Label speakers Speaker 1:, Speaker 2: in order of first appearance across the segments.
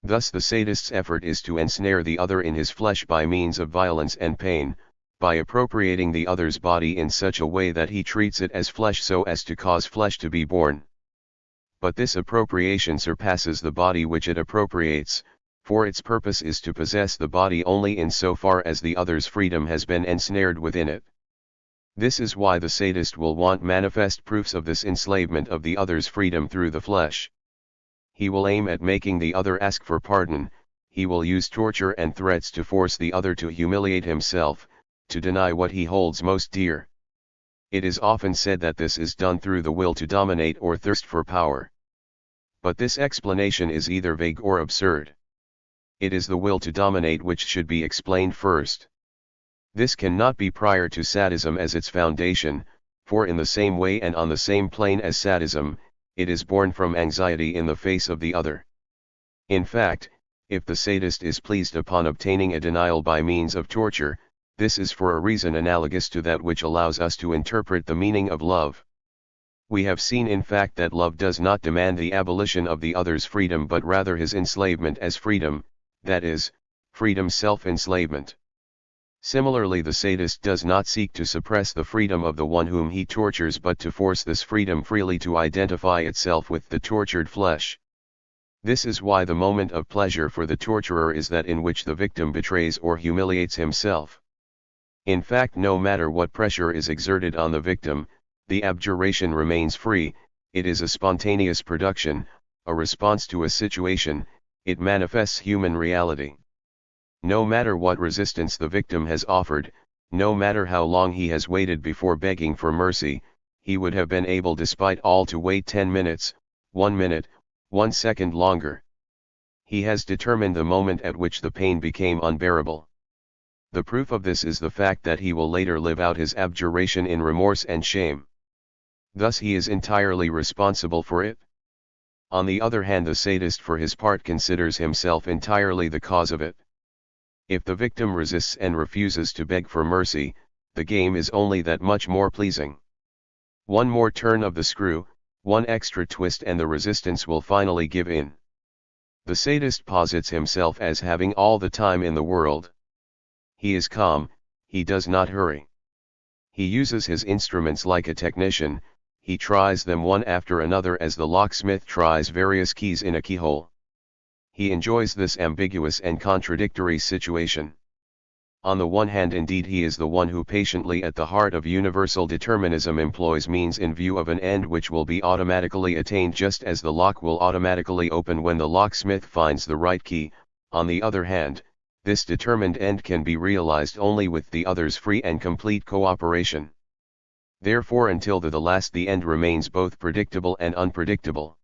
Speaker 1: Thus the sadist's effort is to ensnare the other in his flesh by means of violence and pain, by appropriating the other's body in such a way that he treats it as flesh so as to cause flesh to be born. But this appropriation surpasses the body which it appropriates, for its purpose is to possess the body only in so far as the other's freedom has been ensnared within it. This is why the sadist will want manifest proofs of this enslavement of the other's freedom through the flesh. He will aim at making the other ask for pardon, he will use torture and threats to force the other to humiliate himself, to deny what he holds most dear. It is often said that this is done through the will to dominate or thirst for power. But this explanation is either vague or absurd. It is the will to dominate which should be explained first. This cannot be prior to sadism as its foundation, for in the same way and on the same plane as sadism, it is born from anxiety in the face of the other. In fact, if the sadist is pleased upon obtaining a denial by means of torture, this is for a reason analogous to that which allows us to interpret the meaning of love. We have seen in fact that love does not demand the abolition of the other's freedom but rather his enslavement as freedom, that is, freedom self-enslavement. Similarly, the sadist does not seek to suppress the freedom of the one whom he tortures but to force this freedom freely to identify itself with the tortured flesh. This is why the moment of pleasure for the torturer is that in which the victim betrays or humiliates himself. In fact, no matter what pressure is exerted on the victim, the abjuration remains free, it is a spontaneous production, a response to a situation, it manifests human reality. No matter what resistance the victim has offered, no matter how long he has waited before begging for mercy, he would have been able despite all to wait 10 minutes, 1 minute, 1 second longer. He has determined the moment at which the pain became unbearable. The proof of this is the fact that he will later live out his abjuration in remorse and shame. Thus he is entirely responsible for it. On the other hand, the sadist for his part considers himself entirely the cause of it. If the victim resists and refuses to beg for mercy, the game is only that much more pleasing. One more turn of the screw, one extra twist and the resistance will finally give in. The sadist posits himself as having all the time in the world. He is calm, he does not hurry. He uses his instruments like a technician, he tries them one after another as the locksmith tries various keys in a keyhole. He enjoys this ambiguous and contradictory situation. On the one hand, indeed, he is the one who patiently at the heart of universal determinism employs means in view of an end which will be automatically attained just as the lock will automatically open when the locksmith finds the right key. On the other hand, this determined end can be realized only with the other's free and complete cooperation. Therefore, until the last, the end remains both predictable and unpredictable.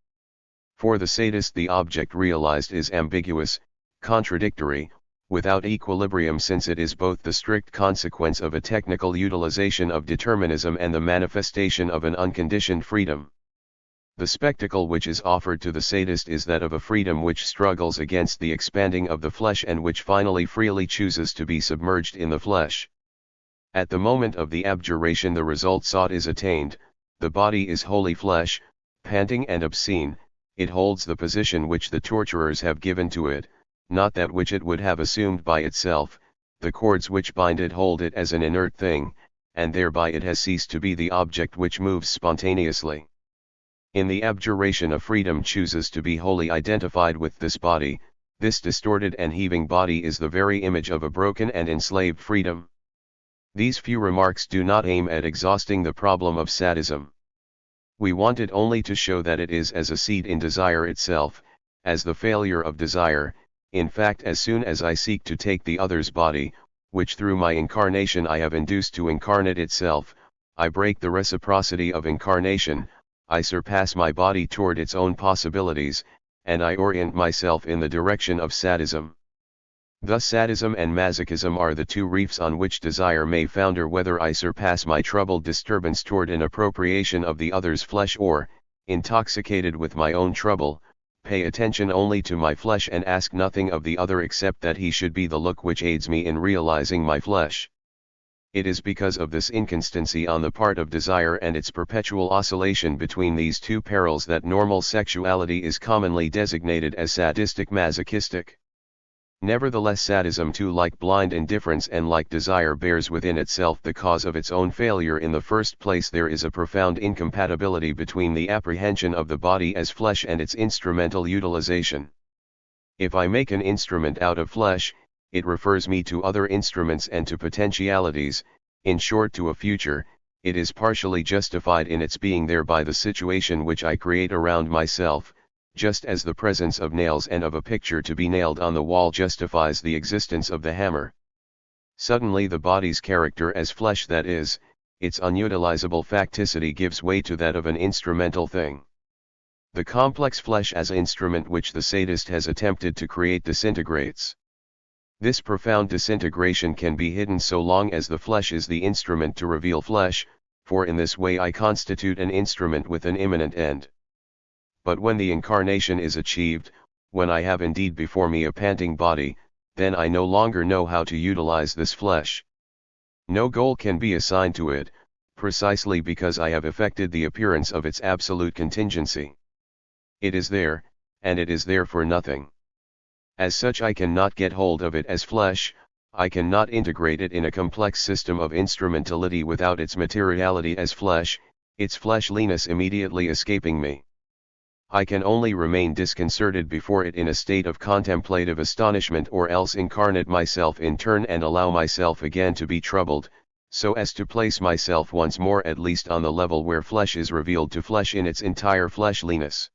Speaker 1: For the sadist, the object realized is ambiguous, contradictory, without equilibrium, since it is both the strict consequence of a technical utilization of determinism and the manifestation of an unconditioned freedom. The spectacle which is offered to the sadist is that of a freedom which struggles against the expanding of the flesh and which finally freely chooses to be submerged in the flesh. At the moment of the abjuration, the result sought is attained, the body is wholly flesh, panting and obscene. It holds the position which the torturers have given to it, not that which it would have assumed by itself. The cords which bind it hold it as an inert thing, and thereby it has ceased to be the object which moves spontaneously. In the abjuration, a freedom chooses to be wholly identified with this body. This distorted and heaving body is the very image of a broken and enslaved freedom. These few remarks do not aim at exhausting the problem of sadism. We wanted only to show that it is as a seed in desire itself, as the failure of desire. In fact, as soon as I seek to take the other's body, which through my incarnation I have induced to incarnate itself, I break the reciprocity of incarnation, I surpass my body toward its own possibilities, and I orient myself in the direction of sadism. Thus sadism and masochism are the two reefs on which desire may founder, whether I surpass my troubled disturbance toward an appropriation of the other's flesh or, intoxicated with my own trouble, pay attention only to my flesh and ask nothing of the other except that he should be the look which aids me in realizing my flesh. It is because of this inconstancy on the part of desire and its perpetual oscillation between these two perils that normal sexuality is commonly designated as sadistic-masochistic. Nevertheless, sadism too, like blind indifference and like desire, bears within itself the cause of its own failure. In the first place, there is a profound incompatibility between the apprehension of the body as flesh and its instrumental utilization. If I make an instrument out of flesh, it refers me to other instruments and to potentialities, in short to a future. It is partially justified in its being there by the situation which I create around myself, just as the presence of nails and of a picture to be nailed on the wall justifies the existence of the hammer. Suddenly the body's character as flesh, that is, its unutilizable facticity, gives way to that of an instrumental thing. The complex flesh as instrument which the sadist has attempted to create disintegrates. This profound disintegration can be hidden so long as the flesh is the instrument to reveal flesh, for in this way I constitute an instrument with an imminent end. But when the incarnation is achieved, when I have indeed before me a panting body, then I no longer know how to utilize this flesh. No goal can be assigned to it, precisely because I have effected the appearance of its absolute contingency. It is there, and it is there for nothing. As such, I cannot get hold of it as flesh, I cannot integrate it in a complex system of instrumentality without its materiality as flesh, its fleshliness immediately escaping me. I can only remain disconcerted before it in a state of contemplative astonishment, or else incarnate myself in turn and allow myself again to be troubled, so as to place myself once more at least on the level where flesh is revealed to flesh in its entire fleshliness.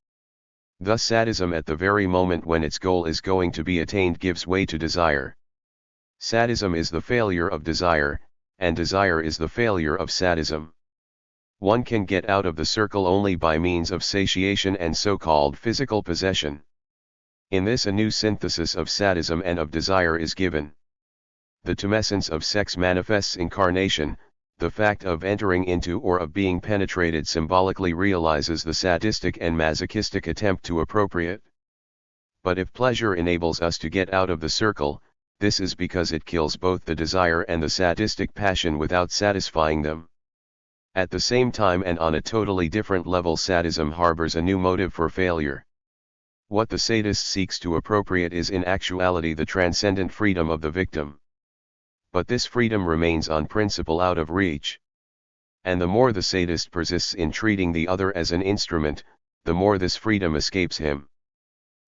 Speaker 1: Thus sadism, at the very moment when its goal is going to be attained, gives way to desire. Sadism is the failure of desire, and desire is the failure of sadism. One can get out of the circle only by means of satiation and so-called physical possession. In this a new synthesis of sadism and of desire is given. The tumescence of sex manifests incarnation. The fact of entering into or of being penetrated symbolically realizes the sadistic and masochistic attempt to appropriate. But if pleasure enables us to get out of the circle, this is because it kills both the desire and the sadistic passion without satisfying them. At the same time and on a totally different level, sadism harbors a new motive for failure. What the sadist seeks to appropriate is in actuality the transcendent freedom of the victim. But this freedom remains on principle out of reach. And the more the sadist persists in treating the other as an instrument, the more this freedom escapes him.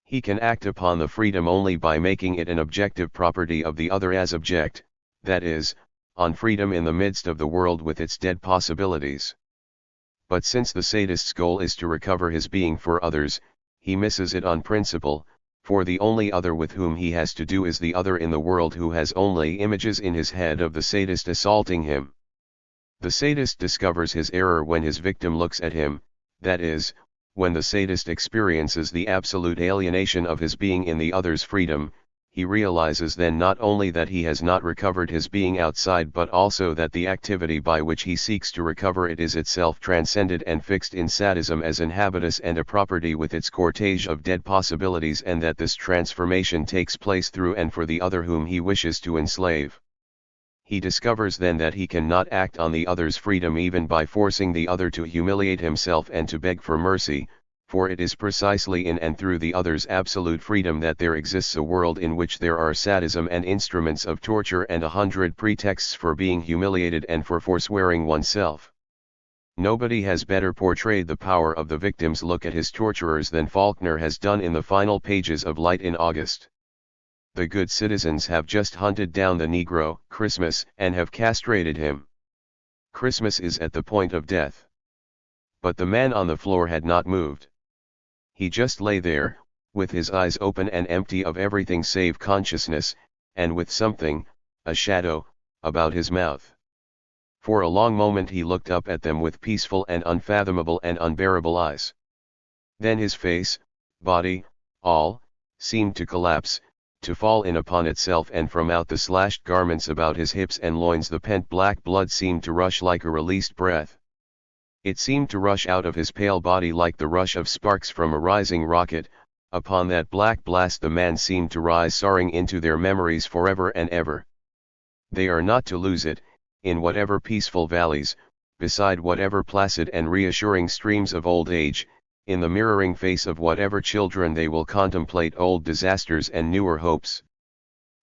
Speaker 1: He can act upon the freedom only by making it an objective property of the other as object, that is, on freedom in the midst of the world with its dead possibilities. But since the sadist's goal is to recover his being for others, he misses it on principle, for the only other with whom he has to do is the other in the world who has only images in his head of the sadist assaulting him. The sadist discovers his error when his victim looks at him, that is, when the sadist experiences the absolute alienation of his being in the other's freedom. He realizes then not only that he has not recovered his being outside, but also that the activity by which he seeks to recover it is itself transcended and fixed in sadism as an habitus and a property with its cortege of dead possibilities, and that this transformation takes place through and for the other whom he wishes to enslave. He discovers then that he cannot act on the other's freedom even by forcing the other to humiliate himself and to beg for mercy, for it is precisely in and through the other's absolute freedom that there exists a world in which there are sadism and instruments of torture and 100 pretexts for being humiliated and for forswearing oneself. Nobody has better portrayed the power of the victim's look at his torturers than Faulkner has done in the final pages of Light in August. The good citizens have just hunted down the Negro, Christmas, and have castrated him. Christmas is at the point of death. But the man on the floor had not moved. He just lay there, with his eyes open and empty of everything save consciousness, and with something, a shadow, about his mouth. For a long moment he looked up at them with peaceful and unfathomable and unbearable eyes. Then his face, body, all, seemed to collapse, to fall in upon itself, and from out the slashed garments about his hips and loins the pent black blood seemed to rush like a released breath. It seemed to rush out of his pale body like the rush of sparks from a rising rocket. Upon that black blast the man seemed to rise soaring into their memories forever and ever. They are not to lose it, in whatever peaceful valleys, beside whatever placid and reassuring streams of old age, in the mirroring face of whatever children they will contemplate old disasters and newer hopes.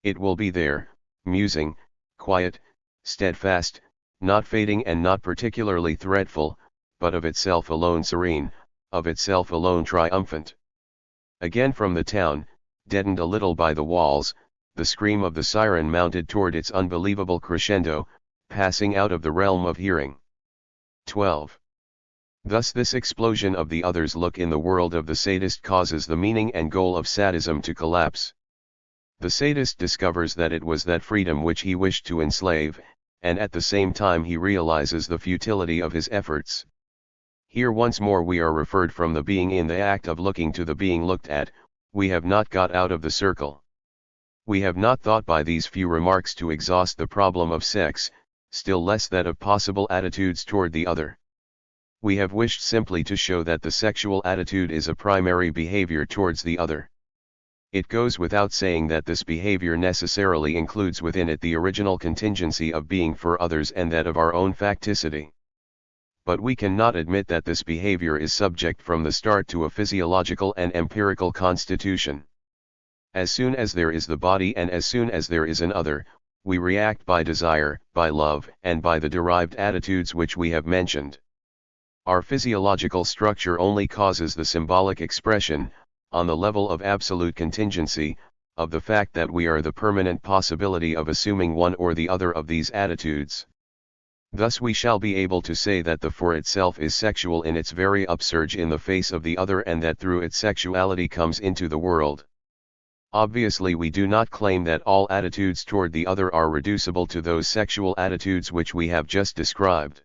Speaker 1: It will be there, musing, quiet, steadfast, not fading and not particularly threatful, but of itself alone serene, of itself alone triumphant. Again from the town, deadened a little by the walls, the scream of the siren mounted toward its unbelievable crescendo, passing out of the realm of hearing. 12. Thus this explosion of the other's look in the world of the sadist causes the meaning and goal of sadism to collapse. The sadist discovers that it was that freedom which he wished to enslave, and at the same time he realizes the futility of his efforts. Here once more we are referred from the being in the act of looking to the being looked at. We have not got out of the circle. We have not thought by these few remarks to exhaust the problem of sex, still less that of possible attitudes toward the other. We have wished simply to show that the sexual attitude is a primary behavior towards the other. It goes without saying that this behavior necessarily includes within it the original contingency of being for others and that of our own facticity. But we cannot admit that this behavior is subject from the start to a physiological and empirical constitution. As soon as there is the body and as soon as there is an other, we react by desire, by love, and by the derived attitudes which we have mentioned. Our physiological structure only causes the symbolic expression, on the level of absolute contingency, of the fact that we are the permanent possibility of assuming one or the other of these attitudes. Thus we shall be able to say that the for itself is sexual in its very upsurge in the face of the other and that through its sexuality comes into the world. Obviously we do not claim that all attitudes toward the other are reducible to those sexual attitudes which we have just described.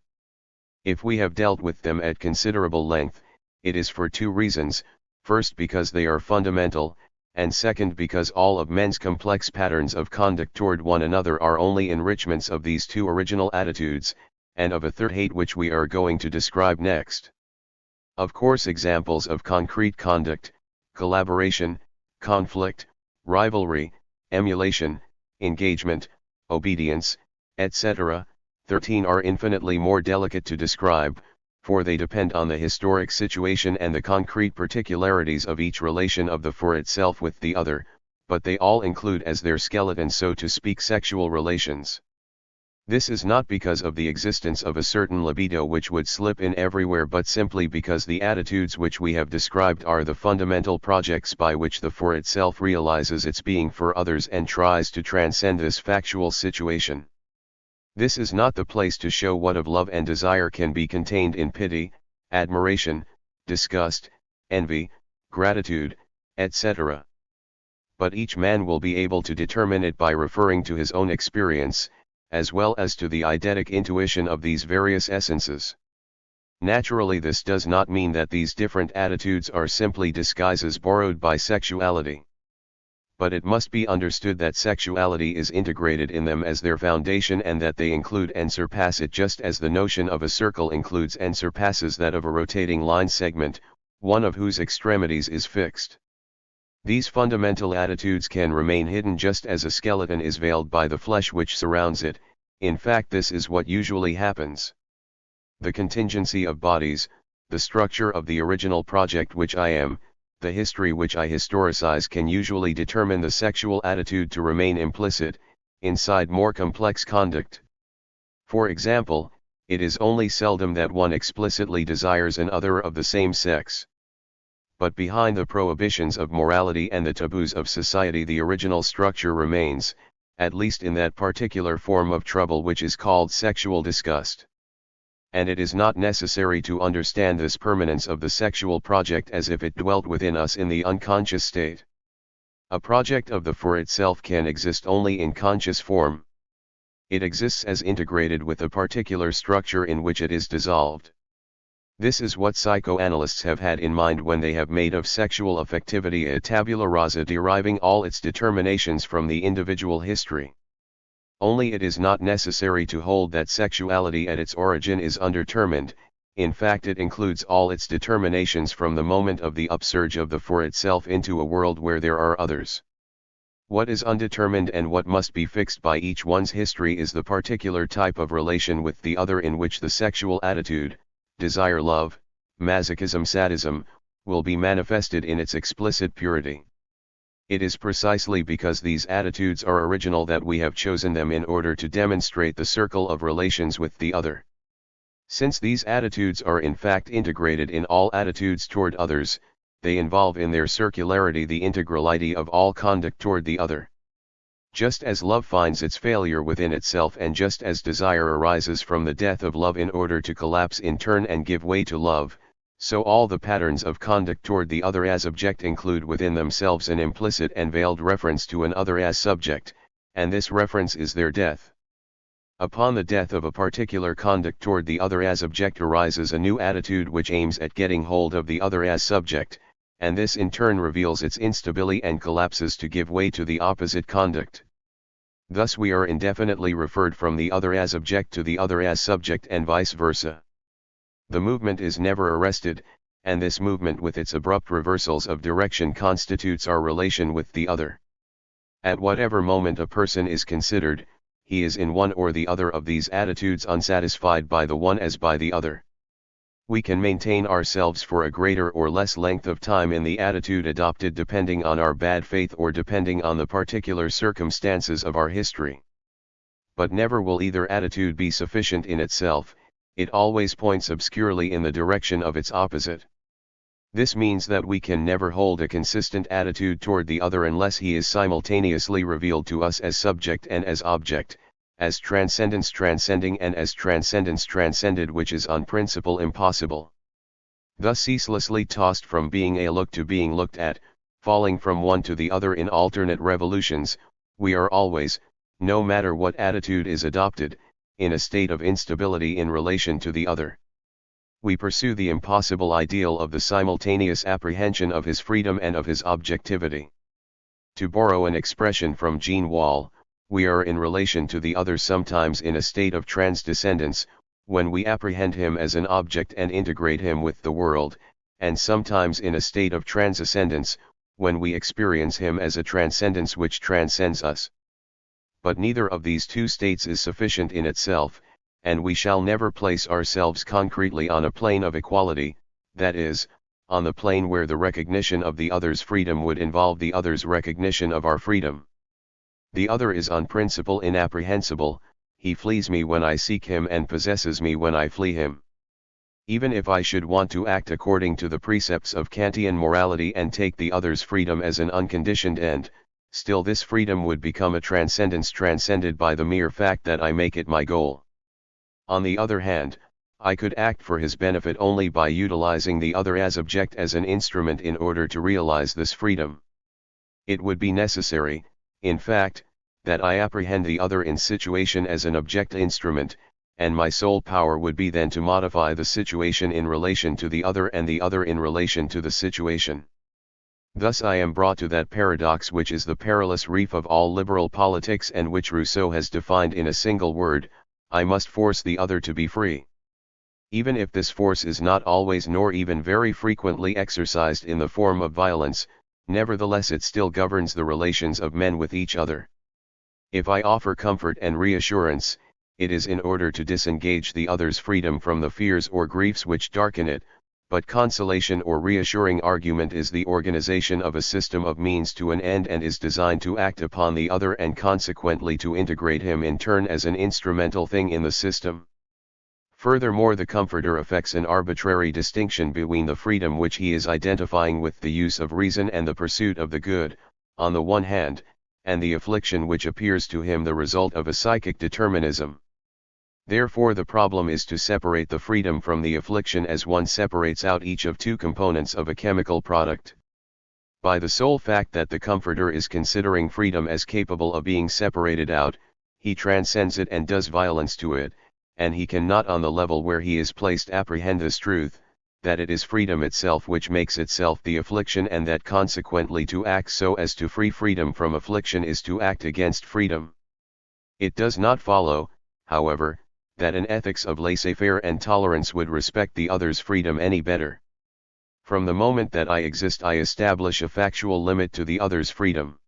Speaker 1: If we have dealt with them at considerable length, it is for two reasons: first because they are fundamental, and second because all of men's complex patterns of conduct toward one another are only enrichments of these two original attitudes, and of a third hate which we are going to describe next. Of course examples of concrete conduct, collaboration, conflict, rivalry, emulation, engagement, obedience, etc., 13 are infinitely more delicate to describe, for they depend on the historic situation and the concrete particularities of each relation of the for itself with the other, but they all include as their skeleton, so to speak, sexual relations. This is not because of the existence of a certain libido which would slip in everywhere, but simply because the attitudes which we have described are the fundamental projects by which the for itself realizes its being for others and tries to transcend this factual situation. This is not the place to show what of love and desire can be contained in pity, admiration, disgust, envy, gratitude, etc. But each man will be able to determine it by referring to his own experience, as well as to the eidetic intuition of these various essences. Naturally, this does not mean that these different attitudes are simply disguises borrowed by sexuality. But it must be understood that sexuality is integrated in them as their foundation, and that they include and surpass it just as the notion of a circle includes and surpasses that of a rotating line segment, one of whose extremities is fixed. These fundamental attitudes can remain hidden just as a skeleton is veiled by the flesh which surrounds it. In fact, this is what usually happens. The contingency of bodies, the structure of the original project which I am, the history which I historicize can usually determine the sexual attitude to remain implicit, inside more complex conduct. For example, it is only seldom that one explicitly desires an other of the same sex. But behind the prohibitions of morality and the taboos of society, the original structure remains, at least in that particular form of trouble which is called sexual disgust. And it is not necessary to understand this permanence of the sexual project as if it dwelt within us in the unconscious state. A project of the for itself can exist only in conscious form. It exists as integrated with the particular structure in which it is dissolved. This is what psychoanalysts have had in mind when they have made of sexual affectivity a tabula rasa, deriving all its determinations from the individual history. Only it is not necessary to hold that sexuality at its origin is undetermined. In fact, it includes all its determinations from the moment of the upsurge of the for itself into a world where there are others. What is undetermined and what must be fixed by each one's history is the particular type of relation with the other in which the sexual attitude, desire, love, masochism, sadism, will be manifested in its explicit purity. It is precisely because these attitudes are original that we have chosen them in order to demonstrate the circle of relations with the other. Since these attitudes are in fact integrated in all attitudes toward others, they involve in their circularity the integrality of all conduct toward the other. Just as love finds its failure within itself, and just as desire arises from the death of love in order to collapse in turn and give way to love, so all the patterns of conduct toward the other as object include within themselves an implicit and veiled reference to an other as subject, and this reference is their death. Upon the death of a particular conduct toward the other as object arises a new attitude which aims at getting hold of the other as subject, and this in turn reveals its instability and collapses to give way to the opposite conduct. Thus we are indefinitely referred from the other as object to the other as subject and vice versa. The movement is never arrested, and this movement with its abrupt reversals of direction constitutes our relation with the other. At whatever moment a person is considered, he is in one or the other of these attitudes, unsatisfied by the one as by the other. We can maintain ourselves for a greater or less length of time in the attitude adopted depending on our bad faith or depending on the particular circumstances of our history. But never will either attitude be sufficient in itself. It always points obscurely in the direction of its opposite. This means that we can never hold a consistent attitude toward the other unless he is simultaneously revealed to us as subject and as object, as transcendence transcending and as transcendence transcended, which is on principle impossible. Thus ceaselessly tossed from being a look to being looked at, falling from one to the other in alternate revolutions, we are always, no matter what attitude is adopted, in a state of instability in relation to the other. We pursue the impossible ideal of the simultaneous apprehension of his freedom and of his objectivity. To borrow an expression from Jean Wall, we are in relation to the other sometimes in a state of transcendence, when we apprehend him as an object and integrate him with the world, and sometimes in a state of transcendence, when we experience him as a transcendence which transcends us. But neither of these two states is sufficient in itself, and we shall never place ourselves concretely on a plane of equality, that is, on the plane where the recognition of the other's freedom would involve the other's recognition of our freedom. The other is on principle inapprehensible. He flees me when I seek him and possesses me when I flee him. Even if I should want to act according to the precepts of Kantian morality and take the other's freedom as an unconditioned end, still this freedom would become a transcendence transcended by the mere fact that I make it my goal. On the other hand, I could act for his benefit only by utilizing the other as object as an instrument in order to realize this freedom. It would be necessary, in fact, that I apprehend the other in situation as an object instrument, and my sole power would be then to modify the situation in relation to the other and the other in relation to the situation. Thus I am brought to that paradox which is the perilous reef of all liberal politics and which Rousseau has defined in a single word: I must force the other to be free. Even if this force is not always nor even very frequently exercised in the form of violence, nevertheless it still governs the relations of men with each other. If I offer comfort and reassurance, it is in order to disengage the other's freedom from the fears or griefs which darken it, but consolation or reassuring argument is the organization of a system of means to an end and is designed to act upon the other and consequently to integrate him in turn as an instrumental thing in the system. Furthermore, the comforter effects an arbitrary distinction between the freedom which he is identifying with the use of reason and the pursuit of the good, on the one hand, and the affliction which appears to him the result of a psychic determinism. Therefore the problem is to separate the freedom from the affliction as one separates out each of two components of a chemical product. By the sole fact that the comforter is considering freedom as capable of being separated out, he transcends it and does violence to it, and he cannot on the level where he is placed apprehend this truth, that it is freedom itself which makes itself the affliction, and that consequently to act so as to free freedom from affliction is to act against freedom. It does not follow, however, that an ethics of laissez-faire and tolerance would respect the other's freedom any better. From the moment that I exist, I establish a factual limit to the other's freedom.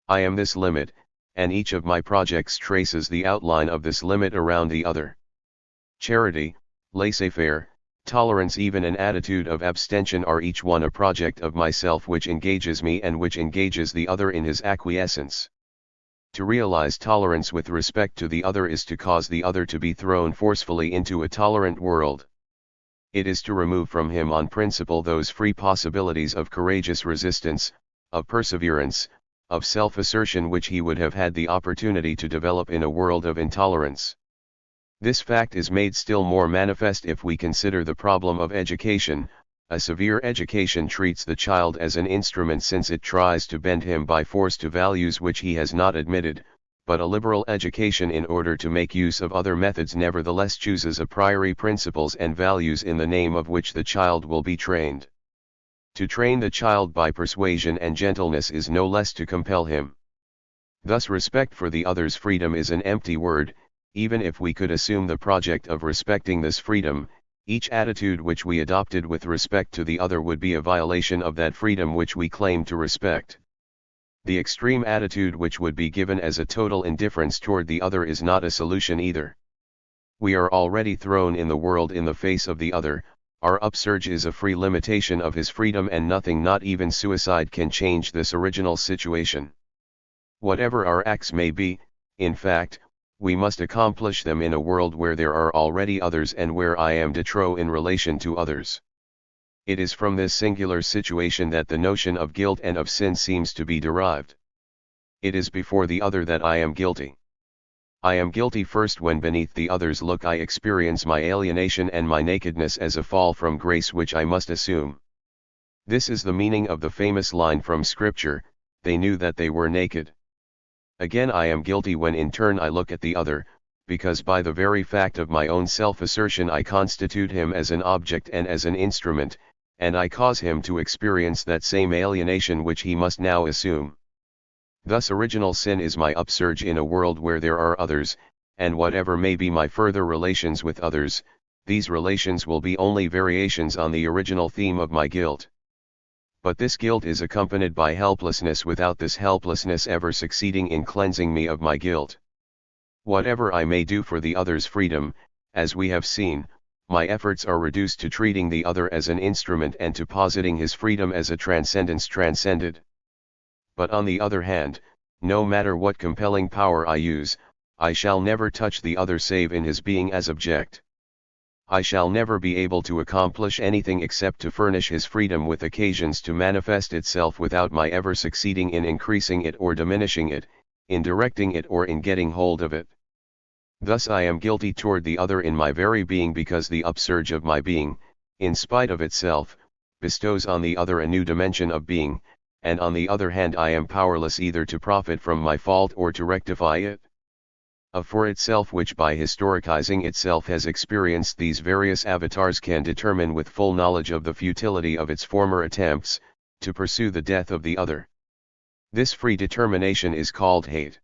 Speaker 1: I am this limit, and each of my projects traces the outline of this limit around the other. Charity, laissez-faire, tolerance, even an attitude of abstention are each one a project of myself which engages me and which engages the other in his acquiescence. To realize tolerance with respect to the other is to cause the other to be thrown forcefully into a tolerant world. It is to remove from him on principle those free possibilities of courageous resistance, of perseverance, of self-assertion which he would have had the opportunity to develop in a world of intolerance. This fact is made still more manifest if we consider the problem of education. A severe education treats the child as an instrument since it tries to bend him by force to values which he has not admitted, but a liberal education, in order to make use of other methods, nevertheless chooses a priori principles and values in the name of which the child will be trained. To train the child by persuasion and gentleness is no less to compel him. Thus respect for the other's freedom is an empty word. Even if we could assume the project of respecting this freedom, each attitude which we adopted with respect to the other would be a violation of that freedom which we claim to respect. The extreme attitude which would be given as a total indifference toward the other is not a solution either. We are already thrown in the world in the face of the other. Our upsurge is a free limitation of his freedom, and nothing, not even suicide, can change this original situation. Whatever our acts may be, in fact, we must accomplish them in a world where there are already others and where I am de trop in relation to others. It is from this singular situation that the notion of guilt and of sin seems to be derived. It is before the other that I am guilty. I am guilty first when beneath the other's look I experience my alienation and my nakedness as a fall from grace which I must assume. This is the meaning of the famous line from Scripture, "They knew that they were naked." Again, I am guilty when in turn I look at the other, because by the very fact of my own self-assertion I constitute him as an object and as an instrument, and I cause him to experience that same alienation which he must now assume. Thus original sin is my upsurge in a world where there are others, and whatever may be my further relations with others, these relations will be only variations on the original theme of my guilt. But this guilt is accompanied by helplessness, without this helplessness ever succeeding in cleansing me of my guilt. Whatever I may do for the other's freedom, as we have seen, my efforts are reduced to treating the other as an instrument and to positing his freedom as a transcendence transcended. But on the other hand, no matter what compelling power I use, I shall never touch the other save in his being as object. I shall never be able to accomplish anything except to furnish his freedom with occasions to manifest itself without my ever succeeding in increasing it or diminishing it, in directing it or in getting hold of it. Thus I am guilty toward the other in my very being, because the upsurge of my being, in spite of itself, bestows on the other a new dimension of being, and on the other hand I am powerless either to profit from my fault or to rectify it. A for itself which by historicizing itself has experienced these various avatars can determine with full knowledge of the futility of its former attempts, to pursue the death of the other. This free determination is called hate.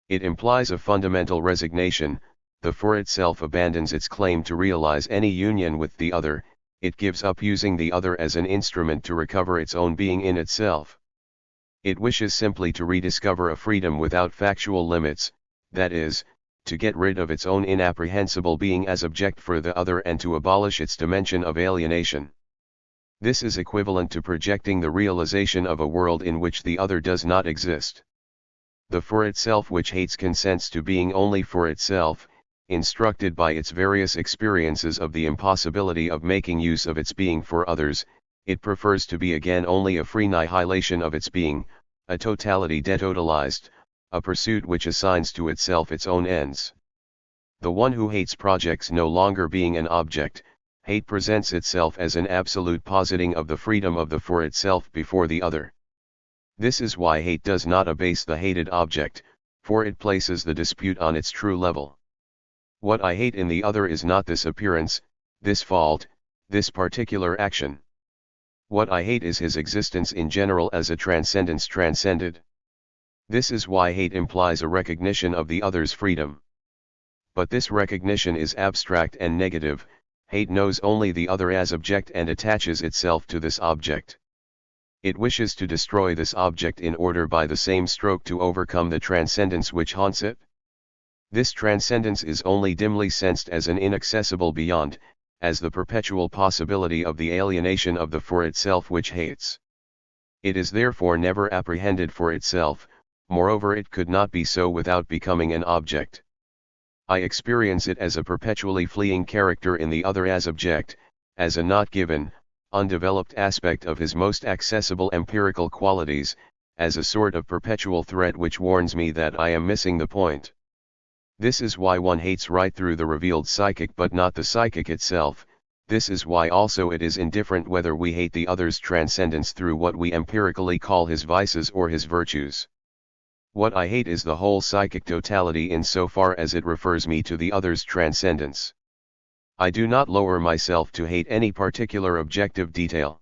Speaker 1: It implies a fundamental resignation. The for itself abandons its claim to realize any union with the other, it gives up using the other as an instrument to recover its own being in itself. It wishes simply to rediscover a freedom without factual limits, that is, to get rid of its own inapprehensible being as object for the other and to abolish its dimension of alienation. This is equivalent to projecting the realization of a world in which the other does not exist. The for itself which hates consents to being only for itself, instructed by its various experiences of the impossibility of making use of its being for others. It prefers to be again only a free annihilation of its being, a totality detotalized, a pursuit which assigns to itself its own ends. The one who hates projects no longer being an object. Hate presents itself as an absolute positing of the freedom of the for itself before the other. This is why hate does not abase the hated object, for it places the dispute on its true level. What I hate in the other is not this appearance, this fault, this particular action. What I hate is his existence in general as a transcendence transcended. This is why hate implies a recognition of the other's freedom. But this recognition is abstract and negative. Hate knows only the other as object and attaches itself to this object. It wishes to destroy this object in order by the same stroke to overcome the transcendence which haunts it. This transcendence is only dimly sensed as an inaccessible beyond, as the perpetual possibility of the alienation of the for itself which hates. It is therefore never apprehended for itself, moreover it could not be so without becoming an object. I experience it as a perpetually fleeing character in the other as object, as a not given, undeveloped aspect of his most accessible empirical qualities, as a sort of perpetual threat which warns me that I am missing the point. This is why one hates right through the revealed psychic but not the psychic itself. This is why also it is indifferent whether we hate the other's transcendence through what we empirically call his vices or his virtues. What I hate is the whole psychic totality in so far as it refers me to the other's transcendence. I do not lower myself to hate any particular objective detail.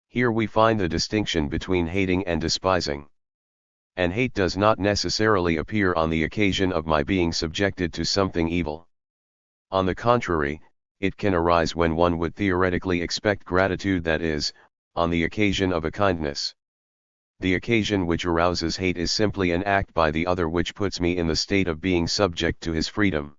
Speaker 1: Here we find the distinction between hating and despising. And hate does not necessarily appear on the occasion of my being subjected to something evil. On the contrary, it can arise when one would theoretically expect gratitude, that is, on the occasion of a kindness. The occasion which arouses hate is simply an act by the other which puts me in the state of being subject to his freedom.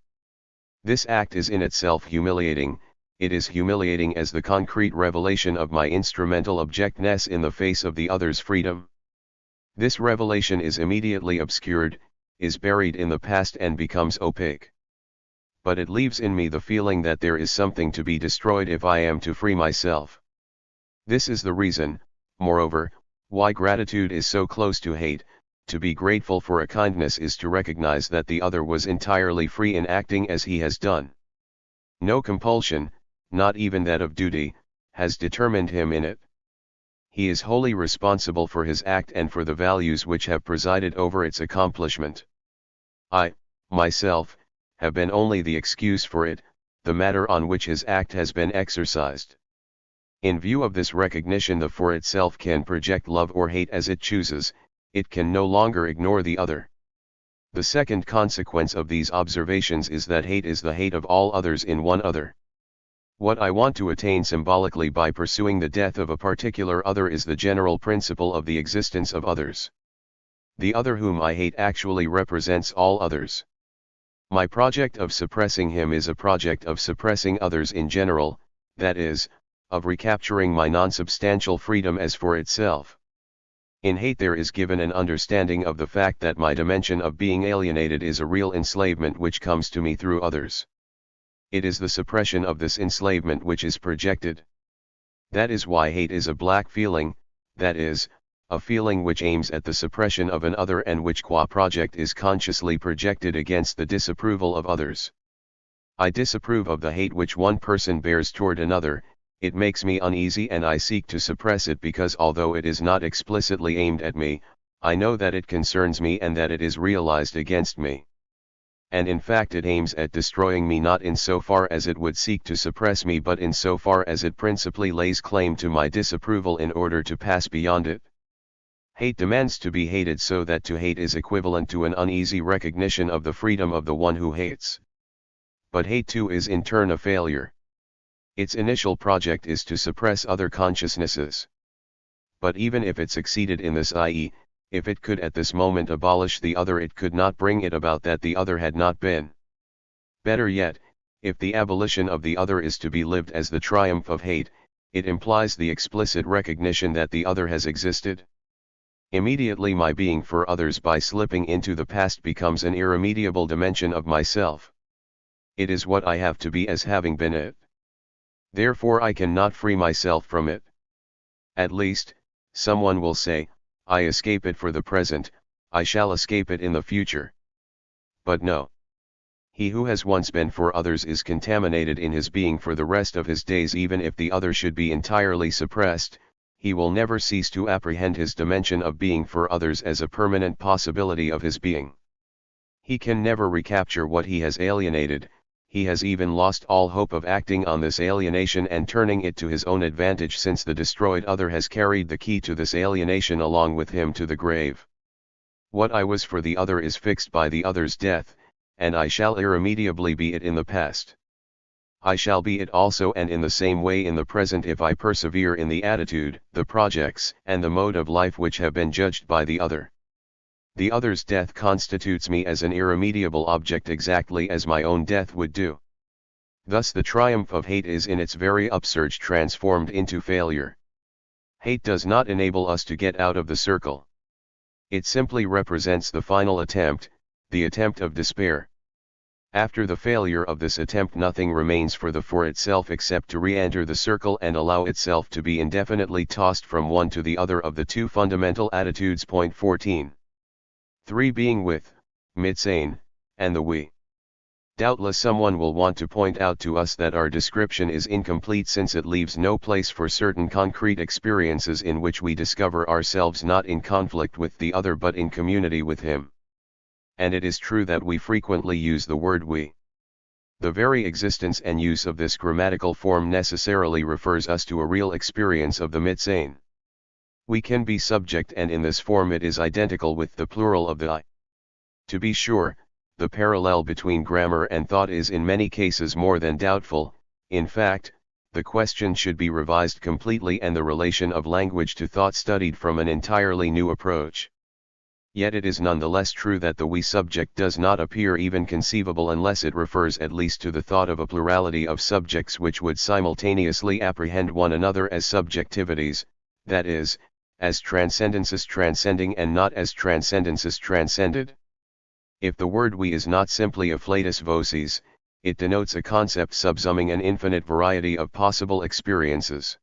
Speaker 1: This act is in itself humiliating. It is humiliating as the concrete revelation of my instrumental objectness in the face of the other's freedom. This revelation is immediately obscured, is buried in the past and becomes opaque. But it leaves in me the feeling that there is something to be destroyed if I am to free myself. This is the reason, moreover, why gratitude is so close to hate. To be grateful for a kindness is to recognize that the other was entirely free in acting as he has done. No compulsion, not even that of duty, has determined him in it. He is wholly responsible for his act and for the values which have presided over its accomplishment. I, myself, have been only the excuse for it, the matter on which his act has been exercised. In view of this recognition, the for itself can project love or hate as it chooses. It can no longer ignore the other. The second consequence of these observations is that hate is the hate of all others in one other. What I want to attain symbolically by pursuing the death of a particular other is the general principle of the existence of others. The other whom I hate actually represents all others. My project of suppressing him is a project of suppressing others in general, that is, of recapturing my non-substantial freedom as for itself. In hate there is given an understanding of the fact that my dimension of being alienated is a real enslavement which comes to me through others. It is the suppression of this enslavement which is projected. That is why hate is a black feeling, that is, a feeling which aims at the suppression of an other and which qua project is consciously projected against the disapproval of others. I disapprove of the hate which one person bears toward another. It makes me uneasy and I seek to suppress it because although it is not explicitly aimed at me, I know that it concerns me and that it is realized against me. And in fact it aims at destroying me not in so far as it would seek to suppress me but in so far as it principally lays claim to my disapproval in order to pass beyond it. Hate demands to be hated so that to hate is equivalent to an uneasy recognition of the freedom of the one who hates. But hate too is in turn a failure. Its initial project is to suppress other consciousnesses. But even if it succeeded in this, i.e., if it could at this moment abolish the other, it could not bring it about that the other had not been. Better yet, if the abolition of the other is to be lived as the triumph of hate, it implies the explicit recognition that the other has existed. Immediately my being for others by slipping into the past becomes an irremediable dimension of myself. It is what I have to be as having been it. Therefore I cannot free myself from it. At least, someone will say, I escape it for the present, I shall escape it in the future. But no. He who has once been for others is contaminated in his being for the rest of his days. Even if the other should be entirely suppressed, he will never cease to apprehend his dimension of being for others as a permanent possibility of his being. He can never recapture what he has alienated. He has even lost all hope of acting on this alienation and turning it to his own advantage, since the destroyed other has carried the key to this alienation along with him to the grave. What I was for the other is fixed by the other's death, and I shall irremediably be it in the past. I shall be it also, and in the same way in the present, if I persevere in the attitude, the projects, and the mode of life which have been judged by the other. The other's death constitutes me as an irremediable object, exactly as my own death would do. Thus the triumph of hate is in its very upsurge transformed into failure. Hate does not enable us to get out of the circle. It simply represents the final attempt, the attempt of despair. After the failure of this attempt, nothing remains for itself except to re-enter the circle and allow itself to be indefinitely tossed from one to the other of the two fundamental attitudes. Point 14. 3. Being with, Mitsane, and the we. Doubtless someone will want to point out to us that our description is incomplete, since it leaves no place for certain concrete experiences in which we discover ourselves not in conflict with the other but in community with him. And it is true that we frequently use the word we. The very existence and use of this grammatical form necessarily refers us to a real experience of the Mitsane. We can be subject, and in this form it is identical with the plural of the I. To be sure, the parallel between grammar and thought is in many cases more than doubtful. In fact, the question should be revised completely and the relation of language to thought studied from an entirely new approach. Yet it is nonetheless true that the we subject does not appear even conceivable unless it refers at least to the thought of a plurality of subjects which would simultaneously apprehend one another as subjectivities, that is, as transcendences transcending and not as transcendences transcended. If the word we is not simply a flatus vocis, it denotes a concept subsuming an infinite variety of possible experiences.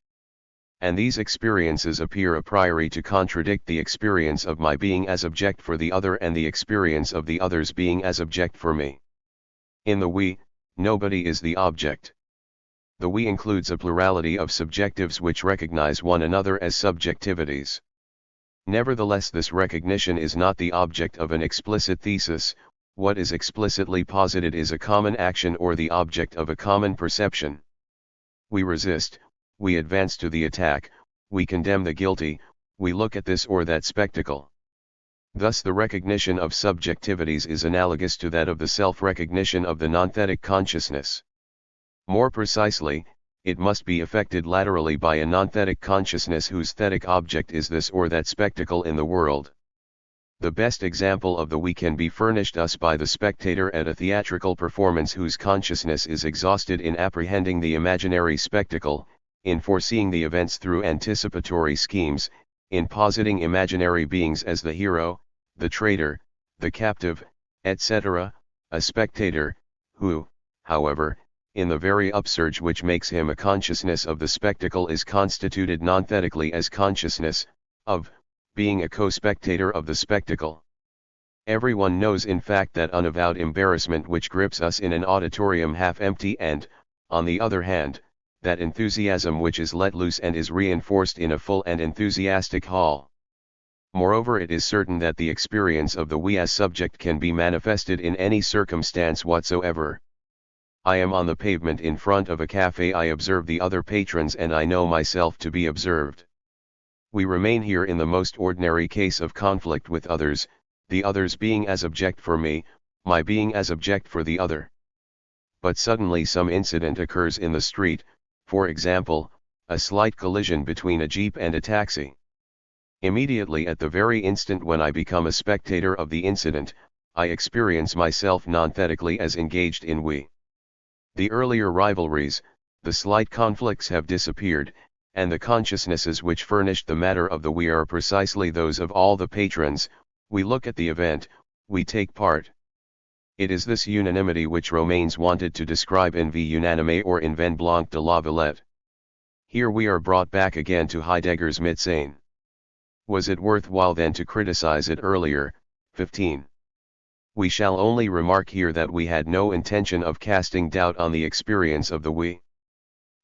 Speaker 1: And these experiences appear a priori to contradict the experience of my being as object for the other and the experience of the other's being as object for me. In the we, nobody is the object. The we includes a plurality of subjectives which recognize one another as subjectivities. Nevertheless, this recognition is not the object of an explicit thesis. What is explicitly posited is a common action or the object of a common perception. We resist, we advance to the attack, we condemn the guilty, we look at this or that spectacle. Thus the recognition of subjectivities is analogous to that of the self-recognition of the non-thetic consciousness. More precisely, it must be effected laterally by a non-thetic consciousness whose thetic object is this or that spectacle in the world. The best example of the we can be furnished us by the spectator at a theatrical performance whose consciousness is exhausted in apprehending the imaginary spectacle, in foreseeing the events through anticipatory schemes, in positing imaginary beings as the hero, the traitor, the captive, etc., a spectator, who, however, in the very upsurge which makes him a consciousness of the spectacle is constituted non-thetically as consciousness, of, being a co-spectator of the spectacle. Everyone knows in fact that unavowed embarrassment which grips us in an auditorium half empty and, on the other hand, that enthusiasm which is let loose and is reinforced in a full and enthusiastic hall. Moreover, it is certain that the experience of the we as subject can be manifested in any circumstance whatsoever. I am on the pavement in front of a cafe, I observe the other patrons and I know myself to be observed. We remain here in the most ordinary case of conflict with others, the others being as object for me, my being as object for the other. But suddenly some incident occurs in the street, for example, a slight collision between a jeep and a taxi. Immediately at the very instant when I become a spectator of the incident, I experience myself non-thetically as engaged in we. The earlier rivalries, the slight conflicts have disappeared, and the consciousnesses which furnished the matter of the we are precisely those of all the patrons. We look at the event, we take part. It is this unanimity which Romanes wanted to describe in Vi Unanime or in Ven Blanc de la Villette. Here we are brought back again to Heidegger's Mitsane. Was it worthwhile then to criticize it earlier? 15. We shall only remark here that we had no intention of casting doubt on the experience of the we.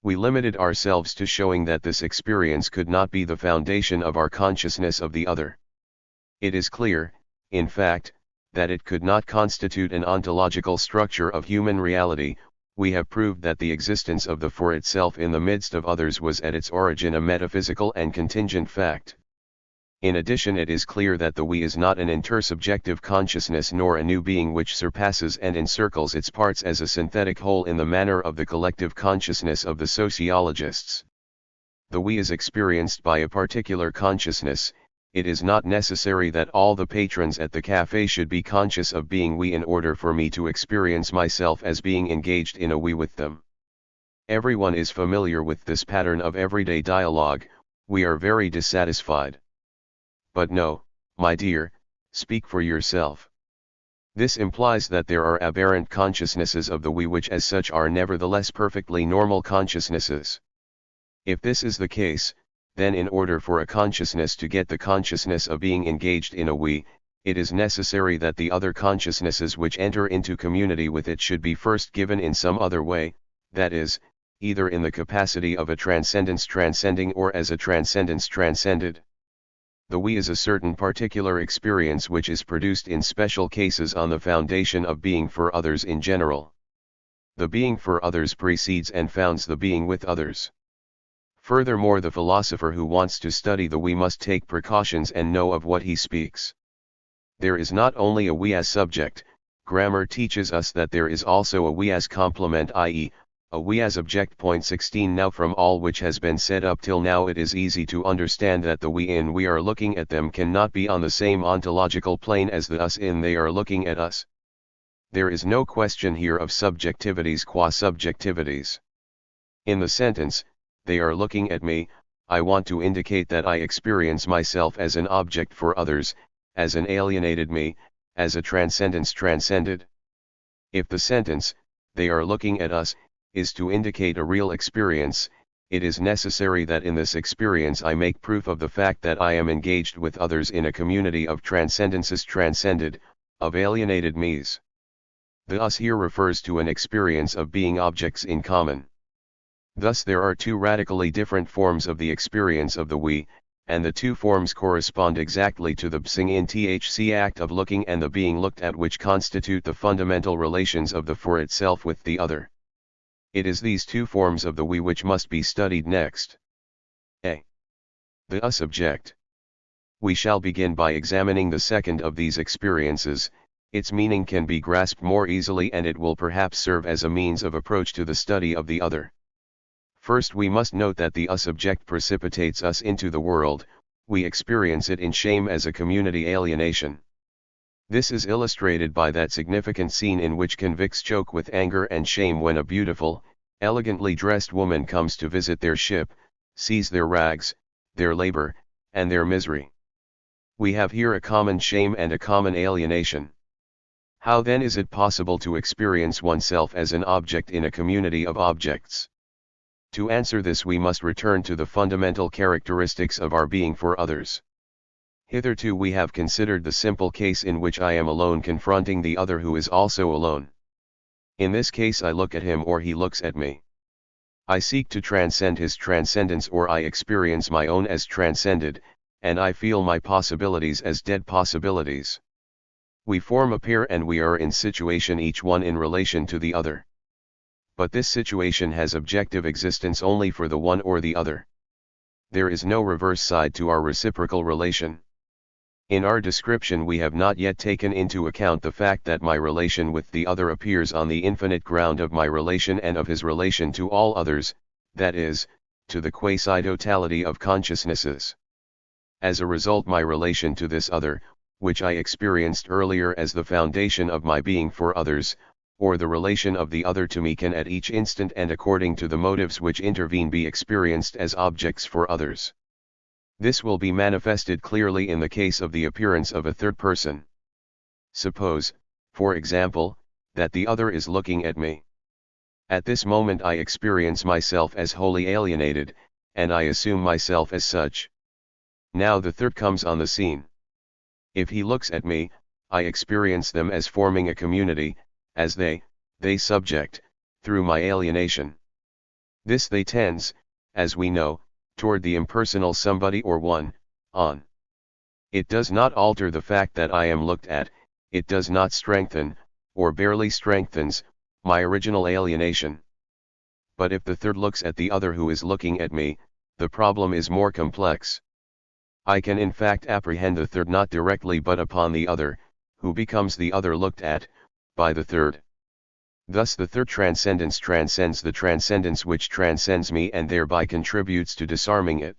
Speaker 1: We limited ourselves to showing that this experience could not be the foundation of our consciousness of the other. It is clear, in fact, that it could not constitute an ontological structure of human reality. We have proved that the existence of the for itself in the midst of others was at its origin a metaphysical and contingent fact. In addition, it is clear that the we is not an intersubjective consciousness nor a new being which surpasses and encircles its parts as a synthetic whole in the manner of the collective consciousness of the sociologists. The we is experienced by a particular consciousness. It is not necessary that all the patrons at the cafe should be conscious of being we in order for me to experience myself as being engaged in a we with them. Everyone is familiar with this pattern of everyday dialogue. We are very dissatisfied. But no, my dear, speak for yourself. This implies that there are aberrant consciousnesses of the we which as such are nevertheless perfectly normal consciousnesses. If this is the case, then in order for a consciousness to get the consciousness of being engaged in a we, it is necessary that the other consciousnesses which enter into community with it should be first given in some other way, that is, either in the capacity of a transcendence transcending or as a transcendence transcended. The we is a certain particular experience which is produced in special cases on the foundation of being for others in general. The being for others precedes and founds the being with others. Furthermore, the philosopher who wants to study the we must take precautions and know of what he speaks. There is not only a we as subject. Grammar teaches us that there is also a we as complement, i.e., a we as object. Point 16. Now from all which has been said up till now, it is easy to understand that the we in we are looking at them cannot be on the same ontological plane as the us in they are looking at us. There is no question here of subjectivities qua subjectivities. In the sentence, they are looking at me, I want to indicate that I experience myself as an object for others, as an alienated me, as a transcendence transcended. If the sentence, they are looking at us, is to indicate a real experience, it is necessary that in this experience I make proof of the fact that I am engaged with others in a community of transcendences transcended, of alienated me's. The us here refers to an experience of being objects in common. Thus there are two radically different forms of the experience of the we, and the two forms correspond exactly to the being in THC act of looking and the being looked at, which constitute the fundamental relations of the for itself with the other. It is these two forms of the we which must be studied next. A. The us object. We shall begin by examining the second of these experiences. Its meaning can be grasped more easily and it will perhaps serve as a means of approach to the study of the other. First, we must note that the us object precipitates us into the world. We experience it in shame as a community alienation. This is illustrated by that significant scene in which convicts choke with anger and shame when a beautiful, elegantly dressed woman comes to visit their ship, sees their rags, their labor, and their misery. We have here a common shame and a common alienation. How then is it possible to experience oneself as an object in a community of objects? To answer this, we must return to the fundamental characteristics of our being for others. Hitherto we have considered the simple case in which I am alone confronting the other who is also alone. In this case I look at him or he looks at me. I seek to transcend his transcendence or I experience my own as transcended, and I feel my possibilities as dead possibilities. We form a pair and we are in situation each one in relation to the other. But this situation has objective existence only for the one or the other. There is no reverse side to our reciprocal relation. In our description we have not yet taken into account the fact that my relation with the other appears on the infinite ground of my relation and of his relation to all others, that is, to the quasi-totality of consciousnesses. As a result, my relation to this other, which I experienced earlier as the foundation of my being for others, or the relation of the other to me, can at each instant and according to the motives which intervene be experienced as objects for others. This will be manifested clearly in the case of the appearance of a third person. Suppose, for example, that the other is looking at me. At this moment I experience myself as wholly alienated, and I assume myself as such. Now the third comes on the scene. If he looks at me, I experience them as forming a community, as they subject, through my alienation. This they tends, as we know, toward the impersonal somebody or one, on. It does not alter the fact that I am looked at, it does not strengthen, or barely strengthens, my original alienation. But if the third looks at the other who is looking at me, the problem is more complex. I can in fact apprehend the third not directly but upon the other, who becomes the other looked at, by the third. Thus the third transcendence transcends the transcendence which transcends me and thereby contributes to disarming it.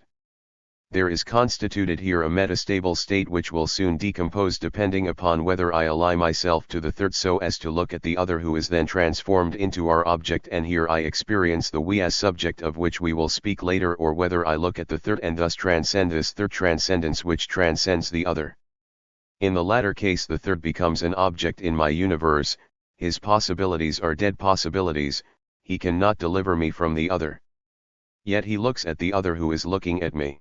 Speaker 1: There is constituted here a metastable state which will soon decompose depending upon whether I ally myself to the third so as to look at the other who is then transformed into our object, and here I experience the we as subject of which we will speak later, or whether I look at the third and thus transcend this third transcendence which transcends the other. In the latter case the third becomes an object in my universe, his possibilities are dead possibilities, he cannot deliver me from the other. Yet he looks at the other who is looking at me.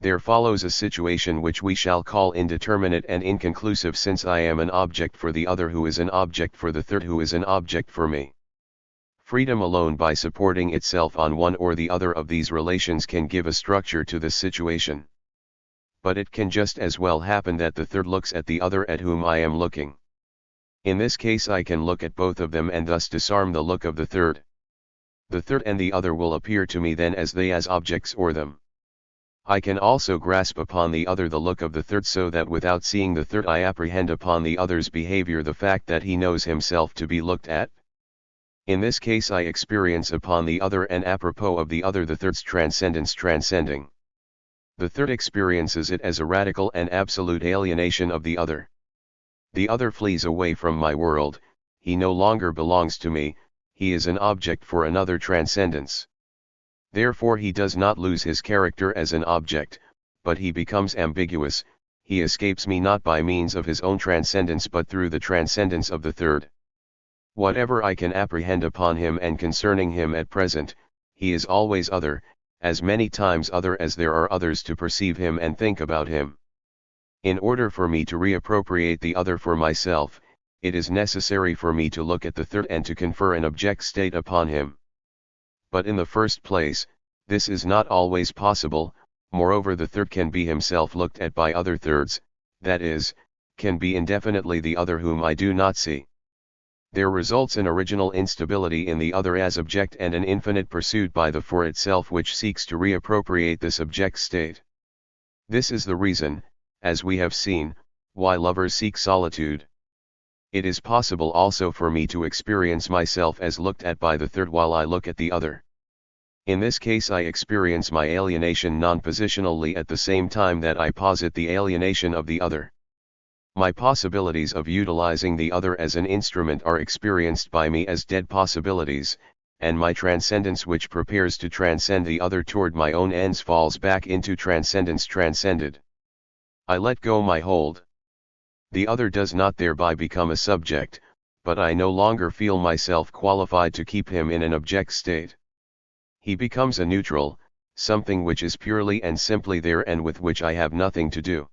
Speaker 1: There follows a situation which we shall call indeterminate and inconclusive, since I am an object for the other who is an object for the third who is an object for me. Freedom alone by supporting itself on one or the other of these relations can give a structure to this situation. But it can just as well happen that the third looks at the other at whom I am looking. In this case I can look at both of them and thus disarm the look of the third. The third and the other will appear to me then as they as objects or them. I can also grasp upon the other the look of the third, so that without seeing the third I apprehend upon the other's behavior the fact that he knows himself to be looked at. In this case I experience upon the other and apropos of the other the third's transcendence transcending. The third experiences it as a radical and absolute alienation of the other. The other flees away from my world, he no longer belongs to me, he is an object for another transcendence. Therefore he does not lose his character as an object, but he becomes ambiguous, he escapes me not by means of his own transcendence but through the transcendence of the third. Whatever I can apprehend upon him and concerning him at present, he is always other, as many times other as there are others to perceive him and think about him. In order for me to reappropriate the other for myself, it is necessary for me to look at the third and to confer an object state upon him. But in the first place, this is not always possible, moreover the third can be himself looked at by other thirds, that is, can be indefinitely the other whom I do not see. There results an original instability in the other as object and an infinite pursuit by the for itself which seeks to reappropriate this object state. This is the reason, as we have seen, why lovers seek solitude. It is possible also for me to experience myself as looked at by the third while I look at the other. In this case I experience my alienation non-positionally at the same time that I posit the alienation of the other. My possibilities of utilizing the other as an instrument are experienced by me as dead possibilities, and my transcendence which prepares to transcend the other toward my own ends falls back into transcendence transcended. I let go my hold. The other does not thereby become a subject, but I no longer feel myself qualified to keep him in an object state. He becomes a neutral, something which is purely and simply there and with which I have nothing to do.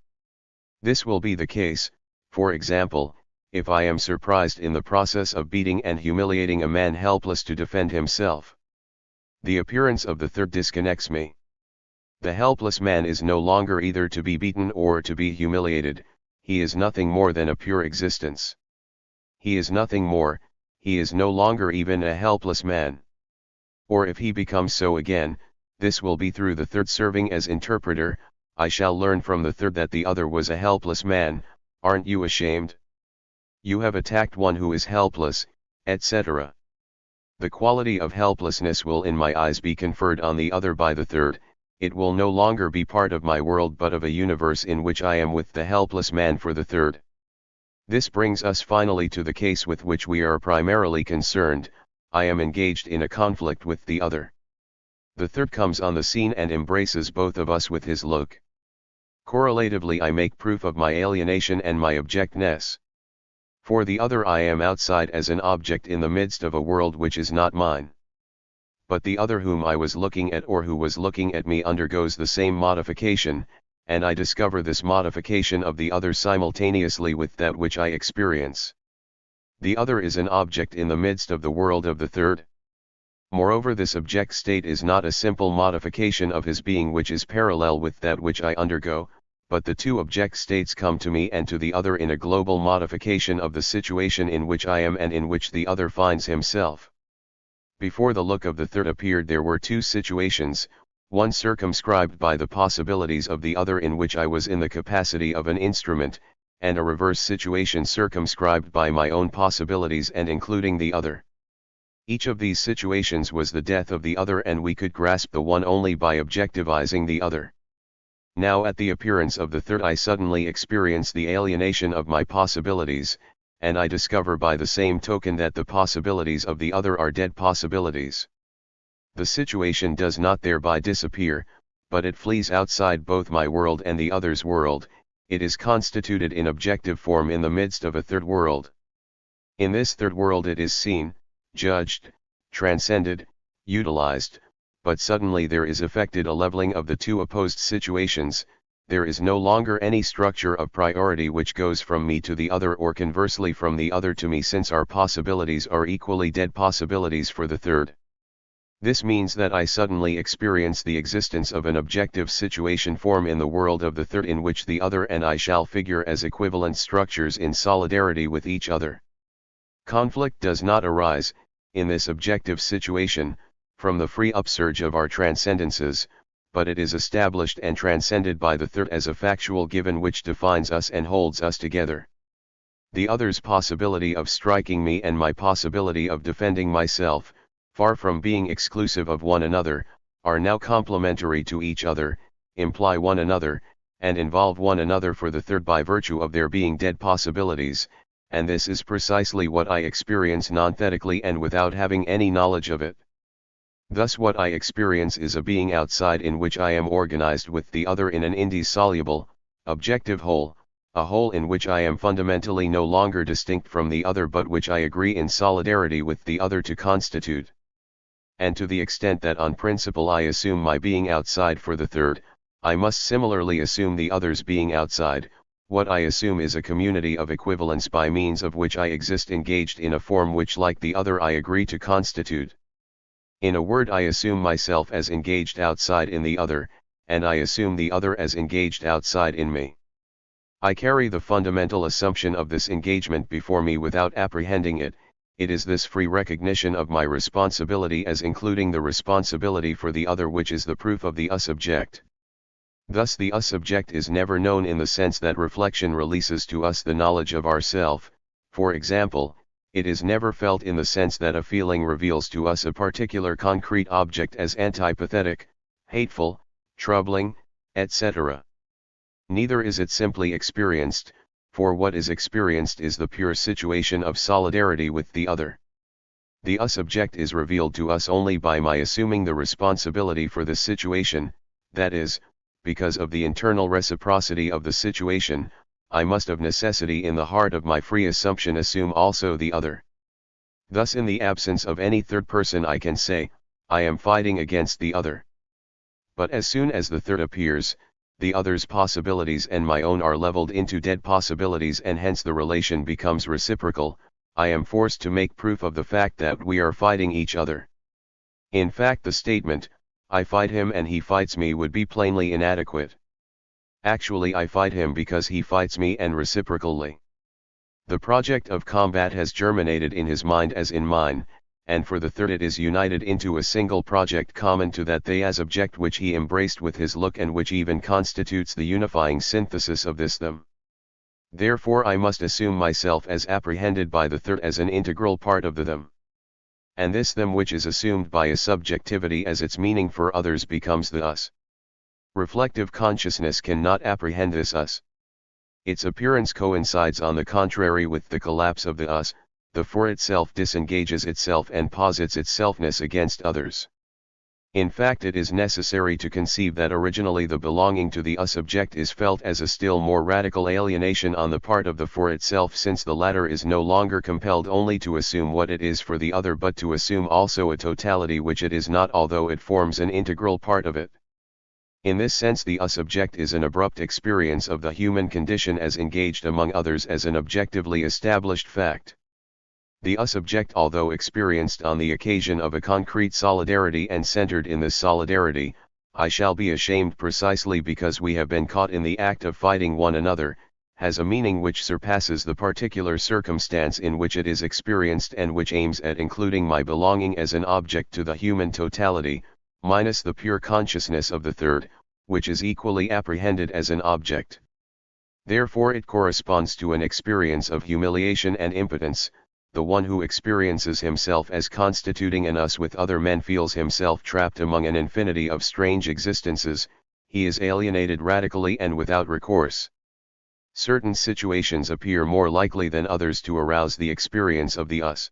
Speaker 1: This will be the case, for example, if I am surprised in the process of beating and humiliating a man helpless to defend himself. The appearance of the third disconnects me. The helpless man is no longer either to be beaten or to be humiliated, he is nothing more than a pure existence. He is nothing more, he is no longer even a helpless man. Or if he becomes so again, this will be through the third serving as interpreter. I shall learn from the third that the other was a helpless man. Aren't you ashamed? You have attacked one who is helpless, etc. The quality of helplessness will in my eyes be conferred on the other by the third. It will no longer be part of my world but of a universe in which I am with the helpless man for the third. This brings us finally to the case with which we are primarily concerned. I am engaged in a conflict with the other. The third comes on the scene and embraces both of us with his look. Correlatively I make proof of my alienation and my objectness. For the other I am outside as an object in the midst of a world which is not mine. But the other whom I was looking at or who was looking at me undergoes the same modification, and I discover this modification of the other simultaneously with that which I experience. The other is an object in the midst of the world of the third. Moreover, this object state is not a simple modification of his being which is parallel with that which I undergo, but the two object states come to me and to the other in a global modification of the situation in which I am and in which the other finds himself. Before the look of the third appeared there were two situations, one circumscribed by the possibilities of the other in which I was in the capacity of an instrument, and a reverse situation circumscribed by my own possibilities and including the other. Each of these situations was the death of the other, and we could grasp the one only by objectivizing the other. Now at the appearance of the third I suddenly experience the alienation of my possibilities, and I discover by the same token that the possibilities of the other are dead possibilities. The situation does not thereby disappear, but it flees outside both my world and the other's world. It is constituted in objective form in the midst of a third world. In this third world it is seen, judged, transcended, utilized, but suddenly there is effected a leveling of the two opposed situations. There is no longer any structure of priority which goes from me to the other or conversely from the other to me, since our possibilities are equally dead possibilities for the third. This means that I suddenly experience the existence of an objective situation form in the world of the third in which the other and I shall figure as equivalent structures in solidarity with each other. Conflict does not arise, in this objective situation, from the free upsurge of our transcendences, but it is established and transcended by the third as a factual given which defines us and holds us together. The other's possibility of striking me and my possibility of defending myself, far from being exclusive of one another, are now complementary to each other, imply one another, and involve one another for the third by virtue of their being dead possibilities, and this is precisely what I experience non-thetically and without having any knowledge of it. Thus what I experience is a being outside in which I am organized with the other in an indissoluble, objective whole, a whole in which I am fundamentally no longer distinct from the other but which I agree in solidarity with the other to constitute. And to the extent that on principle I assume my being outside for the third, I must similarly assume the other's being outside. What I assume is a community of equivalence by means of which I exist engaged in a form which like the other I agree to constitute. In a word, I assume myself as engaged outside in the other, and I assume the other as engaged outside in me. I carry the fundamental assumption of this engagement before me without apprehending it. It is this free recognition of my responsibility as including the responsibility for the other which is the proof of the us-object. Thus the us-object is never known in the sense that reflection releases to us the knowledge of ourself. For example, it is never felt in the sense that a feeling reveals to us a particular concrete object as antipathetic, hateful, troubling, etc. Neither is it simply experienced, for what is experienced is the pure situation of solidarity with the other. The us-object is revealed to us only by my assuming the responsibility for the situation, that is, because of the internal reciprocity of the situation, I must of necessity in the heart of my free assumption assume also the other. Thus in the absence of any third person I can say, I am fighting against the other. But as soon as the third appears, the other's possibilities and my own are leveled into dead possibilities, and hence the relation becomes reciprocal. I am forced to make proof of the fact that we are fighting each other. In fact, the statement, I fight him and he fights me, would be plainly inadequate. Actually, I fight him because he fights me, and reciprocally. The project of combat has germinated in his mind as in mine, and for the third it is united into a single project common to that they as object which he embraced with his look, and which even constitutes the unifying synthesis of this them. Therefore I must assume myself as apprehended by the third as an integral part of the them. And this them which is assumed by a subjectivity as its meaning for others becomes the us. Reflective consciousness cannot apprehend this us. Its appearance coincides on the contrary with the collapse of the us. The for itself disengages itself and posits its selfness against others. In fact, it is necessary to conceive that originally the belonging to the us-object is felt as a still more radical alienation on the part of the for itself, since the latter is no longer compelled only to assume what it is for the other but to assume also a totality which it is not, although it forms an integral part of it. In this sense the us-object is an abrupt experience of the human condition as engaged among others as an objectively established fact. The us-object, although experienced on the occasion of a concrete solidarity and centered in this solidarity, I shall be ashamed precisely because we have been caught in the act of fighting one another, has a meaning which surpasses the particular circumstance in which it is experienced, and which aims at including my belonging as an object to the human totality, minus the pure consciousness of the third, which is equally apprehended as an object. Therefore it corresponds to an experience of humiliation and impotence. The one who experiences himself as constituting an us with other men feels himself trapped among an infinity of strange existences. He is alienated radically and without recourse. Certain situations appear more likely than others to arouse the experience of the us.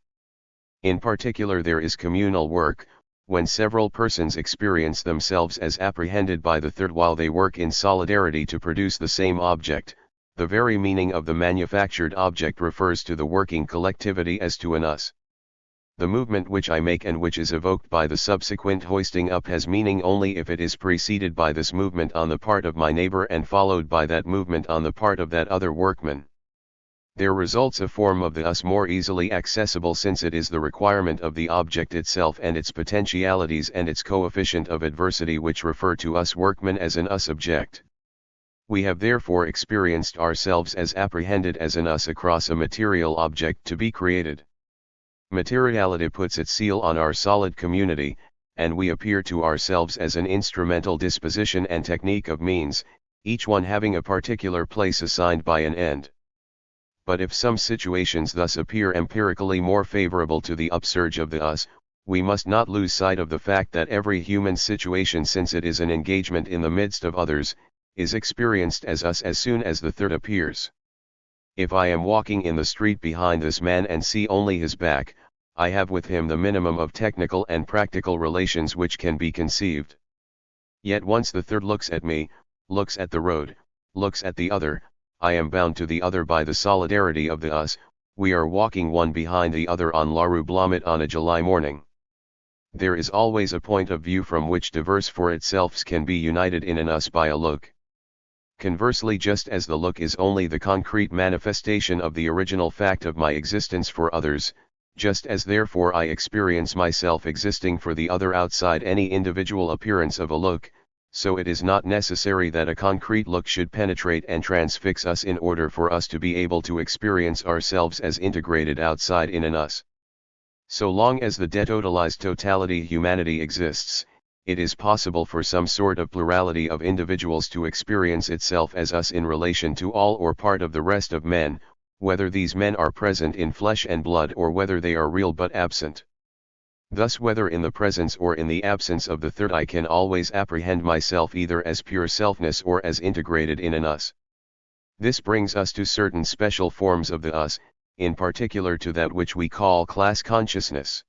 Speaker 1: In particular, there is communal work, when several persons experience themselves as apprehended by the third while they work in solidarity to produce the same object. The very meaning of the manufactured object refers to the working collectivity as to an us. The movement which I make and which is evoked by the subsequent hoisting up has meaning only if it is preceded by this movement on the part of my neighbor and followed by that movement on the part of that other workman. There results a form of the us more easily accessible, since it is the requirement of the object itself and its potentialities and its coefficient of adversity which refer to us workmen as an us object. We have therefore experienced ourselves as apprehended as an us across a material object to be created. Materiality puts its seal on our solid community, and we appear to ourselves as an instrumental disposition and technique of means, each one having a particular place assigned by an end. But if some situations thus appear empirically more favorable to the upsurge of the us, we must not lose sight of the fact that every human situation, since it is an engagement in the midst of others, is experienced as us as soon as the third appears. If I am walking in the street behind this man and see only his back, I have with him the minimum of technical and practical relations which can be conceived. Yet once the third looks at me, looks at the road, looks at the other, I am bound to the other by the solidarity of the us. We are walking one behind the other on La Rue Blomet on a July morning. There is always a point of view from which diverse for itselfs can be united in an us by a look. Conversely, just as the look is only the concrete manifestation of the original fact of my existence for others, just as therefore I experience myself existing for the other outside any individual appearance of a look, so it is not necessary that a concrete look should penetrate and transfix us in order for us to be able to experience ourselves as integrated outside in an us. So long as the detotalized totality humanity exists, it is possible for some sort of plurality of individuals to experience itself as us in relation to all or part of the rest of men, whether these men are present in flesh and blood or whether they are real but absent. Thus, whether in the presence or in the absence of the third, I can always apprehend myself either as pure selfness or as integrated in an us. This brings us to certain special forms of the us, in particular to that which we call class consciousness.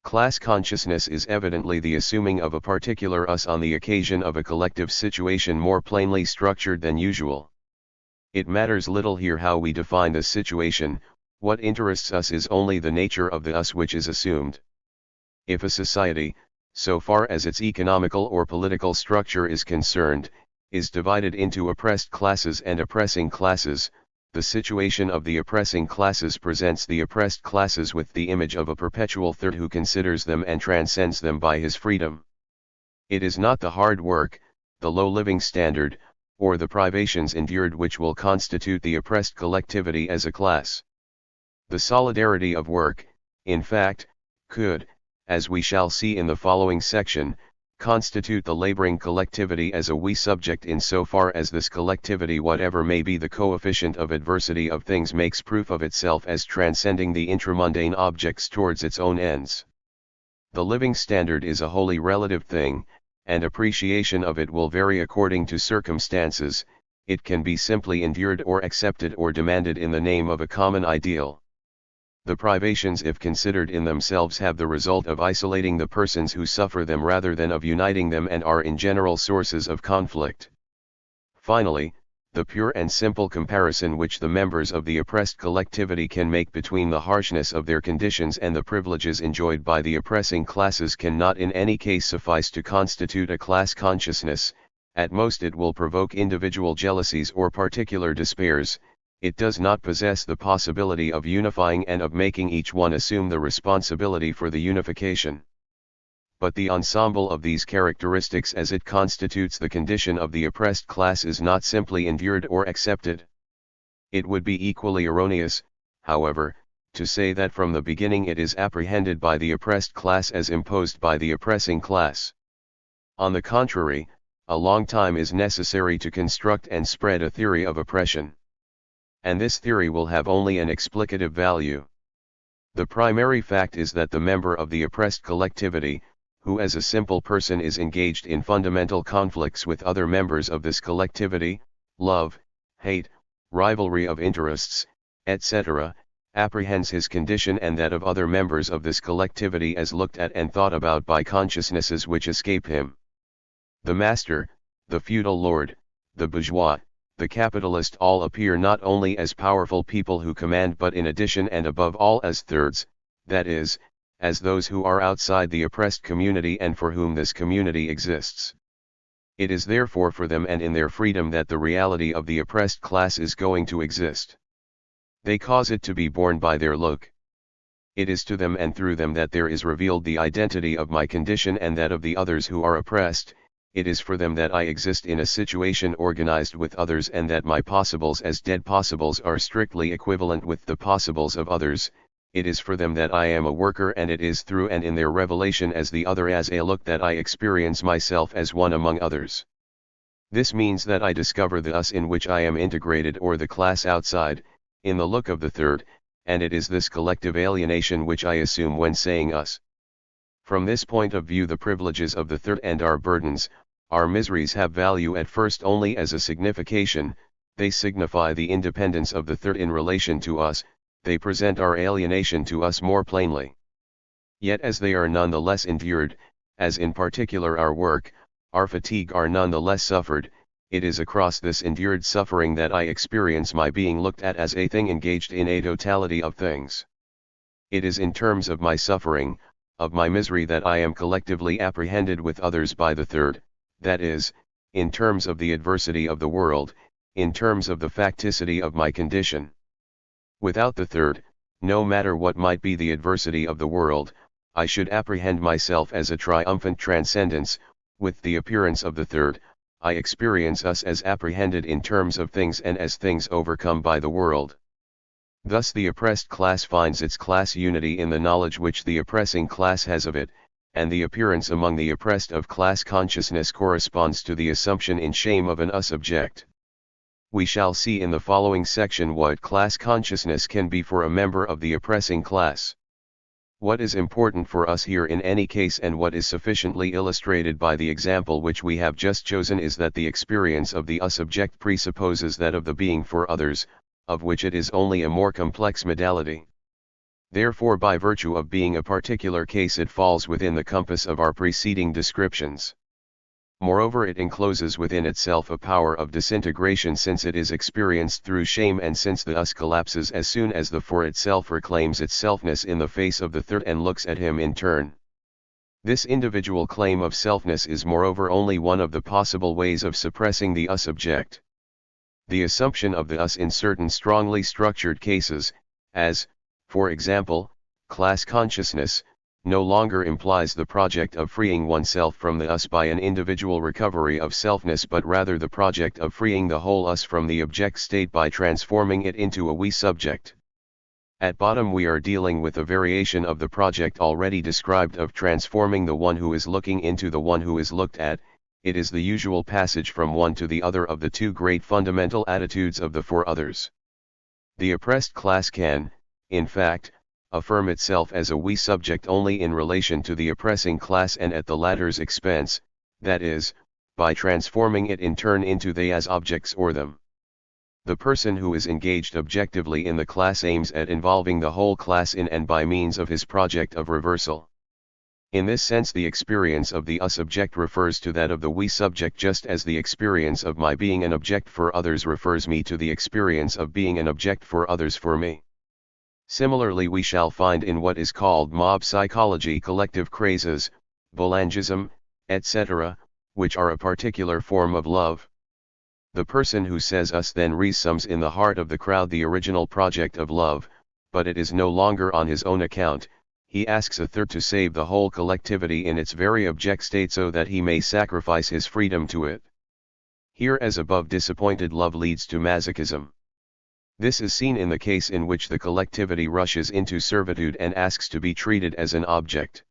Speaker 1: Class consciousness is evidently the assuming of a particular us on the occasion of a collective situation more plainly structured than usual. It matters little here how we define the situation. What interests us is only the nature of the us which is assumed. If a society, so far as its economical or political structure is concerned, is divided into oppressed classes and oppressing classes, the situation of the oppressing classes presents the oppressed classes with the image of a perpetual third who considers them and transcends them by his freedom. It is not the hard work, the low living standard, or the privations endured which will constitute the oppressed collectivity as a class. The solidarity of work, in fact, could, as we shall see in the following section, constitute the laboring collectivity as a we subject in so far as this collectivity, whatever may be the coefficient of adversity of things, makes proof of itself as transcending the intramundane objects towards its own ends. The living standard is a wholly relative thing, and appreciation of it will vary according to circumstances. It can be simply endured or accepted or demanded in the name of a common ideal. The privations, if considered in themselves, have the result of isolating the persons who suffer them rather than of uniting them, and are in general sources of conflict. Finally, the pure and simple comparison which the members of the oppressed collectivity can make between the harshness of their conditions and the privileges enjoyed by the oppressing classes cannot in any case suffice to constitute a class consciousness. At most it will provoke individual jealousies or particular despairs. It does not possess the possibility of unifying and of making each one assume the responsibility for the unification. But the ensemble of these characteristics as it constitutes the condition of the oppressed class is not simply endured or accepted. It would be equally erroneous, however, to say that from the beginning it is apprehended by the oppressed class as imposed by the oppressing class. On the contrary, a long time is necessary to construct and spread a theory of oppression. And this theory will have only an explicative value. The primary fact is that the member of the oppressed collectivity, who as a simple person is engaged in fundamental conflicts with other members of this collectivity, love, hate, rivalry of interests, etc., apprehends his condition and that of other members of this collectivity as looked at and thought about by consciousnesses which escape him. The master, the feudal lord, the bourgeois, the capitalist all appear not only as powerful people who command but in addition and above all as thirds, that is, as those who are outside the oppressed community and for whom this community exists. It is therefore for them and in their freedom that the reality of the oppressed class is going to exist. They cause it to be borne by their look. It is to them and through them that there is revealed the identity of my condition and that of the others who are oppressed. It is for them that I exist in a situation organized with others and that my possibles as dead possibles are strictly equivalent with the possibles of others. It is for them that I am a worker and it is through and in their revelation as the other as a look that I experience myself as one among others. This means that I discover the us in which I am integrated or the class outside, in the look of the third, and it is this collective alienation which I assume when saying us. From this point of view the privileges of the third and our burdens, our miseries have value at first only as a signification, they signify the independence of the third in relation to us, they present our alienation to us more plainly. Yet as they are none the less endured, as in particular our work, our fatigue are none the less suffered, it is across this endured suffering that I experience my being looked at as a thing engaged in a totality of things. It is in terms of my suffering, of my misery that I am collectively apprehended with others by the third, that is, in terms of the adversity of the world, in terms of the facticity of my condition. Without the third, no matter what might be the adversity of the world, I should apprehend myself as a triumphant transcendence. With the appearance of the third, I experience us as apprehended in terms of things and as things overcome by the world. Thus the oppressed class finds its class unity in the knowledge which the oppressing class has of it, and the appearance among the oppressed of class consciousness corresponds to the assumption in shame of an us object. We shall see in the following section what class consciousness can be for a member of the oppressing class. What is important for us here in any case and what is sufficiently illustrated by the example which we have just chosen is that the experience of the us object presupposes that of the being for others, of which it is only a more complex modality. Therefore by virtue of being a particular case it falls within the compass of our preceding descriptions. Moreover it encloses within itself a power of disintegration since it is experienced through shame and since the us collapses as soon as the for itself reclaims its selfness in the face of the third and looks at him in turn. This individual claim of selfness is moreover only one of the possible ways of suppressing the us object. The assumption of the us in certain strongly structured cases, as, for example, class consciousness, no longer implies the project of freeing oneself from the us by an individual recovery of selfness but rather the project of freeing the whole us from the object state by transforming it into a we subject. At bottom we are dealing with a variation of the project already described of transforming the one who is looking into the one who is looked at. It is the usual passage from one to the other of the two great fundamental attitudes of the for others. The oppressed class can, in fact, affirm itself as a we subject only in relation to the oppressing class and at the latter's expense, that is, by transforming it in turn into they as objects or them. The person who is engaged objectively in the class aims at involving the whole class in and by means of his project of reversal. In this sense the experience of the us object refers to that of the we subject just as the experience of my being an object for others refers me to the experience of being an object for others for me. Similarly we shall find in what is called mob psychology collective crazes, Boulangism, etc., which are a particular form of love. The person who says us then reassumes in the heart of the crowd the original project of love, but it is no longer on his own account. He asks a third to save the whole collectivity in its very object state so that he may sacrifice his freedom to it. Here as above disappointed love leads to masochism. This is seen in the case in which the collectivity rushes into servitude and asks to be treated as an object.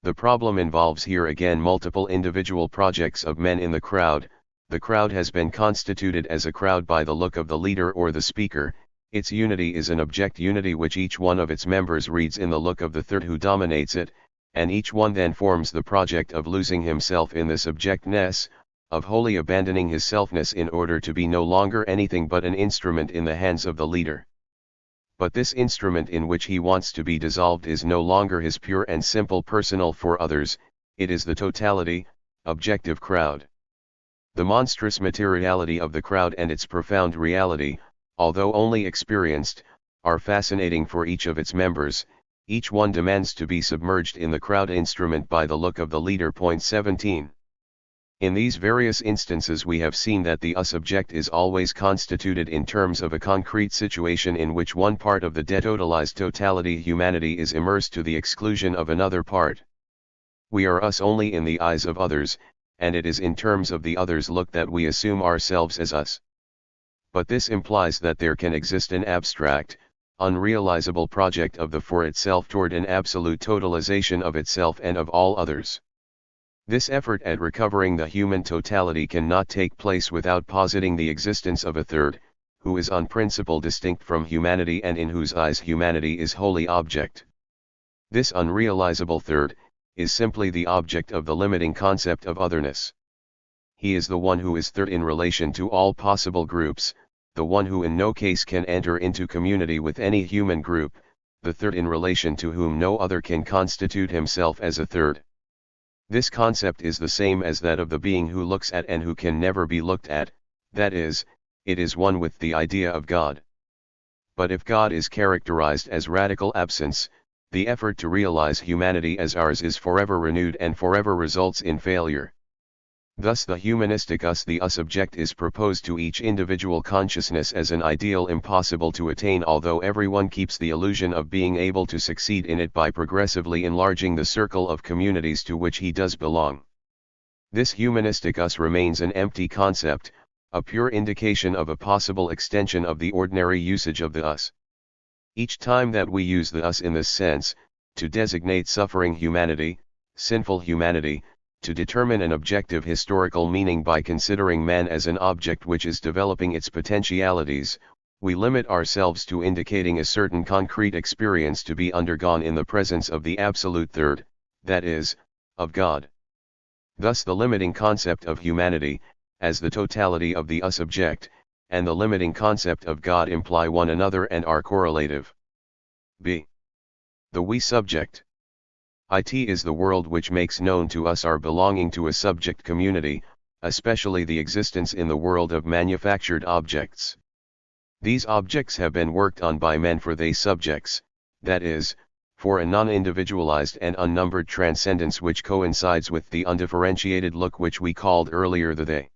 Speaker 1: The problem involves here again multiple individual projects of men in the crowd. The crowd has been constituted as a crowd by the look of the leader or the speaker. Its unity is an object unity which each one of its members reads in the look of the third who dominates it, and each one then forms the project of losing himself in this objectness, of wholly abandoning his selfness in order to be no longer anything but an instrument in the hands of the leader. But this instrument in which he wants to be dissolved is no longer his pure and simple personal for others, it is the totality, objective crowd. The monstrous materiality of the crowd and its profound reality, although only experienced, are fascinating for each of its members. Each one demands to be submerged in the crowd instrument by the look of the leader. Point 17. In these various instances we have seen that the us-object is always constituted in terms of a concrete situation in which one part of the detotalized totality humanity is immersed to the exclusion of another part. We are us only in the eyes of others, and it is in terms of the other's look that we assume ourselves as us. But this implies that there can exist an abstract, unrealizable project of the for itself toward an absolute totalization of itself and of all others. This effort at recovering the human totality cannot take place without positing the existence of a third, who is on principle distinct from humanity and in whose eyes humanity is wholly object. This unrealizable third, is simply the object of the limiting concept of otherness. He is the one who is third in relation to all possible groups, the one who in no case can enter into community with any human group, the third in relation to whom no other can constitute himself as a third. This concept is the same as that of the being who looks at and who can never be looked at, that is, it is one with the idea of God. But if God is characterized as radical absence, the effort to realize humanity as ours is forever renewed and forever results in failure. Thus the humanistic us, the us-object, is proposed to each individual consciousness as an ideal impossible to attain, although everyone keeps the illusion of being able to succeed in it by progressively enlarging the circle of communities to which he does belong. This humanistic us remains an empty concept, a pure indication of a possible extension of the ordinary usage of the us. Each time that we use the us in this sense, to designate suffering humanity, sinful humanity, to determine an objective historical meaning by considering man as an object which is developing its potentialities, we limit ourselves to indicating a certain concrete experience to be undergone in the presence of the absolute third, that is, of God. Thus the limiting concept of humanity, as the totality of the us-object, and the limiting concept of God imply one another and are correlative. b. The we-subject. It is the world which makes known to us our belonging to a subject community, especially the existence in the world of manufactured objects. These objects have been worked on by men for they subjects, that is, for a non-individualized and unnumbered transcendence which coincides with the undifferentiated look which we called earlier the they.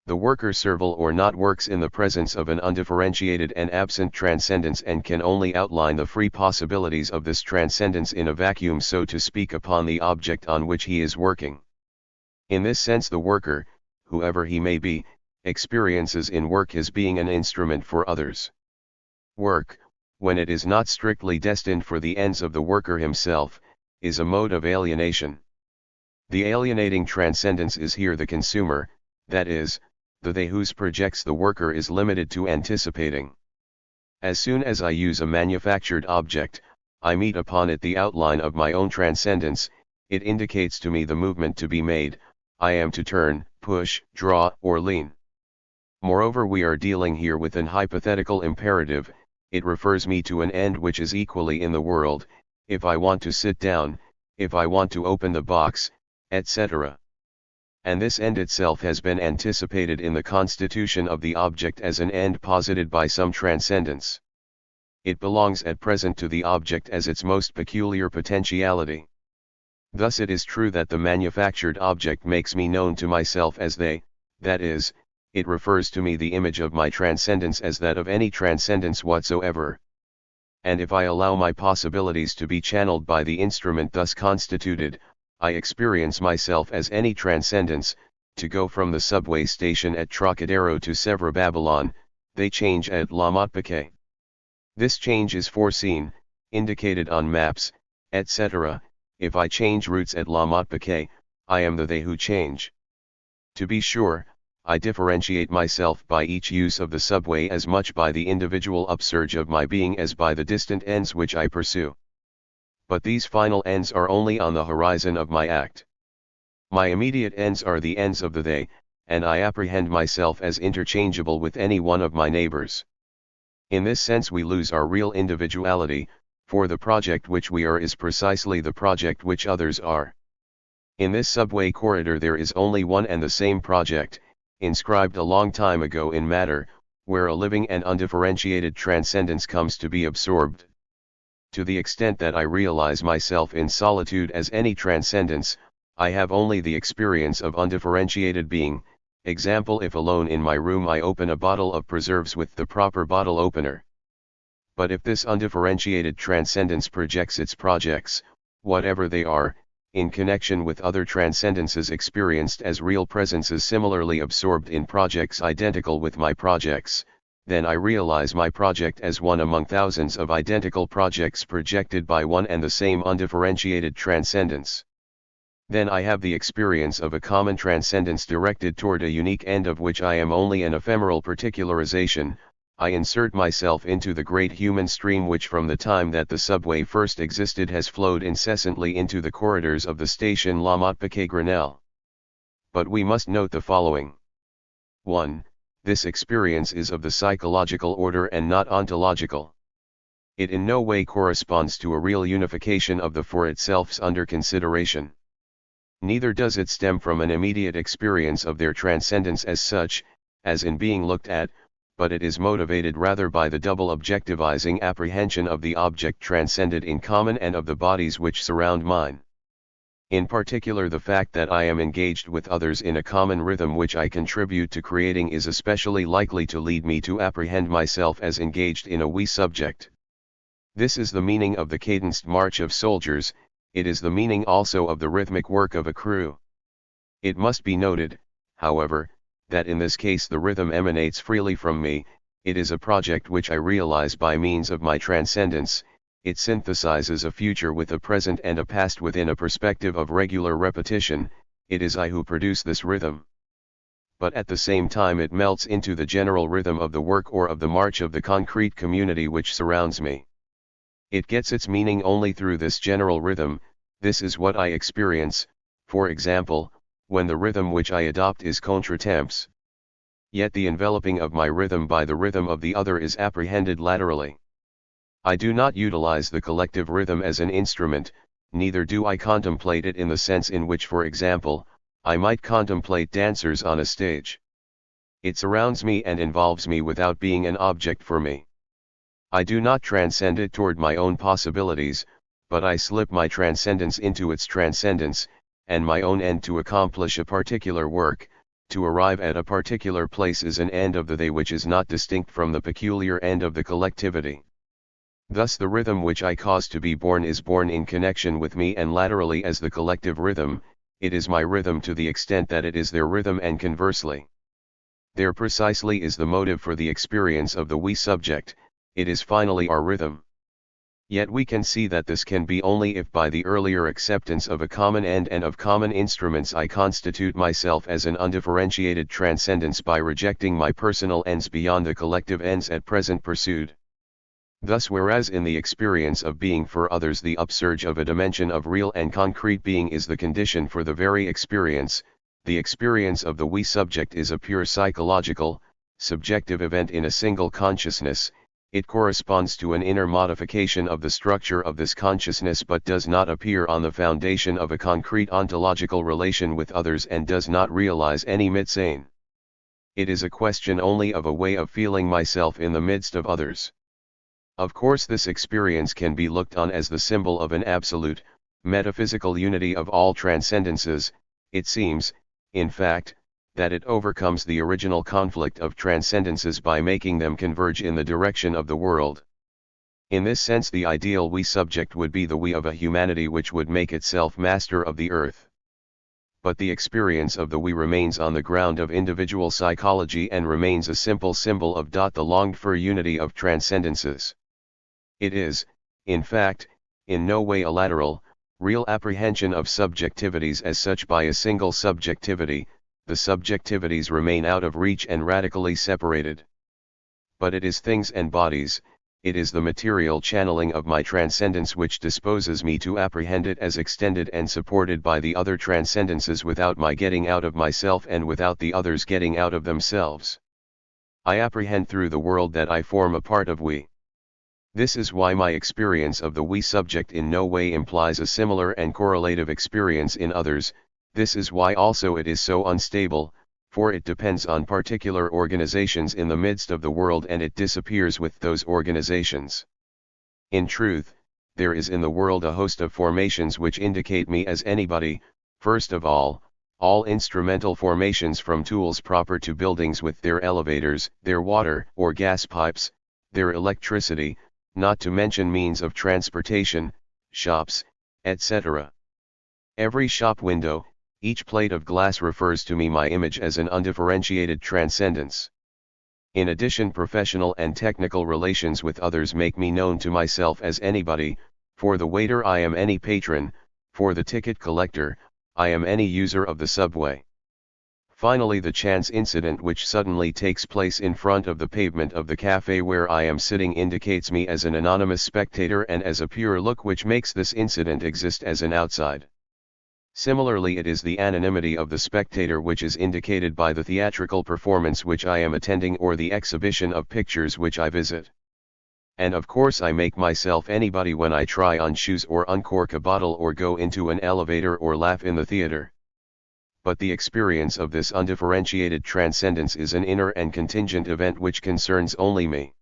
Speaker 1: The worker servile or not works in the presence of an undifferentiated and absent transcendence and can only outline the free possibilities of this transcendence in a vacuum, so to speak, upon the object on which he is working. In this sense the worker, whoever he may be, experiences in work his being an instrument for others. Work, when it is not strictly destined for the ends of the worker himself, is a mode of alienation. The alienating transcendence is here the consumer, that is, the they whose projects the worker is limited to anticipating. As soon as I use a manufactured object, I meet upon it the outline of my own transcendence, it indicates to me the movement to be made, I am to turn, push, draw, or lean. Moreover, we are dealing here with an hypothetical imperative, it refers me to an end which is equally in the world, if I want to sit down, if I want to open the box, etc. And this end itself has been anticipated in the constitution of the object as an end posited by some transcendence. It belongs at present to the object as its most peculiar potentiality. Thus it is true that the manufactured object makes me known to myself as they, that is, it refers to me the image of my transcendence as that of any transcendence whatsoever. And if I allow my possibilities to be channeled by the instrument thus constituted, I experience myself as any transcendence. To go from the subway station at Trocadero to Sèvres Babylon, they change at La Motte Piquet. This change is foreseen, indicated on maps, etc., if I change routes at La Motte-Piquet, I am the they who change. To be sure, I differentiate myself by each use of the subway as much by the individual upsurge of my being as by the distant ends which I pursue. But these final ends are only on the horizon of my act. My immediate ends are the ends of the they, and I apprehend myself as interchangeable with any one of my neighbors. In this sense we lose our real individuality, for the project which we are is precisely the project which others are. In this subway corridor there is only one and the same project, inscribed a long time ago in matter, where a living and undifferentiated transcendence comes to be absorbed. To the extent that I realize myself in solitude as any transcendence, I have only the experience of undifferentiated being. Example, if alone in my room I open a bottle of preserves with the proper bottle opener. But if this undifferentiated transcendence projects its projects, whatever they are, in connection with other transcendences experienced as real presences similarly absorbed in projects identical with my projects, then I realize my project as one among thousands of identical projects projected by one and the same undifferentiated transcendence. Then I have the experience of a common transcendence directed toward a unique end of which I am only an ephemeral particularization. I insert myself into the great human stream which from the time that the subway first existed has flowed incessantly into the corridors of the station La Motte-Piquet-Grenelle. But we must note the following. 1. This experience is of the psychological order and not ontological. It in no way corresponds to a real unification of the for itselfs under consideration. Neither does it stem from an immediate experience of their transcendence as such, as in being looked at, but it is motivated rather by the double objectivizing apprehension of the object transcended in common and of the bodies which surround mine. In particular, the fact that I am engaged with others in a common rhythm which I contribute to creating is especially likely to lead me to apprehend myself as engaged in a we subject. This is the meaning of the cadenced march of soldiers. It is the meaning also of the rhythmic work of a crew. It must be noted, however, that in this case the rhythm emanates freely from me. It is a project which I realize by means of my transcendence. It synthesizes a future with a present and a past within a perspective of regular repetition. It is I who produce this rhythm. But at the same time it melts into the general rhythm of the work or of the march of the concrete community which surrounds me. It gets its meaning only through this general rhythm. This is what I experience, for example, when the rhythm which I adopt is contretemps. Yet the enveloping of my rhythm by the rhythm of the other is apprehended laterally. I do not utilize the collective rhythm as an instrument, neither do I contemplate it in the sense in which, for example, I might contemplate dancers on a stage. It surrounds me and involves me without being an object for me. I do not transcend it toward my own possibilities, but I slip my transcendence into its transcendence, and my own end to accomplish a particular work, to arrive at a particular place is an end of the they which is not distinct from the peculiar end of the collectivity. Thus the rhythm which I cause to be born is born in connection with me and laterally as the collective rhythm. It is my rhythm to the extent that it is their rhythm and conversely. There precisely is the motive for the experience of the we subject. It is finally our rhythm. Yet we can see that this can be only if by the earlier acceptance of a common end and of common instruments I constitute myself as an undifferentiated transcendence by rejecting my personal ends beyond the collective ends at present pursued. Thus, whereas in the experience of being for others the upsurge of a dimension of real and concrete being is the condition for the very experience, the experience of the we subject is a pure psychological, subjective event in a single consciousness. It corresponds to an inner modification of the structure of this consciousness but does not appear on the foundation of a concrete ontological relation with others and does not realize any mitsane. It is a question only of a way of feeling myself in the midst of others. Of course, this experience can be looked on as the symbol of an absolute, metaphysical unity of all transcendences. It seems, in fact, that it overcomes the original conflict of transcendences by making them converge in the direction of the world. In this sense, the ideal we subject would be the we of a humanity which would make itself master of the earth. But the experience of the we remains on the ground of individual psychology and remains a simple symbol of the longed-for unity of transcendences. It is, in fact, in no way a lateral, Real apprehension of subjectivities as such by a single subjectivity, the subjectivities remain out of reach and radically separated. But it is things and bodies, it is the material channeling of my transcendence which disposes me to apprehend it as extended and supported by the other transcendences without my getting out of myself and without the others getting out of themselves. I apprehend through the world that I form a part of we. This is why my experience of the we subject in no way implies a similar and correlative experience in others. This is why also it is so unstable, for it depends on particular organizations in the midst of the world and it disappears with those organizations. In truth, there is in the world a host of formations which indicate me as anybody. First of all instrumental formations from tools proper to buildings with their elevators, their water or gas pipes, their electricity, not to mention means of transportation, shops, etc. Every shop window, each plate of glass refers to me my image as an undifferentiated transcendence. In addition, professional and technical relations with others make me known to myself as anybody. For the waiter I am any patron, for the ticket collector, I am any user of the subway. Finally, the chance incident which suddenly takes place in front of the pavement of the cafe where I am sitting indicates me as an anonymous spectator and as a pure look which makes this incident exist as an outside. Similarly, it is the anonymity of the spectator which is indicated by the theatrical performance which I am attending or the exhibition of pictures which I visit. And of course I make myself anybody when I try on shoes or uncork a bottle or go into an elevator or laugh in the theater. But the experience of this undifferentiated transcendence is an inner and contingent event which concerns only me.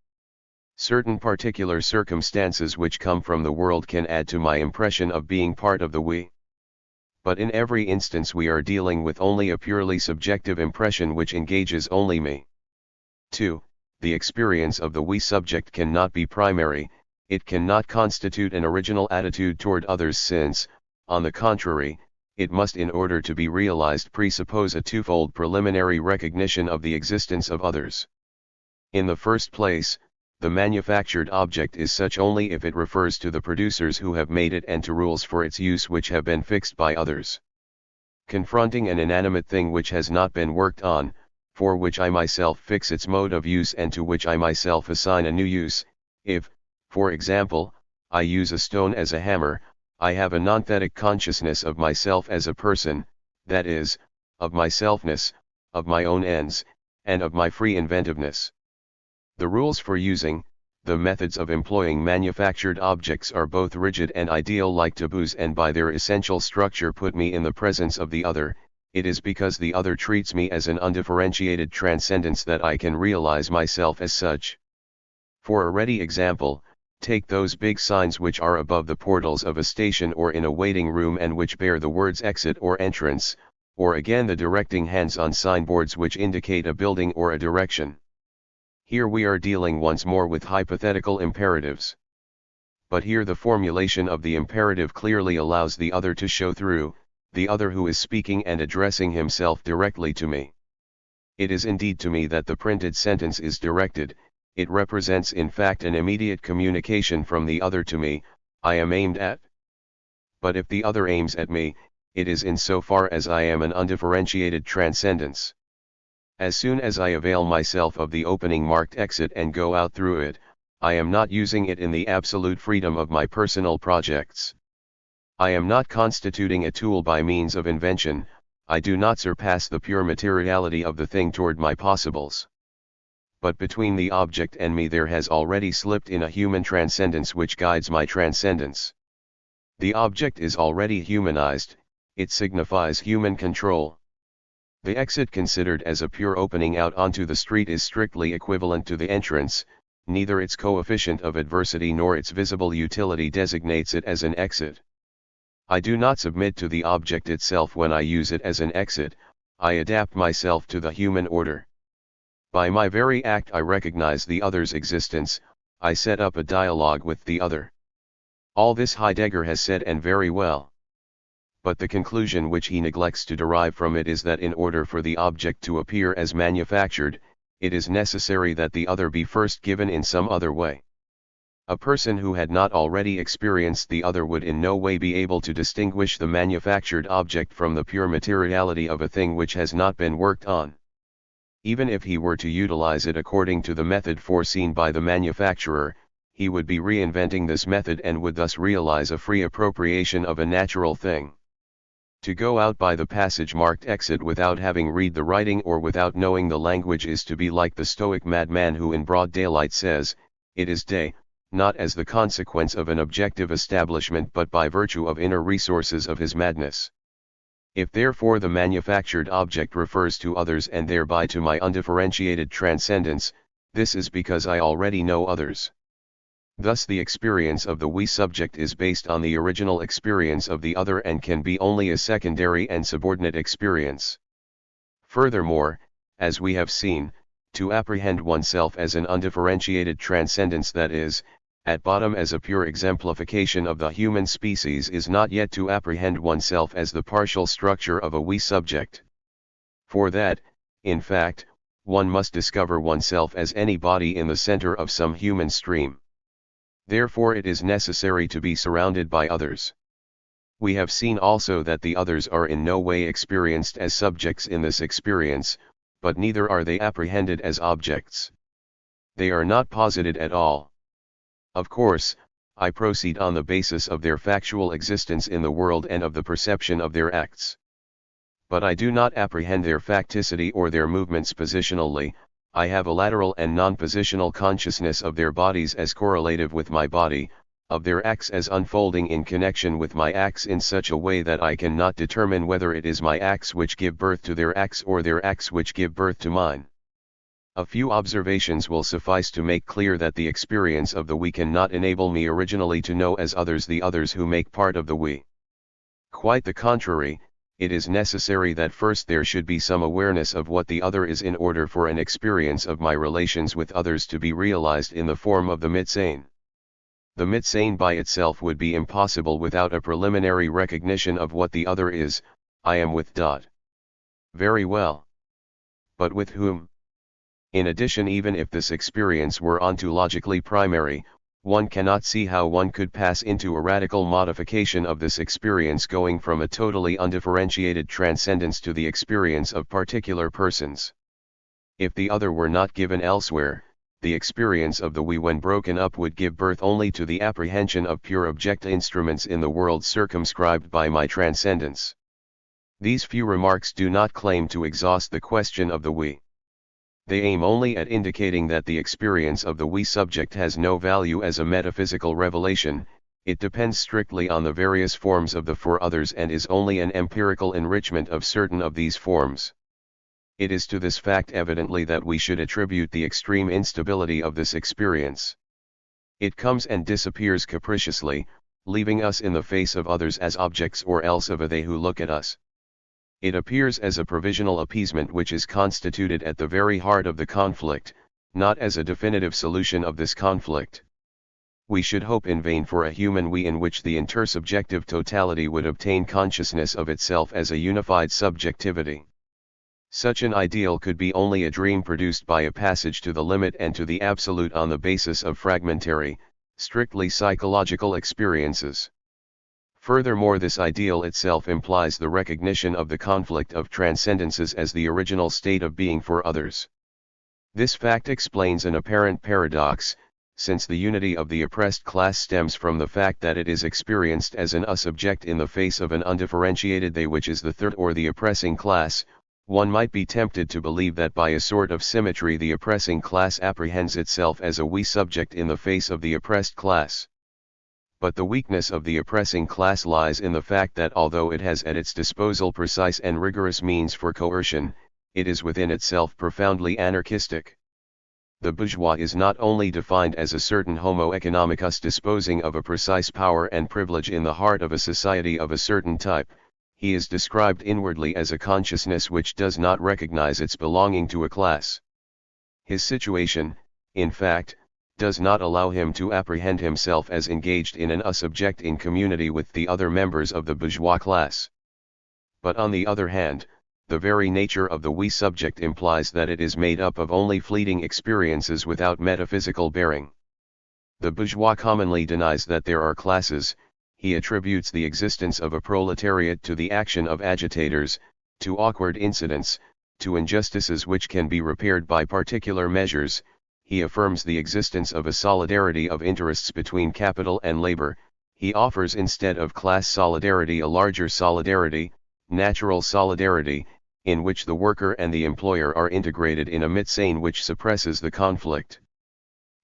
Speaker 1: Certain particular circumstances which come from the world can add to my impression of being part of the we. But in every instance we are dealing with only a purely subjective impression which engages only me. 2. The experience of the we subject cannot be primary, it cannot constitute an original attitude toward others since, on the contrary, it must in order to be realized presuppose a twofold preliminary recognition of the existence of others. In the first place, the manufactured object is such only if it refers to the producers who have made it and to rules for its use which have been fixed by others. Confronting an inanimate thing which has not been worked on, for which I myself fix its mode of use and to which I myself assign a new use, if, for example, I use a stone as a hammer, I have a nonthetic consciousness of myself as a person, that is, of my selfness, of my own ends, and of my free inventiveness. The rules for using, the methods of employing manufactured objects are both rigid and ideal like taboos and by their essential structure put me in the presence of the other. It is because the other treats me as an undifferentiated transcendence that I can realize myself as such. For a ready example, take those big signs which are above the portals of a station or in a waiting room and which bear the words exit or entrance, or again the directing hands on signboards which indicate a building or a direction. Here we are dealing once more with hypothetical imperatives. But here the formulation of the imperative clearly allows the other to show through, the other who is speaking and addressing himself directly to me. It is indeed to me that the printed sentence is directed. It represents in fact an immediate communication from the other to me, I am aimed at. But if the other aims at me, it is in so far as I am an undifferentiated transcendence. As soon as I avail myself of the opening marked exit and go out through it, I am not using it in the absolute freedom of my personal projects. I am not constituting a tool by means of invention, I do not surpass the pure materiality of the thing toward my possibles. But between the object and me there has already slipped in a human transcendence which guides my transcendence. The object is already humanized, it signifies human control. The exit considered as a pure opening out onto the street is strictly equivalent to the entrance, neither its coefficient of adversity nor its visible utility designates it as an exit. I do not submit to the object itself when I use it as an exit, I adapt myself to the human order. By my very act I recognize the other's existence, I set up a dialogue with the other. All this Heidegger has said and very well. But the conclusion which he neglects to derive from it is that in order for the object to appear as manufactured, it is necessary that the other be first given in some other way. A person who had not already experienced the other would in no way be able to distinguish the manufactured object from the pure materiality of a thing which has not been worked on. Even if he were to utilize it according to the method foreseen by the manufacturer, he would be reinventing this method and would thus realize a free appropriation of a natural thing. To go out by the passage marked exit without having read the writing or without knowing the language is to be like the stoic madman who in broad daylight says, "It is day," not as the consequence of an objective establishment but by virtue of inner resources of his madness. If therefore the manufactured object refers to others and thereby to my undifferentiated transcendence, this is because I already know others. Thus the experience of the we subject is based on the original experience of the other and can be only a secondary and subordinate experience. Furthermore, as we have seen, to apprehend oneself as an undifferentiated transcendence, that is, at bottom as a pure exemplification of the human species, is not yet to apprehend oneself as the partial structure of a we subject. For that, in fact, one must discover oneself as any body in the center of some human stream. Therefore it is necessary to be surrounded by others. We have seen also that the others are in no way experienced as subjects in this experience, but neither are they apprehended as objects. They are not posited at all. Of course, I proceed on the basis of their factual existence in the world and of the perception of their acts. But I do not apprehend their facticity or their movements positionally. I have a lateral and non-positional consciousness of their bodies as correlative with my body, of their acts as unfolding in connection with my acts in such a way that I cannot determine whether it is my acts which give birth to their acts or their acts which give birth to mine. A few observations will suffice to make clear that the experience of the we cannot enable me originally to know as others the others who make part of the we. Quite the contrary, it is necessary that first there should be some awareness of what the other is in order for an experience of my relations with others to be realized in the form of the Mitsane. The Mitsane by itself would be impossible without a preliminary recognition of what the other is. I am with. Very well. But with whom? In addition, even if this experience were ontologically primary, one cannot see how one could pass into a radical modification of this experience going from a totally undifferentiated transcendence to the experience of particular persons. If the other were not given elsewhere, the experience of the we when broken up would give birth only to the apprehension of pure object instruments in the world circumscribed by my transcendence. These few remarks do not claim to exhaust the question of the we. They aim only at indicating that the experience of the we subject has no value as a metaphysical revelation. It depends strictly on the various forms of the for others and is only an empirical enrichment of certain of these forms. It is to this fact evidently that we should attribute the extreme instability of this experience. It comes and disappears capriciously, leaving us in the face of others as objects or else of a they who look at us. It appears as a provisional appeasement which is constituted at the very heart of the conflict, not as a definitive solution of this conflict. We should hope in vain for a human we in which the intersubjective totality would obtain consciousness of itself as a unified subjectivity. Such an ideal could be only a dream produced by a passage to the limit and to the absolute on the basis of fragmentary, strictly psychological experiences. Furthermore, this ideal itself implies the recognition of the conflict of transcendences as the original state of being for others. This fact explains an apparent paradox, since the unity of the oppressed class stems from the fact that it is experienced as an us-subject in the face of an undifferentiated they which is the third or the oppressing class. One might be tempted to believe that by a sort of symmetry the oppressing class apprehends itself as a we subject in the face of the oppressed class. But the weakness of the oppressing class lies in the fact that although it has at its disposal precise and rigorous means for coercion, it is within itself profoundly anarchistic. The bourgeois is not only defined as a certain homo economicus disposing of a precise power and privilege in the heart of a society of a certain type, he is described inwardly as a consciousness which does not recognize its belonging to a class. His situation, in fact, does not allow him to apprehend himself as engaged in an us-subject in community with the other members of the bourgeois class. But on the other hand, the very nature of the we subject implies that it is made up of only fleeting experiences without metaphysical bearing. The bourgeois commonly denies that there are classes. He attributes the existence of a proletariat to the action of agitators, to awkward incidents, to injustices which can be repaired by particular measures. He affirms the existence of a solidarity of interests between capital and labor. He offers instead of class solidarity a larger solidarity, natural solidarity, in which the worker and the employer are integrated in a méthane which suppresses the conflict.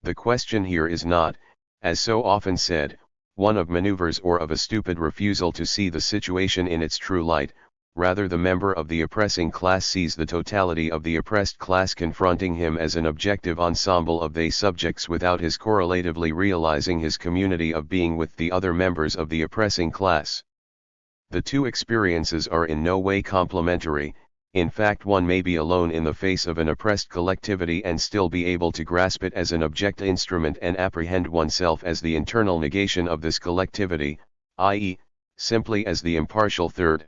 Speaker 1: The question here is not, as so often said, one of maneuvers or of a stupid refusal to see the situation in its true light. Rather, the member of the oppressing class sees the totality of the oppressed class confronting him as an objective ensemble of they subjects without his correlatively realizing his community of being with the other members of the oppressing class. The two experiences are in no way complementary. In fact, one may be alone in the face of an oppressed collectivity and still be able to grasp it as an object instrument and apprehend oneself as the internal negation of this collectivity, i.e., simply as the impartial third.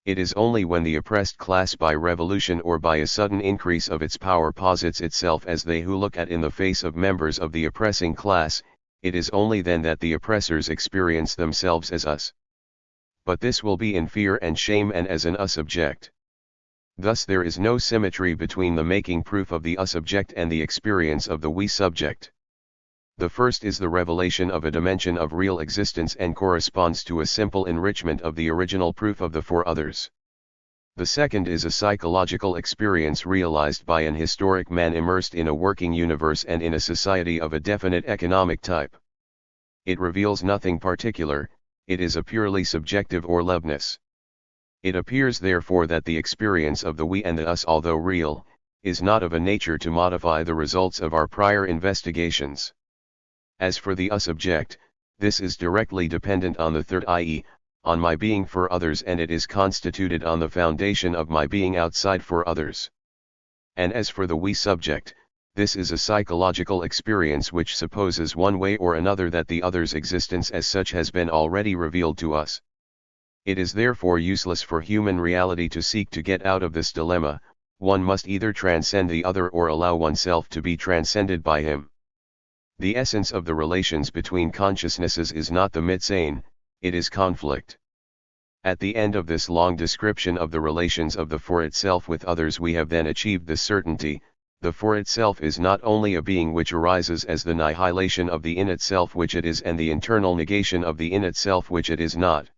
Speaker 1: It is only when the oppressed class by revolution or by a sudden increase of its power posits itself as they who look at in the face of members of the oppressing class, it is only then that the oppressors experience themselves as us. But this will be in fear and shame and as an us object. Thus there is no symmetry between the making proof of the us object and the experience of the we subject. The first is the revelation of a dimension of real existence and corresponds to a simple enrichment of the original proof of the for others. The second is a psychological experience realized by an historic man immersed in a working universe and in a society of a definite economic type. It reveals nothing particular, it is a purely subjective or Leibniz. It appears therefore that the experience of the we and the us, although real, is not of a nature to modify the results of our prior investigations. As for the us object, this is directly dependent on the third, i.e., on my being for others, and it is constituted on the foundation of my being outside for others. And as for the we subject, this is a psychological experience which supposes one way or another that the other's existence as such has been already revealed to us. It is therefore useless for human reality to seek to get out of this dilemma. One must either transcend the other or allow oneself to be transcended by him. The essence of the relations between consciousnesses is not the méthane, it is conflict. At the end of this long description of the relations of the for itself with others, we have then achieved this certainty: the for itself is not only a being which arises as the annihilation of the in itself which it is and the internal negation of the in itself which it is not.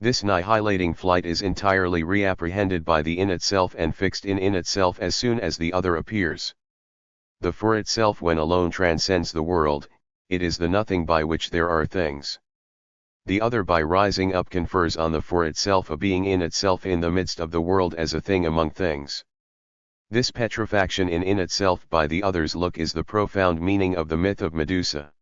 Speaker 1: This annihilating flight is entirely reapprehended by the in itself and fixed in itself as soon as the other appears. The for itself when alone transcends the world, it is the nothing by which there are things. The other by rising up confers on the for itself a being in itself in the midst of the world as a thing among things. This petrifaction in itself by the other's look is the profound meaning of the myth of Medusa.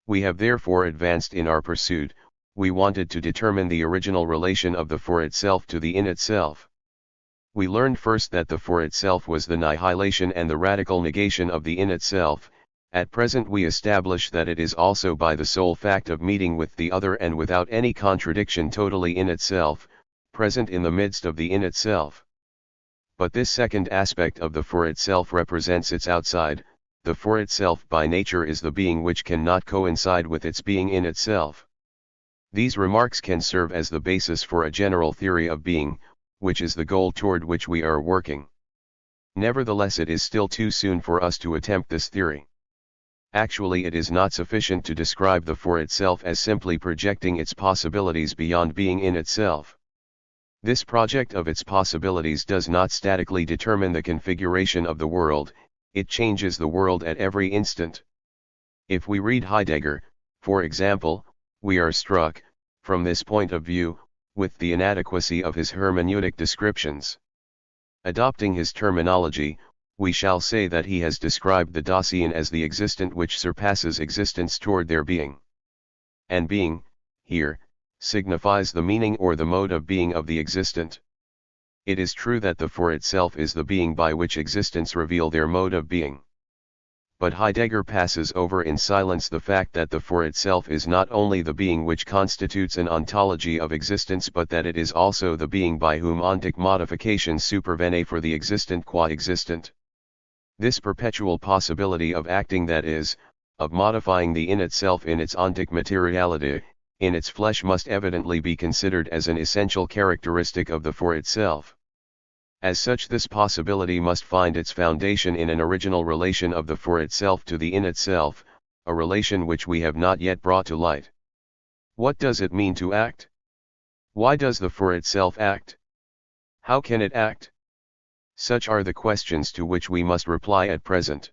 Speaker 1: We have therefore advanced in our pursuit. We wanted to determine the original relation of the for itself to the in itself. We learned first that the for itself was the annihilation and the radical negation of the in itself. At present we establish that it is also by the sole fact of meeting with the other and without any contradiction totally in itself, present in the midst of the in itself. But this second aspect of the for itself represents its outside. The for itself by nature is the being which cannot coincide with its being in itself. These remarks can serve as the basis for a general theory of being, which is the goal toward which we are working. Nevertheless, it is still too soon for us to attempt this theory. Actually, it is not sufficient to describe the for itself as simply projecting its possibilities beyond being in itself. This project of its possibilities does not statically determine the configuration of the world, it changes the world at every instant. If we read Heidegger, for example, we are struck, from this point of view, with the inadequacy of his hermeneutic descriptions. Adopting his terminology, we shall say that he has described the Dasein as the existent which surpasses existence toward their being. And being, here, signifies the meaning or the mode of being of the existent. It is true that the for itself is the being by which existence reveal their mode of being. But Heidegger passes over in silence the fact that the for itself is not only the being which constitutes an ontology of existence, but that it is also the being by whom ontic modifications supervene for the existent qua existent. This perpetual possibility of acting, that is, of modifying the in itself in its ontic materiality, in its flesh must evidently be considered as an essential characteristic of the for itself. As such, this possibility must find its foundation in an original relation of the for itself to the in itself, a relation which we have not yet brought to light. What does it mean to act? Why does the for itself act? How can it act? Such are the questions to which we must reply at present.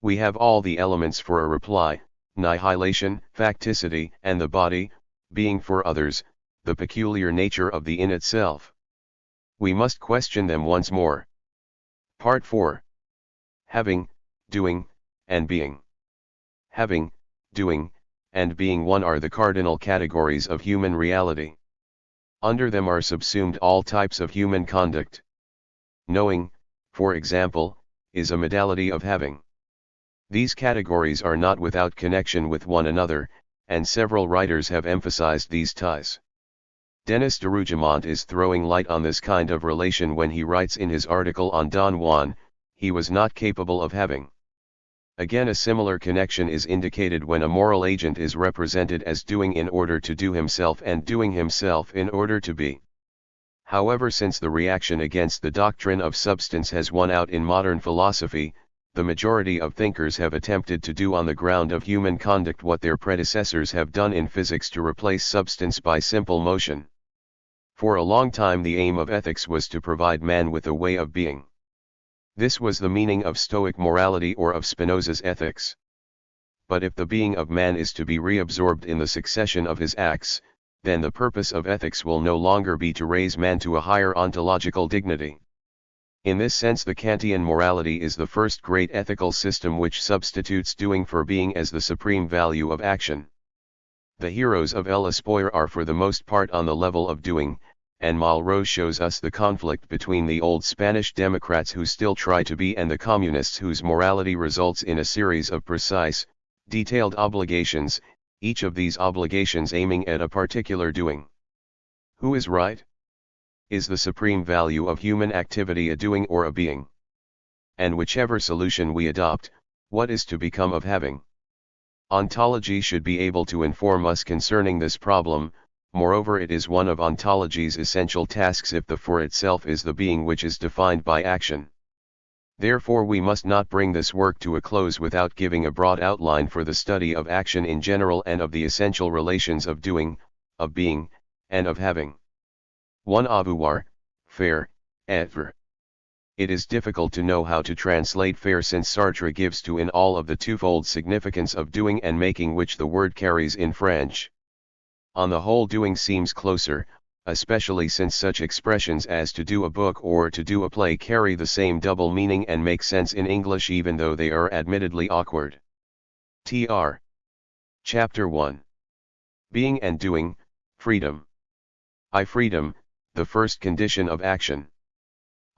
Speaker 1: We have all the elements for a reply: nihilation, facticity, and the body, being for others, the peculiar nature of the in itself. We must question them once more. Part 4. Having, doing, and being. Having, doing, and being one are the cardinal categories of human reality. Under them are subsumed all types of human conduct. Knowing, for example, is a modality of having. These categories are not without connection with one another, and several writers have emphasized these ties. Denis de Rougemont is throwing light on this kind of relation when he writes in his article on Don Juan, he was not capable of having. Again, a similar connection is indicated when a moral agent is represented as doing in order to do himself and doing himself in order to be. However, since the reaction against the doctrine of substance has won out in modern philosophy, the majority of thinkers have attempted to do on the ground of human conduct what their predecessors have done in physics to replace substance by simple motion. For a long time the aim of ethics was to provide man with a way of being. This was the meaning of Stoic morality or of Spinoza's ethics. But if the being of man is to be reabsorbed in the succession of his acts, then the purpose of ethics will no longer be to raise man to a higher ontological dignity. In this sense, the Kantian morality is the first great ethical system which substitutes doing for being as the supreme value of action. The heroes of El Espoir are for the most part on the level of doing, and Malraux shows us the conflict between the old Spanish Democrats who still try to be and the communists whose morality results in a series of precise, detailed obligations, each of these obligations aiming at a particular doing. Who is right? Is the supreme value of human activity a doing or a being? And whichever solution we adopt, what is to become of having? Ontology should be able to inform us concerning this problem. Moreover, it is one of ontology's essential tasks if the for itself is the being which is defined by action. Therefore we must not bring this work to a close without giving a broad outline for the study of action in general and of the essential relations of doing, of being, and of having. 1. Avoir, faire, être. It is difficult to know how to translate faire since Sartre gives to in all of the twofold significance of doing and making which the word carries in French. On the whole, doing seems closer, especially since such expressions as to do a book or to do a play carry the same double meaning and make sense in English even though they are admittedly awkward. Tr. Chapter 1. Being and doing, freedom. Freedom, the first condition of action.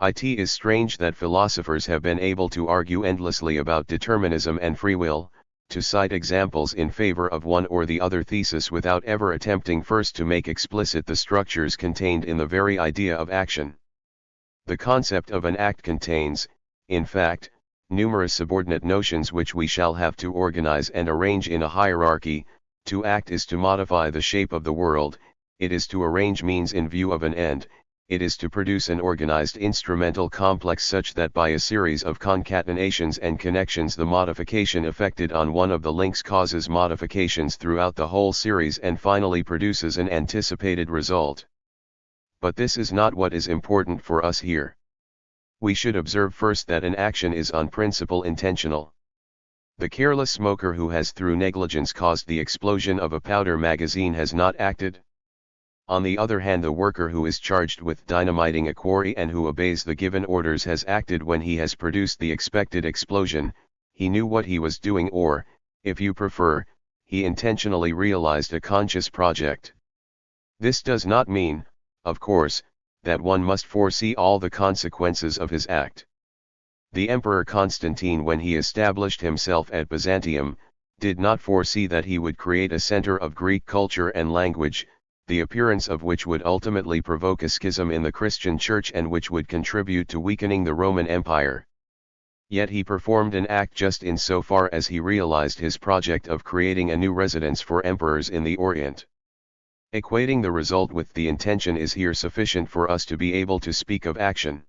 Speaker 1: It is strange that philosophers have been able to argue endlessly about determinism and free will, to cite examples in favor of one or the other thesis without ever attempting first to make explicit the structures contained in the very idea of action. The concept of an act contains, in fact, numerous subordinate notions which we shall have to organize and arrange in a hierarchy. To act is to modify the shape of the world, it is to arrange means in view of an end, it is to produce an organized instrumental complex such that by a series of concatenations and connections the modification effected on one of the links causes modifications throughout the whole series and finally produces an anticipated result. But this is not what is important for us here. We should observe first that an action is on principle intentional. The careless smoker who has through negligence caused the explosion of a powder magazine has not acted. On the other hand, the worker who is charged with dynamiting a quarry and who obeys the given orders has acted when he has produced the expected explosion. He knew what he was doing, or, if you prefer, he intentionally realized a conscious project. This does not mean, of course, that one must foresee all the consequences of his act. The Emperor Constantine, when he established himself at Byzantium, did not foresee that he would create a center of Greek culture and language, the appearance of which would ultimately provoke a schism in the Christian Church and which would contribute to weakening the Roman Empire. Yet he performed an act just in so far as he realized his project of creating a new residence for emperors in the Orient. Equating the result with the intention is here sufficient for us to be able to speak of action.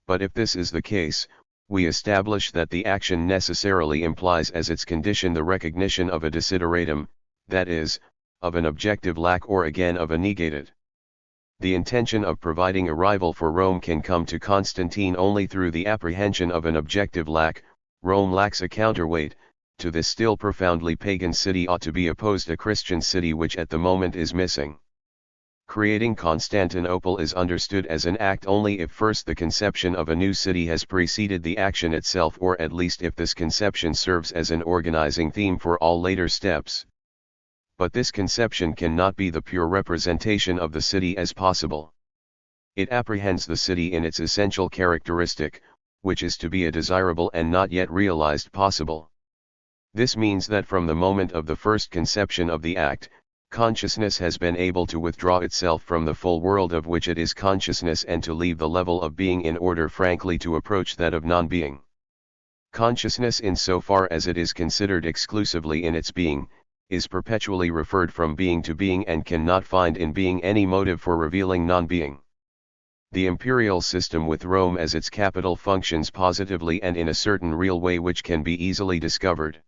Speaker 1: But if this is the case, we establish that the action necessarily implies as its condition the recognition of a desideratum, that is, of an objective lack or again of a negated. The intention of providing a rival for Rome can come to Constantine only through the apprehension of an objective lack. Rome lacks a counterweight. To this still profoundly pagan city ought to be opposed a Christian city which at the moment is missing. Creating Constantinople is understood as an act only if first the conception of a new city has preceded the action itself, or at least if this conception serves as an organizing theme for all later steps. But this conception cannot be the pure representation of the city as possible. It apprehends the city in its essential characteristic, which is to be a desirable and not yet realized possible. This means that from the moment of the first conception of the act, consciousness has been able to withdraw itself from the full world of which it is consciousness and to leave the level of being in order frankly to approach that of non-being. Consciousness, in so far as it is considered exclusively in its being, is perpetually referred from being to being and cannot find in being any motive for revealing non-being. The imperial system with Rome as its capital functions positively and in a certain real way which can be easily discovered.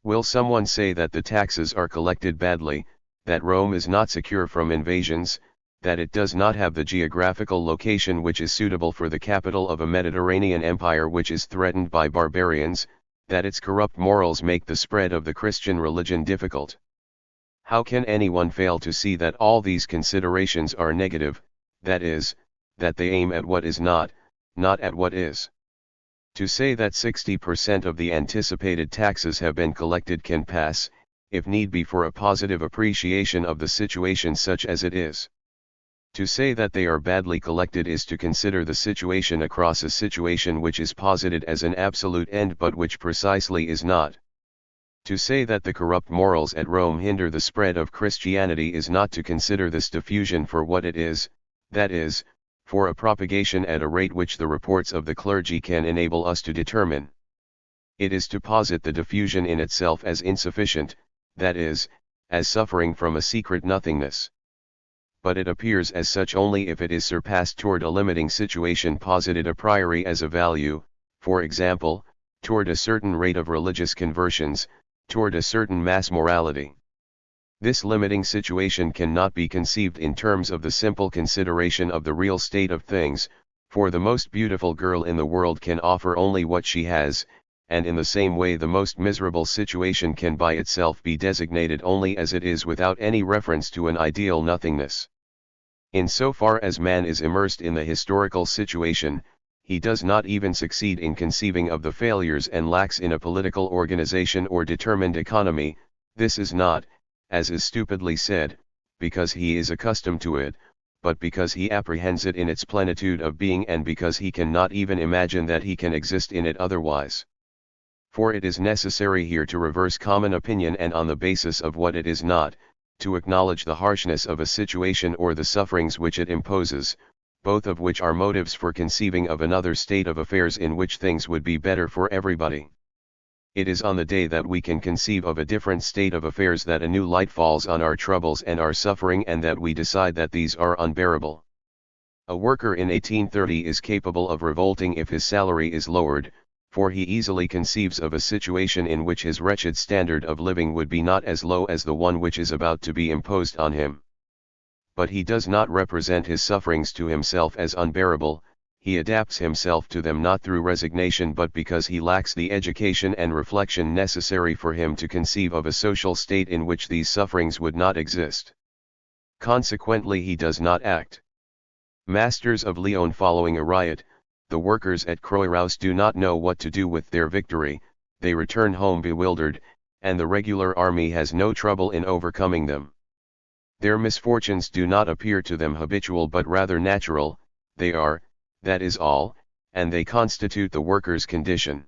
Speaker 1: Will someone say that the taxes are collected badly, that Rome is not secure from invasions, that it does not have the geographical location which is suitable for the capital of a Mediterranean empire which is threatened by barbarians, that its corrupt morals make the spread of the Christian religion difficult? How can anyone fail to see that all these considerations are negative, that is, that they aim at what is not at what is? To say that 60% of the anticipated taxes have been collected can pass, if need be, for a positive appreciation of the situation such as it is. To say that they are badly collected is to consider the situation across a situation which is posited as an absolute end but which precisely is not. To say that the corrupt morals at Rome hinder the spread of Christianity is not to consider this diffusion for what it is, that is, for a propagation at a rate which the reports of the clergy can enable us to determine. It is to posit the diffusion in itself as insufficient, that is, as suffering from a secret nothingness. But it appears as such only if it is surpassed toward a limiting situation posited a priori as a value, for example, toward a certain rate of religious conversions, toward a certain mass morality. This limiting situation cannot be conceived in terms of the simple consideration of the real state of things, for the most beautiful girl in the world can offer only what she has, and in the same way the most miserable situation can by itself be designated only as it is without any reference to an ideal nothingness. In so far as man is immersed in the historical situation, he does not even succeed in conceiving of the failures and lacks in a political organization or determined economy. This is not, as is stupidly said, because he is accustomed to it, but because he apprehends it in its plenitude of being and because he cannot even imagine that he can exist in it otherwise. For it is necessary here to reverse common opinion and on the basis of what it is not, to acknowledge the harshness of a situation or the sufferings which it imposes, both of which are motives for conceiving of another state of affairs in which things would be better for everybody. It is on the day that we can conceive of a different state of affairs that a new light falls on our troubles and our suffering and that we decide that these are unbearable. A worker in 1830 is capable of revolting if his salary is lowered, for he easily conceives of a situation in which his wretched standard of living would be not as low as the one which is about to be imposed on him. But he does not represent his sufferings to himself as unbearable, he adapts himself to them not through resignation but because he lacks the education and reflection necessary for him to conceive of a social state in which these sufferings would not exist. Consequently he does not act. Masters of Lyon following a riot, the workers at Croix-Rousse do not know what to do with their victory, they return home bewildered, and the regular army has no trouble in overcoming them. Their misfortunes do not appear to them habitual but rather natural, they are, that is all, and they constitute the worker's condition.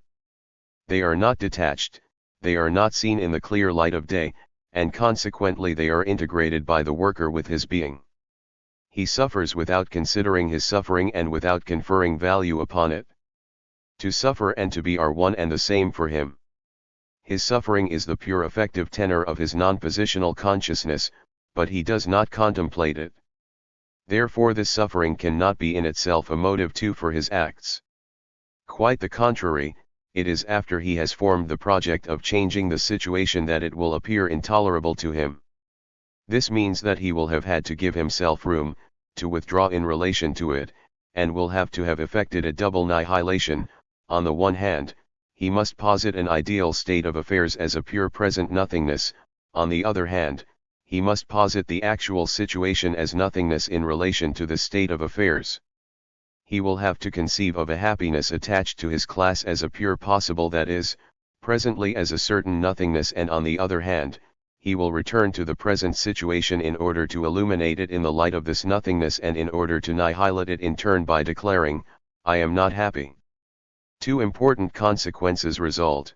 Speaker 1: They are not detached, they are not seen in the clear light of day, and consequently they are integrated by the worker with his being. He suffers without considering his suffering and without conferring value upon it. To suffer and to be are one and the same for him. His suffering is the pure affective tenor of his non-positional consciousness, but he does not contemplate it. Therefore this suffering cannot be in itself a motive too for his acts. Quite the contrary, it is after he has formed the project of changing the situation that it will appear intolerable to him. This means that he will have had to give himself room, to withdraw in relation to it, and will have to have effected a double nihilation. On the one hand, he must posit an ideal state of affairs as a pure present nothingness, on the other hand, he must posit the actual situation as nothingness in relation to the state of affairs. He will have to conceive of a happiness attached to his class as a pure possible, that is, presently as a certain nothingness, and on the other hand, he will return to the present situation in order to illuminate it in the light of this nothingness and in order to nihilate it in turn by declaring, "I am not happy." Two important consequences result.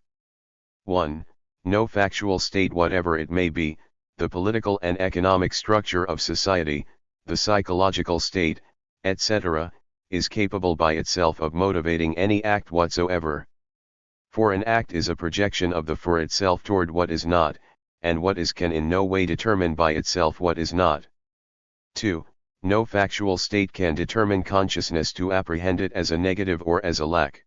Speaker 1: 1. No factual state whatever it may be, the political and economic structure of society, the psychological state, etc., is capable by itself of motivating any act whatsoever. For an act is a projection of the for itself toward what is not, and what is can in no way determine by itself what is not. 2. No factual state can determine consciousness to apprehend it as a negative or as a lack.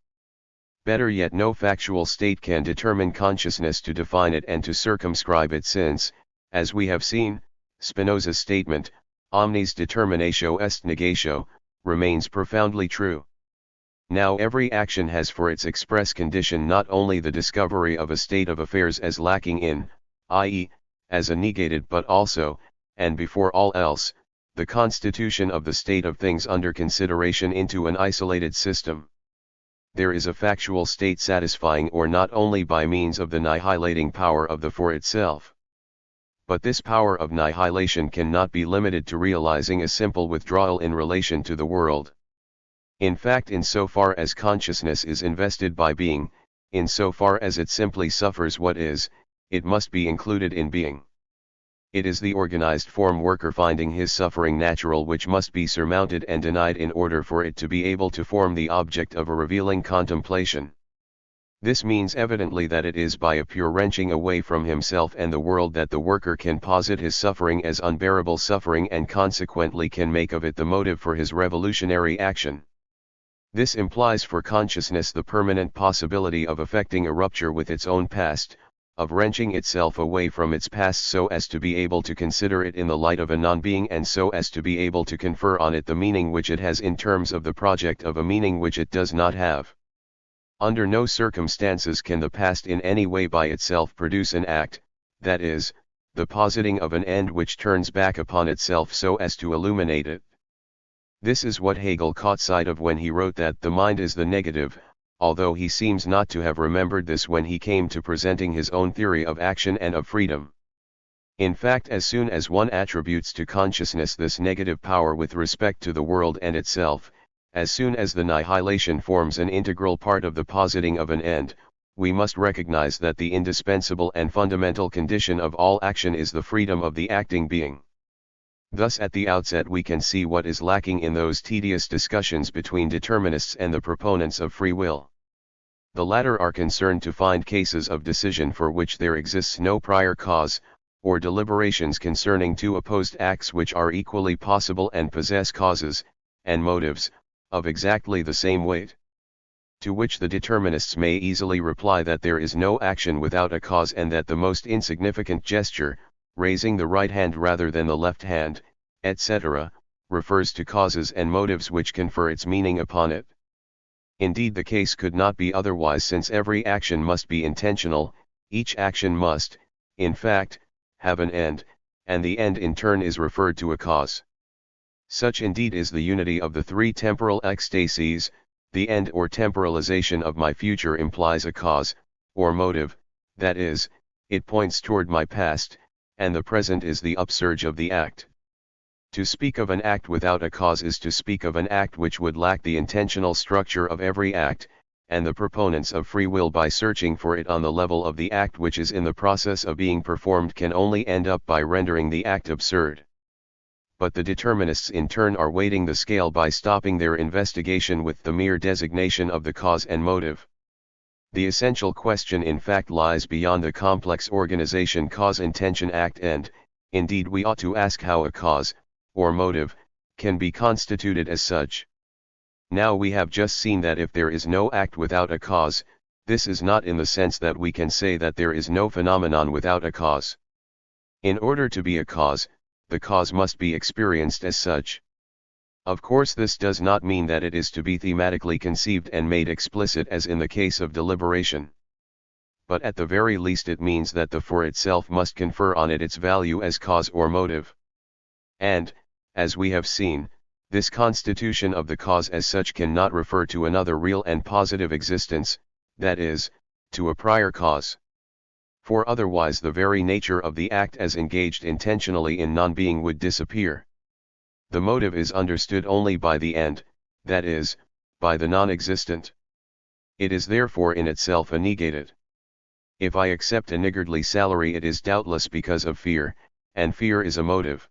Speaker 1: Better yet, no factual state can determine consciousness to define it and to circumscribe it, since, as we have seen, Spinoza's statement, omnis determinatio est negatio, remains profoundly true. Now every action has for its express condition not only the discovery of a state of affairs as lacking in, i.e., as a negated, but also, and before all else, the constitution of the state of things under consideration into an isolated system. There is a factual state satisfying or not only by means of the annihilating power of the for itself. But this power of annihilation cannot be limited to realizing a simple withdrawal in relation to the world. In fact, insofar as consciousness is invested by being, insofar as it simply suffers what is, it must be included in being. It is the organized form worker finding his suffering natural which must be surmounted and denied in order for it to be able to form the object of a revealing contemplation. This means evidently that it is by a pure wrenching away from himself and the world that the worker can posit his suffering as unbearable suffering and consequently can make of it the motive for his revolutionary action. This implies for consciousness the permanent possibility of effecting a rupture with its own past, of wrenching itself away from its past so as to be able to consider it in the light of a non-being and so as to be able to confer on it the meaning which it has in terms of the project of a meaning which it does not have. Under no circumstances can the past in any way by itself produce an act, that is, the positing of an end which turns back upon itself so as to illuminate it. This is what Hegel caught sight of when he wrote that the mind is the negative, although he seems not to have remembered this when he came to presenting his own theory of action and of freedom. In fact, as soon as one attributes to consciousness this negative power with respect to the world and itself, as soon as the annihilation forms an integral part of the positing of an end, we must recognize that the indispensable and fundamental condition of all action is the freedom of the acting being. Thus at the outset we can see what is lacking in those tedious discussions between determinists and the proponents of free will. The latter are concerned to find cases of decision for which there exists no prior cause, or deliberations concerning two opposed acts which are equally possible and possess causes, and motives, of exactly the same weight. To which the determinists may easily reply that there is no action without a cause and that the most insignificant gesture, raising the right hand rather than the left hand, etc., refers to causes and motives which confer its meaning upon it. Indeed, the case could not be otherwise, since every action must be intentional, each action must, in fact, have an end, and the end in turn is referred to a cause. Such indeed is the unity of the three temporal ecstasies. The end or temporalization of my future implies a cause, or motive, that is, it points toward my past, and the present is the upsurge of the act. To speak of an act without a cause is to speak of an act which would lack the intentional structure of every act, and the proponents of free will, by searching for it on the level of the act which is in the process of being performed, can only end up by rendering the act absurd. but the determinists in turn are weighting the scale by stopping their investigation with the mere designation of the cause and motive. The essential question in fact lies beyond the complex organization cause-intention-act and, indeed we ought to ask how a cause, or motive, can be constituted as such. Now we have just seen that if there is no act without a cause, this is not in the sense that we can say that there is no phenomenon without a cause. In order to be a cause, the cause must be experienced as such. Of course this does not mean that it is to be thematically conceived and made explicit as in the case of deliberation. But at the very least it means that the for itself must confer on it its value as cause or motive. And, as we have seen, this constitution of the cause as such cannot refer to another real and positive existence, that is, to a prior cause. For otherwise the very nature of the act as engaged intentionally in non-being would disappear. The motive is understood only by the end, that is, by the non-existent. It is therefore in itself a negated. If I accept a niggardly salary it is doubtless because of fear, and fear is a motive.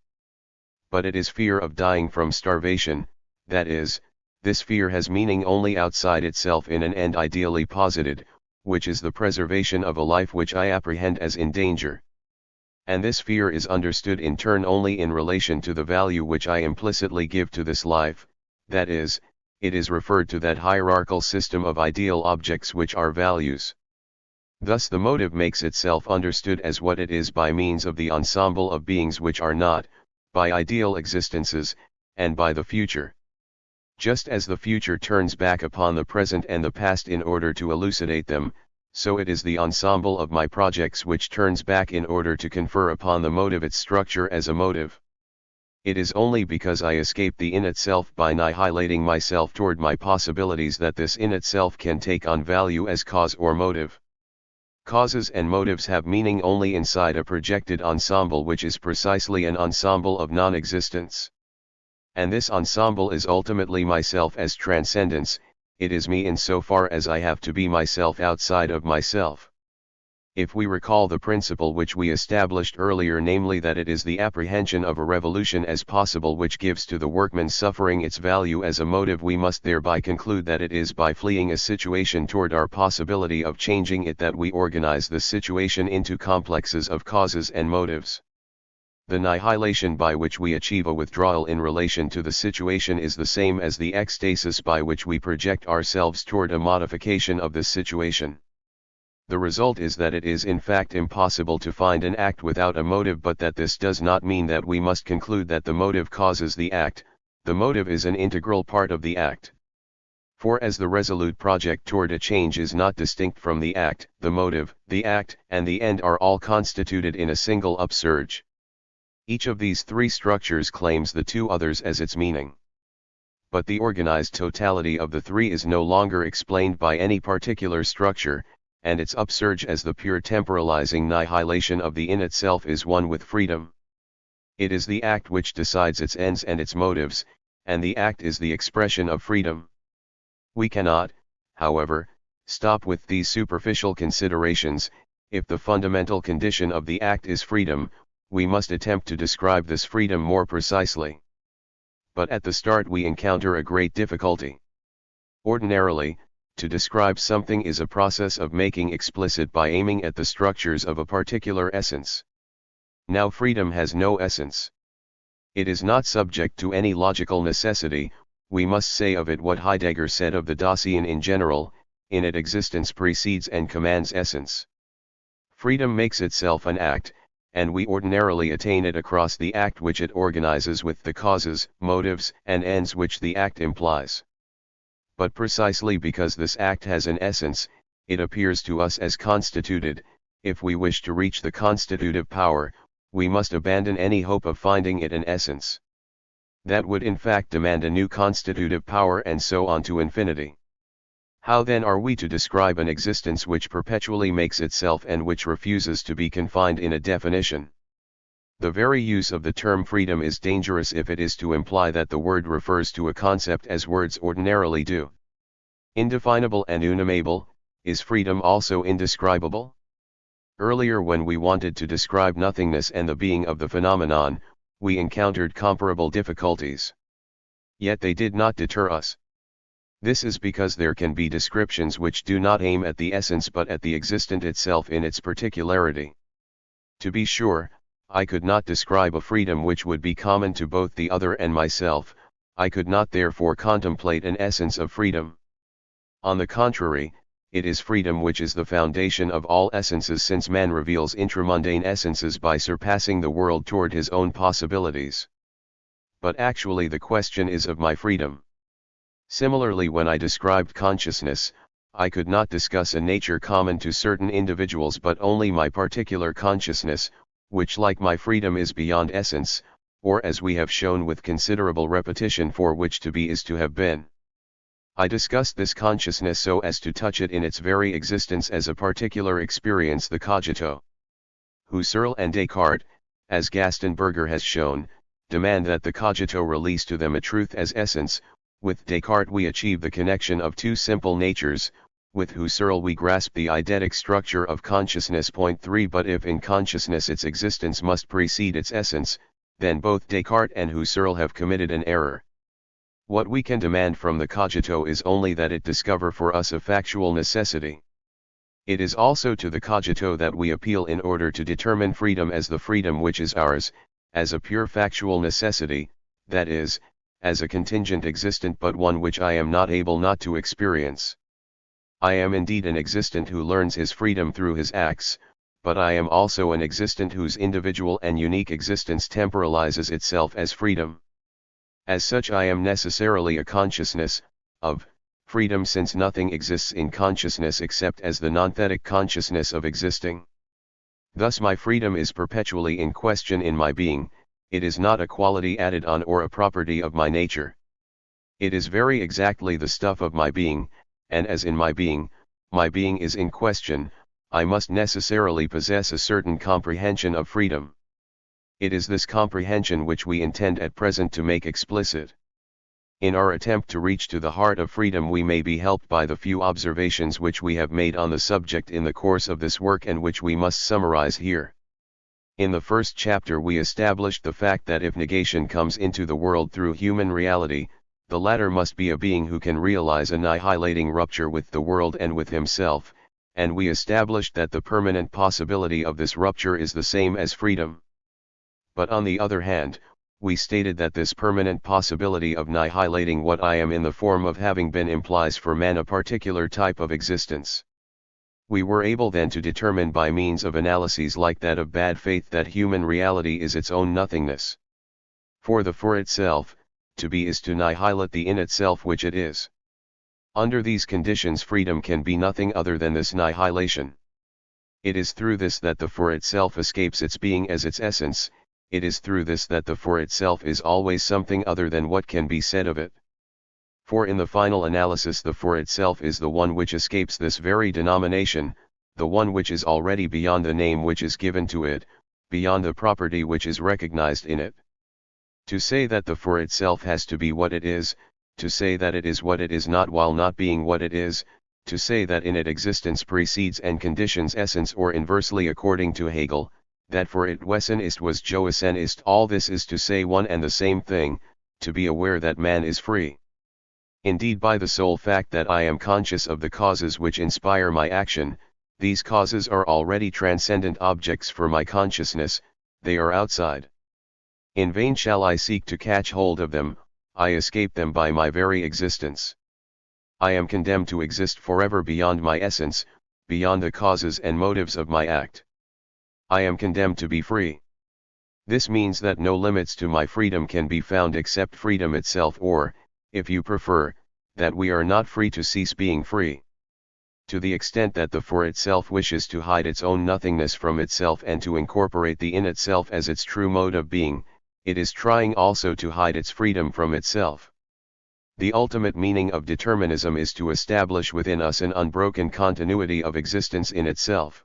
Speaker 1: But it is fear of dying from starvation, that is, this fear has meaning only outside itself in an end ideally posited, which is the preservation of a life which I apprehend as in danger. And this fear is understood in turn only in relation to the value which I implicitly give to this life, that is, it is referred to that hierarchical system of ideal objects which are values. Thus the motive makes itself understood as what it is by means of the ensemble of beings which are not, by ideal existences, and by the future. Just as the future turns back upon the present and the past in order to elucidate them, so it is the ensemble of my projects which turns back in order to confer upon the motive its structure as a motive. It is only because I escape the in itself by annihilating myself toward my possibilities that this in itself can take on value as cause or motive. Causes and motives have meaning only inside a projected ensemble which is precisely an ensemble of non-existence. And this ensemble is ultimately myself as transcendence, it is me insofar as I have to be myself outside of myself. If we recall the principle which we established earlier, namely that it is the apprehension of a revolution as possible which gives to the workman's suffering its value as a motive, we must thereby conclude that it is by fleeing a situation toward our possibility of changing it that we organize the situation into complexes of causes and motives. The annihilation by which we achieve a withdrawal in relation to the situation is the same as the ecstasis by which we project ourselves toward a modification of this situation. The result is that it is in fact impossible to find an act without a motive, but that this does not mean that we must conclude that the motive causes the act. The motive is an integral part of the act. For as the resolute project toward a change is not distinct from the act, the motive, the act, and the end are all constituted in a single upsurge. Each of these three structures claims the two others as its meaning. But the organized totality of the three is no longer explained by any particular structure, and its upsurge as the pure temporalizing annihilation of the in itself is one with freedom. It is the act which decides its ends and its motives, and the act is the expression of freedom. We cannot, however, stop with these superficial considerations. If the fundamental condition of the act is freedom, we must attempt to describe this freedom more precisely. But at the start we encounter a great difficulty. Ordinarily, to describe something is a process of making explicit by aiming at the structures of a particular essence. Now freedom has no essence. It is not subject to any logical necessity. We must say of it what Heidegger said of the Dasein in general: in it existence precedes and commands essence. Freedom makes itself an act, and we ordinarily attain it across the act which it organizes with the causes, motives, and ends which the act implies. But precisely because this act has an essence, it appears to us as constituted. If we wish to reach the constitutive power, we must abandon any hope of finding it an essence. That would in fact demand a new constitutive power, and so on to infinity. How then are we to describe an existence which perpetually makes itself and which refuses to be confined in a definition? The very use of the term freedom is dangerous if it is to imply that the word refers to a concept as words ordinarily do. Indefinable and unnamable, is freedom also indescribable? Earlier, when we wanted to describe nothingness and the being of the phenomenon, we encountered comparable difficulties. Yet they did not deter us. This is because there can be descriptions which do not aim at the essence but at the existent itself in its particularity. To be sure, I could not describe a freedom which would be common to both the other and myself, I could not therefore contemplate an essence of freedom. On the contrary, it is freedom which is the foundation of all essences, since man reveals intramundane essences by surpassing the world toward his own possibilities. But actually the question is of my freedom. Similarly, when I described consciousness, I could not discuss a nature common to certain individuals but only my particular consciousness, which like my freedom is beyond essence, or as we have shown with considerable repetition, for which to be is to have been. I discussed this consciousness so as to touch it in its very existence as a particular experience, the cogito. Husserl and Descartes, as Gastenberger has shown, demand that the cogito release to them a truth as essence. With Descartes we achieve the connection of two simple natures, with Husserl we grasp the eidetic structure of consciousness. Point 3. But if in consciousness its existence must precede its essence, then both Descartes and Husserl have committed an error. What we can demand from the cogito is only that it discover for us a factual necessity. It is also to the cogito that we appeal in order to determine freedom as the freedom which is ours, as a pure factual necessity, that is, as a contingent existent but one which I am not able not to experience. I am indeed an existent who learns his freedom through his acts, but I am also an existent whose individual and unique existence temporalizes itself as freedom. As such I am necessarily a consciousness, of, freedom, since nothing exists in consciousness except as the nonthetic consciousness of existing. Thus my freedom is perpetually in question in my being. It is not a quality added on or a property of my nature. It is very exactly the stuff of my being, and as in my being is in question, I must necessarily possess a certain comprehension of freedom. It is this comprehension which we intend at present to make explicit. In our attempt to reach to the heart of freedom we may be helped by the few observations which we have made on the subject in the course of this work and which we must summarize here. In the first chapter we established the fact that if negation comes into the world through human reality, the latter must be a being who can realize annihilating rupture with the world and with himself, and we established that the permanent possibility of this rupture is the same as freedom. But on the other hand, we stated that this permanent possibility of annihilating what I am in the form of having been implies for man a particular type of existence. We were able then to determine by means of analyses like that of bad faith that human reality is its own nothingness. For the for itself, to be is to annihilate the in itself which it is. Under these conditions freedom can be nothing other than this annihilation. It is through this that the for itself escapes its being as its essence, it is through this that the for itself is always something other than what can be said of it. For in the final analysis the for itself is the one which escapes this very denomination, the one which is already beyond the name which is given to it, beyond the property which is recognized in it. To say that the for itself has to be what it is, to say that it is what it is not while not being what it is, to say that in it existence precedes and conditions essence, or inversely according to Hegel, that for it Wesen ist was Joesen ist, all this is to say one and the same thing, to be aware that man is free. Indeed, by the sole fact that I am conscious of the causes which inspire my action, these causes are already transcendent objects for my consciousness, they are outside. In vain shall I seek to catch hold of them, I escape them by my very existence. I am condemned to exist forever beyond my essence, beyond the causes and motives of my act. I am condemned to be free. This means that no limits to my freedom can be found except freedom itself, or, if you prefer, that we are not free to cease being free. To the extent that the for itself wishes to hide its own nothingness from itself and to incorporate the in itself as its true mode of being, it is trying also to hide its freedom from itself. The ultimate meaning of determinism is to establish within us an unbroken continuity of existence in itself.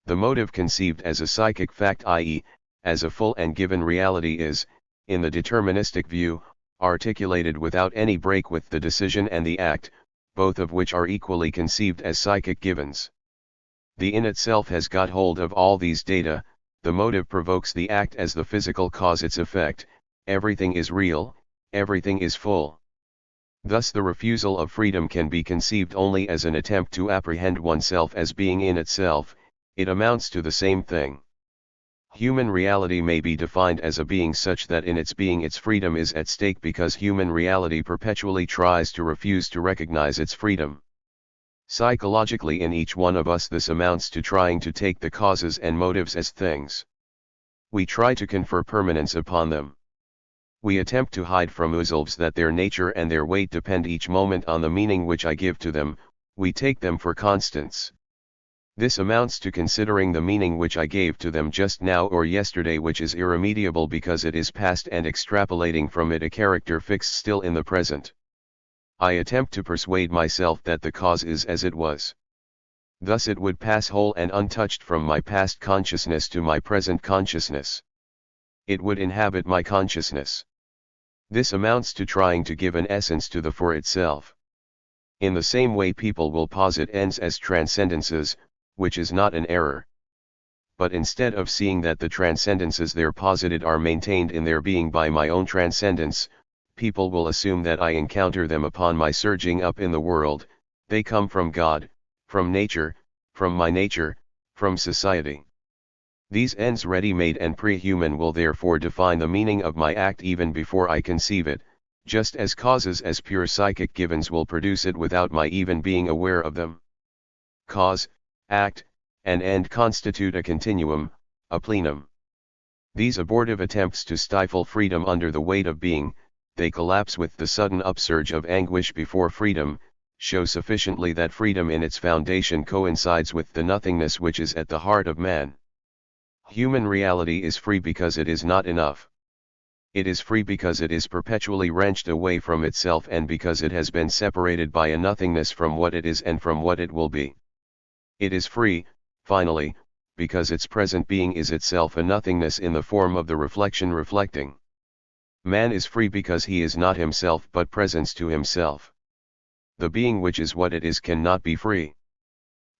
Speaker 1: The motive conceived as a psychic fact, i.e., as a full and given reality, is, in the deterministic view, articulated without any break with the decision and the act, both of which are equally conceived as psychic givens. The in itself has got hold of all these data, the motive provokes the act as the physical cause its effect, everything is real, everything is full. Thus the refusal of freedom can be conceived only as an attempt to apprehend oneself as being in itself, it amounts to the same thing. Human reality may be defined as a being such that in its being its freedom is at stake because human reality perpetually tries to refuse to recognize its freedom. Psychologically in each one of us this amounts to trying to take the causes and motives as things. We try to confer permanence upon them. We attempt to hide from ourselves that their nature and their weight depend each moment on the meaning which I give to them, we take them for constants. This amounts to considering the meaning which I gave to them just now or yesterday which is irremediable because it is past and extrapolating from it a character fixed still in the present. I attempt to persuade myself that the cause is as it was. Thus it would pass whole and untouched from my past consciousness to my present consciousness. It would inhabit my consciousness. This amounts to trying to give an essence to the for itself. In the same way people will posit ends as transcendences, which is not an error. But instead of seeing that the transcendences there posited are maintained in their being by my own transcendence, people will assume that I encounter them upon my surging up in the world, they come from God, from nature, from my nature, from society. These ends ready-made and pre-human will therefore define the meaning of my act even before I conceive it, just as causes as pure psychic givens will produce it without my even being aware of them. Cause, act, and end constitute a continuum, a plenum. These abortive attempts to stifle freedom under the weight of being, they collapse with the sudden upsurge of anguish before freedom, show sufficiently that freedom in its foundation coincides with the nothingness which is at the heart of man. Human reality is free because it is not enough. It is free because it is perpetually wrenched away from itself and because it has been separated by a nothingness from what it is and from what it will be. It is free, finally, because its present being is itself a nothingness in the form of the reflection reflecting. Man is free because he is not himself but presence to himself. The being which is what it is cannot be free.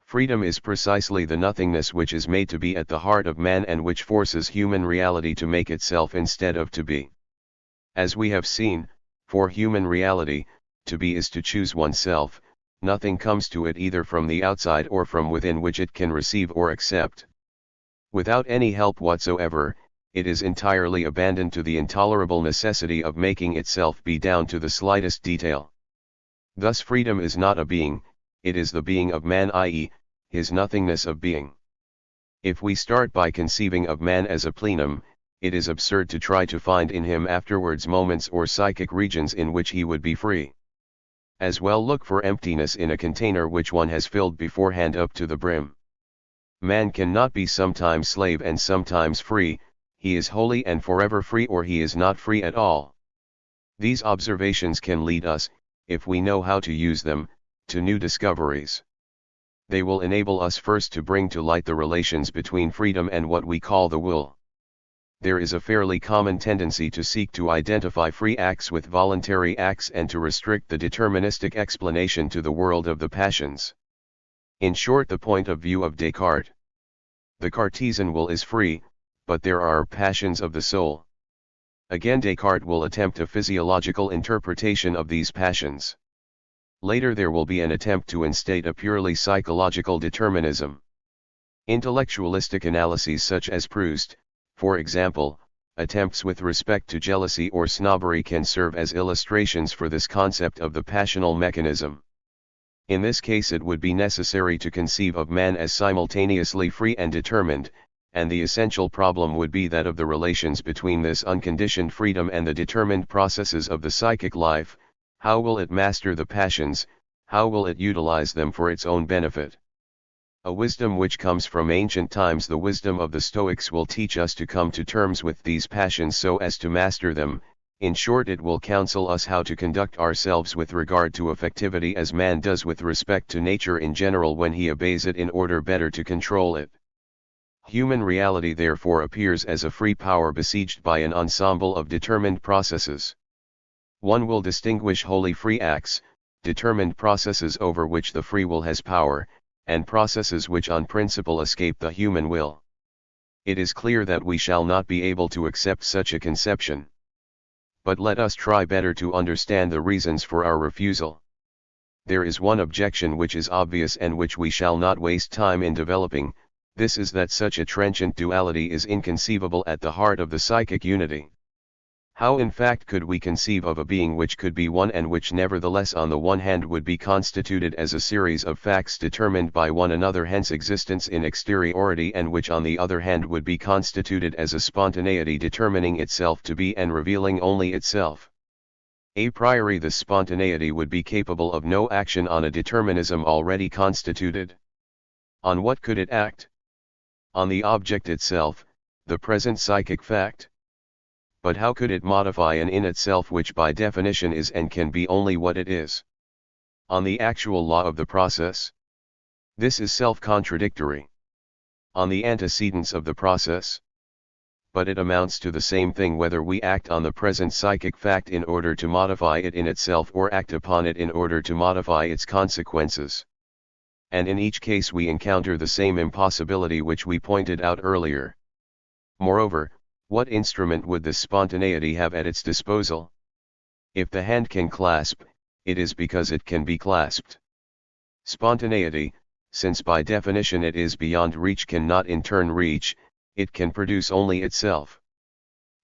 Speaker 1: Freedom is precisely the nothingness which is made to be at the heart of man and which forces human reality to make itself instead of to be. As we have seen, for human reality, to be is to choose oneself, nothing comes to it either from the outside or from within which it can receive or accept. Without any help whatsoever, it is entirely abandoned to the intolerable necessity of making itself be down to the slightest detail. Thus freedom is not a being, it is the being of man, i.e., his nothingness of being. If we start by conceiving of man as a plenum, it is absurd to try to find in him afterwards moments or psychic regions in which he would be free. As well look for emptiness in a container which one has filled beforehand up to the brim. Man cannot be sometimes slave and sometimes free, he is wholly and forever free or he is not free at all. These observations can lead us, if we know how to use them, to new discoveries. They will enable us first to bring to light the relations between freedom and what we call the will. There is a fairly common tendency to seek to identify free acts with voluntary acts and to restrict the deterministic explanation to the world of the passions. In short, the point of view of Descartes. The Cartesian will is free, but there are passions of the soul. Again, Descartes will attempt a physiological interpretation of these passions. Later there will be an attempt to instate a purely psychological determinism. Intellectualistic analyses such as Proust, for example, attempts with respect to jealousy or snobbery can serve as illustrations for this concept of the passional mechanism. In this case it would be necessary to conceive of man as simultaneously free and determined, and the essential problem would be that of the relations between this unconditioned freedom and the determined processes of the psychic life. How will it master the passions, how will it utilize them for its own benefit? A wisdom which comes from ancient times, the wisdom of the Stoics, will teach us to come to terms with these passions so as to master them. In short, it will counsel us how to conduct ourselves with regard to affectivity as man does with respect to nature in general when he obeys it in order better to control it. Human reality therefore appears as a free power besieged by an ensemble of determined processes. One will distinguish wholly free acts, determined processes over which the free will has power, and processes which on principle escape the human will. It is clear that we shall not be able to accept such a conception. But let us try better to understand the reasons for our refusal. There is one objection which is obvious and which we shall not waste time in developing. This is that such a transient duality is inconceivable at the heart of the psychic unity. How in fact could we conceive of a being which could be one and which nevertheless on the one hand would be constituted as a series of facts determined by one another, hence existence in exteriority, and which on the other hand would be constituted as a spontaneity determining itself to be and revealing only itself? A priori this spontaneity would be capable of no action on a determinism already constituted. On what could it act? On the object itself, the present psychic fact. But how could it modify an in itself which by definition is and can be only what it is? On the actual law of the process. This is self-contradictory. On the antecedents of the process. But it amounts to the same thing whether we act on the present psychic fact in order to modify it in itself or act upon it in order to modify its consequences. And in each case we encounter the same impossibility which we pointed out earlier. Moreover, what instrument would this spontaneity have at its disposal? If the hand can clasp, it is because it can be clasped. Spontaneity, since by definition it is beyond reach, cannot in turn reach, it can produce only itself.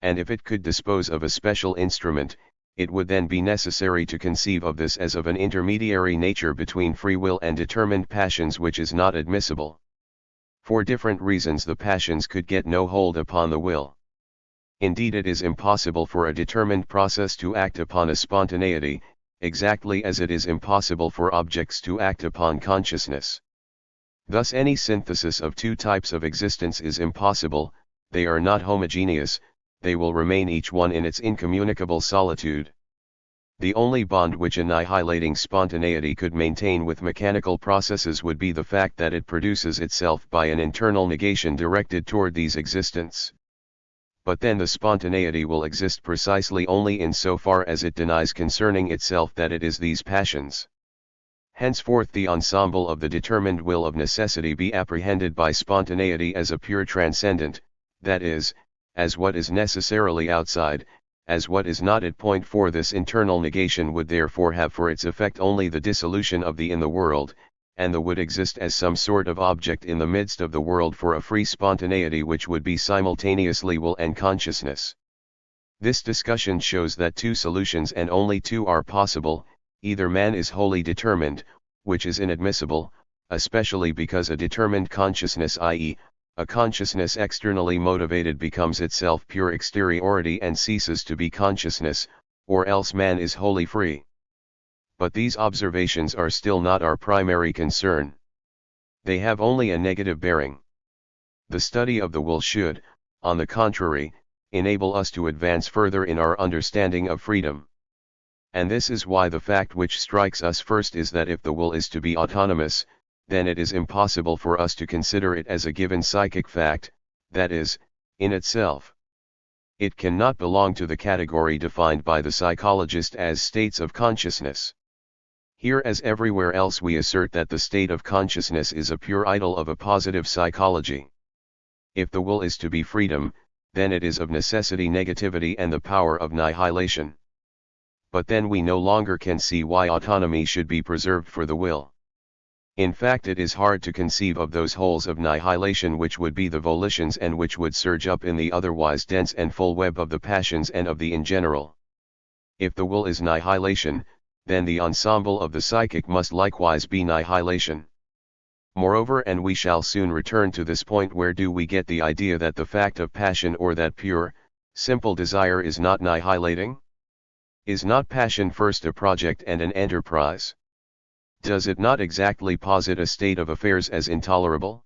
Speaker 1: And if it could dispose of a special instrument, it would then be necessary to conceive of this as of an intermediary nature between free will and determined passions, which is not admissible. For different reasons the passions could get no hold upon the will. Indeed, it is impossible for a determined process to act upon a spontaneity, exactly as it is impossible for objects to act upon consciousness. Thus any synthesis of two types of existence is impossible, they are not homogeneous, they will remain each one in its incommunicable solitude. The only bond which annihilating spontaneity could maintain with mechanical processes would be the fact that it produces itself by an internal negation directed toward these existence. But then the spontaneity will exist precisely only in so far as it denies concerning itself that it is these passions. Henceforth the ensemble of the determined will of necessity be apprehended by spontaneity as a pure transcendent, that is, as what is necessarily outside, as what is not at point. For this internal negation would therefore have for its effect only the dissolution of the in the world, and the would exist as some sort of object in the midst of the world for a free spontaneity which would be simultaneously will and consciousness. This discussion shows that two solutions and only two are possible. Either man is wholly determined, which is inadmissible, especially because a determined consciousness, i.e., a consciousness externally motivated, becomes itself pure exteriority and ceases to be consciousness, or else man is wholly free. But these observations are still not our primary concern. They have only a negative bearing. The study of the will should, on the contrary, enable us to advance further in our understanding of freedom. And this is why the fact which strikes us first is that if the will is to be autonomous, then it is impossible for us to consider it as a given psychic fact, that is, in itself. It cannot belong to the category defined by the psychologist as states of consciousness. Here as everywhere else we assert that the state of consciousness is a pure idol of a positive psychology. If the will is to be freedom, then it is of necessity negativity and the power of annihilation. But then we no longer can see why autonomy should be preserved for the will. In fact, it is hard to conceive of those wholes of annihilation which would be the volitions and which would surge up in the otherwise dense and full web of the passions and of the in general. If the will is annihilation, then the ensemble of the psychic must likewise be annihilation. Moreover, and we shall soon return to this point, where do we get the idea that the fact of passion or that pure, simple desire is not annihilating? Is not passion first a project and an enterprise? Does it not exactly posit a state of affairs as intolerable?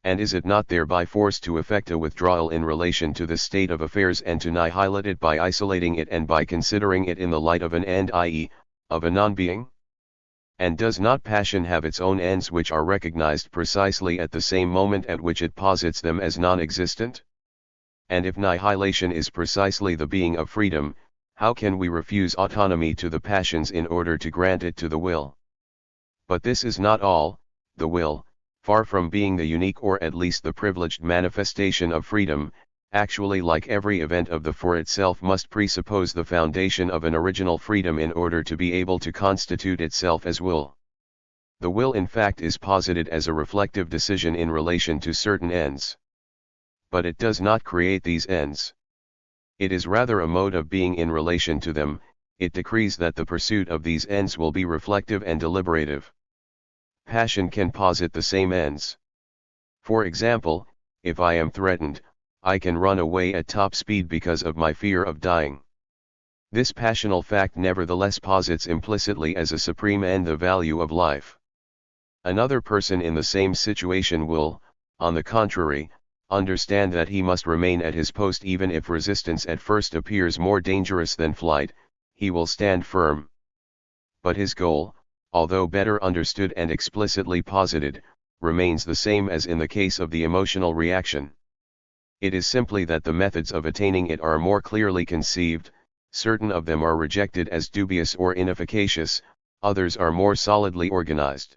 Speaker 1: And is it not thereby forced to effect a withdrawal in relation to this state of affairs and to annihilate it by isolating it and by considering it in the light of an end, i.e., of a non-being? And does not passion have its own ends which are recognized precisely at the same moment at which it posits them as non-existent? And if annihilation is precisely the being of freedom, how can we refuse autonomy to the passions in order to grant it to the will? But this is not all. The will, far from being the unique or at least the privileged manifestation of freedom, actually like every event of the for itself must presuppose the foundation of an original freedom in order to be able to constitute itself as will. The will in fact is posited as a reflective decision in relation to certain ends. But it does not create these ends. It is rather a mode of being in relation to them. It decrees that the pursuit of these ends will be reflective and deliberative. Passion can posit the same ends. For example, if I am threatened, I can run away at top speed because of my fear of dying. This passional fact nevertheless posits implicitly as a supreme end the value of life. Another person in the same situation will, on the contrary, understand that he must remain at his post even if resistance at first appears more dangerous than flight. He will stand firm. But his goal, although better understood and explicitly posited, remains the same as in the case of the emotional reaction. It is simply that the methods of attaining it are more clearly conceived, certain of them are rejected as dubious or inefficacious, others are more solidly organized.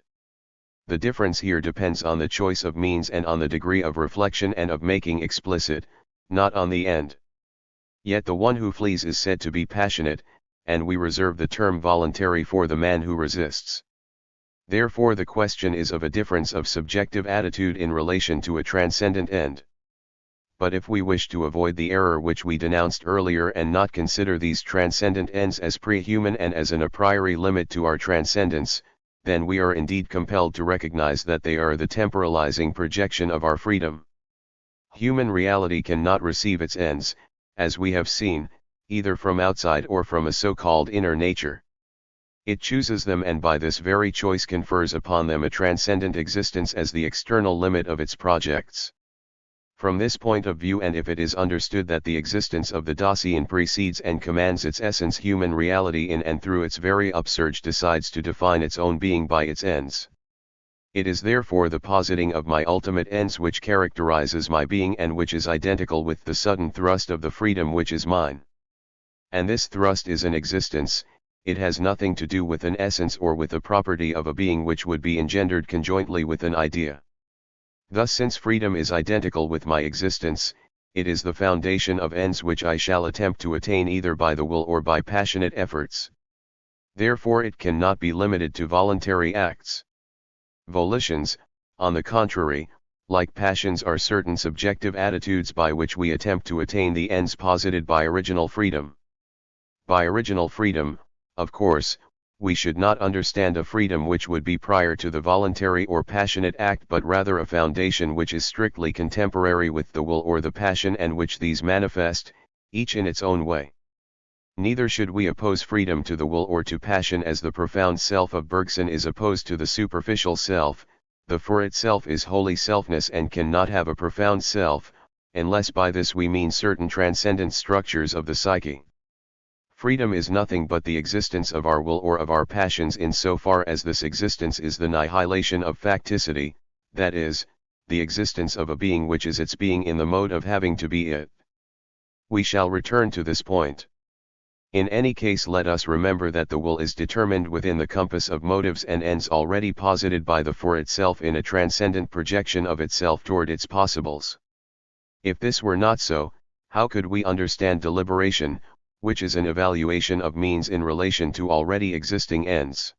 Speaker 1: The difference here depends on the choice of means and on the degree of reflection and of making explicit, not on the end. Yet the one who flees is said to be passionate, and we reserve the term voluntary for the man who resists. Therefore the question is of a difference of subjective attitude in relation to a transcendent end. But if we wish to avoid the error which we denounced earlier and not consider these transcendent ends as pre-human and as an a priori limit to our transcendence, then we are indeed compelled to recognize that they are the temporalizing projection of our freedom. Human reality cannot receive its ends, as we have seen, either from outside or from a so-called inner nature. It chooses them and by this very choice confers upon them a transcendent existence as the external limit of its projects. From this point of view, and if it is understood that the existence of the Dasein precedes and commands its essence, human reality in and through its very upsurge decides to define its own being by its ends. It is therefore the positing of my ultimate ends which characterizes my being and which is identical with the sudden thrust of the freedom which is mine. And this thrust is an existence, it has nothing to do with an essence or with a property of a being which would be engendered conjointly with an idea. Thus, since freedom is identical with my existence, it is the foundation of ends which I shall attempt to attain either by the will or by passionate efforts. Therefore it cannot be limited to voluntary acts. Volitions, on the contrary, like passions, are certain subjective attitudes by which we attempt to attain the ends posited by original freedom. By original freedom, of course, we should not understand a freedom which would be prior to the voluntary or passionate act, but rather a foundation which is strictly contemporary with the will or the passion and which these manifest, each in its own way. Neither should we oppose freedom to the will or to passion as the profound self of Bergson is opposed to the superficial self. The for itself is wholly selfness and cannot have a profound self, unless by this we mean certain transcendent structures of the psyche. Freedom is nothing but the existence of our will or of our passions in so far as this existence is the annihilation of facticity, that is, the existence of a being which is its being in the mode of having to be it. We shall return to this point. In any case, let us remember that the will is determined within the compass of motives and ends already posited by the for itself in a transcendent projection of itself toward its possibles. If this were not so, how could we understand deliberation, which is an evaluation of means in relation to already existing ends?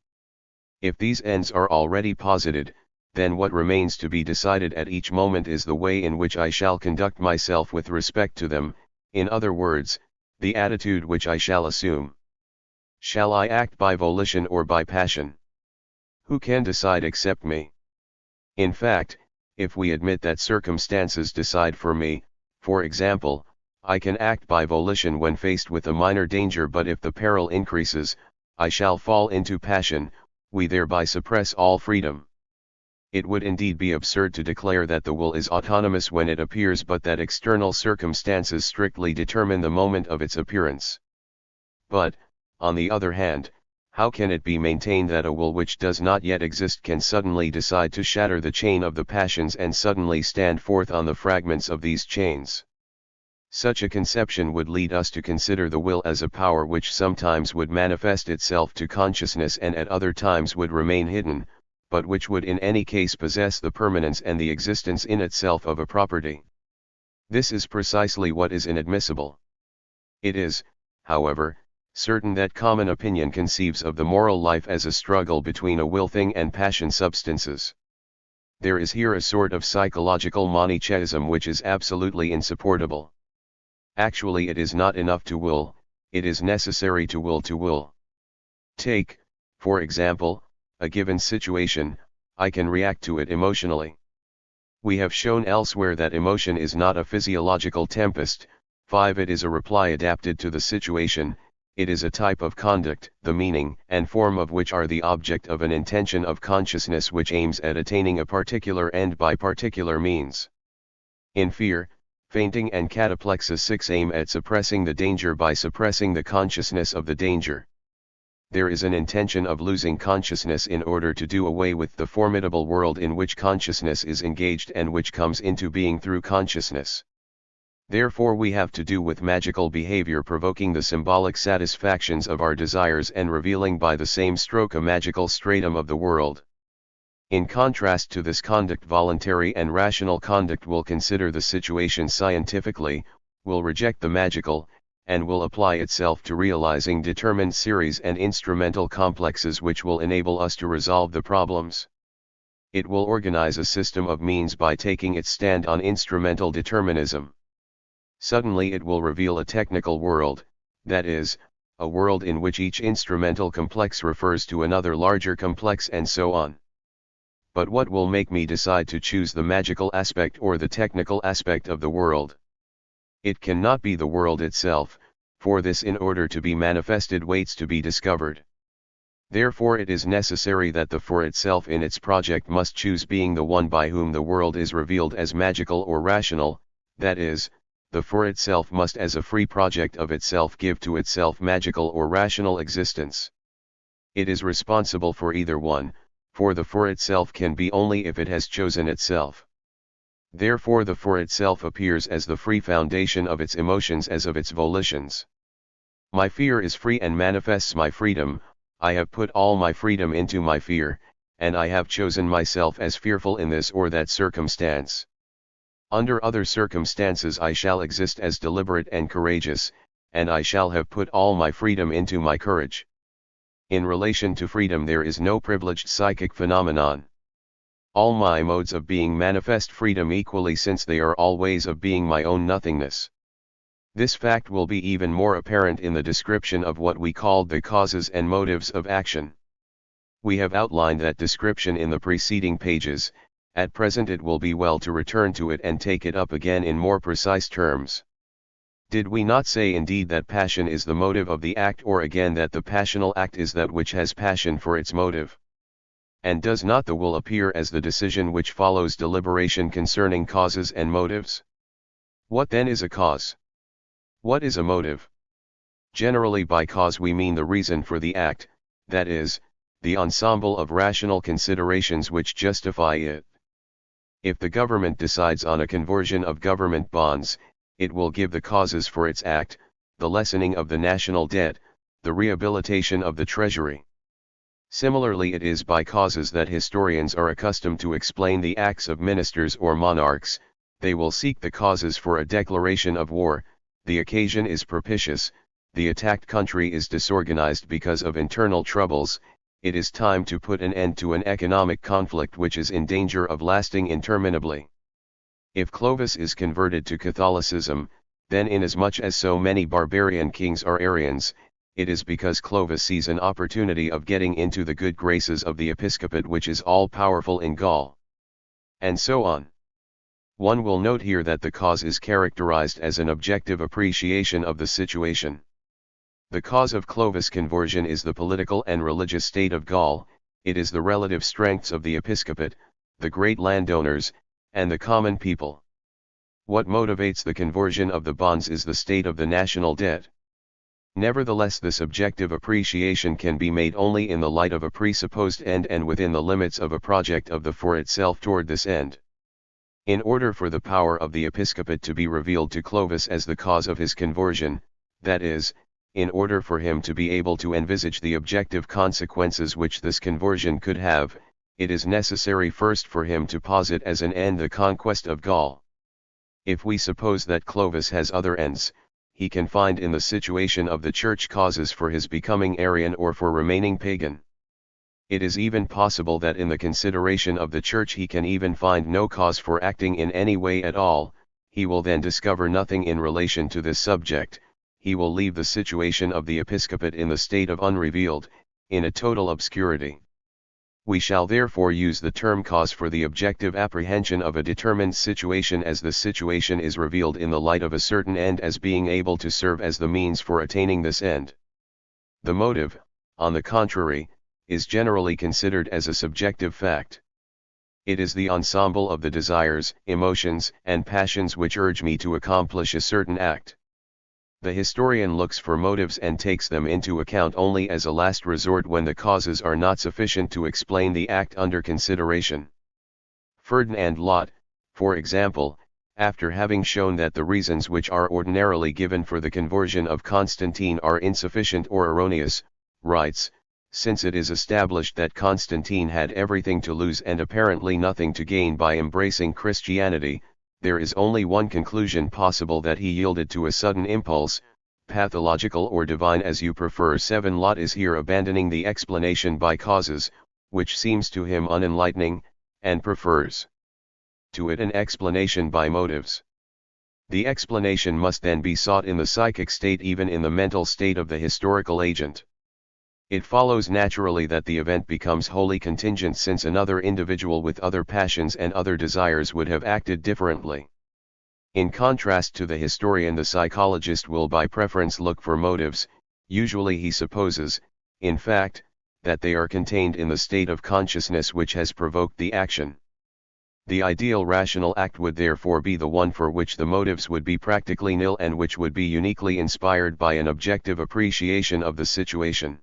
Speaker 1: If these ends are already posited, then what remains to be decided at each moment is the way in which I shall conduct myself with respect to them, in other words, the attitude which I shall assume. Shall I act by volition or by passion? Who can decide except me? In fact, if we admit that circumstances decide for me, for example, I can act by volition when faced with a minor danger, but if the peril increases, I shall fall into passion. We thereby suppress all freedom. It would indeed be absurd to declare that the will is autonomous when it appears, but that external circumstances strictly determine the moment of its appearance. But, on the other hand, how can it be maintained that a will which does not yet exist can suddenly decide to shatter the chain of the passions and suddenly stand forth on the fragments of these chains? Such a conception would lead us to consider the will as a power which sometimes would manifest itself to consciousness and at other times would remain hidden, but which would in any case possess the permanence and the existence in itself of a property. This is precisely what is inadmissible. It is, however, certain that common opinion conceives of the moral life as a struggle between a will thing and passion substances. There is here a sort of psychological Manichaeism which is absolutely insupportable. Actually, it is not enough to will, it is necessary to will to will. Take, for example, a given situation, I can react to it emotionally. We have shown elsewhere that emotion is not a physiological tempest. 5. It is a reply adapted to the situation. It is a type of conduct, the meaning and form of which are the object of an intention of consciousness which aims at attaining a particular end by particular means. In fear, fainting and cataplexis 6 aim at suppressing the danger by suppressing the consciousness of the danger. There is an intention of losing consciousness in order to do away with the formidable world in which consciousness is engaged and which comes into being through consciousness. Therefore we have to do with magical behavior provoking the symbolic satisfactions of our desires and revealing by the same stroke a magical stratum of the world. In contrast to this conduct, voluntary and rational conduct will consider the situation scientifically, will reject the magical, and will apply itself to realizing determined series and instrumental complexes which will enable us to resolve the problems. It will organize a system of means by taking its stand on instrumental determinism. Suddenly it will reveal a technical world, that is, a world in which each instrumental complex refers to another larger complex and so on. But what will make me decide to choose the magical aspect or the technical aspect of the world? It cannot be the world itself, for this in order to be manifested waits to be discovered. Therefore it is necessary that the for itself in its project must choose being the one by whom the world is revealed as magical or rational, that is, the for itself must as a free project of itself give to itself magical or rational existence. It is responsible for either one, for the for itself can be only if it has chosen itself. Therefore the for itself appears as the free foundation of its emotions as of its volitions. My fear is free and manifests my freedom. I have put all my freedom into my fear, and I have chosen myself as fearful in this or that circumstance. Under other circumstances I shall exist as deliberate and courageous, and I shall have put all my freedom into my courage. In relation to freedom there is no privileged psychic phenomenon. All my modes of being manifest freedom equally, since they are all ways of being my own nothingness. This fact will be even more apparent in the description of what we called the causes and motives of action. We have outlined that description in the preceding pages. At present it will be well to return to it and take it up again in more precise terms. Did we not say indeed that passion is the motive of the act, or again that the passional act is that which has passion for its motive? And does not the will appear as the decision which follows deliberation concerning causes and motives? What then is a cause? What is a motive? Generally by cause we mean the reason for the act, that is, the ensemble of rational considerations which justify it. If the government decides on a conversion of government bonds, it will give the causes for its act, the lessening of the national debt, the rehabilitation of the treasury. Similarly it is by causes that historians are accustomed to explain the acts of ministers or monarchs. They will seek the causes for a declaration of war. The occasion is propitious, the attacked country is disorganized because of internal troubles. It is time to put an end to an economic conflict which is in danger of lasting interminably. If Clovis is converted to Catholicism, then inasmuch as so many barbarian kings are Arians, it is because Clovis sees an opportunity of getting into the good graces of the episcopate which is all-powerful in Gaul. And so on. One will note here that the cause is characterized as an objective appreciation of the situation. The cause of Clovis' conversion is the political and religious state of Gaul. It is the relative strengths of the episcopate, the great landowners, and the common people. What motivates the conversion of the bonds is the state of the national debt. Nevertheless, this objective appreciation can be made only in the light of a presupposed end and within the limits of a project of the for itself toward this end. In order for the power of the episcopate to be revealed to Clovis as the cause of his conversion, that is, in order for him to be able to envisage the objective consequences which this conversion could have, it is necessary first for him to posit as an end the conquest of Gaul. If we suppose that Clovis has other ends, he can find in the situation of the Church causes for his becoming Arian or for remaining pagan. It is even possible that in the consideration of the Church he can even find no cause for acting in any way at all. He will then discover nothing in relation to this subject. He will leave the situation of the episcopate in the state of unrevealed, in a total obscurity. We shall therefore use the term cause for the objective apprehension of a determined situation as the situation is revealed in the light of a certain end as being able to serve as the means for attaining this end. The motive, on the contrary, is generally considered as a subjective fact. It is the ensemble of the desires, emotions, and passions which urge me to accomplish a certain act. The historian looks for motives and takes them into account only as a last resort when the causes are not sufficient to explain the act under consideration. Ferdinand Lot, for example, after having shown that the reasons which are ordinarily given for the conversion of Constantine are insufficient or erroneous, writes, "Since it is established that Constantine had everything to lose and apparently nothing to gain by embracing Christianity, there is only one conclusion possible, that he yielded to a sudden impulse, pathological or divine as you prefer." 7. Lot is here abandoning the explanation by causes, which seems to him unenlightening, and prefers to it an explanation by motives. The explanation must then be sought in the psychic state, even in the mental state of the historical agent. It follows naturally that the event becomes wholly contingent, since another individual with other passions and other desires would have acted differently. In contrast to the historian, the psychologist will by preference look for motives. Usually he supposes, in fact, that they are contained in the state of consciousness which has provoked the action. The ideal rational act would therefore be the one for which the motives would be practically nil and which would be uniquely inspired by an objective appreciation of the situation.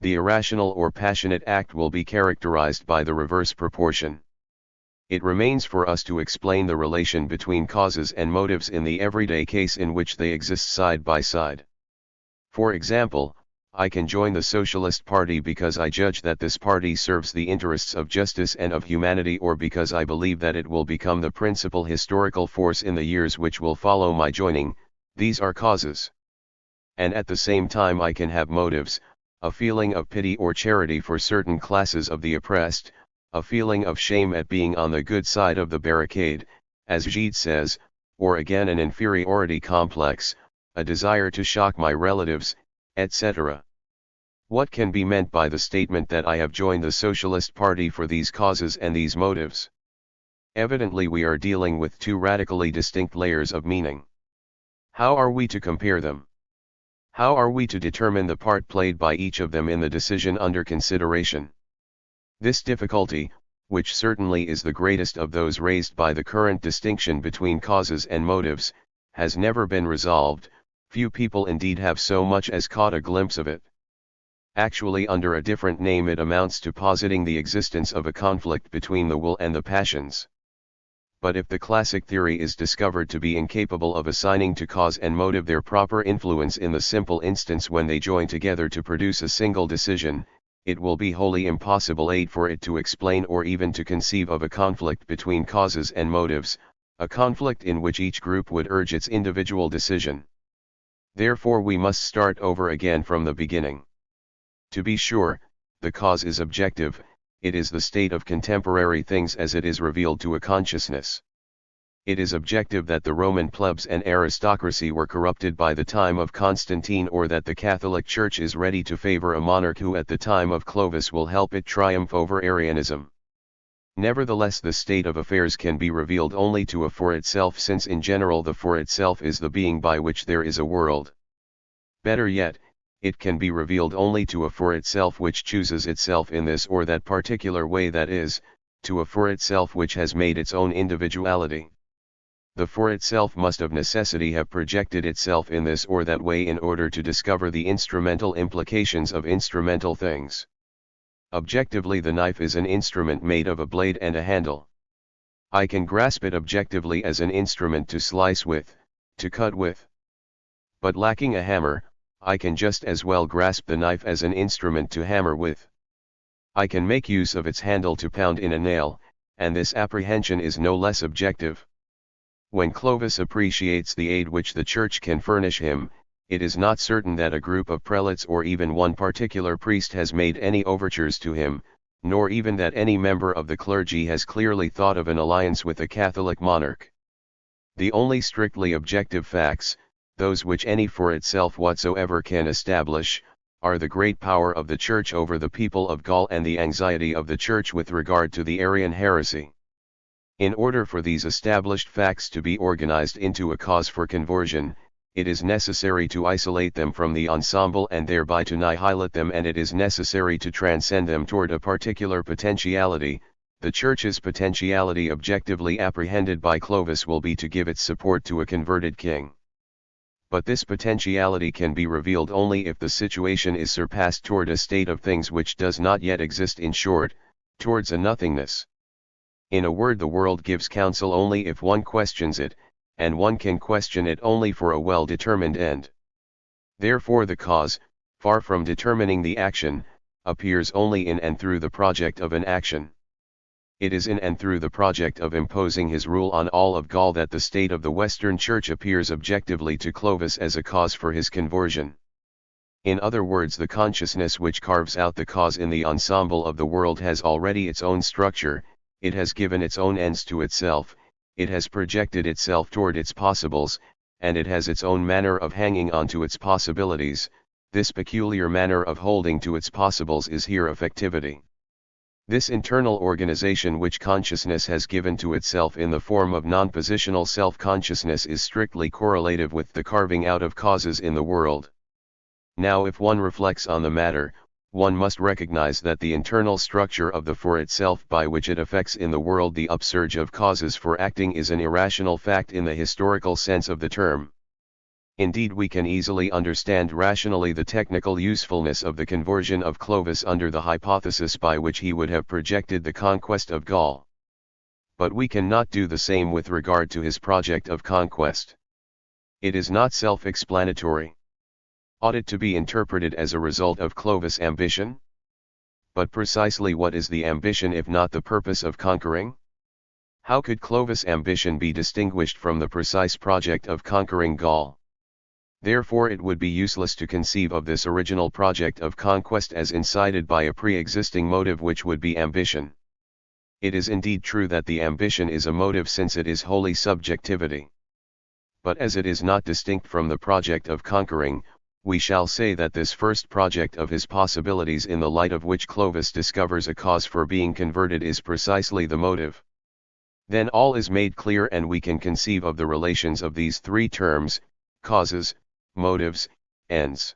Speaker 1: The irrational or passionate act will be characterized by the reverse proportion. It remains for us to explain the relation between causes and motives in the everyday case in which they exist side by side. For example, I can join the Socialist Party because I judge that this party serves the interests of justice and of humanity, or because I believe that it will become the principal historical force in the years which will follow my joining. These are causes. And at the same time I can have motives, a feeling of pity or charity for certain classes of the oppressed, a feeling of shame at being on the good side of the barricade, as Gide says, or again an inferiority complex, a desire to shock my relatives, etc. What can be meant by the statement that I have joined the Socialist Party for these causes and these motives? Evidently we are dealing with two radically distinct layers of meaning. How are we to compare them? How are we to determine the part played by each of them in the decision under consideration? This difficulty, which certainly is the greatest of those raised by the current distinction between causes and motives, has never been resolved. Few people indeed have so much as caught a glimpse of it. Actually, under a different name, it amounts to positing the existence of a conflict between the will and the passions. But if the classic theory is discovered to be incapable of assigning to cause and motive their proper influence in the simple instance when they join together to produce a single decision, it will be wholly impossible for it to explain or even to conceive of a conflict between causes and motives, a conflict in which each group would urge its individual decision. Therefore we must start over again from the beginning. To be sure, the cause is objective. It is the state of contemporary things as it is revealed to a consciousness. It is objective that the Roman plebs and aristocracy were corrupted by the time of Constantine, or that the Catholic Church is ready to favor a monarch who at the time of Clovis will help it triumph over Arianism. Nevertheless, the state of affairs can be revealed only to a for itself, since in general the for itself is the being by which there is a world. Better yet, it can be revealed only to a for itself which chooses itself in this or that particular way, that is, to a for itself which has made its own individuality. The for itself must of necessity have projected itself in this or that way in order to discover the instrumental implications of instrumental things. Objectively, the knife is an instrument made of a blade and a handle. I can grasp it objectively as an instrument to slice with, to cut with. But lacking a hammer, I can just as well grasp the knife as an instrument to hammer with. I can make use of its handle to pound in a nail, and this apprehension is no less objective. When Clovis appreciates the aid which the Church can furnish him, it is not certain that a group of prelates or even one particular priest has made any overtures to him, nor even that any member of the clergy has clearly thought of an alliance with a Catholic monarch. The only strictly objective facts, those which any for itself whatsoever can establish, are the great power of the Church over the people of Gaul and the anxiety of the Church with regard to the Arian heresy. In order for these established facts to be organized into a cause for conversion, it is necessary to isolate them from the ensemble and thereby to annihilate them, and it is necessary to transcend them toward a particular potentiality. The Church's potentiality objectively apprehended by Clovis will be to give its support to a converted king. But this potentiality can be revealed only if the situation is surpassed toward a state of things which does not yet exist, in short, towards a nothingness. In a word, the world gives counsel only if one questions it, and one can question it only for a well-determined end. Therefore the cause, far from determining the action, appears only in and through the project of an action. It is in and through the project of imposing his rule on all of Gaul that the state of the Western Church appears objectively to Clovis as a cause for his conversion. In other words, the consciousness which carves out the cause in the ensemble of the world has already its own structure, it has given its own ends to itself, it has projected itself toward its possibles, and it has its own manner of hanging on to its possibilities. This peculiar manner of holding to its possibles is here affectivity. This internal organization which consciousness has given to itself in the form of non-positional self-consciousness is strictly correlative with the carving out of causes in the world. Now, if one reflects on the matter, one must recognize that the internal structure of the for itself by which it affects in the world the upsurge of causes for acting is an irrational fact in the historical sense of the term. Indeed, we can easily understand rationally the technical usefulness of the conversion of Clovis under the hypothesis by which he would have projected the conquest of Gaul. But we cannot do the same with regard to his project of conquest. It is not self-explanatory. Ought it to be interpreted as a result of Clovis' ambition? But precisely what is the ambition if not the purpose of conquering? How could Clovis' ambition be distinguished from the precise project of conquering Gaul? Therefore it would be useless to conceive of this original project of conquest as incited by a pre-existing motive which would be ambition. It is indeed true that the ambition is a motive, since it is wholly subjectivity. But as it is not distinct from the project of conquering, we shall say that this first project of his possibilities, in the light of which Clovis discovers a cause for being converted, is precisely the motive. Then all is made clear, and we can conceive of the relations of these three terms: causes, motives, ends.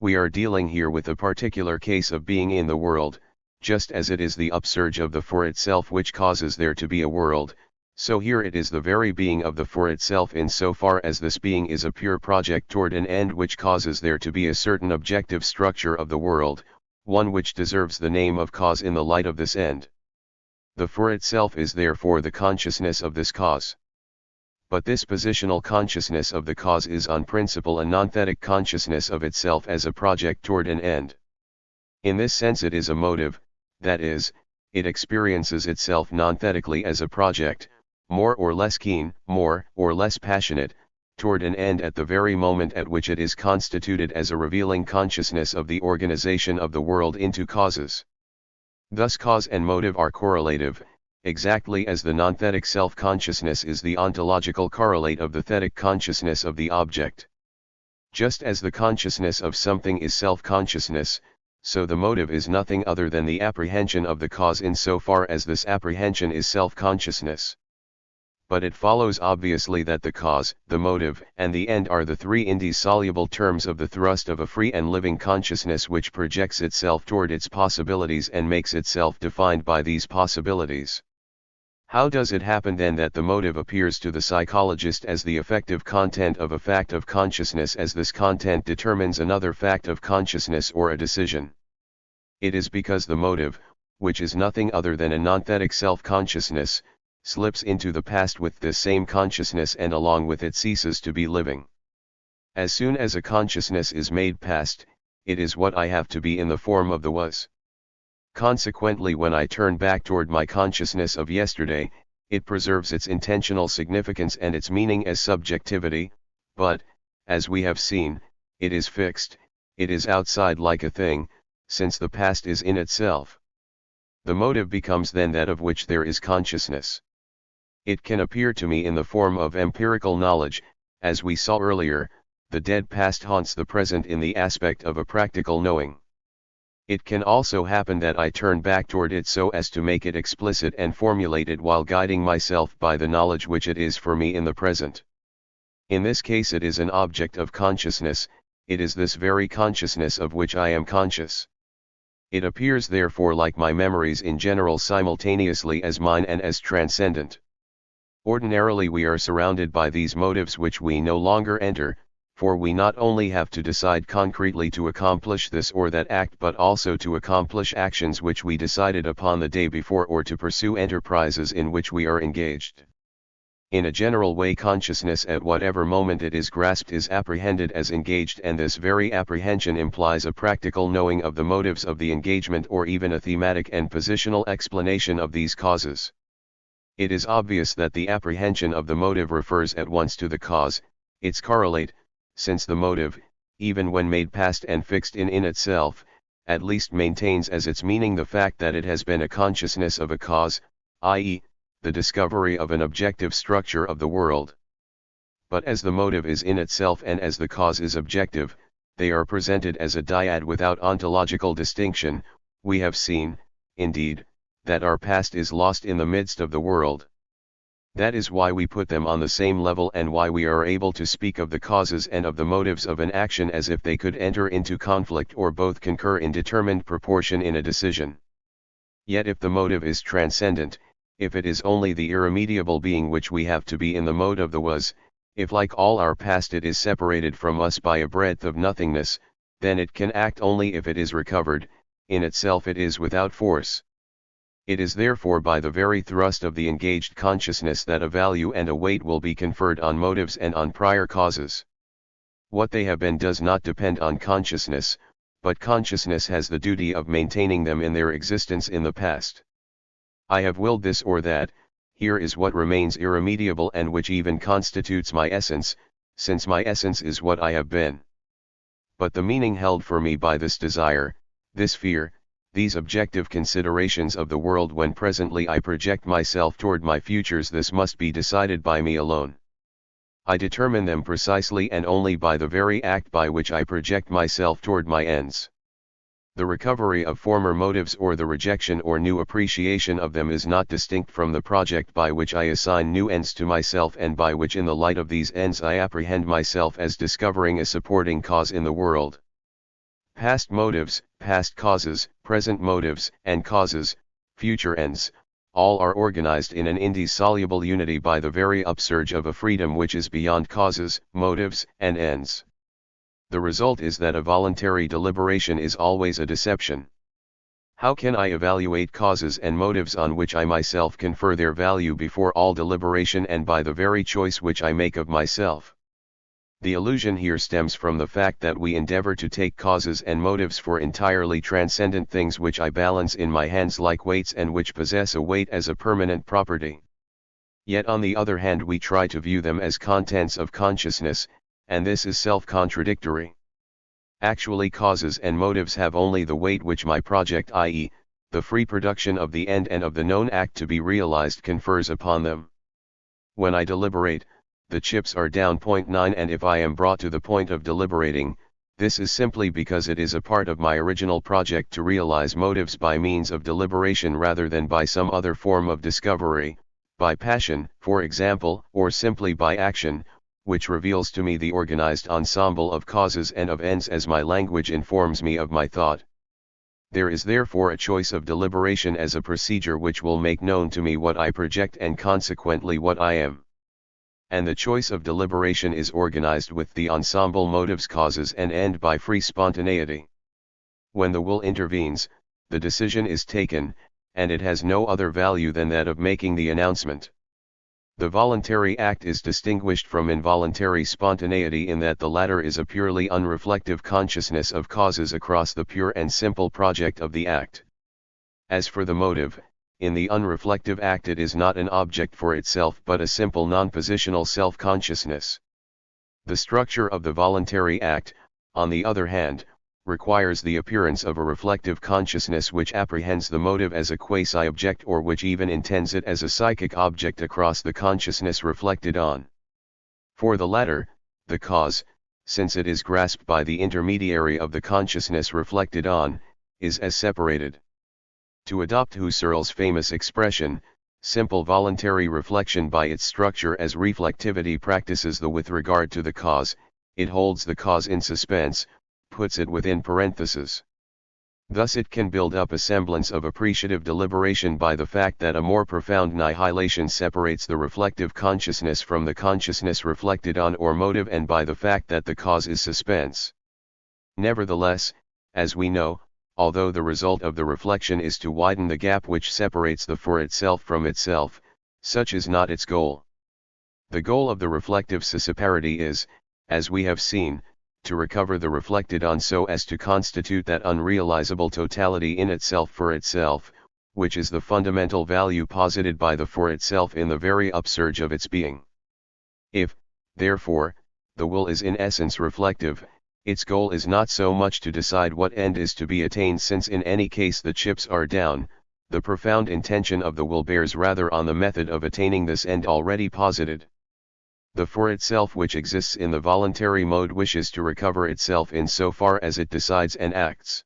Speaker 1: We are dealing here with a particular case of being in the world. Just as it is the upsurge of the for itself which causes there to be a world, so here it is the very being of the for itself, in so far as this being is a pure project toward an end, which causes there to be a certain objective structure of the world, one which deserves the name of cause in the light of this end. The for itself is therefore the consciousness of this cause. But this positional consciousness of the cause is on principle a nonthetic consciousness of itself as a project toward an end. In this sense it is a motive, that is, it experiences itself nonthetically as a project, more or less keen, more or less passionate, toward an end at the very moment at which it is constituted as a revealing consciousness of the organization of the world into causes. Thus cause and motive are correlative, exactly as the nonthetic self-consciousness is the ontological correlate of the thetic consciousness of the object. Just as the consciousness of something is self-consciousness, so the motive is nothing other than the apprehension of the cause, in so far as this apprehension is self-consciousness. But it follows obviously that the cause, the motive, and the end are the three indissoluble terms of the thrust of a free and living consciousness which projects itself toward its possibilities and makes itself defined by these possibilities. How does it happen then that the motive appears to the psychologist as the effective content of a fact of consciousness, as this content determines another fact of consciousness or a decision? It is because the motive, which is nothing other than a nonthetic self-consciousness, slips into the past with this same consciousness, and along with it ceases to be living. As soon as a consciousness is made past, it is what I have to be in the form of the was. Consequently, when I turn back toward my consciousness of yesterday, it preserves its intentional significance and its meaning as subjectivity, but, as we have seen, it is fixed, it is outside like a thing, since the past is in itself. The motive becomes then that of which there is consciousness. It can appear to me in the form of empirical knowledge, as we saw earlier, the dead past haunts the present in the aspect of a practical knowing. It can also happen that I turn back toward it so as to make it explicit and formulate it while guiding myself by the knowledge which it is for me in the present. In this case it is an object of consciousness, it is this very consciousness of which I am conscious. It appears therefore like my memories in general simultaneously as mine and as transcendent. Ordinarily we are surrounded by these motives which we no longer enter, for we not only have to decide concretely to accomplish this or that act but also to accomplish actions which we decided upon the day before or to pursue enterprises in which we are engaged. In a general way, consciousness at whatever moment it is grasped is apprehended as engaged, and this very apprehension implies a practical knowing of the motives of the engagement or even a thematic and positional explanation of these causes. It is obvious that the apprehension of the motive refers at once to the cause, its correlate, since the motive, even when made past and fixed in itself, at least maintains as its meaning the fact that it has been a consciousness of a cause, i.e., the discovery of an objective structure of the world. But as the motive is in itself and as the cause is objective, they are presented as a dyad without ontological distinction. We have seen, indeed, that our past is lost in the midst of the world. That is why we put them on the same level and why we are able to speak of the causes and of the motives of an action as if they could enter into conflict or both concur in determined proportion in a decision. Yet if the motive is transcendent, if it is only the irremediable being which we have to be in the mode of the was, if like all our past it is separated from us by a breadth of nothingness, then it can act only if it is recovered, in itself it is without force. It is therefore by the very thrust of the engaged consciousness that a value and a weight will be conferred on motives and on prior causes. What they have been does not depend on consciousness, but consciousness has the duty of maintaining them in their existence in the past. I have willed this or that, here is what remains irremediable and which even constitutes my essence, since my essence is what I have been. But the meaning held for me by this desire, this fear, these objective considerations of the world when presently I project myself toward my futures, this must be decided by me alone. I determine them precisely and only by the very act by which I project myself toward my ends. The recovery of former motives or the rejection or new appreciation of them is not distinct from the project by which I assign new ends to myself and by which in the light of these ends I apprehend myself as discovering a supporting cause in the world. Past motives, past causes, present motives and causes, future ends, all are organized in an indissoluble unity by the very upsurge of a freedom which is beyond causes, motives, and ends. The result is that a voluntary deliberation is always a deception. How can I evaluate causes and motives on which I myself confer their value before all deliberation and by the very choice which I make of myself? The illusion here stems from the fact that we endeavor to take causes and motives for entirely transcendent things which I balance in my hands like weights and which possess a weight as a permanent property. Yet on the other hand we try to view them as contents of consciousness, and this is self-contradictory. Actually, causes and motives have only the weight which my project, i.e., the free production of the end and of the known act to be realized, confers upon them. When I deliberate, the chips are down 0.9, and if I am brought to the point of deliberating, this is simply because it is a part of my original project to realize motives by means of deliberation rather than by some other form of discovery, by passion, for example, or simply by action, which reveals to me the organized ensemble of causes and of ends as my language informs me of my thought. There is therefore a choice of deliberation as a procedure which will make known to me what I project and consequently what I am. And the choice of deliberation is organized with the ensemble motives, causes and end by free spontaneity. When the will intervenes, the decision is taken, and it has no other value than that of making the announcement. The voluntary act is distinguished from involuntary spontaneity in that the latter is a purely unreflective consciousness of causes across the pure and simple project of the act. As for the motive, in the unreflective act it is not an object for itself but a simple non-positional self-consciousness. The structure of the voluntary act, on the other hand, requires the appearance of a reflective consciousness which apprehends the motive as a quasi-object or which even intends it as a psychic object across the consciousness reflected on. For the latter, the cause, since it is grasped by the intermediary of the consciousness reflected on, is as separated. To adopt Husserl's famous expression, simple voluntary reflection by its structure as reflectivity practices the with regard to the cause, it holds the cause in suspense, puts it within parentheses. Thus it can build up a semblance of appreciative deliberation by the fact that a more profound nihilation separates the reflective consciousness from the consciousness reflected on or motive and by the fact that the cause is suspense. Nevertheless, as we know, although the result of the reflection is to widen the gap which separates the for itself from itself, such is not its goal. The goal of the reflective susciparity is, as we have seen, to recover the reflected on so as to constitute that unrealizable totality in itself for itself, which is the fundamental value posited by the for itself in the very upsurge of its being. If, therefore, the will is in essence reflective, its goal is not so much to decide what end is to be attained, since in any case the chips are down. The profound intention of the will bears rather on the method of attaining this end already posited. The for itself which exists in the voluntary mode wishes to recover itself in so far as it decides and acts.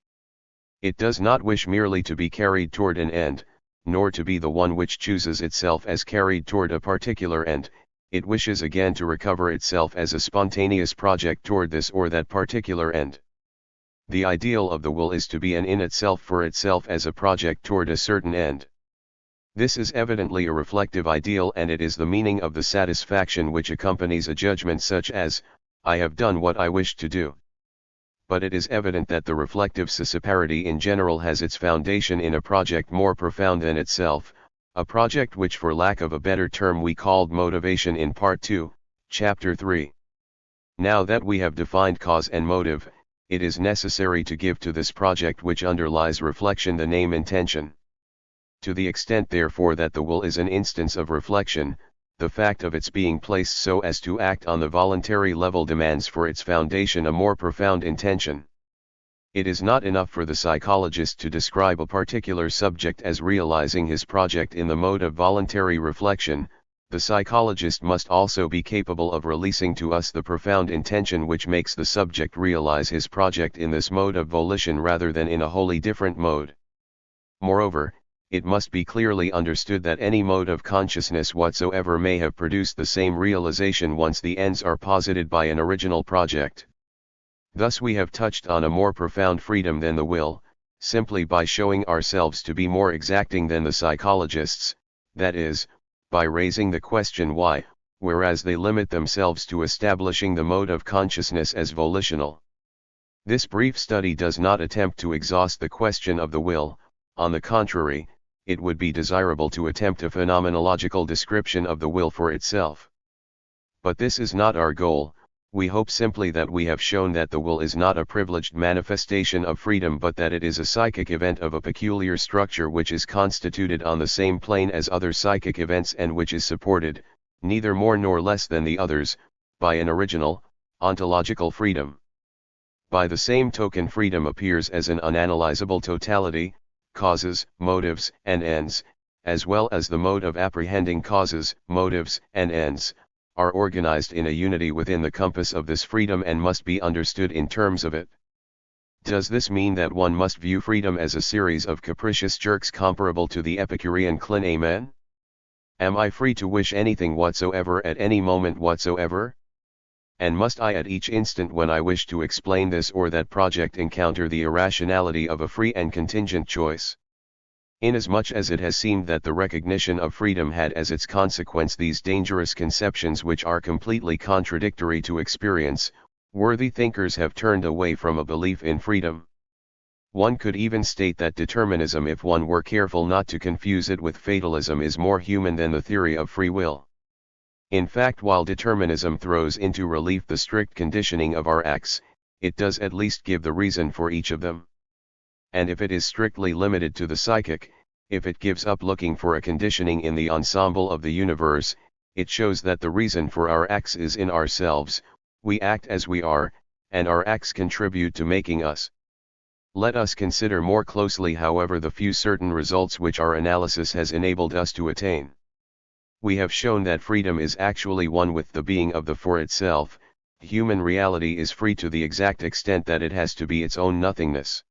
Speaker 1: It does not wish merely to be carried toward an end, nor to be the one which chooses itself as carried toward a particular end. It wishes again to recover itself as a spontaneous project toward this or that particular end. The ideal of the will is to be an in itself for itself as a project toward a certain end. This is evidently a reflective ideal, and it is the meaning of the satisfaction which accompanies a judgment such as, I have done what I wished to do. But it is evident that the reflective susciparity in general has its foundation in a project more profound than itself, a project which for lack of a better term we called motivation in Part 2, Chapter 3. Now that we have defined cause and motive, it is necessary to give to this project which underlies reflection the name intention. To the extent therefore that the will is an instance of reflection, the fact of its being placed so as to act on the voluntary level demands for its foundation a more profound intention. It is not enough for the psychologist to describe a particular subject as realizing his project in the mode of voluntary reflection. The psychologist must also be capable of releasing to us the profound intention which makes the subject realize his project in this mode of volition rather than in a wholly different mode. Moreover, it must be clearly understood that any mode of consciousness whatsoever may have produced the same realization once the ends are posited by an original project. Thus we have touched on a more profound freedom than the will, simply by showing ourselves to be more exacting than the psychologists, that is, by raising the question why, whereas they limit themselves to establishing the mode of consciousness as volitional. This brief study does not attempt to exhaust the question of the will. On the contrary, it would be desirable to attempt a phenomenological description of the will for itself. But this is not our goal. We hope simply that we have shown that the will is not a privileged manifestation of freedom but that it is a psychic event of a peculiar structure which is constituted on the same plane as other psychic events and which is supported, neither more nor less than the others, by an original, ontological freedom. By the same token freedom appears as an unanalyzable totality. Causes, motives, and ends, as well as the mode of apprehending causes, motives, and ends, are organized in a unity within the compass of this freedom and must be understood in terms of it. Does this mean that one must view freedom as a series of capricious jerks comparable to the Epicurean clean amen? Am I free to wish anything whatsoever at any moment whatsoever? And must I at each instant when I wish to explain this or that project encounter the irrationality of a free and contingent choice? Inasmuch as it has seemed that the recognition of freedom had as its consequence these dangerous conceptions which are completely contradictory to experience, worthy thinkers have turned away from a belief in freedom. One could even state that determinism, if one were careful not to confuse it with fatalism, is more human than the theory of free will. In fact, while determinism throws into relief the strict conditioning of our acts, it does at least give the reason for each of them. and if it is strictly limited to the psychic, if it gives up looking for a conditioning in the ensemble of the universe, it shows that the reason for our acts is in ourselves. We act as we are, and our acts contribute to making us. Let us consider more closely, however, the few certain results which our analysis has enabled us to attain. We have shown that freedom is actually one with the being of the for itself. Human reality is free to the exact extent that it has to be its own nothingness.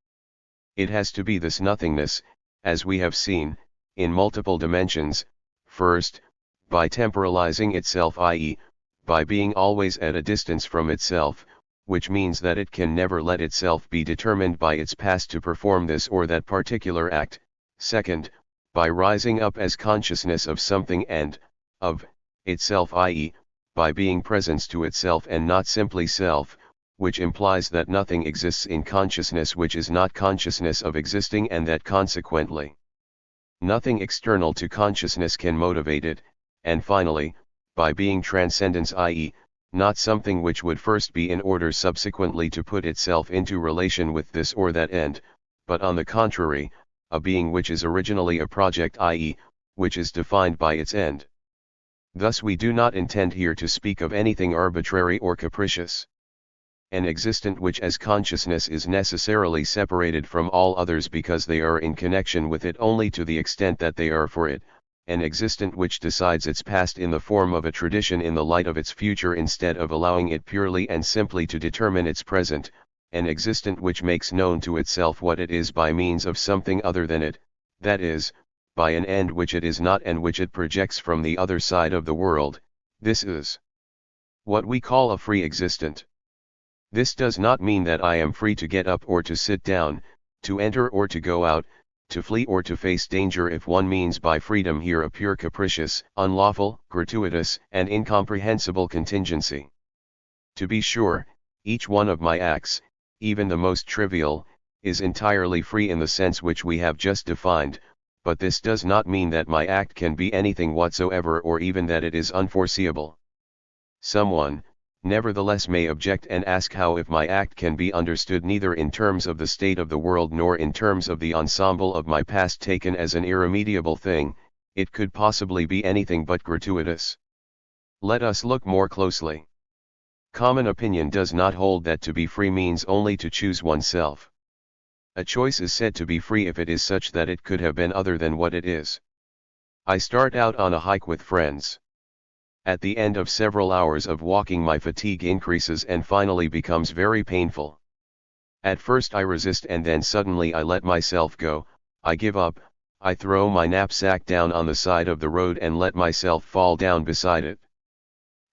Speaker 1: It has to be this nothingness, as we have seen, in multiple dimensions. First, by temporalizing itself, i.e., by being always at a distance from itself, which means that it can never let itself be determined by its past to perform this or that particular act. Second, by rising up as consciousness of something and, of, itself, i.e., by being presence to itself and not simply self, which implies that nothing exists in consciousness which is not consciousness of existing, and that consequently nothing external to consciousness can motivate it. And finally, by being transcendence, i.e., not something which would first be in order subsequently to put itself into relation with this or that end, but on the contrary, a being which is originally a project, i.e., which is defined by its end. Thus we do not intend here to speak of anything arbitrary or capricious. An existent which as consciousness is necessarily separated from all others because they are in connection with it only to the extent that they are for it, an existent which decides its past in the form of a tradition in the light of its future instead of allowing it purely and simply to determine its present, an existent which makes known to itself what it is by means of something other than it, that is, by an end which it is not and which it projects from the other side of the world. This is what we call a free existent. This does not mean that I am free to get up or to sit down, to enter or to go out, to flee or to face danger, if one means by freedom here a pure capricious, unlawful, gratuitous, and incomprehensible contingency. To be sure, each one of my acts, even the most trivial, is entirely free in the sense which we have just defined, but this does not mean that my act can be anything whatsoever or even that it is unforeseeable. Someone, nevertheless, may object and ask how, if my act can be understood neither in terms of the state of the world nor in terms of the ensemble of my past taken as an irremediable thing, it could possibly be anything but gratuitous. Let us look more closely. Common opinion does not hold that to be free means only to choose oneself. A choice is said to be free if it is such that it could have been other than what it is. I start out on a hike with friends. At the end of several hours of walking, my fatigue increases and finally becomes very painful. At first I resist, and then suddenly I let myself go. I give up. I throw my knapsack down on the side of the road and let myself fall down beside it.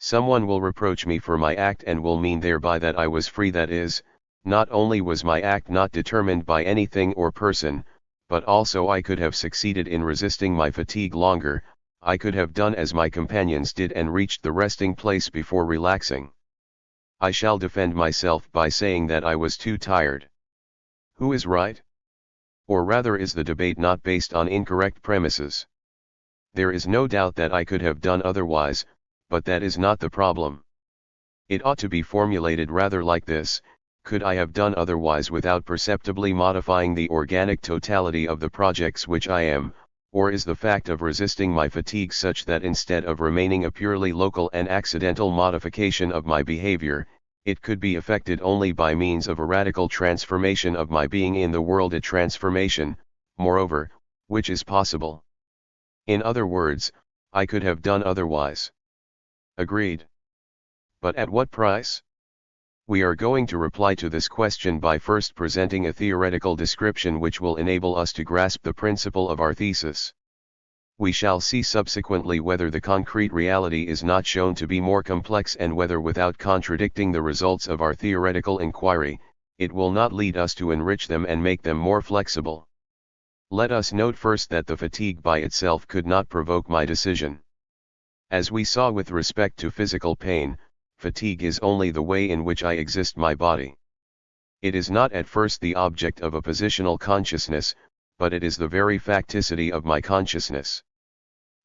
Speaker 1: Someone will reproach me for my act and will mean thereby that I was free. That is, not only was my act not determined by anything or person, but also I could have succeeded in resisting my fatigue longer. I could have done as my companions did and reached the resting place before relaxing. I shall defend myself by saying that I was too tired. Who is right? Or rather, is the debate not based on incorrect premises? There is no doubt that I could have done otherwise, but that is not the problem. It ought to be formulated rather like this: could I have done otherwise without perceptibly modifying the organic totality of the projects which I am? Or is the fact of resisting my fatigue such that instead of remaining a purely local and accidental modification of my behavior, it could be effected only by means of a radical transformation of my being in the world, a transformation, moreover, which is possible? In other words, I could have done otherwise. Agreed. But at what price? We are going to reply to this question by first presenting a theoretical description which will enable us to grasp the principle of our thesis. We shall see subsequently whether the concrete reality is not shown to be more complex, and whether, without contradicting the results of our theoretical inquiry, it will not lead us to enrich them and make them more flexible. Let us note first that the fatigue by itself could not provoke my decision. As we saw with respect to physical pain, fatigue is only the way in which I exist my body. It is not at first the object of a positional consciousness, but it is the very facticity of my consciousness.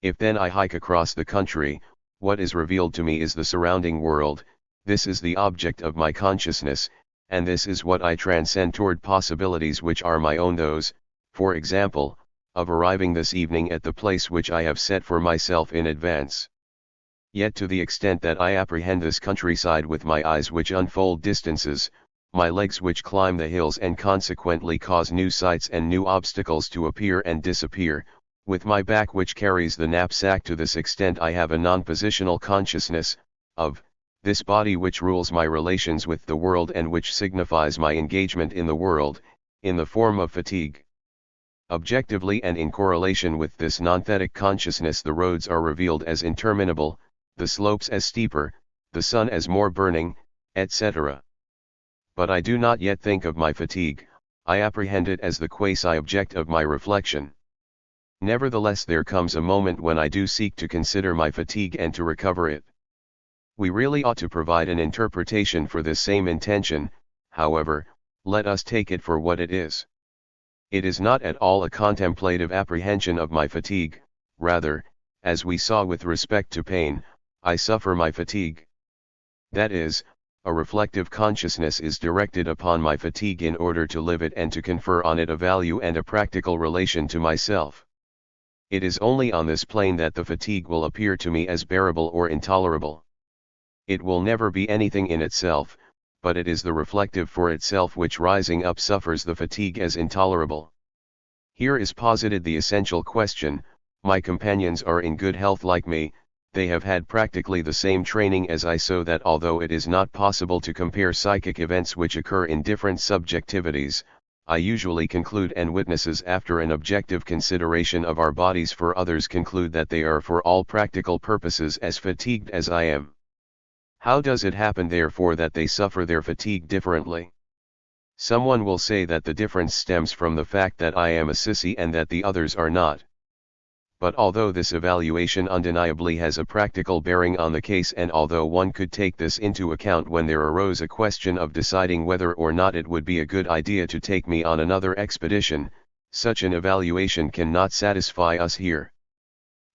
Speaker 1: If then I hike across the country, what is revealed to me is the surrounding world. This is the object of my consciousness, and this is what I transcend toward possibilities which are my own, those, for example, of arriving this evening at the place which I have set for myself in advance. Yet to the extent that I apprehend this countryside with my eyes which unfold distances, my legs which climb the hills and consequently cause new sights and new obstacles to appear and disappear, with my back which carries the knapsack, to this extent I have a non-positional consciousness, of, this body which rules my relations with the world and which signifies my engagement in the world, in the form of fatigue. Objectively and in correlation with this non-thetic consciousness, the roads are revealed as interminable, the slopes as steeper, the sun as more burning, etc. But I do not yet think of my fatigue, I apprehend it as the quasi-object of my reflection. Nevertheless, there comes a moment when I do seek to consider my fatigue and to recover it. We really ought to provide an interpretation for this same intention, however, let us take it for what it is. It is not at all a contemplative apprehension of my fatigue, rather, as we saw with respect to pain, I suffer my fatigue. That is, a reflective consciousness is directed upon my fatigue in order to live it and to confer on it a value and a practical relation to myself. It is only on this plane that the fatigue will appear to me as bearable or intolerable. It will never be anything in itself, but it is the reflective for itself which rising up suffers the fatigue as intolerable. Here is posited the essential question: my companions are in good health like me, they have had practically the same training as I, so that although it is not possible to compare psychic events which occur in different subjectivities, I usually conclude, and witnesses after an objective consideration of our bodies for others conclude, that they are for all practical purposes as fatigued as I am. How does it happen therefore that they suffer their fatigue differently? Someone will say that the difference stems from the fact that I am a sissy and that the others are not. But although this evaluation undeniably has a practical bearing on the case, and although one could take this into account when there arose a question of deciding whether or not it would be a good idea to take me on another expedition, such an evaluation cannot satisfy us here.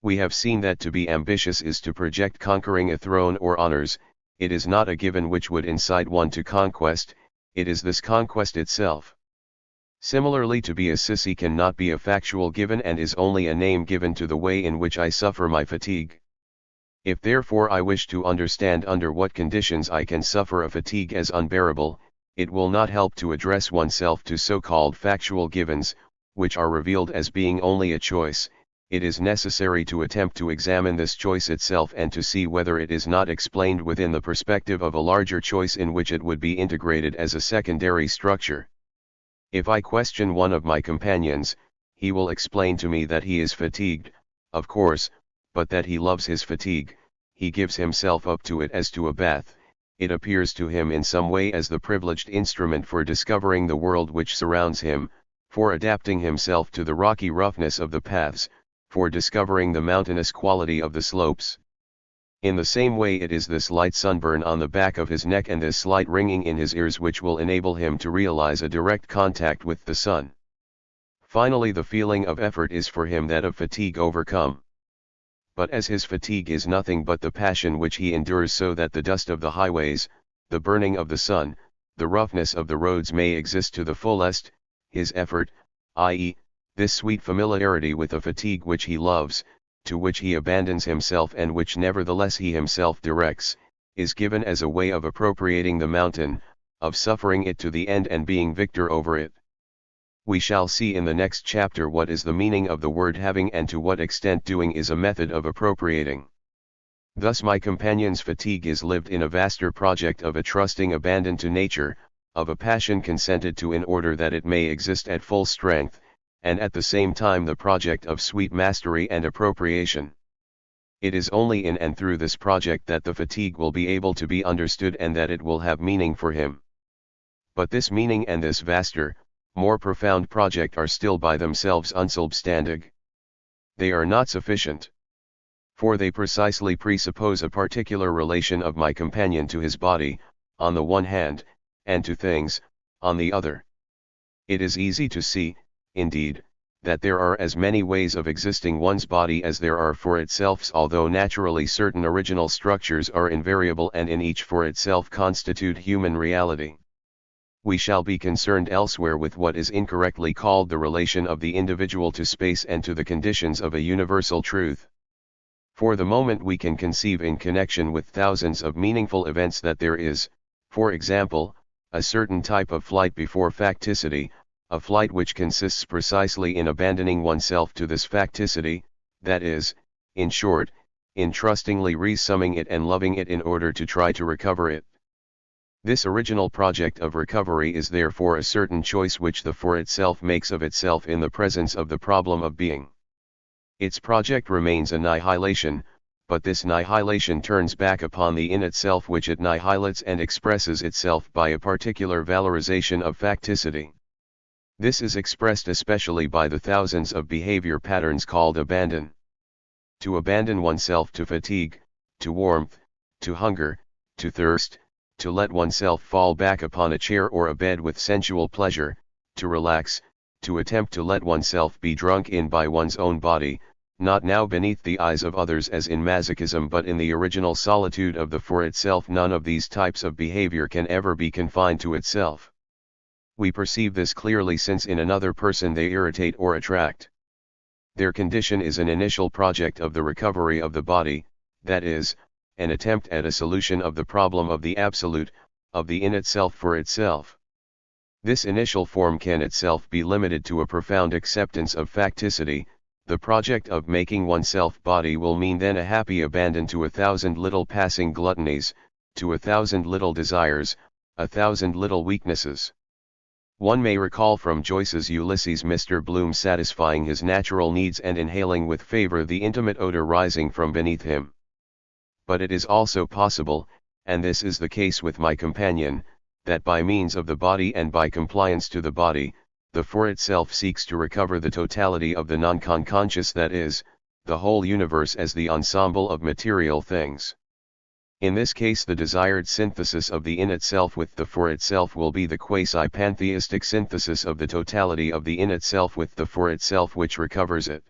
Speaker 1: We have seen that to be ambitious is to project conquering a throne or honors. It is not a given which would incite one to conquest, it is this conquest itself. Similarly, to be a sissy cannot be a factual given and is only a name given to the way in which I suffer my fatigue. If therefore I wish to understand under what conditions I can suffer a fatigue as unbearable, it will not help to address oneself to so-called factual givens, which are revealed as being only a choice. It is necessary to attempt to examine this choice itself and to see whether it is not explained within the perspective of a larger choice in which it would be integrated as a secondary structure. If I question one of my companions, he will explain to me that he is fatigued, of course, but that he loves his fatigue, he gives himself up to it as to a bath, it appears to him in some way as the privileged instrument for discovering the world which surrounds him, for adapting himself to the rocky roughness of the paths, for discovering the mountainous quality of the slopes. In the same way, it is this light sunburn on the back of his neck and this slight ringing in his ears which will enable him to realize a direct contact with the sun. Finally, the feeling of effort is for him that of fatigue overcome. But as his fatigue is nothing but the passion which he endures, so that the dust of the highways, the burning of the sun, the roughness of the roads may exist to the fullest, his effort, i.e., this sweet familiarity with a fatigue which he loves, to which he abandons himself and which nevertheless he himself directs, is given as a way of appropriating the mountain, of suffering it to the end and being victor over it. We shall see in the next chapter what is the meaning of the word having, and to what extent doing is a method of appropriating. Thus my companion's fatigue is lived in a vaster project of a trusting abandon to nature, of a passion consented to in order that it may exist at full strength, and at the same time the project of sweet mastery and appropriation. It is only in and through this project that the fatigue will be able to be understood and that it will have meaning for him. But this meaning and this vaster, more profound project are still by themselves unsubstantig. They are not sufficient. For they precisely presuppose a particular relation of my companion to his body, on the one hand, and to things, on the other. It is easy to see, indeed, that there are as many ways of existing one's body as there are for itself, although naturally certain original structures are invariable and in each for itself constitute human reality. We shall be concerned elsewhere with what is incorrectly called the relation of the individual to space and to the conditions of a universal truth. For the moment we can conceive in connection with thousands of meaningful events that there is, for example, a certain type of flight before facticity, a flight which consists precisely in abandoning oneself to this facticity, that is, in short, in trustingly resumming it and loving it in order to try to recover it. This original project of recovery is therefore a certain choice which the for itself makes of itself in the presence of the problem of being. Its project remains annihilation, but this annihilation turns back upon the in itself which it annihilates and expresses itself by a particular valorization of facticity. This is expressed especially by the thousands of behavior patterns called abandon. To abandon oneself to fatigue, to warmth, to hunger, to thirst, to let oneself fall back upon a chair or a bed with sensual pleasure, to relax, to attempt to let oneself be drunk in by one's own body, not now beneath the eyes of others as in masochism but in the original solitude of the for itself. None of these types of behavior can ever be confined to itself. We perceive this clearly since in another person they irritate or attract. Their condition is an initial project of the recovery of the body, that is, an attempt at a solution of the problem of the absolute, of the in itself for itself. This initial form can itself be limited to a profound acceptance of facticity. The project of making oneself body will mean then a happy abandon to 1,000 little passing gluttonies, to 1,000 little desires, 1,000 little weaknesses. One may recall from Joyce's Ulysses Mr. Bloom satisfying his natural needs and inhaling with favor the intimate odor rising from beneath him. But it is also possible, and this is the case with my companion, that by means of the body and by compliance to the body, the for itself seeks to recover the totality of the non-conscious, that is, the whole universe as the ensemble of material things. In this case the desired synthesis of the in itself with the for itself will be the quasi-pantheistic synthesis of the totality of the in itself with the for itself which recovers it.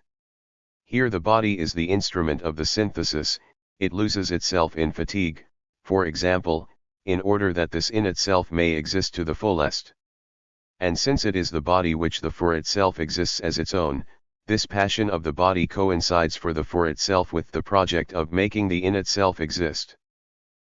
Speaker 1: Here the body is the instrument of the synthesis. It loses itself in fatigue, for example, in order that this in itself may exist to the fullest. And since it is the body which the for itself exists as its own, this passion of the body coincides for the for itself with the project of making the in itself exist.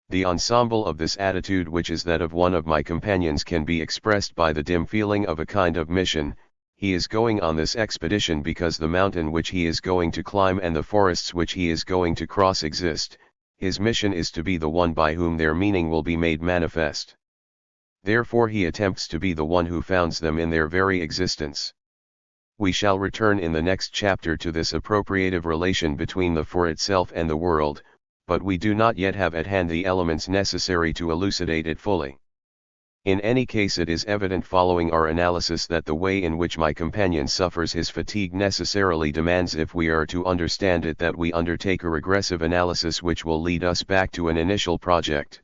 Speaker 1: The ensemble of this attitude, which is that of one of my companions, can be expressed by the dim feeling of a kind of mission. He is going on this expedition because the mountain which he is going to climb and the forests which he is going to cross exist. His mission is to be the one by whom their meaning will be made manifest. Therefore he attempts to be the one who founds them in their very existence. We shall return in the next chapter to this appropriative relation between the for itself and the world, but we do not yet have at hand the elements necessary to elucidate it fully. In any case, it is evident following our analysis that the way in which my companion suffers his fatigue necessarily demands, if we are to understand it, that we undertake a regressive analysis which will lead us back to an initial project.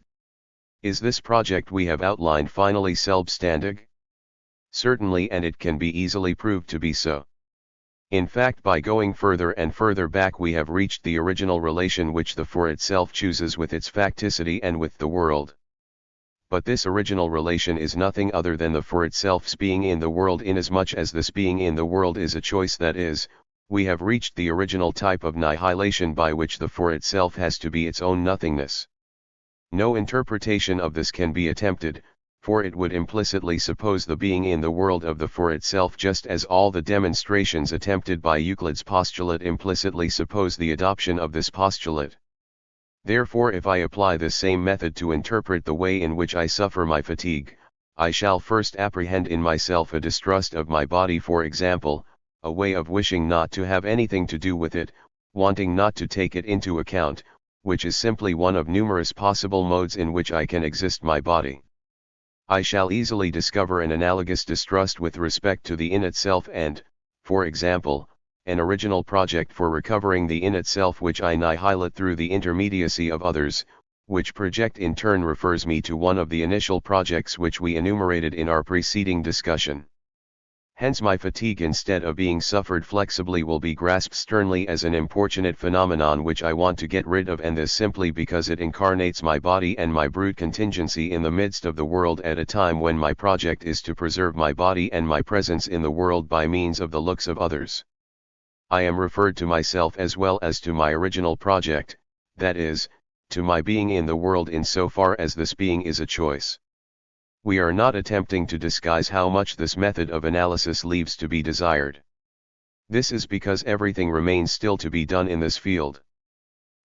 Speaker 1: Is this project we have outlined finally selbstständig? Certainly, and it can be easily proved to be so. In fact, by going further and further back we have reached the original relation which the for itself chooses with its facticity and with the world. But this original relation is nothing other than the for itself's being in the world, inasmuch as this being in the world is a choice, that is, we have reached the original type of annihilation by which the for itself has to be its own nothingness. No interpretation of this can be attempted, for it would implicitly suppose the being in the world of the for itself, just as all the demonstrations attempted by Euclid's postulate implicitly suppose the adoption of this postulate. Therefore, if I apply this same method to interpret the way in which I suffer my fatigue, I shall first apprehend in myself a distrust of my body, for example, a way of wishing not to have anything to do with it, wanting not to take it into account, which is simply one of numerous possible modes in which I can exist my body. I shall easily discover an analogous distrust with respect to the in itself and, for example, an original project for recovering the in itself which I annihilate through the intermediacy of others, which project in turn refers me to one of the initial projects which we enumerated in our preceding discussion. Hence my fatigue, instead of being suffered flexibly, will be grasped sternly as an importunate phenomenon which I want to get rid of, and this simply because it incarnates my body and my brute contingency in the midst of the world at a time when my project is to preserve my body and my presence in the world by means of the looks of others. I am referred to myself as well as to my original project, that is, to my being in the world in so far as this being is a choice. We are not attempting to disguise how much this method of analysis leaves to be desired. This is because everything remains still to be done in this field.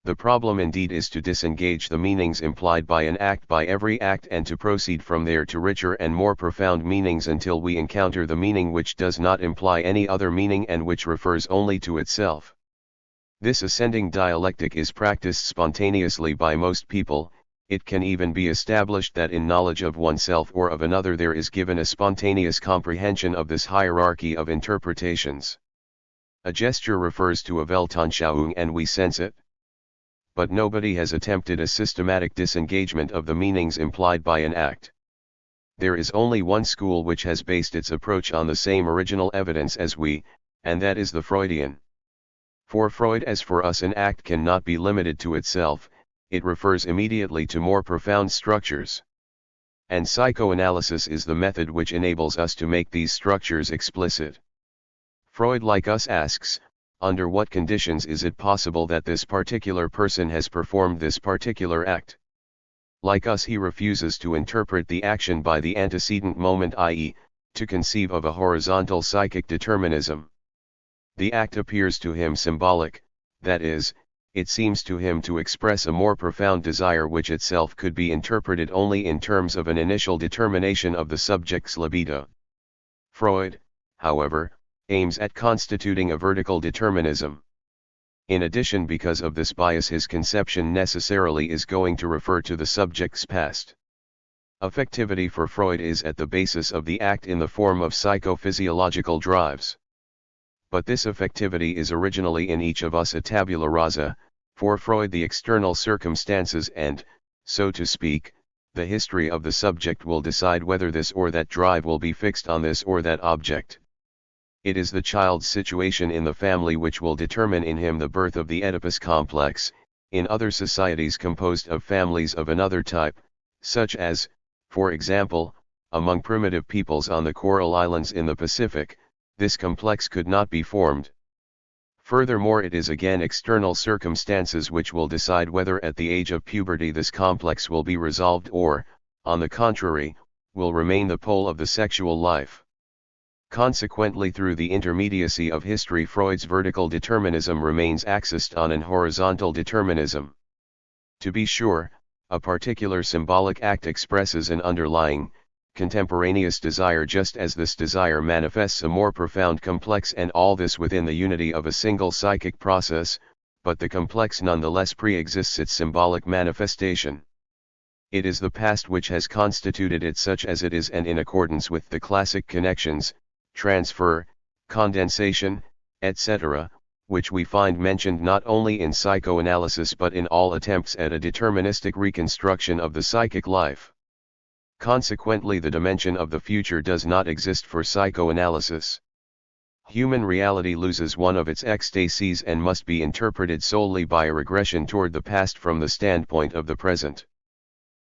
Speaker 1: The problem indeed is to disengage the meanings implied by an act by every act, and to proceed from there to richer and more profound meanings until we encounter the meaning which does not imply any other meaning and which refers only to itself. This ascending dialectic is practiced spontaneously by most people. It can even be established that in knowledge of oneself or of another there is given a spontaneous comprehension of this hierarchy of interpretations. A gesture refers to a Weltanschauung and we sense it. But nobody has attempted a systematic disengagement of the meanings implied by an act. There is only one school which has based its approach on the same original evidence as we, and that is the Freudian. For Freud, as for us, an act cannot be limited to itself. It refers immediately to more profound structures. And psychoanalysis is the method which enables us to make these structures explicit. Freud, like us, asks, under what conditions is it possible that this particular person has performed this particular act? Like us, he refuses to interpret the action by the antecedent moment, i.e., to conceive of a horizontal psychic determinism. The act appears to him symbolic, that is, it seems to him to express a more profound desire which itself could be interpreted only in terms of an initial determination of the subject's libido. Freud, however, aims at constituting a vertical determinism. In addition, because of this bias, his conception necessarily is going to refer to the subject's past. Affectivity for Freud is at the basis of the act in the form of psychophysiological drives. But this affectivity is originally in each of us a tabula rasa. For Freud, the external circumstances and, so to speak, the history of the subject will decide whether this or that drive will be fixed on this or that object. It is the child's situation in the family which will determine in him the birth of the Oedipus complex. In other societies composed of families of another type, such as, for example, among primitive peoples on the Coral Islands in the Pacific, this complex could not be formed. Furthermore, it is again external circumstances which will decide whether at the age of puberty this complex will be resolved or, on the contrary, will remain the pole of the sexual life. Consequently, through the intermediacy of history, Freud's vertical determinism remains axised on an horizontal determinism. To be sure, a particular symbolic act expresses an underlying, contemporaneous desire, just as this desire manifests a more profound complex, and all this within the unity of a single psychic process, but the complex nonetheless pre-exists its symbolic manifestation. It is the past which has constituted it such as it is, and in accordance with the classic connections, transfer, condensation, etc., which we find mentioned not only in psychoanalysis but in all attempts at a deterministic reconstruction of the psychic life. Consequently, the dimension of the future does not exist for psychoanalysis. Human reality loses one of its ecstasies and must be interpreted solely by a regression toward the past from the standpoint of the present.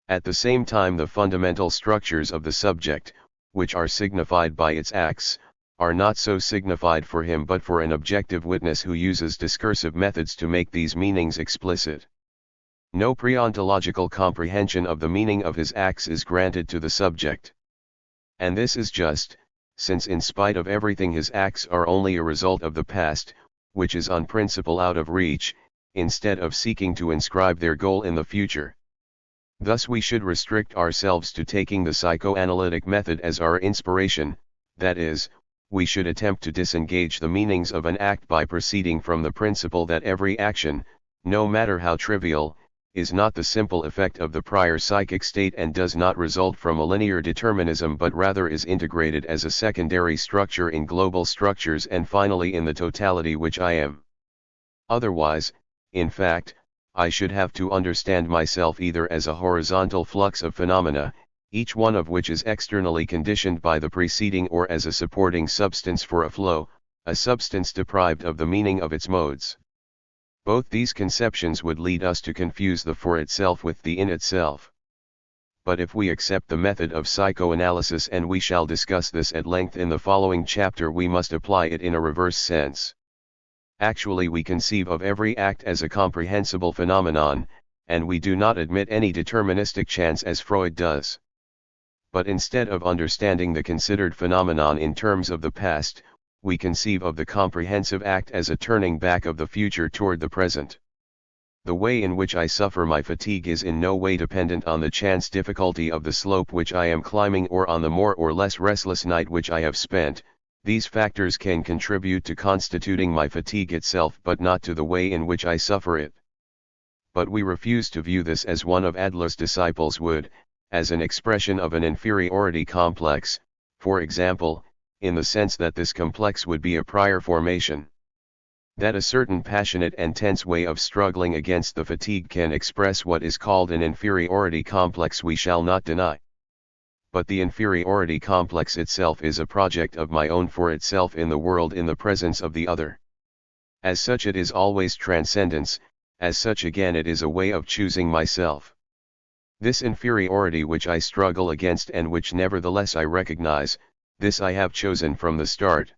Speaker 1: At the same time, the fundamental structures of the subject, which are signified by its acts, are not so signified for him but for an objective witness who uses discursive methods to make these meanings explicit. No pre-ontological comprehension of the meaning of his acts is granted to the subject. And this is just, since in spite of everything his acts are only a result of the past, which is on principle out of reach, instead of seeking to inscribe their goal in the future. Thus we should restrict ourselves to taking the psychoanalytic method as our inspiration, that is, we should attempt to disengage the meanings of an act by proceeding from the principle that every action, no matter how trivial, is not the simple effect of the prior psychic state and does not result from a linear determinism but rather is integrated as a secondary structure in global structures and finally in the totality which I am. Otherwise, in fact, I should have to understand myself either as a horizontal flux of phenomena, each one of which is externally conditioned by the preceding or as a supporting substance for a flow, a substance deprived of the meaning of its modes. Both these conceptions would lead us to confuse the for itself with the in itself. But if we accept the method of psychoanalysis, and we shall discuss this at length in the following chapter, we must apply it in a reverse sense. Actually, we conceive of every act as a comprehensible phenomenon, and we do not admit any deterministic chance as Freud does. But instead of understanding the considered phenomenon in terms of the past, we conceive of the comprehensive act as a turning back of the future toward the present. The way in which I suffer my fatigue is in no way dependent on the chance difficulty of the slope which I am climbing or on the more or less restless night which I have spent. These factors can contribute to constituting my fatigue itself, but not to the way in which I suffer it. But we refuse to view this as one of Adler's disciples would, as an expression of an inferiority complex, for example, in the sense that this complex would be a prior formation. That a certain passionate and tense way of struggling against the fatigue can express what is called an inferiority complex we shall not deny. But the inferiority complex itself is a project of my own for itself in the world in the presence of the other. As such it is always transcendence, as such again it is a way of choosing myself. This inferiority which I struggle against and which nevertheless I recognize, this I have chosen from the start.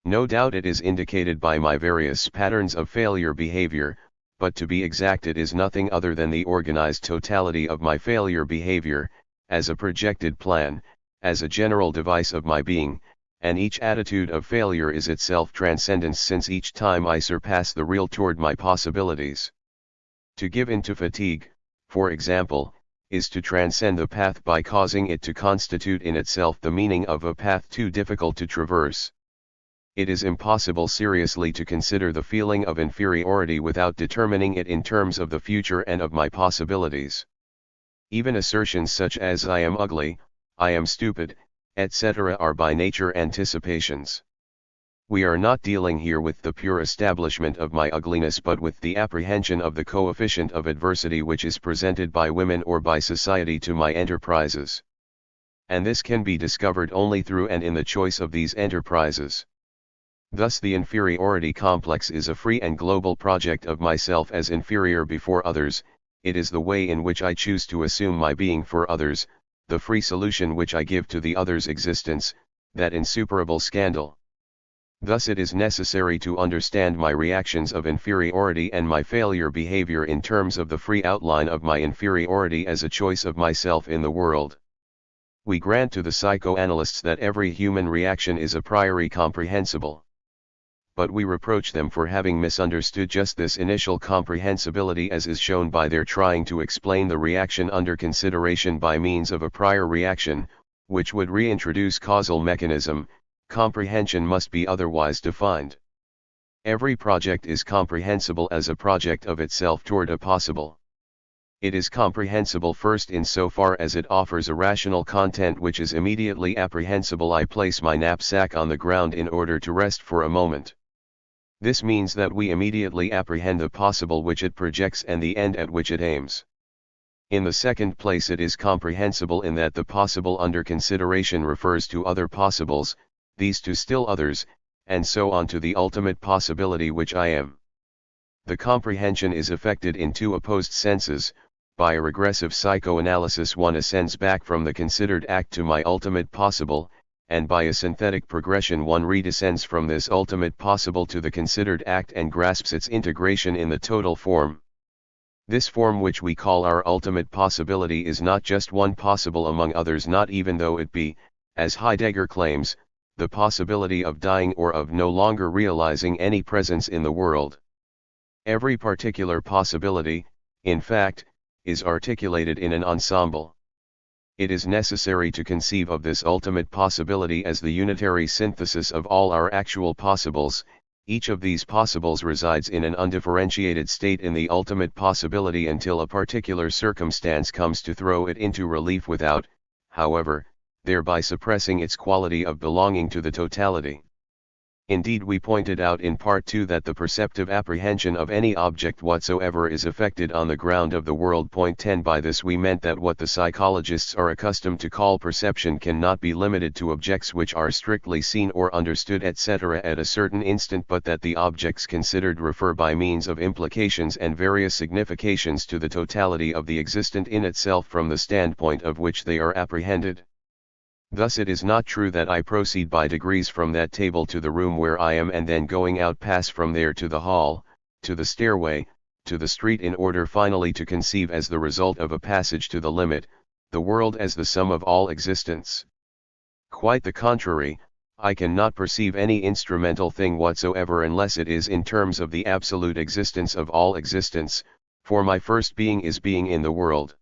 Speaker 1: No doubt it is indicated by my various patterns of failure behavior, but to be exact it is nothing other than the organized totality of my failure behavior, as a projected plan, as a general device of my being, and each attitude of failure is itself transcendence, since each time I surpass the real toward my possibilities. To give in to fatigue, for example, is to transcend the path by causing it to constitute in itself the meaning of a path too difficult to traverse. It is impossible seriously to consider the feeling of inferiority without determining it in terms of the future and of my possibilities. Even assertions such as I am ugly, I am stupid, etc. are by nature anticipations. We are not dealing here with the pure establishment of my ugliness, but with the apprehension of the coefficient of adversity which is presented by women or by society to my enterprises. And this can be discovered only through and in the choice of these enterprises. Thus the inferiority complex is a free and global project of myself as inferior before others. It is the way in which I choose to assume my being for others, the free solution which I give to the other's existence, that insuperable scandal. Thus it is necessary to understand my reactions of inferiority and my failure behavior in terms of the free outline of my inferiority as a choice of myself in the world. We grant to the psychoanalysts that every human reaction is a priori comprehensible. But we reproach them for having misunderstood just this initial comprehensibility, as is shown by their trying to explain the reaction under consideration by means of a prior reaction, which would reintroduce causal mechanism. Comprehension must be otherwise defined. Every project is comprehensible as a project of itself toward a possible. It is comprehensible first in so far as it offers a rational content which is immediately apprehensible. I place my knapsack on the ground in order to rest for a moment. This means that we immediately apprehend the possible which it projects and the end at which it aims. In the second place, it is comprehensible in that the possible under consideration refers to other possibles, these to still others, and so on to the ultimate possibility which I am. The comprehension is effected in two opposed senses. By a regressive psychoanalysis one ascends back from the considered act to my ultimate possible, and by a synthetic progression one redescends from this ultimate possible to the considered act and grasps its integration in the total form. This form which we call our ultimate possibility is not just one possible among others, not even though it be, as Heidegger claims, the possibility of dying or of no longer realizing any presence in the world. Every particular possibility, in fact, is articulated in an ensemble. It is necessary to conceive of this ultimate possibility as the unitary synthesis of all our actual possibles. Each of these possibles resides in an undifferentiated state in the ultimate possibility until a particular circumstance comes to throw it into relief without, however, thereby suppressing its quality of belonging to the totality. Indeed, we pointed out in Part 2 that the perceptive apprehension of any object whatsoever is effected on the ground of the world. Point 10. By this we meant that what the psychologists are accustomed to call perception cannot be limited to objects which are strictly seen or understood etc. at a certain instant, but that the objects considered refer by means of implications and various significations to the totality of the existent in itself from the standpoint of which they are apprehended. Thus it is not true that I proceed by degrees from that table to the room where I am, and then going out pass from there to the hall, to the stairway, to the street, in order finally to conceive as the result of a passage to the limit, the world as the sum of all existence. Quite the contrary, I cannot perceive any instrumental thing whatsoever unless it is in terms of the absolute existence of all existence, for my first being is being in the world.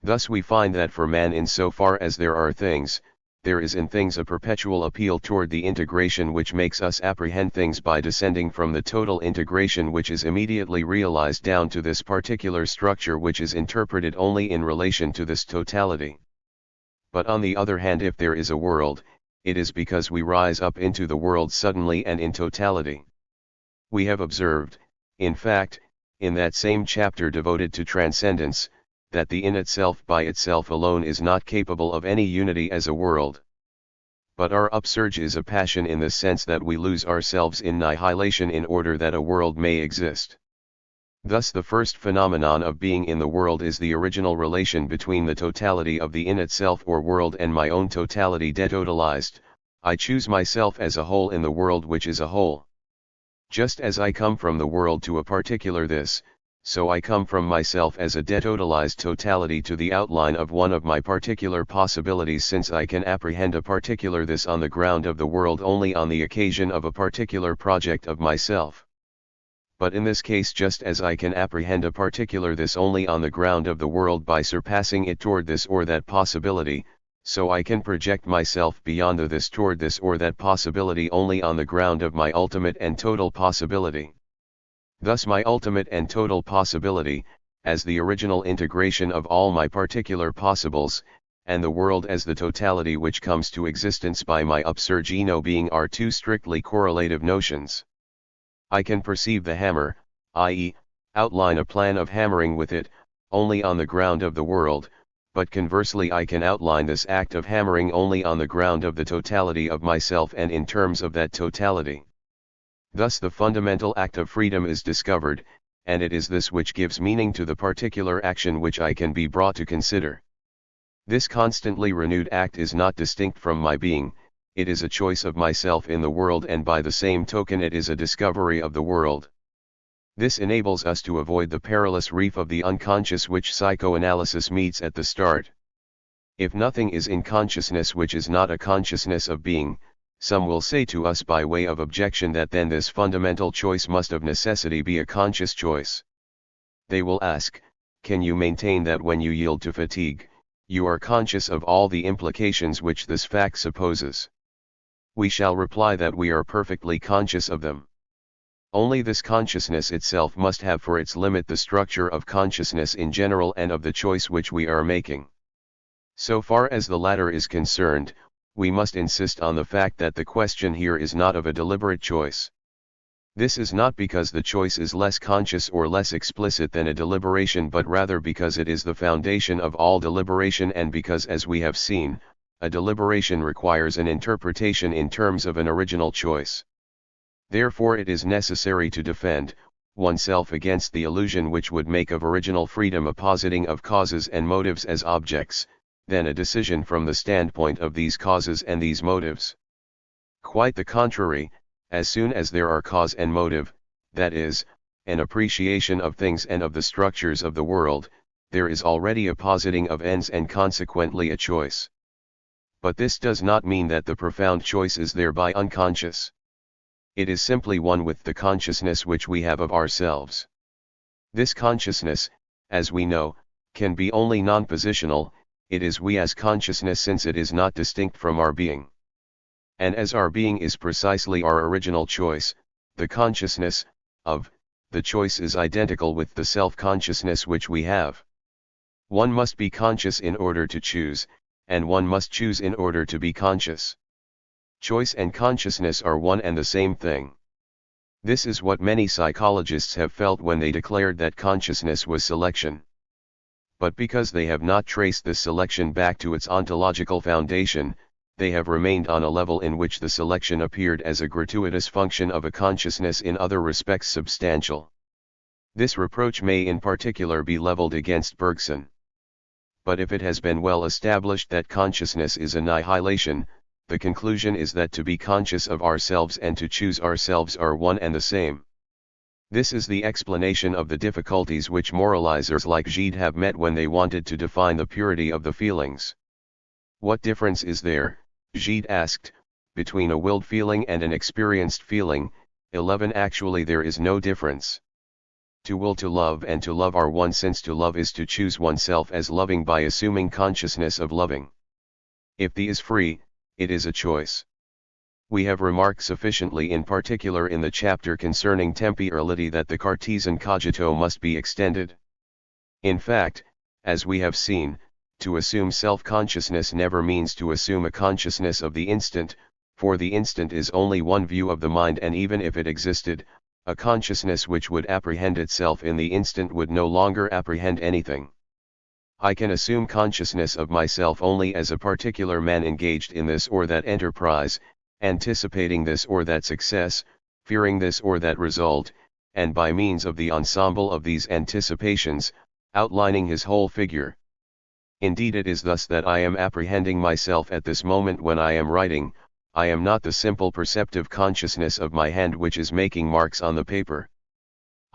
Speaker 1: Thus we find that for man, in so far as there are things, there is in things a perpetual appeal toward the integration which makes us apprehend things by descending from the total integration which is immediately realized down to this particular structure which is interpreted only in relation to this totality. But on the other hand, if there is a world, it is because we rise up into the world suddenly and in totality. We have observed, in fact, in that same chapter devoted to transcendence, that the in itself by itself alone is not capable of any unity as a world. But our upsurge is a passion in the sense that we lose ourselves in annihilation in order that a world may exist. Thus the first phenomenon of being in the world is the original relation between the totality of the in itself or world and my own totality detotalized. I choose myself as a whole in the world which is a whole. Just as I come from the world to a particular this, so I come from myself as a detotalized totality to the outline of one of my particular possibilities, since I can apprehend a particular this on the ground of the world only on the occasion of a particular project of myself. But in this case, just as I can apprehend a particular this only on the ground of the world by surpassing it toward this or that possibility, so I can project myself beyond the this toward this or that possibility only on the ground of my ultimate and total possibility. Thus my ultimate and total possibility, as the original integration of all my particular possibles, and the world as the totality which comes to existence by my upsurgino being, are two strictly correlative notions. I can perceive the hammer, i.e., outline a plan of hammering with it, only on the ground of the world, but conversely I can outline this act of hammering only on the ground of the totality of myself and in terms of that totality. Thus the fundamental act of freedom is discovered, and it is this which gives meaning to the particular action which I can be brought to consider. This constantly renewed act is not distinct from my being, it is a choice of myself in the world, and by the same token it is a discovery of the world. This enables us to avoid the perilous reef of the unconscious which psychoanalysis meets at the start. If nothing is in consciousness which is not a consciousness of being, some will say to us by way of objection that then this fundamental choice must of necessity be a conscious choice. They will ask, can you maintain that when you yield to fatigue, you are conscious of all the implications which this fact supposes? We shall reply that we are perfectly conscious of them. Only this consciousness itself must have for its limit the structure of consciousness in general and of the choice which we are making. So far as the latter is concerned, we must insist on the fact that the question here is not of a deliberate choice. This is not because the choice is less conscious or less explicit than a deliberation, but rather because it is the foundation of all deliberation, and because, as we have seen, a deliberation requires an interpretation in terms of an original choice. Therefore it is necessary to defend oneself against the illusion which would make of original freedom a positing of causes and motives as objects, then a decision from the standpoint of these causes and these motives. Quite the contrary, as soon as there are cause and motive, that is, an appreciation of things and of the structures of the world, there is already a positing of ends and consequently a choice. But this does not mean that the profound choice is thereby unconscious. It is simply one with the consciousness which we have of ourselves. This consciousness, as we know, can be only non-positional. It is we as consciousness, since it is not distinct from our being. And as our being is precisely our original choice, the consciousness of the choice is identical with the self-consciousness which we have. One must be conscious in order to choose, and one must choose in order to be conscious. Choice and consciousness are one and the same thing. This is what many psychologists have felt when they declared that consciousness was selection. But because they have not traced this selection back to its ontological foundation, they have remained on a level in which the selection appeared as a gratuitous function of a consciousness in other respects substantial. This reproach may in particular be leveled against Bergson. But if it has been well established that consciousness is annihilation, the conclusion is that to be conscious of ourselves and to choose ourselves are one and the same. This is the explanation of the difficulties which moralizers like Gide have met when they wanted to define the purity of the feelings. What difference is there, Gide asked, between a willed feeling and an experienced feeling? 11 Actually there is no difference. To will to love and to love are one, since to love is to choose oneself as loving by assuming consciousness of loving. If the is free, it is a choice. We have remarked sufficiently in particular in the chapter concerning temporality that the Cartesian cogito must be extended. In fact, as we have seen, to assume self-consciousness never means to assume a consciousness of the instant, for the instant is only one view of the mind, and even if it existed, a consciousness which would apprehend itself in the instant would no longer apprehend anything. I can assume consciousness of myself only as a particular man engaged in this or that enterprise, anticipating this or that success, fearing this or that result, and by means of the ensemble of these anticipations, outlining his whole figure. Indeed, it is thus that I am apprehending myself at this moment when I am writing. I am not the simple perceptive consciousness of my hand which is making marks on the paper.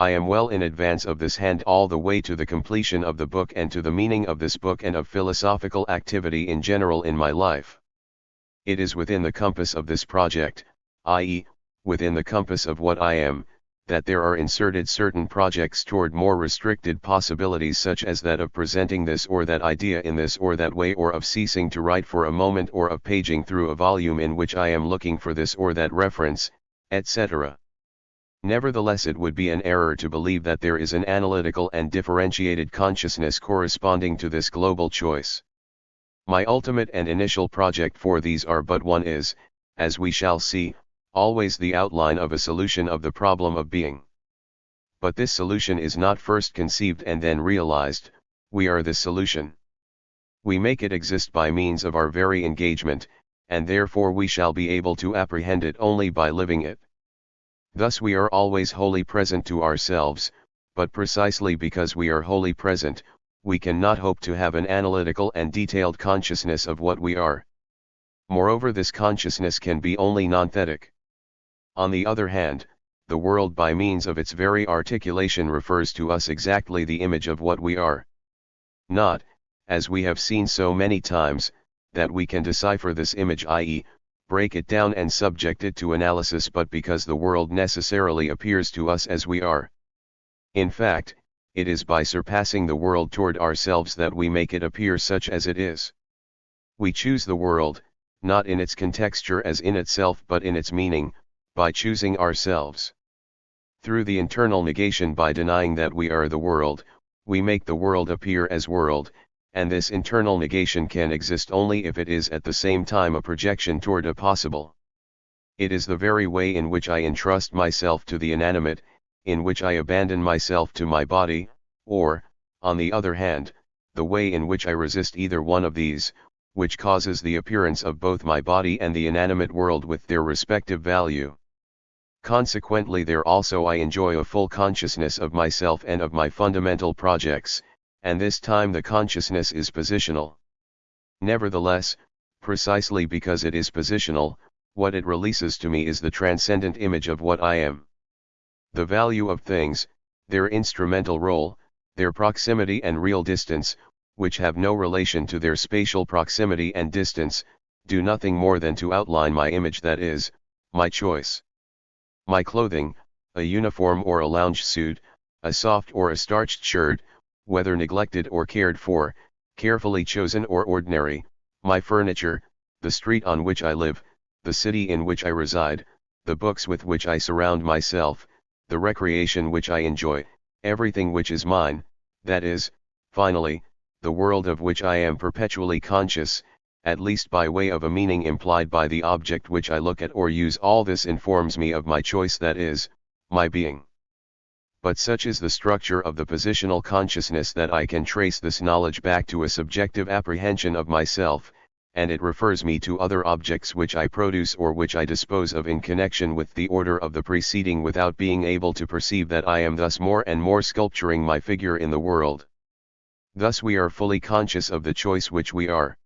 Speaker 1: I am well in advance of this hand all the way to the completion of the book and to the meaning of this book and of philosophical activity in general in my life. It is within the compass of this project, i.e., within the compass of what I am, that there are inserted certain projects toward more restricted possibilities, such as that of presenting this or that idea in this or that way, or of ceasing to write for a moment, or of paging through a volume in which I am looking for this or that reference, etc. Nevertheless, it would be an error to believe that there is an analytical and differentiated consciousness corresponding to this global choice. My ultimate and initial project for these are but one is, as we shall see, always the outline of a solution of the problem of being. But this solution is not first conceived and then realized. We are this solution. We make it exist by means of our very engagement, and therefore we shall be able to apprehend it only by living it. Thus we are always wholly present to ourselves, but precisely because we are wholly present, we cannot hope to have an analytical and detailed consciousness of what we are. Moreover, this consciousness can be only non-thetic. On the other hand, the world by means of its very articulation refers to us exactly the image of what we are. Not, as we have seen so many times, that we can decipher this image, i.e., break it down and subject it to analysis, but because the world necessarily appears to us as we are. In fact, it is by surpassing the world toward ourselves that we make it appear such as it is. We choose the world, not in its contexture as in itself but in its meaning, by choosing ourselves. Through the internal negation, by denying that we are the world, we make the world appear as world, and this internal negation can exist only if it is at the same time a projection toward a possible. It is the very way in which I entrust myself to the inanimate, in which I abandon myself to my body, or, on the other hand, the way in which I resist either one of these, which causes the appearance of both my body and the inanimate world with their respective value. Consequently, there also I enjoy a full consciousness of myself and of my fundamental projects, and this time the consciousness is positional. Nevertheless, precisely because it is positional, what it releases to me is the transcendent image of what I am. The value of things, their instrumental role, their proximity and real distance, which have no relation to their spatial proximity and distance, do nothing more than to outline my image, that is, my choice. My clothing, a uniform or a lounge suit, a soft or a starched shirt, whether neglected or cared for, carefully chosen or ordinary, my furniture, the street on which I live, the city in which I reside, the books with which I surround myself, the recreation which I enjoy, everything which is mine, that is, finally, the world of which I am perpetually conscious, at least by way of a meaning implied by the object which I look at or use. All this informs me of my choice, that is, my being. But such is the structure of the positional consciousness that I can trace this knowledge back to a subjective apprehension of myself, and it refers me to other objects which I produce or which I dispose of in connection with the order of the preceding, without being able to perceive that I am thus more and more sculpturing my figure in the world. Thus we are fully conscious of the choice which we are.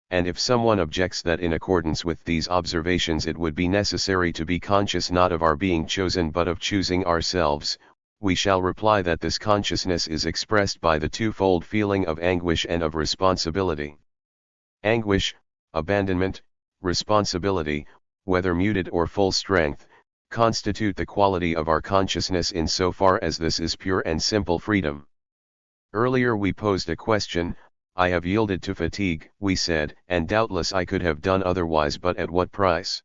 Speaker 1: And if someone objects that in accordance with these observations it would be necessary to be conscious not of our being chosen but of choosing ourselves, we shall reply that this consciousness is expressed by the twofold feeling of anguish and of responsibility. Anguish, abandonment, responsibility, whether muted or full strength, constitute the quality of our consciousness in so far as this is pure and simple freedom. Earlier we posed a question. I have yielded to fatigue, we said, and doubtless I could have done otherwise, but at what price?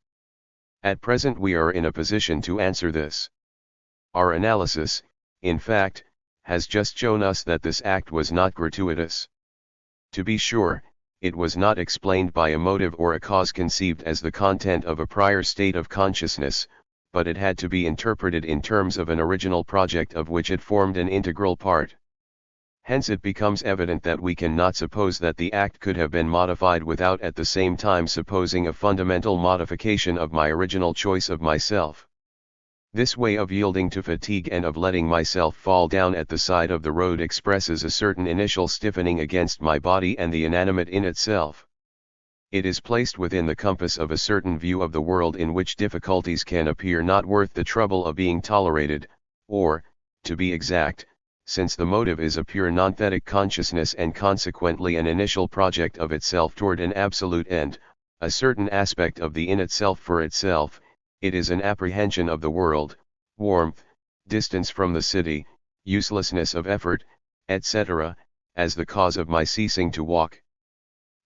Speaker 1: At present we are in a position to answer this. Our analysis, in fact, has just shown us that this act was not gratuitous. To be sure, it was not explained by a motive or a cause conceived as the content of a prior state of consciousness, but it had to be interpreted in terms of an original project of which it formed an integral part. Hence it becomes evident that we cannot suppose that the act could have been modified without at the same time supposing a fundamental modification of my original choice of myself. This way of yielding to fatigue and of letting myself fall down at the side of the road expresses a certain initial stiffening against my body and the inanimate in itself. It is placed within the compass of a certain view of the world in which difficulties can appear not worth the trouble of being tolerated, or, to be exact, since the motive is a pure non-thetic consciousness and consequently an initial project of itself toward an absolute end, a certain aspect of the in itself for itself, it is an apprehension of the world, warmth, distance from the city, uselessness of effort, etc., as the cause of my ceasing to walk.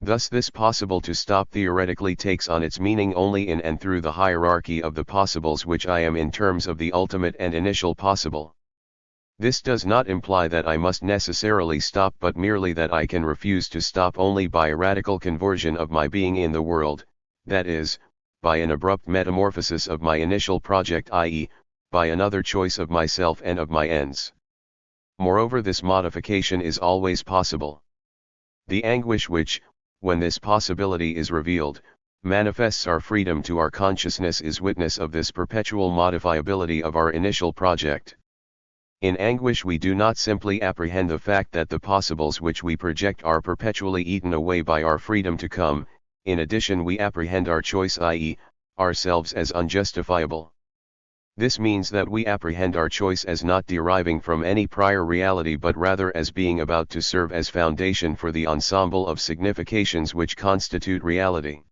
Speaker 1: Thus this possible to stop theoretically takes on its meaning only in and through the hierarchy of the possibles which I am in terms of the ultimate and initial possible. This does not imply that I must necessarily stop, but merely that I can refuse to stop only by a radical conversion of my being in the world, that is, by an abrupt metamorphosis of my initial project, i.e., by another choice of myself and of my ends. Moreover, this modification is always possible. The anguish which, when this possibility is revealed, manifests our freedom to our consciousness is witness of this perpetual modifiability of our initial project. In anguish we do not simply apprehend the fact that the possibles which we project are perpetually eaten away by our freedom to come. In addition we apprehend our choice, i.e., ourselves, as unjustifiable. This means that we apprehend our choice as not deriving from any prior reality but rather as being about to serve as foundation for the ensemble of significations which constitute reality.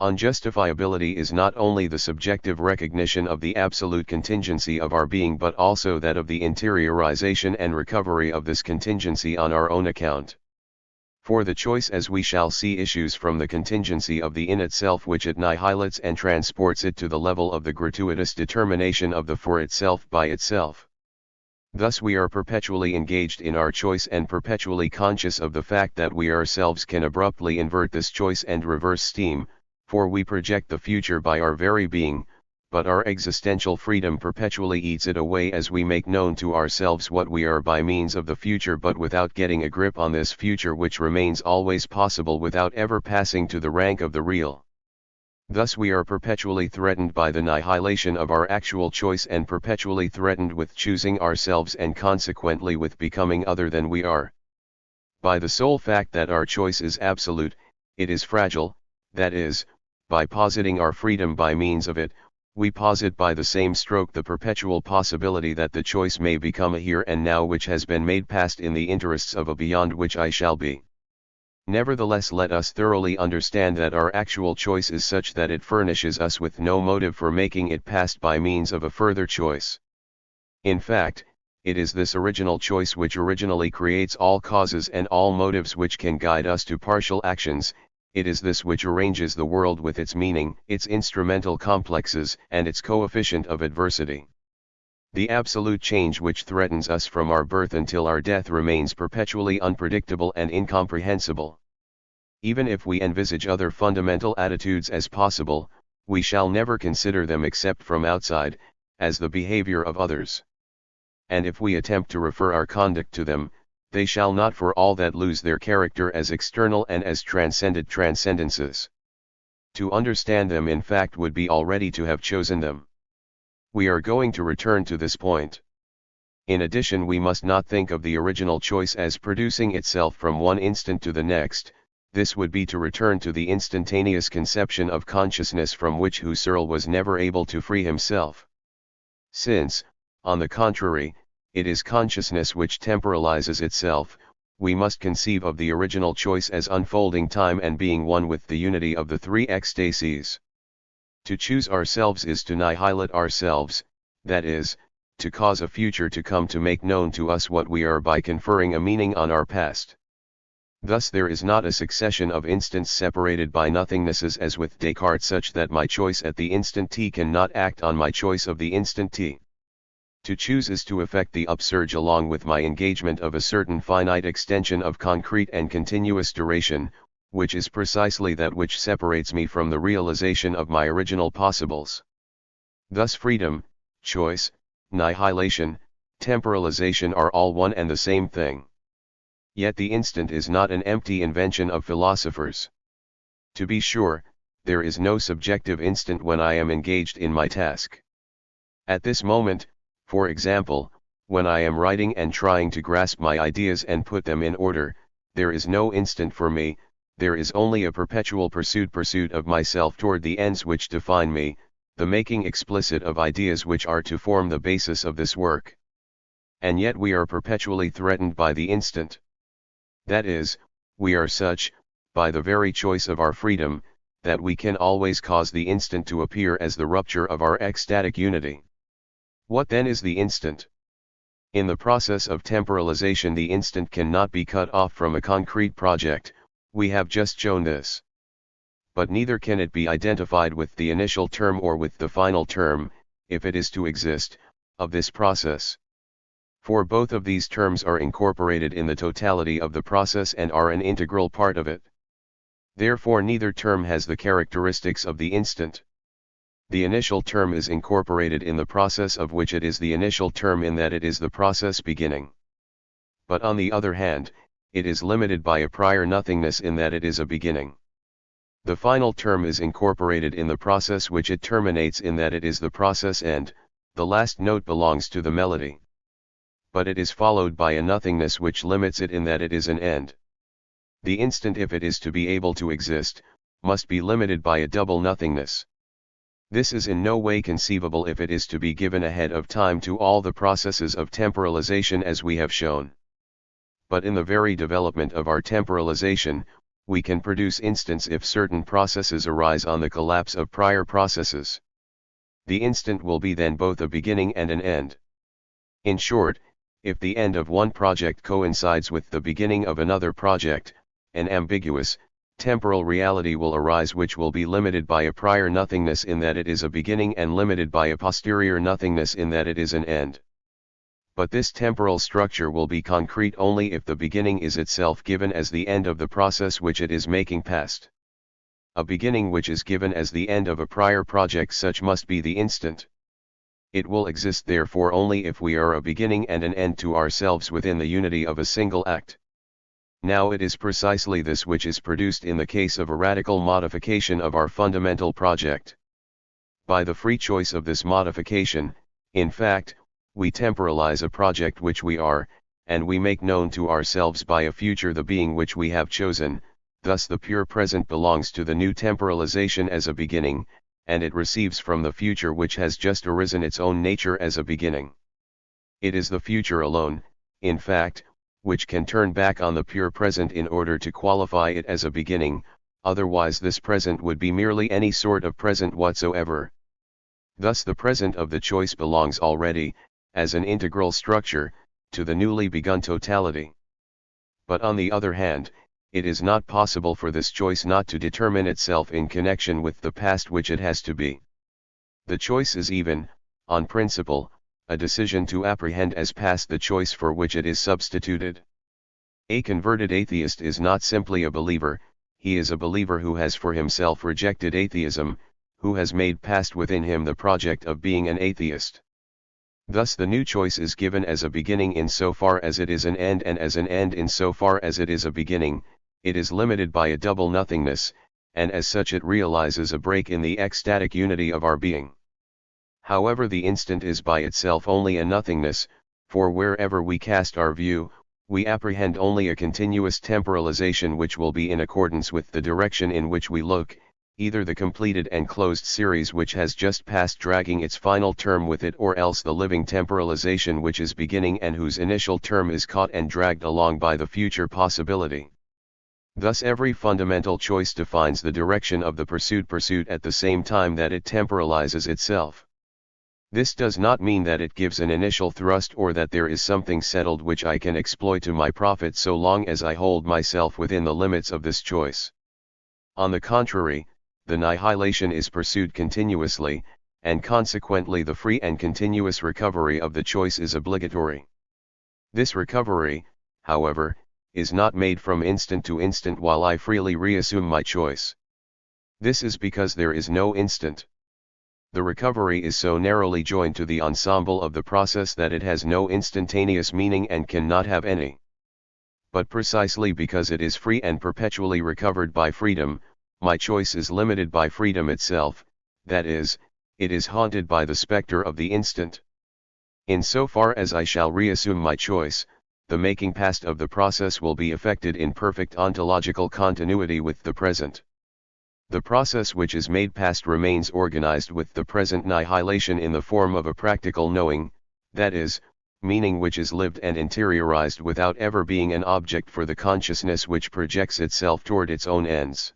Speaker 1: Unjustifiability is not only the subjective recognition of the absolute contingency of our being but also that of the interiorization and recovery of this contingency on our own account. For the choice, as we shall see, issues from the contingency of the in itself which it annihilates and transports it to the level of the gratuitous determination of the for itself by itself. Thus we are perpetually engaged in our choice and perpetually conscious of the fact that we ourselves can abruptly invert this choice and reverse steam, for we project the future by our very being, but our existential freedom perpetually eats it away as we make known to ourselves what we are by means of the future, but without getting a grip on this future which remains always possible without ever passing to the rank of the real. Thus we are perpetually threatened by the annihilation of our actual choice and perpetually threatened with choosing ourselves and consequently with becoming other than we are. By the sole fact that our choice is absolute, it is fragile, that is, by positing our freedom by means of it, we posit by the same stroke the perpetual possibility that the choice may become a here and now which has been made past in the interests of a beyond which I shall be. Nevertheless, let us thoroughly understand that our actual choice is such that it furnishes us with no motive for making it past by means of a further choice. In fact, it is this original choice which originally creates all causes and all motives which can guide us to partial actions. It is this which arranges the world with its meaning, its instrumental complexes, and its coefficient of adversity. The absolute change which threatens us from our birth until our death remains perpetually unpredictable and incomprehensible. Even if we envisage other fundamental attitudes as possible, we shall never consider them except from outside, as the behavior of others. And if we attempt to refer our conduct to them, they shall not for all that lose their character as external and as transcended transcendences. To understand them in fact would be already to have chosen them. We are going to return to this point. In addition, we must not think of the original choice as producing itself from one instant to the next. This would be to return to the instantaneous conception of consciousness from which Husserl was never able to free himself. Since, on the contrary, it is consciousness which temporalizes itself, we must conceive of the original choice as unfolding time and being one with the unity of the three ecstasies. To choose ourselves is to annihilate ourselves, that is, to cause a future to come to make known to us what we are by conferring a meaning on our past. Thus there is not a succession of instants separated by nothingnesses as with Descartes, such that my choice at the instant t cannot act on my choice of the instant t. To choose is to effect the upsurge along with my engagement of a certain finite extension of concrete and continuous duration, which is precisely that which separates me from the realization of my original possibles. Thus freedom, choice, annihilation, temporalization are all one and the same thing. Yet the instant is not an empty invention of philosophers. To be sure, there is no subjective instant when I am engaged in my task. At this moment, for example, when I am writing and trying to grasp my ideas and put them in order, there is no instant for me, there is only a perpetual pursuit of myself toward the ends which define me, the making explicit of ideas which are to form the basis of this work. And yet we are perpetually threatened by the instant. That is, we are such, by the very choice of our freedom, that we can always cause the instant to appear as the rupture of our ecstatic unity. What then is the instant? In the process of temporalization the instant cannot be cut off from a concrete project, we have just shown this. But neither can it be identified with the initial term or with the final term, if it is to exist, of this process. For both of these terms are incorporated in the totality of the process and are an integral part of it. Therefore neither term has the characteristics of the instant. The initial term is incorporated in the process of which it is the initial term in that it is the process beginning. But on the other hand, it is limited by a prior nothingness in that it is a beginning. The final term is incorporated in the process which it terminates in that it is the process end, the last note belongs to the melody. But it is followed by a nothingness which limits it in that it is an end. The instant, if it is to be able to exist, must be limited by a double nothingness. This is in no way conceivable if it is to be given ahead of time to all the processes of temporalization as we have shown. But in the very development of our temporalization, we can produce instants if certain processes arise on the collapse of prior processes. The instant will be then both a beginning and an end. In short, if the end of one project coincides with the beginning of another project, an ambiguous, temporal reality will arise which will be limited by a prior nothingness in that it is a beginning and limited by a posterior nothingness in that it is an end. But this temporal structure will be concrete only if the beginning is itself given as the end of the process which it is making past. A beginning which is given as the end of a prior project, such must be the instant. It will exist therefore only if we are a beginning and an end to ourselves within the unity of a single act. Now it is precisely this which is produced in the case of a radical modification of our fundamental project. By the free choice of this modification, in fact, we temporalize a project which we are, and we make known to ourselves by a future the being which we have chosen. Thus the pure present belongs to the new temporalization as a beginning, and it receives from the future which has just arisen its own nature as a beginning. It is the future alone, in fact, which can turn back on the pure present in order to qualify it as a beginning, otherwise this present would be merely any sort of present whatsoever. Thus the present of the choice belongs already, as an integral structure, to the newly begun totality. But on the other hand, it is not possible for this choice not to determine itself in connection with the past which it has to be. The choice is even, on principle, a decision to apprehend as past the choice for which it is substituted. A converted atheist is not simply a believer, he is a believer who has for himself rejected atheism, who has made past within him the project of being an atheist. Thus the new choice is given as a beginning in so far as it is an end, and as an end in so far as it is a beginning. It is limited by a double nothingness, and as such it realizes a break in the ecstatic unity of our being. However, the instant is by itself only a nothingness, for wherever we cast our view, we apprehend only a continuous temporalization which will be in accordance with the direction in which we look, either the completed and closed series which has just passed dragging its final term with it, or else the living temporalization which is beginning and whose initial term is caught and dragged along by the future possibility. Thus every fundamental choice defines the direction of the pursuit at the same time that it temporalizes itself. This does not mean that it gives an initial thrust or that there is something settled which I can exploit to my profit so long as I hold myself within the limits of this choice. On the contrary, the annihilation is pursued continuously, and consequently the free and continuous recovery of the choice is obligatory. This recovery, however, is not made from instant to instant while I freely reassume my choice. This is because there is no instant. The recovery is so narrowly joined to the ensemble of the process that it has no instantaneous meaning and cannot have any. But precisely because it is free and perpetually recovered by freedom, my choice is limited by freedom itself, that is, it is haunted by the spectre of the instant. In so far as I shall reassume my choice, the making past of the process will be effected in perfect ontological continuity with the present. The process which is made past remains organized with the present annihilation in the form of a practical knowing, that is, meaning which is lived and interiorized without ever being an object for the consciousness which projects itself toward its own ends.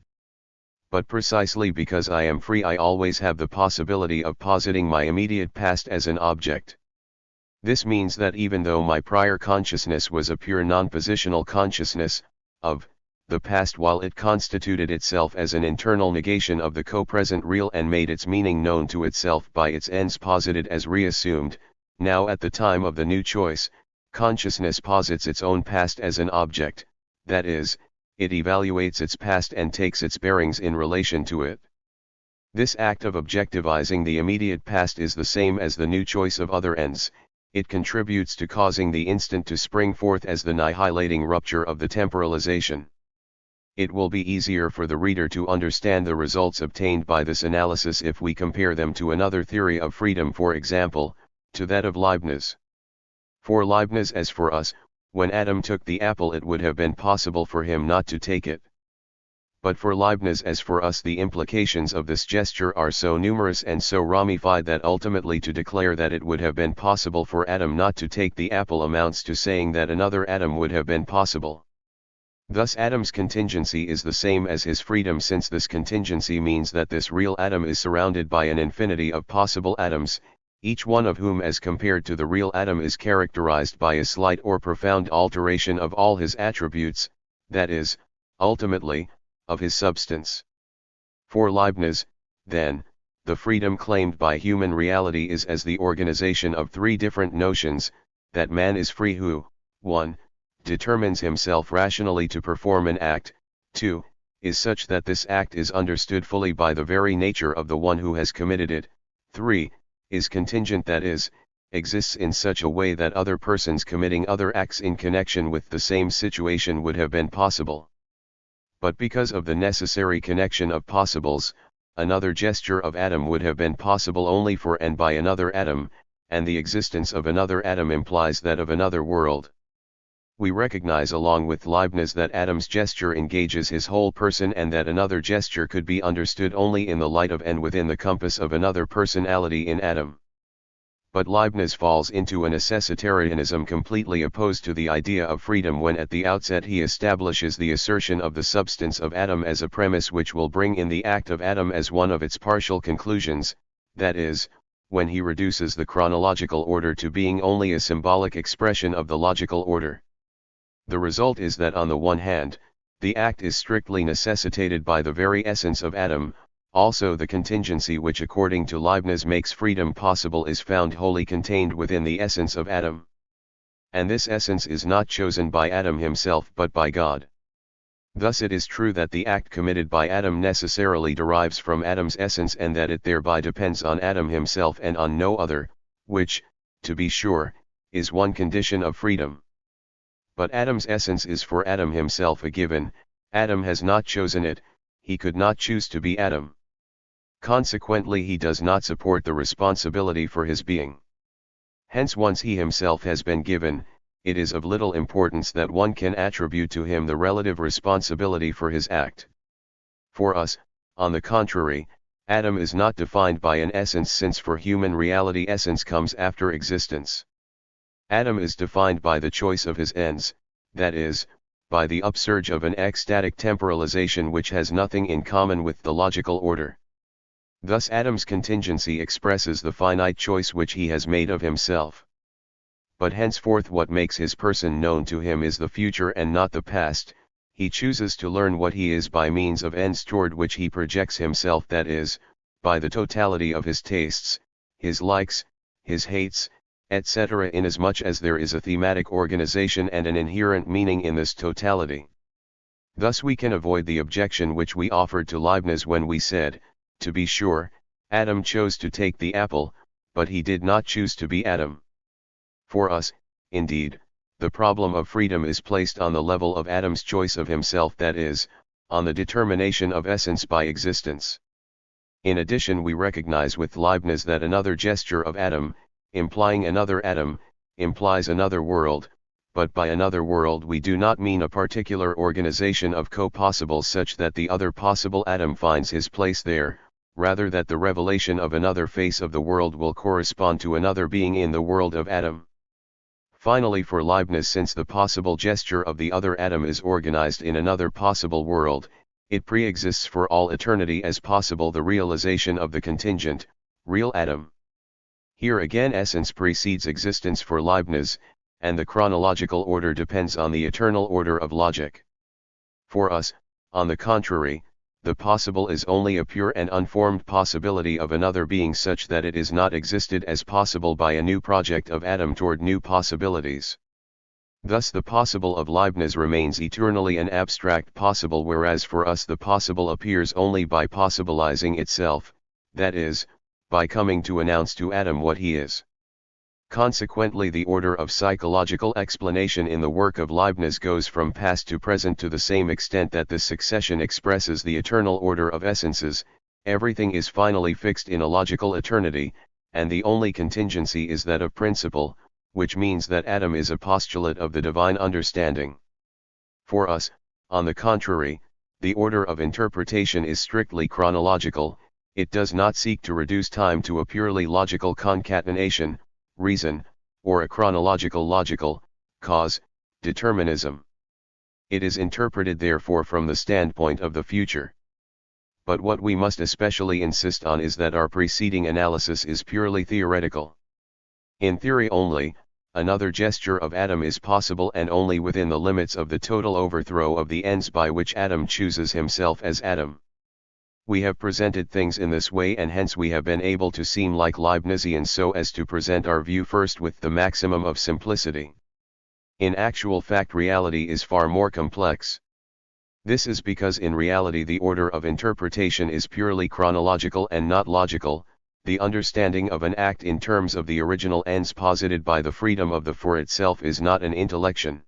Speaker 1: But precisely because I am free, I always have the possibility of positing my immediate past as an object. This means that even though my prior consciousness was a pure non-positional consciousness, of the past, while it constituted itself as an internal negation of the co-present real and made its meaning known to itself by its ends posited as reassumed, now at the time of the new choice, consciousness posits its own past as an object, that is, it evaluates its past and takes its bearings in relation to it. This act of objectivizing the immediate past is the same as the new choice of other ends. It contributes to causing the instant to spring forth as the annihilating rupture of the temporalization. It will be easier for the reader to understand the results obtained by this analysis if we compare them to another theory of freedom, for example, to that of Leibniz. For Leibniz, as for us, when Adam took the apple it would have been possible for him not to take it. But for Leibniz, as for us, the implications of this gesture are so numerous and so ramified that ultimately to declare that it would have been possible for Adam not to take the apple amounts to saying that another Adam would have been possible. Thus Adam's contingency is the same as his freedom, since this contingency means that this real Adam is surrounded by an infinity of possible atoms, each one of whom as compared to the real Adam is characterized by a slight or profound alteration of all his attributes, that is, ultimately, of his substance. For Leibniz, then, the freedom claimed by human reality is as the organization of three different notions: that man is free who, 1. determines himself rationally to perform an act, 2. is such that this act is understood fully by the very nature of the one who has committed it, 3. is contingent, that is, exists in such a way that other persons committing other acts in connection with the same situation would have been possible. But because of the necessary connection of possibles, another gesture of Adam would have been possible only for and by another Adam, and the existence of another Adam implies that of another world. We recognize along with Leibniz that Adam's gesture engages his whole person, and that another gesture could be understood only in the light of and within the compass of another personality in Adam. But Leibniz falls into a necessitarianism completely opposed to the idea of freedom when at the outset he establishes the assertion of the substance of Adam as a premise which will bring in the act of Adam as one of its partial conclusions, that is, when he reduces the chronological order to being only a symbolic expression of the logical order. The result is that on the one hand, the act is strictly necessitated by the very essence of Adam. Also the contingency which according to Leibniz makes freedom possible is found wholly contained within the essence of Adam. And this essence is not chosen by Adam himself but by God. Thus it is true that the act committed by Adam necessarily derives from Adam's essence and that it thereby depends on Adam himself and on no other, which, to be sure, is one condition of freedom. But Adam's essence is for Adam himself a given. Adam has not chosen it, he could not choose to be Adam. Consequently he does not support the responsibility for his being. Hence once he himself has been given, it is of little importance that one can attribute to him the relative responsibility for his act. For us, on the contrary, Adam is not defined by an essence, since for human reality essence comes after existence. Adam is defined by the choice of his ends, that is, by the upsurge of an ecstatic temporalization which has nothing in common with the logical order. Thus Adam's contingency expresses the finite choice which he has made of himself. But henceforth what makes his person known to him is the future and not the past. He chooses to learn what he is by means of ends toward which he projects himself, that is, by the totality of his tastes, his likes, his hates, etc., inasmuch as there is a thematic organization and an inherent meaning in this totality. Thus we can avoid the objection which we offered to Leibniz when we said, to be sure, Adam chose to take the apple, but he did not choose to be Adam. For us, indeed, the problem of freedom is placed on the level of Adam's choice of himself, that is, on the determination of essence by existence. In addition, we recognize with Leibniz that another gesture of Adam, implying another Adam, implies another world, but by another world we do not mean a particular organization of co-possibles such that the other possible Adam finds his place there, rather that the revelation of another face of the world will correspond to another being in the world of Adam. Finally, for Leibniz, since the possible gesture of the other Adam is organized in another possible world, it pre-exists for all eternity as possible the realization of the contingent, real Adam. Here again essence precedes existence for Leibniz, and the chronological order depends on the eternal order of logic. For us, on the contrary, the possible is only a pure and unformed possibility of another being, such that it is not existed as possible by a new project of Adam toward new possibilities. Thus the possible of Leibniz remains eternally an abstract possible, whereas for us the possible appears only by possibilizing itself, that is, by coming to announce to Adam what he is. Consequently, the order of psychological explanation in the work of Leibniz goes from past to present to the same extent that this succession expresses the eternal order of essences. Everything is finally fixed in a logical eternity, and the only contingency is that of principle, which means that Adam is a postulate of the divine understanding. For us, on the contrary, the order of interpretation is strictly chronological. It does not seek to reduce time to a purely logical concatenation, reason, or a chronological logical, cause, determinism. It is interpreted therefore from the standpoint of the future. But what we must especially insist on is that our preceding analysis is purely theoretical. In theory only, another gesture of Adam is possible, and only within the limits of the total overthrow of the ends by which Adam chooses himself as Adam. We have presented things in this way, and hence we have been able to seem like Leibnizians so as to present our view first with the maximum of simplicity. In actual fact, reality is far more complex. This is because in reality the order of interpretation is purely chronological and not logical. The understanding of an act in terms of the original ends posited by the freedom of the for itself is not an intellection.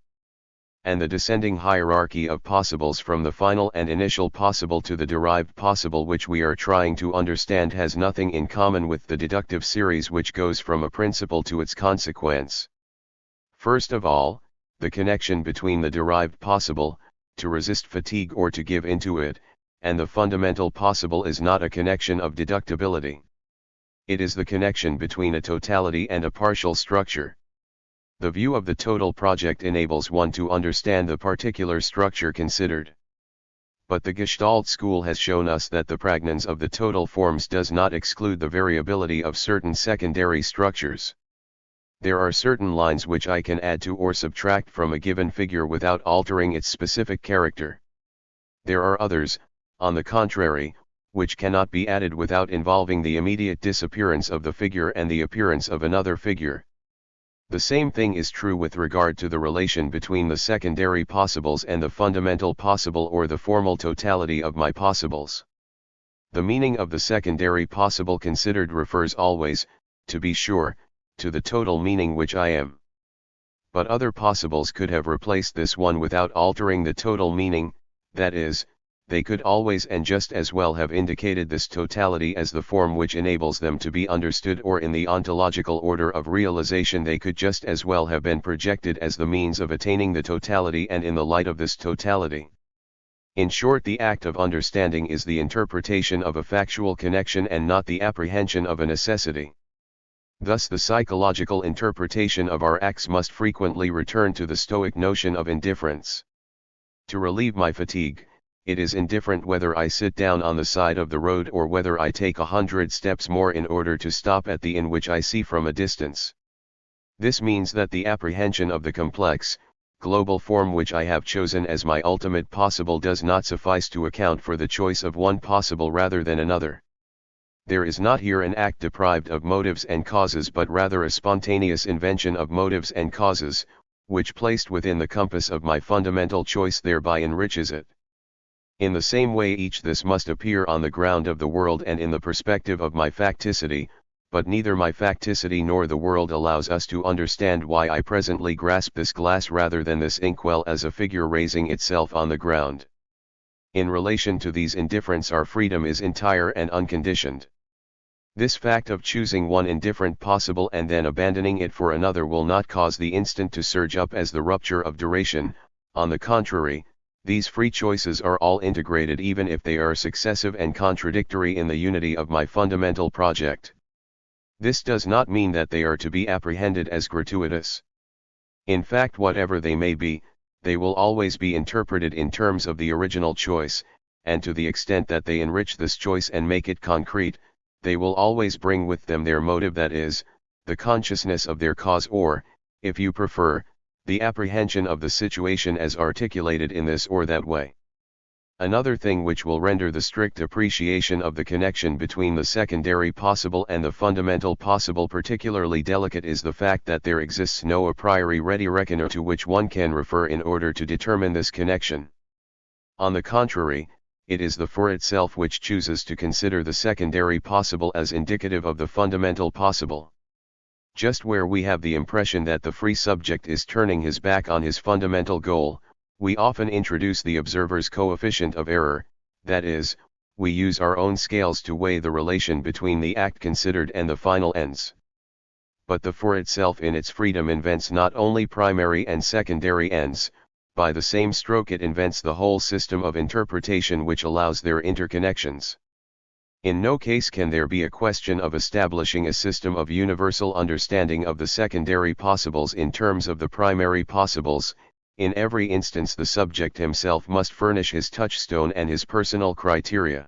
Speaker 1: And the descending hierarchy of possibles from the final and initial possible to the derived possible which we are trying to understand has nothing in common with the deductive series which goes from a principle to its consequence. First of all, the connection between the derived possible, to resist fatigue or to give into it, and the fundamental possible is not a connection of deductibility. It is the connection between a totality and a partial structure. The view of the total project enables one to understand the particular structure considered. But the Gestalt school has shown us that the pragnance of the total forms does not exclude the variability of certain secondary structures. There are certain lines which I can add to or subtract from a given figure without altering its specific character. There are others, on the contrary, which cannot be added without involving the immediate disappearance of the figure and the appearance of another figure. The same thing is true with regard to the relation between the secondary possibles and the fundamental possible or the formal totality of my possibles. The meaning of the secondary possible considered refers always, to be sure, to the total meaning which I am. But other possibles could have replaced this one without altering the total meaning, that is, they could always and just as well have indicated this totality as the form which enables them to be understood, or in the ontological order of realization they could just as well have been projected as the means of attaining the totality and in the light of this totality. In short, the act of understanding is the interpretation of a factual connection and not the apprehension of a necessity. Thus the psychological interpretation of our acts must frequently return to the Stoic notion of indifference. To relieve my fatigue, it is indifferent whether I sit down on the side of the road or whether I take 100 steps more in order to stop at the inn which I see from a distance. This means that the apprehension of the complex, global form which I have chosen as my ultimate possible does not suffice to account for the choice of one possible rather than another. There is not here an act deprived of motives and causes, but rather a spontaneous invention of motives and causes, which placed within the compass of my fundamental choice thereby enriches it. In the same way each this must appear on the ground of the world and in the perspective of my facticity, but neither my facticity nor the world allows us to understand why I presently grasp this glass rather than this inkwell as a figure raising itself on the ground. In relation to these indifference our freedom is entire and unconditioned. This fact of choosing one indifferent possible and then abandoning it for another will not cause the instant to surge up as the rupture of duration. On the contrary, these free choices are all integrated even if they are successive and contradictory in the unity of my fundamental project. This does not mean that they are to be apprehended as gratuitous. In fact, whatever they may be, they will always be interpreted in terms of the original choice, and to the extent that they enrich this choice and make it concrete, they will always bring with them their motive, that is, the consciousness of their cause, or, if you prefer, the apprehension of the situation as articulated in this or that way. Another thing which will render the strict appreciation of the connection between the secondary possible and the fundamental possible particularly delicate is the fact that there exists no a priori ready reckoner to which one can refer in order to determine this connection. On the contrary, it is the for itself which chooses to consider the secondary possible as indicative of the fundamental possible. Just where we have the impression that the free subject is turning his back on his fundamental goal, we often introduce the observer's coefficient of error, that is, we use our own scales to weigh the relation between the act considered and the final ends. But the for itself in its freedom invents not only primary and secondary ends, by the same stroke it invents the whole system of interpretation which allows their interconnections. In no case can there be a question of establishing a system of universal understanding of the secondary possibles in terms of the primary possibles. In every instance the subject himself must furnish his touchstone and his personal criteria.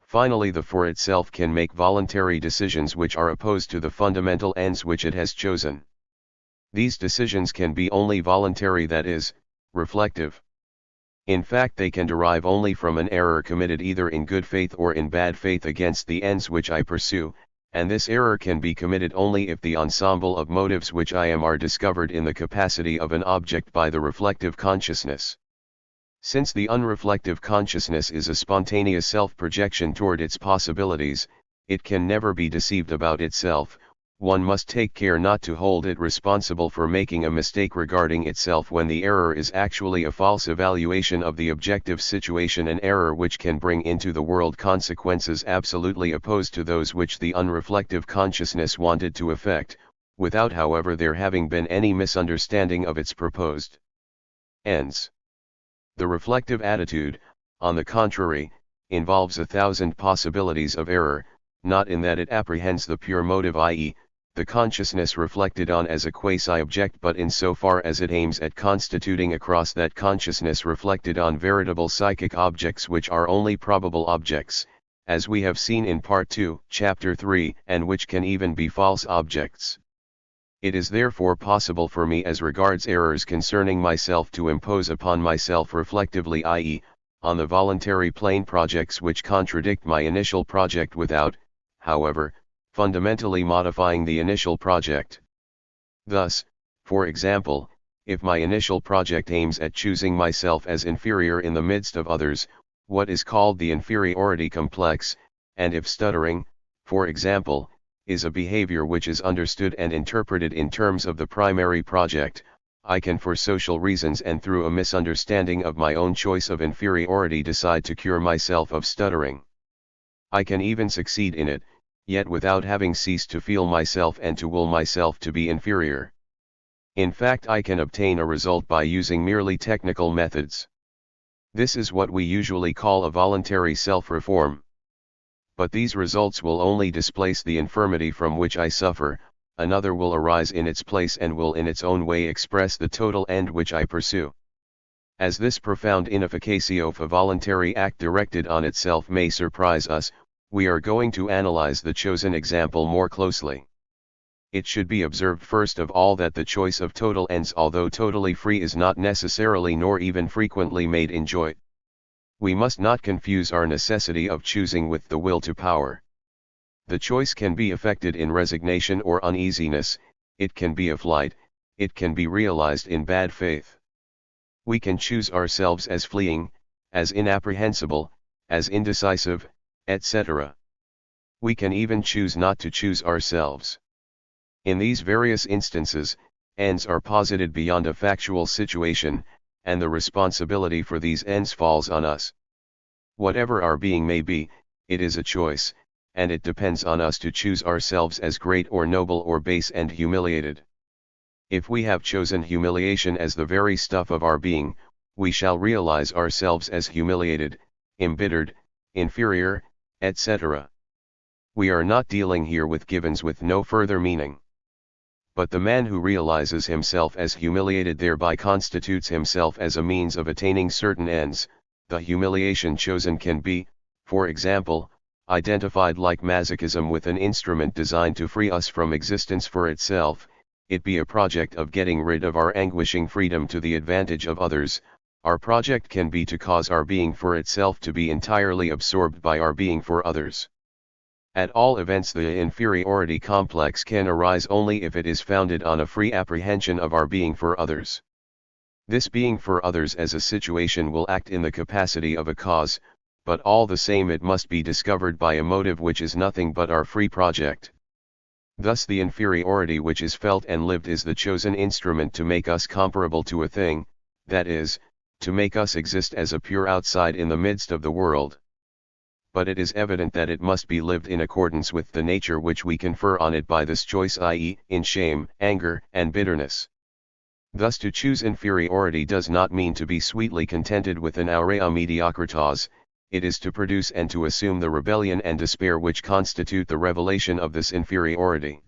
Speaker 1: Finally, the for itself can make voluntary decisions which are opposed to the fundamental ends which it has chosen. These decisions can be only voluntary, that is, reflective. In fact, they can derive only from an error committed either in good faith or in bad faith against the ends which I pursue, and this error can be committed only if the ensemble of motives which I am are discovered in the capacity of an object by the reflective consciousness. Since the unreflective consciousness is a spontaneous self-projection toward its possibilities, it can never be deceived about itself. One must take care not to hold it responsible for making a mistake regarding itself when the error is actually a false evaluation of the objective situation, an error which can bring into the world consequences absolutely opposed to those which the unreflective consciousness wanted to effect, without however there having been any misunderstanding of its proposed ends. The reflective attitude, on the contrary, involves 1,000 possibilities of error, not in that it apprehends the pure motive, i.e., the consciousness reflected on as a quasi-object, but in so far as it aims at constituting across that consciousness reflected on veritable psychic objects which are only probable objects, as we have seen in Part 2, Chapter 3, and which can even be false objects. It is therefore possible for me as regards errors concerning myself to impose upon myself reflectively, i.e., on the voluntary plane, projects which contradict my initial project without, however, fundamentally modifying the initial project. Thus, for example, if my initial project aims at choosing myself as inferior in the midst of others, what is called the inferiority complex, and if stuttering, for example, is a behavior which is understood and interpreted in terms of the primary project, I can for social reasons and through a misunderstanding of my own choice of inferiority decide to cure myself of stuttering. I can even succeed in it, yet without having ceased to feel myself and to will myself to be inferior. In fact, I can obtain a result by using merely technical methods. This is what we usually call a voluntary self-reform. But these results will only displace the infirmity from which I suffer, another will arise in its place and will in its own way express the total end which I pursue. As this profound inefficacy of a voluntary act directed on itself may surprise us, we are going to analyze the chosen example more closely. It should be observed first of all that the choice of total ends, although totally free, is not necessarily nor even frequently made in joy. We must not confuse our necessity of choosing with the will to power. The choice can be effected in resignation or uneasiness, it can be a flight, it can be realized in bad faith. We can choose ourselves as fleeing, as inapprehensible, as indecisive, etc. We can even choose not to choose ourselves. In these various instances, ends are posited beyond a factual situation, and the responsibility for these ends falls on us. Whatever our being may be, it is a choice, and it depends on us to choose ourselves as great or noble or base and humiliated. If we have chosen humiliation as the very stuff of our being, we shall realize ourselves as humiliated, embittered, inferior, etc. We are not dealing here with givens with no further meaning. But the man who realizes himself as humiliated thereby constitutes himself as a means of attaining certain ends. The humiliation chosen can be, for example, identified like masochism with an instrument designed to free us from existence for itself, it be a project of getting rid of our anguishing freedom to the advantage of others. Our project can be to cause our being for itself to be entirely absorbed by our being for others. At all events, the inferiority complex can arise only if it is founded on a free apprehension of our being for others. This being for others as a situation will act in the capacity of a cause, but all the same it must be discovered by a motive which is nothing but our free project. Thus the inferiority which is felt and lived is the chosen instrument to make us comparable to a thing, that is, to make us exist as a pure outside in the midst of the world. But it is evident that it must be lived in accordance with the nature which we confer on it by this choice, i.e., in shame, anger, and bitterness. Thus to choose inferiority does not mean to be sweetly contented with an aurea mediocritas, it is to produce and to assume the rebellion and despair which constitute the revelation of this inferiority.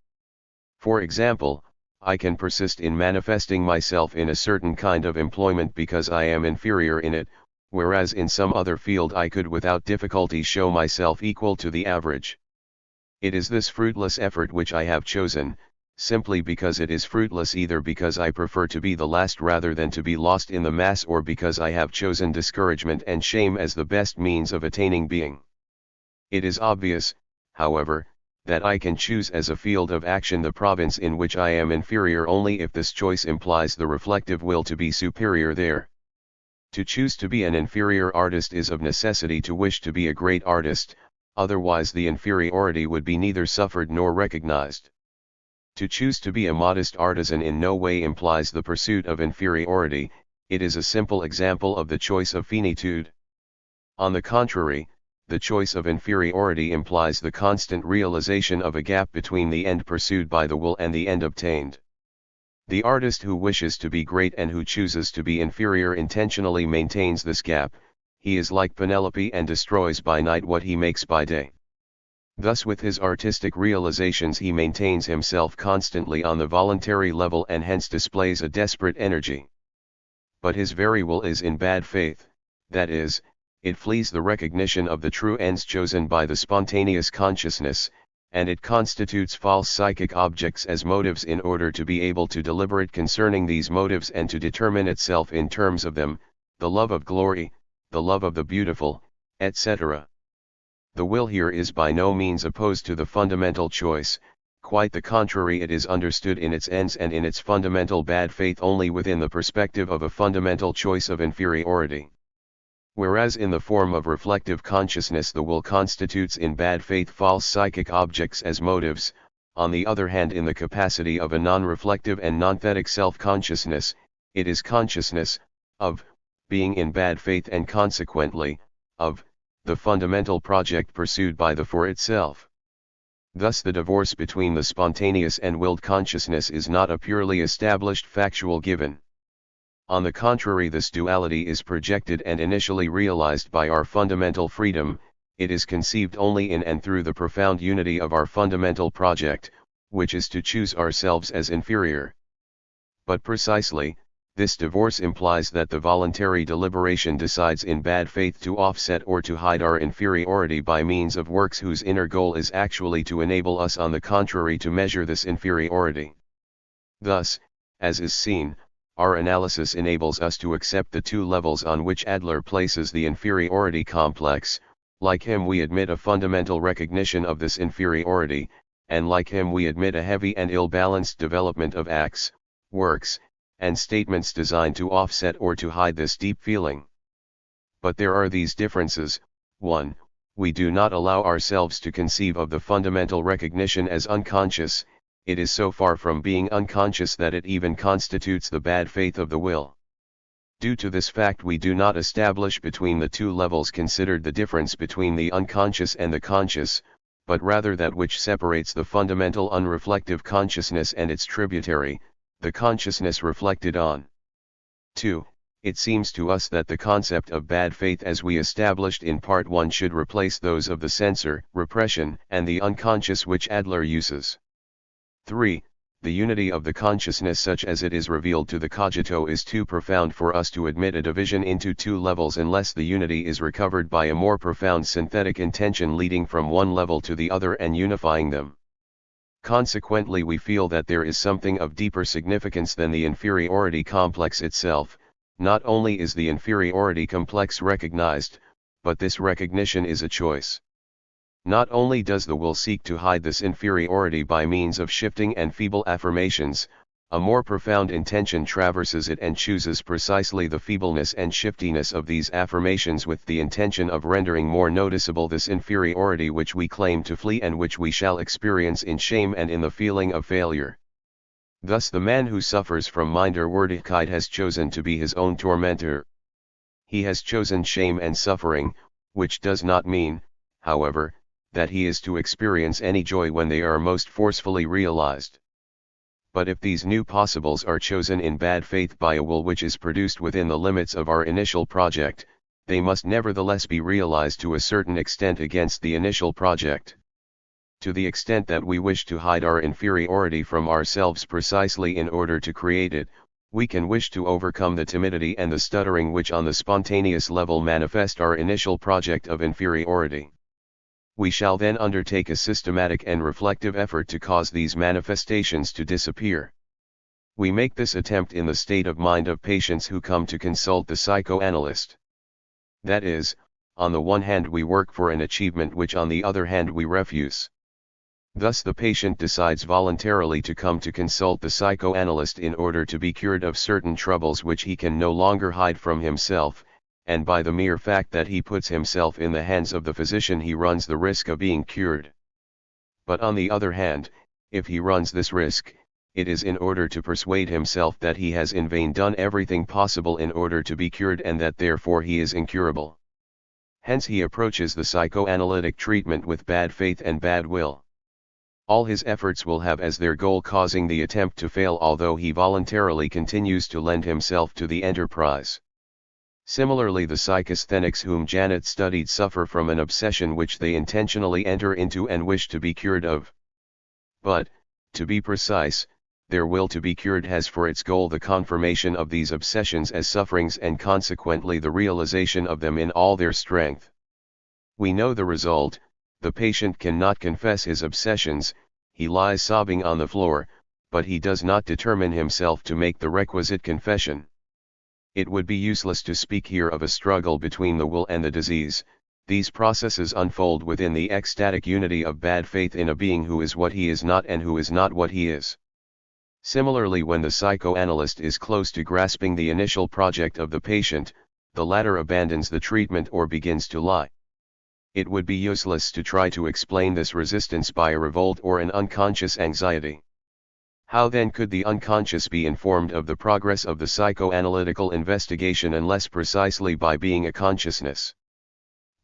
Speaker 1: For example, I can persist in manifesting myself in a certain kind of employment because I am inferior in it, whereas in some other field I could without difficulty show myself equal to the average. It is this fruitless effort which I have chosen, simply because it is fruitless, either because I prefer to be the last rather than to be lost in the mass, or because I have chosen discouragement and shame as the best means of attaining being. It is obvious, however, that I can choose as a field of action the province in which I am inferior only if this choice implies the reflective will to be superior there. To choose to be an inferior artist is of necessity to wish to be a great artist, otherwise the inferiority would be neither suffered nor recognized. To choose to be a modest artisan in no way implies the pursuit of inferiority, it is a simple example of the choice of finitude. On the contrary, the choice of inferiority implies the constant realization of a gap between the end pursued by the will and the end obtained. The artist who wishes to be great and who chooses to be inferior intentionally maintains this gap. He is like Penelope and destroys by night what he makes by day. Thus with his artistic realizations he maintains himself constantly on the voluntary level and hence displays a desperate energy. But his very will is in bad faith, that is, it flees the recognition of the true ends chosen by the spontaneous consciousness, and it constitutes false psychic objects as motives in order to be able to deliberate concerning these motives and to determine itself in terms of them, the love of glory, the love of the beautiful, etc. The will here is by no means opposed to the fundamental choice, quite the contrary, it is understood in its ends and in its fundamental bad faith only within the perspective of a fundamental choice of inferiority. Whereas in the form of reflective consciousness the will constitutes in bad faith false psychic objects as motives, on the other hand in the capacity of a non-reflective and non-thetic self-consciousness, it is consciousness, of, being in bad faith and consequently, of, the fundamental project pursued by the for itself. Thus the divorce between the spontaneous and willed consciousness is not a purely established factual given. On the contrary, this duality is projected and initially realized by our fundamental freedom, it is conceived only in and through the profound unity of our fundamental project, which is to choose ourselves as inferior. But precisely, this divorce implies that the voluntary deliberation decides in bad faith to offset or to hide our inferiority by means of works whose inner goal is actually to enable us on the contrary to measure this inferiority. Thus, as is seen, our analysis enables us to accept the two levels on which Adler places the inferiority complex. Like him we admit a fundamental recognition of this inferiority, and like him we admit a heavy and ill-balanced development of acts, works, and statements designed to offset or to hide this deep feeling. But there are these differences. 1. We do not allow ourselves to conceive of the fundamental recognition as unconscious, it is so far from being unconscious that it even constitutes the bad faith of the will. Due to this fact we do not establish between the two levels considered the difference between the unconscious and the conscious, but rather that which separates the fundamental unreflective consciousness and its tributary, the consciousness reflected on. 2. It seems to us that the concept of bad faith as we established in Part 1 should replace those of the censor, repression, and the unconscious which Adler uses. 3. The unity of the consciousness such as it is revealed to the cogito is too profound for us to admit a division into two levels unless the unity is recovered by a more profound synthetic intention leading from one level to the other and unifying them. Consequently we feel that there is something of deeper significance than the inferiority complex itself. Not only is the inferiority complex recognized, but this recognition is a choice. Not only does the will seek to hide this inferiority by means of shifting and feeble affirmations, a more profound intention traverses it and chooses precisely the feebleness and shiftiness of these affirmations with the intention of rendering more noticeable this inferiority which we claim to flee and which we shall experience in shame and in the feeling of failure. Thus the man who suffers from Minderwertigkeit has chosen to be his own tormentor. He has chosen shame and suffering, which does not mean, however, that he is to experience any joy when they are most forcefully realized. But if these new possibles are chosen in bad faith by a will which is produced within the limits of our initial project, they must nevertheless be realized to a certain extent against the initial project. To the extent that we wish to hide our inferiority from ourselves precisely in order to create it, we can wish to overcome the timidity and the stuttering which on the spontaneous level manifest our initial project of inferiority. We shall then undertake a systematic and reflective effort to cause these manifestations to disappear. We make this attempt in the state of mind of patients who come to consult the psychoanalyst. That is, on the one hand we work for an achievement which on the other hand we refuse. Thus the patient decides voluntarily to come to consult the psychoanalyst in order to be cured of certain troubles which he can no longer hide from himself, and by the mere fact that he puts himself in the hands of the physician he runs the risk of being cured. But on the other hand, if he runs this risk, it is in order to persuade himself that he has in vain done everything possible in order to be cured and that therefore he is incurable. Hence he approaches the psychoanalytic treatment with bad faith and bad will. All his efforts will have as their goal causing the attempt to fail, although he voluntarily continues to lend himself to the enterprise. Similarly, the psychasthenics whom Janet studied suffer from an obsession which they intentionally enter into and wish to be cured of. But, to be precise, their will to be cured has for its goal the confirmation of these obsessions as sufferings and consequently the realization of them in all their strength. We know the result: the patient cannot confess his obsessions, he lies sobbing on the floor, but he does not determine himself to make the requisite confession. It would be useless to speak here of a struggle between the will and the disease, these processes unfold within the ecstatic unity of bad faith in a being who is what he is not and who is not what he is. Similarly, when the psychoanalyst is close to grasping the initial project of the patient, the latter abandons the treatment or begins to lie. It would be useless to try to explain this resistance by a revolt or an unconscious anxiety. How then could the unconscious be informed of the progress of the psychoanalytical investigation unless precisely by being a consciousness?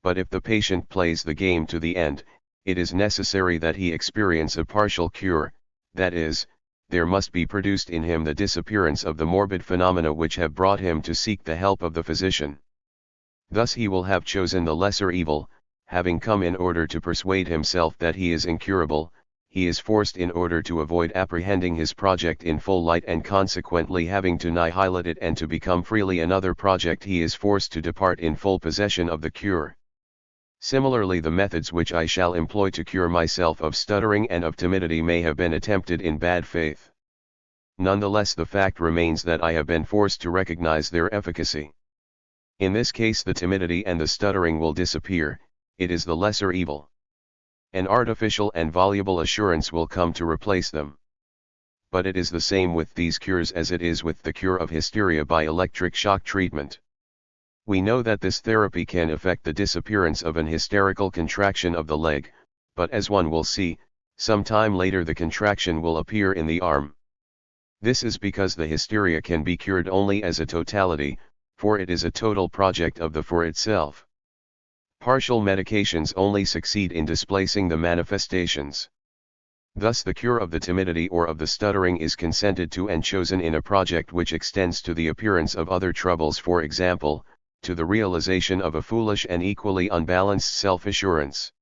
Speaker 1: But if the patient plays the game to the end, it is necessary that he experience a partial cure, that is, there must be produced in him the disappearance of the morbid phenomena which have brought him to seek the help of the physician. Thus he will have chosen the lesser evil, having come in order to persuade himself that he is incurable. He is forced in order to avoid apprehending his project in full light and consequently having to annihilate it and to become freely another project, he is forced to depart in full possession of the cure. Similarly, the methods which I shall employ to cure myself of stuttering and of timidity may have been attempted in bad faith. Nonetheless, the fact remains that I have been forced to recognize their efficacy. In this case, the timidity and the stuttering will disappear. It is the lesser evil. An artificial and voluble assurance will come to replace them. But it is the same with these cures as it is with the cure of hysteria by electric shock treatment. We know that this therapy can effect the disappearance of an hysterical contraction of the leg, but as one will see, some time later the contraction will appear in the arm. This is because the hysteria can be cured only as a totality, for it is a total project of the for itself. Partial medications only succeed in displacing the manifestations. Thus the cure of the timidity or of the stuttering is consented to and chosen in a project which extends to the appearance of other troubles, for example, to the realization of a foolish and equally unbalanced self-assurance.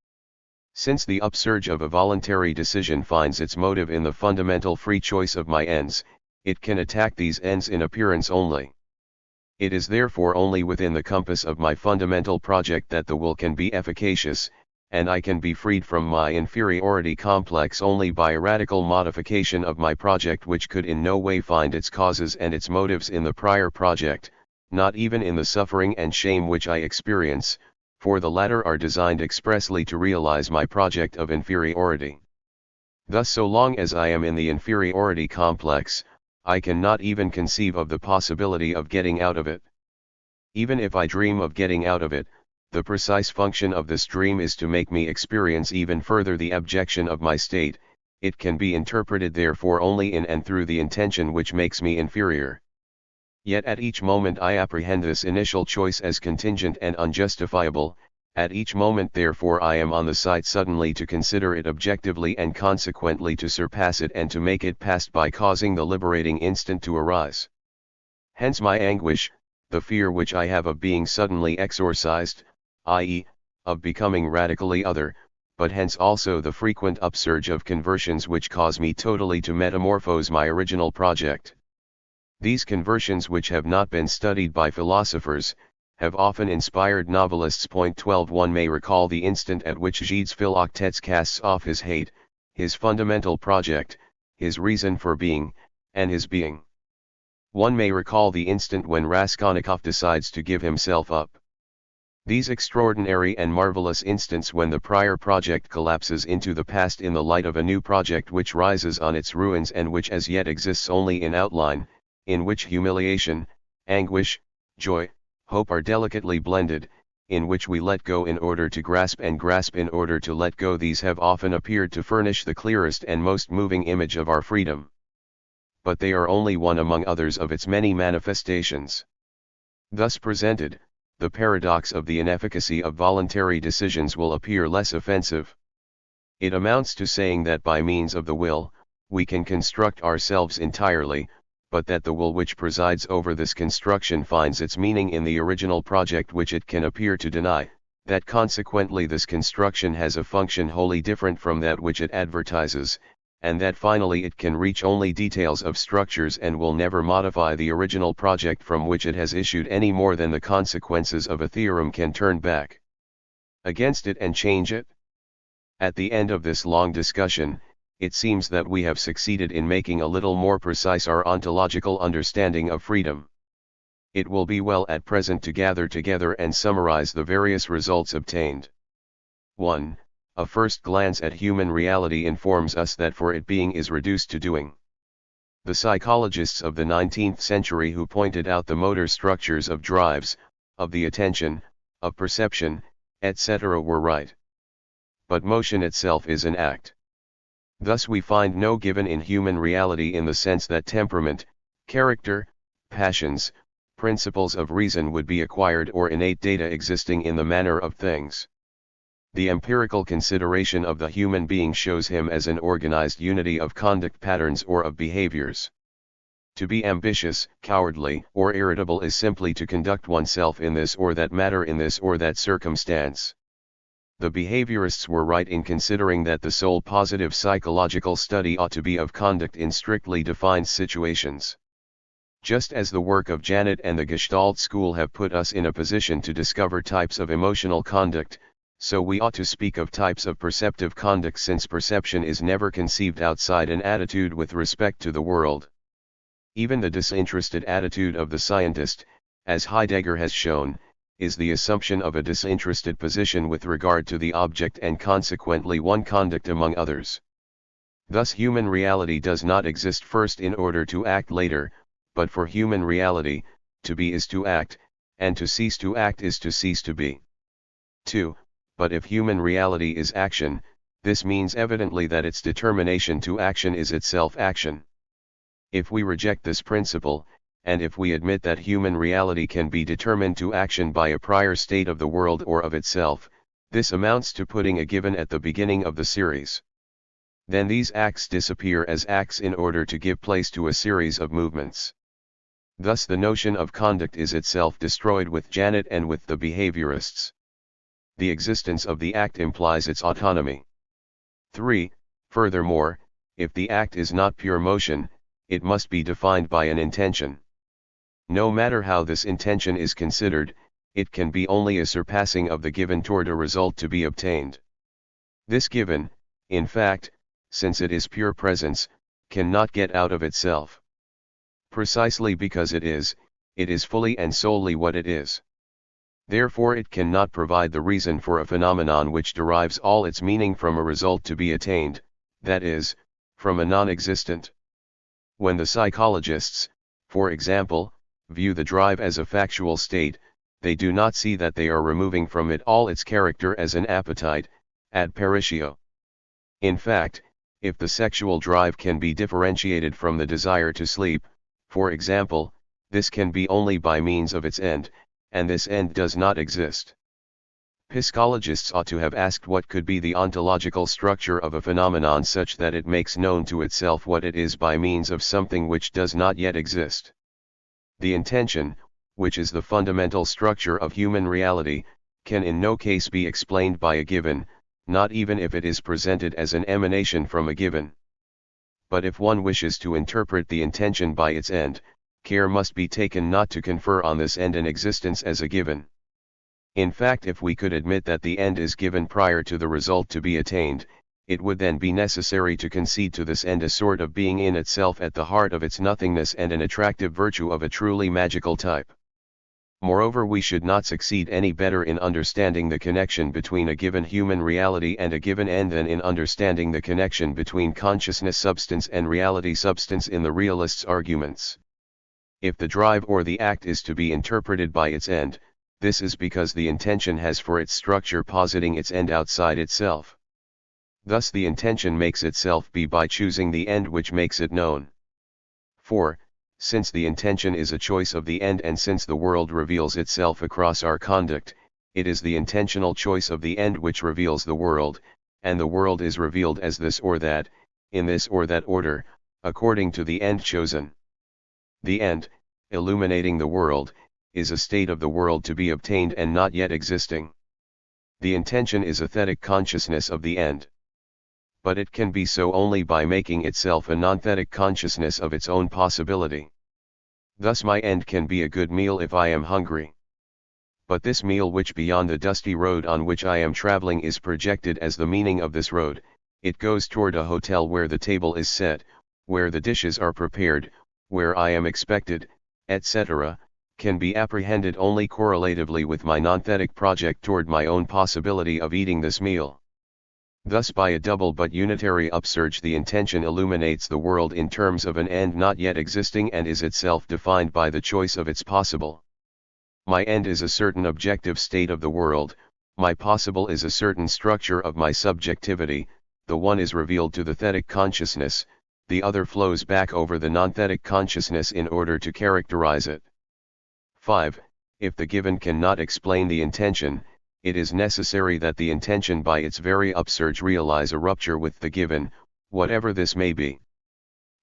Speaker 1: Since the upsurge of a voluntary decision finds its motive in the fundamental free choice of my ends, it can attack these ends in appearance only. It is therefore only within the compass of my fundamental project that the will can be efficacious, and I can be freed from my inferiority complex only by a radical modification of my project which could in no way find its causes and its motives in the prior project, not even in the suffering and shame which I experience, for the latter are designed expressly to realize my project of inferiority. Thus, so long as I am in the inferiority complex, I cannot even conceive of the possibility of getting out of it. Even if I dream of getting out of it, the precise function of this dream is to make me experience even further the abjection of my state. It can be interpreted therefore only in and through the intention which makes me inferior. Yet at each moment I apprehend this initial choice as contingent and unjustifiable. At each moment therefore I am on the side suddenly to consider it objectively and consequently to surpass it and to make it past by causing the liberating instant to arise. Hence my anguish, the fear which I have of being suddenly exorcised, i.e., of becoming radically other, but hence also the frequent upsurge of conversions which cause me totally to metamorphose my original project. These conversions, which have not been studied by philosophers, have often inspired novelists. 12 One may recall the instant at which Gilles Philoctetes casts off his hate, his fundamental project, his reason for being, and his being. One may recall the instant when Raskolnikov decides to give himself up. These extraordinary and marvelous instants when the prior project collapses into the past in the light of a new project which rises on its ruins and which as yet exists only in outline, in which humiliation, anguish, joy, hope are delicately blended, in which we let go in order to grasp and grasp in order to let go, these have often appeared to furnish the clearest and most moving image of our freedom. But they are only one among others of its many manifestations. Thus presented, the paradox of the inefficacy of voluntary decisions will appear less offensive. It amounts to saying that by means of the will, we can construct ourselves entirely, but that the will which presides over this construction finds its meaning in the original project which it can appear to deny, that consequently this construction has a function wholly different from that which it advertises, and that finally it can reach only details of structures and will never modify the original project from which it has issued any more than the consequences of a theorem can turn back against it and change it. At the end of this long discussion, it seems that we have succeeded in making a little more precise our ontological understanding of freedom. It will be well at present to gather together and summarize the various results obtained. 1. A first glance at human reality informs us that for it being is reduced to doing. The psychologists of the 19th century who pointed out the motor structures of drives, of the attention, of perception, etc. were right. But motion itself is an act. Thus we find no given in human reality in the sense that temperament, character, passions, principles of reason would be acquired or innate data existing in the manner of things. The empirical consideration of the human being shows him as an organized unity of conduct patterns or of behaviors. To be ambitious, cowardly, or irritable is simply to conduct oneself in this or that matter in this or that circumstance. The behaviorists were right in considering that the sole positive psychological study ought to be of conduct in strictly defined situations. Just as the work of Janet and the Gestalt school have put us in a position to discover types of emotional conduct, so we ought to speak of types of perceptive conduct, since perception is never conceived outside an attitude with respect to the world. Even the disinterested attitude of the scientist, as Heidegger has shown, is the assumption of a disinterested position with regard to the object and consequently one conduct among others. Thus human reality does not exist first in order to act later, but for human reality, to be is to act, and to cease to act is to cease to be. 2. But if human reality is action, this means evidently that its determination to action is itself action. If we reject this principle, and if we admit that human reality can be determined to action by a prior state of the world or of itself, this amounts to putting a given at the beginning of the series. Then these acts disappear as acts in order to give place to a series of movements. Thus the notion of conduct is itself destroyed with Janet and with the behaviorists. The existence of the act implies its autonomy. 3. Furthermore, if the act is not pure motion, it must be defined by an intention. No matter how this intention is considered, it can be only a surpassing of the given toward a result to be obtained. This given, in fact, since it is pure presence, cannot get out of itself. Precisely because it is fully and solely what it is. Therefore it cannot provide the reason for a phenomenon which derives all its meaning from a result to be attained, that is, from a non-existent. When the psychologists, for example, view the drive as a factual state, they do not see that they are removing from it all its character as an appetite, ad paritio. In fact, if the sexual drive can be differentiated from the desire to sleep, for example, this can be only by means of its end, and this end does not exist. Psychologists ought to have asked what could be the ontological structure of a phenomenon such that it makes known to itself what it is by means of something which does not yet exist. The intention, which is the fundamental structure of human reality, can in no case be explained by a given, not even if it is presented as an emanation from a given. But if one wishes to interpret the intention by its end, care must be taken not to confer on this end an existence as a given. In fact, if we could admit that the end is given prior to the result to be attained, it would then be necessary to concede to this end a sort of being in itself at the heart of its nothingness and an attractive virtue of a truly magical type. Moreover, we should not succeed any better in understanding the connection between a given human reality and a given end than in understanding the connection between consciousness substance and reality substance in the realists' arguments. If the drive or the act is to be interpreted by its end, this is because the intention has for its structure positing its end outside itself. Thus the intention makes itself be by choosing the end which makes it known. 4. Since the intention is a choice of the end and since the world reveals itself across our conduct, it is the intentional choice of the end which reveals the world, and the world is revealed as this or that, in this or that order, according to the end chosen. The end, illuminating the world, is a state of the world to be obtained and not yet existing. The intention is aesthetic consciousness of the end. But it can be so only by making itself a non-thetic consciousness of its own possibility. Thus my end can be a good meal if I am hungry. But this meal which beyond the dusty road on which I am traveling is projected as the meaning of this road, it goes toward a hotel where the table is set, where the dishes are prepared, where I am expected, etc., can be apprehended only correlatively with my nonthetic project toward my own possibility of eating this meal. Thus by a double but unitary upsurge the intention illuminates the world in terms of an end not yet existing and is itself defined by the choice of its possible. My end is a certain objective state of the world, my possible is a certain structure of my subjectivity, the one is revealed to the thetic consciousness, the other flows back over the non-thetic consciousness in order to characterize it. 5. If the given cannot explain the intention, it is necessary that the intention by its very upsurge realize a rupture with the given, whatever this may be.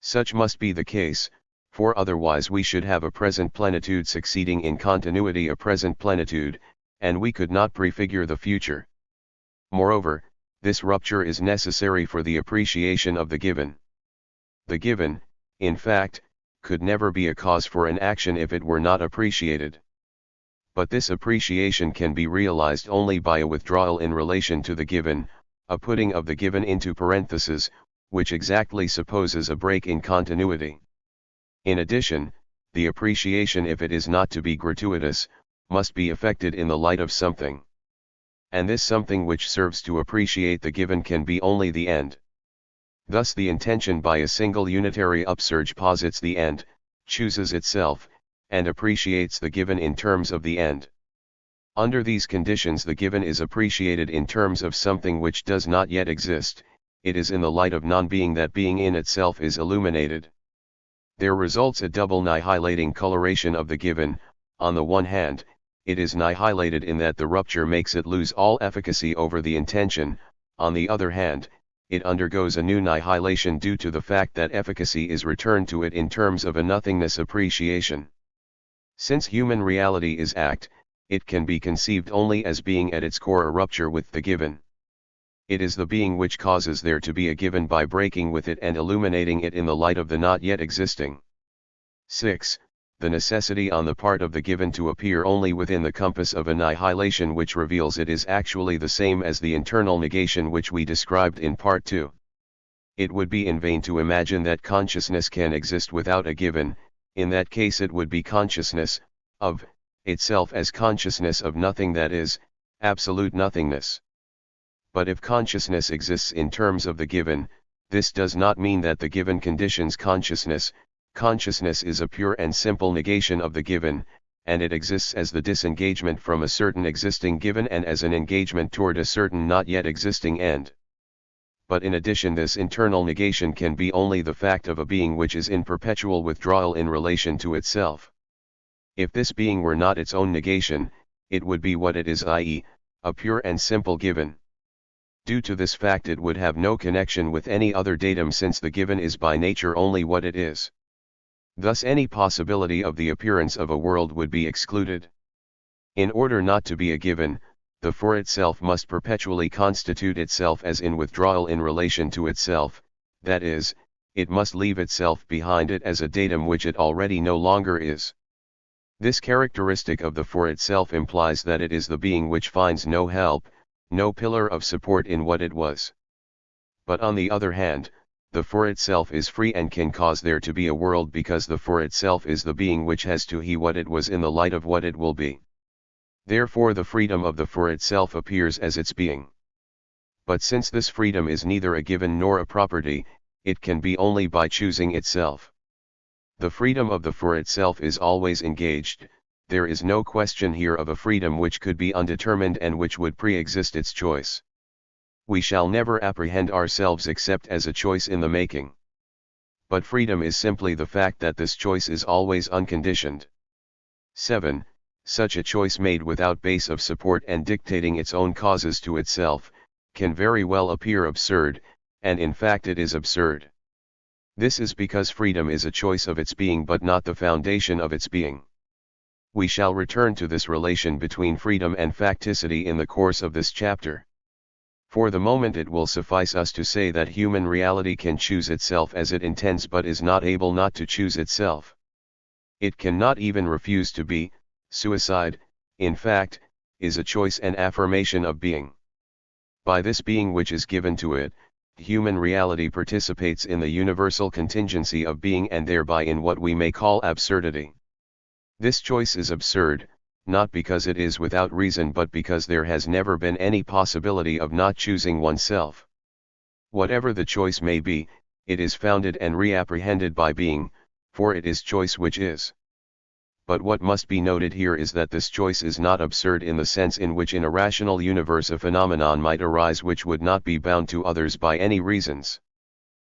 Speaker 1: Such must be the case, for otherwise we should have a present plenitude succeeding in continuity a present plenitude, and we could not prefigure the future. Moreover, this rupture is necessary for the appreciation of the given. The given, in fact, could never be a cause for an action if it were not appreciated. But this appreciation can be realized only by a withdrawal in relation to the given, a putting of the given into parentheses, which exactly supposes a break in continuity. In addition, the appreciation, if it is not to be gratuitous, must be effected in the light of something. And this something which serves to appreciate the given can be only the end. Thus the intention by a single unitary upsurge posits the end, chooses itself, and appreciates the given in terms of the end. Under these conditions the given is appreciated in terms of something which does not yet exist, it is in the light of non-being that being in itself is illuminated. There results a double nihilating coloration of the given. On the one hand, it is nihilated in that the rupture makes it lose all efficacy over the intention, on the other hand, it undergoes a new nihilation due to the fact that efficacy is returned to it in terms of a nothingness appreciation. Since human reality is act, it can be conceived only as being at its core a rupture with the given. It is the being which causes there to be a given by breaking with it and illuminating it in the light of the not yet existing. 6. The necessity on the part of the given to appear only within the compass of annihilation which reveals it is actually the same as the internal negation which we described in Part 2. It would be in vain to imagine that consciousness can exist without a given, in that case it would be consciousness, of, itself as consciousness of nothing, that is, absolute nothingness. But if consciousness exists in terms of the given, this does not mean that the given conditions consciousness. Consciousness is a pure and simple negation of the given, and it exists as the disengagement from a certain existing given and as an engagement toward a certain not yet existing end. But in addition, this internal negation can be only the fact of a being which is in perpetual withdrawal in relation to itself. If this being were not its own negation, it would be what it is, i.e., a pure and simple given. Due to this fact it would have no connection with any other datum, since the given is by nature only what it is. Thus any possibility of the appearance of a world would be excluded. In order not to be a given, the for itself must perpetually constitute itself as in withdrawal in relation to itself, that is, it must leave itself behind it as a datum which it already no longer is. This characteristic of the for itself implies that it is the being which finds no help, no pillar of support in what it was. But on the other hand, the for itself is free and can cause there to be a world, because the for itself is the being which has to he what it was in the light of what it will be. Therefore the freedom of the for itself appears as its being. But since this freedom is neither a given nor a property, it can be only by choosing itself. The freedom of the for itself is always engaged. There is no question here of a freedom which could be undetermined and which would pre-exist its choice. We shall never apprehend ourselves except as a choice in the making. But freedom is simply the fact that this choice is always unconditioned. 7. Such a choice made without base of support and dictating its own causes to itself, can very well appear absurd, and in fact it is absurd. This is because freedom is a choice of its being but not the foundation of its being. We shall return to this relation between freedom and facticity in the course of this chapter. For the moment it will suffice us to say that human reality can choose itself as it intends but is not able not to choose itself. It cannot even refuse to be. Suicide, in fact, is a choice and affirmation of being. By this being which is given to it, human reality participates in the universal contingency of being and thereby in what we may call absurdity. This choice is absurd, not because it is without reason but because there has never been any possibility of not choosing oneself. Whatever the choice may be, it is founded and reapprehended by being, for it is choice which is. But what must be noted here is that this choice is not absurd in the sense in which in a rational universe a phenomenon might arise which would not be bound to others by any reasons.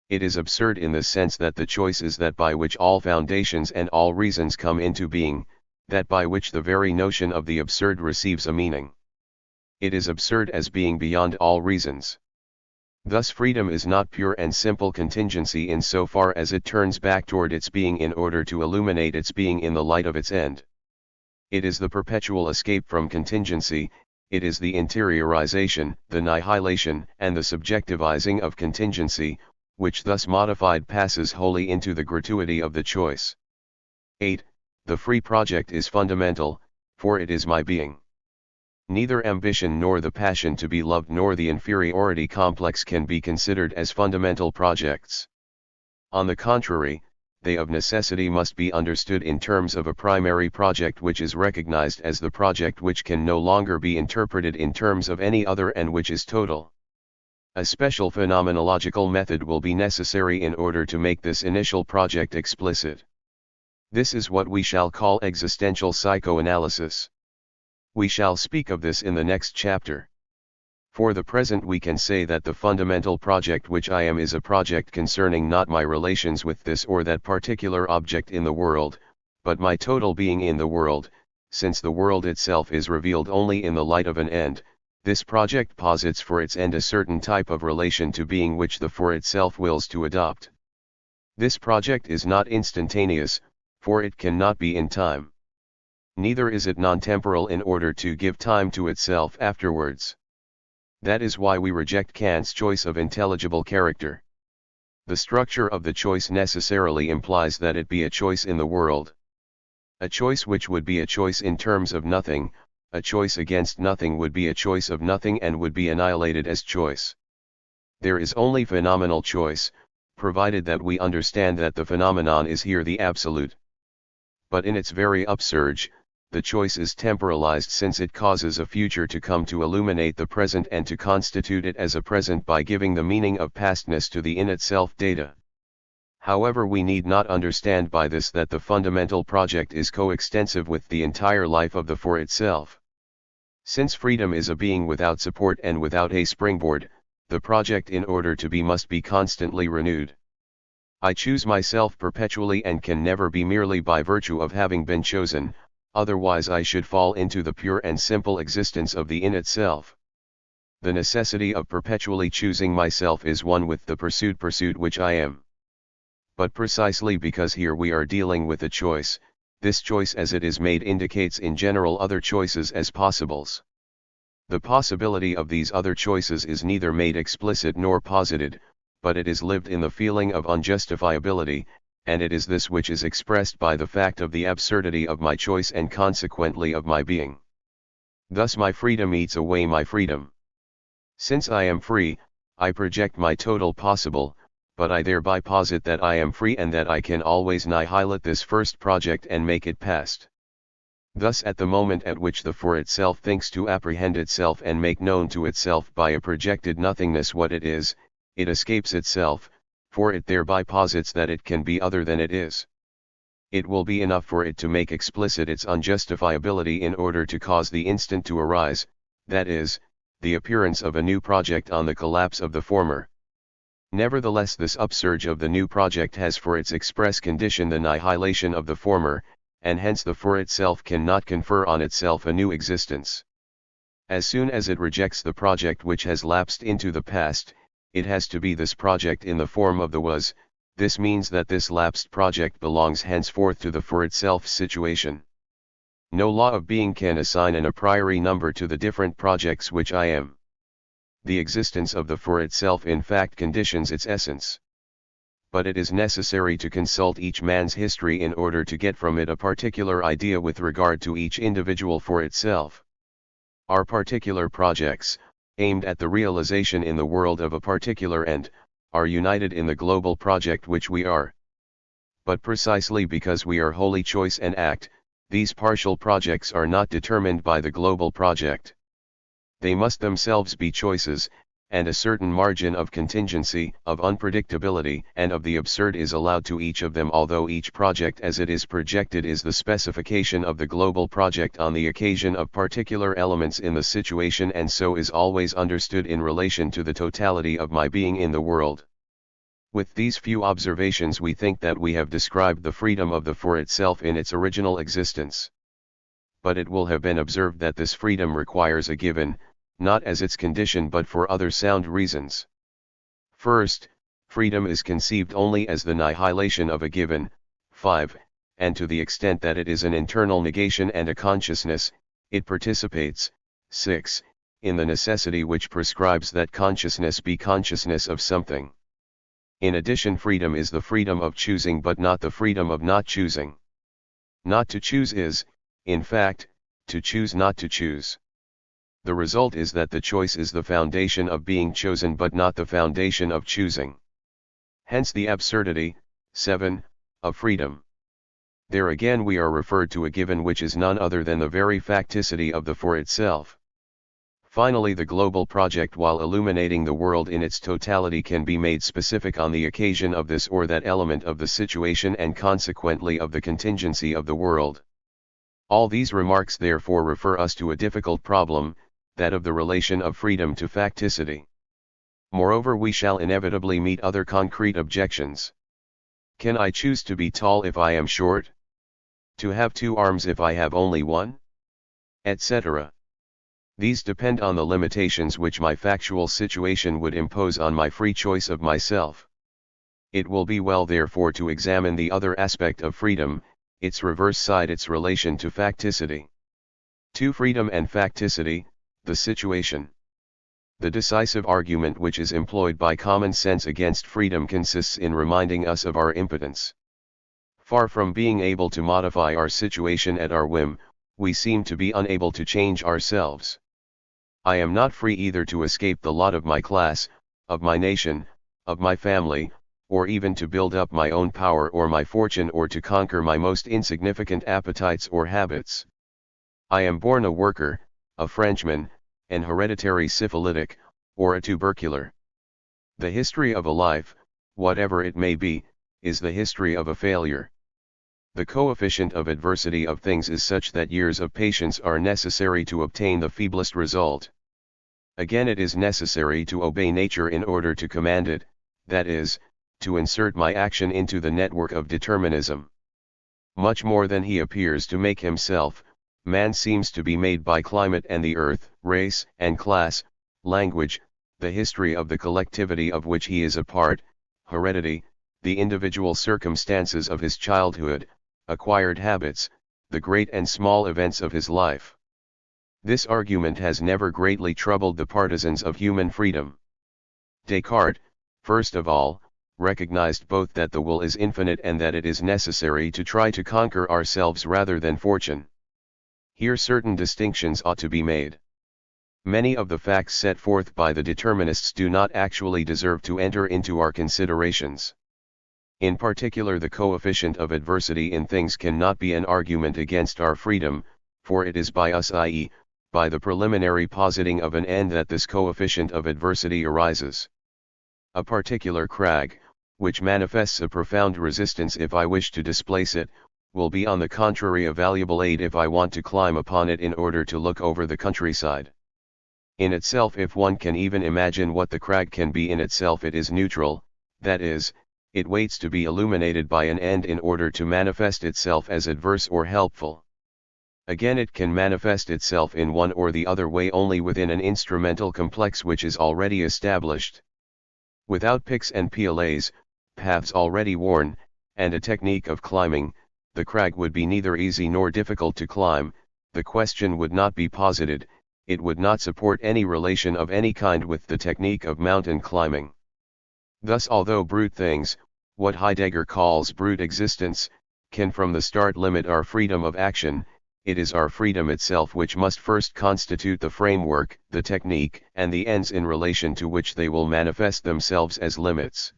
Speaker 1: It is absurd in the sense that the choice is that by which all foundations and all reasons come into being, that by which the very notion of the absurd receives a meaning. It is absurd as being beyond all reasons. Thus freedom is not pure and simple contingency in so far as it turns back toward its being in order to illuminate its being in the light of its end. It is the perpetual escape from contingency, it is the interiorization, the nihilation, and the subjectivizing of contingency, which thus modified passes wholly into the gratuity of the choice. 8. The free project is fundamental, for it is my being. Neither ambition nor the passion to be loved nor the inferiority complex can be considered as fundamental projects. On the contrary, they of necessity must be understood in terms of a primary project which is recognized as the project which can no longer be interpreted in terms of any other and which is total. A special phenomenological method will be necessary in order to make this initial project explicit. This is what we shall call existential psychoanalysis. We shall speak of this in the next chapter. For the present we can say that the fundamental project which I am is a project concerning not my relations with this or that particular object in the world, but my total being in the world. Since the world itself is revealed only in the light of an end, this project posits for its end a certain type of relation to being which the for itself wills to adopt. This project is not instantaneous, for it cannot be in time. Neither is it non-temporal in order to give time to itself afterwards. That is why we reject Kant's choice of intelligible character. The structure of the choice necessarily implies that it be a choice in the world. A choice which would be a choice in terms of nothing, a choice against nothing would be a choice of nothing and would be annihilated as choice. There is only phenomenal choice, provided that we understand that the phenomenon is here the absolute. But in its very upsurge, the choice is temporalized since it causes a future to come to illuminate the present and to constitute it as a present by giving the meaning of pastness to the in itself data. However, we need not understand by this that the fundamental project is coextensive with the entire life of the for itself. Since freedom is a being without support and without a springboard, the project in order to be must be constantly renewed. I choose myself perpetually and can never be merely by virtue of having been chosen, otherwise I should fall into the pure and simple existence of the in itself. The necessity of perpetually choosing myself is one with the pursuit which I am. But precisely because here we are dealing with a choice, this choice as it is made indicates in general other choices as possibles. The possibility of these other choices is neither made explicit nor posited, but it is lived in the feeling of unjustifiability, and it is this which is expressed by the fact of the absurdity of my choice and consequently of my being. Thus my freedom eats away my freedom. Since I am free, I project my total possible, but I thereby posit that I am free and that I can always annihilate this first project and make it past. Thus at the moment at which the for itself thinks to apprehend itself and make known to itself by a projected nothingness what it is, it escapes itself, for it thereby posits that it can be other than it is. It will be enough for it to make explicit its unjustifiability in order to cause the instant to arise, that is, the appearance of a new project on the collapse of the former. Nevertheless, this upsurge of the new project has for its express condition the annihilation of the former, and hence the for itself cannot confer on itself a new existence. As soon as it rejects the project which has lapsed into the past, it has to be this project in the form of the was. This means that this lapsed project belongs henceforth to the for itself situation. No law of being can assign an a priori number to the different projects which I am. The existence of the for itself in fact conditions its essence. But it is necessary to consult each man's history in order to get from it a particular idea with regard to each individual for itself. Our particular projects, aimed at the realization in the world of a particular end, are united in the global project which we are. But precisely because we are wholly choice and act, These partial projects are not determined by the global project. They must themselves be choices, and a certain margin of contingency, of unpredictability, and of the absurd is allowed to each of them, although each project as it is projected is the specification of the global project on the occasion of particular elements in the situation, and so is always understood in relation to the totality of my being in the world. With these few observations we think that we have described the freedom of the for itself in its original existence. But it will have been observed that this freedom requires a given, not as its condition but for other sound reasons. First, freedom is conceived only as the nihilation of a given, 5, and to the extent that it is an internal negation and a consciousness, it participates, 6, in the necessity which prescribes that consciousness be consciousness of something. In addition, freedom is the freedom of choosing but not the freedom of not choosing. Not to choose is, in fact, to choose not to choose. The result is that the choice is the foundation of being chosen but not the foundation of choosing. Hence the absurdity, 7, of freedom. There again we are referred to a given which is none other than the very facticity of the for itself. Finally, the global project, while illuminating the world in its totality, can be made specific on the occasion of this or that element of the situation and consequently of the contingency of the world. All these remarks therefore refer us to a difficult problem, that of the relation of freedom to facticity. Moreover, we shall inevitably meet other concrete objections. Can I choose to be tall if I am short? To have 2 arms if I have only 1? Etc. These depend on the limitations which my factual situation would impose on my free choice of myself. It will be well therefore to examine the other aspect of freedom, its reverse side, its relation to facticity. To freedom and facticity, the situation. The decisive argument which is employed by common sense against freedom consists in reminding us of our impotence. Far from being able to modify our situation at our whim, we seem to be unable to change ourselves. I am not free either to escape the lot of my class, of my nation, of my family, or even to build up my own power or my fortune, or to conquer my most insignificant appetites or habits. I am born a worker, a Frenchman, an hereditary syphilitic, or a tubercular. The history of a life, whatever it may be, is the history of a failure. The coefficient of adversity of things is such that years of patience are necessary to obtain the feeblest result. Again, it is necessary to obey nature in order to command it, that is, to insert my action into the network of determinism. Much more than he appears to make himself, man seems to be made by climate and the earth, race and class, language, the history of the collectivity of which he is a part, heredity, the individual circumstances of his childhood, acquired habits, the great and small events of his life. This argument has never greatly troubled the partisans of human freedom. Descartes, first of all, recognized both that the will is infinite and that it is necessary to try to conquer ourselves rather than fortune. Here certain distinctions ought to be made. Many of the facts set forth by the determinists do not actually deserve to enter into our considerations. In particular, the coefficient of adversity in things cannot be an argument against our freedom, for it is by us, i.e., by the preliminary positing of an end, that this coefficient of adversity arises. A particular crag, which manifests a profound resistance if I wish to displace it, will be on the contrary a valuable aid if I want to climb upon it in order to look over the countryside. In itself, if one can even imagine what the crag can be in itself, it is neutral, that is, it waits to be illuminated by an end in order to manifest itself as adverse or helpful. Again, it can manifest itself in one or the other way only within an instrumental complex which is already established. Without picks and PLAs, paths already worn, and a technique of climbing, the crag would be neither easy nor difficult to climb, the question would not be posited, it would not support any relation of any kind with the technique of mountain climbing. Thus, although brute things, what Heidegger calls brute existence, can from the start limit our freedom of action, it is our freedom itself which must first constitute the framework, the technique, and the ends in relation to which they will manifest themselves as limits.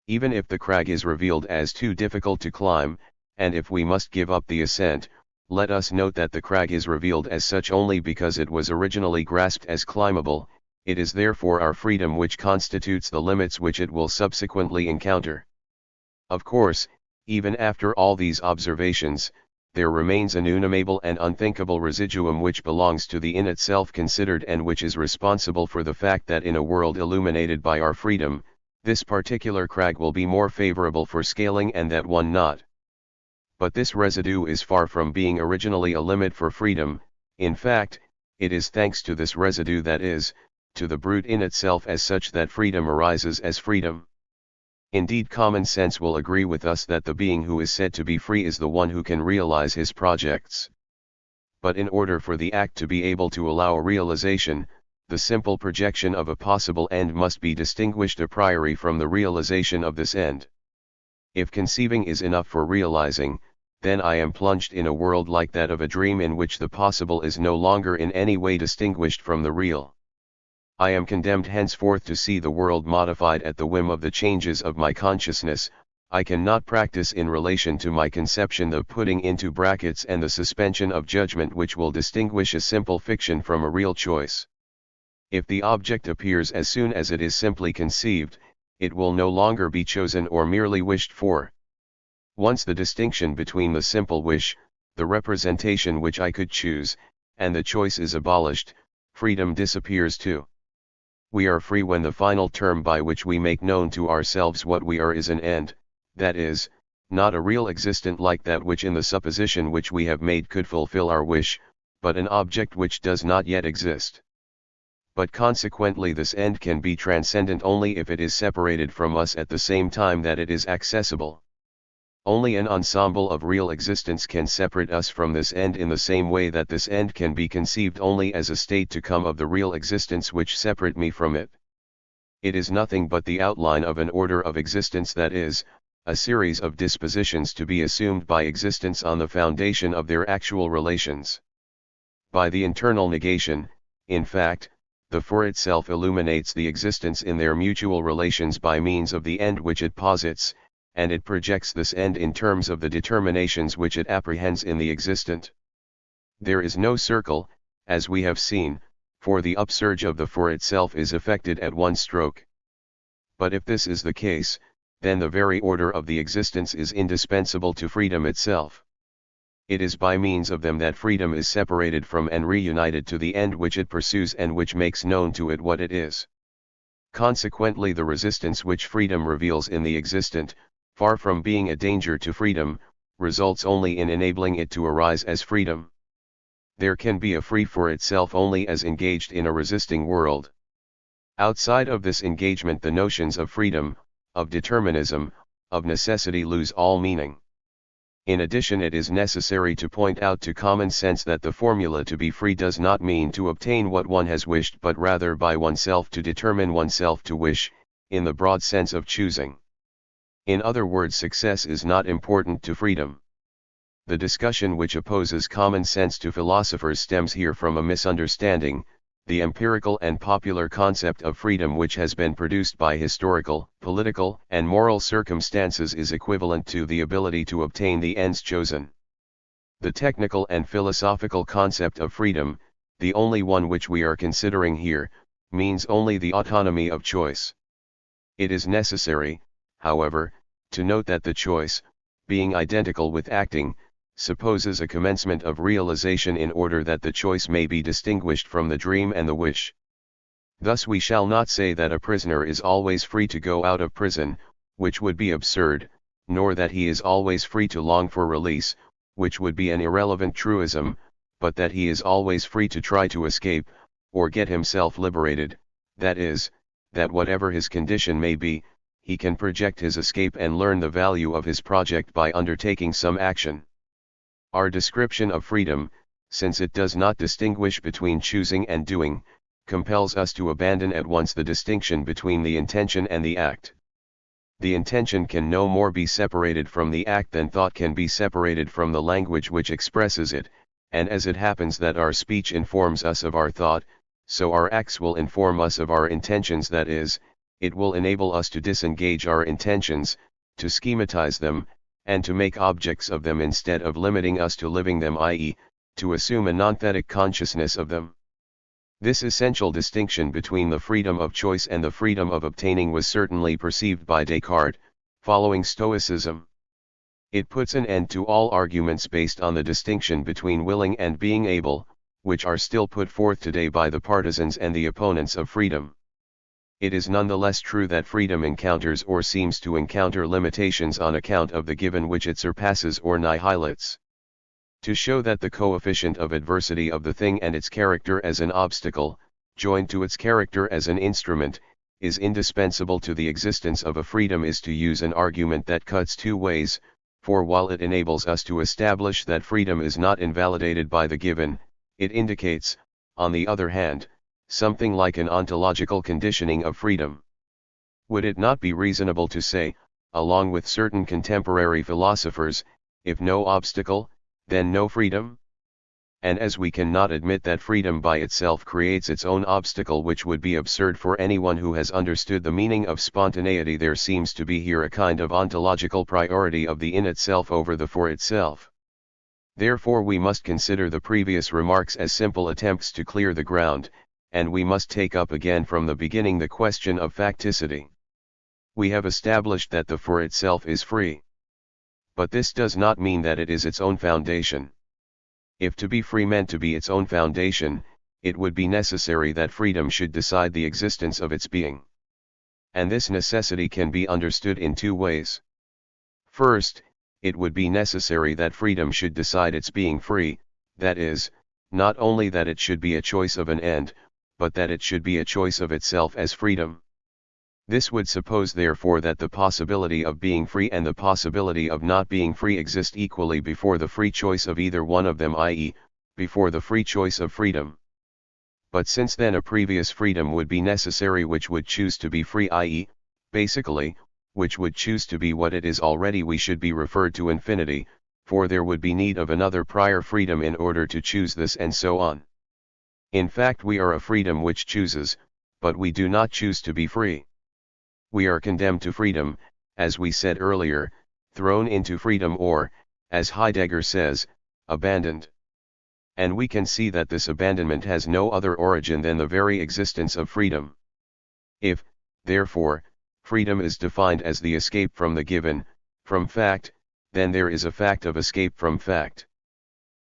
Speaker 1: Even if the crag is revealed as too difficult to climb, and if we must give up the ascent, Let us note that the crag is revealed as such only because it was originally grasped as climbable. It is therefore our freedom which constitutes the limits which it will subsequently encounter. Of course, even after all these observations, there remains an unnameable and unthinkable residuum which belongs to the in itself considered and which is responsible for the fact that in a world illuminated by our freedom, this particular crag will be more favorable for scaling and that one not. But this residue is far from being originally a limit for freedom. In fact, it is thanks to this residue, that is, to the brute in itself as such, that freedom arises as freedom. Indeed, common sense will agree with us that the being who is said to be free is the one who can realize his projects. But in order for the act to be able to allow realization, the simple projection of a possible end must be distinguished a priori from the realization of this end. If conceiving is enough for realizing, then I am plunged in a world like that of a dream in which the possible is no longer in any way distinguished from the real. I am condemned henceforth to see the world modified at the whim of the changes of my consciousness. I cannot practice in relation to my conception the putting into brackets and the suspension of judgment which will distinguish a simple fiction from a real choice. If the object appears as soon as it is simply conceived, it will no longer be chosen or merely wished for. Once the distinction between the simple wish, the representation which I could choose, and the choice is abolished, freedom disappears too. We are free when the final term by which we make known to ourselves what we are is an end, that is, not a real existent like that which in the supposition which we have made could fulfill our wish, but an object which does not yet exist. But consequently this end can be transcendent only if it is separated from us at the same time that it is accessible. Only an ensemble of real existence can separate us from this end, in the same way that this end can be conceived only as a state to come of the real existence which separate me from it. It is nothing but the outline of an order of existence, that is, a series of dispositions to be assumed by existence on the foundation of their actual relations. By the internal negation, in fact, the for itself illuminates the existence in their mutual relations by means of the end which it posits, and it projects this end in terms of the determinations which it apprehends in the existent. There is no circle, as we have seen, for the upsurge of the for itself is effected at one stroke. But if this is the case, then the very order of the existence is indispensable to freedom itself. It is by means of them that freedom is separated from and reunited to the end which it pursues and which makes known to it what it is. Consequently, the resistance which freedom reveals in the existent, far from being a danger to freedom, results only in enabling it to arise as freedom. There can be a free for itself only as engaged in a resisting world. Outside of this engagement, the notions of freedom, of determinism, of necessity lose all meaning. In addition, it is necessary to point out to common sense that the formula to be free does not mean to obtain what one has wished, but rather by oneself to determine oneself to wish, in the broad sense of choosing. In other words, success is not important to freedom. The discussion which opposes common sense to philosophers stems here from a misunderstanding. The empirical and popular concept of freedom which has been produced by historical, political, and moral circumstances is equivalent to the ability to obtain the ends chosen. The technical and philosophical concept of freedom, the only one which we are considering here, means only the autonomy of choice. It is necessary, however, to note that the choice, being identical with acting, supposes a commencement of realization in order that the choice may be distinguished from the dream and the wish. Thus we shall not say that a prisoner is always free to go out of prison, which would be absurd, nor that he is always free to long for release, which would be an irrelevant truism, but that he is always free to try to escape, or get himself liberated, that is, that whatever his condition may be, he can project his escape and learn the value of his project by undertaking some action. Our description of freedom, since it does not distinguish between choosing and doing, compels us to abandon at once the distinction between the intention and the act. The intention can no more be separated from the act than thought can be separated from the language which expresses it, and as it happens that our speech informs us of our thought, so our acts will inform us of our intentions, that is, it will enable us to disengage our intentions, to schematize them, and to make objects of them instead of limiting us to living them, i.e., to assume a nonthetic consciousness of them. This essential distinction between the freedom of choice and the freedom of obtaining was certainly perceived by Descartes, following Stoicism. It puts an end to all arguments based on the distinction between willing and being able, which are still put forth today by the partisans and the opponents of freedom. It is nonetheless true that freedom encounters or seems to encounter limitations on account of the given which it surpasses or annihilates. To show that the coefficient of adversity of the thing and its character as an obstacle, joined to its character as an instrument, is indispensable to the existence of a freedom is to use an argument that cuts two ways, for while it enables us to establish that freedom is not invalidated by the given, it indicates, on the other hand, something like an ontological conditioning of freedom. Would it not be reasonable to say, along with certain contemporary philosophers, if no obstacle, then no freedom? And as we cannot admit that freedom by itself creates its own obstacle, which would be absurd for anyone who has understood the meaning of spontaneity, there seems to be here a kind of ontological priority of the in itself over the for itself. Therefore we must consider the previous remarks as simple attempts to clear the ground, and we must take up again from the beginning the question of facticity. We have established that the for itself is free. But this does not mean that it is its own foundation. If to be free meant to be its own foundation, it would be necessary that freedom should decide the existence of its being. And this necessity can be understood in two ways. First, it would be necessary that freedom should decide its being free, that is, not only that it should be a choice of an end, but that it should be a choice of itself as freedom. This would suppose therefore that the possibility of being free and the possibility of not being free exist equally before the free choice of either one of them, i.e., before the free choice of freedom. But since then a previous freedom would be necessary which would choose to be free, i.e., basically, which would choose to be what it is already, we should be referred to infinity, for there would be need of another prior freedom in order to choose this, and so on. In fact, we are a freedom which chooses, but we do not choose to be free. We are condemned to freedom, as we said earlier, thrown into freedom, or, as Heidegger says, abandoned. And we can see that this abandonment has no other origin than the very existence of freedom. If, therefore, freedom is defined as the escape from the given, from fact, then there is a fact of escape from fact.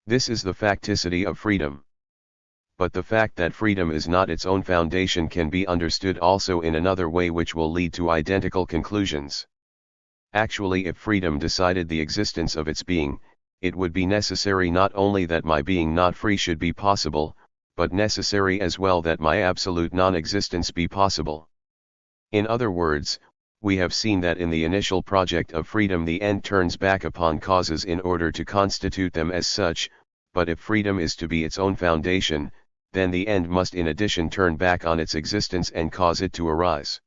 Speaker 1: This is the facticity of freedom. But the fact that freedom is not its own foundation can be understood also in another way, which will lead to identical conclusions. Actually, if freedom decided the existence of its being, it would be necessary not only that my being not free should be possible, but necessary as well that my absolute non-existence be possible. In other words, we have seen that in the initial project of freedom the end turns back upon causes in order to constitute them as such, but if freedom is to be its own foundation, then the end must in addition turn back on its existence and cause it to arise.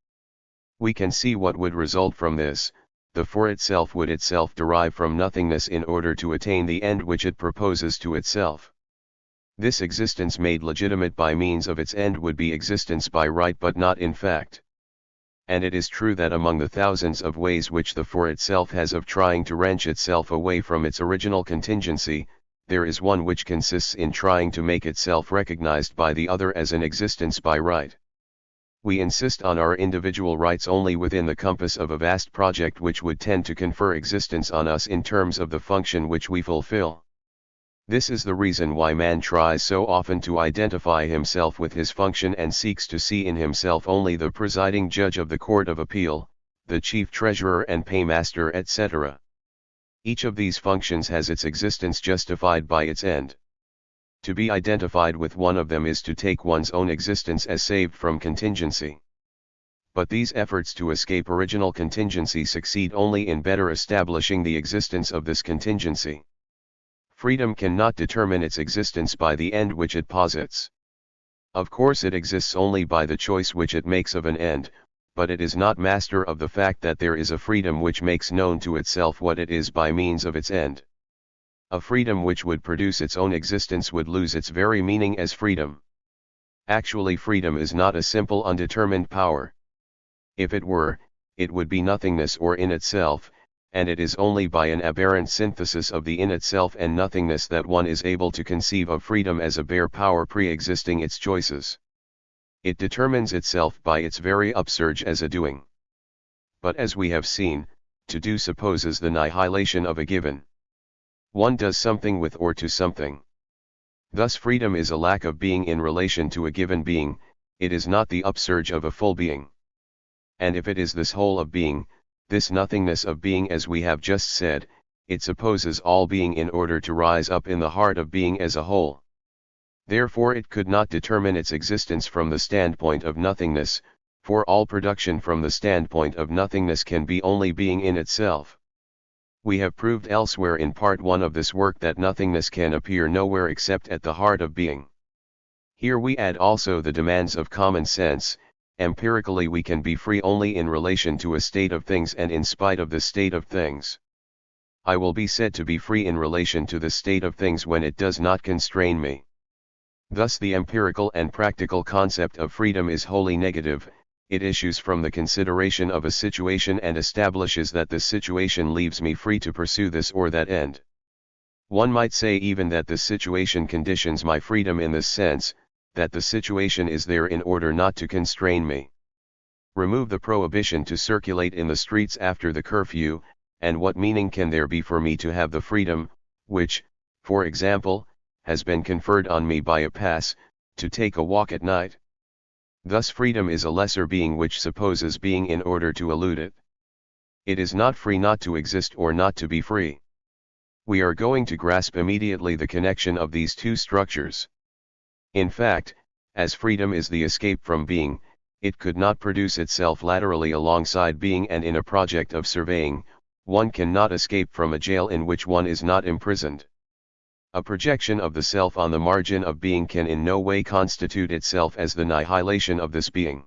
Speaker 1: We can see what would result from this. The for itself would itself derive from nothingness in order to attain the end which it proposes to itself. This existence made legitimate by means of its end would be existence by right but not in fact. And it is true that among the thousands of ways which the for itself has of trying to wrench itself away from its original contingency, there is one which consists in trying to make itself recognized by the other as an existence by right. We insist on our individual rights only within the compass of a vast project which would tend to confer existence on us in terms of the function which we fulfill. This is the reason why man tries so often to identify himself with his function and seeks to see in himself only the presiding judge of the court of appeal, the chief treasurer and paymaster, etc. Each of these functions has its existence justified by its end. To be identified with one of them is to take one's own existence as saved from contingency. But these efforts to escape original contingency succeed only in better establishing the existence of this contingency. Freedom cannot determine its existence by the end which it posits. Of course it exists only by the choice which it makes of an end, but it is not master of the fact that there is a freedom which makes known to itself what it is by means of its end. A freedom which would produce its own existence would lose its very meaning as freedom. Actually, freedom is not a simple undetermined power. If it were, it would be nothingness or in itself, and it is only by an aberrant synthesis of the in itself and nothingness that one is able to conceive of freedom as a bare power pre-existing its choices. It determines itself by its very upsurge as a doing. But as we have seen, to do supposes the nihilation of a given. One does something with or to something. Thus freedom is a lack of being in relation to a given being, it is not the upsurge of a full being. And if it is this whole of being, this nothingness of being as we have just said, it supposes all being in order to rise up in the heart of being as a whole. Therefore it could not determine its existence from the standpoint of nothingness, for all production from the standpoint of nothingness can be only being in itself. We have proved elsewhere in part 1 of this work that nothingness can appear nowhere except at the heart of being. Here we add also the demands of common sense. Empirically we can be free only in relation to a state of things and in spite of the state of things. I will be said to be free in relation to the state of things when it does not constrain me. Thus the empirical and practical concept of freedom is wholly negative. It issues from the consideration of a situation and establishes that this situation leaves me free to pursue this or that end. One might say even that this situation conditions my freedom in this sense, that the situation is there in order not to constrain me. Remove the prohibition to circulate in the streets after the curfew, and what meaning can there be for me to have the freedom, which, for example, has been conferred on me by a pass, to take a walk at night? Thus freedom is a lesser being which supposes being in order to elude it. It is not free not to exist or not to be free. We are going to grasp immediately the connection of these two structures. In fact, as freedom is the escape from being, it could not produce itself laterally alongside being, and in a project of surveying, one cannot escape from a jail in which one is not imprisoned. A projection of the self on the margin of being can in no way constitute itself as the nihilation of this being.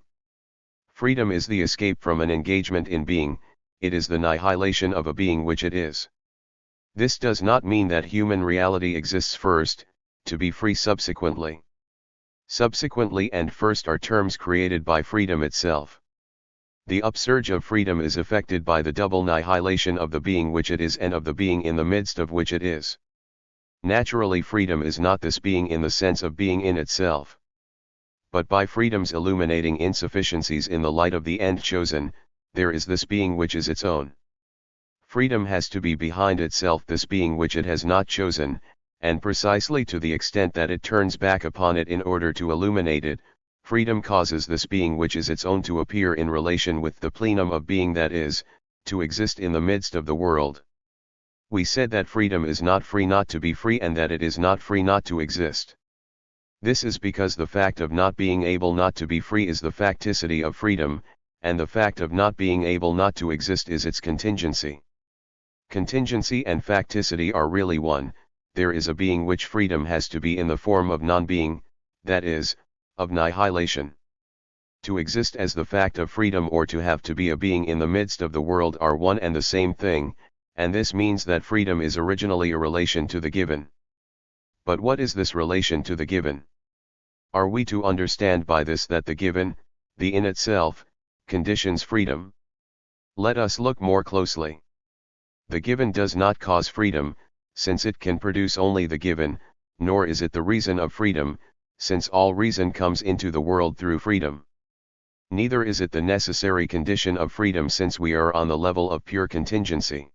Speaker 1: Freedom is the escape from an engagement in being, it is the annihilation of a being which it is. This does not mean that human reality exists first, to be free subsequently. Subsequently and first are terms created by freedom itself. The upsurge of freedom is effected by the double nihilation of the being which it is and of the being in the midst of which it is. Naturally freedom is not this being in the sense of being in itself. But by freedom's illuminating insufficiencies in the light of the end chosen, there is this being which is its own. Freedom has to be behind itself this being which it has not chosen, and precisely to the extent that it turns back upon it in order to illuminate it, freedom causes this being which is its own to appear in relation with the plenum of being that is, to exist in the midst of the world. We said that freedom is not free not to be free and that it is not free not to exist. This is because the fact of not being able not to be free is the facticity of freedom, and the fact of not being able not to exist is its contingency. Contingency and facticity are really one. There is a being which freedom has to be in the form of non-being, that is, of nihilation. To exist as the fact of freedom or to have to be a being in the midst of the world are one and the same thing, and this means that freedom is originally a relation to the given. But what is this relation to the given? Are we to understand by this that the given, the in itself, conditions freedom? Let us look more closely. The given does not cause freedom, since it can produce only the given, nor is it the reason of freedom, since all reason comes into the world through freedom. Neither is it the necessary condition of freedom since we are on the level of pure contingency.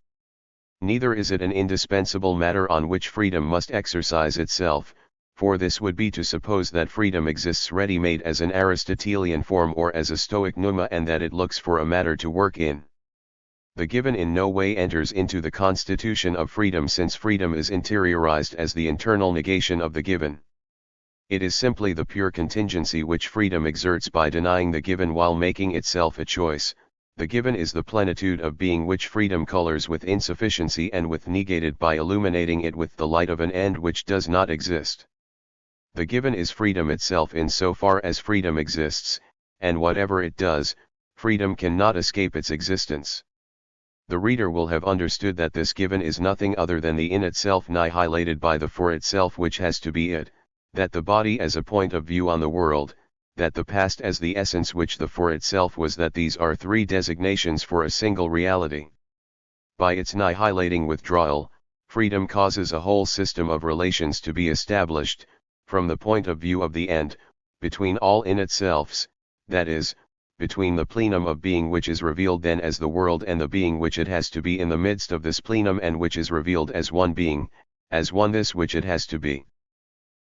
Speaker 1: Neither is it an indispensable matter on which freedom must exercise itself, for this would be to suppose that freedom exists ready-made as an Aristotelian form or as a Stoic pneuma and that it looks for a matter to work in. The given in no way enters into the constitution of freedom since freedom is interiorized as the internal negation of the given. It is simply the pure contingency which freedom exerts by denying the given while making itself a choice. The given is the plenitude of being which freedom colors with insufficiency and with negated by illuminating it with the light of an end which does not exist. The given is freedom itself in so far as freedom exists, and whatever it does, freedom cannot escape its existence. The reader will have understood that this given is nothing other than the in itself annihilated by the for itself which has to be it, that the body as a point of view on the world, that the past as the essence which the for itself was, that these are three designations for a single reality. By its annihilating withdrawal, freedom causes a whole system of relations to be established, from the point of view of the end, between all in itselfs, that is, between the plenum of being which is revealed then as the world and the being which it has to be in the midst of this plenum and which is revealed as one being, as one this which it has to be.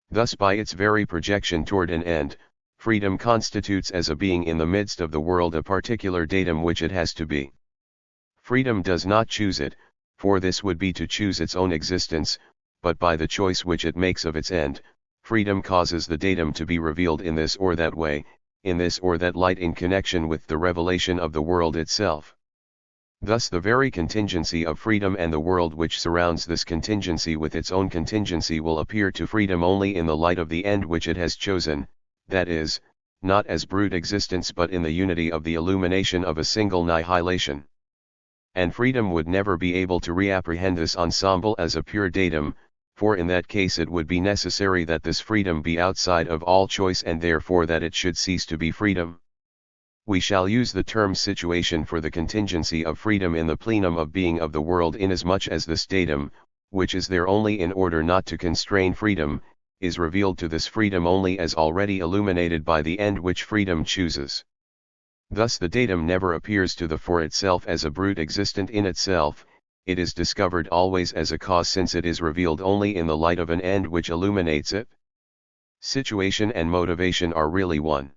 Speaker 1: Thus by its very projection toward an end, freedom constitutes as a being in the midst of the world a particular datum which it has to be. Freedom does not choose it, for this would be to choose its own existence, but by the choice which it makes of its end, freedom causes the datum to be revealed in this or that way, in this or that light in connection with the revelation of the world itself. Thus the very contingency of freedom and the world which surrounds this contingency with its own contingency will appear to freedom only in the light of the end which it has chosen, that is, not as brute existence but in the unity of the illumination of a single annihilation. And freedom would never be able to reapprehend this ensemble as a pure datum, for in that case it would be necessary that this freedom be outside of all choice and therefore that it should cease to be freedom. We shall use the term situation for the contingency of freedom in the plenum of being of the world inasmuch as this datum, which is there only in order not to constrain freedom, is revealed to this freedom only as already illuminated by the end which freedom chooses. Thus the datum never appears to the for itself as a brute existent in itself, it is discovered always as a cause since it is revealed only in the light of an end which illuminates it. Situation and motivation are really one.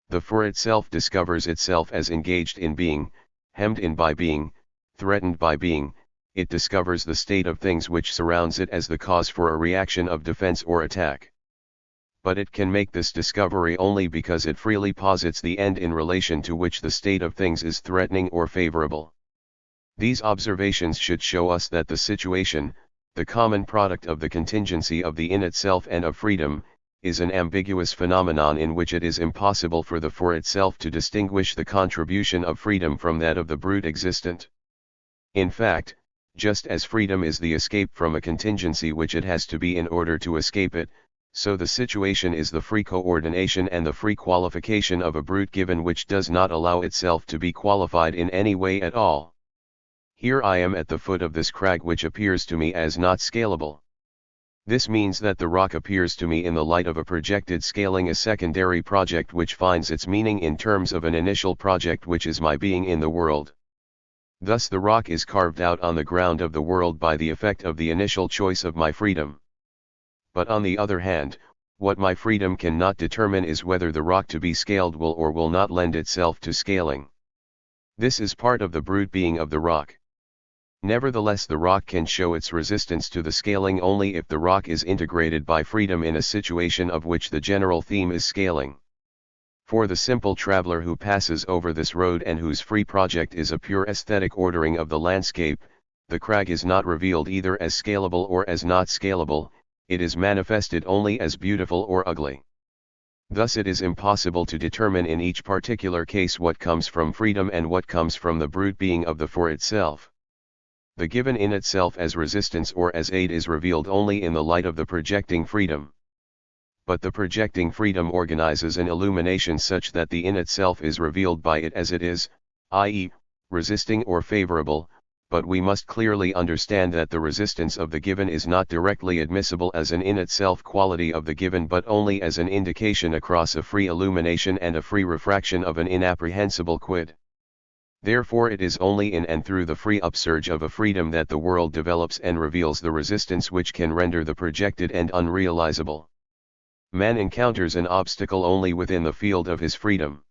Speaker 1: The for itself discovers itself as engaged in being, hemmed in by being, threatened by being, it discovers the state of things which surrounds it as the cause for a reaction of defense or attack. But it can make this discovery only because it freely posits the end in relation to which the state of things is threatening or favorable. These observations should show us that the situation, the common product of the contingency of the in itself and of freedom, is an ambiguous phenomenon in which it is impossible for the for itself to distinguish the contribution of freedom from that of the brute existent. In fact, just as freedom is the escape from a contingency which it has to be in order to escape it, so the situation is the free coordination and the free qualification of a brute given which does not allow itself to be qualified in any way at all. Here I am at the foot of this crag which appears to me as not scalable. This means that the rock appears to me in the light of a projected scaling, a secondary project which finds its meaning in terms of an initial project which is my being in the world. Thus the rock is carved out on the ground of the world by the effect of the initial choice of my freedom. But on the other hand, what my freedom cannot determine is whether the rock to be scaled will or will not lend itself to scaling. This is part of the brute being of the rock. Nevertheless, the rock can show its resistance to the scaling only if the rock is integrated by freedom in a situation of which the general theme is scaling. For the simple traveler who passes over this road and whose free project is a pure aesthetic ordering of the landscape, the crag is not revealed either as scalable or as not scalable, it is manifested only as beautiful or ugly. Thus it is impossible to determine in each particular case what comes from freedom and what comes from the brute being of the for itself. The given in itself as resistance or as aid is revealed only in the light of the projecting freedom. But the projecting freedom organizes an illumination such that the in itself is revealed by it as it is, i.e., resisting or favorable, but we must clearly understand that the resistance of the given is not directly admissible as an in itself quality of the given but only as an indication across a free illumination and a free refraction of an inapprehensible quid. Therefore it is only in and through the free upsurge of a freedom that the world develops and reveals the resistance which can render the projected end unrealizable. Man encounters an obstacle only within the field of his freedom.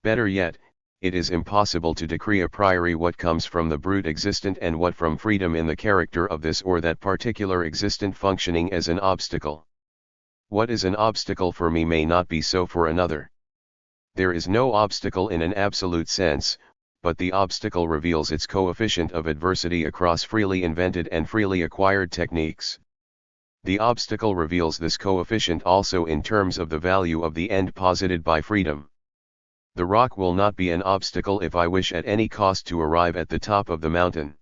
Speaker 1: Better yet, it is impossible to decree a priori what comes from the brute existent and what from freedom in the character of this or that particular existent functioning as an obstacle. What is an obstacle for me may not be so for another. There is no obstacle in an absolute sense, but the obstacle reveals its coefficient of adversity across freely invented and freely acquired techniques. The obstacle reveals this coefficient also in terms of the value of the end posited by freedom. The rock will not be an obstacle if I wish at any cost to arrive at the top of the mountain.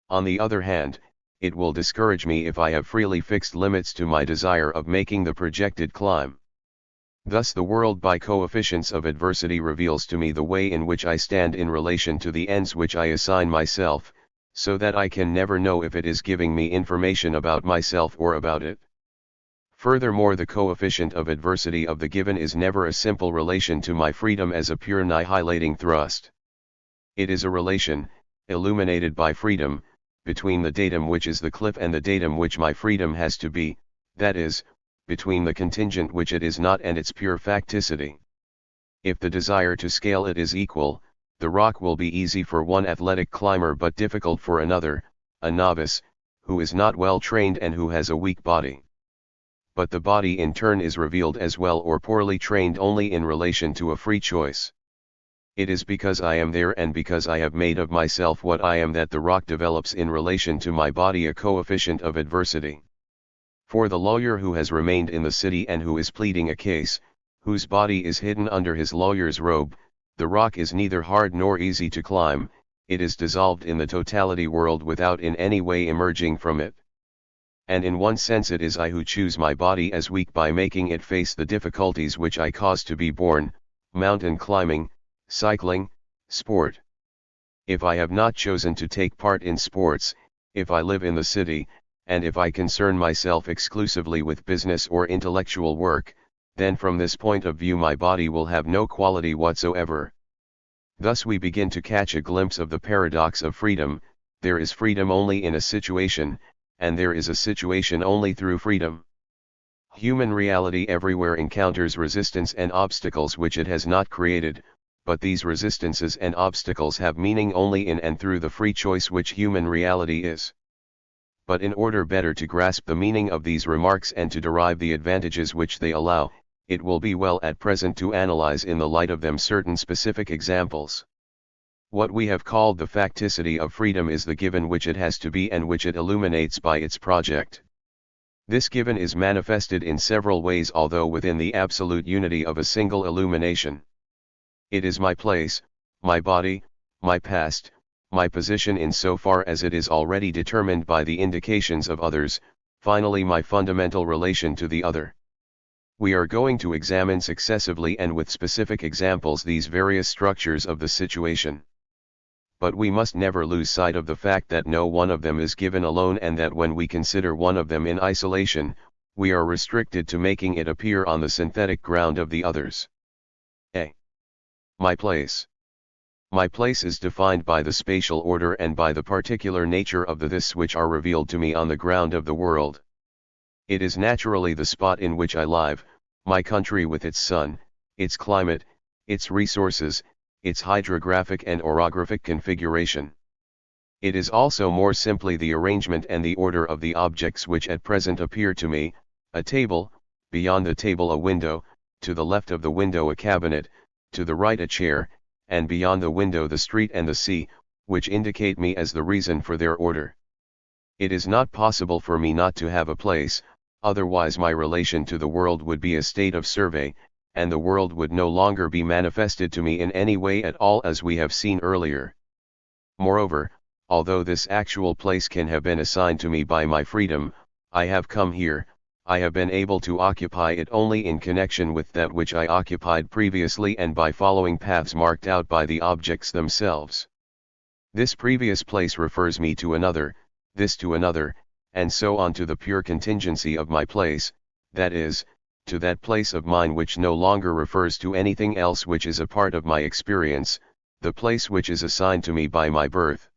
Speaker 1: On the other hand, it will discourage me if I have freely fixed limits to my desire of making the projected climb. Thus the world by coefficients of adversity reveals to me the way in which I stand in relation to the ends which I assign myself, so that I can never know if it is giving me information about myself or about it. Furthermore, the coefficient of adversity of the given is never a simple relation to my freedom as a pure annihilating thrust. It is a relation, illuminated by freedom, between the datum which is the cliff and the datum which my freedom has to be, that is, between the contingent which it is not and its pure facticity. If the desire to scale it is equal, the rock will be easy for one athletic climber but difficult for another, a novice, who is not well trained and who has a weak body. But the body in turn is revealed as well or poorly trained only in relation to a free choice. It is because I am there and because I have made of myself what I am that the rock develops in relation to my body a coefficient of adversity. For the lawyer who has remained in the city and who is pleading a case, whose body is hidden under his lawyer's robe, the rock is neither hard nor easy to climb, it is dissolved in the totality world without in any way emerging from it. And in one sense it is I who choose my body as weak by making it face the difficulties which I cause to be born, mountain climbing, cycling, sport. If I have not chosen to take part in sports, if I live in the city, and if I concern myself exclusively with business or intellectual work, then from this point of view my body will have no quality whatsoever. Thus we begin to catch a glimpse of the paradox of freedom. There is freedom only in a situation, and there is a situation only through freedom. Human reality everywhere encounters resistance and obstacles which it has not created, but these resistances and obstacles have meaning only in and through the free choice which human reality is. But in order better to grasp the meaning of these remarks and to derive the advantages which they allow, it will be well at present to analyze in the light of them certain specific examples. What we have called the facticity of freedom is the given which it has to be and which it illuminates by its project. This given is manifested in several ways although within the absolute unity of a single illumination. It is my place, my body, my past, my position in so far as it is already determined by the indications of others, finally my fundamental relation to the other. We are going to examine successively and with specific examples these various structures of the situation. But we must never lose sight of the fact that no one of them is given alone and that when we consider one of them in isolation, we are restricted to making it appear on the synthetic ground of the others. A. My place. My place is defined by the spatial order and by the particular nature of the this which are revealed to me on the ground of the world. It is naturally the spot in which I live, my country with its sun, its climate, its resources, its hydrographic and orographic configuration. It is also more simply the arrangement and the order of the objects which at present appear to me, a table, beyond the table a window, to the left of the window a cabinet, to the right a chair, and beyond the window the street and the sea, which indicate me as the reason for their order. It is not possible for me not to have a place, otherwise my relation to the world would be a state of survey, and the world would no longer be manifested to me in any way at all as we have seen earlier. Moreover, although this actual place can have been assigned to me by my freedom, I have come here, I have been able to occupy it only in connection with that which I occupied previously and by following paths marked out by the objects themselves. This previous place refers me to another, this to another, and so on to the pure contingency of my place, that is, to that place of mine which no longer refers to anything else which is a part of my experience, the place which is assigned to me by my birth.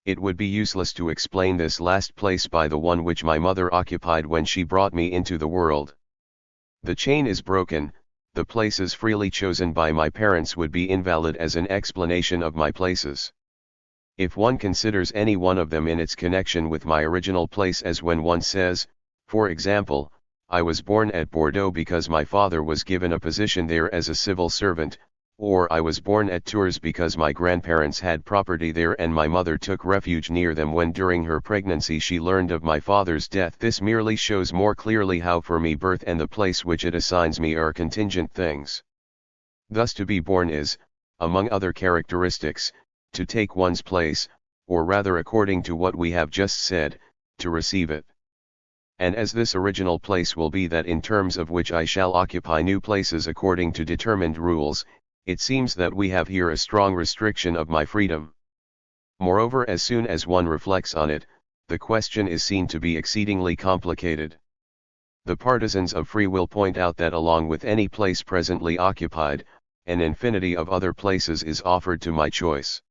Speaker 1: It would be useless to explain this last place by the one which my mother occupied when she brought me into the world. The chain is broken, the places freely chosen by my parents would be invalid as an explanation of my places. If one considers any one of them in its connection with my original place as when one says, for example, I was born at Bordeaux because my father was given a position there as a civil servant, or I was born at Tours because my grandparents had property there and my mother took refuge near them when during her pregnancy she learned of my father's death. This merely shows more clearly how for me birth and the place which it assigns me are contingent things. Thus to be born is, among other characteristics, to take one's place, or rather according to what we have just said, to receive it. And as this original place will be that in terms of which I shall occupy new places according to determined rules, it seems that we have here a strong restriction of my freedom. Moreover, as soon as one reflects on it, the question is seen to be exceedingly complicated. The partisans of free will point out that along with any place presently occupied, an infinity of other places is offered to my choice.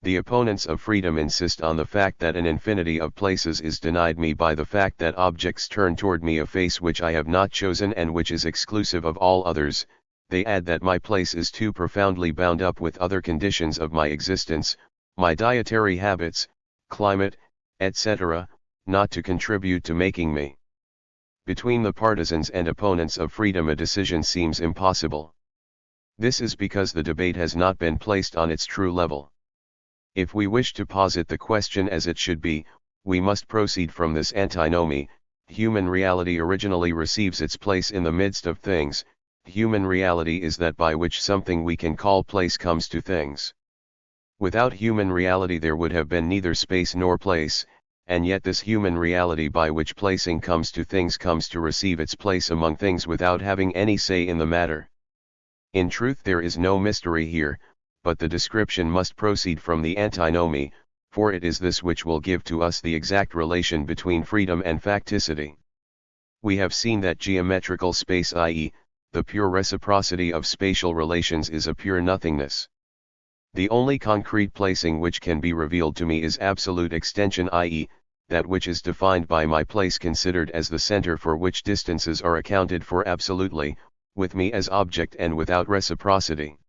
Speaker 1: The opponents of freedom insist on the fact that an infinity of places is denied me by the fact that objects turn toward me a face which I have not chosen and which is exclusive of all others. They add that my place is too profoundly bound up with other conditions of my existence, my dietary habits, climate, etc., not to contribute to making me. Between the partisans and opponents of freedom a decision seems impossible. This is because the debate has not been placed on its true level. If we wish to posit the question as it should be, we must proceed from this antinomy. Human reality originally receives its place in the midst of things. Human reality is that by which something we can call place comes to things. Without human reality there would have been neither space nor place, and yet this human reality by which placing comes to things comes to receive its place among things without having any say in the matter. In truth there is no mystery here, but the description must proceed from the antinomy, for it is this which will give to us the exact relation between freedom and facticity. We have seen that geometrical space, i.e., the pure reciprocity of spatial relations, is a pure nothingness. The only concrete placing which can be revealed to me is absolute extension, i.e., that which is defined by my place considered as the center for which distances are accounted for absolutely, with me as object and without reciprocity.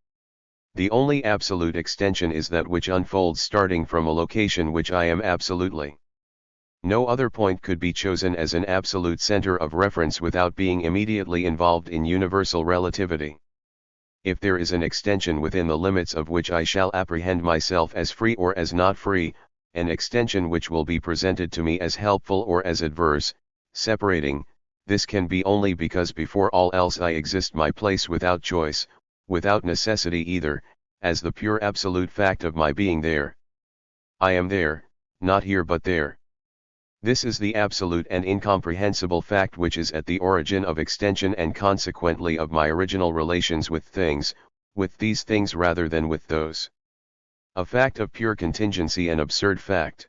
Speaker 1: The only absolute extension is that which unfolds starting from a location which I am absolutely. No other point could be chosen as an absolute center of reference without being immediately involved in universal relativity. If there is an extension within the limits of which I shall apprehend myself as free or as not free, an extension which will be presented to me as helpful or as adverse, separating, this can be only because before all else I exist my place without choice, without necessity either, as the pure absolute fact of my being there. I am there, not here but there. This is the absolute and incomprehensible fact which is at the origin of extension and consequently of my original relations with these things rather than with those. A fact of pure contingency, an absurd fact.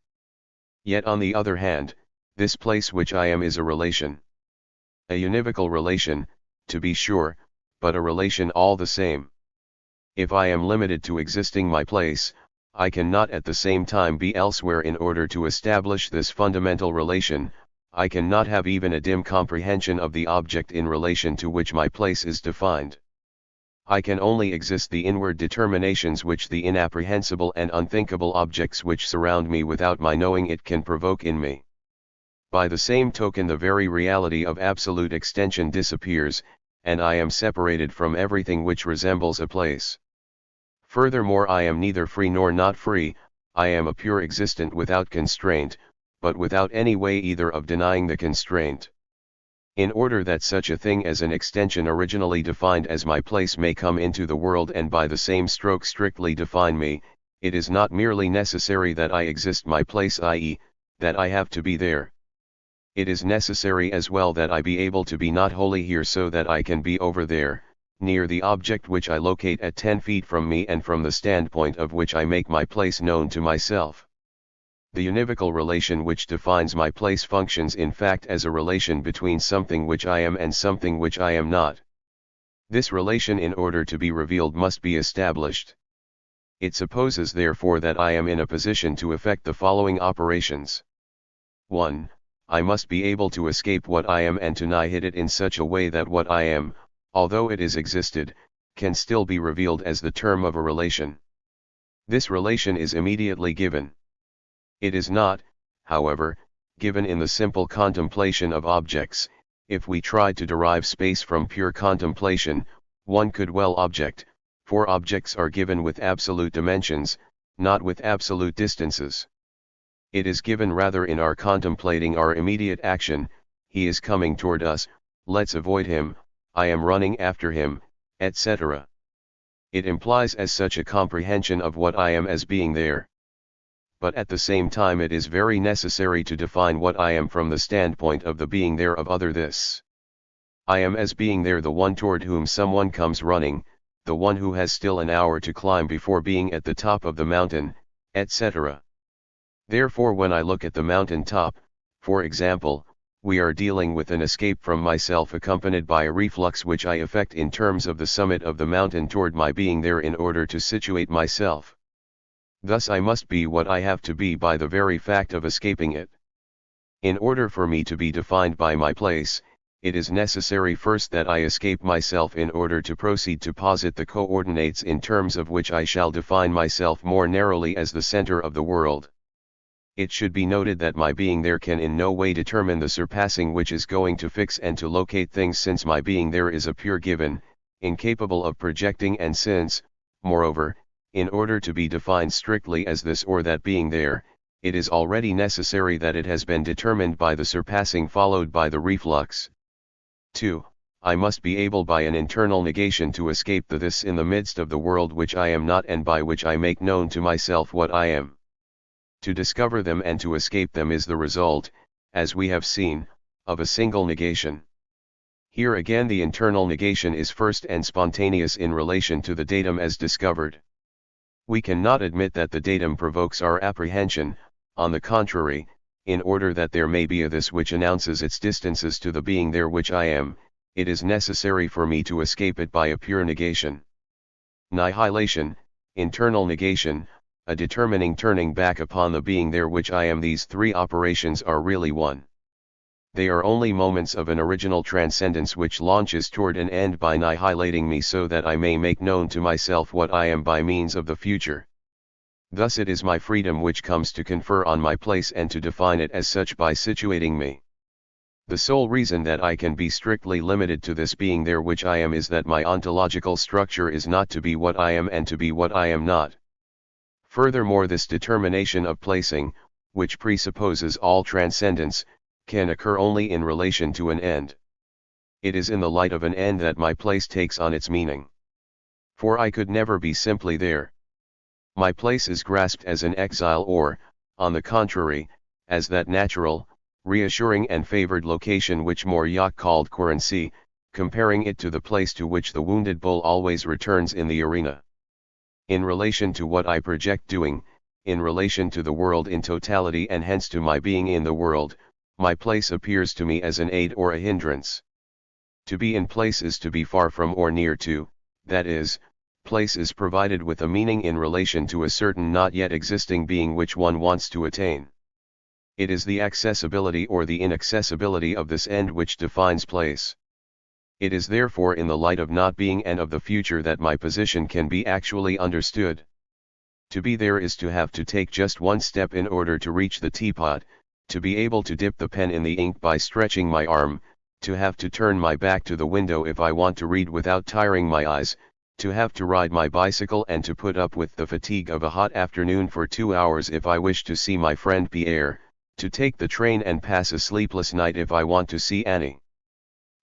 Speaker 1: Yet on the other hand, this place which I am is a relation. A univocal relation, to be sure, but a relation all the same. If I am limited to existing my place, I cannot at the same time be elsewhere in order to establish this fundamental relation. I cannot have even a dim comprehension of the object in relation to which my place is defined. I can only exist the inward determinations which the inapprehensible and unthinkable objects which surround me without my knowing it can provoke in me. By the same token the very reality of absolute extension disappears, and I am separated from everything which resembles a place. Furthermore, I am neither free nor not free, I am a pure existent without constraint, but without any way either of denying the constraint. In order that such a thing as an extension originally defined as my place may come into the world and by the same stroke strictly define me, it is not merely necessary that I exist my place, i.e., that I have to be there. It is necessary as well that I be able to be not wholly here so that I can be over there, near the object which I locate at 10 feet from me and from the standpoint of which I make my place known to myself. The univocal relation which defines my place functions in fact as a relation between something which I am and something which I am not. This relation in order to be revealed must be established. It supposes therefore that I am in a position to effect the following operations. 1. I must be able to escape what I am and to annihilate it in such a way that what I am, although it is existed, can still be revealed as the term of a relation. This relation is immediately given. It is not, however, given in the simple contemplation of objects. If we tried to derive space from pure contemplation, one could well object, for objects are given with absolute dimensions, not with absolute distances. It is given rather in our contemplating our immediate action. He is coming toward us, let's avoid him, I am running after him, etc. It implies as such a comprehension of what I am as being there. But at the same time it is very necessary to define what I am from the standpoint of the being there of other this. I am as being there the one toward whom someone comes running, the one who has still an hour to climb before being at the top of the mountain, etc. Therefore when I look at the mountain top, for example, we are dealing with an escape from myself accompanied by a reflux which I effect in terms of the summit of the mountain toward my being there in order to situate myself. Thus I must be what I have to be by the very fact of escaping it. In order for me to be defined by my place, it is necessary first that I escape myself in order to proceed to posit the coordinates in terms of which I shall define myself more narrowly as the center of the world. It should be noted that my being there can in no way determine the surpassing which is going to fix and to locate things, since my being there is a pure given, incapable of projecting, and since, moreover, in order to be defined strictly as this or that being there, it is already necessary that it has been determined by the surpassing followed by the reflux. 2. I must be able by an internal negation to escape the this in the midst of the world which I am not, and by which I make known to myself what I am. To discover them and to escape them is the result, as we have seen, of a single negation. Here again the internal negation is first and spontaneous in relation to the datum as discovered. We cannot admit that the datum provokes our apprehension. On the contrary, in order that there may be a this which announces its distances to the being there which I am, it is necessary for me to escape it by a pure negation. Nihilation, internal negation, a determining turning back upon the being there which I am, these three operations are really one. They are only moments of an original transcendence which launches toward an end by annihilating me so that I may make known to myself what I am by means of the future. Thus it is my freedom which comes to confer on my place and to define it as such by situating me. The sole reason that I can be strictly limited to this being there which I am is that my ontological structure is not to be what I am and to be what I am not. Furthermore, this determination of placing, which presupposes all transcendence, can occur only in relation to an end. It is in the light of an end that my place takes on its meaning. For I could never be simply there. My place is grasped as an exile or, on the contrary, as that natural, reassuring and favored location which Moriot called currency, comparing it to the place to which the wounded bull always returns in the arena. In relation to what I project doing, in relation to the world in totality and hence to my being in the world, my place appears to me as an aid or a hindrance. To be in place is to be far from or near to, that is, place is provided with a meaning in relation to a certain not yet existing being which one wants to attain. It is the accessibility or the inaccessibility of this end which defines place. It is therefore in the light of not being and of the future that my position can be actually understood. To be there is to have to take just one step in order to reach the teapot, to be able to dip the pen in the ink by stretching my arm, to have to turn my back to the window if I want to read without tiring my eyes, to have to ride my bicycle and to put up with the fatigue of a hot afternoon for 2 hours if I wish to see my friend Pierre, to take the train and pass a sleepless night if I want to see Annie.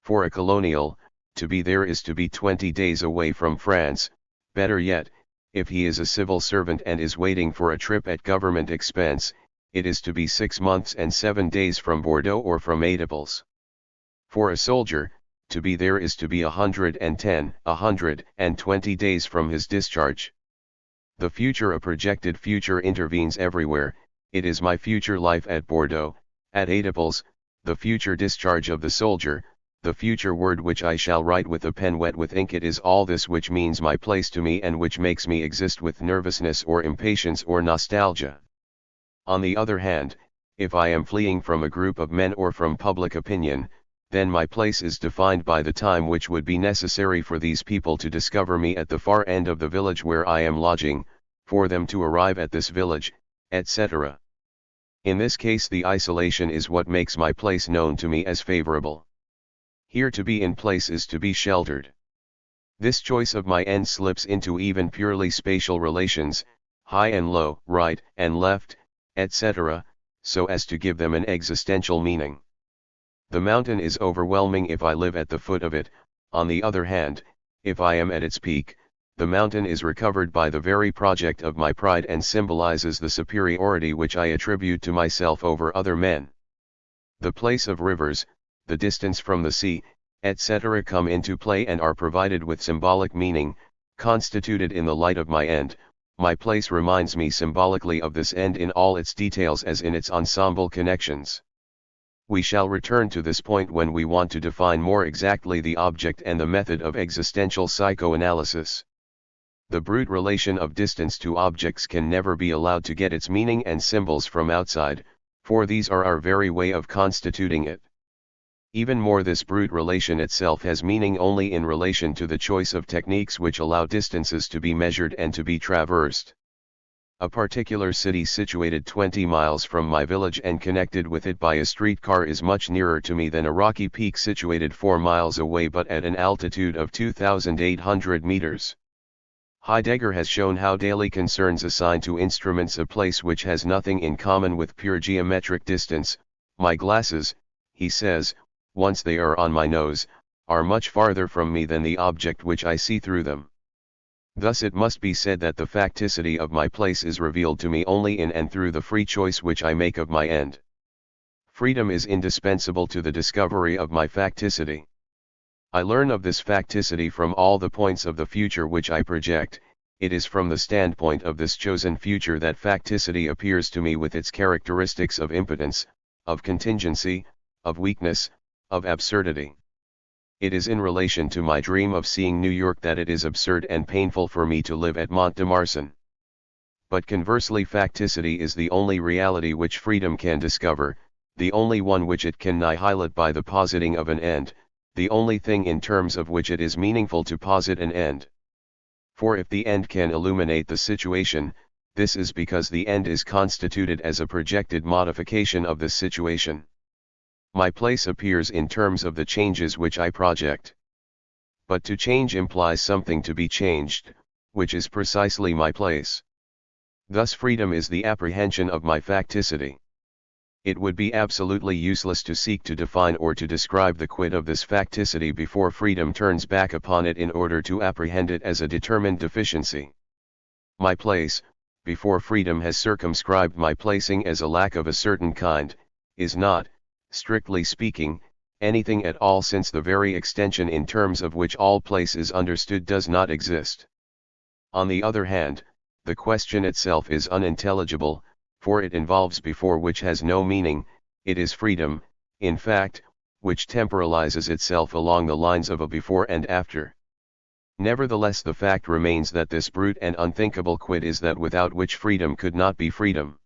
Speaker 1: For a colonial, to be there is to be 20 days away from France. Better yet, if he is a civil servant and is waiting for a trip at government expense, it is to be 6 months and 7 days from Bordeaux or from Édiples. For a soldier, to be there is to be 110, 120 days from his discharge. The future, a projected future, intervenes everywhere. It is my future life at Bordeaux, at Édiples, the future discharge of the soldier, the future word which I shall write with a pen wet with ink. It is all this which means my place to me and which makes me exist with nervousness or impatience or nostalgia. On the other hand, if I am fleeing from a group of men or from public opinion, then my place is defined by the time which would be necessary for these people to discover me at the far end of the village where I am lodging, for them to arrive at this village, etc. In this case the isolation is what makes my place known to me as favorable. Here to be in place is to be sheltered. This choice of my end slips into even purely spatial relations, high and low, right and left, etc., so as to give them an existential meaning. The mountain is overwhelming if I live at the foot of it. On the other hand, if I am at its peak, the mountain is recovered by the very project of my pride and symbolizes the superiority which I attribute to myself over other men. The place of rivers, the distance from the sea, etc. come into play and are provided with symbolic meaning, constituted in the light of my end, My place reminds me symbolically of this end in all its details as in its ensemble connections. We shall return to this point when we want to define more exactly the object and the method of existential psychoanalysis. The brute relation of distance to objects can never be allowed to get its meaning and symbols from outside, for these are our very way of constituting it. Even more, this brute relation itself has meaning only in relation to the choice of techniques which allow distances to be measured and to be traversed. A particular city situated 20 miles from my village and connected with it by a streetcar is much nearer to me than a rocky peak situated 4 miles away but at an altitude of 2,800 meters. Heidegger has shown how daily concerns assign to instruments a place which has nothing in common with pure geometric distance. My glasses, he says, once they are on my nose, are much farther from me than the object which I see through them. Thus it must be said that the facticity of my place is revealed to me only in and through the free choice which I make of my end. Freedom is indispensable to the discovery of my facticity. I learn of this facticity from all the points of the future which I project. It is from the standpoint of this chosen future that facticity appears to me with its characteristics of impotence, of contingency, of weakness, of absurdity. It is in relation to my dream of seeing New York that it is absurd and painful for me to live at Mont-de-Marsan. But conversely, facticity is the only reality which freedom can discover, the only one which it can annihilate by the positing of an end, the only thing in terms of which it is meaningful to posit an end. For if the end can illuminate the situation, this is because the end is constituted as a projected modification of the situation. My place appears in terms of the changes which I project. But to change implies something to be changed, which is precisely my place. Thus freedom is the apprehension of my facticity. It would be absolutely useless to seek to define or to describe the quid of this facticity before freedom turns back upon it in order to apprehend it as a determined deficiency. My place, before freedom has circumscribed my placing as a lack of a certain kind, is not, strictly speaking, anything at all, since the very extension in terms of which all place is understood does not exist. On the other hand, the question itself is unintelligible, for it involves before which has no meaning. It is freedom, in fact, which temporalizes itself along the lines of a before and after. Nevertheless, the fact remains that this brute and unthinkable quid is that without which freedom could not be freedom.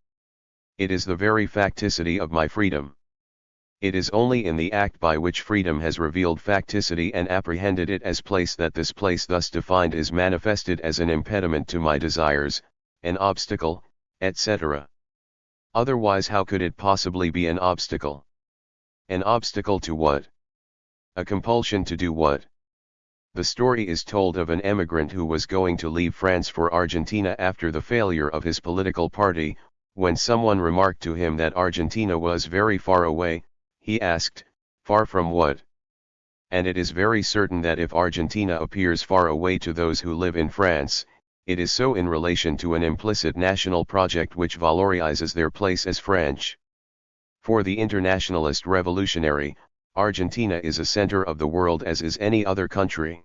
Speaker 1: It is the very facticity of my freedom. It is only in the act by which freedom has revealed facticity and apprehended it as place that this place thus defined is manifested as an impediment to my desires, an obstacle, etc. Otherwise, how could it possibly be an obstacle? An obstacle to what? A compulsion to do what? The story is told of an emigrant who was going to leave France for Argentina after the failure of his political party. When someone remarked to him that Argentina was very far away, he asked, "Far from what?" And it is very certain that if Argentina appears far away to those who live in France, it is so in relation to an implicit national project which valorizes their place as French. For the internationalist revolutionary, Argentina is a center of the world as is any other country.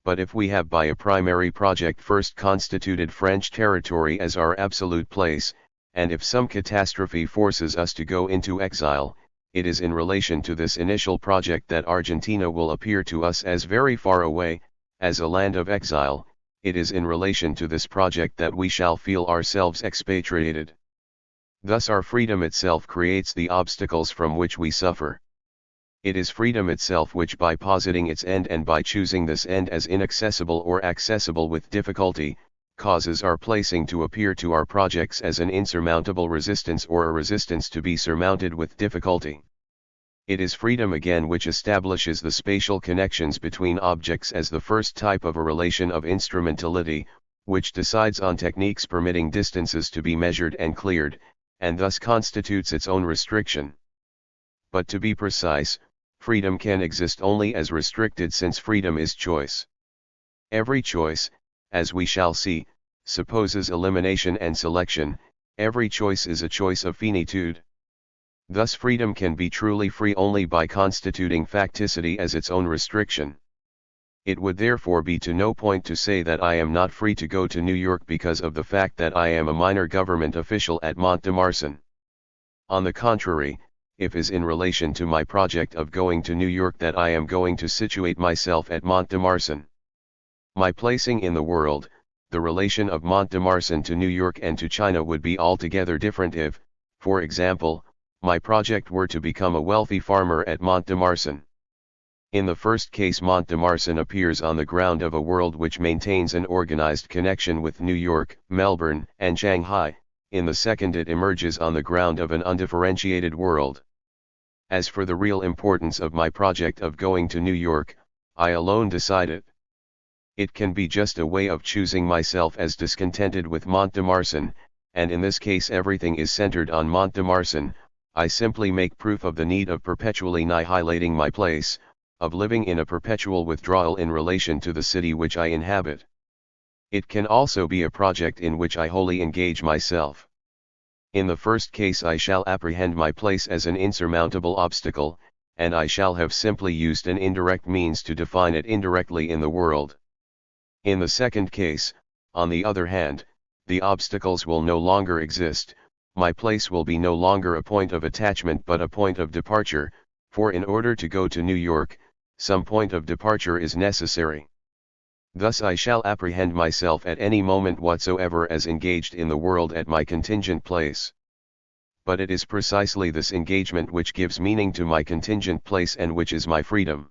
Speaker 1: But if we have by a primary project first constituted French territory as our absolute place, and if some catastrophe forces us to go into exile, it is in relation to this initial project that Argentina will appear to us as very far away, as a land of exile. It is in relation to this project that we shall feel ourselves expatriated. Thus our freedom itself creates the obstacles from which we suffer. It is freedom itself which, by positing its end and by choosing this end as inaccessible or accessible with difficulty, causes our placing to appear to our projects as an insurmountable resistance or a resistance to be surmounted with difficulty. It is freedom again which establishes the spatial connections between objects as the first type of a relation of instrumentality, which decides on techniques permitting distances to be measured and cleared, and thus constitutes its own restriction. But to be precise, freedom can exist only as restricted, since freedom is choice. Every choice, as we shall see, supposes elimination and selection. Every choice is a choice of finitude. Thus freedom can be truly free only by constituting facticity as its own restriction. It would therefore be to no point to say that I am not free to go to New York because of the fact that I am a minor government official at Mont-de-Marsan. On the contrary, if is in relation to my project of going to New York that I am going to situate myself at Mont-de-Marsan. My placing in the world, the relation of Mont-de-Marsan to New York and to China would be altogether different if, for example, my project were to become a wealthy farmer at Mont-de-Marsan. In the first case, Mont-de-Marsan appears on the ground of a world which maintains an organized connection with New York, Melbourne, and Shanghai. In the second, it emerges on the ground of an undifferentiated world. As for the real importance of my project of going to New York, I alone decide it. It can be just a way of choosing myself as discontented with Mont-de-Marsan, and in this case everything is centered on Mont-de-Marsan. I simply make proof of the need of perpetually annihilating my place, of living in a perpetual withdrawal in relation to the city which I inhabit. It can also be a project in which I wholly engage myself. In the first case I shall apprehend my place as an insurmountable obstacle, and I shall have simply used an indirect means to define it indirectly in the world. In the second case, on the other hand, the obstacles will no longer exist, my place will be no longer a point of attachment but a point of departure, for in order to go to New York, some point of departure is necessary. Thus I shall apprehend myself at any moment whatsoever as engaged in the world at my contingent place. But it is precisely this engagement which gives meaning to my contingent place and which is my freedom.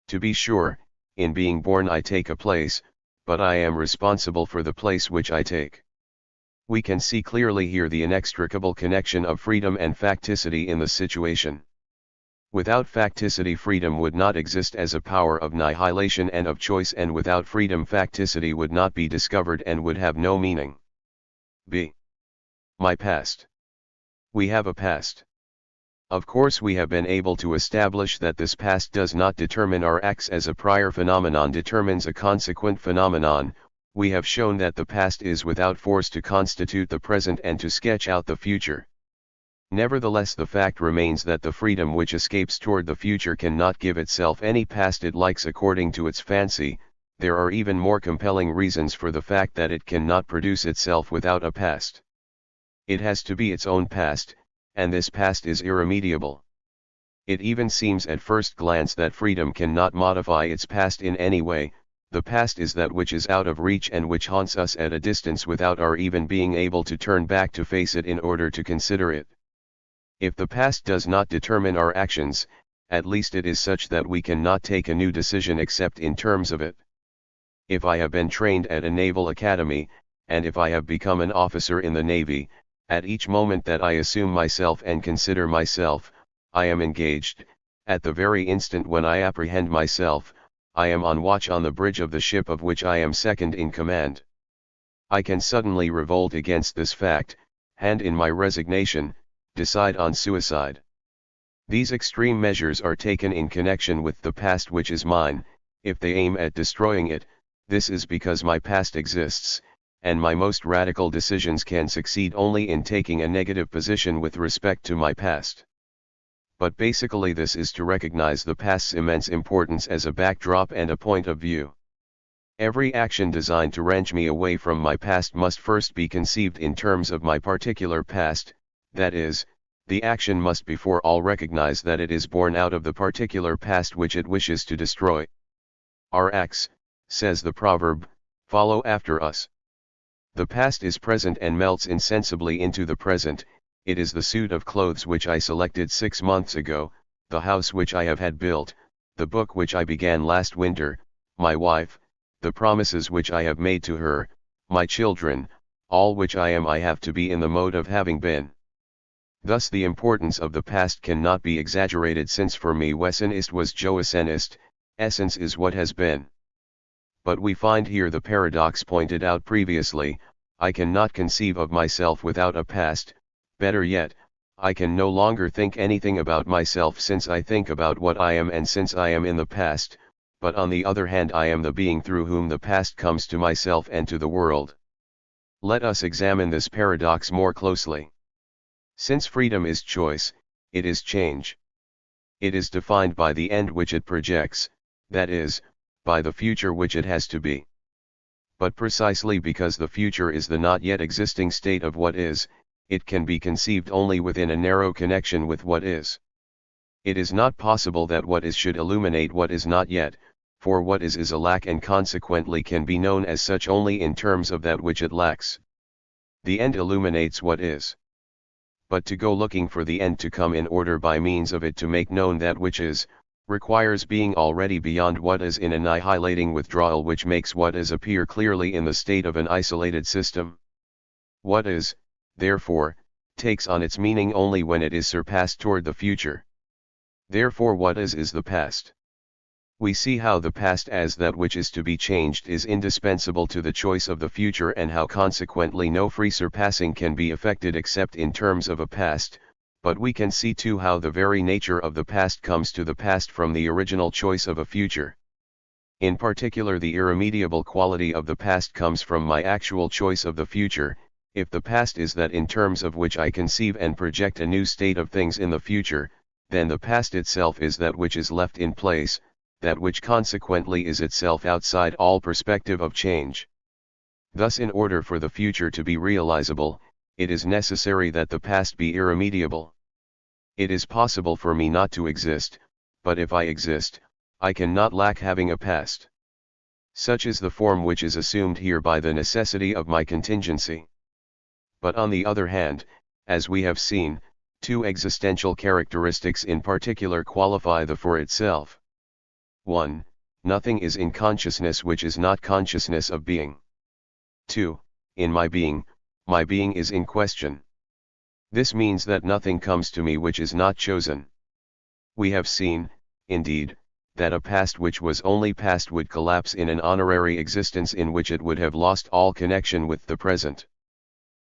Speaker 1: To be sure, in being born I take a place, but I am responsible for the place which I take. We can see clearly here the inextricable connection of freedom and facticity in the situation. Without facticity freedom would not exist as a power of annihilation and of choice, and without freedom facticity would not be discovered and would have no meaning. b. My past. We have a past. Of course we have been able to establish that this past does not determine our acts as a prior phenomenon determines a consequent phenomenon. We have shown that the past is without force to constitute the present and to sketch out the future. Nevertheless, the fact remains that the freedom which escapes toward the future cannot give itself any past it likes according to its fancy. There are even more compelling reasons for the fact that it cannot produce itself without a past. It has to be its own past, and this past is irremediable. It even seems at first glance that freedom cannot modify its past in any way. The past is that which is out of reach and which haunts us at a distance without our even being able to turn back to face it in order to consider it. If the past does not determine our actions, at least it is such that we cannot take a new decision except in terms of it. If I have been trained at a naval academy, and if I have become an officer in the Navy, at each moment that I assume myself and consider myself, I am engaged. At the very instant when I apprehend myself, I am on watch on the bridge of the ship of which I am second in command. I can suddenly revolt against this fact, hand in my resignation, decide on suicide. These extreme measures are taken in connection with the past which is mine. If they aim at destroying it, this is because my past exists, and my most radical decisions can succeed only in taking a negative position with respect to my past. But basically this is to recognize the past's immense importance as a backdrop and a point of view. Every action designed to wrench me away from my past must first be conceived in terms of my particular past. That is, the action must before all recognize that it is born out of the particular past which it wishes to destroy. Our acts, says the proverb, follow after us. The past is present and melts insensibly into the present. It is the suit of clothes which I selected 6 months ago, the house which I have had built, the book which I began last winter, my wife, the promises which I have made to her, my children, all which I have to be in the mode of having been. Thus the importance of the past cannot be exaggerated, since for me Wesen ist was Joesen ist, essence is what has been. But we find here the paradox pointed out previously. I cannot conceive of myself without a past. Better yet, I can no longer think anything about myself since I think about what I am and since I am in the past, but on the other hand I am the being through whom the past comes to myself and to the world. Let us examine this paradox more closely. Since freedom is choice, it is change. It is defined by the end which it projects, that is, by the future which it has to be. But precisely because the future is the not yet existing state of what is, it can be conceived only within a narrow connection with what is. It is not possible that what is should illuminate what is not yet, for what is a lack and consequently can be known as such only in terms of that which it lacks. The end illuminates what is. But to go looking for the end to come in order by means of it to make known that which is, requires being already beyond what is in annihilating withdrawal which makes what is appear clearly in the state of an isolated system. What is, therefore, takes on its meaning only when it is surpassed toward the future. Therefore what is the past. We see how the past as that which is to be changed is indispensable to the choice of the future and how consequently no free surpassing can be effected except in terms of a past, but we can see too how the very nature of the past comes to the past from the original choice of a future. In particular the irremediable quality of the past comes from my actual choice of the future. If the past is that in terms of which I conceive and project a new state of things in the future, then the past itself is that which is left in place, that which consequently is itself outside all perspective of change. Thus in order for the future to be realizable, it is necessary that the past be irremediable. It is possible for me not to exist, but if I exist, I cannot lack having a past. Such is the form which is assumed here by the necessity of my contingency. But on the other hand, as we have seen, two existential characteristics in particular qualify the for itself. 1. Nothing is in consciousness which is not consciousness of being. 2. In my being is in question. This means that nothing comes to me which is not chosen. We have seen, indeed, that a past which was only past would collapse in an honorary existence in which it would have lost all connection with the present.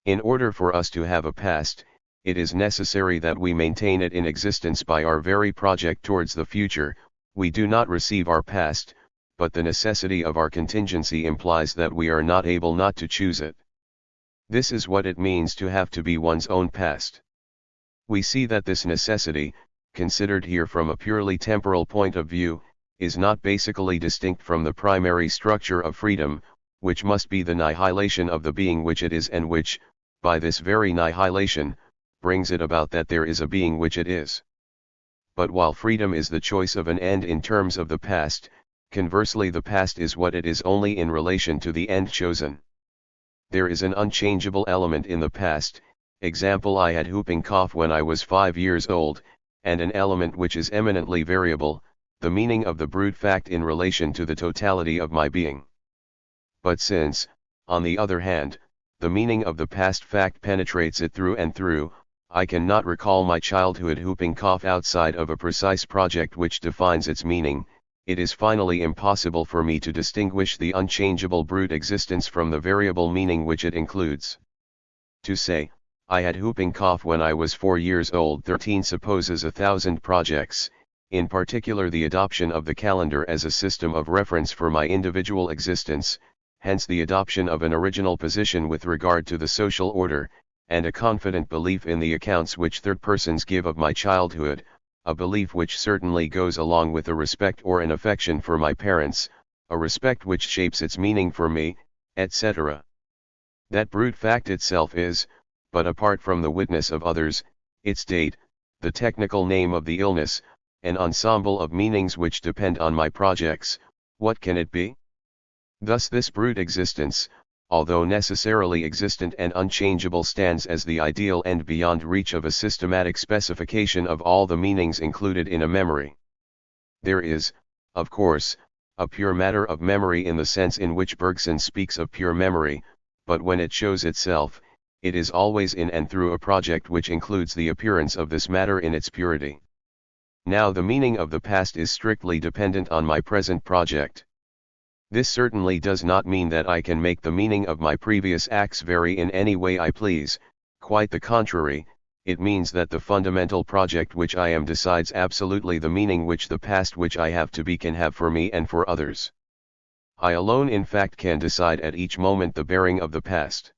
Speaker 1: In order for us to have a past, it is necessary that we maintain it in existence by our very project towards the future. We do not receive our past, but the necessity of our contingency implies that we are not able not to choose it. This is what it means to have to be one's own past. We see that this necessity, considered here from a purely temporal point of view, is not basically distinct from the primary structure of freedom, which must be the nihilation of the being which it is and which, by this very nihilation, brings it about that there is a being which it is. But while freedom is the choice of an end in terms of the past, conversely the past is what it is only in relation to the end chosen. There is an unchangeable element in the past, example I had whooping cough when I was 5 years old, and an element which is eminently variable, the meaning of the brute fact in relation to the totality of my being. But since, on the other hand, the meaning of the past fact penetrates it through and through, I cannot recall my childhood whooping cough outside of a precise project which defines its meaning. It is finally impossible for me to distinguish the unchangeable brute existence from the variable meaning which it includes. To say, I had whooping cough when I was 4 years old 13 supposes 1,000 projects, in particular the adoption of the calendar as a system of reference for my individual existence, hence the adoption of an original position with regard to the social order, and a confident belief in the accounts which third persons give of my childhood, a belief which certainly goes along with a respect or an affection for my parents, a respect which shapes its meaning for me, etc. That brute fact itself is, but apart from the witness of others, its date, the technical name of the illness, an ensemble of meanings which depend on my projects. What can it be? Thus this brute existence, although necessarily existent and unchangeable, stands as the ideal end beyond reach of a systematic specification of all the meanings included in a memory. There is, of course, a pure matter of memory in the sense in which Bergson speaks of pure memory, but when it shows itself, it is always in and through a project which includes the appearance of this matter in its purity. Now the meaning of the past is strictly dependent on my present project. This certainly does not mean that I can make the meaning of my previous acts vary in any way I please, quite the contrary. It means that the fundamental project which I am decides absolutely the meaning which the past which I have to be can have for me and for others. I alone in fact can decide at each moment the bearing of the past.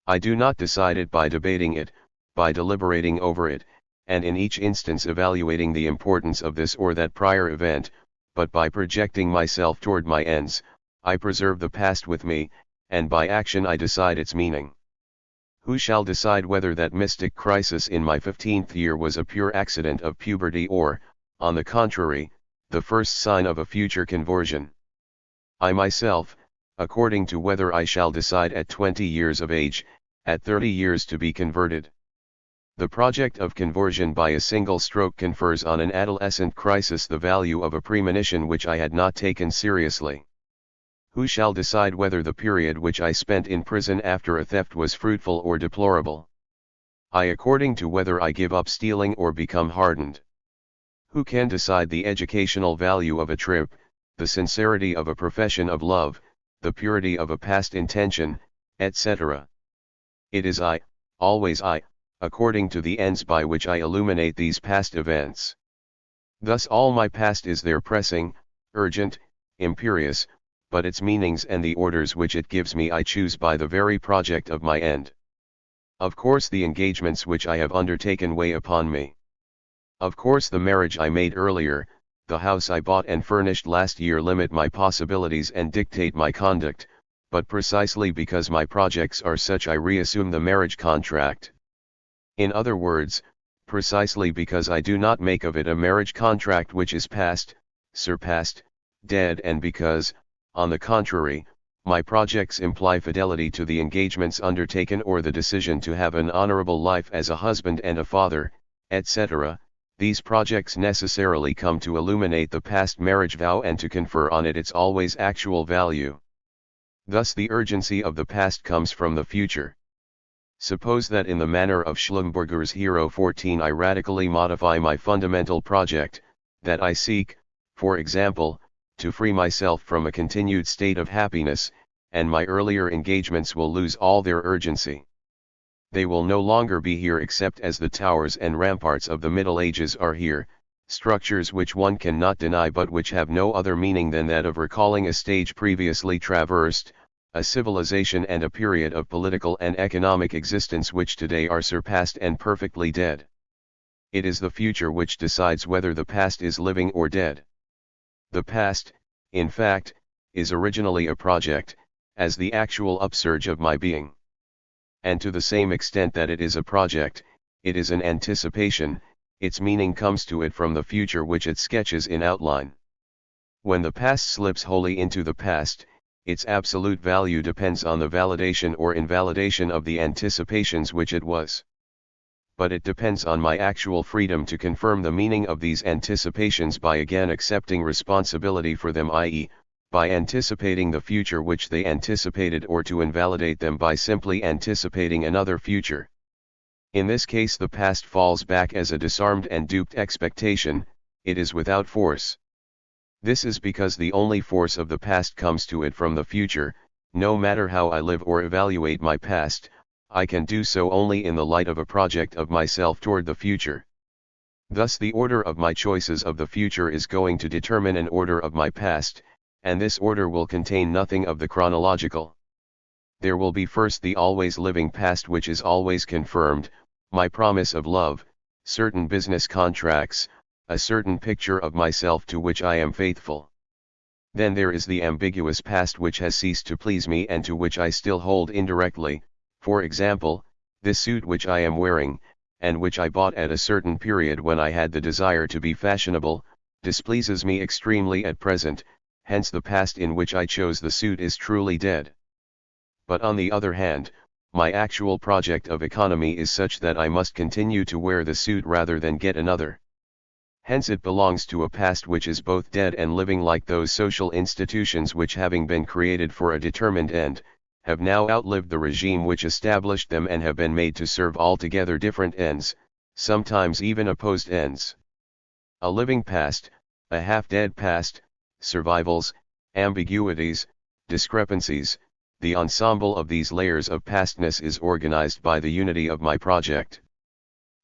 Speaker 1: I do not decide it by debating it, by deliberating over it, and in each instance evaluating the importance of this or that prior event, but by projecting myself toward my ends, I preserve the past with me, and by action I decide its meaning. Who shall decide whether that mystic crisis in my 15th year was a pure accident of puberty or, on the contrary, the first sign of a future conversion? I myself, according to whether I shall decide at 20 years of age, at 30 years to be converted. The project of conversion by a single stroke confers on an adolescent crisis the value of a premonition which I had not taken seriously. Who shall decide whether the period which I spent in prison after a theft was fruitful or deplorable? I, according to whether I give up stealing or become hardened. Who can decide the educational value of a trip, the sincerity of a profession of love, the purity of a past intention, etc.? It is I, always I, according to the ends by which I illuminate these past events. Thus all my past is there pressing, urgent, imperious, but its meanings and the orders which it gives me I choose by the very project of my end. Of course the engagements which I have undertaken weigh upon me. Of course the marriage I made earlier, the house I bought and furnished last year limit my possibilities and dictate my conduct, but precisely because my projects are such I reassume the marriage contract. In other words, precisely because I do not make of it a marriage contract which is past, surpassed, dead, and because, on the contrary, my projects imply fidelity to the engagements undertaken or the decision to have an honorable life as a husband and a father, etc., these projects necessarily come to illuminate the past marriage vow and to confer on it its always actual value. Thus the urgency of the past comes from the future. Suppose that in the manner of Schlumberger's Hero 14 I radically modify my fundamental project, that I seek, for example, to free myself from a continued state of happiness, and my earlier engagements will lose all their urgency. They will no longer be here except as the towers and ramparts of the Middle Ages are here, structures which one cannot deny but which have no other meaning than that of recalling a stage previously traversed, a civilization and a period of political and economic existence which today are surpassed and perfectly dead. It is the future which decides whether the past is living or dead. The past, in fact, is originally a project, as the actual upsurge of my being. And to the same extent that it is a project, it is an anticipation, its meaning comes to it from the future which it sketches in outline. When the past slips wholly into the past, its absolute value depends on the validation or invalidation of the anticipations which it was. But it depends on my actual freedom to confirm the meaning of these anticipations by again accepting responsibility for them, i.e., by anticipating the future which they anticipated, or to invalidate them by simply anticipating another future. In this case the past falls back as a disarmed and duped expectation, it is without force. This is because the only force of the past comes to it from the future. No matter how I live or evaluate my past, I can do so only in the light of a project of myself toward the future. Thus the order of my choices of the future is going to determine an order of my past, and this order will contain nothing of the chronological. There will be first the always living past which is always confirmed, my promise of love, certain business contracts, a certain picture of myself to which I am faithful. Then there is the ambiguous past which has ceased to please me and to which I still hold indirectly, for example, this suit which I am wearing, and which I bought at a certain period when I had the desire to be fashionable, displeases me extremely at present, hence the past in which I chose the suit is truly dead. But on the other hand, my actual project of economy is such that I must continue to wear the suit rather than get another. Hence it belongs to a past which is both dead and living, like those social institutions which, having been created for a determined end, have now outlived the regime which established them and have been made to serve altogether different ends, sometimes even opposed ends. A living past, a half-dead past, survivals, ambiguities, discrepancies, the ensemble of these layers of pastness is organized by the unity of my project.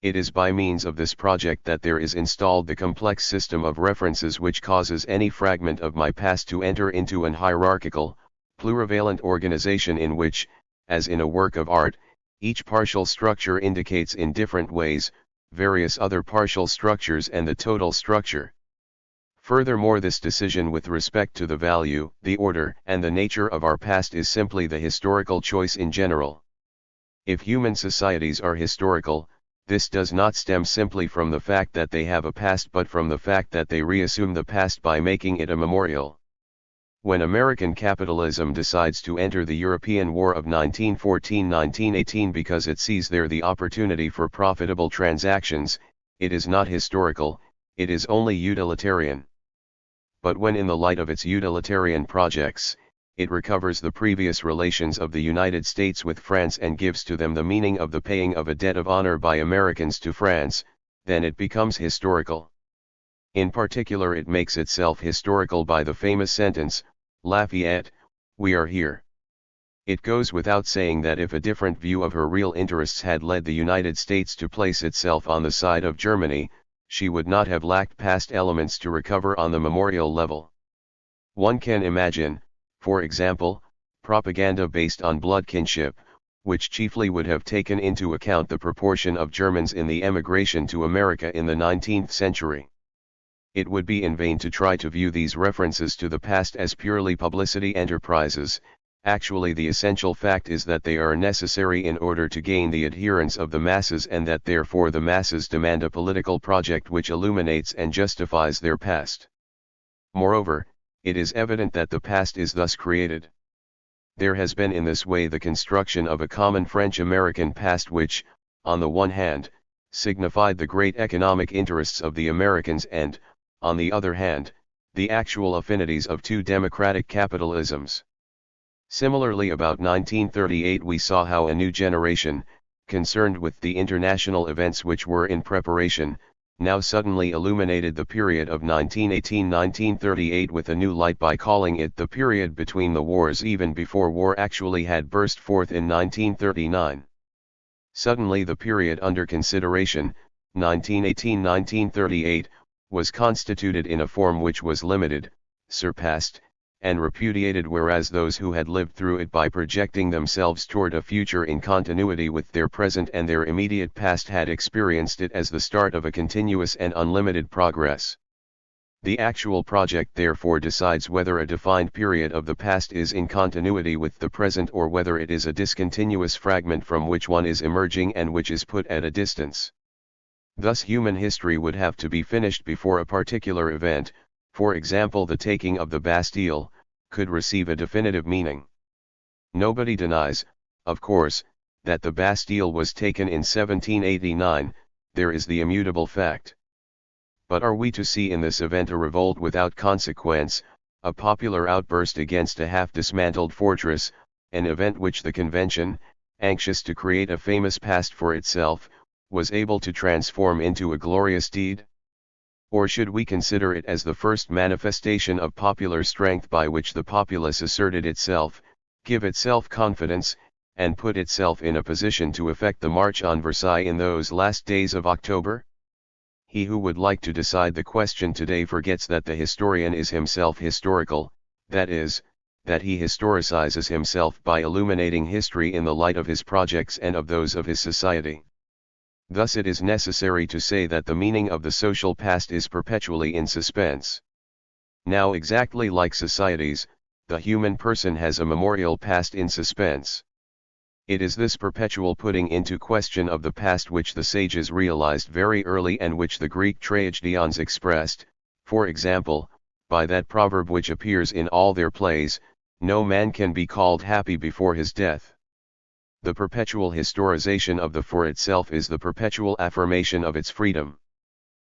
Speaker 1: It is by means of this project that there is installed the complex system of references which causes any fragment of my past to enter into an hierarchical, plurivalent organization in which, as in a work of art, each partial structure indicates in different ways various other partial structures and the total structure. Furthermore, this decision with respect to the value, the order, and the nature of our past is simply the historical choice in general. If human societies are historical, this does not stem simply from the fact that they have a past but from the fact that they reassume the past by making it a memorial. When American capitalism decides to enter the European War of 1914-1918 because it sees there the opportunity for profitable transactions, it is not historical, it is only utilitarian. But when in the light of its utilitarian projects, it recovers the previous relations of the United States with France and gives to them the meaning of the paying of a debt of honor by Americans to France, then it becomes historical. In particular, it makes itself historical by the famous sentence, Lafayette, "We are here." It goes without saying that if a different view of her real interests had led the United States to place itself on the side of Germany, she would not have lacked past elements to recover on the memorial level. One can imagine, for example, propaganda based on blood kinship, which chiefly would have taken into account the proportion of Germans in the emigration to America in the 19th century. It would be in vain to try to view these references to the past as purely publicity enterprises. Actually, the essential fact is that they are necessary in order to gain the adherence of the masses, and that therefore the masses demand a political project which illuminates and justifies their past. Moreover, it is evident that the past is thus created. There has been in this way the construction of a common French-American past which, on the one hand, signified the great economic interests of the Americans and, on the other hand, the actual affinities of two democratic capitalisms. Similarly, about 1938 we saw how a new generation, concerned with the international events which were in preparation, now suddenly illuminated the period of 1918-1938 with a new light by calling it the period between the wars, even before war actually had burst forth in 1939. Suddenly the period under consideration, 1918-1938, was constituted in a form which was limited, surpassed, and repudiated, whereas those who had lived through it by projecting themselves toward a future in continuity with their present and their immediate past had experienced it as the start of a continuous and unlimited progress. The actual project therefore decides whether a defined period of the past is in continuity with the present or whether it is a discontinuous fragment from which one is emerging and which is put at a distance. Thus human history would have to be finished before a particular event, for example the taking of the Bastille, could receive a definitive meaning. Nobody denies, of course, that the Bastille was taken in 1789, there is the immutable fact. But are we to see in this event a revolt without consequence, a popular outburst against a half-dismantled fortress, an event which the Convention, anxious to create a famous past for itself, was able to transform into a glorious deed? Or should we consider it as the first manifestation of popular strength by which the populace asserted itself, give itself confidence, and put itself in a position to effect the march on Versailles in those last days of October? He who would like to decide the question today forgets that the historian is himself historical, that is, that he historicizes himself by illuminating history in the light of his projects and of those of his society. Thus it is necessary to say that the meaning of the social past is perpetually in suspense. Now, exactly like societies, the human person has a memorial past in suspense. It is this perpetual putting into question of the past which the sages realized very early and which the Greek tragedians expressed, for example, by that proverb which appears in all their plays, "No man can be called happy before his death." The perpetual historization of the for itself is the perpetual affirmation of its freedom.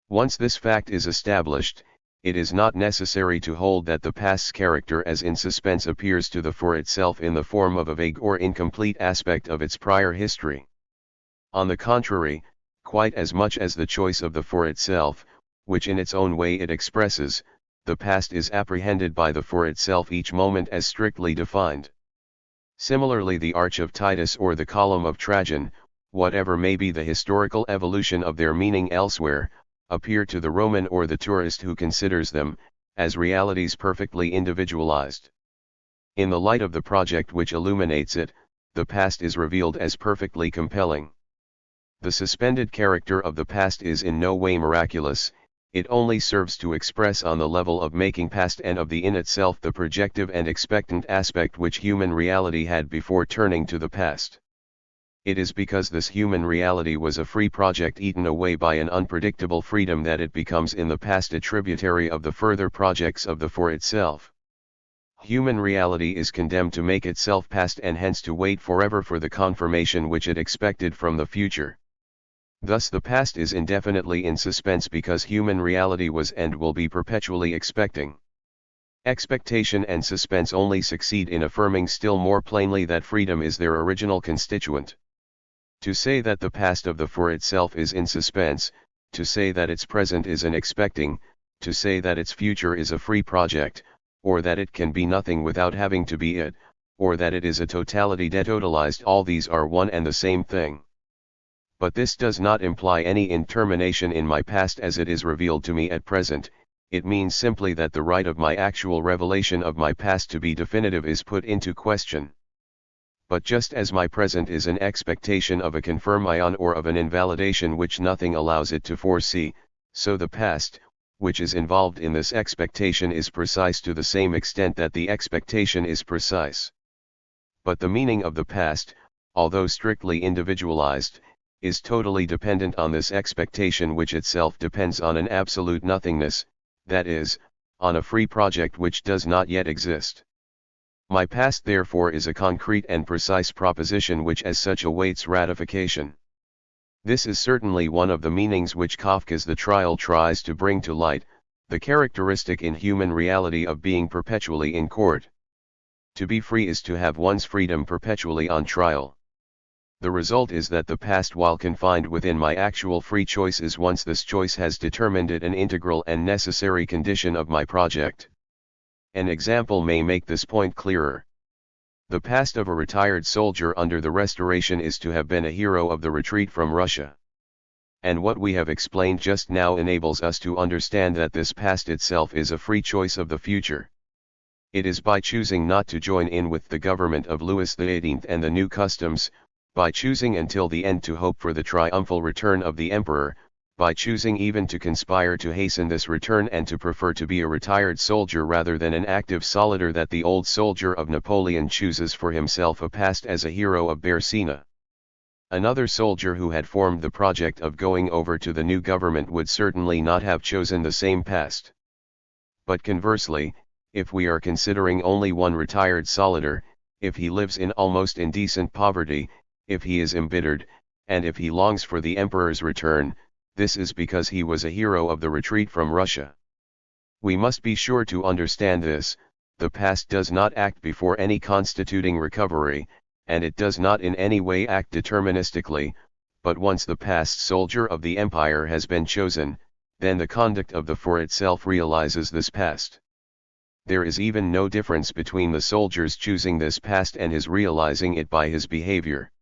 Speaker 1: Once this fact is established, it is not necessary to hold that the past's character as in suspense appears to the for itself in the form of a vague or incomplete aspect of its prior history. On the contrary, quite as much as the choice of the for itself, which in its own way it expresses, the past is apprehended by the for itself each moment as strictly defined. Similarly, the Arch of Titus or the Column of Trajan, whatever may be the historical evolution of their meaning elsewhere, appear to the Roman or the tourist who considers them, as realities perfectly individualized. In the light of the project which illuminates it, the past is revealed as perfectly compelling. The suspended character of the past is in no way miraculous, it only serves to express on the level of making past and of the in itself the projective and expectant aspect which human reality had before turning to the past. It is because this human reality was a free project eaten away by an unpredictable freedom that it becomes in the past a tributary of the further projects of the for itself. Human reality is condemned to make itself past and hence to wait forever for the confirmation which it expected from the future. Thus the past is indefinitely in suspense because human reality was and will be perpetually expecting. Expectation and suspense only succeed in affirming still more plainly that freedom is their original constituent. To say that the past of the for itself is in suspense, to say that its present is an expecting, to say that its future is a free project, or that it can be nothing without having to be it, or that it is a totality detotalized, all these are one and the same thing. But this does not imply any intermination in my past as it is revealed to me at present, it means simply that the right of my actual revelation of my past to be definitive is put into question. But just as my present is an expectation of a confirmation or of an invalidation which nothing allows it to foresee, so the past, which is involved in this expectation, is precise to the same extent that the expectation is precise. But the meaning of the past, although strictly individualized, is totally dependent on this expectation which itself depends on an absolute nothingness, that is, on a free project which does not yet exist. My past therefore is a concrete and precise proposition which as such awaits ratification. This is certainly one of the meanings which Kafka's The Trial tries to bring to light, the characteristic in human reality of being perpetually in court. To be free is to have one's freedom perpetually on trial. The result is that the past, while confined within my actual free choice, is, once this choice has determined it, an integral and necessary condition of my project. An example may make this point clearer. The past of a retired soldier under the Restoration is to have been a hero of the retreat from Russia. And what we have explained just now enables us to understand that this past itself is a free choice of the future. It is by choosing not to join in with the government of Louis XVIII and the new customs, by choosing until the end to hope for the triumphal return of the emperor, by choosing even to conspire to hasten this return and to prefer to be a retired soldier rather than an active soldier, that the old soldier of Napoleon chooses for himself a past as a hero of Bersina. Another soldier who had formed the project of going over to the new government would certainly not have chosen the same past. But conversely, if we are considering only one retired soldier, if he lives in almost indecent poverty, if he is embittered, and if he longs for the emperor's return, this is because he was a hero of the retreat from Russia. We must be sure to understand this: the past does not act before any constituting recovery, and it does not in any way act deterministically, but once the past soldier of the empire has been chosen, then the conduct of the for itself realizes this past. There is even no difference between the soldier's choosing this past and his realizing it by his behavior.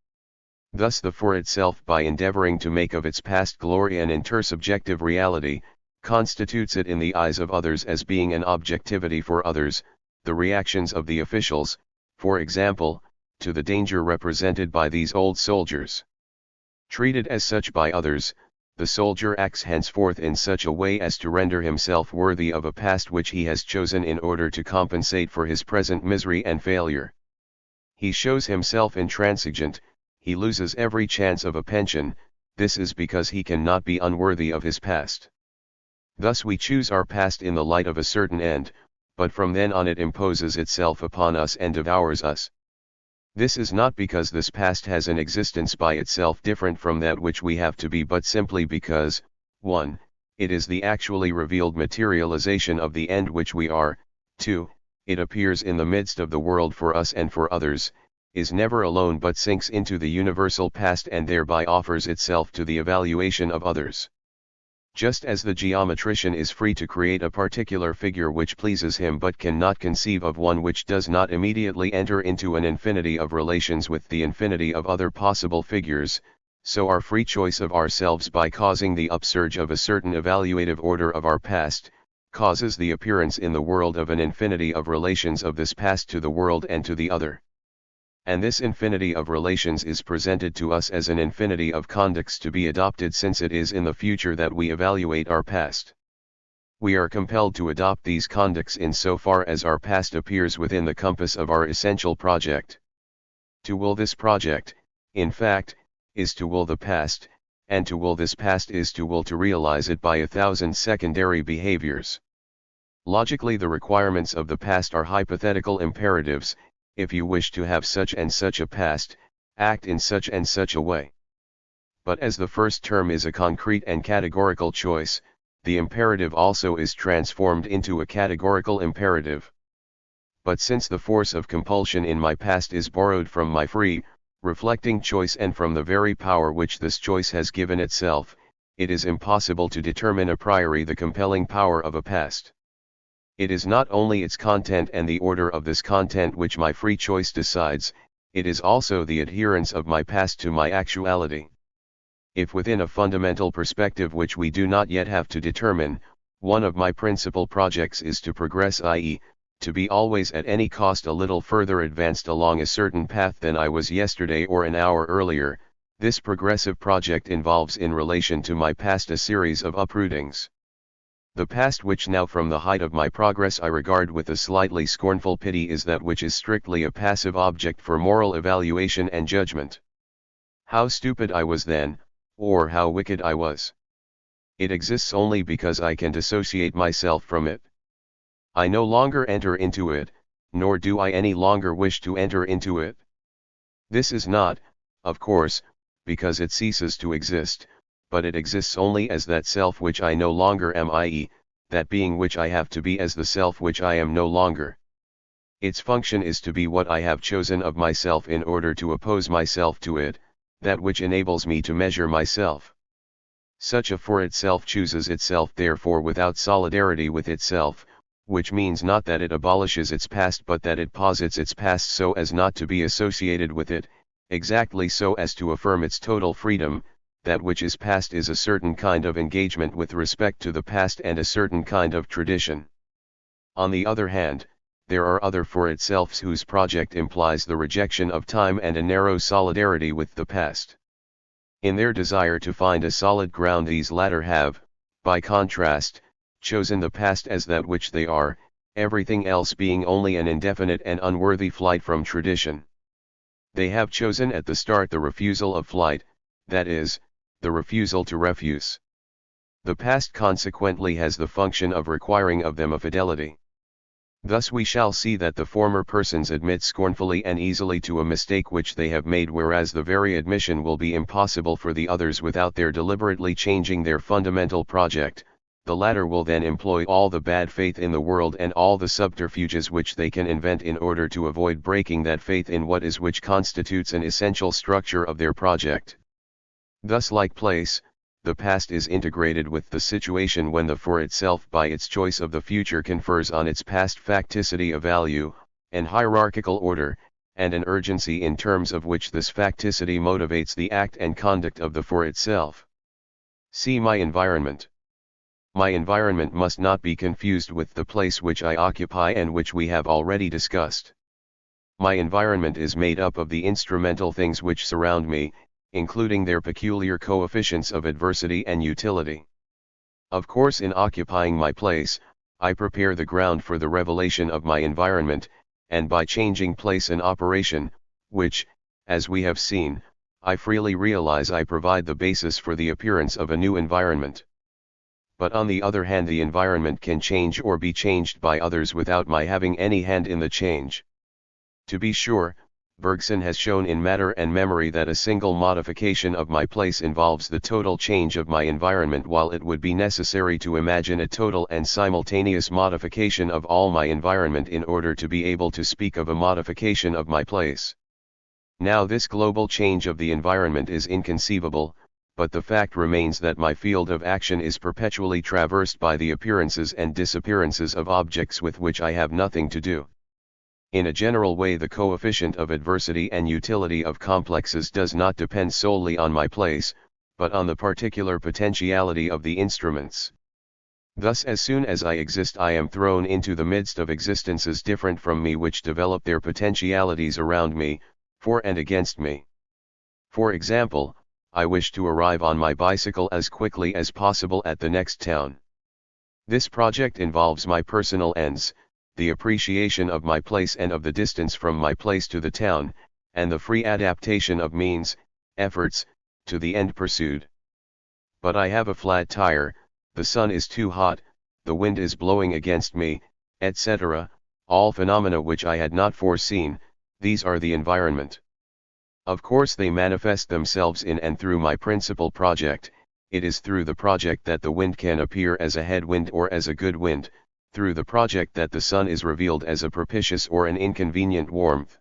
Speaker 1: Thus the for itself, by endeavoring to make of its past glory an intersubjective reality, constitutes it in the eyes of others as being an objectivity for others, the reactions of the officials, for example, to the danger represented by these old soldiers. Treated as such by others, the soldier acts henceforth in such a way as to render himself worthy of a past which he has chosen in order to compensate for his present misery and failure. He shows himself intransigent, he loses every chance of a pension. This is because he cannot be unworthy of his past. Thus we choose our past in the light of a certain end, but from then on it imposes itself upon us and devours us. This is not because this past has an existence by itself different from that which we have to be, but simply because, 1. It is the actually revealed materialization of the end which we are, 2. It appears in the midst of the world for us and for others, is never alone but sinks into the universal past and thereby offers itself to the evaluation of others. Just as the geometrician is free to create a particular figure which pleases him but cannot conceive of one which does not immediately enter into an infinity of relations with the infinity of other possible figures, so our free choice of ourselves, by causing the upsurge of a certain evaluative order of our past, causes the appearance in the world of an infinity of relations of this past to the world and to the other. And this infinity of relations is presented to us as an infinity of conducts to be adopted, since it is in the future that we evaluate our past. we are compelled to adopt these conducts in so far as our past appears within the compass of our essential project. To will this project, in fact, is to will the past, and to will this past is to will to realize it by 1,000 secondary behaviors. Logically, the requirements of the past are hypothetical imperatives. If you wish to have such and such a past, act in such and such a way. But as the first term is a concrete and categorical choice, the imperative also is transformed into a categorical imperative. But since the force of compulsion in my past is borrowed from my free, reflecting choice and from the very power which this choice has given itself, it is impossible to determine a priori the compelling power of a past. It is not only its content and the order of this content which my free choice decides, it is also the adherence of my past to my actuality. If within a fundamental perspective which we do not yet have to determine, one of my principal projects is to progress, i.e., to be always at any cost a little further advanced along a certain path than I was yesterday or an hour earlier, this progressive project involves in relation to my past a series of uprootings. The past which now from the height of my progress I regard with a slightly scornful pity is that which is strictly a passive object for moral evaluation and judgment. How stupid I was then, or how wicked I was. It exists only because I can dissociate myself from it. I no longer enter into it, nor do I any longer wish to enter into it. This is not, of course, because it ceases to exist, but it exists only as that self which I no longer am, i.e., that being which I have to be as the self which I am no longer. Its function is to be what I have chosen of myself in order to oppose myself to it, that which enables me to measure myself. Such a for itself chooses itself therefore without solidarity with itself, which means not that it abolishes its past but that it posits its past so as not to be associated with it, exactly so as to affirm its total freedom. That which is past is a certain kind of engagement with respect to the past and a certain kind of tradition. On the other hand, there are other for itselfs whose project implies the rejection of time and a narrow solidarity with the past. In their desire to find a solid ground, these latter have, by contrast, chosen the past as that which they are, everything else being only an indefinite and unworthy flight from tradition. They have chosen at the start the refusal of flight, that is, the refusal to refuse. The past consequently has the function of requiring of them a fidelity. Thus we shall see that the former persons admit scornfully and easily to a mistake which they have made, whereas the very admission will be impossible for the others without their deliberately changing their fundamental project. The latter will then employ all the bad faith in the world and all the subterfuges which they can invent in order to avoid breaking that faith in what is which constitutes an essential structure of their project. Thus, like place, the past is integrated with the situation when the for itself by its choice of the future confers on its past facticity a value, an hierarchical order, and an urgency in terms of which this facticity motivates the act and conduct of the for itself. See my environment. My environment must not be confused with the place which I occupy and which we have already discussed. My environment is made up of the instrumental things which surround me, including their peculiar coefficients of adversity and utility. Of course, in occupying my place, I prepare the ground for the revelation of my environment, and by changing place and operation, which, as we have seen, I freely realize, I provide the basis for the appearance of a new environment. But on the other hand, the environment can change or be changed by others without my having any hand in the change. To be sure, Bergson has shown in Matter and Memory that a single modification of my place involves the total change of my environment, while it would be necessary to imagine a total and simultaneous modification of all my environment in order to be able to speak of a modification of my place. Now, this global change of the environment is inconceivable, but the fact remains that my field of action is perpetually traversed by the appearances and disappearances of objects with which I have nothing to do. In a general way, the coefficient of adversity and utility of complexes does not depend solely on my place, but on the particular potentiality of the instruments. Thus, as soon as I exist, I am thrown into the midst of existences different from me, which develop their potentialities around me, for and against me. For example, I wish to arrive on my bicycle as quickly as possible at the next town. This project involves my personal ends, the appreciation of my place and of the distance from my place to the town, and the free adaptation of means, efforts, to the end pursued. But I have a flat tire, the sun is too hot, the wind is blowing against me, etc., all phenomena which I had not foreseen. These are the environment. Of course they manifest themselves in and through my principal project. It is through the project that the wind can appear as a headwind or as a good wind, through the project that the sun is revealed as a propitious or an inconvenient warmth.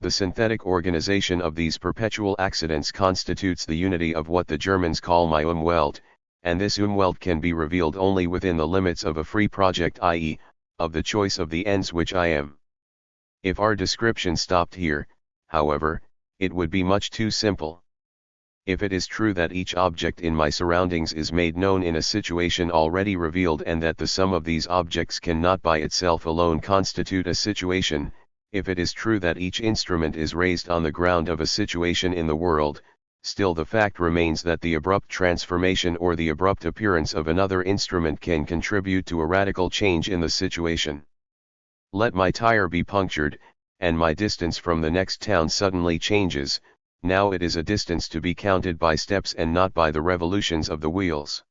Speaker 1: The synthetic organization of these perpetual accidents constitutes the unity of what the Germans call my Umwelt, and this Umwelt can be revealed only within the limits of a free project, i.e., of the choice of the ends which I am. If our description stopped here, however, it would be much too simple. If it is true that each object in my surroundings is made known in a situation already revealed and that the sum of these objects cannot by itself alone constitute a situation, if it is true that each instrument is raised on the ground of a situation in the world, still the fact remains that the abrupt transformation or the abrupt appearance of another instrument can contribute to a radical change in the situation. Let my tire be punctured, and my distance from the next town suddenly changes. Now it is a distance to be counted by steps and not by the revolutions of the wheels.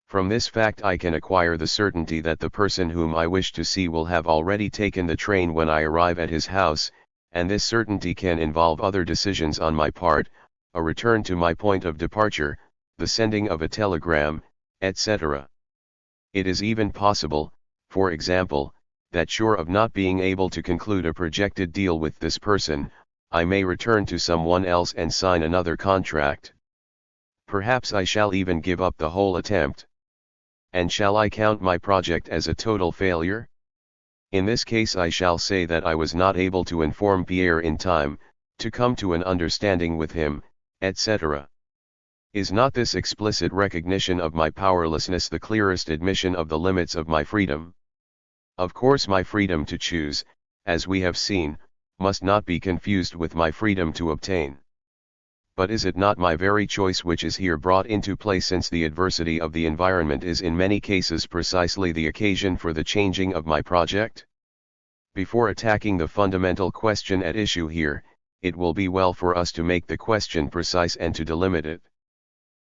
Speaker 1: From this fact I can acquire the certainty that the person whom I wish to see will have already taken the train when I arrive at his house, and this certainty can involve other decisions on my part, a return to my point of departure, the sending of a telegram, etc. It is even possible, for example, that sure of not being able to conclude a projected deal with this person, I may return to someone else and sign another contract. Perhaps I shall even give up the whole attempt. And shall I count my project as a total failure? In this case I shall say that I was not able to inform Pierre in time, to come to an understanding with him, etc. Is not this explicit recognition of my powerlessness the clearest admission of the limits of my freedom? Of course my freedom to choose, as we have seen, must not be confused with my freedom to obtain. But is it not my very choice which is here brought into play, since the adversity of the environment is in many cases precisely the occasion for the changing of my project? Before attacking the fundamental question at issue here, it will be well for us to make the question precise and to delimit it.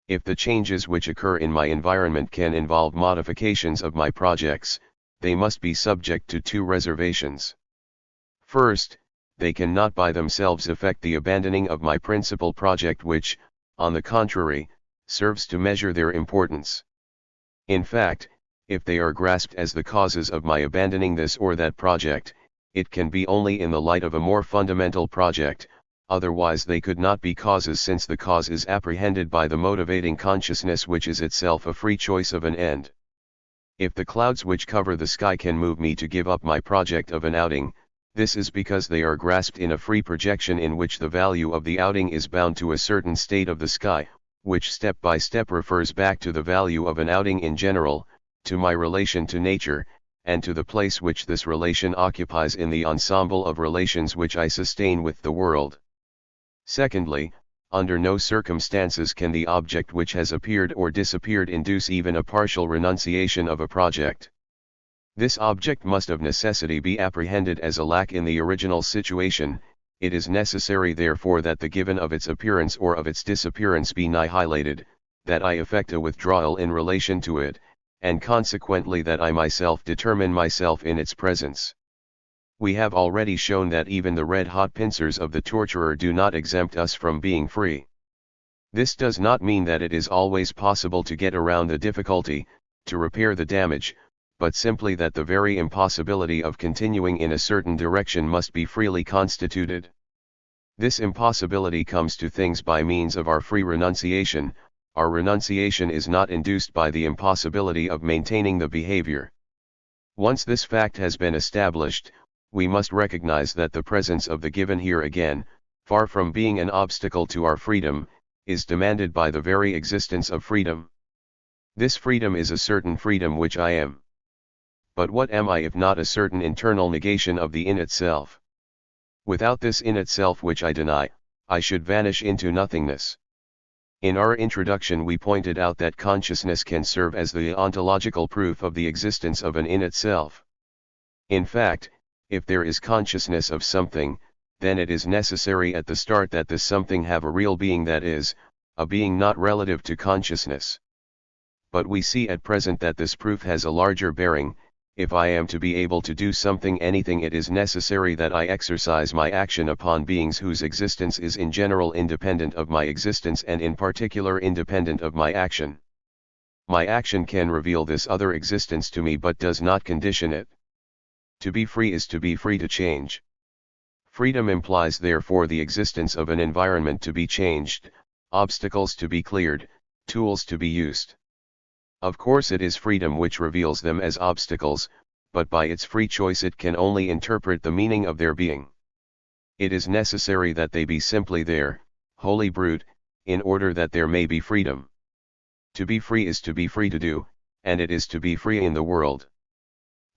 Speaker 1: If the changes which occur in my environment can involve modifications of my projects, they must be subject to two reservations. First, they cannot by themselves effect the abandoning of my principal project, which, on the contrary, serves to measure their importance. In fact, if they are grasped as the causes of my abandoning this or that project, it can be only in the light of a more fundamental project, otherwise they could not be causes, since the cause is apprehended by the motivating consciousness which is itself a free choice of an end. If the clouds which cover the sky can move me to give up my project of an outing, this is because they are grasped in a free projection in which the value of the outing is bound to a certain state of the sky, which step by step refers back to the value of an outing in general, to my relation to nature, and to the place which this relation occupies in the ensemble of relations which I sustain with the world. Secondly, under no circumstances can the object which has appeared or disappeared induce even a partial renunciation of a project. This object must of necessity be apprehended as a lack in the original situation. It is necessary therefore that the given of its appearance or of its disappearance be annihilated, that I effect a withdrawal in relation to it, and consequently that I myself determine myself in its presence. We have already shown that even the red-hot pincers of the torturer do not exempt us from being free. This does not mean that it is always possible to get around the difficulty, to repair the damage, but simply that the very impossibility of continuing in a certain direction must be freely constituted. This impossibility comes to things by means of our free renunciation. Our renunciation is not induced by the impossibility of maintaining the behavior. Once this fact has been established, we must recognize that the presence of the given here again, far from being an obstacle to our freedom, is demanded by the very existence of freedom. This freedom is a certain freedom which I am. But what am I if not a certain internal negation of the in itself? Without this in itself which I deny, I should vanish into nothingness. In our introduction we pointed out that consciousness can serve as the ontological proof of the existence of an in itself. In fact, if there is consciousness of something, then it is necessary at the start that this something have a real being, that is, a being not relative to consciousness. But we see at present that this proof has a larger bearing. If I am to be able to do anything, it is necessary that I exercise my action upon beings whose existence is in general independent of my existence and in particular independent of my action. My action can reveal this other existence to me but does not condition it. To be free is to be free to change. Freedom implies therefore the existence of an environment to be changed, obstacles to be cleared, tools to be used. Of course it is freedom which reveals them as obstacles, but by its free choice it can only interpret the meaning of their being. It is necessary that they be simply there, wholly brute, in order that there may be freedom. To be free is to be free to do, and it is to be free in the world.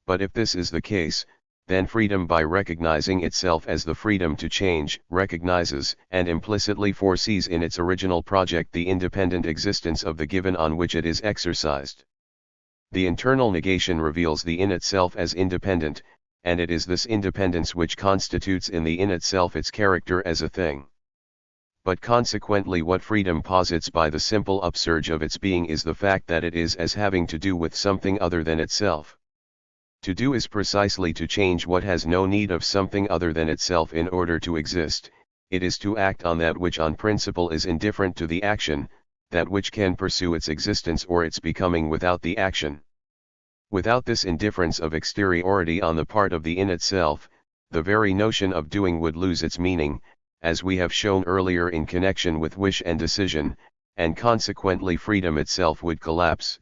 Speaker 1: But if this is the case, then freedom, by recognizing itself as the freedom to change, recognizes and implicitly foresees in its original project the independent existence of the given on which it is exercised. The internal negation reveals the in itself as independent, and it is this independence which constitutes in the in itself its character as a thing. But consequently what freedom posits by the simple upsurge of its being is the fact that it is as having to do with something other than itself. To do is precisely to change what has no need of something other than itself in order to exist. It is to act on that which on principle is indifferent to the action, that which can pursue its existence or its becoming without the action. Without this indifference of exteriority on the part of the in itself, the very notion of doing would lose its meaning, as we have shown earlier in connection with wish and decision, and consequently freedom itself would collapse.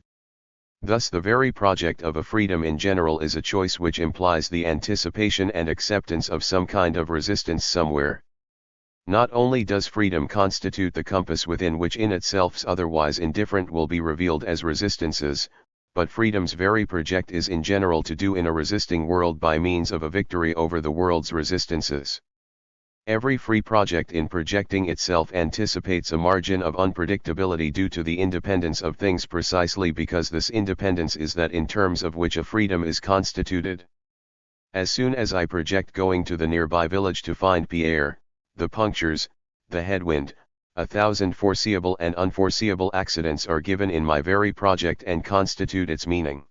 Speaker 1: Thus the very project of a freedom in general is a choice which implies the anticipation and acceptance of some kind of resistance somewhere. Not only does freedom constitute the compass within which in itself's otherwise indifferent will be revealed as resistances, but freedom's very project is in general to do in a resisting world by means of a victory over the world's resistances. Every free project in projecting itself anticipates a margin of unpredictability due to the independence of things precisely because this independence is that in terms of which a freedom is constituted. As soon as I project going to the nearby village to find Pierre, the punctures, the headwind, 1,000 foreseeable and unforeseeable accidents are given in my very project and constitute its meaning.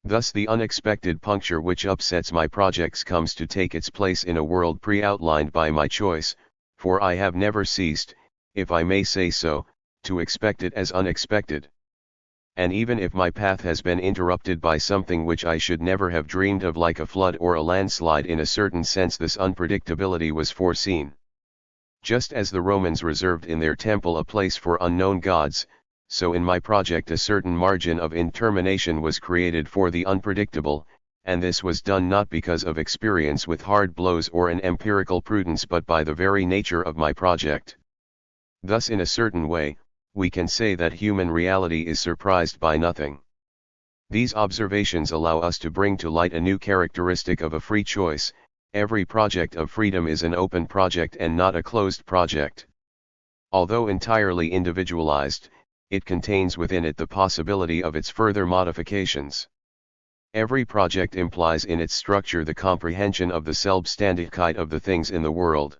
Speaker 1: Thus the unexpected puncture which upsets my projects comes to take its place in a world pre-outlined by my choice, for I have never ceased, if I may say so, to expect it as unexpected. And even if my path has been interrupted by something which I should never have dreamed of, like a flood or a landslide, in a certain sense this unpredictability was foreseen. Just as the Romans reserved in their temple a place for unknown gods, so in my project a certain margin of intermination was created for the unpredictable, and this was done not because of experience with hard blows or an empirical prudence but by the very nature of my project. Thus in a certain way, we can say that human reality is surprised by nothing. These observations allow us to bring to light a new characteristic of a free choice. Every project of freedom is an open project and not a closed project. Although entirely individualized, it contains within it the possibility of its further modifications. Every project implies in its structure the comprehension of the Selbstständigkeit of the things in the world.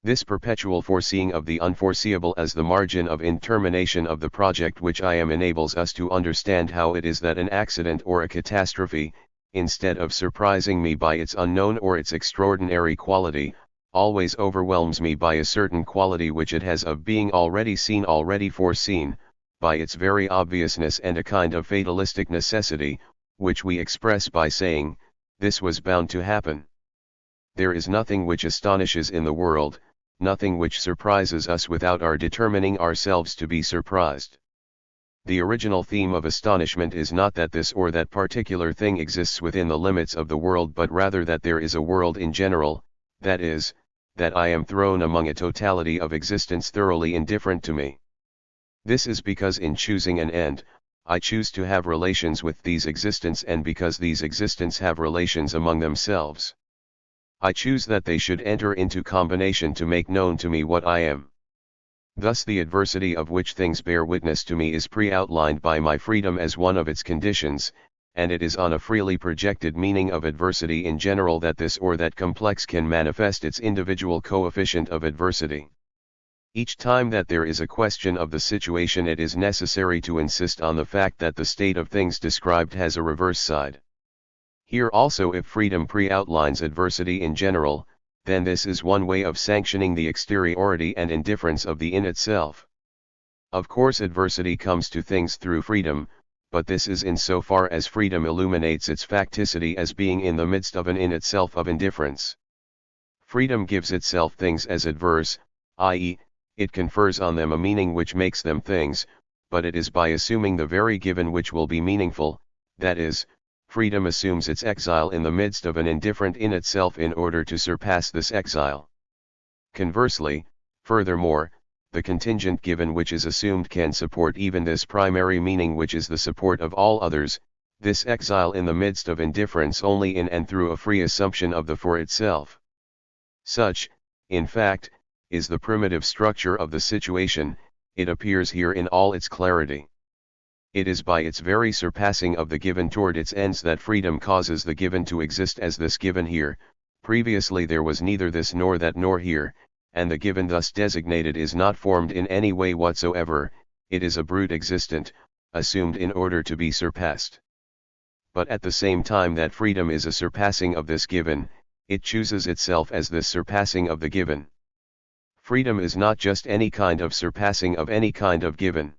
Speaker 1: This perpetual foreseeing of the unforeseeable as the margin of intermination of the project which I am enables us to understand how it is that an accident or a catastrophe, instead of surprising me by its unknown or its extraordinary quality, always overwhelms me by a certain quality which it has of being already seen, already foreseen, by its very obviousness and a kind of fatalistic necessity, which we express by saying, this was bound to happen. There is nothing which astonishes in the world, nothing which surprises us without our determining ourselves to be surprised. The original theme of astonishment is not that this or that particular thing exists within the limits of the world, but rather that there is a world in general, that is, that I am thrown among a totality of existence thoroughly indifferent to me. This is because in choosing an end, I choose to have relations with these existents, and because these existents have relations among themselves, I choose that they should enter into combination to make known to me what I am. Thus the adversity of which things bear witness to me is pre-outlined by my freedom as one of its conditions, and it is on a freely projected meaning of adversity in general that this or that complex can manifest its individual coefficient of adversity. Each time that there is a question of the situation, it is necessary to insist on the fact that the state of things described has a reverse side. Here also, if freedom pre-outlines adversity in general, then this is one way of sanctioning the exteriority and indifference of the in itself. Of course adversity comes to things through freedom, but this is insofar as freedom illuminates its facticity as being in the midst of an in itself of indifference. Freedom gives itself things as adverse, i.e., it confers on them a meaning which makes them things, but it is by assuming the very given which will be meaningful, that is, freedom assumes its exile in the midst of an indifferent in itself in order to surpass this exile. Conversely, furthermore, the contingent given which is assumed can support even this primary meaning which is the support of all others, this exile in the midst of indifference only in and through a free assumption of the for itself. Such, in fact, is the primitive structure of the situation. It appears here in all its clarity. It is by its very surpassing of the given toward its ends that freedom causes the given to exist as this given here. Previously there was neither this nor that nor here, and the given thus designated is not formed in any way whatsoever, it is a brute existent, assumed in order to be surpassed. But at the same time that freedom is a surpassing of this given, it chooses itself as this surpassing of the given. Freedom is not just any kind of surpassing of any kind of given.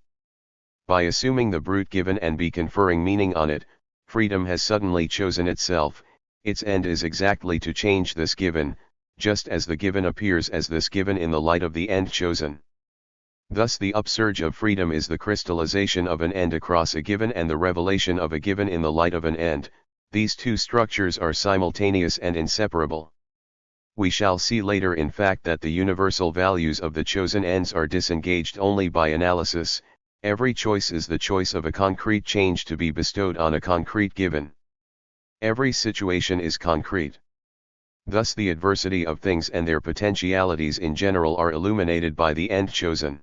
Speaker 1: By assuming the brute given and be conferring meaning on it, freedom has suddenly chosen itself. Its end is exactly to change this given, just as the given appears as this given in the light of the end chosen. Thus the upsurge of freedom is the crystallization of an end across a given and the revelation of a given in the light of an end. These two structures are simultaneous and inseparable. We shall see later in fact that the universal values of the chosen ends are disengaged only by analysis. Every choice is the choice of a concrete change to be bestowed on a concrete given. Every situation is concrete. Thus the adversity of things and their potentialities in general are illuminated by the end chosen.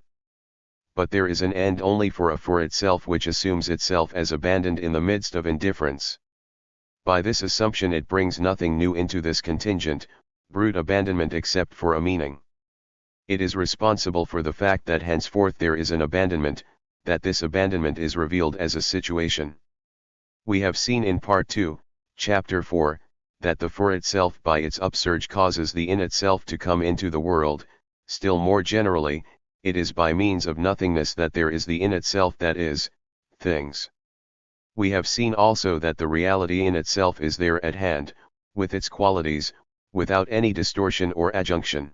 Speaker 1: But there is an end only for a for itself which assumes itself as abandoned in the midst of indifference. By this assumption it brings nothing new into this contingent, brute abandonment except for a meaning. It is responsible for the fact that henceforth there is an abandonment, that this abandonment is revealed as a situation. We have seen in Part 2, Chapter 4, that the for itself by its upsurge causes the in itself to come into the world. Still more generally, it is by means of nothingness that there is the in itself, that is, things. We have seen also that the reality in itself is there at hand, with its qualities, without any distortion or adjunction.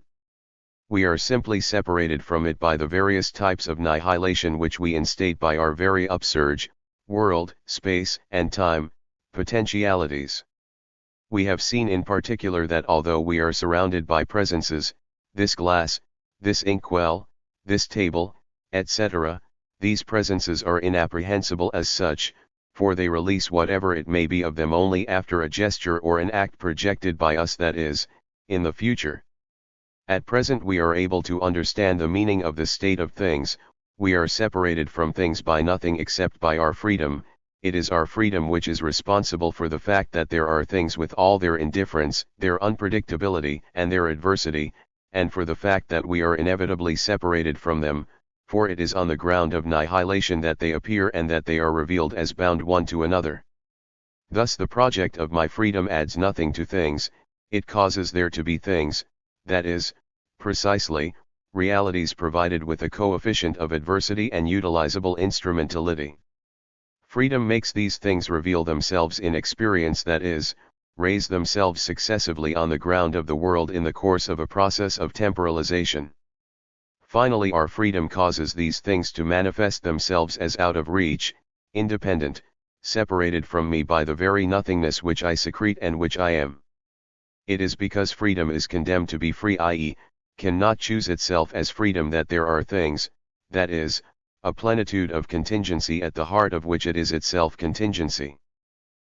Speaker 1: We are simply separated from it by the various types of nihilation which we instate by our very upsurge, world, space, and time, potentialities. We have seen in particular that although we are surrounded by presences, this glass, this inkwell, this table, etc., these presences are inapprehensible as such, for they release whatever it may be of them only after a gesture or an act projected by us, that is, in the future. At present we are able to understand the meaning of the state of things. We are separated from things by nothing except by our freedom. It is our freedom which is responsible for the fact that there are things with all their indifference, their unpredictability, and their adversity, and for the fact that we are inevitably separated from them, for it is on the ground of nihilation that they appear and that they are revealed as bound one to another. Thus the project of my freedom adds nothing to things, it causes there to be things, that is, precisely, realities provided with a coefficient of adversity and utilizable instrumentality. Freedom makes these things reveal themselves in experience, that is, raise themselves successively on the ground of the world in the course of a process of temporalization. Finally, our freedom causes these things to manifest themselves as out of reach, independent, separated from me by the very nothingness which I secrete and which I am. It is because freedom is condemned to be free, i.e., cannot choose itself as freedom, that there are things, that is, a plenitude of contingency at the heart of which it is itself contingency.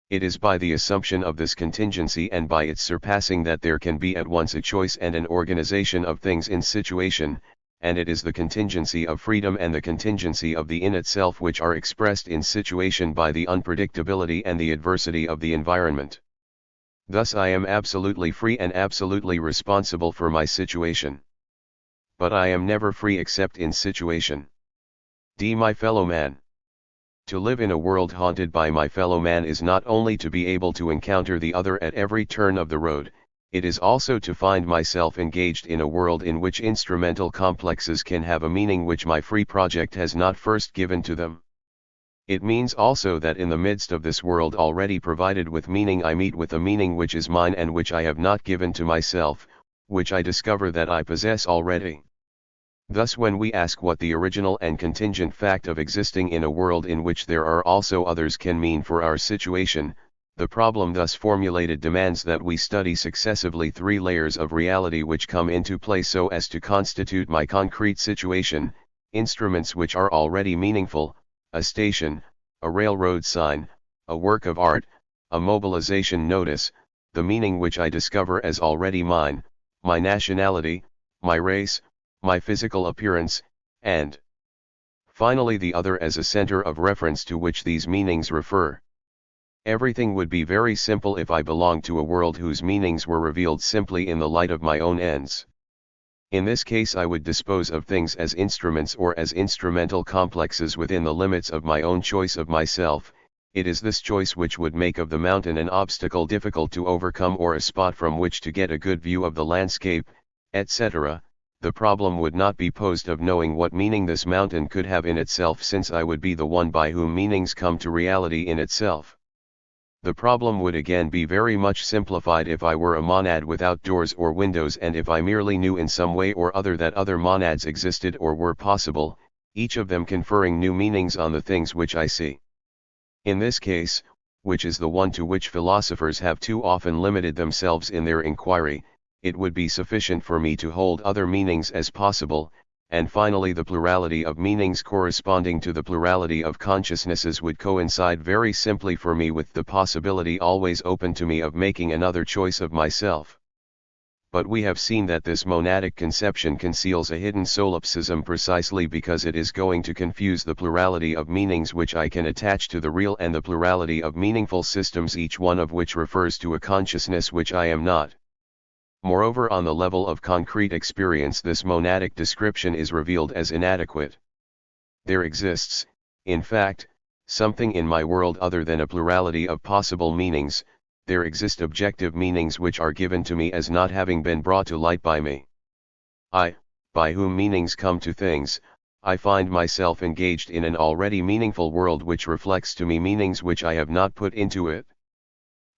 Speaker 1: It is by the assumption of this contingency and by its surpassing that there can be at once a choice and an organization of things in situation, and it is the contingency of freedom and the contingency of the in itself which are expressed in situation by the unpredictability and the adversity of the environment. Thus I am absolutely free and absolutely responsible for my situation. But I am never free except in situation. My fellow man. To live in a world haunted by my fellow man is not only to be able to encounter the other at every turn of the road, it is also to find myself engaged in a world in which instrumental complexes can have a meaning which my free project has not first given to them. It means also that in the midst of this world already provided with meaning I meet with a meaning which is mine and which I have not given to myself, which I discover that I possess already. Thus when we ask what the original and contingent fact of existing in a world in which there are also others can mean for our situation, the problem thus formulated demands that we study successively three layers of reality which come into play so as to constitute my concrete situation, instruments which are already meaningful, a station, a railroad sign, a work of art, a mobilization notice, the meaning which I discover as already mine, my nationality, my race, my physical appearance, and finally the other as a center of reference to which these meanings refer. Everything would be very simple if I belonged to a world whose meanings were revealed simply in the light of my own ends. In this case I would dispose of things as instruments or as instrumental complexes within the limits of my own choice of myself. It is this choice which would make of the mountain an obstacle difficult to overcome or a spot from which to get a good view of the landscape, etc. The problem would not be posed of knowing what meaning this mountain could have in itself, since I would be the one by whom meanings come to reality in itself. The problem would again be very much simplified if I were a monad without doors or windows, and if I merely knew in some way or other that other monads existed or were possible, each of them conferring new meanings on the things which I see. In this case, which is the one to which philosophers have too often limited themselves in their inquiry, it would be sufficient for me to hold other meanings as possible, and finally the plurality of meanings corresponding to the plurality of consciousnesses would coincide very simply for me with the possibility always open to me of making another choice of myself. But we have seen that this monadic conception conceals a hidden solipsism precisely because it is going to confuse the plurality of meanings which I can attach to the real and the plurality of meaningful systems, each one of which refers to a consciousness which I am not. Moreover, on the level of concrete experience, this monadic description is revealed as inadequate. There exists, in fact, something in my world other than a plurality of possible meanings. There exist objective meanings which are given to me as not having been brought to light by me. I, by whom meanings come to things, I find myself engaged in an already meaningful world which reflects to me meanings which I have not put into it.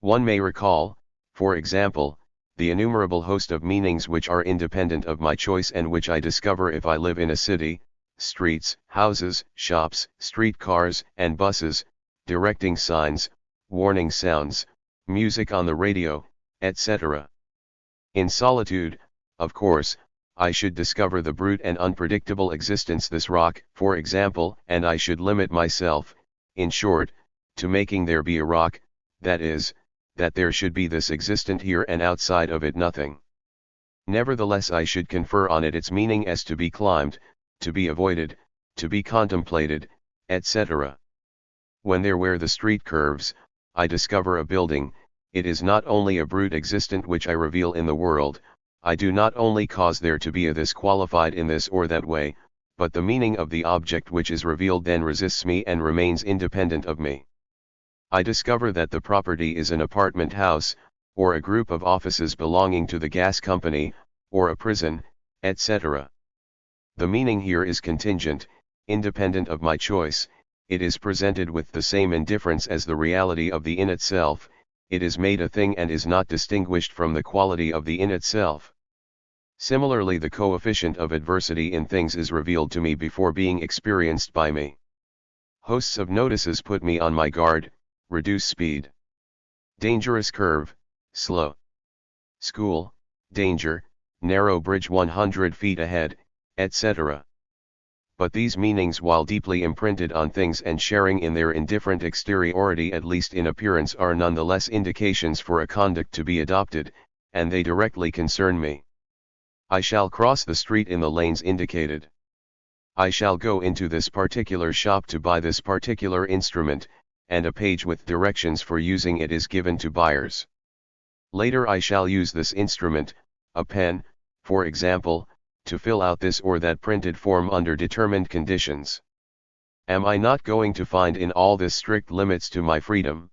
Speaker 1: One may recall, for example, the innumerable host of meanings which are independent of my choice and which I discover if I live in a city: streets, houses, shops, streetcars and buses, directing signs, warning sounds, music on the radio, etc. In solitude, of course, I should discover the brute and unpredictable existence, this rock, for example, and I should limit myself, in short, to making there be a rock, that is, that there should be this existent here and outside of it nothing. Nevertheless I should confer on it its meaning as to be climbed, to be avoided, to be contemplated, etc. When there where the street curves, I discover a building, it is not only a brute existent which I reveal in the world, I do not only cause there to be a this qualified in this or that way, but the meaning of the object which is revealed then resists me and remains independent of me. I discover that the property is an apartment house, or a group of offices belonging to the gas company, or a prison, etc. The meaning here is contingent, independent of my choice. It is presented with the same indifference as the reality of the in itself. It is made a thing and is not distinguished from the quality of the in itself. Similarly, the coefficient of adversity in things is revealed to me before being experienced by me. Hosts of notices put me on my guard: reduce speed, dangerous curve, slow, school, danger, narrow bridge 100 feet ahead, etc. But these meanings, while deeply imprinted on things and sharing in their indifferent exteriority at least in appearance, are nonetheless indications for a conduct to be adopted, and they directly concern me. I shall cross the street in the lanes indicated. I shall go into this particular shop to buy this particular instrument, and a page with directions for using it is given to buyers. Later I shall use this instrument, a pen, for example, to fill out this or that printed form under determined conditions. Am I not going to find in all this strict limits to my freedom?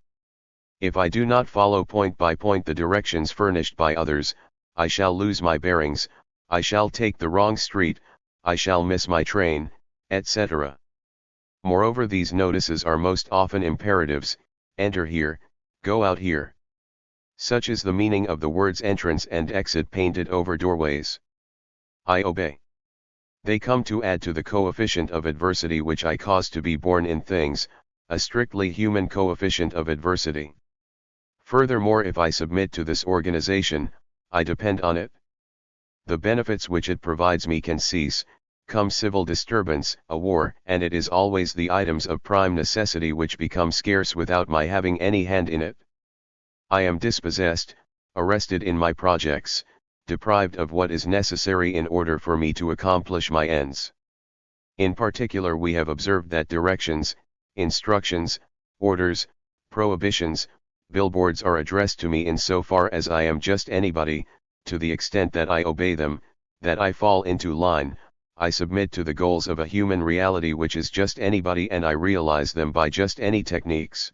Speaker 1: If I do not follow point by point the directions furnished by others, I shall lose my bearings, I shall take the wrong street, I shall miss my train, etc. Moreover, these notices are most often imperatives: enter here, go out here. Such is the meaning of the words entrance and exit painted over doorways. I obey. They come to add to the coefficient of adversity which I cause to be born in things, a strictly human coefficient of adversity. Furthermore, if I submit to this organization, I depend on it. The benefits which it provides me can cease, come civil disturbance, a war, and it is always the items of prime necessity which become scarce without my having any hand in it. I am dispossessed, arrested in my projects, deprived of what is necessary in order for me to accomplish my ends. In particular, we have observed that directions, instructions, orders, prohibitions, billboards are addressed to me in so far as I am just anybody. To the extent that I obey them, that I fall into line, I submit to the goals of a human reality which is just anybody, and I realize them by just any techniques.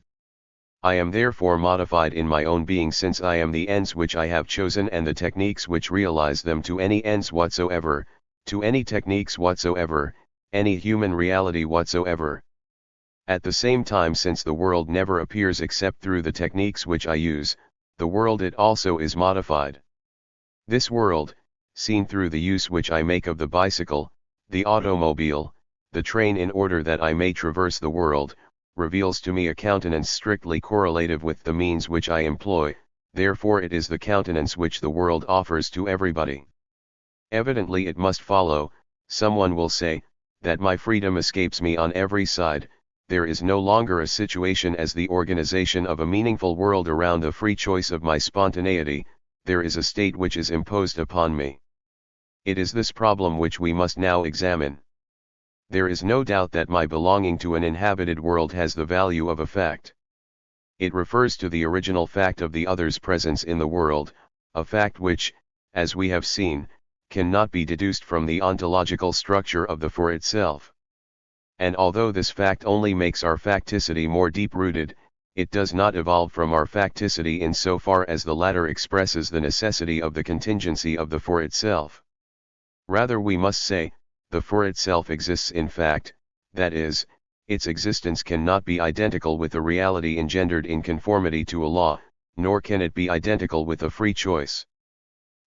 Speaker 1: I am therefore modified in my own being, since I am the ends which I have chosen and the techniques which realize them to any ends whatsoever, to any techniques whatsoever, any human reality whatsoever. At the same time, since the world never appears except through the techniques which I use, the world it also is modified. This world, seen through the use which I make of the bicycle, the automobile, the train, in order that I may traverse the world, reveals to me a countenance strictly correlative with the means which I employ, therefore it is the countenance which the world offers to everybody. Evidently it must follow, someone will say, that my freedom escapes me on every side. There is no longer a situation as the organization of a meaningful world around the free choice of my spontaneity. There is a state which is imposed upon me. It is this problem which we must now examine. There is no doubt that my belonging to an inhabited world has the value of a fact. It refers to the original fact of the other's presence in the world, a fact which, as we have seen, cannot be deduced from the ontological structure of the for itself. And although this fact only makes our facticity more deep-rooted, it does not evolve from our facticity in so far as the latter expresses the necessity of the contingency of the for itself. Rather, we must say, the for itself exists in fact, that is, its existence cannot be identical with a reality engendered in conformity to a law, nor can it be identical with a free choice.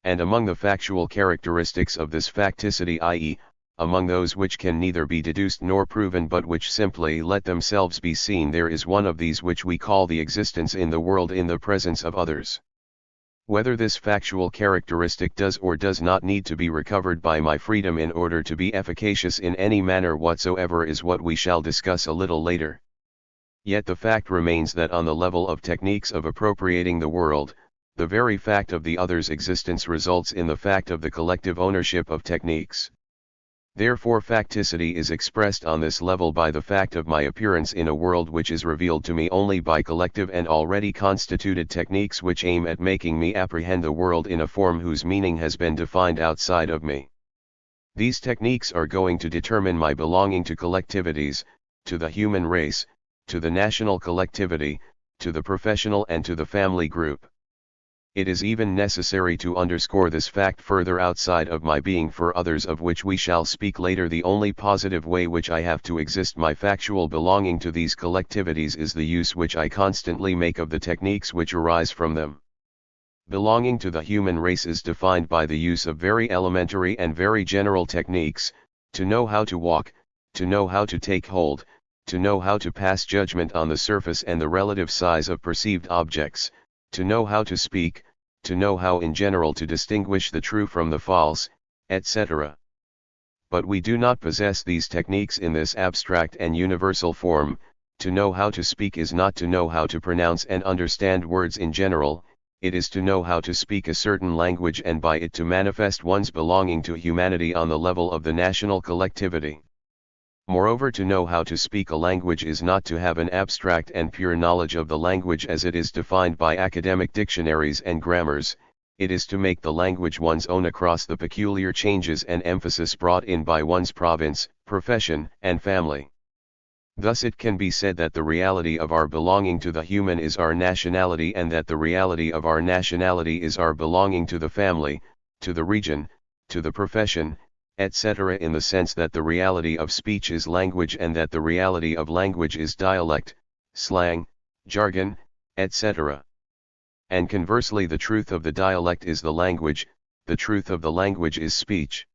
Speaker 1: And among the factual characteristics of this facticity, i.e., among those which can neither be deduced nor proven but which simply let themselves be seen, there is one of these which we call the existence in the world in the presence of others. Whether this factual characteristic does or does not need to be recovered by my freedom in order to be efficacious in any manner whatsoever is what we shall discuss a little later. Yet the fact remains that on the level of techniques of appropriating the world, the very fact of the other's existence results in the fact of the collective ownership of techniques. Therefore facticity is expressed on this level by the fact of my appearance in a world which is revealed to me only by collective and already constituted techniques which aim at making me apprehend the world in a form whose meaning has been defined outside of me. These techniques are going to determine my belonging to collectivities, to the human race, to the national collectivity, to the professional and to the family group. It is even necessary to underscore this fact further outside of my being for others, of which we shall speak later. The only positive way which I have to exist my factual belonging to these collectivities is the use which I constantly make of the techniques which arise from them. Belonging to the human race is defined by the use of very elementary and very general techniques: to know how to walk, to know how to take hold, to know how to pass judgment on the surface and the relative size of perceived objects, to know how to speak, to know how in general to distinguish the true from the false, etc. But we do not possess these techniques in this abstract and universal form. To know how to speak is not to know how to pronounce and understand words in general, it is to know how to speak a certain language and by it to manifest one's belonging to humanity on the level of the national collectivity. Moreover, to know how to speak a language is not to have an abstract and pure knowledge of the language as it is defined by academic dictionaries and grammars, it is to make the language one's own across the peculiar changes and emphasis brought in by one's province, profession, and family. Thus it can be said that the reality of our belonging to the human is our nationality, and that the reality of our nationality is our belonging to the family, to the region, to the profession, etc., in the sense that the reality of speech is language and that the reality of language is dialect, slang, jargon, etc. And conversely, the truth of the dialect is the language, the truth of the language is speech.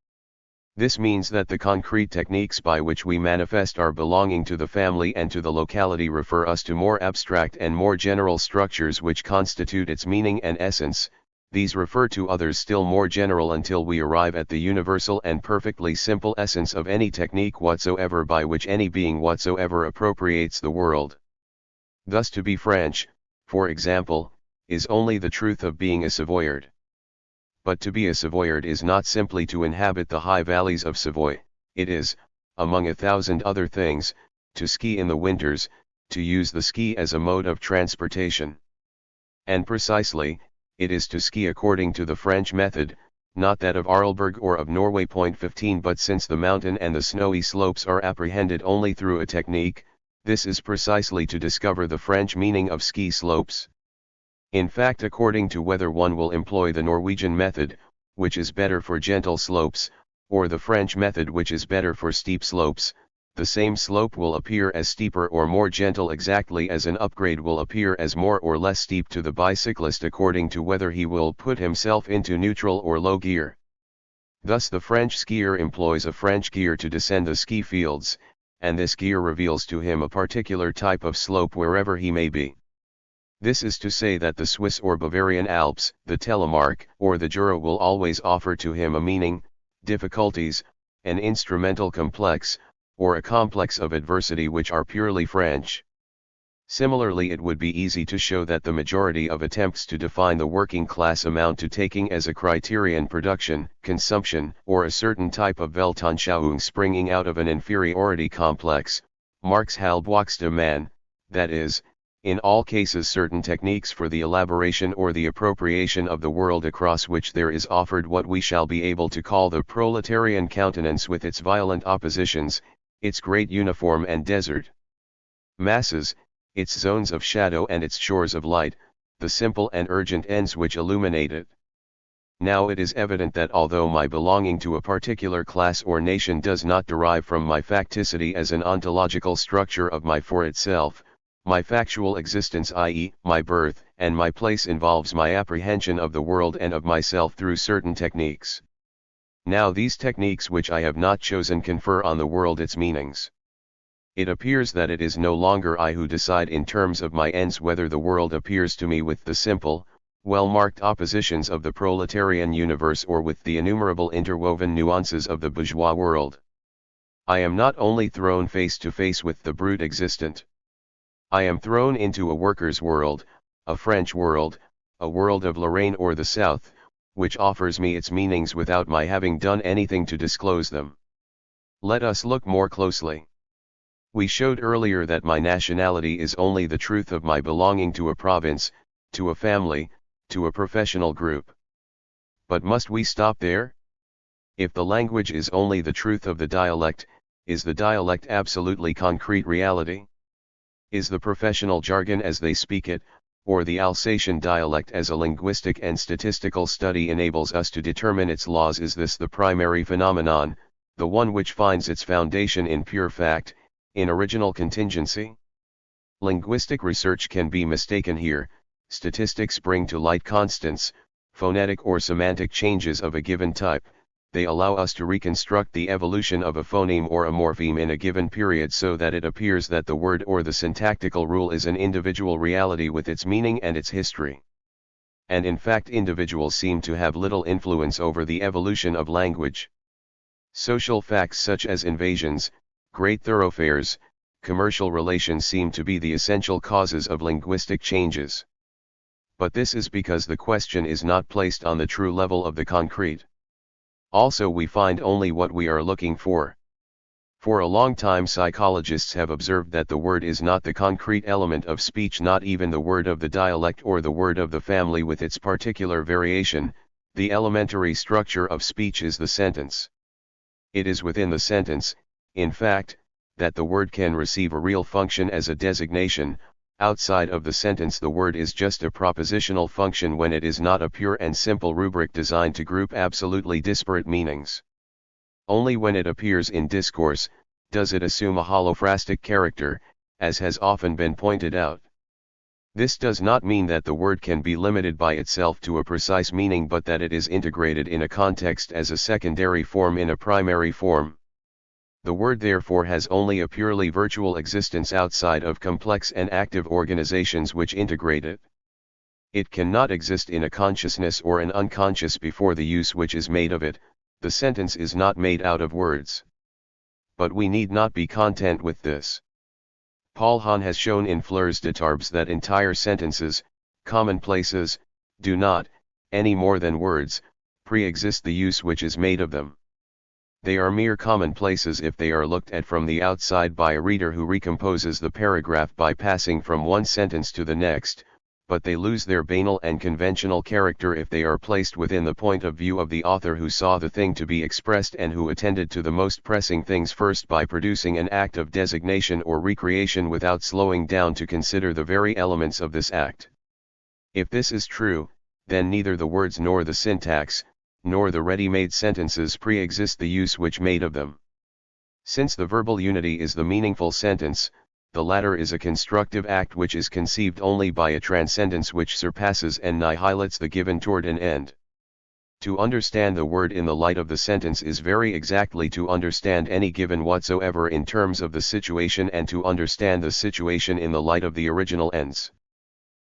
Speaker 1: This means that the concrete techniques by which we manifest our belonging to the family and to the locality refer us to more abstract and more general structures which constitute its meaning and essence. These refer to others still more general until we arrive at the universal and perfectly simple essence of any technique whatsoever by which any being whatsoever appropriates the world. Thus to be French, for example, is only the truth of being a Savoyard. But to be a Savoyard is not simply to inhabit the high valleys of Savoy, it is, among 1,000 other things, to ski in the winters, to use the ski as a mode of transportation. And precisely, it is to ski according to the French method, not that of Arlberg or of Norway. 15 But since the mountain and the snowy slopes are apprehended only through a technique, this is precisely to discover the French meaning of ski slopes. In fact, according to whether one will employ the Norwegian method, which is better for gentle slopes, or the French method which is better for steep slopes, the same slope will appear as steeper or more gentle exactly as an upgrade will appear as more or less steep to the bicyclist according to whether he will put himself into neutral or low gear. Thus the French skier employs a French gear to descend the ski fields, and this gear reveals to him a particular type of slope wherever he may be. This is to say that the Swiss or Bavarian Alps, the Telemark, or the Jura will always offer to him a meaning, difficulties, an instrumental complex, or a complex of adversity which are purely French. Similarly, it would be easy to show that the majority of attempts to define the working class amount to taking as a criterion production, consumption, or a certain type of Weltanschauung springing out of an inferiority complex, Marx-Halbwachstum man, that is, in all cases certain techniques for the elaboration or the appropriation of the world across which there is offered what we shall be able to call the proletarian countenance with its violent oppositions, its great uniform and desert masses, its zones of shadow and its shores of light, the simple and urgent ends which illuminate it. Now it is evident that although my belonging to a particular class or nation does not derive from my facticity as an ontological structure of my for itself, my factual existence, i.e., my birth and my place, involves my apprehension of the world and of myself through certain techniques. Now these techniques which I have not chosen confer on the world its meanings. It appears that it is no longer I who decide in terms of my ends whether the world appears to me with the simple, well-marked oppositions of the proletarian universe or with the innumerable interwoven nuances of the bourgeois world. I am not only thrown face to face with the brute existent. I am thrown into a worker's world, a French world, a world of Lorraine or the South, which offers me its meanings without my having done anything to disclose them. Let us look more closely. We showed earlier that my nationality is only the truth of my belonging to a province, to a family, to a professional group. But must we stop there? If the language is only the truth of the dialect, is the dialect absolutely concrete reality? Is the professional jargon as they speak it, or the Alsatian dialect as a linguistic and statistical study enables us to determine its laws, is this the primary phenomenon, the one which finds its foundation in pure fact, in original contingency? Linguistic research can be mistaken here. Statistics bring to light constants, phonetic or semantic changes of a given type. They allow us to reconstruct the evolution of a phoneme or a morpheme in a given period so that it appears that the word or the syntactical rule is an individual reality with its meaning and its history. And in fact, individuals seem to have little influence over the evolution of language. Social facts such as invasions, great thoroughfares, commercial relations seem to be the essential causes of linguistic changes. But this is because the question is not placed on the true level of the concrete. Also, we find only what we are looking for. For a long time psychologists have observed that the word is not the concrete element of speech, not even the word of the dialect or the word of the family with its particular variation. The elementary structure of speech is the sentence. It is within the sentence, in fact, that the word can receive a real function as a designation. Outside of the sentence, the word is just a propositional function when it is not a pure and simple rubric designed to group absolutely disparate meanings. Only when it appears in discourse, does it assume a holophrastic character, as has often been pointed out. This does not mean that the word can be limited by itself to a precise meaning, but that it is integrated in a context as a secondary form in a primary form. The word therefore has only a purely virtual existence outside of complex and active organizations which integrate it. It cannot exist in a consciousness or an unconscious before the use which is made of it. The sentence is not made out of words. But we need not be content with this. Paul Hahn has shown in Fleurs de Tarbes that entire sentences, commonplaces, do not, any more than words, pre-exist the use which is made of them. They are mere commonplaces if they are looked at from the outside by a reader who recomposes the paragraph by passing from one sentence to the next, but they lose their banal and conventional character if they are placed within the point of view of the author who saw the thing to be expressed and who attended to the most pressing things first by producing an act of designation or recreation without slowing down to consider the very elements of this act. If this is true, then neither the words nor the syntax, nor the ready-made sentences pre-exist the use which made of them. Since the verbal unity is the meaningful sentence, the latter is a constructive act which is conceived only by a transcendence which surpasses and annihilates the given toward an end. To understand the word in the light of the sentence is very exactly to understand any given whatsoever in terms of the situation, and to understand the situation in the light of the original ends.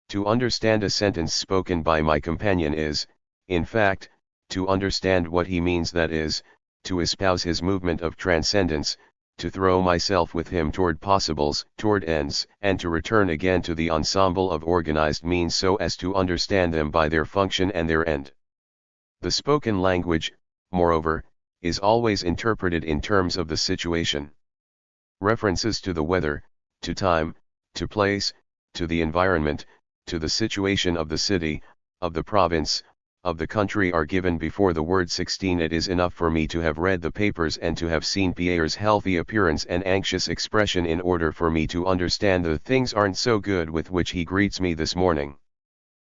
Speaker 1: To understand a sentence spoken by my companion is, in fact, to understand what he means, that is, to espouse his movement of transcendence, to throw myself with him toward possibles, toward ends, and to return again to the ensemble of organized means so as to understand them by their function and their end. The spoken language, moreover, is always interpreted in terms of the situation. References to the weather, to time, to place, to the environment, to the situation of the city, of the province, of the country are given before the word 16. It is enough for me to have read the papers and to have seen Pierre's healthy appearance and anxious expression in order for me to understand the things aren't so good with which he greets me this morning.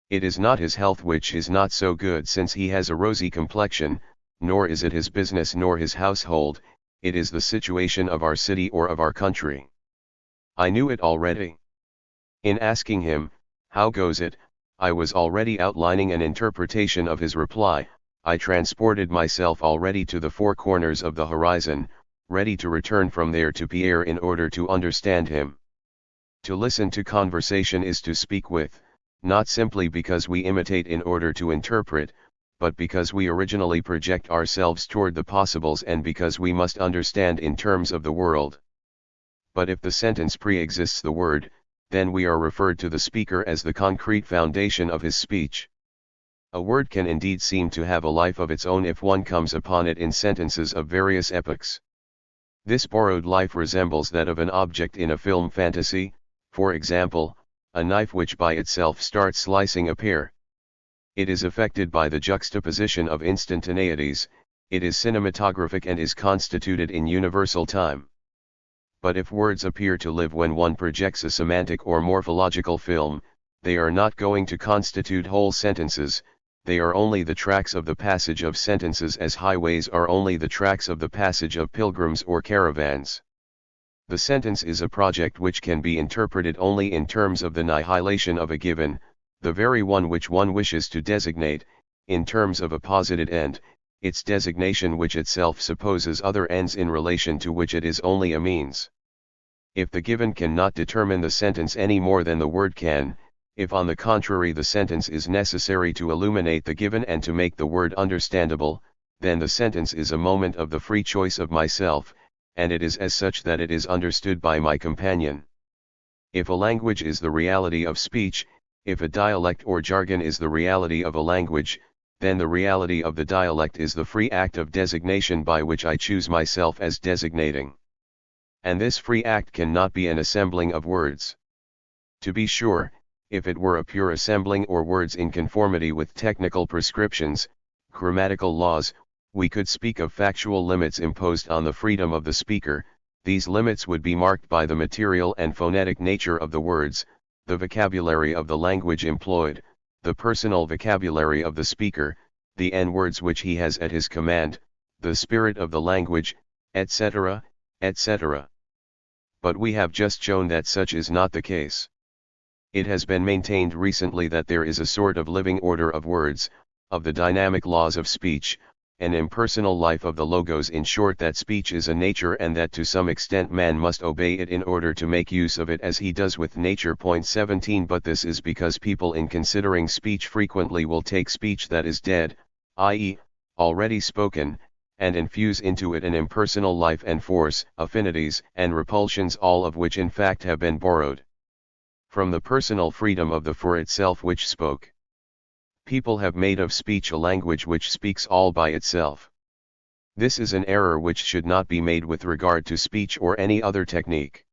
Speaker 1: It is not his health which is not so good, since he has a rosy complexion, nor is it his business nor his household, it is the situation of our city or of our country. I knew it already. In asking him, "How goes it?" I was already outlining an interpretation of his reply. I transported myself already to the four corners of the horizon, ready to return from there to Pierre in order to understand him. To listen to conversation is to speak with, not simply because we imitate in order to interpret, but because we originally project ourselves toward the possibles and because we must understand in terms of the world. But if the sentence pre-exists the word, then we are referred to the speaker as the concrete foundation of his speech. A word can indeed seem to have a life of its own if one comes upon it in sentences of various epochs. This borrowed life resembles that of an object in a film fantasy, for example, a knife which by itself starts slicing a pear. It is affected by the juxtaposition of instantaneities, it is cinematographic and is constituted in universal time. But if words appear to live when one projects a semantic or morphological film, they are not going to constitute whole sentences, they are only the tracks of the passage of sentences, as highways are only the tracks of the passage of pilgrims or caravans. The sentence is a project which can be interpreted only in terms of the annihilation of a given, the very one which one wishes to designate, in terms of a posited end, its designation which itself supposes other ends in relation to which it is only a means. If the given cannot determine the sentence any more than the word can, if on the contrary the sentence is necessary to illuminate the given and to make the word understandable, then the sentence is a moment of the free choice of myself, and it is as such that it is understood by my companion. If a language is the reality of speech, If a dialect or jargon is the reality of a language, then the reality of the dialect is the free act of designation by which I choose myself as designating. And this free act cannot be an assembling of words. To be sure, if it were a pure assembling or words in conformity with technical prescriptions, grammatical laws, we could speak of factual limits imposed on the freedom of the speaker. These limits would be marked by the material and phonetic nature of the words, the vocabulary of the language employed, the personal vocabulary of the speaker, the N-words which he has at his command, the spirit of the language, etc., etc. But we have just shown that such is not the case. It has been maintained recently that there is a sort of living order of words, of the dynamic laws of speech, an impersonal life of the logos, in short that speech is a nature and that to some extent man must obey it in order to make use of it as he does with nature. Point 17. But this is because people in considering speech frequently will take speech that is dead, i.e., already spoken, and infuse into it an impersonal life and force, affinities and repulsions, all of which in fact have been borrowed from the personal freedom of the for itself which spoke. People have made of speech a language which speaks all by itself. This is an error which should not be made with regard to speech or any other technique.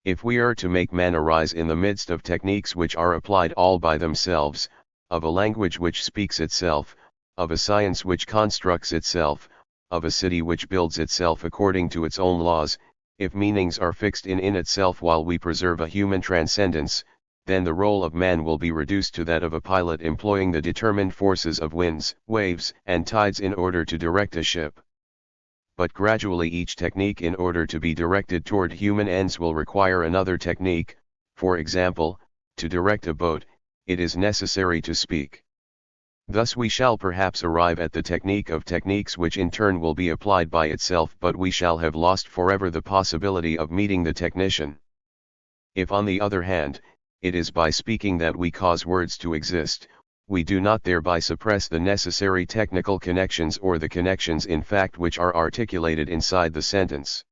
Speaker 1: If we are to make man arise in the midst of techniques which are applied all by themselves, of a language which speaks itself, of a science which constructs itself, of a city which builds itself according to its own laws, if meanings are fixed in itself while we preserve a human transcendence, then the role of man will be reduced to that of a pilot employing the determined forces of winds, waves, and tides in order to direct a ship. But gradually each technique in order to be directed toward human ends will require another technique. For example, to direct a boat, it is necessary to speak. Thus we shall perhaps arrive at the technique of techniques which in turn will be applied by itself, but we shall have lost forever the possibility of meeting the technician. If on the other hand, it is by speaking that we cause words to exist, we do not thereby suppress the necessary technical connections or the connections in fact which are articulated inside the sentence.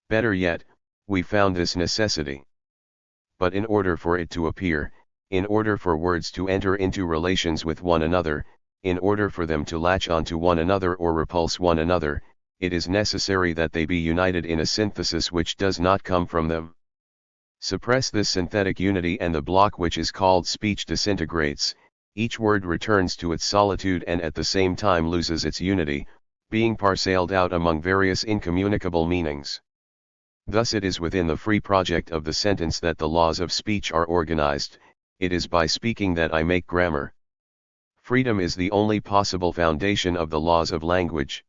Speaker 1: Better yet, we found this necessity. But in order for it to appear, in order for words to enter into relations with one another, in order for them to latch onto one another or repulse one another, it is necessary that they be united in a synthesis which does not come from them. Suppress this synthetic unity and the block which is called speech disintegrates, each word returns to its solitude and at the same time loses its unity, being parcelled out among various incommunicable meanings. Thus it is within the free project of the sentence that the laws of speech are organized. It is by speaking that I make grammar. Freedom is the only possible foundation of the laws of language.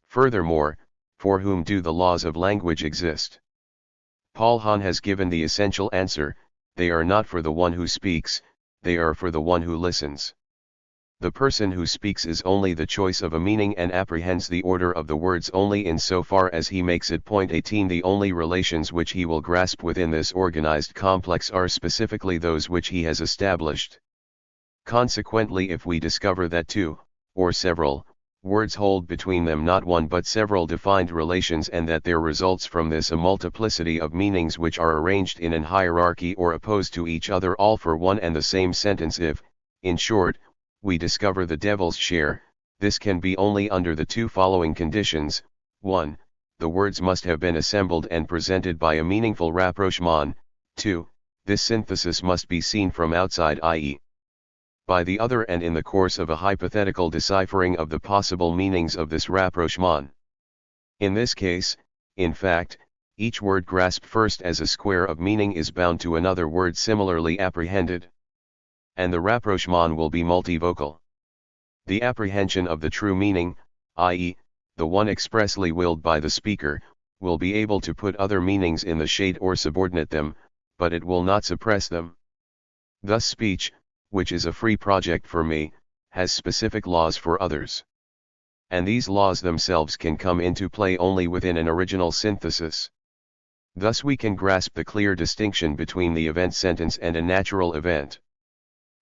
Speaker 1: Furthermore, for whom do the laws of language exist? Paul Hahn has given the essential answer: they are not for the one who speaks, they are for the one who listens. The person who speaks is only the choice of a meaning and apprehends the order of the words only in so far as he makes it. Point 18. The only relations which he will grasp within this organized complex are specifically those which he has established. Consequently, if we discover that two, or several, words hold between them not one but several defined relations, and that there results from this a multiplicity of meanings which are arranged in an hierarchy or opposed to each other all for one and the same sentence, if, in short, we discover the devil's share, this can be only under the two following conditions: 1. The words must have been assembled and presented by a meaningful rapprochement. 2. This synthesis must be seen from outside, i.e., by the other, and in the course of a hypothetical deciphering of the possible meanings of this rapprochement. In this case, in fact, each word grasped first as a square of meaning is bound to another word similarly apprehended. And the rapprochement will be multivocal. The apprehension of the true meaning, i.e., the one expressly willed by the speaker, will be able to put other meanings in the shade or subordinate them, but it will not suppress them. Thus speech, which is a free project for me, has specific laws for others. And these laws themselves can come into play only within an original synthesis. Thus we can grasp the clear distinction between the event sentence and a natural event.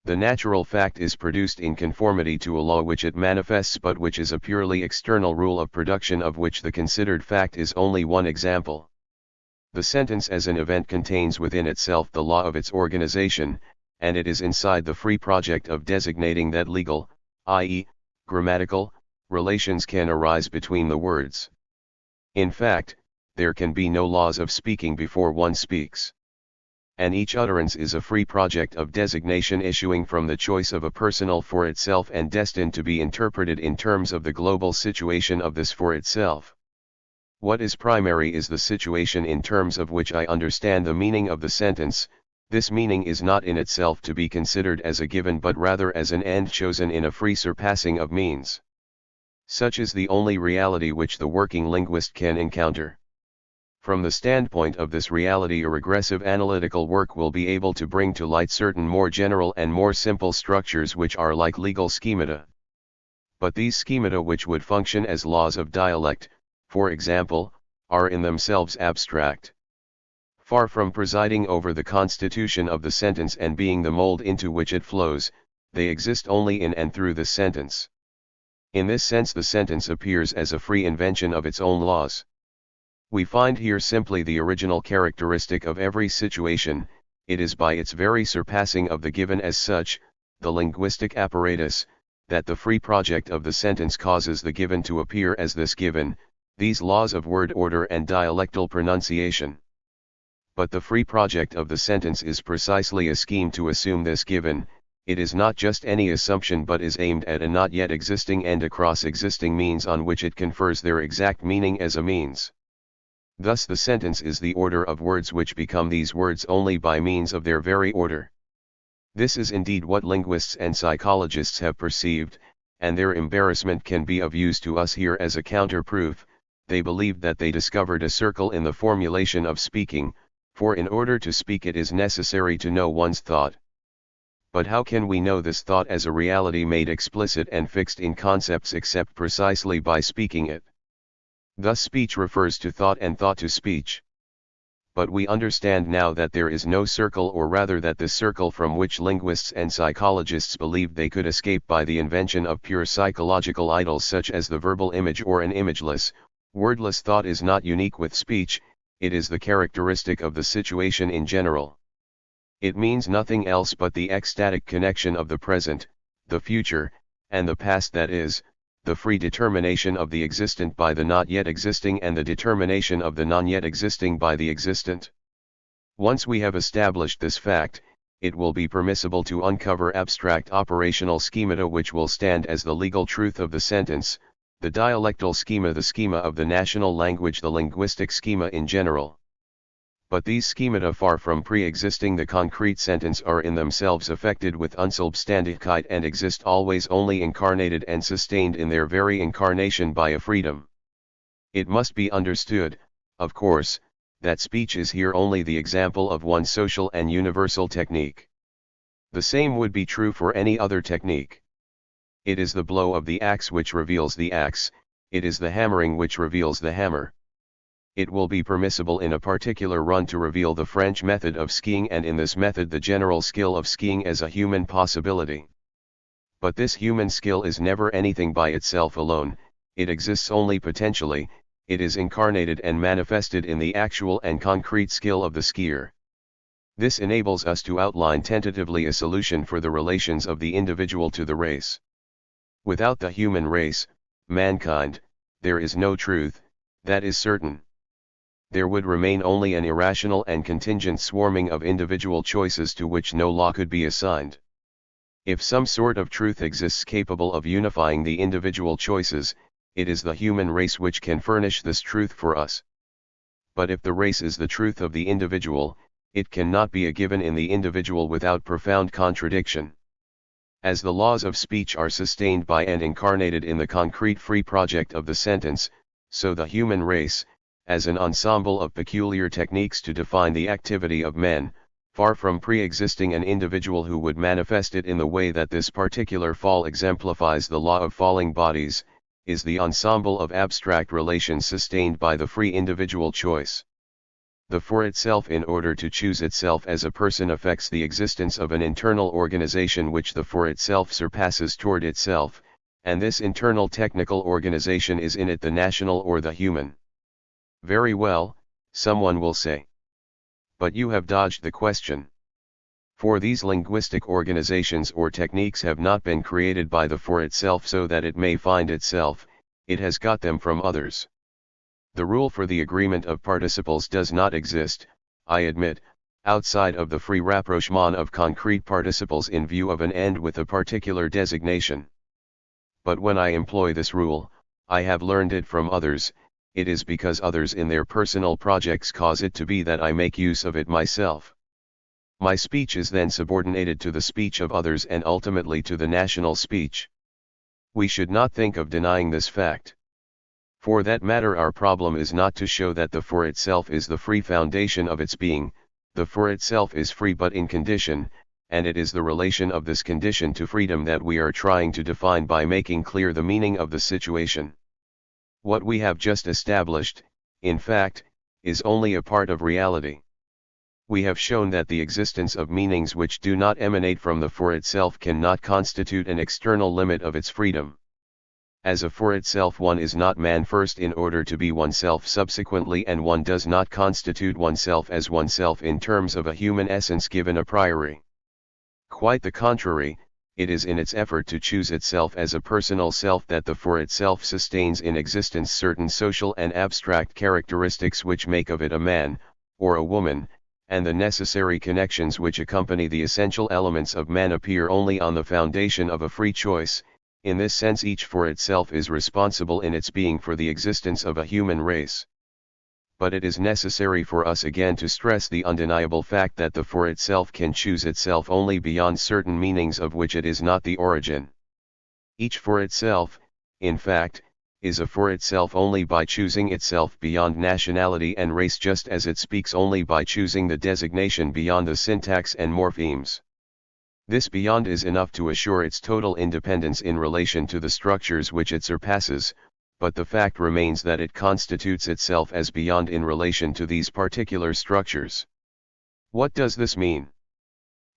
Speaker 1: The natural fact is produced in conformity to a law which it manifests, but which is a purely external rule of production, of which the considered fact is only one example. The sentence as an event contains within itself the law of its organization, and it is inside the free project of designating that legal, i.e., grammatical, relations can arise between the words. In fact, there can be no laws of speaking before one speaks. And each utterance is a free project of designation issuing from the choice of a personal for itself and destined to be interpreted in terms of the global situation of this for itself. What is primary is the situation in terms of which I understand the meaning of the sentence. This meaning is not in itself to be considered as a given but rather as an end chosen in a free surpassing of means. Such is the only reality which the working linguist can encounter. From the standpoint of this reality, a regressive analytical work will be able to bring to light certain more general and more simple structures which are like legal schemata. But these schemata which would function as laws of dialect, for example, are in themselves abstract. Far from presiding over the constitution of the sentence and being the mold into which it flows, they exist only in and through the sentence. In this sense the sentence appears as a free invention of its own laws. We find here simply the original characteristic of every situation. It is by its very surpassing of the given as such, the linguistic apparatus, that the free project of the sentence causes the given to appear as this given, these laws of word order and dialectal pronunciation. But the free project of the sentence is precisely a scheme to assume this given. It is not just any assumption but is aimed at a not yet existing and across existing means on which it confers their exact meaning as a means. Thus the sentence is the order of words which become these words only by means of their very order. This is indeed what linguists and psychologists have perceived, and their embarrassment can be of use to us here as a counter-proof. They believed that they discovered a circle in the formulation of speaking, for in order to speak it is necessary to know one's thought. But how can we know this thought as a reality made explicit and fixed in concepts except precisely by speaking it? Thus speech refers to thought and thought to speech. But we understand now that there is no circle, or rather that the circle from which linguists and psychologists believed they could escape by the invention of pure psychological idols such as the verbal image or an imageless, wordless thought is not unique with speech, it is the characteristic of the situation in general. It means nothing else but the ecstatic connection of the present, the future, and the past, that is, the free determination of the existent by the not yet existing and the determination of the non-yet existing by the existent. Once we have established this fact, it will be permissible to uncover abstract operational schemata which will stand as the legal truth of the sentence, the dialectal schema, the schema of the national language, the linguistic schema in general. But these schemata, far from pre-existing the concrete sentence, are in themselves affected with Unselbständigkeit and exist always only incarnated and sustained in their very incarnation by a freedom. It must be understood, of course, that speech is here only the example of one social and universal technique. The same would be true for any other technique. It is the blow of the axe which reveals the axe, it is the hammering which reveals the hammer. It will be permissible in a particular run to reveal the French method of skiing, and in this method the general skill of skiing as a human possibility. But this human skill is never anything by itself alone, it exists only potentially, it is incarnated and manifested in the actual and concrete skill of the skier. This enables us to outline tentatively a solution for the relations of the individual to the race. Without the human race, mankind, there is no truth, that is certain. There would remain only an irrational and contingent swarming of individual choices to which no law could be assigned. If some sort of truth exists capable of unifying the individual choices, it is the human race which can furnish this truth for us. But if the race is the truth of the individual, it cannot be a given in the individual without profound contradiction. As the laws of speech are sustained by and incarnated in the concrete free project of the sentence, so the human race, as an ensemble of peculiar techniques to define the activity of men, far from pre-existing an individual who would manifest it in the way that this particular fall exemplifies the law of falling bodies, is the ensemble of abstract relations sustained by the free individual choice. The for itself, in order to choose itself as a person, affects the existence of an internal organization which the for itself surpasses toward itself, and this internal technical organization is in it the national or the human. Very well, someone will say. But you have dodged the question. For these linguistic organizations or techniques have not been created by the for itself so that it may find itself, it has got them from others. The rule for the agreement of participles does not exist, I admit, outside of the free rapprochement of concrete participles in view of an end with a particular designation. But when I employ this rule, I have learned it from others. It is because others in their personal projects cause it to be that I make use of it myself. My speech is then subordinated to the speech of others and ultimately to the national speech. We should not think of denying this fact. For that matter, our problem is not to show that the for itself is the free foundation of its being. The for itself is free but in condition, and it is the relation of this condition to freedom that we are trying to define by making clear the meaning of the situation. What we have just established, in fact, is only a part of reality. We have shown that the existence of meanings which do not emanate from the for itself cannot constitute an external limit of its freedom. As a for itself, one is not man first in order to be oneself subsequently, and one does not constitute oneself as oneself in terms of a human essence given a priori. Quite the contrary, it is in its effort to choose itself as a personal self that the for itself sustains in existence certain social and abstract characteristics which make of it a man, or a woman, and the necessary connections which accompany the essential elements of man appear only on the foundation of a free choice. In this sense, each for itself is responsible in its being for the existence of a human race. But it is necessary for us again to stress the undeniable fact that the for itself can choose itself only beyond certain meanings of which it is not the origin. Each for itself, in fact, is a for itself only by choosing itself beyond nationality and race, just as it speaks only by choosing the designation beyond the syntax and morphemes. This beyond is enough to assure its total independence in relation to the structures which it surpasses, but the fact remains that it constitutes itself as beyond in relation to these particular structures. What does this mean?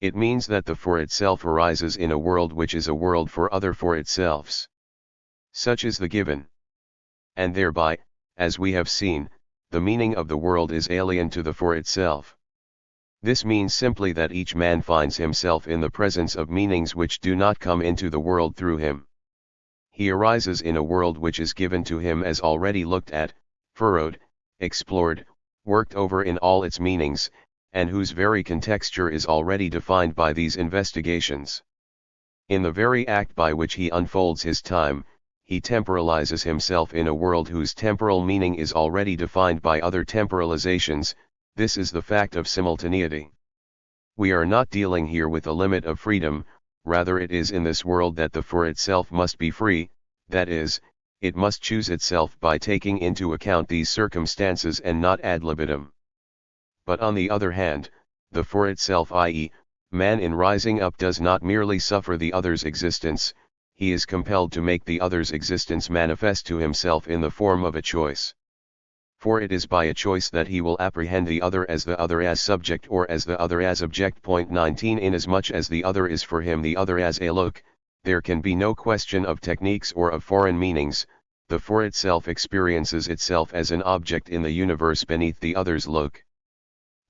Speaker 1: It means that the for itself arises in a world which is a world for other for itselfs. Such is the given. And thereby, as we have seen, the meaning of the world is alien to the for itself. This means simply that each man finds himself in the presence of meanings which do not come into the world through him. He arises in a world which is given to him as already looked at, furrowed, explored, worked over in all its meanings, and whose very contexture is already defined by these investigations. In the very act by which he unfolds his time, he temporalizes himself in a world whose temporal meaning is already defined by other temporalizations. This is the fact of simultaneity. We are not dealing here with a limit of freedom, rather it is in this world that the for itself must be free, that is, it must choose itself by taking into account these circumstances and not ad libitum. But on the other hand, the for itself, i.e., man in rising up, does not merely suffer the other's existence, he is compelled to make the other's existence manifest to himself in the form of a choice. For it is by a choice that he will apprehend the other as subject or as the other as object. 19 Inasmuch as the other is for him the other as a look, there can be no question of techniques or of foreign meanings. The for itself experiences itself as an object in the universe beneath the other's look.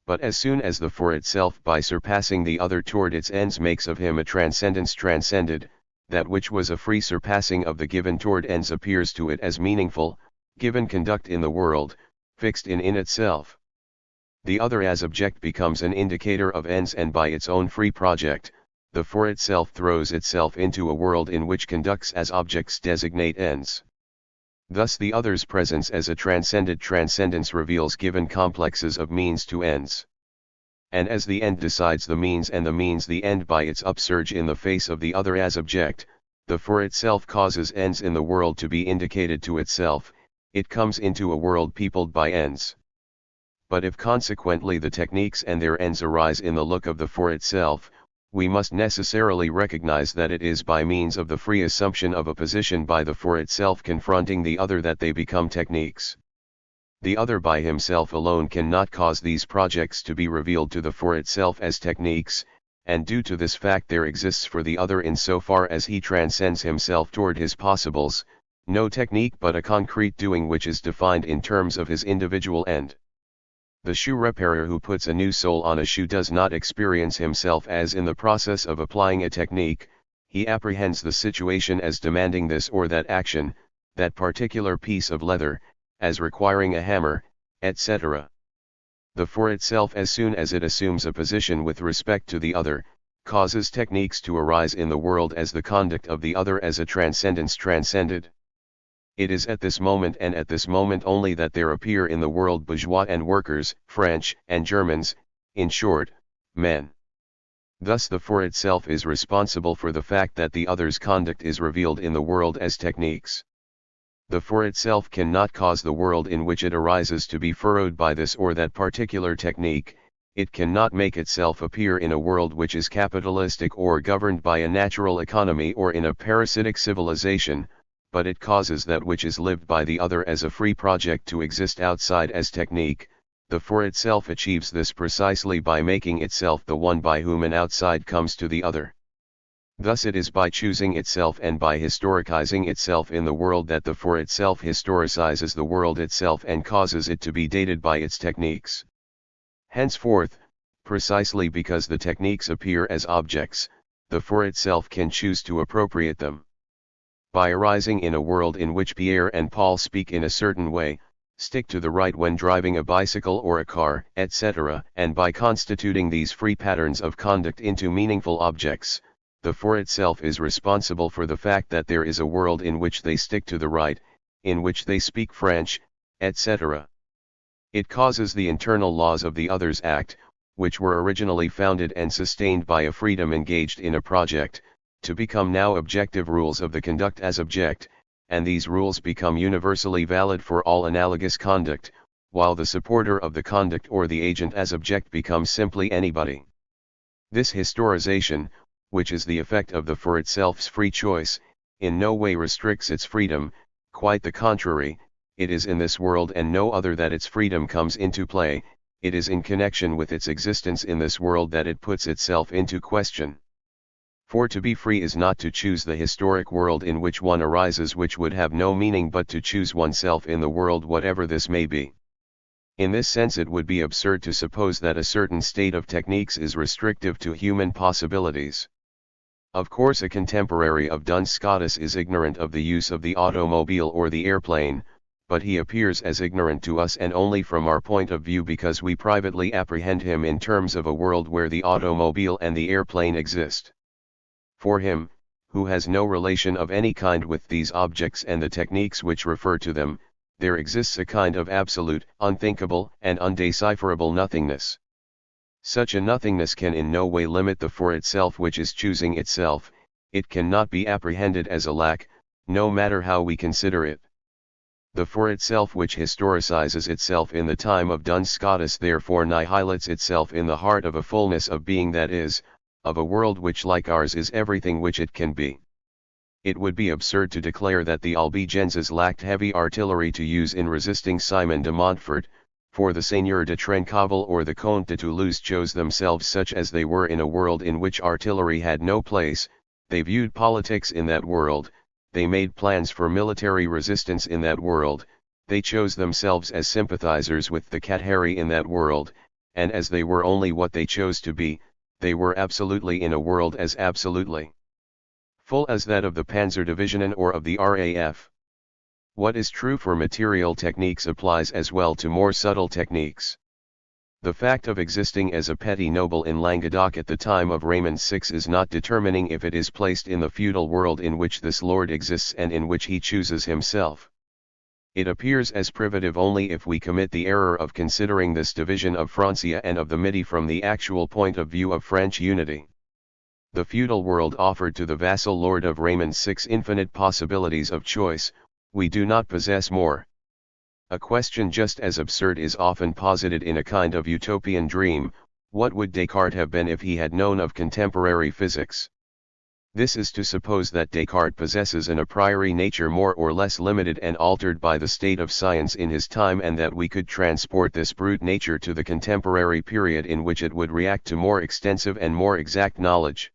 Speaker 1: But as soon as the for itself, by surpassing the other toward its ends, makes of him a transcendence transcended, that which was a free surpassing of the given toward ends appears to it as meaningful, given conduct in the world, fixed in itself. The other as object becomes an indicator of ends, and by its own free project, the for itself throws itself into a world in which conducts as objects designate ends. Thus the other's presence as a transcended transcendence reveals given complexes of means to ends. And as the end decides the means and the means the end by its upsurge in the face of the other as object, the for itself causes ends in the world to be indicated to itself. It comes into a world peopled by ends. But if consequently the techniques and their ends arise in the look of the for itself, we must necessarily recognize that it is by means of the free assumption of a position by the for itself confronting the other that they become techniques. The other by himself alone cannot cause these projects to be revealed to the for itself as techniques, and due to this fact there exists for the other, in so far as he transcends himself toward his possibles, no technique but a concrete doing which is defined in terms of his individual end. The shoe repairer who puts a new sole on a shoe does not experience himself as in the process of applying a technique, he apprehends the situation as demanding this or that action, that particular piece of leather, as requiring a hammer, etc. The for itself, as soon as it assumes a position with respect to the other, causes techniques to arise in the world as the conduct of the other as a transcendence transcended. It is at this moment and at this moment only that there appear in the world bourgeois and workers, French and Germans, in short, men. Thus the for itself is responsible for the fact that the other's conduct is revealed in the world as techniques. The for itself cannot cause the world in which it arises to be furrowed by this or that particular technique, it cannot make itself appear in a world which is capitalistic or governed by a natural economy or in a parasitic civilization, but it causes that which is lived by the other as a free project to exist outside as technique. The for itself achieves this precisely by making itself the one by whom an outside comes to the other. Thus it is by choosing itself and by historicizing itself in the world that the for itself historicizes the world itself and causes it to be dated by its techniques. Henceforth, precisely because the techniques appear as objects, the for itself can choose to appropriate them. By arising in a world in which Pierre and Paul speak in a certain way, stick to the right when driving a bicycle or a car, etc., and by constituting these free patterns of conduct into meaningful objects, the for itself is responsible for the fact that there is a world in which they stick to the right, in which they speak French, etc. It causes the internal laws of the other's act, which were originally founded and sustained by a freedom engaged in a project, to become now objective rules of the conduct as object, and these rules become universally valid for all analogous conduct, while the supporter of the conduct or the agent as object becomes simply anybody. This historization, which is the effect of the for itself's free choice, in no way restricts its freedom, quite the contrary, it is in this world and no other that its freedom comes into play, it is in connection with its existence in this world that it puts itself into question. For to be free is not to choose the historic world in which one arises, which would have no meaning, but to choose oneself in the world whatever this may be. In this sense it would be absurd to suppose that a certain state of techniques is restrictive to human possibilities. Of course a contemporary of Duns Scotus is ignorant of the use of the automobile or the airplane, but he appears as ignorant to us and only from our point of view because we privately apprehend him in terms of a world where the automobile and the airplane exist. For him, who has no relation of any kind with these objects and the techniques which refer to them, there exists a kind of absolute, unthinkable, and undecipherable nothingness. Such a nothingness can in no way limit the for itself which is choosing itself, it cannot be apprehended as a lack, no matter how we consider it. The for itself which historicizes itself in the time of Duns Scotus therefore annihilates itself in the heart of a fullness of being, that is, of a world which like ours is everything which it can be. It would be absurd to declare that the Albigenses lacked heavy artillery to use in resisting Simon de Montfort, for the Seigneur de Trencavel or the Comte de Toulouse chose themselves such as they were in a world in which artillery had no place, they viewed politics in that world, they made plans for military resistance in that world, they chose themselves as sympathizers with the Kathari in that world, and as they were only what they chose to be, they were absolutely in a world as absolutely full as that of the Panzerdivisionen or of the RAF. What is true for material techniques applies as well to more subtle techniques. The fact of existing as a petty noble in Languedoc at the time of Raymond VI is not determining if it is placed in the feudal world in which this lord exists and in which he chooses himself. It appears as privative only if we commit the error of considering this division of Francia and of the Midi from the actual point of view of French unity. The feudal world offered to the vassal lord of Raymond VI infinite possibilities of choice, we do not possess more. A question just as absurd is often posited in a kind of utopian dream: what would Descartes have been if he had known of contemporary physics? This is to suppose that Descartes possesses an a priori nature more or less limited and altered by the state of science in his time, and that we could transport this brute nature to the contemporary period in which it would react to more extensive and more exact knowledge.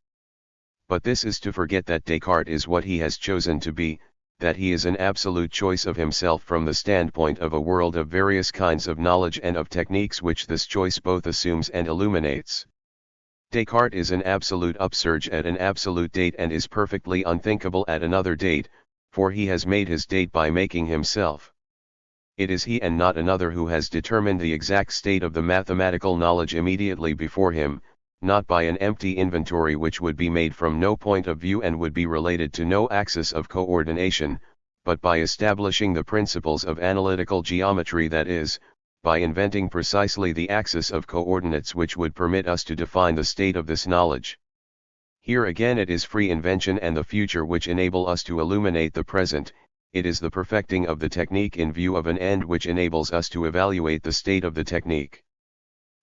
Speaker 1: But this is to forget that Descartes is what he has chosen to be, that he is an absolute choice of himself from the standpoint of a world of various kinds of knowledge and of techniques which this choice both assumes and illuminates. Descartes is an absolute upsurge at an absolute date and is perfectly unthinkable at another date, for he has made his date by making himself. It is he and not another who has determined the exact state of the mathematical knowledge immediately before him, not by an empty inventory which would be made from no point of view and would be related to no axis of coordination, but by establishing the principles of analytical geometry, that is, by inventing precisely the axis of coordinates which would permit us to define the state of this knowledge. Here again it is free invention and the future which enable us to illuminate the present. It is the perfecting of the technique in view of an end which enables us to evaluate the state of the technique.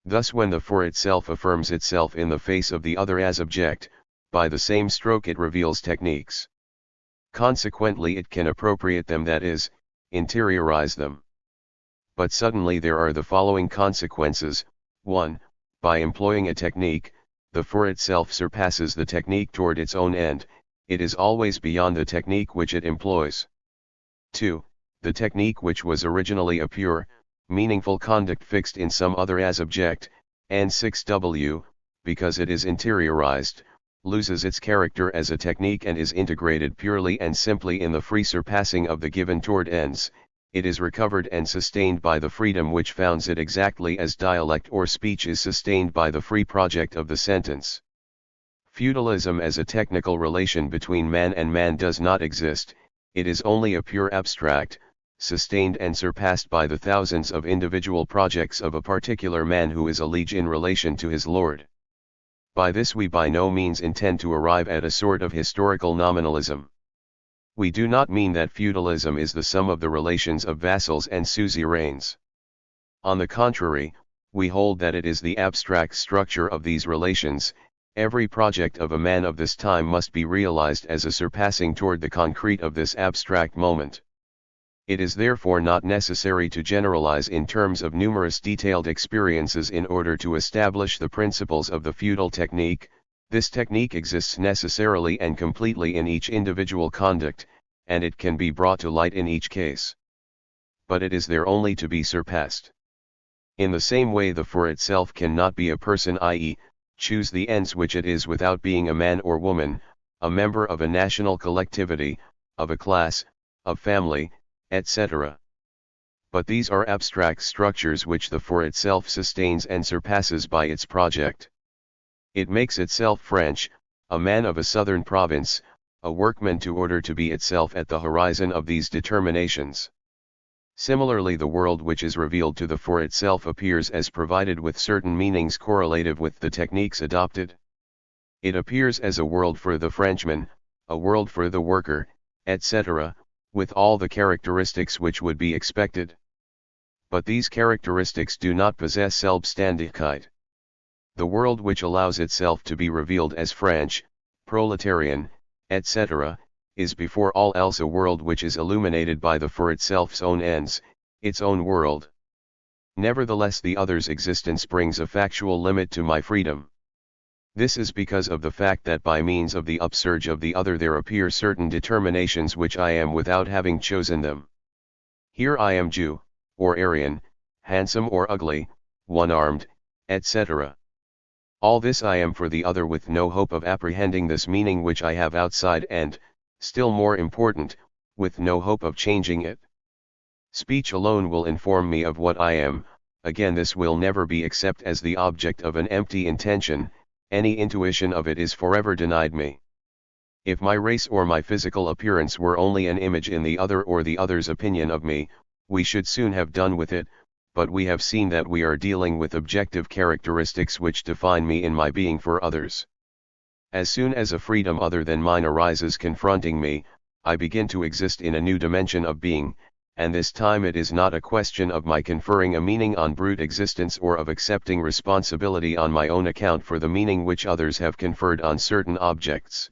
Speaker 1: Thus when the for itself affirms itself in the face of the other as object, by the same stroke it reveals techniques. Consequently it can appropriate them, that is, interiorize them. But suddenly there are the following consequences. 1. By employing a technique, the for itself surpasses the technique toward its own end, it is always beyond the technique which it employs. 2. The technique which was originally a pure, meaningful conduct fixed in some other as object, and 6w, because it is interiorized, loses its character as a technique and is integrated purely and simply in the free surpassing of the given toward ends. It is recovered and sustained by the freedom which founds it, exactly as dialect or speech is sustained by the free project of the sentence. Feudalism as a technical relation between man and man does not exist, it is only a pure abstract, sustained and surpassed by the thousands of individual projects of a particular man who is a liege in relation to his lord. By this we by no means intend to arrive at a sort of historical nominalism. We do not mean that feudalism is the sum of the relations of vassals and suzerains. On the contrary, we hold that it is the abstract structure of these relations. Every project of a man of this time must be realized as a surpassing toward the concrete of this abstract moment. It is therefore not necessary to generalize in terms of numerous detailed experiences in order to establish the principles of the feudal technique. This technique exists necessarily and completely in each individual conduct, and it can be brought to light in each case. But it is there only to be surpassed. In the same way the for itself cannot be a person, i.e., choose the ends which it is without being a man or woman, a member of a national collectivity, of a class, of family, etc. But these are abstract structures which the for itself sustains and surpasses by its project. It makes itself French, a man of a southern province, a workman to order to be itself at the horizon of these determinations. Similarly the world which is revealed to the for itself appears as provided with certain meanings correlative with the techniques adopted. It appears as a world for the Frenchman, a world for the worker, etc., with all the characteristics which would be expected. But these characteristics do not possess Selbstständigkeit. The world which allows itself to be revealed as French, proletarian, etc., is before all else a world which is illuminated by the for itself's own ends, its own world. Nevertheless the other's existence brings a factual limit to my freedom. This is because of the fact that by means of the upsurge of the other there appear certain determinations which I am without having chosen them. Here I am Jew, or Aryan, handsome or ugly, one-armed, etc. All this I am for the other with no hope of apprehending this meaning which I have outside and, still more important, with no hope of changing it. Speech alone will inform me of what I am, again this will never be except as the object of an empty intention, any intuition of it is forever denied me. If my race or my physical appearance were only an image in the other or the other's opinion of me, we should soon have done with it, but we have seen that we are dealing with objective characteristics which define me in my being for others. As soon as a freedom other than mine arises confronting me, I begin to exist in a new dimension of being, and this time it is not a question of my conferring a meaning on brute existence or of accepting responsibility on my own account for the meaning which others have conferred on certain objects.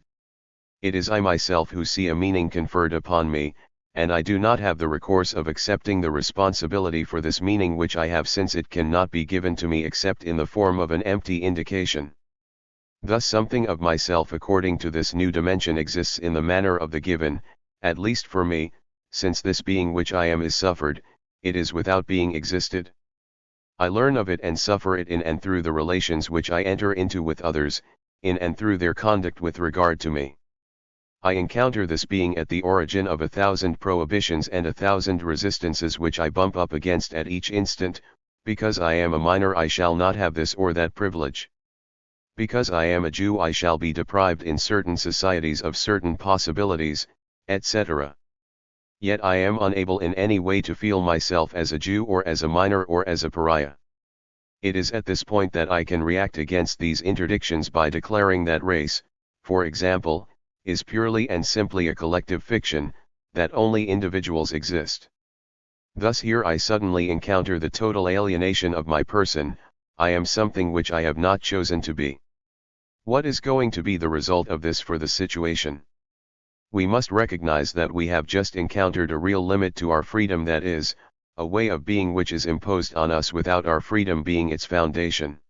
Speaker 1: It is I myself who see a meaning conferred upon me, and I do not have the recourse of accepting the responsibility for this meaning which I have, since it cannot be given to me except in the form of an empty indication. Thus something of myself according to this new dimension exists in the manner of the given, At least for me, since this being which I am is suffered, it is without being existed. I learn of it and suffer it in and through the relations which I enter into with others, in and through their conduct with regard to me. I encounter this being at the origin of 1,000 prohibitions and 1,000 resistances which I bump up against at each instant. Because I am a minor I shall not have this or that privilege. Because I am a Jew I shall be deprived in certain societies of certain possibilities, etc. Yet I am unable in any way to feel myself as a Jew or as a minor or as a pariah. It is at this point that I can react against these interdictions by declaring that race, for example, is purely and simply a collective fiction, that only individuals exist. Thus here I suddenly encounter the total alienation of my person. I am something which I have not chosen to be. What is going to be the result of this for the situation? We must recognize that we have just encountered a real limit to our freedom, that is, a way of being which is imposed on us without our freedom being its foundation.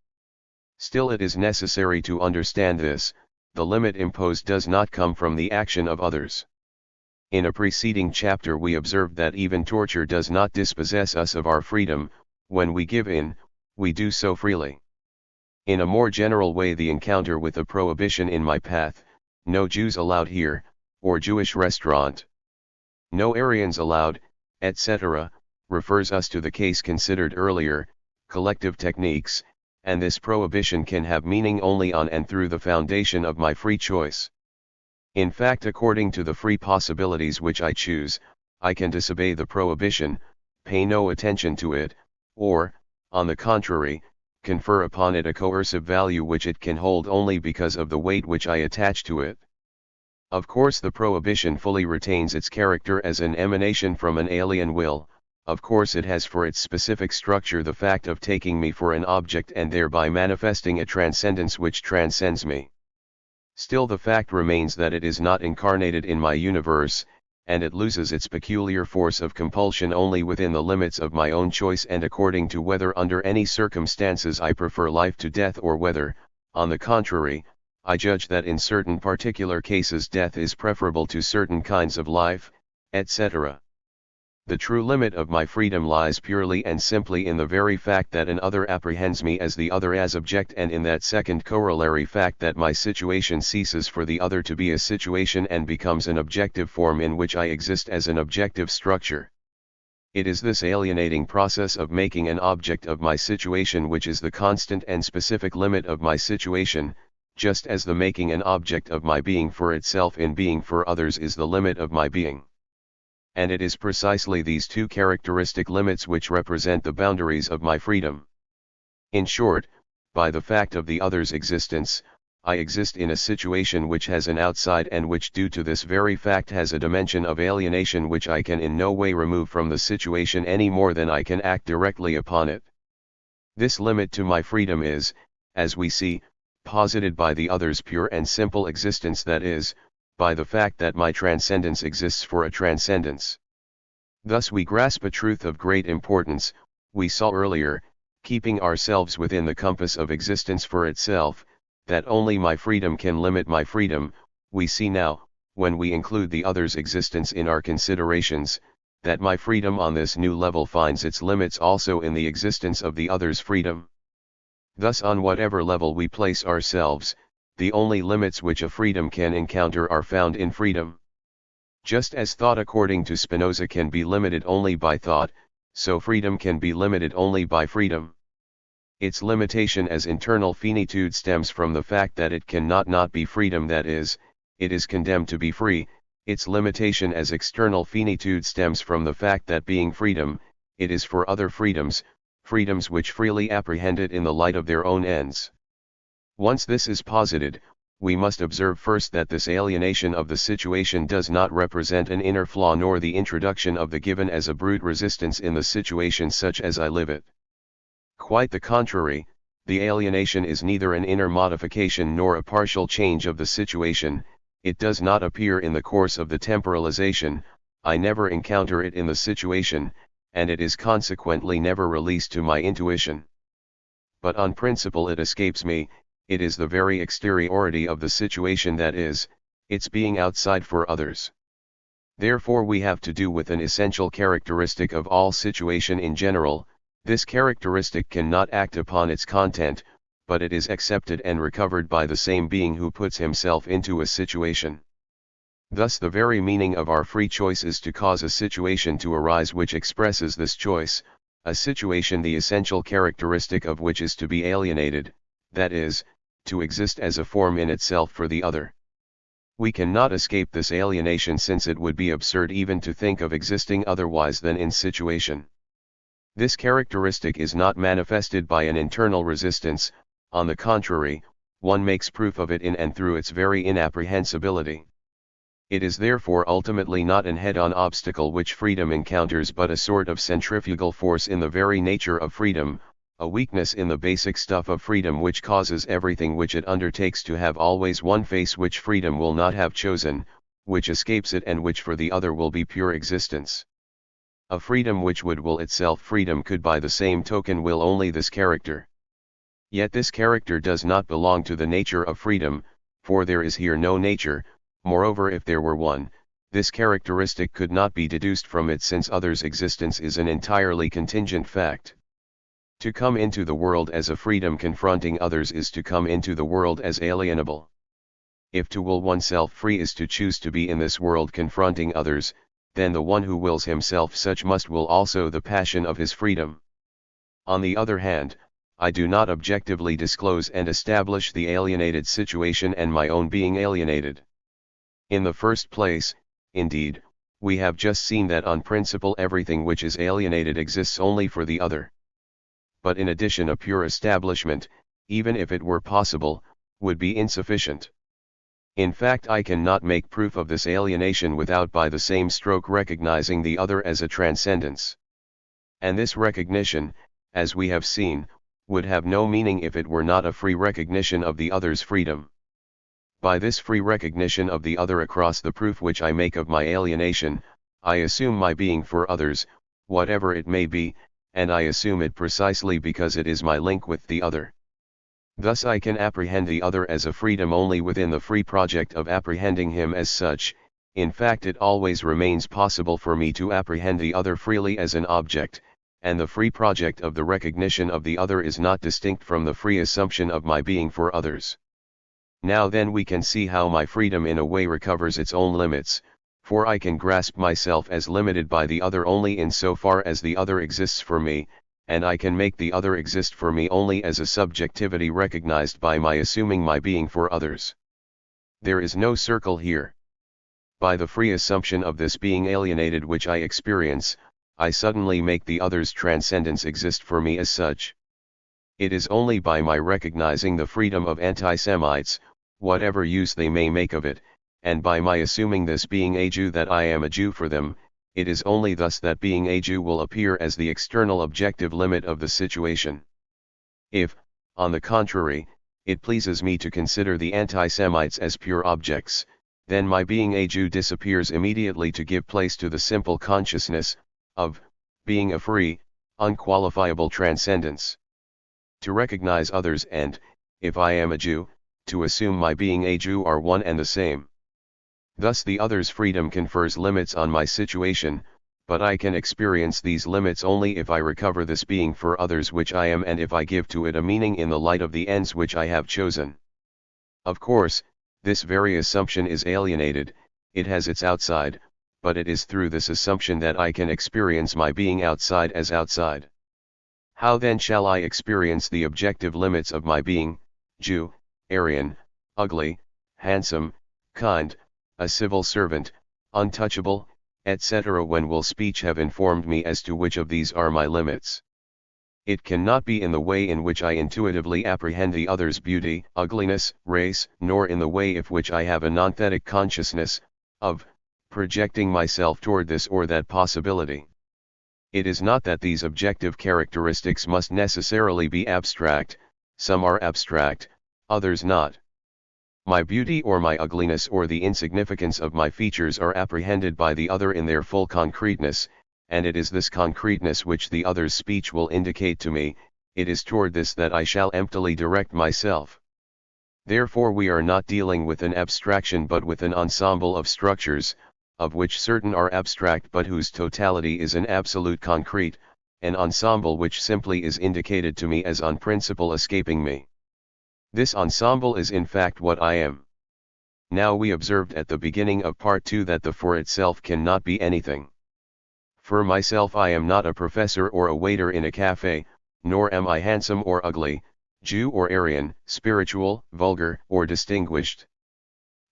Speaker 1: Still it is necessary to understand this: the limit imposed does not come from the action of others. In a preceding chapter we observed that even torture does not dispossess us of our freedom. When we give in, we do so freely. In a more general way, the encounter with a prohibition in my path, "No Jews allowed here," or Jewish restaurant, "No Aryans allowed," etc., refers us to the case considered earlier, collective techniques, and this prohibition can have meaning only on and through the foundation of my free choice. In fact, according to the free possibilities which I choose, I can disobey the prohibition, pay no attention to it, or, on the contrary, confer upon it a coercive value which it can hold only because of the weight which I attach to it. Of course the prohibition fully retains its character as an emanation from an alien will. Of course it has for its specific structure the fact of taking me for an object and thereby manifesting a transcendence which transcends me. Still the fact remains that it is not incarnated in my universe, and it loses its peculiar force of compulsion only within the limits of my own choice and according to whether under any circumstances I prefer life to death, or whether, on the contrary, I judge that in certain particular cases death is preferable to certain kinds of life, etc. The true limit of my freedom lies purely and simply in the very fact that an other apprehends me as the other as object, and in that second corollary fact that my situation ceases for the other to be a situation and becomes an objective form in which I exist as an objective structure. It is this alienating process of making an object of my situation which is the constant and specific limit of my situation, just as the making an object of my being for itself in being for others is the limit of my being. And it is precisely these two characteristic limits which represent the boundaries of my freedom. In short, by the fact of the other's existence, I exist in a situation which has an outside and which due to this very fact has a dimension of alienation which I can in no way remove from the situation any more than I can act directly upon it. This limit to my freedom is, as we see, posited by the other's pure and simple existence, that is, by the fact that my transcendence exists for a transcendence. Thus we grasp a truth of great importance. We saw earlier, keeping ourselves within the compass of existence for itself, that only my freedom can limit my freedom. We see now, when we include the other's existence in our considerations, that my freedom on this new level finds its limits also in the existence of the other's freedom. Thus on whatever level we place ourselves, the only limits which a freedom can encounter are found in freedom. Just as thought according to Spinoza can be limited only by thought, so freedom can be limited only by freedom. Its limitation as internal finitude stems from the fact that it cannot not be freedom, that is, it is condemned to be free. Its limitation as external finitude stems from the fact that being freedom, it is for other freedoms, freedoms which freely apprehend it in the light of their own ends. Once this is posited, we must observe first that this alienation of the situation does not represent an inner flaw nor the introduction of the given as a brute resistance in the situation such as I live it. Quite the contrary, the alienation is neither an inner modification nor a partial change of the situation. It does not appear in the course of the temporalization, I never encounter it in the situation, and it is consequently never released to my intuition. But on principle it escapes me. It is the very exteriority of the situation, that is, its being outside for others. Therefore we have to do with an essential characteristic of all situation in general. This characteristic cannot act upon its content, but it is accepted and recovered by the same being who puts himself into a situation. Thus the very meaning of our free choice is to cause a situation to arise which expresses this choice, a situation the essential characteristic of which is to be alienated, that is, to exist as a form in itself for the other. We cannot escape this alienation, since it would be absurd even to think of existing otherwise than in situation. This characteristic is not manifested by an internal resistance, on the contrary, one makes proof of it in and through its very inapprehensibility. It is therefore ultimately not an head-on obstacle which freedom encounters, but a sort of centrifugal force in the very nature of freedom, a weakness in the basic stuff of freedom which causes everything which it undertakes to have always one face which freedom will not have chosen, which escapes it, and which for the other will be pure existence. A freedom which would will itself freedom could by the same token will only this character. Yet this character does not belong to the nature of freedom, for there is here no nature. Moreover, if there were one, this characteristic could not be deduced from it, since others' existence is an entirely contingent fact. To come into the world as a freedom confronting others is to come into the world as alienable. If to will oneself free is to choose to be in this world confronting others, then the one who wills himself such must will also the passion of his freedom. On the other hand, I do not objectively disclose and establish the alienated situation and my own being alienated. In the first place, indeed, we have just seen that on principle everything which is alienated exists only for the other. But in addition, a pure establishment, even if it were possible, would be insufficient. In fact, I cannot make proof of this alienation without by the same stroke recognizing the other as a transcendence. And this recognition, as we have seen, would have no meaning if it were not a free recognition of the other's freedom. By this free recognition of the other across the proof which I make of my alienation, I assume my being for others, whatever it may be, and I assume it precisely because it is my link with the other. Thus I can apprehend the other as a freedom only within the free project of apprehending him as such. In fact, it always remains possible for me to apprehend the other freely as an object, and the free project of the recognition of the other is not distinct from the free assumption of my being for others. Now then we can see how my freedom in a way recovers its own limits, for I can grasp myself as limited by the other only in so far as the other exists for me, and I can make the other exist for me only as a subjectivity recognized by my assuming my being for others. There is no circle here. By the free assumption of this being alienated which I experience, I suddenly make the other's transcendence exist for me as such. It is only by my recognizing the freedom of anti-Semites, whatever use they may make of it, and by my assuming this being a Jew that I am a Jew for them, it is only thus that being a Jew will appear as the external objective limit of the situation. If, on the contrary, it pleases me to consider the anti-Semites as pure objects, then my being a Jew disappears immediately to give place to the simple consciousness of being a free, unqualifiable transcendence. To recognize others and, if I am a Jew, to assume my being a Jew are one and the same. Thus the other's freedom confers limits on my situation, but I can experience these limits only if I recover this being for others which I am, and if I give to it a meaning in the light of the ends which I have chosen. Of course, this very assumption is alienated, it has its outside, but it is through this assumption that I can experience my being outside as outside. How then shall I experience the objective limits of my being, Jew, Aryan, ugly, handsome, kind, a civil servant, untouchable, etc., when will speech have informed me as to which of these are my limits? It cannot be in the way in which I intuitively apprehend the other's beauty, ugliness, race, nor in the way of which I have a nonthetic consciousness, of projecting myself toward this or that possibility. It is not that these objective characteristics must necessarily be abstract, some are abstract, others not. My beauty or my ugliness or the insignificance of my features are apprehended by the other in their full concreteness, and it is this concreteness which the other's speech will indicate to me, it is toward this that I shall emptily direct myself. Therefore we are not dealing with an abstraction but with an ensemble of structures, of which certain are abstract but whose totality is an absolute concrete, an ensemble which simply is indicated to me as on principle escaping me. This ensemble is in fact what I am. Now we observed at the beginning of part 2 that the for itself cannot be anything. For myself I am not a professor or a waiter in a cafe, nor am I handsome or ugly, Jew or Aryan, spiritual, vulgar, or distinguished.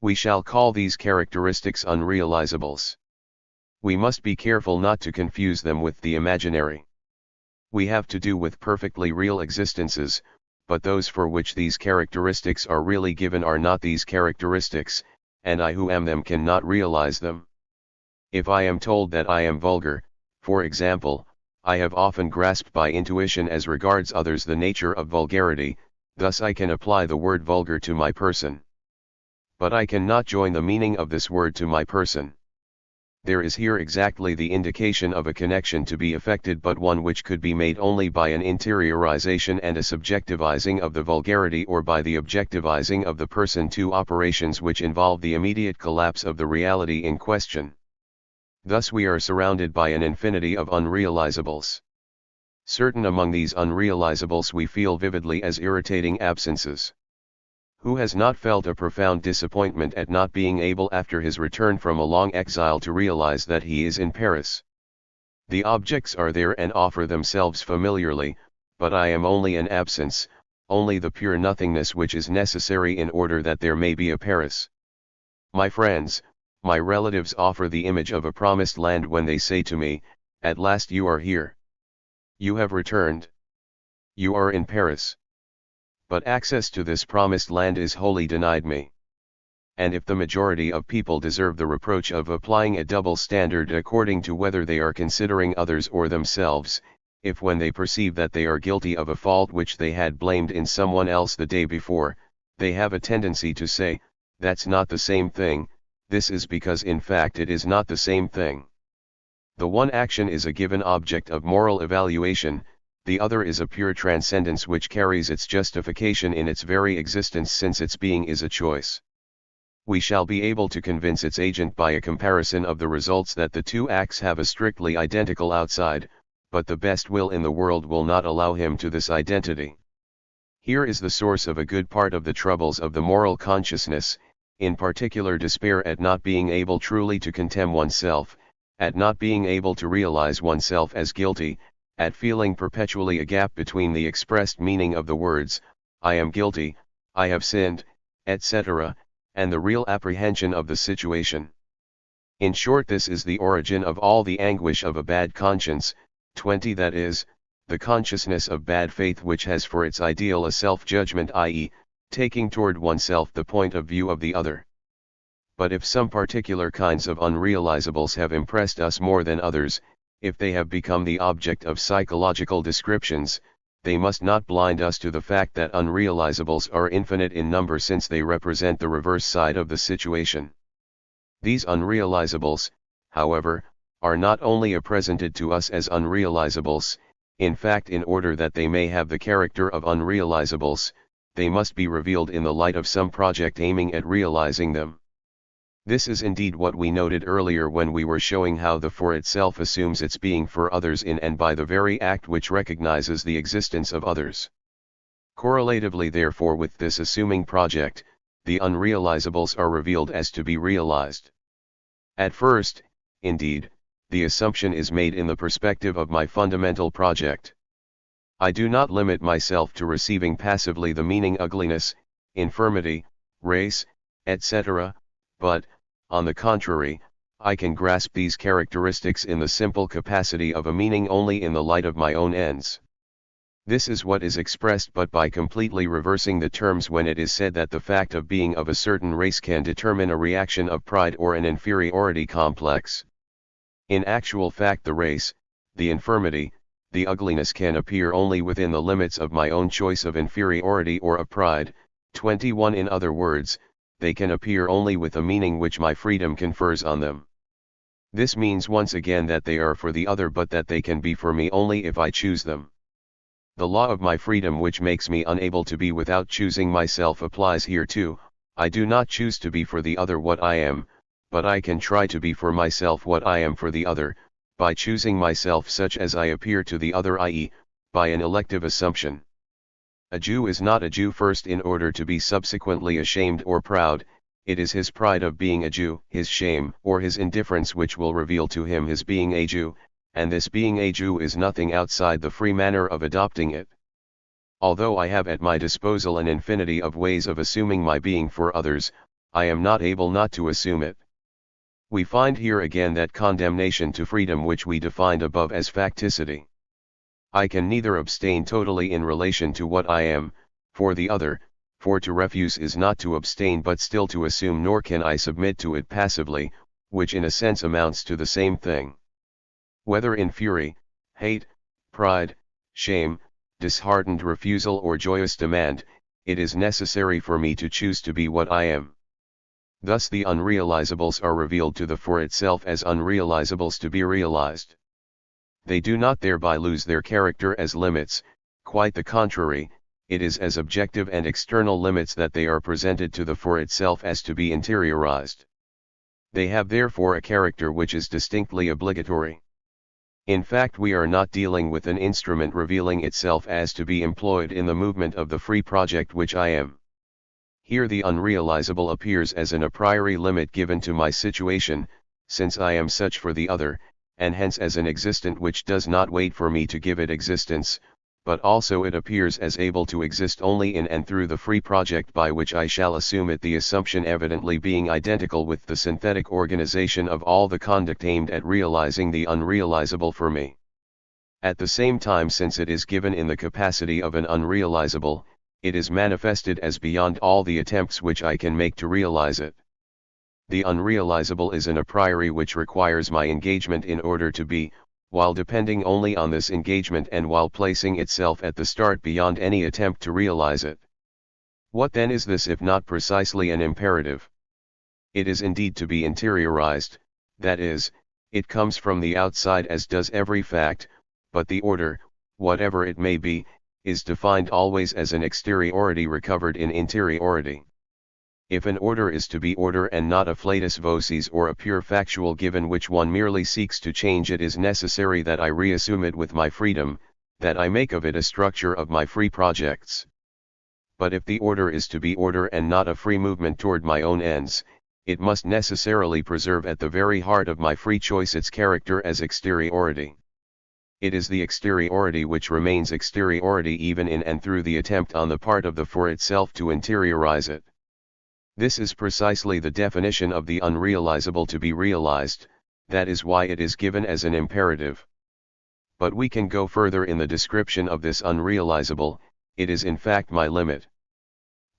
Speaker 1: We shall call these characteristics unrealizables. We must be careful not to confuse them with the imaginary. We have to do with perfectly real existences, but those for which these characteristics are really given are not these characteristics, and I who am them cannot realize them. If I am told that I am vulgar, for example, I have often grasped by intuition as regards others the nature of vulgarity, thus I can apply the word vulgar to my person. But I cannot join the meaning of this word to my person. There is here exactly the indication of a connection to be effected, but one which could be made only by an interiorization and a subjectivizing of the vulgarity, or by the objectivizing of the person, two operations which involve the immediate collapse of the reality in question. Thus we are surrounded by an infinity of unrealizables. Certain among these unrealizables we feel vividly as irritating absences. Who has not felt a profound disappointment at not being able after his return from a long exile to realize that he is in Paris? The objects are there and offer themselves familiarly, but I am only an absence, only the pure nothingness which is necessary in order that there may be a Paris. My friends, my relatives offer the image of a promised land when they say to me, "At last you are here. You have returned. You are in Paris." But access to this promised land is wholly denied me. And if the majority of people deserve the reproach of applying a double standard according to whether they are considering others or themselves, if when they perceive that they are guilty of a fault which they had blamed in someone else the day before, they have a tendency to say, "That's not the same thing," this is because in fact it is not the same thing. The one action is a given object of moral evaluation, the other is a pure transcendence which carries its justification in its very existence, since its being is a choice. We shall be able to convince its agent by a comparison of the results that the two acts have a strictly identical outside, but the best will in the world will not allow him to this identity. Here is the source of a good part of the troubles of the moral consciousness, in particular despair at not being able truly to contemn oneself, at not being able to realize oneself as guilty, at feeling perpetually a gap between the expressed meaning of the words, "I am guilty, I have sinned," etc., and the real apprehension of the situation. In short, this is the origin of all the anguish of a bad conscience, 20, that is, the consciousness of bad faith which has for its ideal a self-judgment, i.e., taking toward oneself the point of view of the other. But if some particular kinds of unrealizables have impressed us more than others, if they have become the object of psychological descriptions, they must not blind us to the fact that unrealizables are infinite in number, since they represent the reverse side of the situation. These unrealizables, however, are not only presented to us as unrealizables, in fact in order that they may have the character of unrealizables, they must be revealed in the light of some project aiming at realizing them. This is indeed what we noted earlier when we were showing how the for itself assumes its being for others in and by the very act which recognizes the existence of others. Correlatively therefore with this assuming project, the unrealizables are revealed as to be realized. At first, indeed, the assumption is made in the perspective of my fundamental project. I do not limit myself to receiving passively the meaning ugliness, infirmity, race, etc., but, on the contrary, I can grasp these characteristics in the simple capacity of a meaning only in the light of my own ends. This is what is expressed but by completely reversing the terms when it is said that the fact of being of a certain race can determine a reaction of pride or an inferiority complex. In actual fact, the race, the infirmity, the ugliness can appear only within the limits of my own choice of inferiority or of pride. 21 In other words, they can appear only with a meaning which my freedom confers on them. This means once again that they are for the other, but that they can be for me only if I choose them. The law of my freedom which makes me unable to be without choosing myself applies here too. I do not choose to be for the other what I am, but I can try to be for myself what I am for the other, by choosing myself such as I appear to the other, i.e., by an elective assumption. A Jew is not a Jew first in order to be subsequently ashamed or proud. It is his pride of being a Jew, his shame or his indifference which will reveal to him his being a Jew, and this being a Jew is nothing outside the free manner of adopting it. Although I have at my disposal an infinity of ways of assuming my being for others, I am not able not to assume it. We find here again that condemnation to freedom which we defined above as facticity. I can neither abstain totally in relation to what I am, for the other, for to refuse is not to abstain but still to assume, nor can I submit to it passively, which in a sense amounts to the same thing. Whether in fury, hate, pride, shame, disheartened refusal or joyous demand, it is necessary for me to choose to be what I am. Thus the unrealizables are revealed to the for itself as unrealizables to be realized. They do not thereby lose their character as limits, quite the contrary, it is as objective and external limits that they are presented to the for itself as to be interiorized. They have therefore a character which is distinctly obligatory. In fact, we are not dealing with an instrument revealing itself as to be employed in the movement of the free project which I am. Here the unrealizable appears as an a priori limit given to my situation, since I am such for the other, and hence as an existent which does not wait for me to give it existence, but also it appears as able to exist only in and through the free project by which I shall assume it, the assumption evidently being identical with the synthetic organization of all the conduct aimed at realizing the unrealizable for me. At the same time, since it is given in the capacity of an unrealizable, it is manifested as beyond all the attempts which I can make to realize it. The unrealizable is an a priori which requires my engagement in order to be, while depending only on this engagement and while placing itself at the start beyond any attempt to realize it. What then is this if not precisely an imperative? It is indeed to be interiorized, that is, it comes from the outside as does every fact, but the order, whatever it may be, is defined always as an exteriority recovered in interiority. If an order is to be order and not a flatus vocis or a pure factual given which one merely seeks to change, it is necessary that I reassume it with my freedom, that I make of it a structure of my free projects. But if the order is to be order and not a free movement toward my own ends, it must necessarily preserve at the very heart of my free choice its character as exteriority. It is the exteriority which remains exteriority even in and through the attempt on the part of the for itself to interiorize it. This is precisely the definition of the unrealizable to be realized, that is why it is given as an imperative. But we can go further in the description of this unrealizable, it is in fact my limit.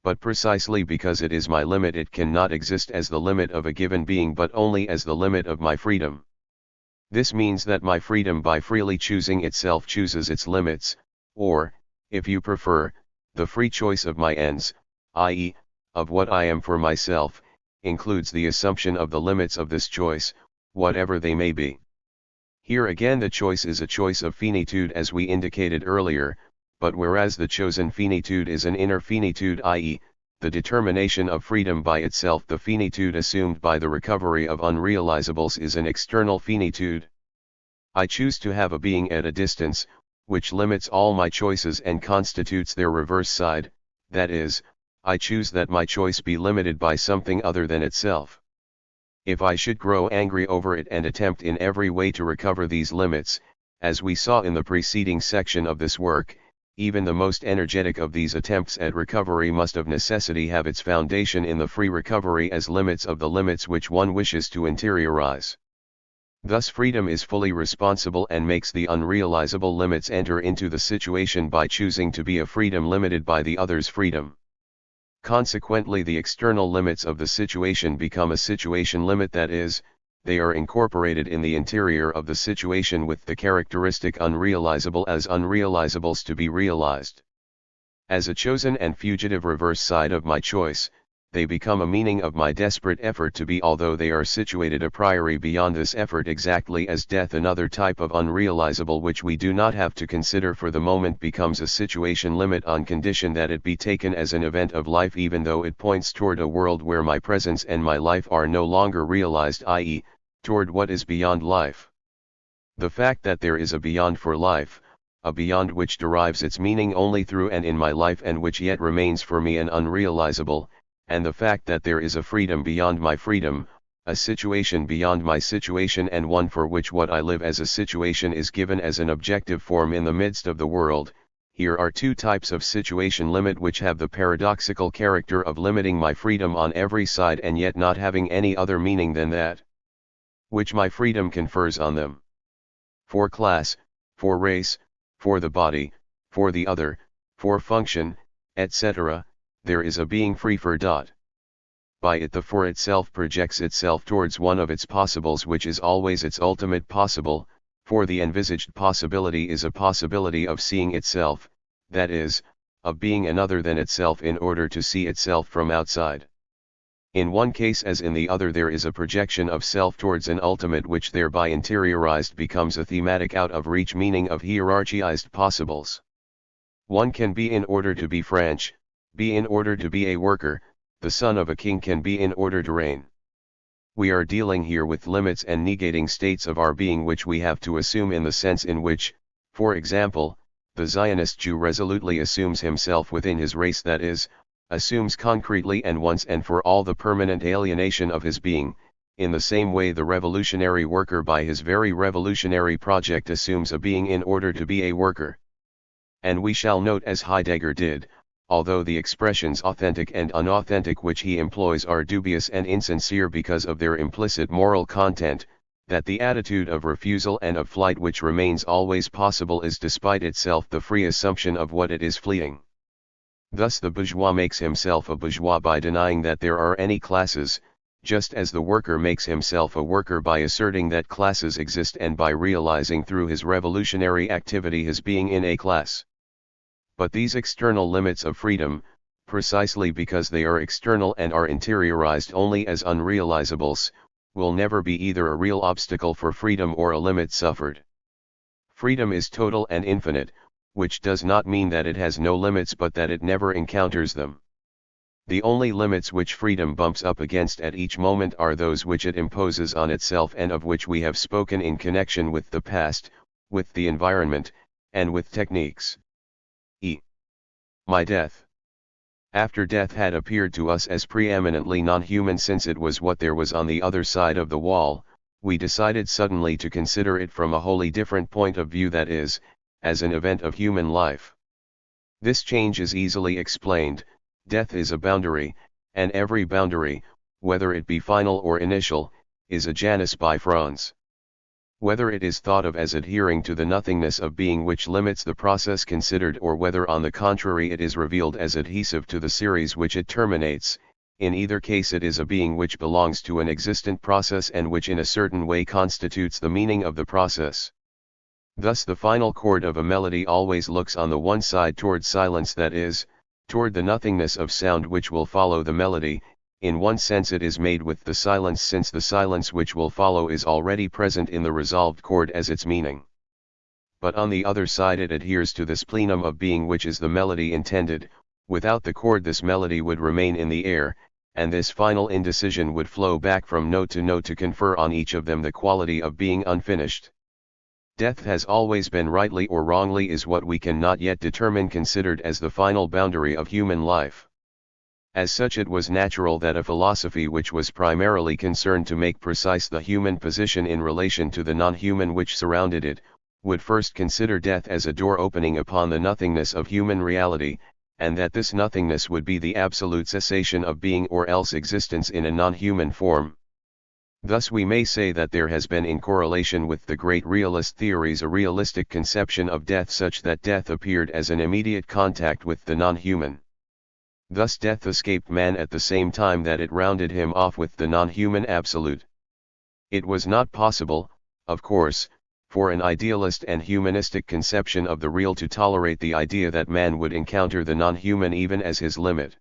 Speaker 1: But precisely because it is my limit, it cannot exist as the limit of a given being but only as the limit of my freedom. This means that my freedom by freely choosing itself chooses its limits, or, if you prefer, the free choice of my ends, i.e., of what I am for myself, includes the assumption of the limits of this choice, whatever they may be. Here again the choice is a choice of finitude as we indicated earlier, but whereas the chosen finitude is an inner finitude, i.e., the determination of freedom by itself, the finitude assumed by the recovery of unrealizables is an external finitude. I choose to have a being at a distance, which limits all my choices and constitutes their reverse side, that is, I choose that my choice be limited by something other than itself. If I should grow angry over it and attempt in every way to recover these limits, as we saw in the preceding section of this work, even the most energetic of these attempts at recovery must of necessity have its foundation in the free recovery as limits of the limits which one wishes to interiorize. Thus freedom is fully responsible and makes the unrealizable limits enter into the situation by choosing to be a freedom limited by the other's freedom. Consequently, the external limits of the situation become a situation limit, that is, they are incorporated in the interior of the situation with the characteristic unrealizable as unrealizables to be realized. As a chosen and fugitive reverse side of my choice, they become a meaning of my desperate effort to be, although they are situated a priori beyond this effort, exactly as death, another type of unrealizable which we do not have to consider for the moment, becomes a situation limit on condition that it be taken as an event of life, even though it points toward a world where my presence and my life are no longer realized, i.e., toward what is beyond life. The fact that there is a beyond for life, a beyond which derives its meaning only through and in my life, and which yet remains for me an unrealizable, and the fact that there is a freedom beyond my freedom, a situation beyond my situation, and one for which what I live as a situation is given as an objective form in the midst of the world. Here are two types of situation limit which have the paradoxical character of limiting my freedom on every side and yet not having any other meaning than that which my freedom confers on them. For class, for race, for the body, for the other, for function, etc., there is a being free for. By it the for itself projects itself towards one of its possibles which is always its ultimate possible, for the envisaged possibility is a possibility of seeing itself, that is, of being another than itself in order to see itself from outside. In one case as in the other there is a projection of self towards an ultimate which thereby interiorized becomes a thematic out of reach meaning of hierarchized possibles. One can be in order to be French, be in order to be a worker, the son of a king can be in order to reign. We are dealing here with limits and negating states of our being which we have to assume in the sense in which, for example, the Zionist Jew resolutely assumes himself within his race, that is, assumes concretely and once and for all the permanent alienation of his being. In the same way the revolutionary worker by his very revolutionary project assumes a being in order to be a worker. And we shall note, as Heidegger did, although the expressions authentic and unauthentic which he employs are dubious and insincere because of their implicit moral content, that the attitude of refusal and of flight which remains always possible is despite itself the free assumption of what it is fleeing. Thus the bourgeois makes himself a bourgeois by denying that there are any classes, just as the worker makes himself a worker by asserting that classes exist and by realizing through his revolutionary activity his being in a class. But these external limits of freedom, precisely because they are external and are interiorized only as unrealizables, will never be either a real obstacle for freedom or a limit suffered. Freedom is total and infinite, which does not mean that it has no limits but that it never encounters them. The only limits which freedom bumps up against at each moment are those which it imposes on itself and of which we have spoken in connection with the past, with the environment, and with techniques. My death. After death had appeared to us as preeminently non-human since it was what there was on the other side of the wall, we decided suddenly to consider it from a wholly different point of view, that is, as an event of human life. This change is easily explained. Death is a boundary, and every boundary, whether it be final or initial, is a Janus by Franz. Whether it is thought of as adhering to the nothingness of being which limits the process considered, or whether on the contrary it is revealed as adhesive to the series which it terminates, in either case it is a being which belongs to an existent process and which in a certain way constitutes the meaning of the process. Thus the final chord of a melody always looks on the one side toward silence, that is, toward the nothingness of sound which will follow the melody. In one sense it is made with the silence, since the silence which will follow is already present in the resolved chord as its meaning. But on the other side it adheres to this plenum of being which is the melody intended. Without the chord this melody would remain in the air, and this final indecision would flow back from note to confer on each of them the quality of being unfinished. Death has always been, rightly or wrongly is what we can not yet determine, considered as the final boundary of human life. As such it was natural that a philosophy which was primarily concerned to make precise the human position in relation to the non-human which surrounded it, would first consider death as a door opening upon the nothingness of human reality, and that this nothingness would be the absolute cessation of being or else existence in a non-human form. Thus we may say that there has been, in correlation with the great realist theories, a realistic conception of death such that death appeared as an immediate contact with the non-human. Thus death escaped man at the same time that it rounded him off with the non-human absolute. It was not possible, of course, for an idealist and humanistic conception of the real to tolerate the idea that man would encounter the non-human even as his limit.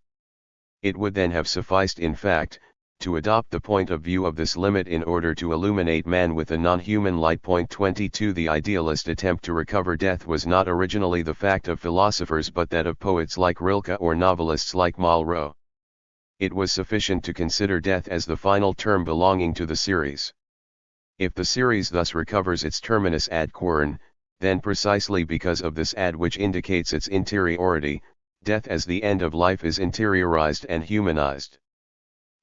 Speaker 1: It would then have sufficed in fact, to adopt the point of view of this limit in order to illuminate man with a non-human light. 22 The idealist attempt to recover death was not originally the fact of philosophers but that of poets like Rilke or novelists like Malraux. It was sufficient to consider death as the final term belonging to the series. If the series thus recovers its terminus ad quern, then precisely because of this ad which indicates its interiority, death as the end of life is interiorized and humanized.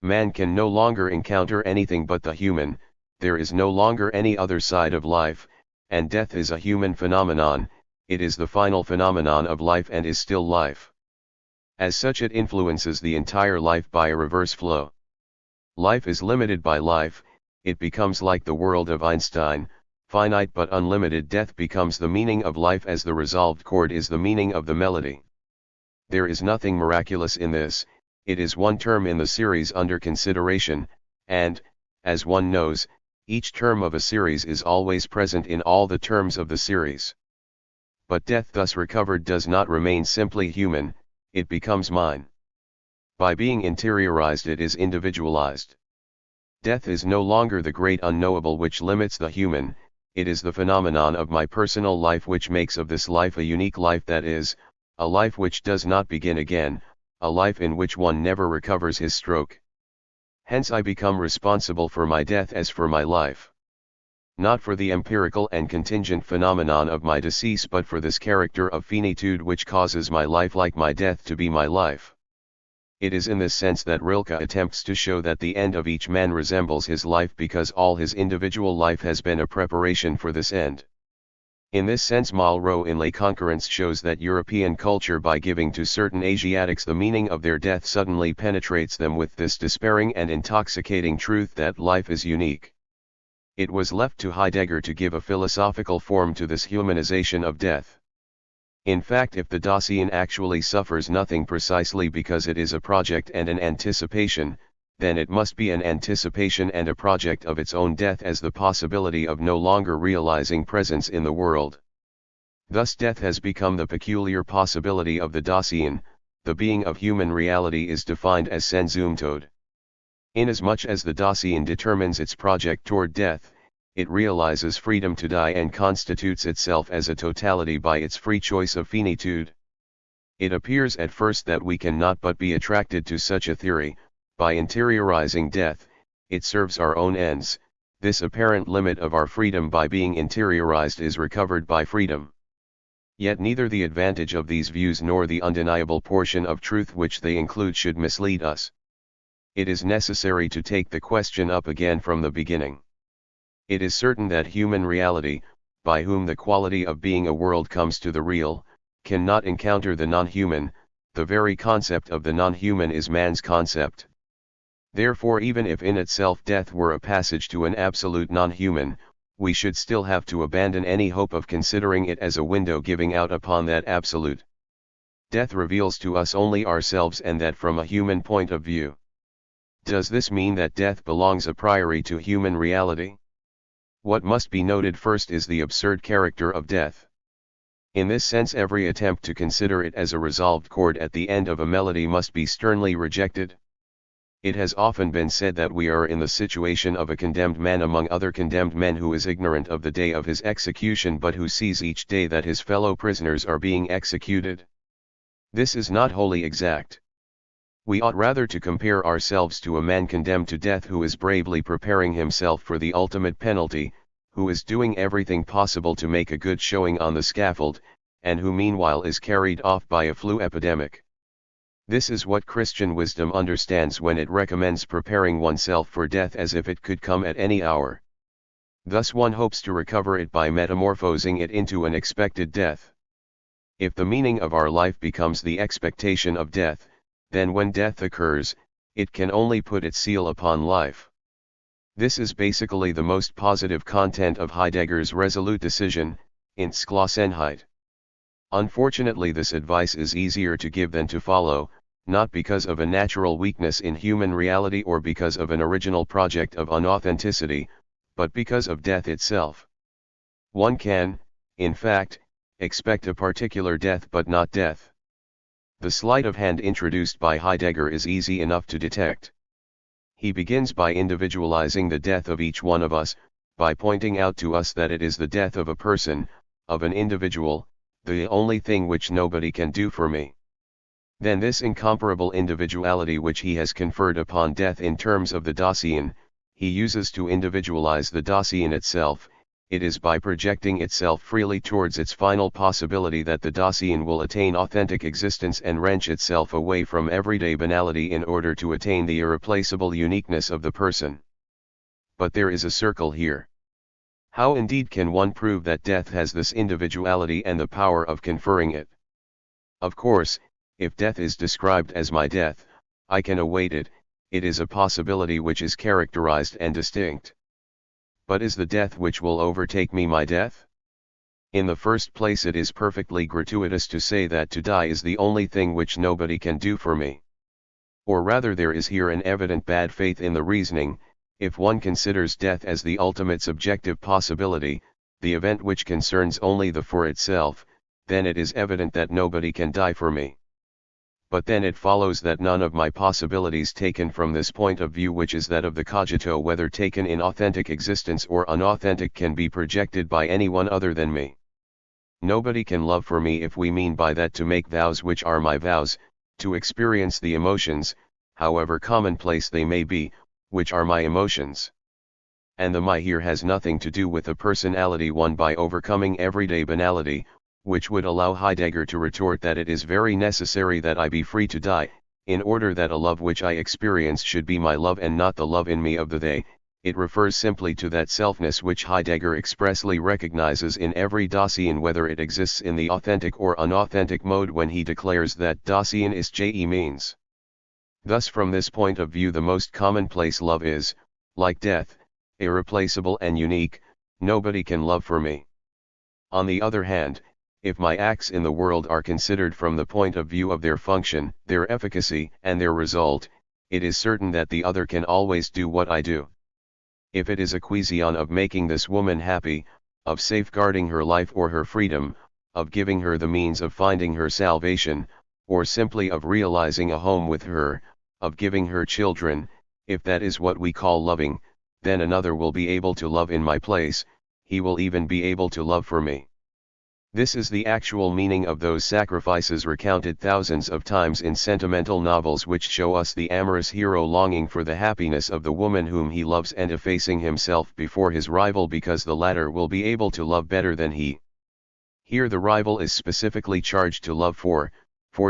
Speaker 1: Man can no longer encounter anything but the human, there is no longer any other side of life, and death is a human phenomenon, it is the final phenomenon of life and is still life. As such it influences the entire life by a reverse flow. Life is limited by life, it becomes like the world of Einstein, finite but unlimited. Death becomes the meaning of life as the resolved chord is the meaning of the melody. There is nothing miraculous in this, it is one term in the series under consideration, and, as one knows, each term of a series is always present in all the terms of the series. But death thus recovered does not remain simply human, it becomes mine. By being interiorized it is individualized. Death is no longer the great unknowable which limits the human, it is the phenomenon of my personal life which makes of this life a unique life, that is, a life which does not begin again, a life in which one never recovers his stroke. Hence I become responsible for my death as for my life. Not for the empirical and contingent phenomenon of my decease but for this character of finitude which causes my life like my death to be my life. It is in this sense that Rilke attempts to show that the end of each man resembles his life because all his individual life has been a preparation for this end. In this sense Malraux in Les Concurrents shows that European culture by giving to certain Asiatics the meaning of their death suddenly penetrates them with this despairing and intoxicating truth that life is unique. It was left to Heidegger to give a philosophical form to this humanization of death. In fact, if the Dasein actually suffers nothing precisely because it is a project and an anticipation, then it must be an anticipation and a project of its own death as the possibility of no longer realizing presence in the world. Thus death has become the peculiar possibility of the Dasein, the being of human reality is defined as Sensumtod. Inasmuch as the Dasein determines its project toward death, it realizes freedom to die and constitutes itself as a totality by its free choice of finitude. It appears at first that we cannot but be attracted to such a theory. By interiorizing death, it serves our own ends, this apparent limit of our freedom by being interiorized is recovered by freedom. Yet neither the advantage of these views nor the undeniable portion of truth which they include should mislead us. It is necessary to take the question up again from the beginning. It is certain that human reality, by whom the quality of being a world comes to the real, cannot encounter the non-human, the very concept of the non-human is man's concept. Therefore even if in itself death were a passage to an absolute non-human, we should still have to abandon any hope of considering it as a window giving out upon that absolute. Death reveals to us only ourselves and that from a human point of view. Does this mean that death belongs a priori to human reality? What must be noted first is the absurd character of death. In this sense every attempt to consider it as a resolved chord at the end of a melody must be sternly rejected. It has often been said that we are in the situation of a condemned man among other condemned men who is ignorant of the day of his execution but who sees each day that his fellow prisoners are being executed. This is not wholly exact. We ought rather to compare ourselves to a man condemned to death who is bravely preparing himself for the ultimate penalty, who is doing everything possible to make a good showing on the scaffold, and who meanwhile is carried off by a flu epidemic. This is what Christian wisdom understands when it recommends preparing oneself for death as if it could come at any hour. Thus one hopes to recover it by metamorphosing it into an expected death. If the meaning of our life becomes the expectation of death, then when death occurs, it can only put its seal upon life. This is basically the most positive content of Heidegger's resolute decision, Entschlossenheit. Unfortunately this advice is easier to give than to follow, not because of a natural weakness in human reality or because of an original project of unauthenticity, but because of death itself. One can, in fact, expect a particular death but not death. The sleight of hand introduced by Heidegger is easy enough to detect. He begins by individualizing the death of each one of us, by pointing out to us that it is the death of a person, of an individual, the only thing which nobody can do for me. Then this incomparable individuality which he has conferred upon death in terms of the Dasein, he uses to individualize the Dasein itself. It is by projecting itself freely towards its final possibility that the Dasein will attain authentic existence and wrench itself away from everyday banality in order to attain the irreplaceable uniqueness of the person. But there is a circle here. How indeed can one prove that death has this individuality and the power of conferring it? Of course, if death is described as my death, I can await it, it is a possibility which is characterized and distinct. But is the death which will overtake me my death? In the first place, it is perfectly gratuitous to say that to die is the only thing which nobody can do for me. Or rather, there is here an evident bad faith in the reasoning. If one considers death as the ultimate subjective possibility, the event which concerns only the for itself, then it is evident that nobody can die for me. But then it follows that none of my possibilities taken from this point of view, which is that of the cogito, whether taken in authentic existence or unauthentic, can be projected by anyone other than me. Nobody can love for me if we mean by that to make vows which are my vows, to experience the emotions, however commonplace they may be, which are my emotions. And the my here has nothing to do with the personality won by overcoming everyday banality, which would allow Heidegger to retort that it is very necessary that I be free to die, in order that a love which I experience should be my love and not the love in me of the they. It refers simply to that selfness which Heidegger expressly recognizes in every Dasein, whether it exists in the authentic or unauthentic mode, when he declares that Dasein is je means. Thus from this point of view the most commonplace love is, like death, irreplaceable and unique. Nobody can love for me. On the other hand, if my acts in the world are considered from the point of view of their function, their efficacy, and their result, it is certain that the other can always do what I do. If it is a question of making this woman happy, of safeguarding her life or her freedom, of giving her the means of finding her salvation, or simply of realizing a home with her, of giving her children, if that is what we call loving, then another will be able to love in my place, he will even be able to love for me. This is the actual meaning of those sacrifices recounted thousands of times in sentimental novels, which show us the amorous hero longing for the happiness of the woman whom he loves and effacing himself before his rival because the latter will be able to love better than he. Here the rival is specifically charged to love for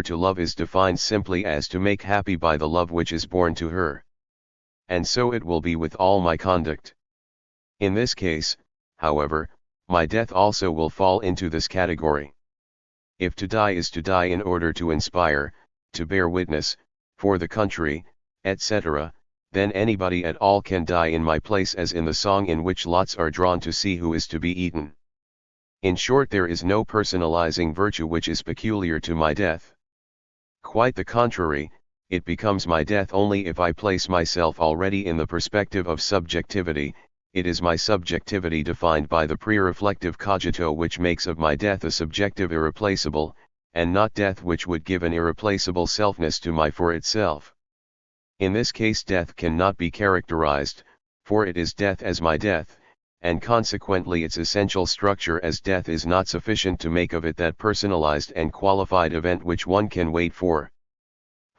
Speaker 1: to love is defined simply as to make happy by the love which is born to her. And so it will be with all my conduct. In this case, however, my death also will fall into this category. If to die is to die in order to inspire, to bear witness, for the country, etc., then anybody at all can die in my place, as in the song in which lots are drawn to see who is to be eaten. In short, there is no personalizing virtue which is peculiar to my death. Quite the contrary, it becomes my death only if I place myself already in the perspective of subjectivity. It is my subjectivity defined by the pre-reflective cogito which makes of my death a subjective irreplaceable, and not death which would give an irreplaceable selfness to my for itself. In this case death cannot be characterized, for it is death as my death, and consequently its essential structure as death is not sufficient to make of it that personalized and qualified event which one can wait for.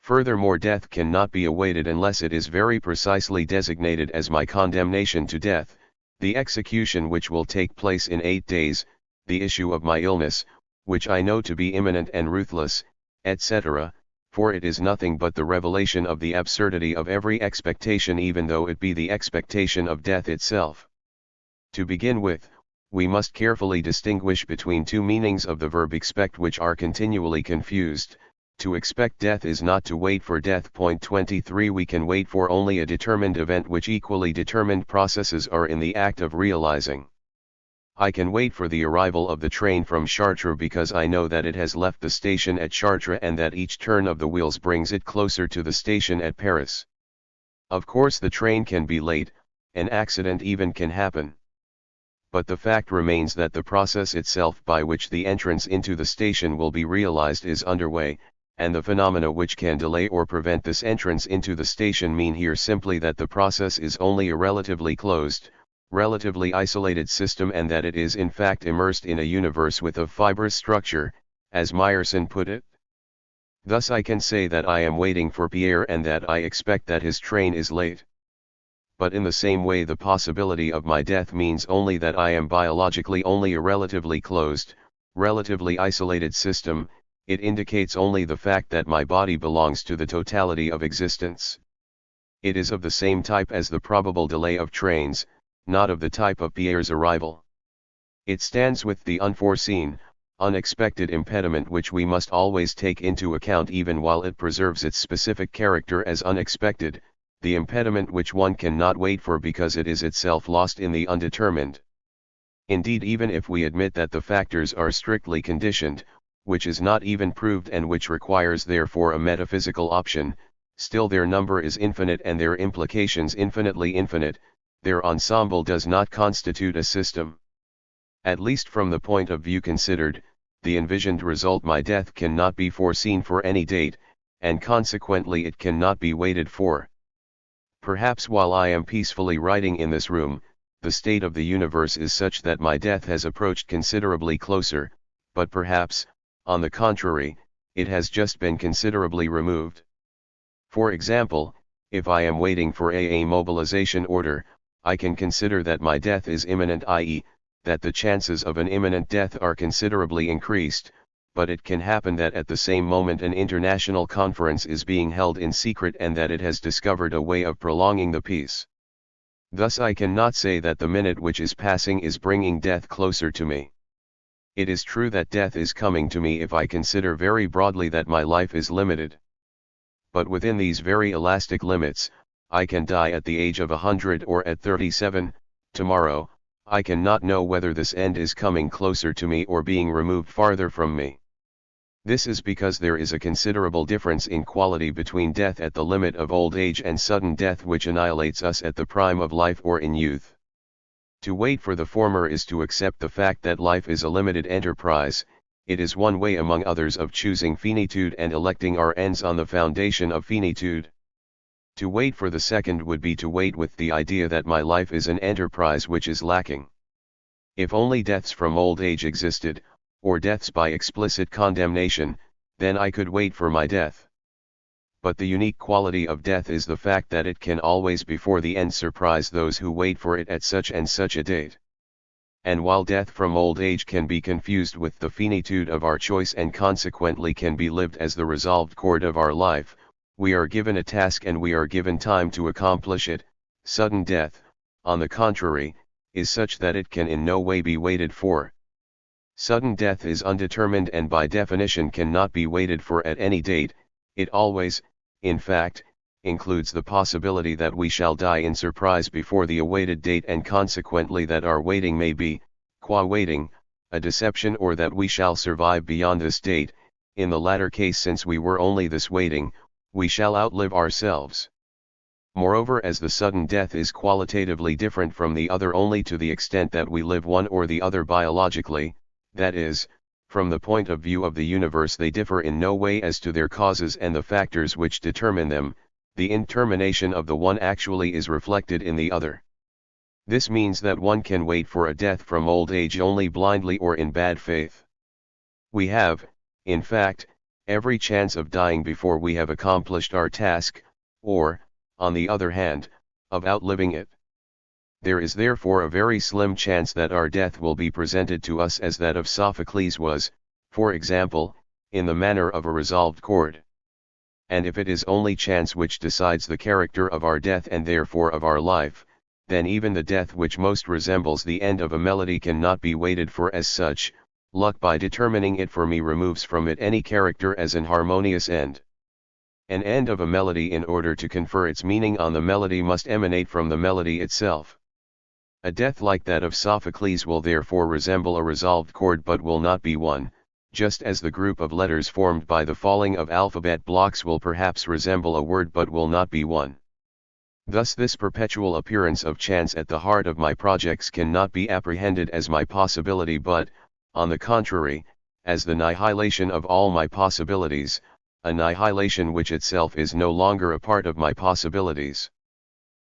Speaker 1: Furthermore, death cannot be awaited unless it is very precisely designated as my condemnation to death, the execution which will take place in 8 days, the issue of my illness, which I know to be imminent and ruthless, etc., for it is nothing but the revelation of the absurdity of every expectation, even though it be the expectation of death itself. To begin with, we must carefully distinguish between two meanings of the verb expect which are continually confused. To expect death is not to wait for death. Point 23. We can wait for only a determined event which equally determined processes are in the act of realizing. I can wait for the arrival of the train from Chartres because I know that it has left the station at Chartres and that each turn of the wheels brings it closer to the station at Paris. Of course the train can be late, an accident even can happen. But the fact remains that the process itself by which the entrance into the station will be realized is underway, and the phenomena which can delay or prevent this entrance into the station mean here simply that the process is only a relatively closed, relatively isolated system, and that it is in fact immersed in a universe with a fibrous structure, as Meyerson put it. Thus I can say that I am waiting for Pierre and that I expect that his train is late. But in the same way the possibility of my death means only that I am biologically only a relatively closed, relatively isolated system. It indicates only the fact that my body belongs to the totality of existence. It is of the same type as the probable delay of trains, not of the type of Pierre's arrival. It stands with the unforeseen, unexpected impediment which we must always take into account even while it preserves its specific character as unexpected, the impediment which one cannot wait for because it is itself lost in the undetermined. Indeed, even if we admit that the factors are strictly conditioned, which is not even proved and which requires therefore a metaphysical option, still their number is infinite and their implications infinitely infinite. Their ensemble does not constitute a system. At least from the point of view considered, the envisioned result, my death, cannot be foreseen for any date, and consequently it cannot be waited for. Perhaps while I am peacefully writing in this room, the state of the universe is such that my death has approached considerably closer, but perhaps, on the contrary, it has just been considerably removed. For example, if I am waiting for a mobilization order, I can consider that my death is imminent, i.e., that the chances of an imminent death are considerably increased, but it can happen that at the same moment an international conference is being held in secret and that it has discovered a way of prolonging the peace. Thus I cannot say that the minute which is passing is bringing death closer to me. It is true that death is coming to me if I consider very broadly that my life is limited. But within these very elastic limits, I can die at the age of 100 or at 37, tomorrow. I cannot know whether this end is coming closer to me or being removed farther from me. This is because there is a considerable difference in quality between death at the limit of old age and sudden death which annihilates us at the prime of life or in youth. To wait for the former is to accept the fact that life is a limited enterprise. It is one way among others of choosing finitude and electing our ends on the foundation of finitude. To wait for the second would be to wait with the idea that my life is an enterprise which is lacking. If only deaths from old age existed, or deaths by explicit condemnation, then I could wait for my death. But the unique quality of death is the fact that it can always before the end surprise those who wait for it at such and such a date. And while death from old age can be confused with the finitude of our choice and consequently can be lived as the resolved chord of our life, we are given a task and we are given time to accomplish it. Sudden death, on the contrary, is such that it can in no way be waited for. Sudden death is undetermined and by definition cannot be waited for at any date. It always, in fact, includes the possibility that we shall die in surprise before the awaited date and consequently that our waiting may be, qua waiting, a deception, or that we shall survive beyond this date. In the latter case, since we were only this waiting, we shall outlive ourselves. Moreover, as the sudden death is qualitatively different from the other only to the extent that we live one or the other biologically, that is, from the point of view of the universe they differ in no way as to their causes and the factors which determine them, the intermination of the one actually is reflected in the other. This means that one can wait for a death from old age only blindly or in bad faith. We have, in fact, every chance of dying before we have accomplished our task, or, on the other hand, of outliving it. There is therefore a very slim chance that our death will be presented to us as that of Sophocles was, for example, in the manner of a resolved chord. And if it is only chance which decides the character of our death and therefore of our life, then even the death which most resembles the end of a melody cannot be waited for as such. Luck by determining it for me removes from it any character as an harmonious end. An end of a melody, in order to confer its meaning on the melody, must emanate from the melody itself. A death like that of Sophocles will therefore resemble a resolved chord but will not be one, just as the group of letters formed by the falling of alphabet blocks will perhaps resemble a word but will not be one. Thus this perpetual appearance of chance at the heart of my projects cannot be apprehended as my possibility but, on the contrary, as the nihilation of all my possibilities, annihilation which itself is no longer a part of my possibilities.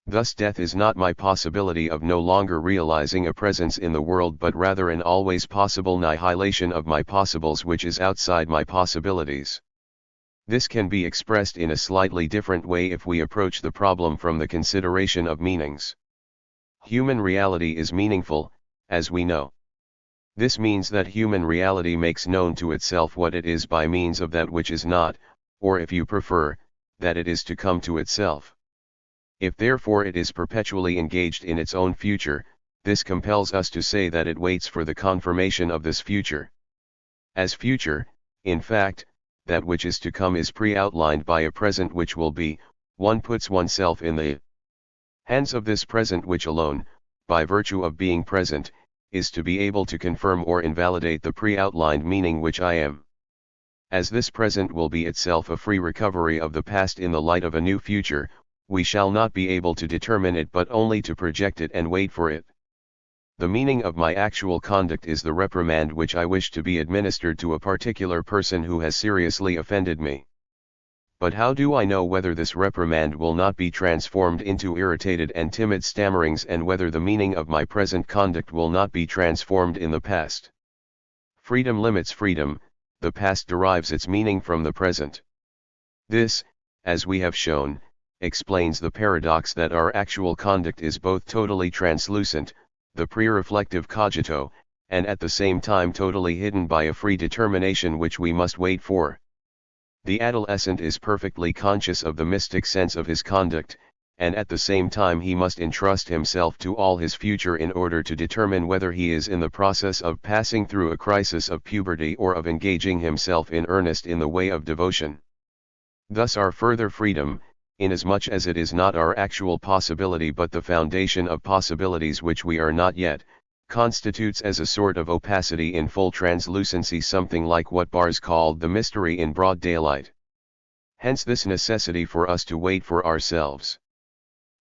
Speaker 1: Thus death is not my possibility of no longer realizing a presence in the world but rather an always possible annihilation of my possibles which is outside my possibilities. This can be expressed in a slightly different way if we approach the problem from the consideration of meanings. Human reality is meaningful, as we know. This means that human reality makes known to itself what it is by means of that which is not, or if you prefer, that it is to come to itself. If therefore it is perpetually engaged in its own future, this compels us to say that it waits for the confirmation of this future. As future, in fact, that which is to come is pre-outlined by a present which will be, one puts oneself in the hands of this present which alone, by virtue of being present, is to be able to confirm or invalidate the pre-outlined meaning which I am. As this present will be itself a free recovery of the past in the light of a new future, we shall not be able to determine it but only to project it and wait for it. The meaning of my actual conduct is the reprimand which I wish to be administered to a particular person who has seriously offended me. But how do I know whether this reprimand will not be transformed into irritated and timid stammerings and whether the meaning of my present conduct will not be transformed in the past? Freedom limits freedom, the past derives its meaning from the present. This, as we have shown, explains the paradox that our actual conduct is both totally translucent, the pre-reflective cogito, and at the same time totally hidden by a free determination which we must wait for. The adolescent is perfectly conscious of the mystic sense of his conduct, and at the same time he must entrust himself to all his future in order to determine whether he is in the process of passing through a crisis of puberty or of engaging himself in earnest in the way of devotion. Thus our further freedom, inasmuch as it is not our actual possibility but the foundation of possibilities which we are not yet, constitutes as a sort of opacity in full translucency something like what Bars called the mystery in broad daylight. Hence this necessity for us to wait for ourselves.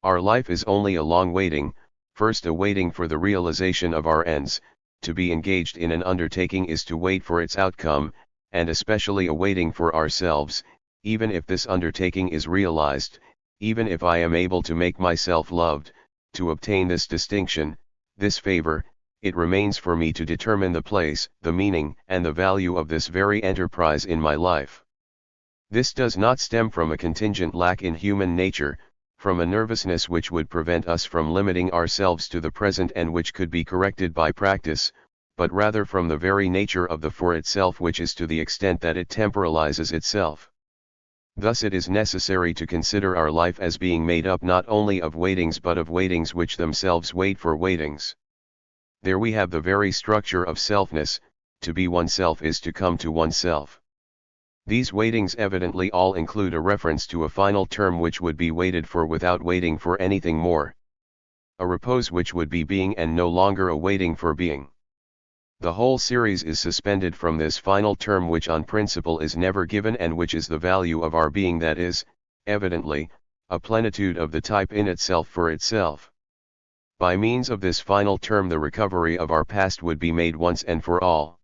Speaker 1: Our life is only a long waiting, first a waiting for the realization of our ends. To be engaged in an undertaking is to wait for its outcome, and especially a waiting for ourselves. Even if this undertaking is realized, even if I am able to make myself loved, to obtain this distinction, this favor, it remains for me to determine the place, the meaning, and the value of this very enterprise in my life. This does not stem from a contingent lack in human nature, from a nervousness which would prevent us from limiting ourselves to the present and which could be corrected by practice, but rather from the very nature of the for itself which is to the extent that it temporalizes itself. Thus it is necessary to consider our life as being made up not only of waitings but of waitings which themselves wait for waitings. There we have the very structure of selfness. To be oneself is to come to oneself. These waitings evidently all include a reference to a final term which would be waited for without waiting for anything more. A repose which would be being and no longer a waiting for being. The whole series is suspended from this final term which on principle is never given and which is the value of our being, that is, evidently, a plenitude of the type in itself for itself. By means of this final term the recovery of our past would be made once and for all.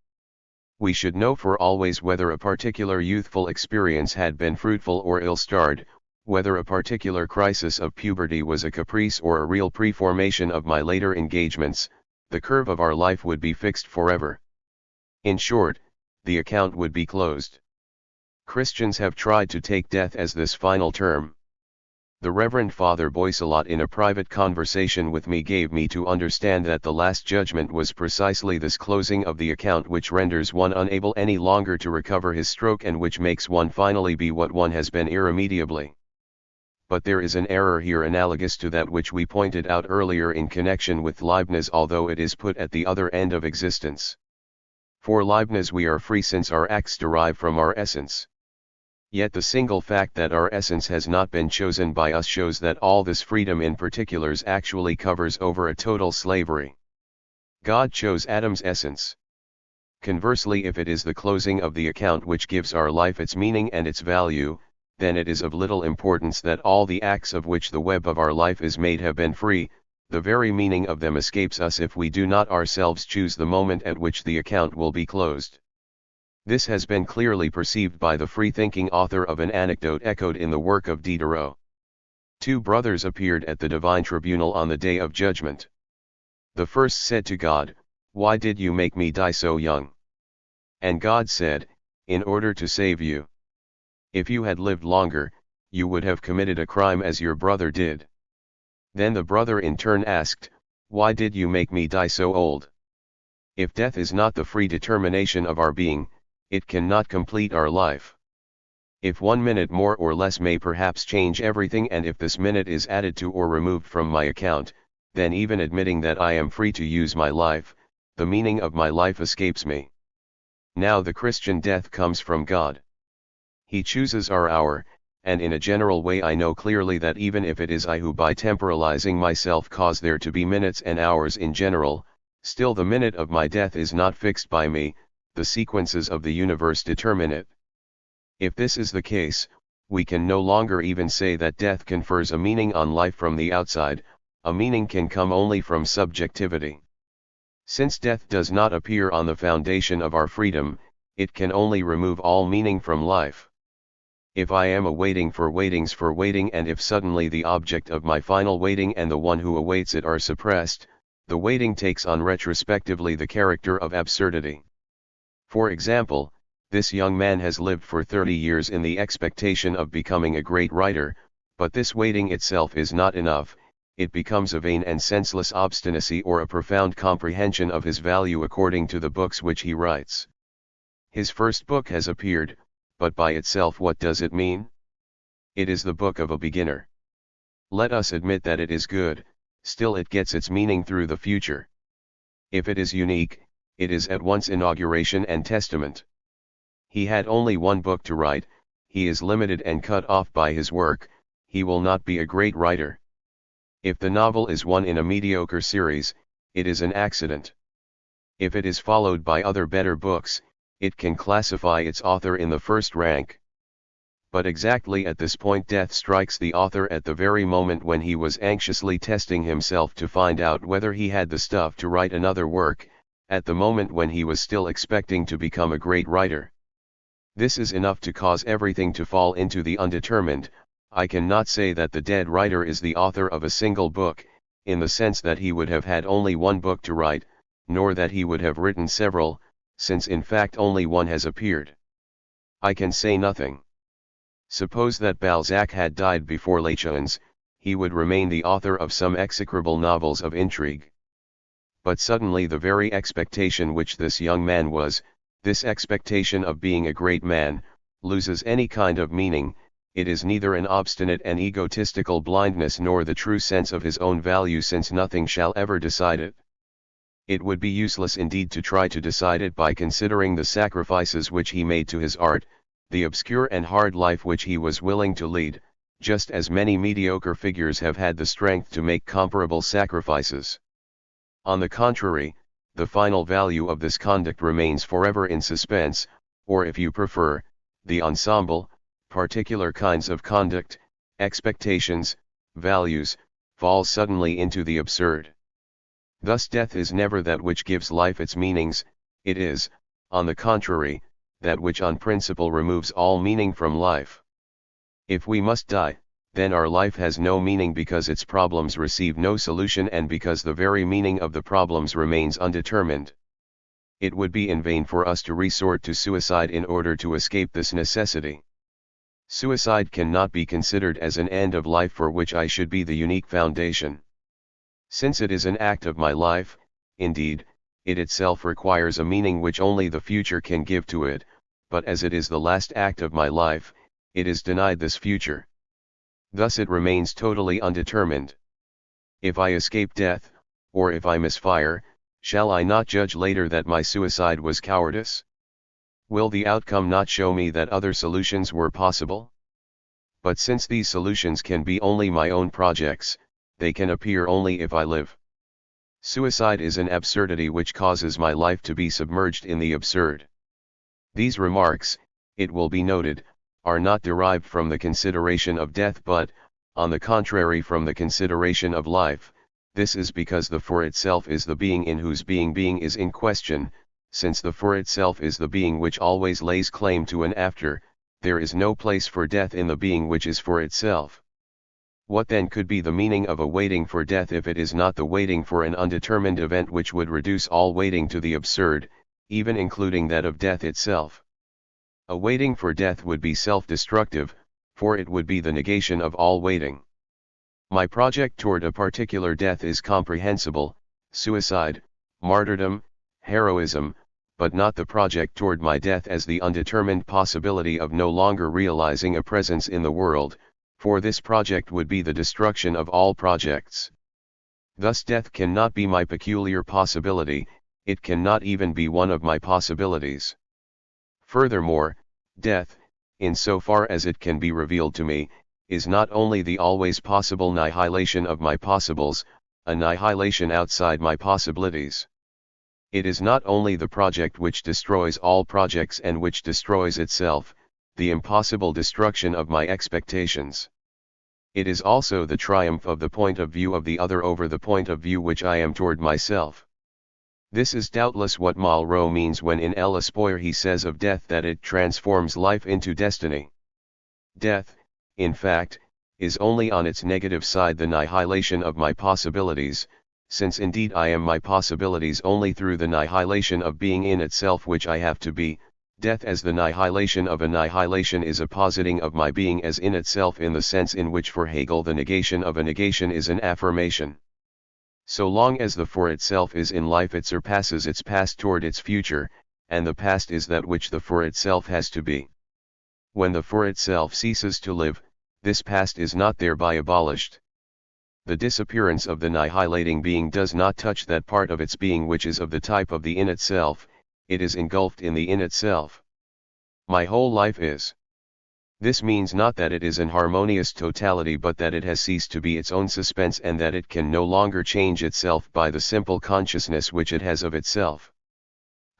Speaker 1: We should know for always whether a particular youthful experience had been fruitful or ill-starred, whether a particular crisis of puberty was a caprice or a real preformation of my later engagements. The curve of our life would be fixed forever. In short, the account would be closed. Christians have tried to take death as this final term. The Reverend Father Boycelot in a private conversation with me gave me to understand that the Last Judgment was precisely this closing of the account which renders one unable any longer to recover his stroke and which makes one finally be what one has been irremediably. But there is an error here analogous to that which we pointed out earlier in connection with Leibniz, although it is put at the other end of existence. For Leibniz we are free since our acts derive from our essence. Yet the single fact that our essence has not been chosen by us shows that all this freedom in particulars actually covers over a total slavery. God chose Adam's essence. Conversely, if it is the closing of the account which gives our life its meaning and its value, then it is of little importance that all the acts of which the web of our life is made have been free. The very meaning of them escapes us if we do not ourselves choose the moment at which the account will be closed. This has been clearly perceived by the free-thinking author of an anecdote echoed in the work of Diderot. Two brothers appeared at the divine tribunal on the day of judgment. The first said to God, "Why did you make me die so young?" And God said, "In order to save you. If you had lived longer, you would have committed a crime as your brother did." Then the brother in turn asked, "Why did you make me die so old?" If death is not the free determination of our being, it cannot complete our life. If 1 minute more or less may perhaps change everything, and if this minute is added to or removed from my account, then even admitting that I am free to use my life, the meaning of my life escapes me. Now the Christian death comes from God. He chooses our hour, and in a general way I know clearly that even if it is I who by temporalizing myself cause there to be minutes and hours in general, still the minute of my death is not fixed by me, the sequences of the universe determine it. If this is the case, we can no longer even say that death confers a meaning on life from the outside. A meaning can come only from subjectivity. Since death does not appear on the foundation of our freedom, it can only remove all meaning from life. If I am awaiting for waitings for waiting, and if suddenly the object of my final waiting and the one who awaits it are suppressed, the waiting takes on retrospectively the character of absurdity. For example, this young man has lived for 30 years in the expectation of becoming a great writer, but this waiting itself is not enough. It becomes a vain and senseless obstinacy or a profound comprehension of his value according to the books which he writes. His first book has appeared, but by itself what does it mean? It is the book of a beginner. Let us admit that it is good, still it gets its meaning through the future. If it is unique, it is at once inauguration and testament. He had only one book to write, he is limited and cut off by his work, he will not be a great writer. If the novel is one in a mediocre series, it is an accident. If it is followed by other better books, it can classify its author in the first rank. But exactly at this point death strikes the author at the very moment when he was anxiously testing himself to find out whether he had the stuff to write another work, at the moment when he was still expecting to become a great writer. This is enough to cause everything to fall into the undetermined. I cannot say that the dead writer is the author of a single book, in the sense that he would have had only one book to write, nor that he would have written several, since in fact only one has appeared. I can say nothing. Suppose that Balzac had died before Lachaise, he would remain the author of some execrable novels of intrigue. But suddenly the very expectation which this young man was, this expectation of being a great man, loses any kind of meaning. It is neither an obstinate and egotistical blindness nor the true sense of his own value, since nothing shall ever decide it. It would be useless indeed to try to decide it by considering the sacrifices which he made to his art, the obscure and hard life which he was willing to lead, just as many mediocre figures have had the strength to make comparable sacrifices. On the contrary, the final value of this conduct remains forever in suspense, or if you prefer, the ensemble, particular kinds of conduct, expectations, values, fall suddenly into the absurd. Thus death is never that which gives life its meanings, it is, on the contrary, that which on principle removes all meaning from life. If we must die, then our life has no meaning because its problems receive no solution and because the very meaning of the problems remains undetermined. It would be in vain for us to resort to suicide in order to escape this necessity. Suicide cannot be considered as an end of life for which I should be the unique foundation. Since it is an act of my life, indeed, it itself requires a meaning which only the future can give to it, but as it is the last act of my life, it is denied this future. Thus it remains totally undetermined. If I escape death, or if I misfire, shall I not judge later that my suicide was cowardice? Will the outcome not show me that other solutions were possible? But since these solutions can be only my own projects, they can appear only if I live. Suicide is an absurdity which causes my life to be submerged in the absurd. These remarks, it will be noted, are not derived from the consideration of death but, on the contrary, from the consideration of life. This is because the for itself is the being in whose being is in question, Since the for itself is the being which always lays claim to an after, there is no place for death in the being which is for itself. What then could be the meaning of a waiting for death if it is not the waiting for an undetermined event which would reduce all waiting to the absurd, even including that of death itself? A waiting for death would be self-destructive, for it would be the negation of all waiting. My project toward a particular death is comprehensible, suicide, martyrdom, heroism, but not the project toward my death as the undetermined possibility of no longer realizing a presence in the world, for this project would be the destruction of all projects. Thus death cannot be my peculiar possibility, it cannot even be one of my possibilities. Furthermore, death, in so far as it can be revealed to me, is not only the always possible annihilation of my possibles, annihilation outside my possibilities. It is not only the project which destroys all projects and which destroys itself, the impossible destruction of my expectations. It is also the triumph of the point of view of the other over the point of view which I am toward myself. This is doubtless what Malraux means when in El Espoir he says of death that it transforms life into destiny. Death, in fact, is only on its negative side the annihilation of my possibilities, since indeed I am my possibilities only through the annihilation of being in itself which I have to be. Death as the annihilation of annihilation is a positing of my being as in itself in the sense in which for Hegel the negation of a negation is an affirmation. So long as the for itself is in life it surpasses its past toward its future, and the past is that which the for itself has to be. When the for itself ceases to live, this past is not thereby abolished. The disappearance of the annihilating being does not touch that part of its being which is of the type of the in itself, it is engulfed in the in itself. My whole life is. This means not that it is an harmonious totality but that it has ceased to be its own suspense and that it can no longer change itself by the simple consciousness which it has of itself.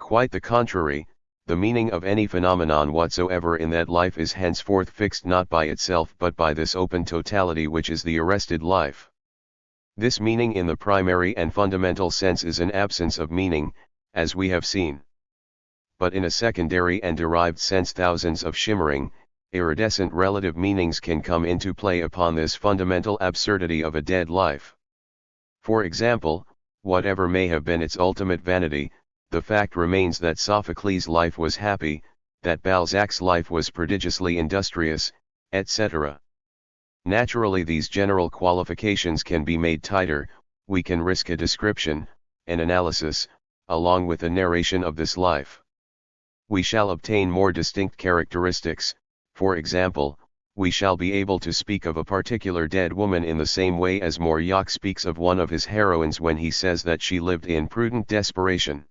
Speaker 1: Quite the contrary, the meaning of any phenomenon whatsoever in that life is henceforth fixed not by itself but by this open totality which is the arrested life. This meaning in the primary and fundamental sense is an absence of meaning, as we have seen. But in a secondary and derived sense thousands of shimmering, iridescent relative meanings can come into play upon this fundamental absurdity of a dead life. For example, whatever may have been its ultimate vanity, the fact remains that Sophocles' life was happy, that Balzac's life was prodigiously industrious, etc. Naturally these general qualifications can be made tighter, we can risk a description, an analysis, along with a narration of this life. We shall obtain more distinct characteristics, for example, we shall be able to speak of a particular dead woman in the same way as Mauriac speaks of one of his heroines when he says that she lived in prudent desperation.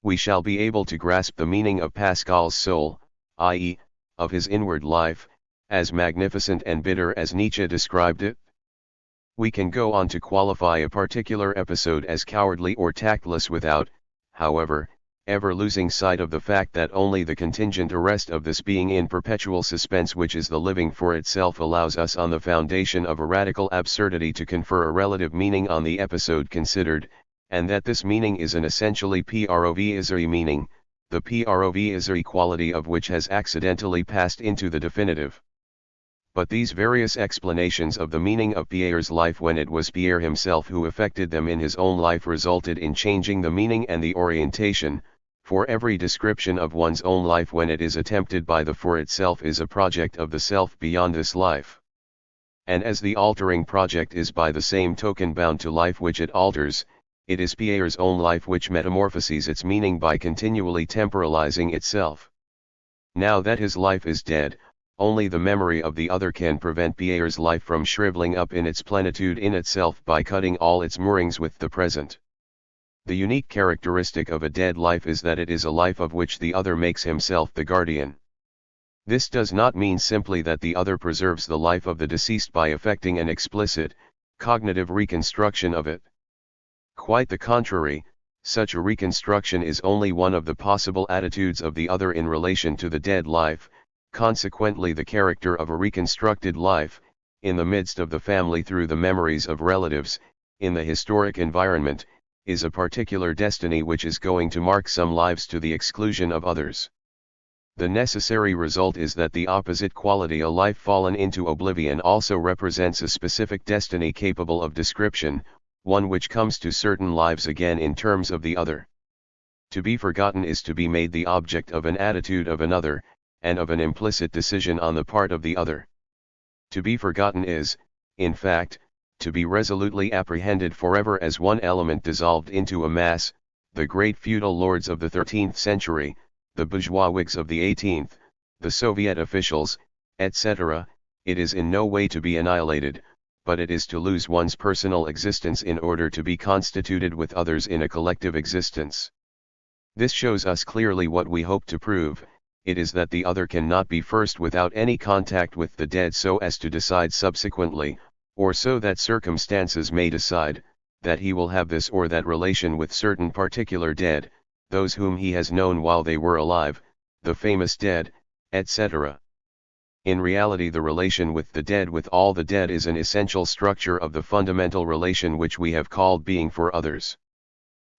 Speaker 1: We shall be able to grasp the meaning of Pascal's soul, i.e., of his inward life, as magnificent and bitter as Nietzsche described it. We can go on to qualify a particular episode as cowardly or tactless without, however, ever losing sight of the fact that only the contingent arrest of this being in perpetual suspense which is the living for itself allows us on the foundation of a radical absurdity to confer a relative meaning on the episode considered, and that this meaning is an essentially provisory meaning, the provisory quality of which has accidentally passed into the definitive. But these various explanations of the meaning of Pierre's life when it was Pierre himself who effected them in his own life resulted in changing the meaning and the orientation, for every description of one's own life when it is attempted by the for itself is a project of the self beyond this life. And as the altering project is by the same token bound to life which it alters, it is Pierre's own life which metamorphoses its meaning by continually temporalizing itself. Now that his life is dead, only the memory of the other can prevent Pierre's life from shriveling up in its plenitude in itself by cutting all its moorings with the present. The unique characteristic of a dead life is that it is a life of which the other makes himself the guardian. This does not mean simply that the other preserves the life of the deceased by effecting an explicit, cognitive reconstruction of it. Quite the contrary, such a reconstruction is only one of the possible attitudes of the other in relation to the dead life. Consequently the character of a reconstructed life, in the midst of the family through the memories of relatives, in the historic environment, is a particular destiny which is going to mark some lives to the exclusion of others. The necessary result is that the opposite quality, a life fallen into oblivion, also represents a specific destiny capable of description, one which comes to certain lives again in terms of the other. To be forgotten is to be made the object of an attitude of another, and of an implicit decision on the part of the other. To be forgotten is, in fact, to be resolutely apprehended forever as one element dissolved into a mass. The great feudal lords of the 13th century, the bourgeois Whigs of the 18th, the Soviet officials, etc., it is in no way to be annihilated, but it is to lose one's personal existence in order to be constituted with others in a collective existence. This shows us clearly what we hope to prove. It is that the other cannot be first without any contact with the dead so as to decide subsequently, or so that circumstances may decide, that he will have this or that relation with certain particular dead, those whom he has known while they were alive, the famous dead, etc. In reality, the relation with the dead with all the dead is an essential structure of the fundamental relation which we have called being for others.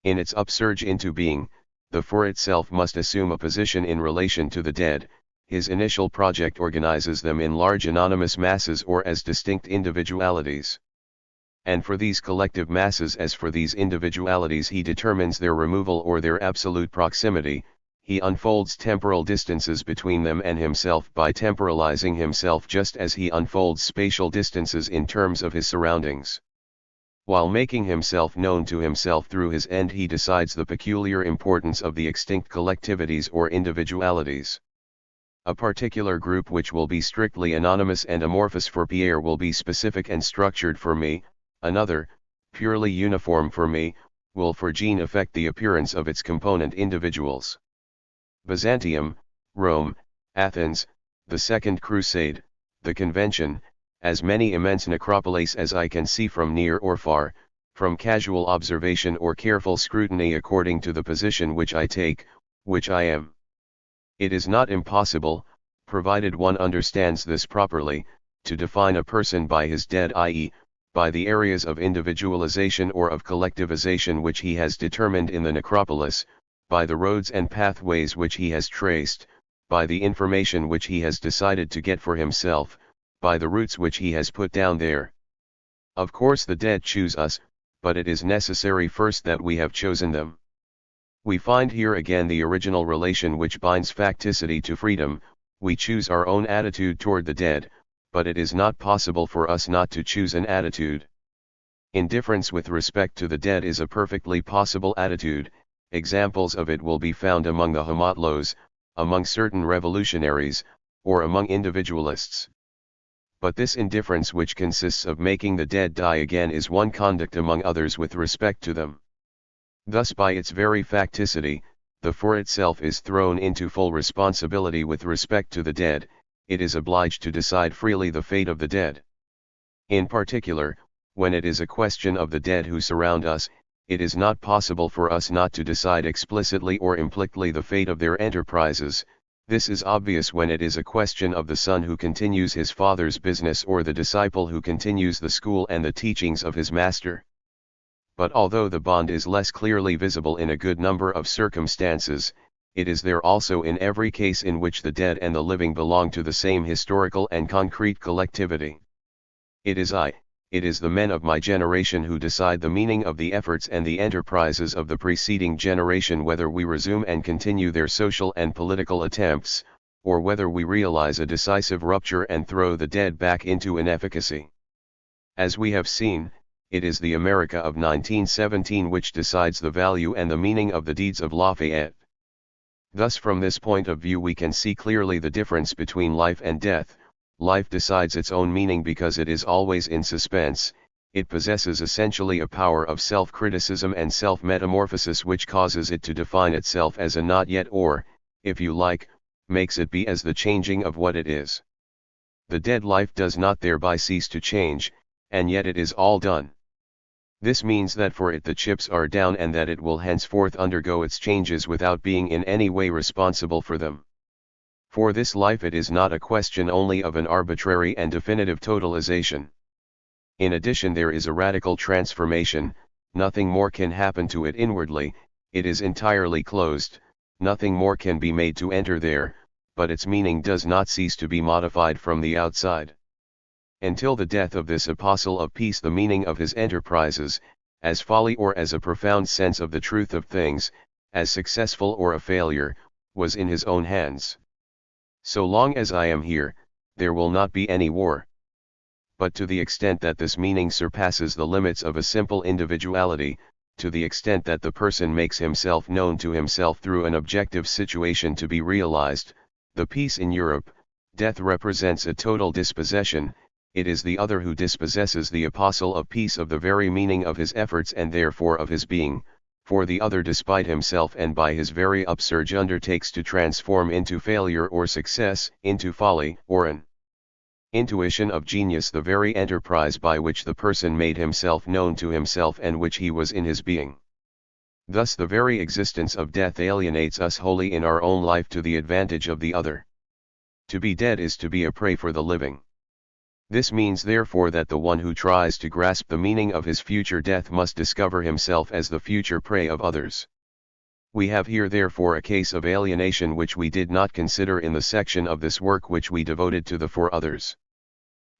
Speaker 1: In its upsurge into being, the for itself must assume a position in relation to the dead. His initial project organizes them in large anonymous masses or as distinct individualities. And for these collective masses as for these individualities he determines their removal or their absolute proximity. He unfolds temporal distances between them and himself by temporalizing himself just as he unfolds spatial distances in terms of his surroundings. While making himself known to himself through his end, he decides the peculiar importance of the extinct collectivities or individualities. A particular group which will be strictly anonymous and amorphous for Pierre will be specific and structured for me. Another, purely uniform for me, will for Jean affect the appearance of its component individuals. Byzantium, Rome, Athens, the Second Crusade, the Convention, as many immense necropolis as I can see from near or far, from casual observation or careful scrutiny according to the position which I take, which I am. It is not impossible, provided one understands this properly, to define a person by his dead, i.e., by the areas of individualization or of collectivization which he has determined in the necropolis, by the roads and pathways which he has traced, by the information which he has decided to get for himself, by the roots which he has put down there. Of course the dead choose us, but it is necessary first that we have chosen them. We find here again the original relation which binds facticity to freedom. We choose our own attitude toward the dead, but it is not possible for us not to choose an attitude. Indifference with respect to the dead is a perfectly possible attitude. Examples of it will be found among the homotlos, among certain revolutionaries, or among individualists. But this indifference which consists of making the dead die again is one conduct among others with respect to them. Thus by its very facticity, the for itself is thrown into full responsibility with respect to the dead. It is obliged to decide freely the fate of the dead. In particular, when it is a question of the dead who surround us, it is not possible for us not to decide explicitly or implicitly the fate of their enterprises. This is obvious when it is a question of the son who continues his father's business or the disciple who continues the school and the teachings of his master. But although the bond is less clearly visible in a good number of circumstances, it is there also in every case in which the dead and the living belong to the same historical and concrete collectivity. It is the men of my generation who decide the meaning of the efforts and the enterprises of the preceding generation, whether we resume and continue their social and political attempts, or whether we realize a decisive rupture and throw the dead back into inefficacy. As we have seen, it is the America of 1917 which decides the value and the meaning of the deeds of Lafayette. Thus from this point of view we can see clearly the difference between life and death. Life decides its own meaning because it is always in suspense. It possesses essentially a power of self-criticism and self-metamorphosis which causes it to define itself as a not yet or, if you like, makes it be as the changing of what it is. The dead life does not thereby cease to change, and yet it is all done. This means that for it the chips are down and that it will henceforth undergo its changes without being in any way responsible for them. For this life it is not a question only of an arbitrary and definitive totalization. In addition there is a radical transformation, nothing more can happen to it inwardly, it is entirely closed, nothing more can be made to enter there, but its meaning does not cease to be modified from the outside. Until the death of this apostle of peace, the meaning of his enterprises, as folly or as a profound sense of the truth of things, as successful or a failure, was in his own hands. So long as I am here, there will not be any war. But to the extent that this meaning surpasses the limits of a simple individuality, to the extent that the person makes himself known to himself through an objective situation to be realized, the peace in Europe, death represents a total dispossession. It is the other who dispossesses the apostle of peace of the very meaning of his efforts and therefore of his being, for the other despite himself and by his very upsurge undertakes to transform into failure or success, into folly or an intuition of genius the very enterprise by which the person made himself known to himself and which he was in his being. Thus the very existence of death alienates us wholly in our own life to the advantage of the other. To be dead is to be a prey for the living. This means therefore that the one who tries to grasp the meaning of his future death must discover himself as the future prey of others. We have here therefore a case of alienation which we did not consider in the section of this work which we devoted to the for others.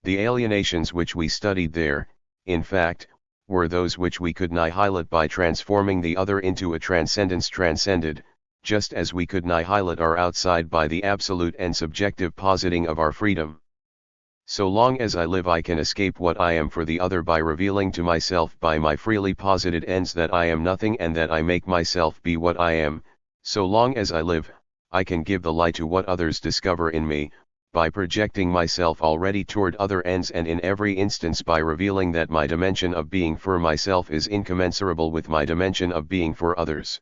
Speaker 1: The alienations which we studied there, in fact, were those which we could annihilate by transforming the other into a transcendence transcended, just as we could annihilate our outside by the absolute and subjective positing of our freedom. So long as I live I can escape what I am for the other by revealing to myself by my freely posited ends that I am nothing and that I make myself be what I am. So long as I live, I can give the light to what others discover in me, by projecting myself already toward other ends and in every instance by revealing that my dimension of being for myself is incommensurable with my dimension of being for others.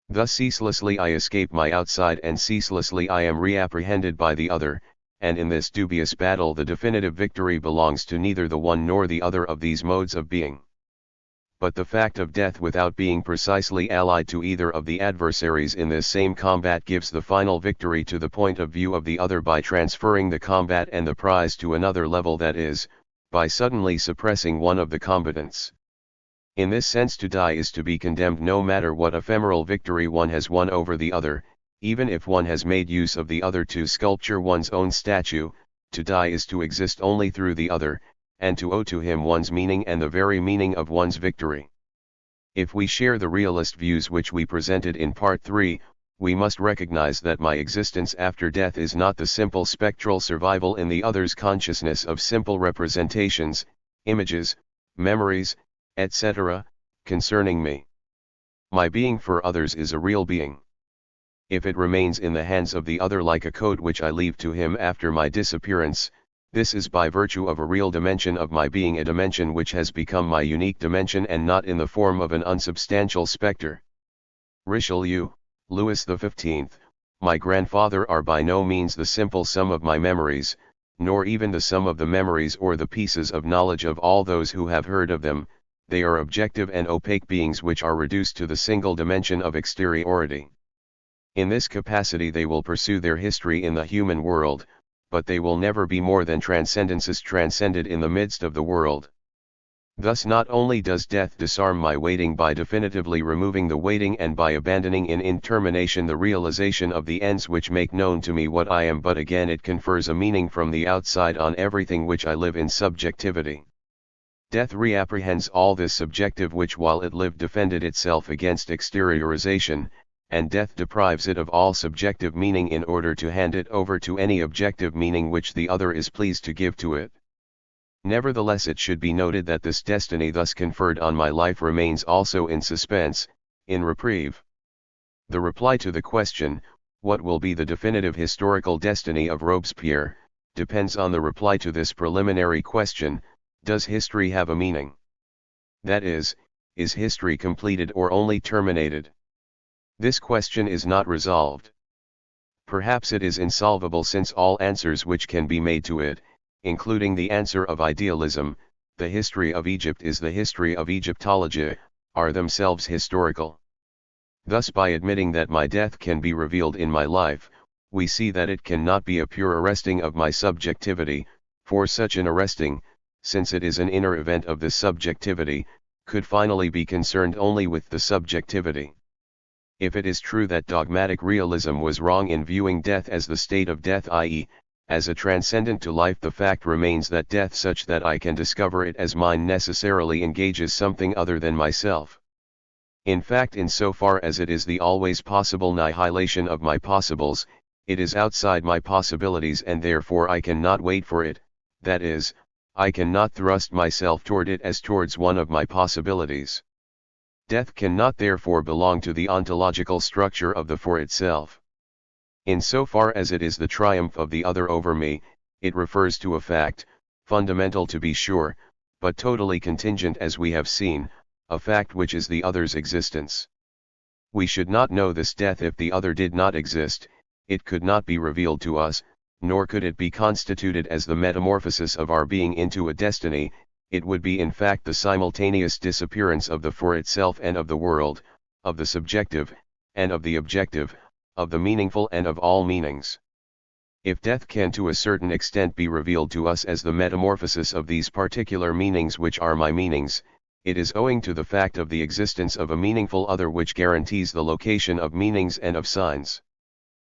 Speaker 1: Thus ceaselessly I escape my outside and ceaselessly I am reapprehended by the other, and in this dubious battle the definitive victory belongs to neither the one nor the other of these modes of being. But the fact of death without being precisely allied to either of the adversaries in this same combat gives the final victory to the point of view of the other by transferring the combat and the prize to another level, that is, by suddenly suppressing one of the combatants. In this sense to die is to be condemned no matter what ephemeral victory one has won over the other. Even if one has made use of the other to sculpture one's own statue, to die is to exist only through the other, and to owe to him one's meaning and the very meaning of one's victory. If we share the realist views which we presented in Part 3, we must recognize that my existence after death is not the simple spectral survival in the other's consciousness of simple representations, images, memories, etc., concerning me. My being for others is a real being. If it remains in the hands of the other like a code which I leave to him after my disappearance, this is by virtue of a real dimension of my being, a dimension which has become my unique dimension and not in the form of an unsubstantial spectre. Richelieu, Louis XV, my grandfather are by no means the simple sum of my memories, nor even the sum of the memories or the pieces of knowledge of all those who have heard of them. They are objective and opaque beings which are reduced to the single dimension of exteriority. In this capacity they will pursue their history in the human world, but they will never be more than transcendences transcended in the midst of the world. Thus not only does death disarm my waiting by definitively removing the waiting and by abandoning in intermination the realization of the ends which make known to me what I am, but again it confers a meaning from the outside on everything which I live in subjectivity. Death reapprehends all this subjective which while it lived defended itself against exteriorization, and death deprives it of all subjective meaning in order to hand it over to any objective meaning which the other is pleased to give to it. Nevertheless, it should be noted that this destiny thus conferred on my life remains also in suspense, in reprieve. The reply to the question, what will be the definitive historical destiny of Robespierre, depends on the reply to this preliminary question, does history have a meaning? That is history completed or only terminated? This question is not resolved. Perhaps it is insolvable, since all answers which can be made to it, including the answer of idealism, the history of Egypt is the history of Egyptology, are themselves historical. Thus by admitting that my death can be revealed in my life, we see that it cannot be a pure arresting of my subjectivity, for such an arresting, since it is an inner event of this subjectivity, could finally be concerned only with the subjectivity. If it is true that dogmatic realism was wrong in viewing death as the state of death, i.e., as a transcendent to life, the fact remains that death such that I can discover it as mine necessarily engages something other than myself. In fact, insofar as it is the always possible annihilation of my possibles, it is outside my possibilities, and therefore I cannot wait for it, that is, I cannot thrust myself toward it as towards one of my possibilities. Death cannot therefore belong to the ontological structure of the for itself. Insofar as it is the triumph of the other over me, it refers to a fact, fundamental to be sure, but totally contingent as we have seen, a fact which is the other's existence. We should not know this death if the other did not exist. It could not be revealed to us, nor could it be constituted as the metamorphosis of our being into a destiny. It would be in fact the simultaneous disappearance of the for itself and of the world, of the subjective, and of the objective, of the meaningful and of all meanings. If death can to a certain extent be revealed to us as the metamorphosis of these particular meanings which are my meanings, it is owing to the fact of the existence of a meaningful other which guarantees the location of meanings and of signs.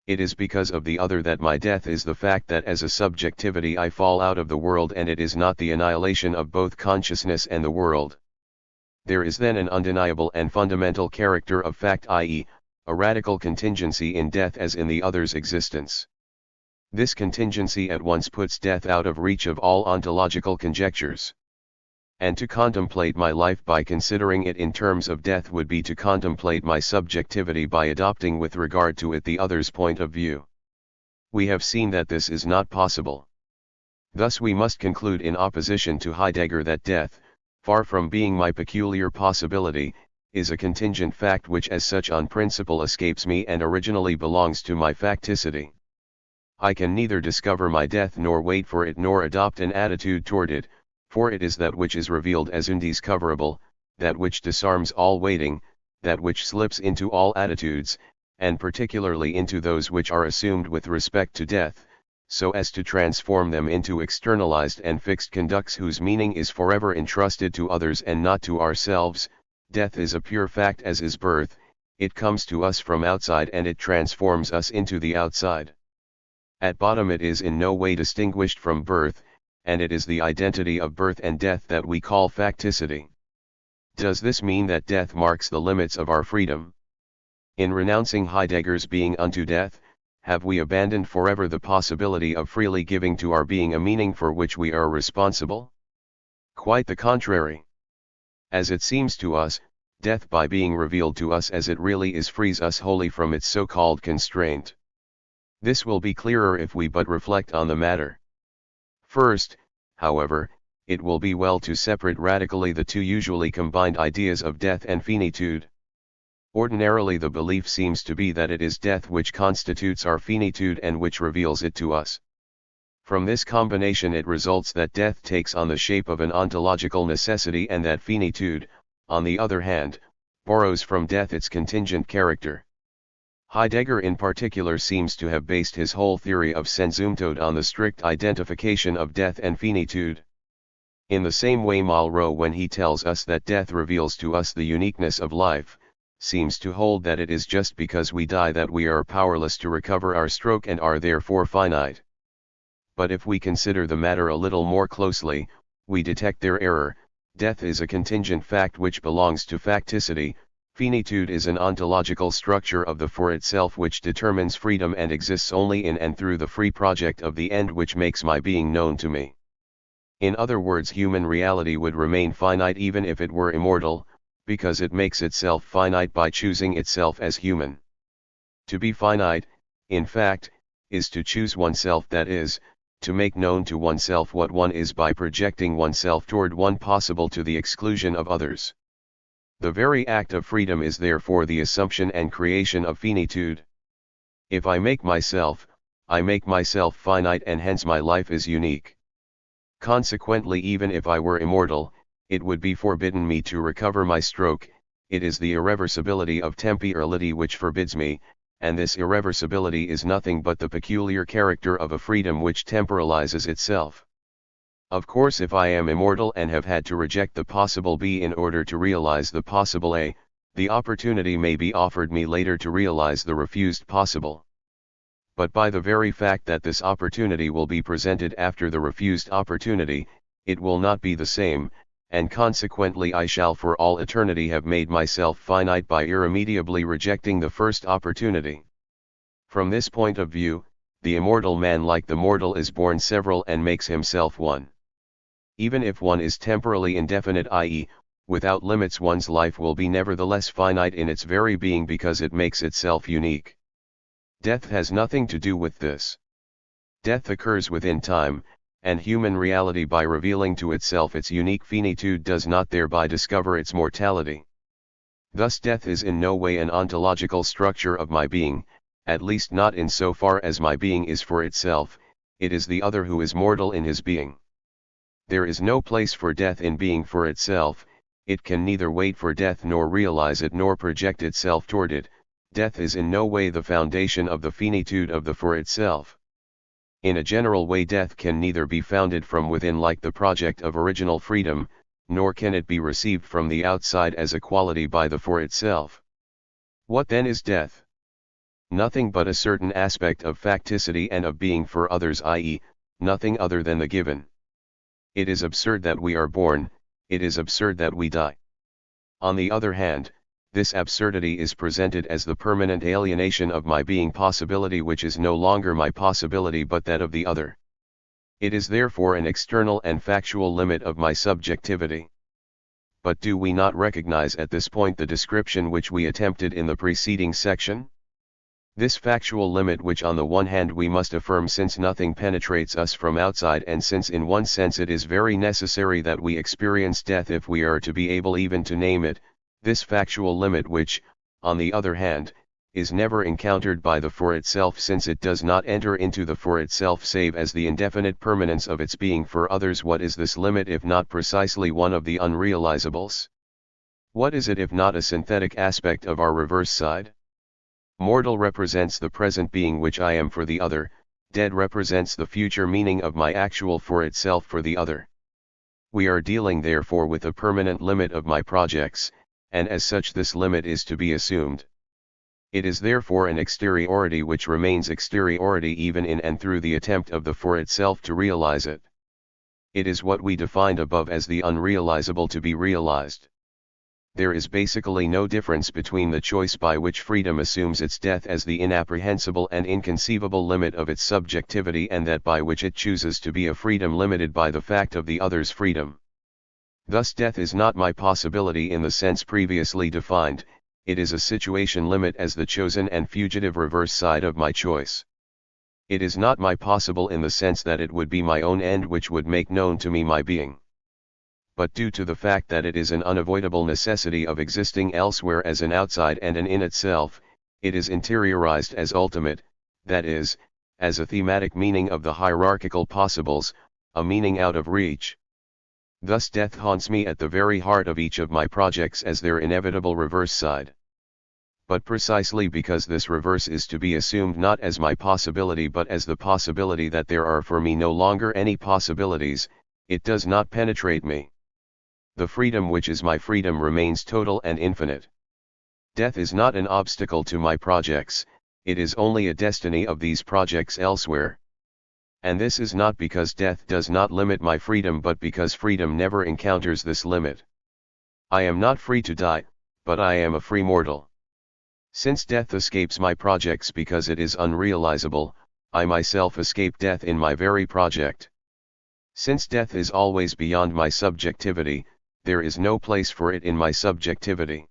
Speaker 1: It is because of the other that my death is the fact that as a subjectivity I fall out of the world, and it is not the annihilation of both consciousness and the world. There is then an undeniable and fundamental character of fact, i.e., a radical contingency in death as in the other's existence. This contingency at once puts death out of reach of all ontological conjectures. And to contemplate my life by considering it in terms of death would be to contemplate my subjectivity by adopting with regard to it the other's point of view. We have seen that this is not possible. Thus we must conclude in opposition to Heidegger that death, far from being my peculiar possibility, is a contingent fact which as such on principle escapes me and originally belongs to my facticity. I can neither discover my death nor wait for it nor adopt an attitude toward it, for it is that which is revealed as undiscoverable, that which disarms all waiting, that which slips into all attitudes, and particularly into those which are assumed with respect to death, so as to transform them into externalized and fixed conducts whose meaning is forever entrusted to others and not to ourselves. Death is a pure fact as is birth, it comes to us from outside and it transforms us into the outside. At bottom it is in no way distinguished from birth, and it is the identity of birth and death that we call facticity. Does this mean that death marks the limits of our freedom? In renouncing Heidegger's being unto death, have we abandoned forever the possibility of freely giving to our being a meaning for which we are responsible? Quite the contrary. As it seems to us, death by being revealed to us as it really is frees us wholly from its so-called constraint. This will be clearer if we but reflect on the matter. First, however, it will be well to separate radically the two usually combined ideas of death and finitude. Ordinarily the belief seems to be that it is death which constitutes our finitude and which reveals it to us. From this combination it results that death takes on the shape of an ontological necessity and that finitude, on the other hand, borrows from death its contingent character. Heidegger in particular seems to have based his whole theory of Sensumtod on the strict identification of death and finitude. In the same way Malraux, when he tells us that death reveals to us the uniqueness of life, seems to hold that it is just because we die that we are powerless to recover our stroke and are therefore finite. But if we consider the matter a little more closely, we detect their error. Death is a contingent fact which belongs to facticity. Finitude is an ontological structure of the for itself which determines freedom and exists only in and through the free project of the end which makes my being known to me. In other words, human reality would remain finite even if it were immortal, because it makes itself finite by choosing itself as human. To be finite, in fact, is to choose oneself, that is, to make known to oneself what one is by projecting oneself toward one possible to the exclusion of others. The very act of freedom is therefore the assumption and creation of finitude. If I make myself finite and hence my life is unique. Consequently, even if I were immortal, it would be forbidden me to recover my stroke. It is the irreversibility of temporality which forbids me, and this irreversibility is nothing but the peculiar character of a freedom which temporalizes itself. Of course, if I am immortal and have had to reject the possible B in order to realize the possible A, the opportunity may be offered me later to realize the refused possible. But by the very fact that this opportunity will be presented after the refused opportunity, it will not be the same, and consequently I shall for all eternity have made myself finite by irremediably rejecting the first opportunity. From this point of view, the immortal man, like the mortal, is born several and makes himself one. Even if one is temporally indefinite, i.e., without limits, one's life will be nevertheless finite in its very being because it makes itself unique. Death has nothing to do with this. Death occurs within time, and human reality, by revealing to itself its unique finitude, does not thereby discover its mortality. Thus death is in no way an ontological structure of my being, at least not in so far as my being is for itself. It is the other who is mortal in his being. There is no place for death in being for itself. It can neither wait for death nor realize it nor project itself toward it. Death is in no way the foundation of the finitude of the for itself. In a general way, death can neither be founded from within like the project of original freedom, nor can it be received from the outside as a quality by the for itself. What then is death? Nothing but a certain aspect of facticity and of being for others, i.e., nothing other than the given. It is absurd that we are born, it is absurd that we die. On the other hand, this absurdity is presented as the permanent alienation of my being possibility, which is no longer my possibility but that of the other. It is therefore an external and factual limit of my subjectivity. But do we not recognize at this point the description which we attempted in the preceding section? This factual limit, which on the one hand we must affirm since nothing penetrates us from outside, and since in one sense it is very necessary that we experience death if we are to be able even to name it, this factual limit which, on the other hand, is never encountered by the for itself, since it does not enter into the for itself save as the indefinite permanence of its being for others. What is this limit if not precisely one of the unrealizables? What is it if not a synthetic aspect of our reverse side? Mortal represents the present being which I am for the other, dead represents the future meaning of my actual for itself for the other. We are dealing therefore with a permanent limit of my projects, and as such this limit is to be assumed. It is therefore an exteriority which remains exteriority even in and through the attempt of the for itself to realize it. It is what we defined above as the unrealizable to be realized. There is basically no difference between the choice by which freedom assumes its death as the inapprehensible and inconceivable limit of its subjectivity, and that by which it chooses to be a freedom limited by the fact of the other's freedom. Thus death is not my possibility in the sense previously defined, it is a situation limit as the chosen and fugitive reverse side of my choice. It is not my possible in the sense that it would be my own end which would make known to me my being. But due to the fact that it is an unavoidable necessity of existing elsewhere as an outside and an in itself, it is interiorized as ultimate, that is, as a thematic meaning of the hierarchical possibles, a meaning out of reach. Thus death haunts me at the very heart of each of my projects as their inevitable reverse side. But precisely because this reverse is to be assumed not as my possibility but as the possibility that there are for me no longer any possibilities, it does not penetrate me. The freedom which is my freedom remains total and infinite. Death is not an obstacle to my projects, it is only a destiny of these projects elsewhere. And this is not because death does not limit my freedom but because freedom never encounters this limit. I am not free to die, but I am a free mortal. Since death escapes my projects because it is unrealizable, I myself escape death in my very project. Since death is always beyond my subjectivity, there is no place for it in my subjectivity.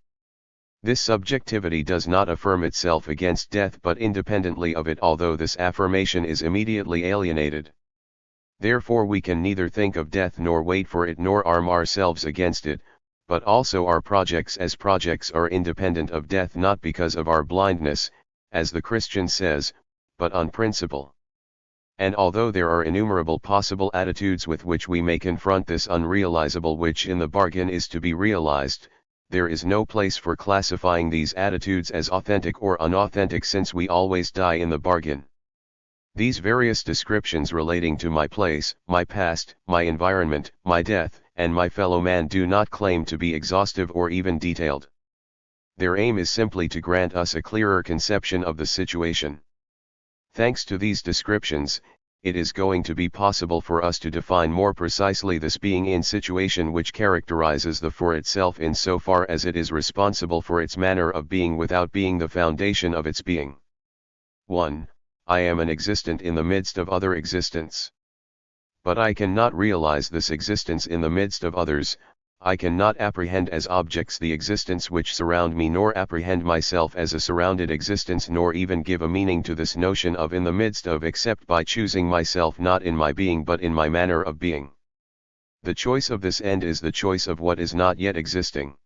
Speaker 1: This subjectivity does not affirm itself against death but independently of it, although this affirmation is immediately alienated. Therefore we can neither think of death nor wait for it nor arm ourselves against it, but also our projects as projects are independent of death, not because of our blindness, as the Christian says, but on principle. And although there are innumerable possible attitudes with which we may confront this unrealizable which in the bargain is to be realized, there is no place for classifying these attitudes as authentic or unauthentic, since we always die in the bargain. These various descriptions relating to my place, my past, my environment, my death, and my fellow man do not claim to be exhaustive or even detailed. Their aim is simply to grant us a clearer conception of the situation. Thanks to these descriptions, it is going to be possible for us to define more precisely this being in situation which characterizes the for itself in so far as it is responsible for its manner of being without being the foundation of its being. 1. I am an existent in the midst of other existence. But I cannot realize this existence in the midst of others. I cannot apprehend as objects the existence which surround me, nor apprehend myself as a surrounded existence, nor even give a meaning to this notion of in the midst of, except by choosing myself not in my being but in my manner of being. The choice of this end is the choice of what is not yet existing.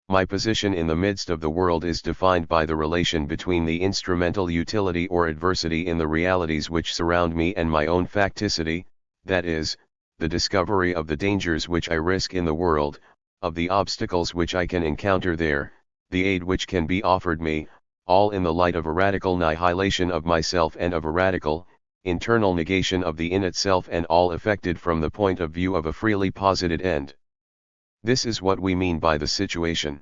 Speaker 1: My position in the midst of the world is defined by the relation between the instrumental utility or adversity in the realities which surround me and my own facticity, that is, the discovery of the dangers which I risk in the world, of the obstacles which I can encounter there, the aid which can be offered me, all in the light of a radical annihilation of myself and of a radical, internal negation of the in itself, and all effected from the point of view of a freely posited end. This is what we mean by the situation.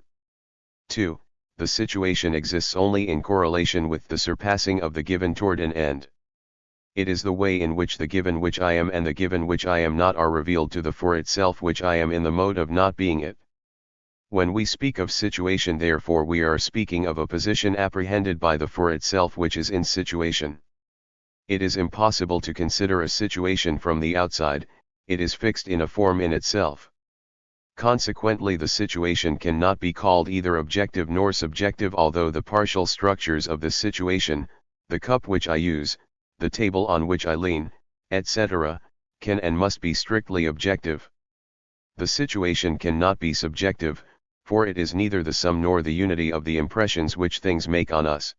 Speaker 1: 2. The situation exists only in correlation with the surpassing of the given toward an end. It is the way in which the given which I am and the given which I am not are revealed to the for itself which I am in the mode of not being it. When we speak of situation, therefore, we are speaking of a position apprehended by the for itself which is in situation. It is impossible to consider a situation from the outside, it is fixed in a form in itself. Consequently, the situation cannot be called either objective nor subjective, although the partial structures of this situation, the cup which I use, the table on which I lean, etc., can and must be strictly objective. The situation cannot be subjective, for it is neither the sum nor the unity of the impressions which things make on us.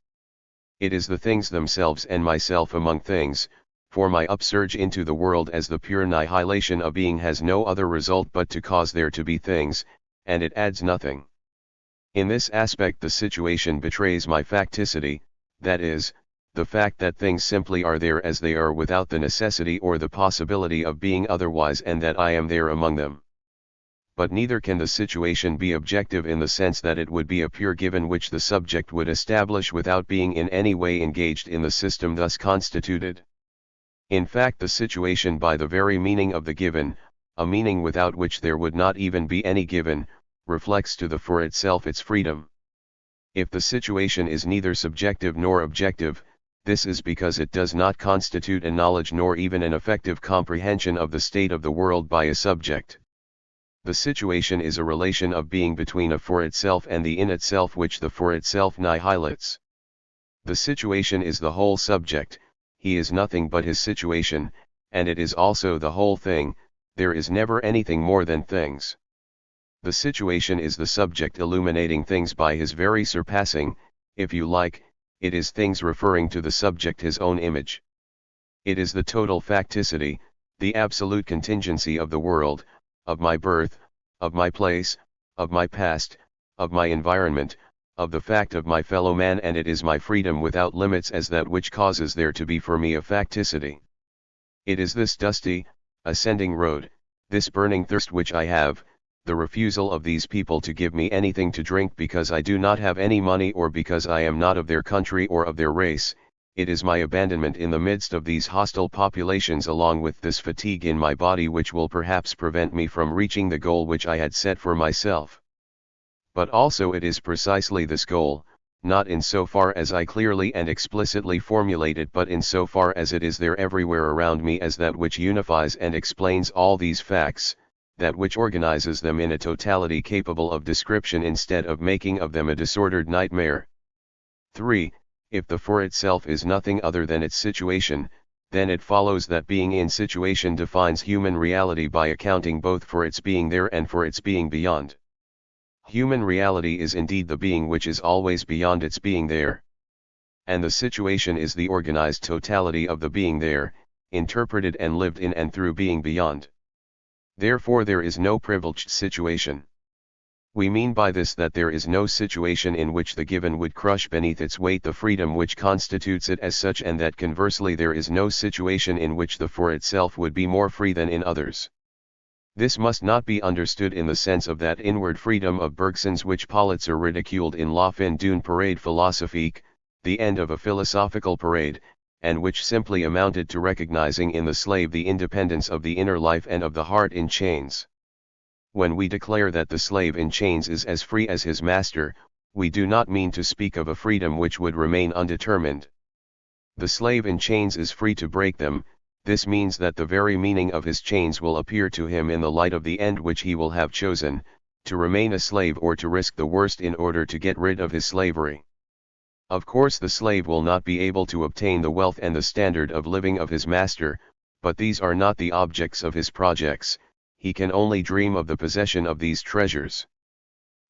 Speaker 1: It is the things themselves and myself among things, for my upsurge into the world as the pure annihilation of being has no other result but to cause there to be things, and it adds nothing. In this aspect the situation betrays my facticity, that is, the fact that things simply are there as they are without the necessity or the possibility of being otherwise, and that I am there among them. But neither can the situation be objective in the sense that it would be a pure given which the subject would establish without being in any way engaged in the system thus constituted. In fact, the situation, by the very meaning of the given, a meaning without which there would not even be any given, reflects to the for itself its freedom. If the situation is neither subjective nor objective, this is because it does not constitute a knowledge nor even an effective comprehension of the state of the world by a subject. The situation is a relation of being between a for itself and the in itself which the for itself annihilates. The situation is the whole subject, he is nothing but his situation, and it is also the whole thing, there is never anything more than things. The situation is the subject illuminating things by his very surpassing, if you like, it is things referring to the subject his own image. It is the total facticity, the absolute contingency of the world, of my birth, of my place, of my past, of my environment, of the fact of my fellow man, and it is my freedom without limits as that which causes there to be for me a facticity. It is this dusty, ascending road, this burning thirst which I have, the refusal of these people to give me anything to drink because I do not have any money or because I am not of their country or of their race, it is my abandonment in the midst of these hostile populations along with this fatigue in my body which will perhaps prevent me from reaching the goal which I had set for myself. But also it is precisely this goal, not in so far as I clearly and explicitly formulate it, but in so far as it is there everywhere around me as that which unifies and explains all these facts, that which organizes them in a totality capable of description instead of making of them a disordered nightmare. 3. If the for itself is nothing other than its situation, then it follows that being in situation defines human reality by accounting both for its being there and for its being beyond. Human reality is indeed the being which is always beyond its being there. And the situation is the organized totality of the being there, interpreted and lived in and through being beyond. Therefore there is no privileged situation. We mean by this that there is no situation in which the given would crush beneath its weight the freedom which constitutes it as such, and that conversely there is no situation in which the for itself would be more free than in others. This must not be understood in the sense of that inward freedom of Bergson's which Politzer ridiculed in La fin d'une parade philosophique, the end of a philosophical parade, and which simply amounted to recognizing in the slave the independence of the inner life and of the heart in chains. When we declare that the slave in chains is as free as his master, we do not mean to speak of a freedom which would remain undetermined. The slave in chains is free to break them. This means that the very meaning of his chains will appear to him in the light of the end which he will have chosen, to remain a slave or to risk the worst in order to get rid of his slavery. Of course the slave will not be able to obtain the wealth and the standard of living of his master, but these are not the objects of his projects. He can only dream of the possession of these treasures.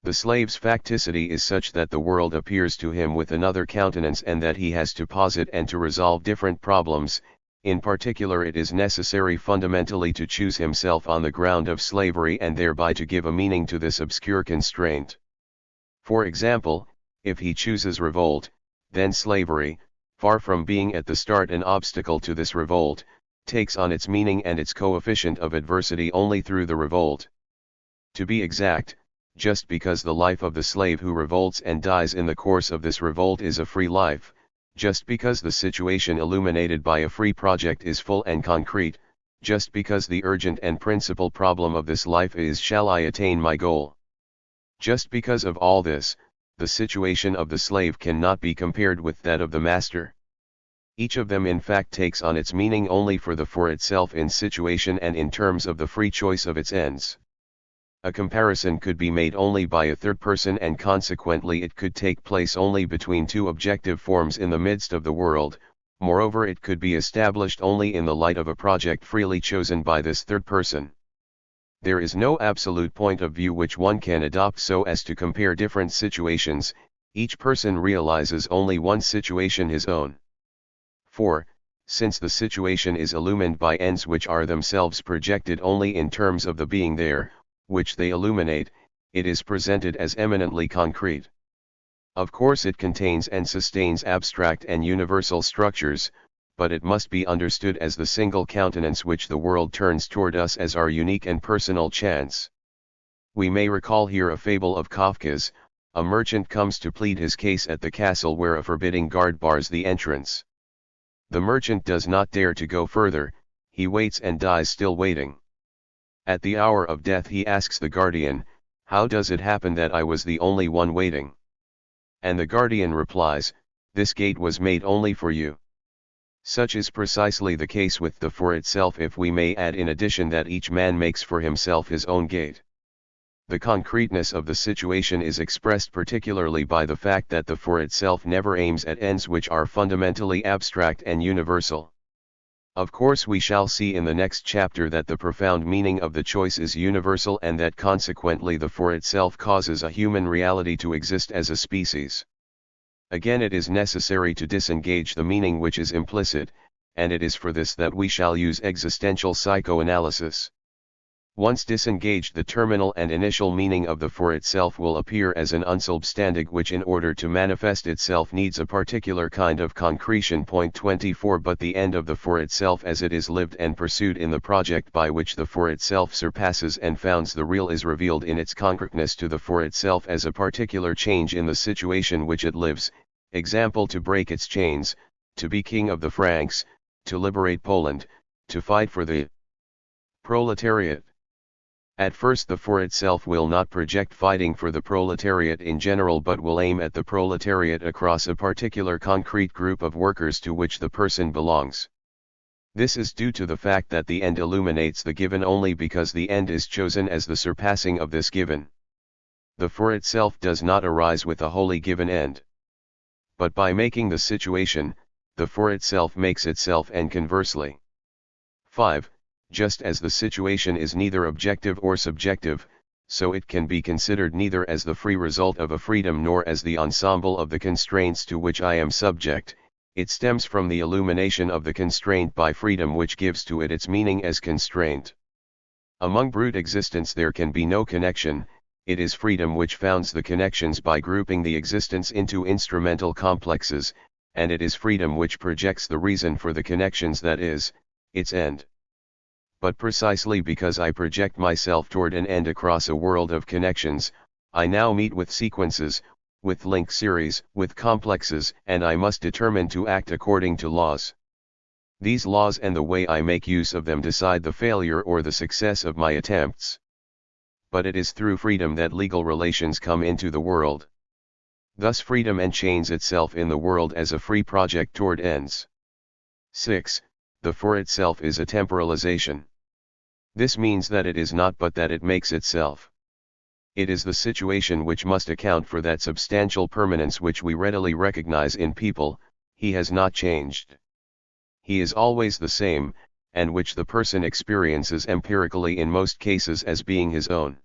Speaker 1: The slave's facticity is such that the world appears to him with another countenance, and that he has to posit and to resolve different problems. In particular, it is necessary fundamentally to choose himself on the ground of slavery, and thereby to give a meaning to this obscure constraint. For example, if he chooses revolt, then slavery, far from being at the start an obstacle to this revolt, takes on its meaning and its coefficient of adversity only through the revolt. To be exact, just because the life of the slave who revolts and dies in the course of this revolt is a free life, just because the situation illuminated by a free project is full and concrete, just because the urgent and principal problem of this life is, shall I attain my goal? Just because of all this, the situation of the slave cannot be compared with that of the master. Each of them in fact takes on its meaning only for itself in situation and in terms of the free choice of its ends. A comparison could be made only by a third person, and consequently it could take place only between two objective forms in the midst of the world. Moreover, it could be established only in the light of a project freely chosen by this third person. There is no absolute point of view which one can adopt so as to compare different situations. Each person realizes only one situation, his own. For, since the situation is illumined by ends which are themselves projected only in terms of the being there, which they illuminate, it is presented as eminently concrete. Of course it contains and sustains abstract and universal structures, but it must be understood as the single countenance which the world turns toward us as our unique and personal chance. We may recall here a fable of Kafka's. A merchant comes to plead his case at the castle where a forbidding guard bars the entrance. The merchant does not dare to go further, he waits and dies still waiting. At the hour of death he asks the guardian, "How does it happen that I was the only one waiting?" And the guardian replies, "This gate was made only for you." Such is precisely the case with the for itself, if we may add in addition that each man makes for himself his own gate. The concreteness of the situation is expressed particularly by the fact that the for itself never aims at ends which are fundamentally abstract and universal. Of course we shall see in the next chapter that the profound meaning of the choice is universal, and that consequently the for itself causes a human reality to exist as a species. Again, it is necessary to disengage the meaning which is implicit, and it is for this that we shall use existential psychoanalysis. Once disengaged, the terminal and initial meaning of the for itself will appear as an unsubstantive which in order to manifest itself needs a particular kind of concretion. Point 24. But the end of the for itself as it is lived and pursued in the project by which the for itself surpasses and founds the real is revealed in its concreteness to the for itself as a particular change in the situation which it lives, example, to break its chains, to be king of the Franks, to liberate Poland, to fight for the proletariat. At first the for itself will not project fighting for the proletariat in general, but will aim at the proletariat across a particular concrete group of workers to which the person belongs. This is due to the fact that the end illuminates the given only because the end is chosen as the surpassing of this given. The for itself does not arise with a wholly given end. But by making the situation, the for itself makes itself, and conversely. 5. Just as the situation is neither objective or subjective, so it can be considered neither as the free result of a freedom nor as the ensemble of the constraints to which I am subject. It stems from the illumination of the constraint by freedom, which gives to it its meaning as constraint. Among brute existence there can be no connection, it is freedom which founds the connections by grouping the existence into instrumental complexes, and it is freedom which projects the reason for the connections, that is, its end. But precisely because I project myself toward an end across a world of connections, I now meet with sequences, with link series, with complexes, and I must determine to act according to laws. These laws and the way I make use of them decide the failure or the success of my attempts. But it is through freedom that legal relations come into the world. Thus freedom enchains itself in the world as a free project toward ends. 6. The for itself is a temporalization. This means that it is not but that it makes itself. It is the situation which must account for that substantial permanence which we readily recognize in people. He has not changed. He is always the same, and which the person experiences empirically in most cases as being his own.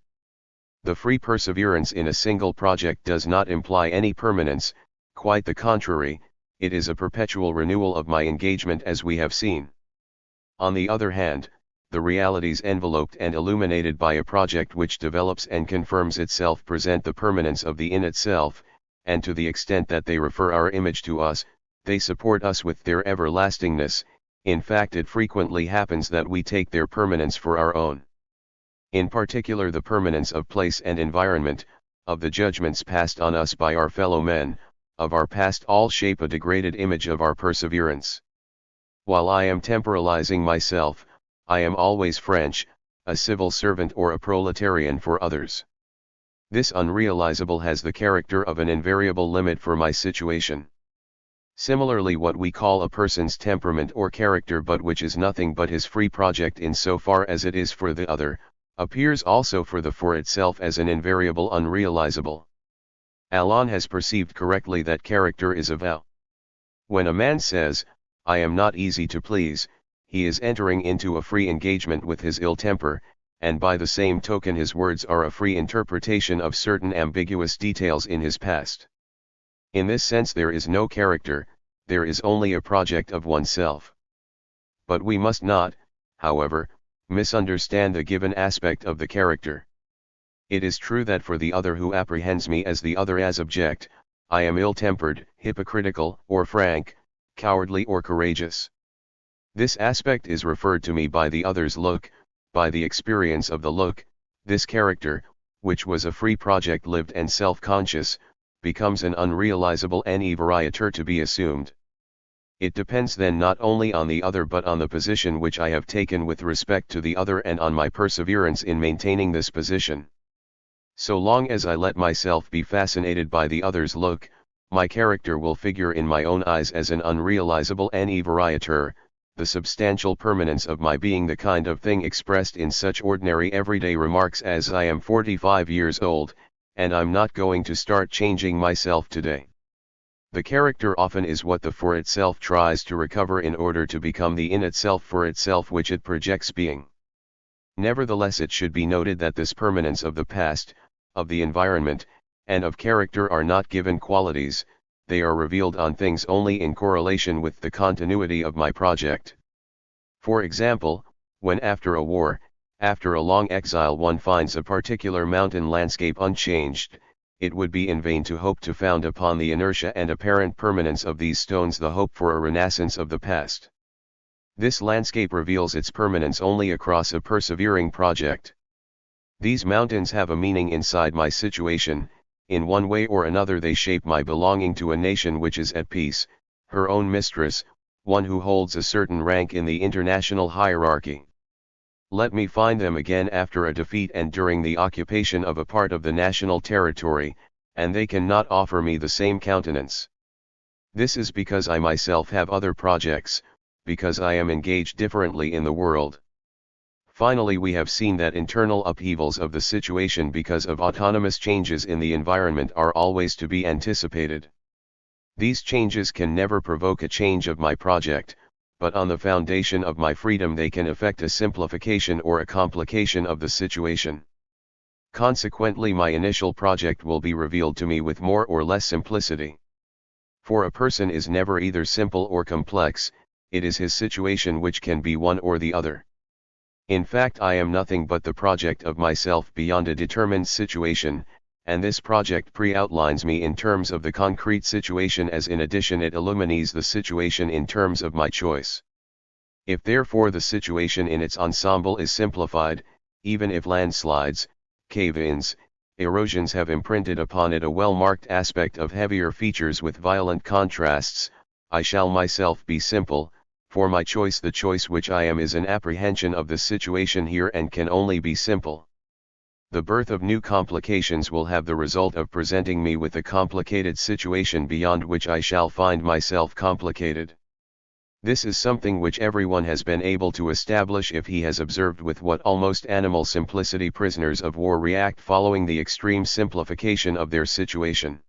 Speaker 1: The free perseverance in a single project does not imply any permanence, quite the contrary, it is a perpetual renewal of my engagement, as we have seen. On the other hand, the realities enveloped and illuminated by a project which develops and confirms itself present the permanence of the in itself, and to the extent that they refer our image to us, they support us with their everlastingness. In fact, it frequently happens that we take their permanence for our own. In particular, the permanence of place and environment, of the judgments passed on us by our fellow men, of our past, all shape a degraded image of our perseverance. While I am temporalizing myself, I am always French, a civil servant or a proletarian for others. This unrealizable has the character of an invariable limit for my situation. Similarly, what we call a person's temperament or character, but which is nothing but his free project in so far as it is for the other, appears also for the for itself as an invariable unrealizable. Alain has perceived correctly that character is a vow. When a man says, "I am not easy to please," he is entering into a free engagement with his ill temper, and by the same token his words are a free interpretation of certain ambiguous details in his past. In this sense there is no character, there is only a project of oneself. But we must not, however, misunderstand the given aspect of the character. It is true that for the other who apprehends me as the other as object, I am ill-tempered, hypocritical, or frank, cowardly or courageous. This aspect is referred to me by the other's look, by the experience of the look. This character, which was a free project lived and self-conscious, becomes an unrealizable variateur to be assumed. It depends then not only on the other but on the position which I have taken with respect to the other and on my perseverance in maintaining this position. So long as I let myself be fascinated by the other's look, my character will figure in my own eyes as an unrealizable variateur, the substantial permanence of my being the kind of thing expressed in such ordinary everyday remarks as "I am 45 years old, and I'm not going to start changing myself today." The character often is what the for itself tries to recover in order to become the in itself for itself which it projects being. Nevertheless, it should be noted that this permanence of the past, of the environment, and of character are not given qualities, they are revealed on things only in correlation with the continuity of my project. For example, when after a war, after a long exile, one finds a particular mountain landscape unchanged, it would be in vain to hope to found upon the inertia and apparent permanence of these stones the hope for a renascence of the past. This landscape reveals its permanence only across a persevering project. These mountains have a meaning inside my situation. In one way or another they shape my belonging to a nation which is at peace, her own mistress, one who holds a certain rank in the international hierarchy. Let me find them again after a defeat and during the occupation of a part of the national territory, and they cannot offer me the same countenance. This is because I myself have other projects, because I am engaged differently in the world. Finally, we have seen that internal upheavals of the situation because of autonomous changes in the environment are always to be anticipated. These changes can never provoke a change of my project, but on the foundation of my freedom they can effect a simplification or a complication of the situation. Consequently, my initial project will be revealed to me with more or less simplicity. For a person is never either simple or complex, it is his situation which can be one or the other. In fact, I am nothing but the project of myself beyond a determined situation, and this project pre-outlines me in terms of the concrete situation, as in addition it illumines the situation in terms of my choice. If therefore the situation in its ensemble is simplified, even if landslides, cave-ins, erosions have imprinted upon it a well-marked aspect of heavier features with violent contrasts, I shall myself be simple, for my choice, the choice which I am, is an apprehension of the situation here and can only be simple. The birth of new complications will have the result of presenting me with a complicated situation beyond which I shall find myself complicated. This is something which everyone has been able to establish if he has observed with what almost animal simplicity prisoners of war react following the extreme simplification of their situation.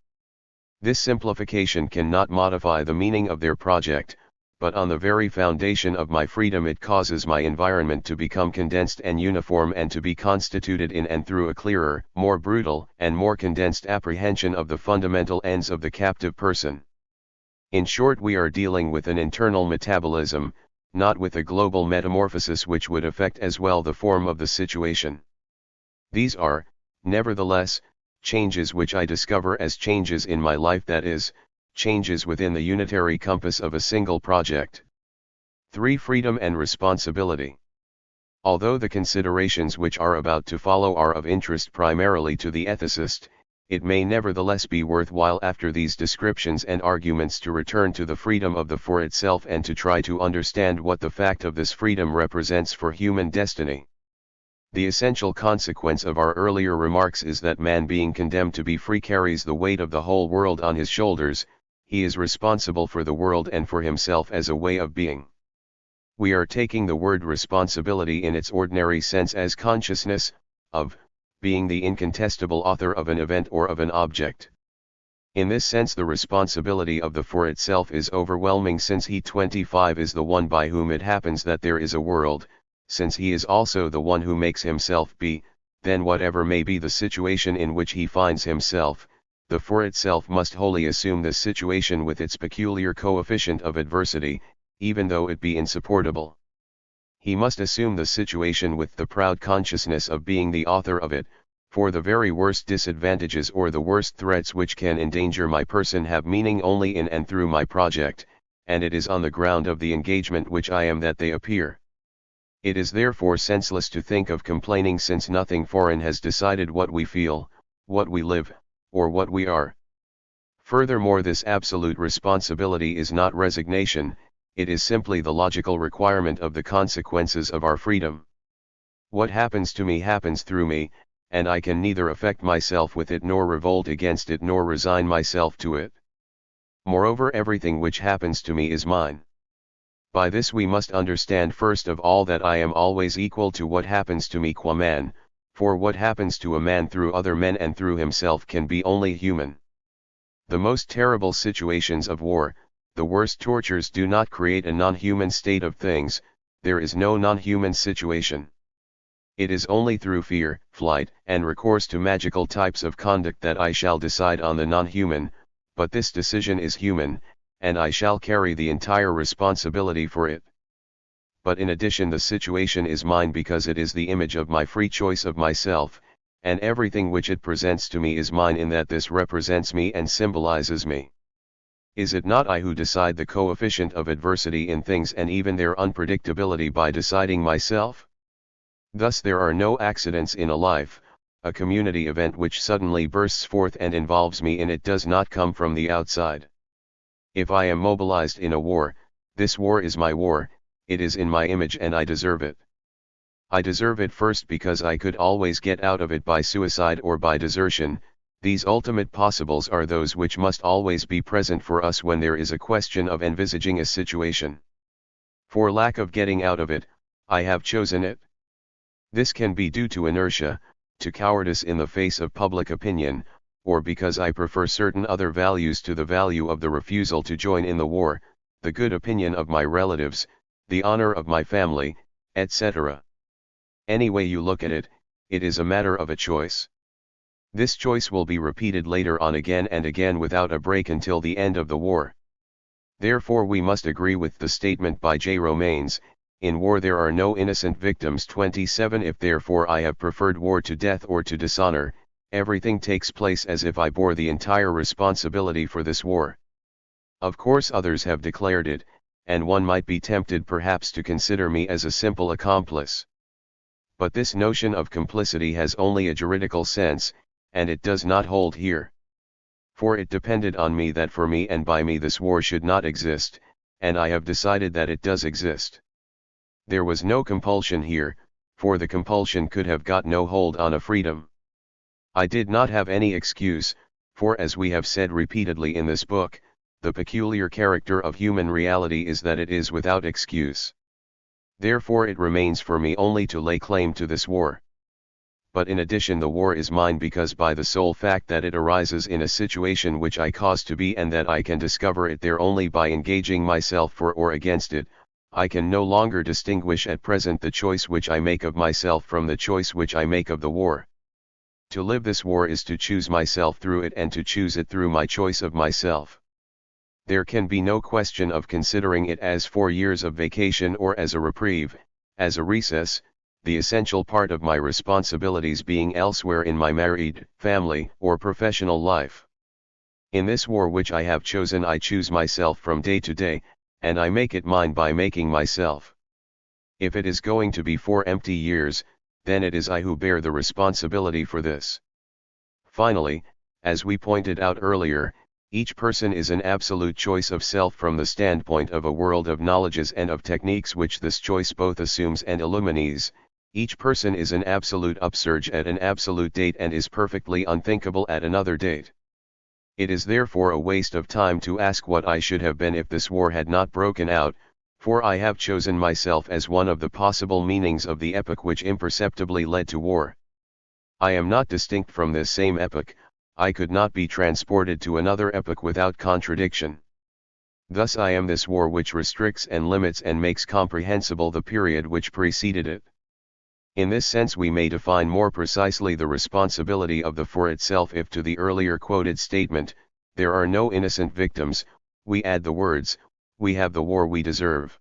Speaker 1: This simplification cannot modify the meaning of their project, but on the very foundation of my freedom it causes my environment to become condensed and uniform and to be constituted in and through a clearer, more brutal, and more condensed apprehension of the fundamental ends of the captive person. In short, we are dealing with an internal metabolism, not with a global metamorphosis which would affect as well the form of the situation. These are, nevertheless, changes which I discover as changes in my life, that is, changes within the unitary compass of a single project. 3. Freedom and responsibility. Although the considerations which are about to follow are of interest primarily to the ethicist, it may nevertheless be worthwhile after these descriptions and arguments to return to the freedom of the for itself and to try to understand what the fact of this freedom represents for human destiny. The essential consequence of our earlier remarks is that man, being condemned to be free, carries the weight of the whole world on his shoulders. He is responsible for the world and for himself as a way of being. We are taking the word responsibility in its ordinary sense as consciousness, of, being the incontestable author of an event or of an object. In this sense the responsibility of the for itself is overwhelming, since he 25 is the one by whom it happens that there is a world, since he is also the one who makes himself be, then whatever may be the situation in which he finds himself, the for itself must wholly assume this situation with its peculiar coefficient of adversity, even though it be insupportable. He must assume the situation with the proud consciousness of being the author of it, for the very worst disadvantages or the worst threats which can endanger my person have meaning only in and through my project, and it is on the ground of the engagement which I am that they appear. It is therefore senseless to think of complaining, since nothing foreign has decided what we feel, what we live, or what we are. Furthermore, this absolute responsibility is not resignation, it is simply the logical requirement of the consequences of our freedom. What happens to me happens through me, and I can neither affect myself with it nor revolt against it nor resign myself to it. Moreover, everything which happens to me is mine. By this we must understand first of all that I am always equal to what happens to me qua man, for what happens to a man through other men and through himself can be only human. The most terrible situations of war, the worst tortures do not create a non-human state of things. There is no non-human situation. It is only through fear, flight, and recourse to magical types of conduct that I shall decide on the non-human, but this decision is human, and I shall carry the entire responsibility for it. But in addition, the situation is mine because it is the image of my free choice of myself, and everything which it presents to me is mine in that this represents me and symbolizes me. Is it not I who decide the coefficient of adversity in things and even their unpredictability by deciding myself? Thus there are no accidents in a life. A community event which suddenly bursts forth and involves me in it does not come from the outside. If I am mobilized in a war, this war is my war, it is in my image and I deserve it. I deserve it first because I could always get out of it by suicide or by desertion. These ultimate possibles are those which must always be present for us when there is a question of envisaging a situation. For lack of getting out of it, I have chosen it. This can be due to inertia, to cowardice in the face of public opinion, or because I prefer certain other values to the value of the refusal to join in the war, the good opinion of my relatives, the honor of my family, etc. Any way you look at it, it is a matter of a choice. This choice will be repeated later on again and again without a break until the end of the war. Therefore we must agree with the statement by J. Romanes, In war there are no innocent victims. 27 If therefore I have preferred war to death or to dishonor, everything takes place as if I bore the entire responsibility for this war. Of course others have declared it, and one might be tempted perhaps to consider me as a simple accomplice. But this notion of complicity has only a juridical sense, and it does not hold here. For it depended on me that for me and by me this war should not exist, and I have decided that it does exist. There was no compulsion here, for the compulsion could have got no hold on a freedom. I did not have any excuse, for as we have said repeatedly in this book, the peculiar character of human reality is that it is without excuse. Therefore it remains for me only to lay claim to this war. But in addition the war is mine because by the sole fact that it arises in a situation which I cause to be and that I can discover it there only by engaging myself for or against it, I can no longer distinguish at present the choice which I make of myself from the choice which I make of the war. To live this war is to choose myself through it and to choose it through my choice of myself. There can be no question of considering it as 4 years of vacation or as a reprieve, as a recess, the essential part of my responsibilities being elsewhere in my married, family, or professional life. In this war which I have chosen I choose myself from day to day, and I make it mine by making myself. If it is going to be 4 empty years, then it is I who bear the responsibility for this. Finally, as we pointed out earlier, each person is an absolute choice of self from the standpoint of a world of knowledges and of techniques which this choice both assumes and illumines. Each person is an absolute upsurge at an absolute date and is perfectly unthinkable at another date. It is therefore a waste of time to ask what I should have been if this war had not broken out, for I have chosen myself as one of the possible meanings of the epoch which imperceptibly led to war. I am not distinct from this same epoch, I could not be transported to another epoch without contradiction. Thus I am this war which restricts and limits and makes comprehensible the period which preceded it. In this sense we may define more precisely the responsibility of the for itself if to the earlier quoted statement, there are no innocent victims, we add the words, we have the war we deserve.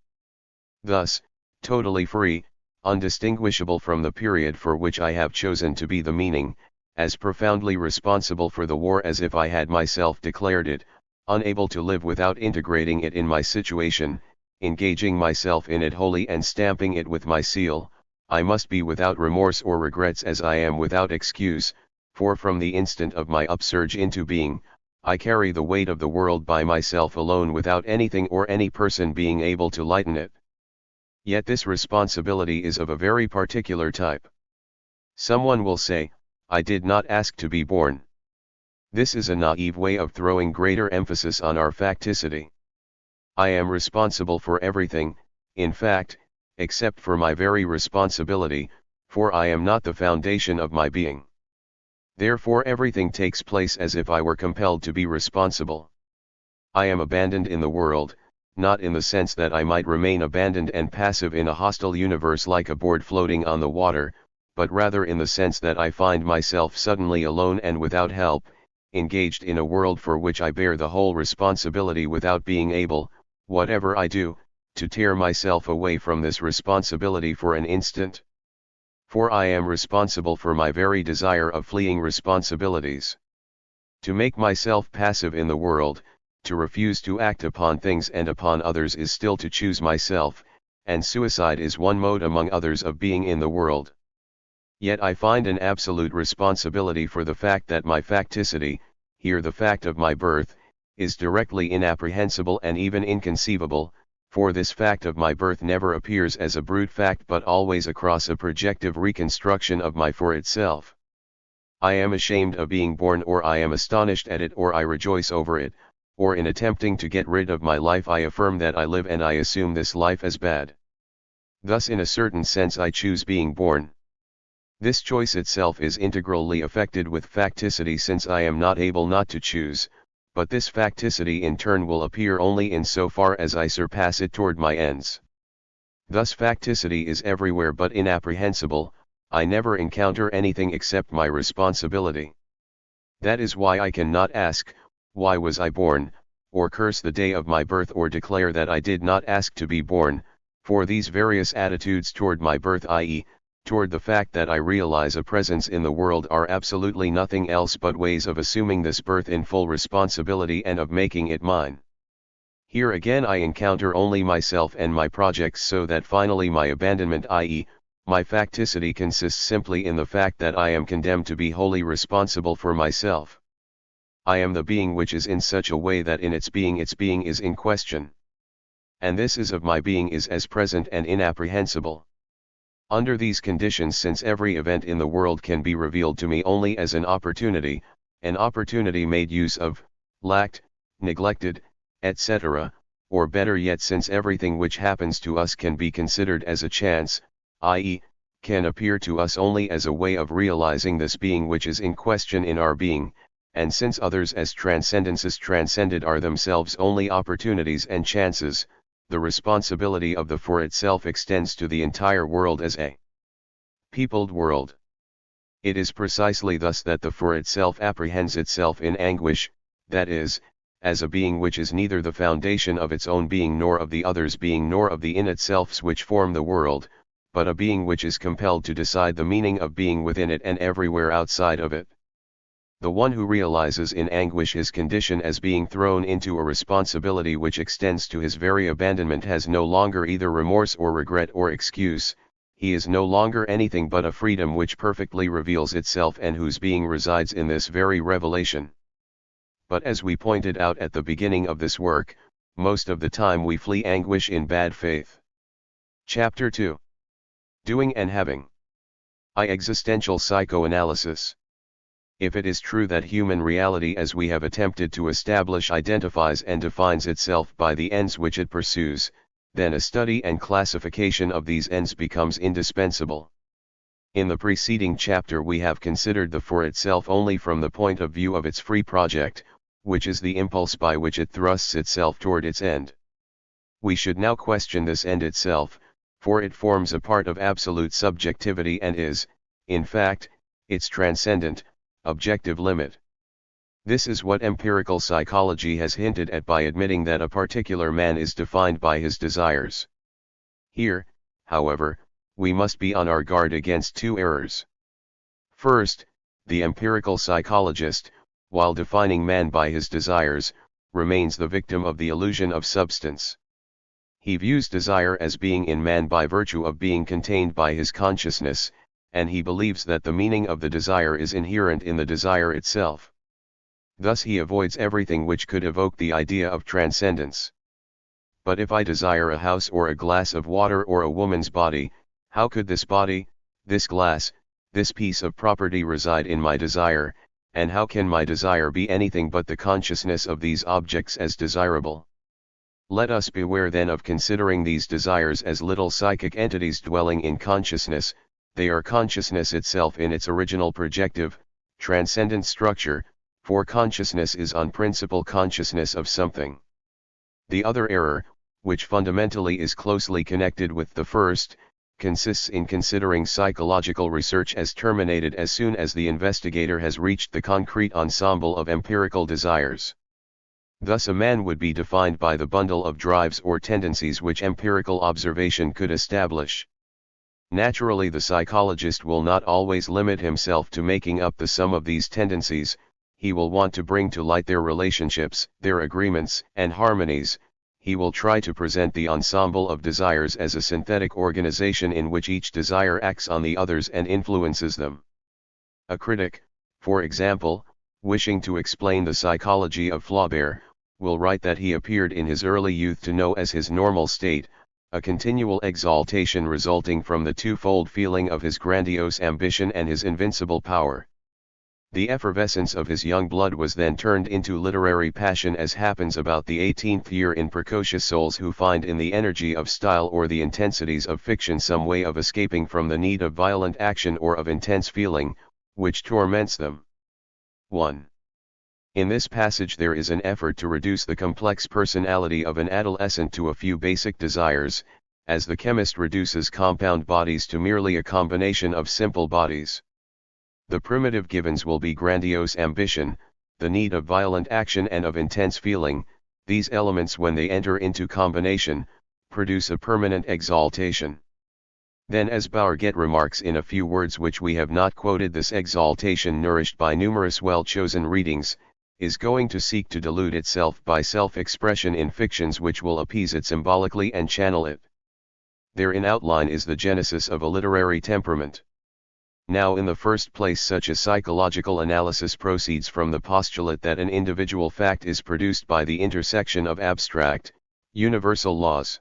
Speaker 1: Thus, totally free, undistinguishable from the period for which I have chosen to be the meaning, as profoundly responsible for the war as if I had myself declared it, unable to live without integrating it in my situation, engaging myself in it wholly and stamping it with my seal, I must be without remorse or regrets as I am without excuse, for from the instant of my upsurge into being, I carry the weight of the world by myself alone without anything or any person being able to lighten it. Yet this responsibility is of a very particular type. Someone will say, I did not ask to be born. This is a naive way of throwing greater emphasis on our facticity. I am responsible for everything, in fact, except for my very responsibility, for I am not the foundation of my being. Therefore everything takes place as if I were compelled to be responsible. I am abandoned in the world, not in the sense that I might remain abandoned and passive in a hostile universe like a board floating on the water, but rather in the sense that I find myself suddenly alone and without help, engaged in a world for which I bear the whole responsibility without being able, whatever I do, to tear myself away from this responsibility for an instant. For I am responsible for my very desire of fleeing responsibilities. To make myself passive in the world, to refuse to act upon things and upon others is still to choose myself, and suicide is one mode among others of being in the world. Yet I find an absolute responsibility for the fact that my facticity, here the fact of my birth, is directly inapprehensible and even inconceivable, for this fact of my birth never appears as a brute fact but always across a projective reconstruction of my for itself. I am ashamed of being born, or I am astonished at it, or I rejoice over it, or in attempting to get rid of my life I affirm that I live and I assume this life as bad. Thus in a certain sense I choose being born. This choice itself is integrally affected with facticity since I am not able not to choose, but this facticity in turn will appear only in so far as I surpass it toward my ends. Thus facticity is everywhere but inapprehensible, I never encounter anything except my responsibility. That is why I cannot ask, why was I born, or curse the day of my birth or declare that I did not ask to be born, For these various attitudes toward my birth, i.e., toward the fact that I realize a presence in the world, are absolutely nothing else but ways of assuming this birth in full responsibility and of making it mine. Here again I encounter only myself and my projects, so that finally my abandonment, i.e., my facticity, consists simply in the fact that I am condemned to be wholly responsible for myself. I am the being which is in such a way that in its being is in question. And this is of my being is as present and inapprehensible. Under these conditions, since every event in the world can be revealed to me only as an opportunity made use of, lacked, neglected, etc., or better yet, since everything which happens to us can be considered as a chance, i.e., can appear to us only as a way of realizing this being which is in question in our being, and since others as transcendences transcended are themselves only opportunities and chances, the responsibility of the for itself extends to the entire world as a peopled world. It is precisely thus that the for itself apprehends itself in anguish, that is, as a being which is neither the foundation of its own being nor of the other's being nor of the innate selves which form the world, but a being which is compelled to decide the meaning of being within it and everywhere outside of it. The one who realizes in anguish his condition as being thrown into a responsibility which extends to his very abandonment has no longer either remorse or regret or excuse. He is no longer anything but a freedom which perfectly reveals itself and whose being resides in this very revelation. But as we pointed out at the beginning of this work, most of the time we flee anguish in bad faith. Chapter 2. Doing and Having. Existential psychoanalysis. If it is true that human reality as we have attempted to establish identifies and defines itself by the ends which it pursues, then a study and classification of these ends becomes indispensable. In the preceding chapter we have considered the for itself only from the point of view of its free project, which is the impulse by which it thrusts itself toward its end. We should now question this end itself, for it forms a part of absolute subjectivity and is, in fact, its transcendent, objective limit. This is what empirical psychology has hinted at by admitting that a particular man is defined by his desires. Here, however, we must be on our guard against two errors. First, the empirical psychologist, while defining man by his desires, remains the victim of the illusion of substance. He views desire as being in man by virtue of being contained by his consciousness, and he believes that the meaning of the desire is inherent in the desire itself. Thus he avoids everything which could evoke the idea of transcendence. But if I desire a house or a glass of water or a woman's body, how could this body, this glass, this piece of property reside in my desire, and how can my desire be anything but the consciousness of these objects as desirable? Let us beware then of considering these desires as little psychic entities dwelling in consciousness. They are consciousness itself in its original projective, transcendent structure, for consciousness is on principle consciousness of something. The other error, which fundamentally is closely connected with the first, consists in considering psychological research as terminated as soon as the investigator has reached the concrete ensemble of empirical desires. Thus a man would be defined by the bundle of drives or tendencies which empirical observation could establish. Naturally, the psychologist will not always limit himself to making up the sum of these tendencies. He will want to bring to light their relationships, their agreements and harmonies. He will try to present the ensemble of desires as a synthetic organization in which each desire acts on the others and influences them. A critic, for example, wishing to explain the psychology of Flaubert, will write that he appeared in his early youth to know as his normal state, a continual exaltation resulting from the twofold feeling of his grandiose ambition and his invincible power. The effervescence of his young blood was then turned into literary passion, as happens about the 18th year in precocious souls who find in the energy of style or the intensities of fiction some way of escaping from the need of violent action or of intense feeling, which torments them. 1. In this passage there is an effort to reduce the complex personality of an adolescent to a few basic desires, as the chemist reduces compound bodies to merely a combination of simple bodies. The primitive givens will be grandiose ambition, the need of violent action and of intense feeling. These elements, when they enter into combination, produce a permanent exaltation. Then, as Bourget remarks in a few words which we have not quoted, this exaltation, nourished by numerous well-chosen readings, is going to seek to delude itself by self-expression in fictions which will appease it symbolically and channel it. There in outline is the genesis of a literary temperament. Now, in the first place, such a psychological analysis proceeds from the postulate that an individual fact is produced by the intersection of abstract, universal laws.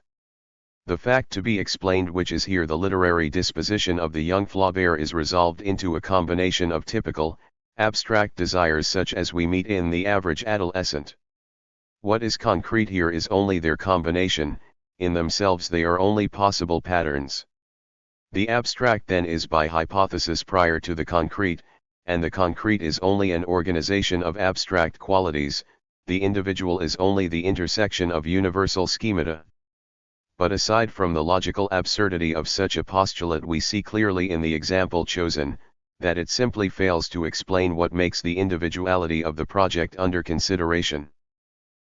Speaker 1: The fact to be explained, which is here the literary disposition of the young Flaubert, is resolved into a combination of typical, abstract desires such as we meet in the average adolescent. What is concrete here is only their combination, in themselves they are only possible patterns. The abstract then is by hypothesis prior to the concrete, and the concrete is only an organization of abstract qualities, the individual is only the intersection of universal schemata. But aside from the logical absurdity of such a postulate, we see clearly in the example chosen, that it simply fails to explain what makes the individuality of the project under consideration.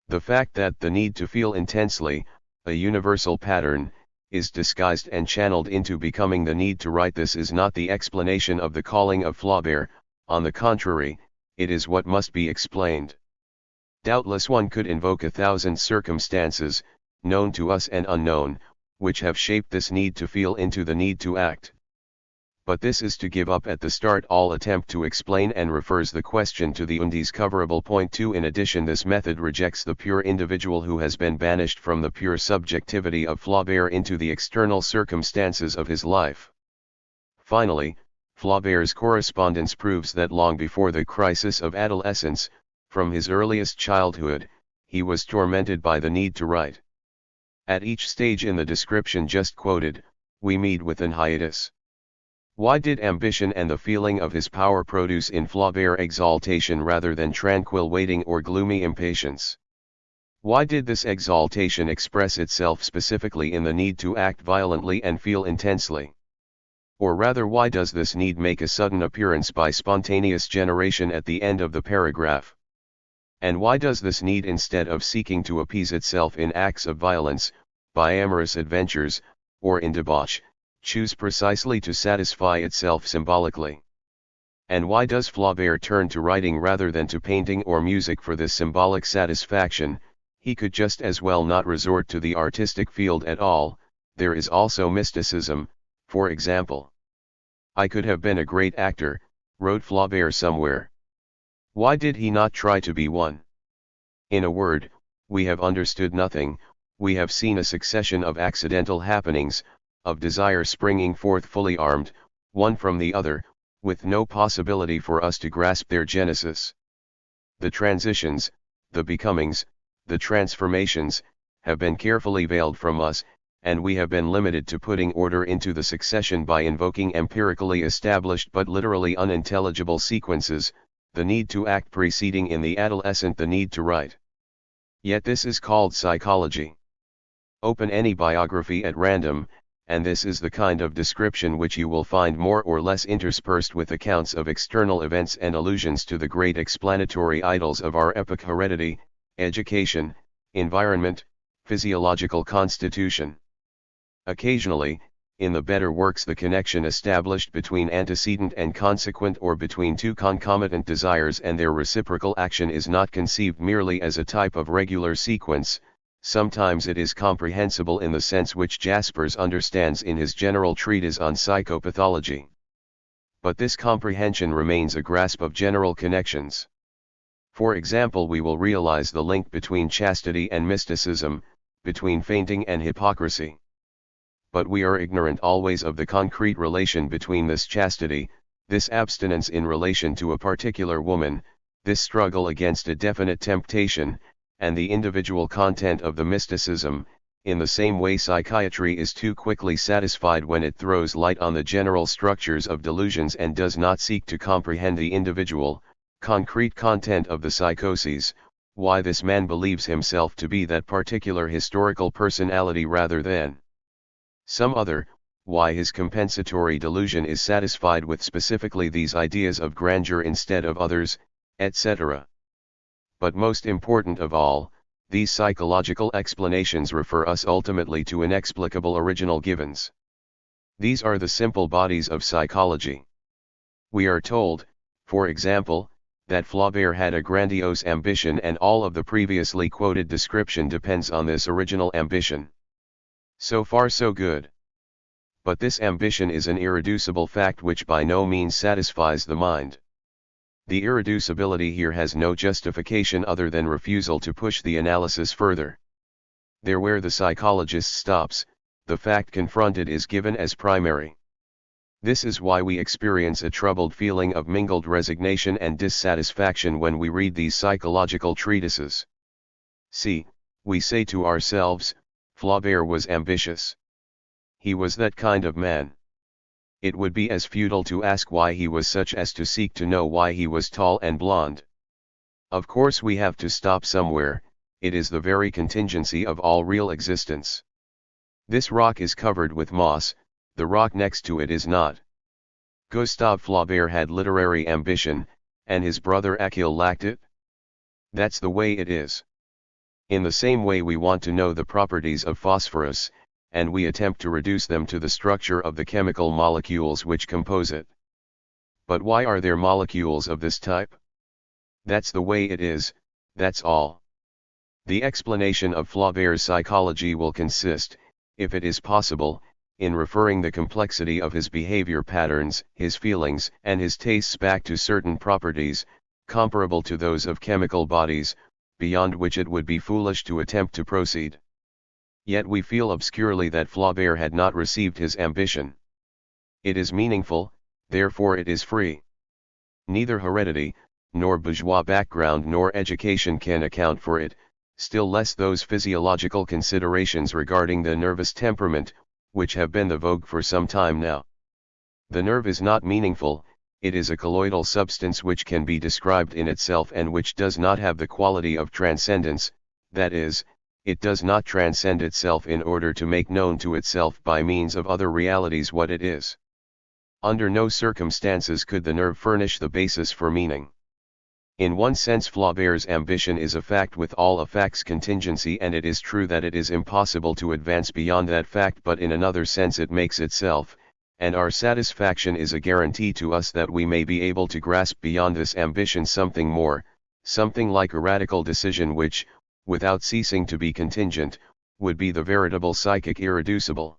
Speaker 1: The fact that the need to feel intensely, a universal pattern, is disguised and channeled into becoming the need to write, this is not the explanation of the calling of Flaubert, on the contrary, it is what must be explained. Doubtless one could invoke 1,000 circumstances, known to us and unknown, which have shaped this need to feel into the need to act. But this is to give up at the start all attempt to explain and refers the question to the undiscoverable point. 2. In addition, this method rejects the pure individual who has been banished from the pure subjectivity of Flaubert into the external circumstances of his life. Finally, Flaubert's correspondence proves that long before the crisis of adolescence, from his earliest childhood, he was tormented by the need to write. At each stage in the description just quoted, we meet with an hiatus. Why did ambition and the feeling of his power produce in Flaubert exaltation rather than tranquil waiting or gloomy impatience? Why did this exaltation express itself specifically in the need to act violently and feel intensely? Or rather, why does this need make a sudden appearance by spontaneous generation at the end of the paragraph? And why does this need, instead of seeking to appease itself in acts of violence, by amorous adventures, or in debauch, choose precisely to satisfy itself symbolically? And why does Flaubert turn to writing rather than to painting or music for this symbolic satisfaction? He could just as well not resort to the artistic field at all. There is also mysticism, for example. I could have been a great actor, wrote Flaubert somewhere. Why did he not try to be one? In a word, we have understood nothing, we have seen a succession of accidental happenings, of desire springing forth fully armed, one from the other, with no possibility for us to grasp their genesis. The transitions, the becomings, the transformations, have been carefully veiled from us, and we have been limited to putting order into the succession by invoking empirically established but literally unintelligible sequences, the need to act preceding in the adolescent the need to write. Yet this is called psychology. Open any biography at random, and this is the kind of description which you will find more or less interspersed with accounts of external events and allusions to the great explanatory idols of our epoch: heredity, education, environment, physiological constitution. Occasionally, in the better works, the connection established between antecedent and consequent, or between two concomitant desires and their reciprocal action, is not conceived merely as a type of regular sequence. Sometimes it is comprehensible in the sense which Jaspers understands in his general treatise on psychopathology. But this comprehension remains a grasp of general connections. For example, we will realize the link between chastity and mysticism, between fainting and hypocrisy. But we are ignorant always of the concrete relation between this chastity, this abstinence in relation to a particular woman, this struggle against a definite temptation, and the individual content of the mysticism. In the same way, psychiatry is too quickly satisfied when it throws light on the general structures of delusions and does not seek to comprehend the individual, concrete content of the psychoses, why this man believes himself to be that particular historical personality rather than some other, why his compensatory delusion is satisfied with specifically these ideas of grandeur instead of others, etc. But most important of all, These psychological explanations refer us ultimately to inexplicable original givens. These are the simple bodies of psychology. We are told, for example, that Flaubert had a grandiose ambition, and all of the previously quoted description depends on this original ambition. So far so good. But this ambition is an irreducible fact which by no means satisfies the mind. The irreducibility here has no justification other than refusal to push the analysis further. There where the psychologist stops, the fact confronted is given as primary. This is why we experience a troubled feeling of mingled resignation and dissatisfaction when we read these psychological treatises. See, we say to ourselves, Flaubert was ambitious. He was that kind of man. It would be as futile to ask why he was such as to seek to know why he was tall and blonde. Of course we have to stop somewhere, it is the very contingency of all real existence. This rock is covered with moss, the rock next to it is not. Gustave Flaubert had literary ambition, and his brother Achille lacked it. That's the way it is. In the same way we want to know the properties of phosphorus, and we attempt to reduce them to the structure of the chemical molecules which compose it. But why are there molecules of this type? That's the way it is, that's all. The explanation of Flaubert's psychology will consist, if it is possible, in referring the complexity of his behavior patterns, his feelings, and his tastes back to certain properties, comparable to those of chemical bodies, beyond which it would be foolish to attempt to proceed. Yet we feel obscurely that Flaubert had not received his ambition. It is meaningful, therefore it is free. Neither heredity, nor bourgeois background nor education can account for it, still less those physiological considerations regarding the nervous temperament, which have been the vogue for some time now. The nerve is not meaningful, it is a colloidal substance which can be described in itself and which does not have the quality of transcendence, that is, it does not transcend itself in order to make known to itself by means of other realities what it is. Under no circumstances could the nerve furnish the basis for meaning. In one sense Flaubert's ambition is a fact with all a fact's contingency, and it is true that it is impossible to advance beyond that fact, but in another sense it makes itself, and our satisfaction is a guarantee to us that we may be able to grasp beyond this ambition something more, something like a radical decision which, without ceasing to be contingent, would be the veritable psychic irreducible.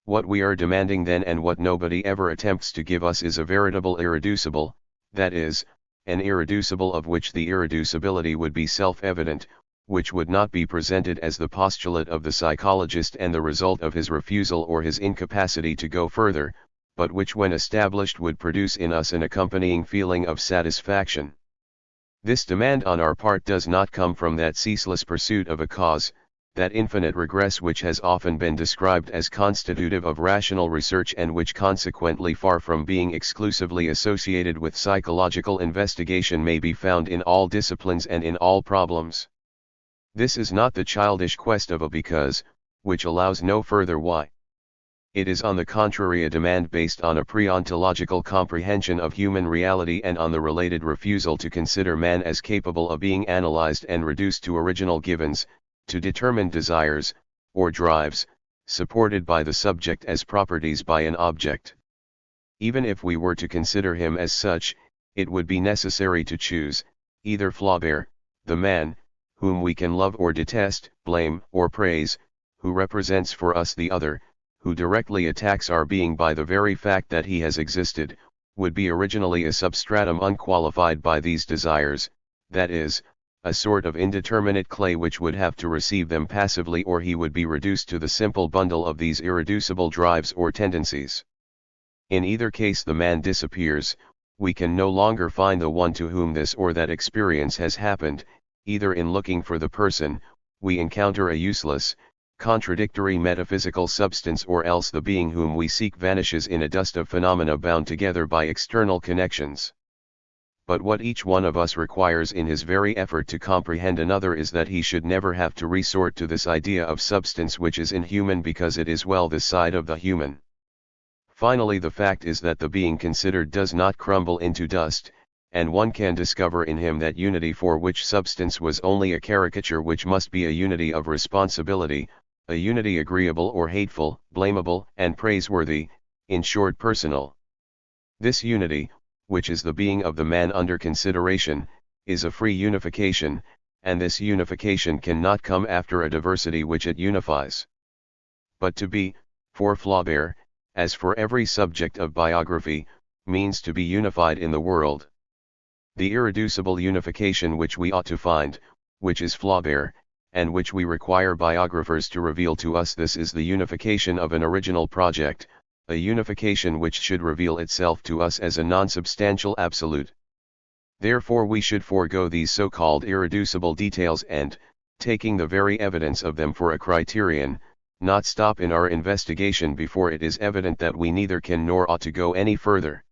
Speaker 1: What we are demanding then, and what nobody ever attempts to give us, is a veritable irreducible, that is, an irreducible of which the irreducibility would be self-evident, which would not be presented as the postulate of the psychologist and the result of his refusal or his incapacity to go further, but which when established would produce in us an accompanying feeling of satisfaction. This demand on our part does not come from that ceaseless pursuit of a cause, that infinite regress which has often been described as constitutive of rational research, and which consequently, far from being exclusively associated with psychological investigation, may be found in all disciplines and in all problems. This is not the childish quest of a because, which allows no further why. It is on the contrary a demand based on a pre-ontological comprehension of human reality and on the related refusal to consider man as capable of being analyzed and reduced to original givens, to determine desires, or drives, supported by the subject as properties by an object. Even if we were to consider him as such, it would be necessary to choose, either Flaubert, the man, whom we can love or detest, blame or praise, who represents for us the other, who directly attacks our being by the very fact that he has existed, would be originally a substratum unqualified by these desires, that is, a sort of indeterminate clay which would have to receive them passively, or he would be reduced to the simple bundle of these irreducible drives or tendencies. In either case the man disappears, we can no longer find the one to whom this or that experience has happened. Either in looking for the person, we encounter a useless, contradictory metaphysical substance, or else the being whom we seek vanishes in a dust of phenomena bound together by external connections. But what each one of us requires in his very effort to comprehend another is that he should never have to resort to this idea of substance which is inhuman, because it is well this side of the human. Finally, the fact is that the being considered does not crumble into dust, and one can discover in him that unity for which substance was only a caricature, which must be a unity of responsibility, a unity agreeable or hateful, blamable and praiseworthy, in short personal. This unity, which is the being of the man under consideration, is a free unification, and this unification cannot come after a diversity which it unifies. But to be, for Flaubert, as for every subject of biography, means to be unified in the world. The irreducible unification which we ought to find, which is Flaubert, and which we require biographers to reveal to us, this is the unification of an original project, a unification which should reveal itself to us as a non-substantial absolute. Therefore we should forego these so-called irreducible details and, taking the very evidence of them for a criterion, not stop in our investigation before it is evident that we neither can nor ought to go any further.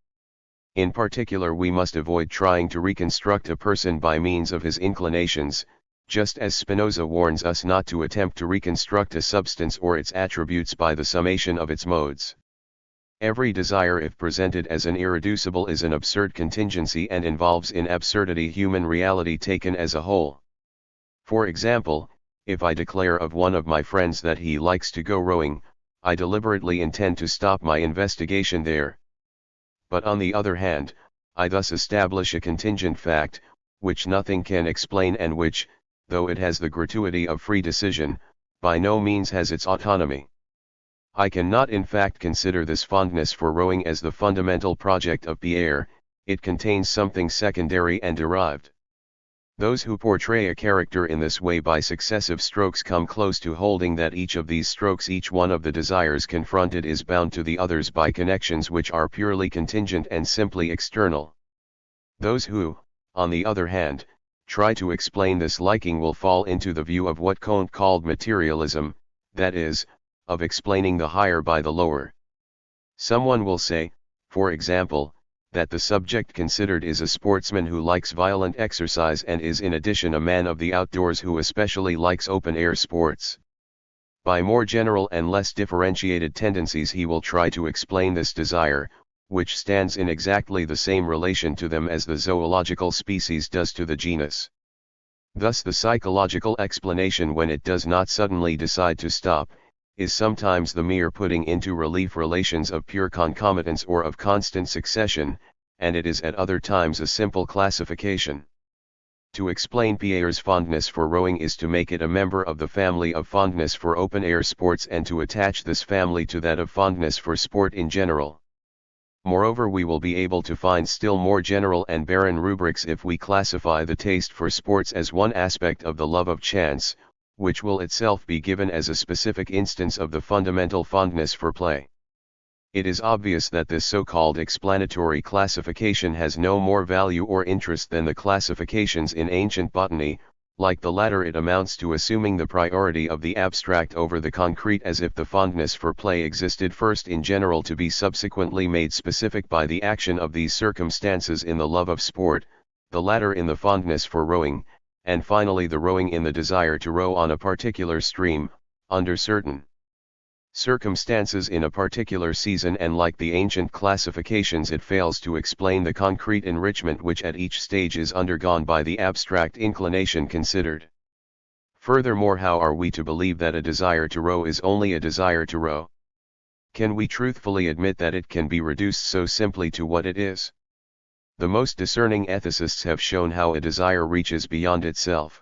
Speaker 1: In particular, we must avoid trying to reconstruct a person by means of his inclinations, just as Spinoza warns us not to attempt to reconstruct a substance or its attributes by the summation of its modes. Every desire, if presented as an irreducible, is an absurd contingency and involves in absurdity human reality taken as a whole. For example, if I declare of one of my friends that he likes to go rowing, I deliberately intend to stop my investigation there. But on the other hand, I thus establish a contingent fact, which nothing can explain and which, though it has the gratuity of free decision, by no means has its autonomy. I cannot in fact consider this fondness for rowing as the fundamental project of Pierre, it contains something secondary and derived. Those who portray a character in this way by successive strokes come close to holding that each of these strokes, each one of the desires confronted, is bound to the others by connections which are purely contingent and simply external. Those who, on the other hand, try to explain this liking will fall into the view of what Comte called materialism, that is, of explaining the higher by the lower. Someone will say, for example, that the subject considered is a sportsman who likes violent exercise and is in addition a man of the outdoors who especially likes open-air sports. By more general and less differentiated tendencies he will try to explain this desire, which stands in exactly the same relation to them as the zoological species does to the genus. Thus the psychological explanation, when it does not suddenly decide to stop, is sometimes the mere putting into relief relations of pure concomitance or of constant succession, and it is at other times a simple classification. To explain Pierre's fondness for rowing is to make it a member of the family of fondness for open-air sports and to attach this family to that of fondness for sport in general. Moreover, we will be able to find still more general and barren rubrics if we classify the taste for sports as one aspect of the love of chance, which will itself be given as a specific instance of the fundamental fondness for play. It is obvious that this so-called explanatory classification has no more value or interest than the classifications in ancient botany. Like the latter, it amounts to assuming the priority of the abstract over the concrete, as if the fondness for play existed first in general to be subsequently made specific by the action of these circumstances in the love of sport, the latter in the fondness for rowing, and finally the rowing in the desire to row on a particular stream, under certain circumstances in a particular season. And like the ancient classifications, it fails to explain the concrete enrichment which at each stage is undergone by the abstract inclination considered. Furthermore, how are we to believe that a desire to row is only a desire to row? Can we truthfully admit that it can be reduced so simply to what it is? The most discerning ethicists have shown how a desire reaches beyond itself.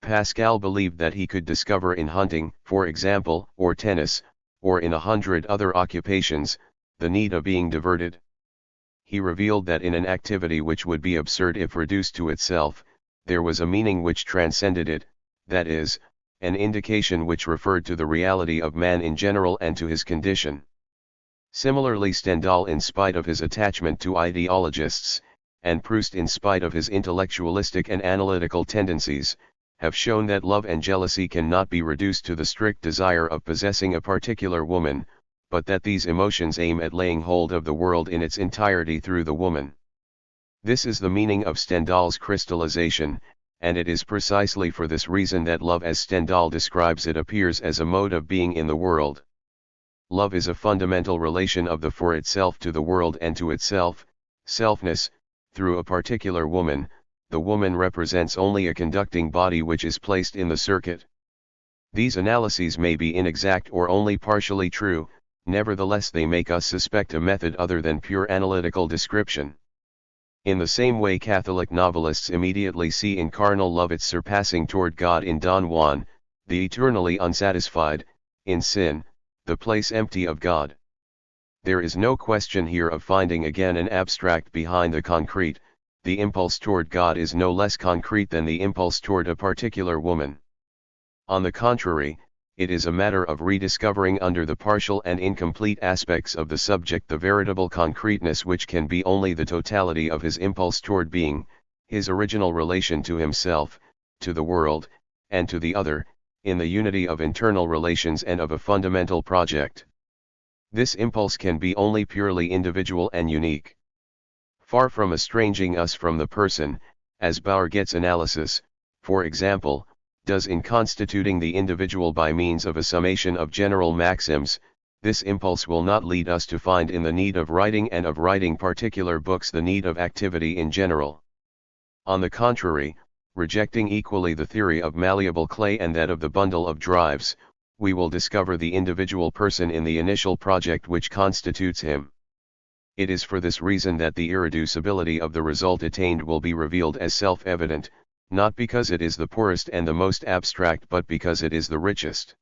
Speaker 1: Pascal believed that he could discover in hunting, for example, or tennis, or in 100 other occupations, the need of being diverted. He revealed that in an activity which would be absurd if reduced to itself, there was a meaning which transcended it, that is, an indication which referred to the reality of man in general and to his condition. Similarly, Stendhal, in spite of his attachment to ideologists, and Proust, in spite of his intellectualistic and analytical tendencies, have shown that love and jealousy cannot be reduced to the strict desire of possessing a particular woman, but that these emotions aim at laying hold of the world in its entirety through the woman. This is the meaning of Stendhal's crystallization, and it is precisely for this reason that love, as Stendhal describes it, appears as a mode of being in the world. Love is a fundamental relation of the for itself to the world and to itself, selfness, through a particular woman, the woman represents only a conducting body which is placed in the circuit. These analyses may be inexact or only partially true, nevertheless they make us suspect a method other than pure analytical description. In the same way Catholic novelists immediately see in carnal love its surpassing toward God in Don Juan, the eternally unsatisfied, in sin, the place empty of God. There is no question here of finding again an abstract behind the concrete. The impulse toward God is no less concrete than the impulse toward a particular woman. On the contrary, it is a matter of rediscovering under the partial and incomplete aspects of the subject the veritable concreteness which can be only the totality of his impulse toward being, his original relation to himself, to the world, and to the other, in the unity of internal relations and of a fundamental project. This impulse can be only purely individual and unique. Far from estranging us from the person, as Bauer-Getz analysis, for example, does in constituting the individual by means of a summation of general maxims, this impulse will not lead us to find in the need of writing and of writing particular books the need of activity in general. On the contrary, rejecting equally the theory of malleable clay and that of the bundle of drives, we will discover the individual person in the initial project which constitutes him. It is for this reason that the irreducibility of the result attained will be revealed as self-evident, not because it is the poorest and the most abstract but because it is the richest.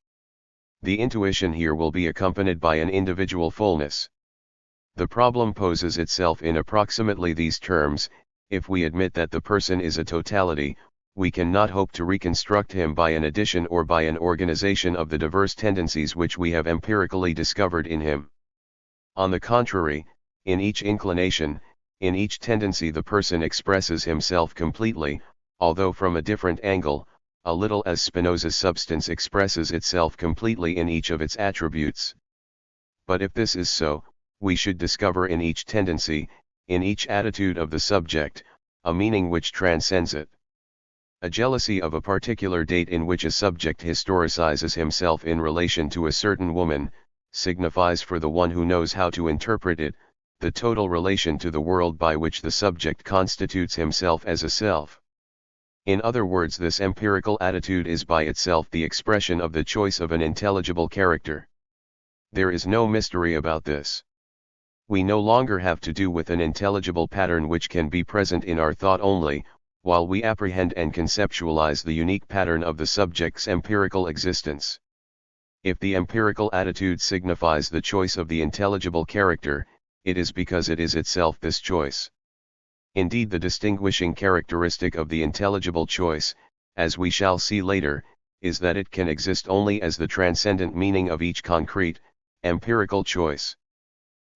Speaker 1: The intuition here will be accompanied by an individual fullness. The problem poses itself in approximately these terms: if we admit that the person is a totality, we cannot hope to reconstruct him by an addition or by an organization of the diverse tendencies which we have empirically discovered in him. On the contrary, in each inclination, in each tendency the person expresses himself completely, although from a different angle, a little as Spinoza's substance expresses itself completely in each of its attributes. But if this is so, we should discover in each tendency, in each attitude of the subject, a meaning which transcends it. A jealousy of a particular date in which a subject historicizes himself in relation to a certain woman, signifies for the one who knows how to interpret it, the total relation to the world by which the subject constitutes himself as a self. In other words, this empirical attitude is by itself the expression of the choice of an intelligible character. There is no mystery about this. We no longer have to do with an intelligible pattern which can be present in our thought only, while we apprehend and conceptualize the unique pattern of the subject's empirical existence. If the empirical attitude signifies the choice of the intelligible character, it is because it is itself this choice. Indeed, the distinguishing characteristic of the intelligible choice, as we shall see later, is that it can exist only as the transcendent meaning of each concrete, empirical choice.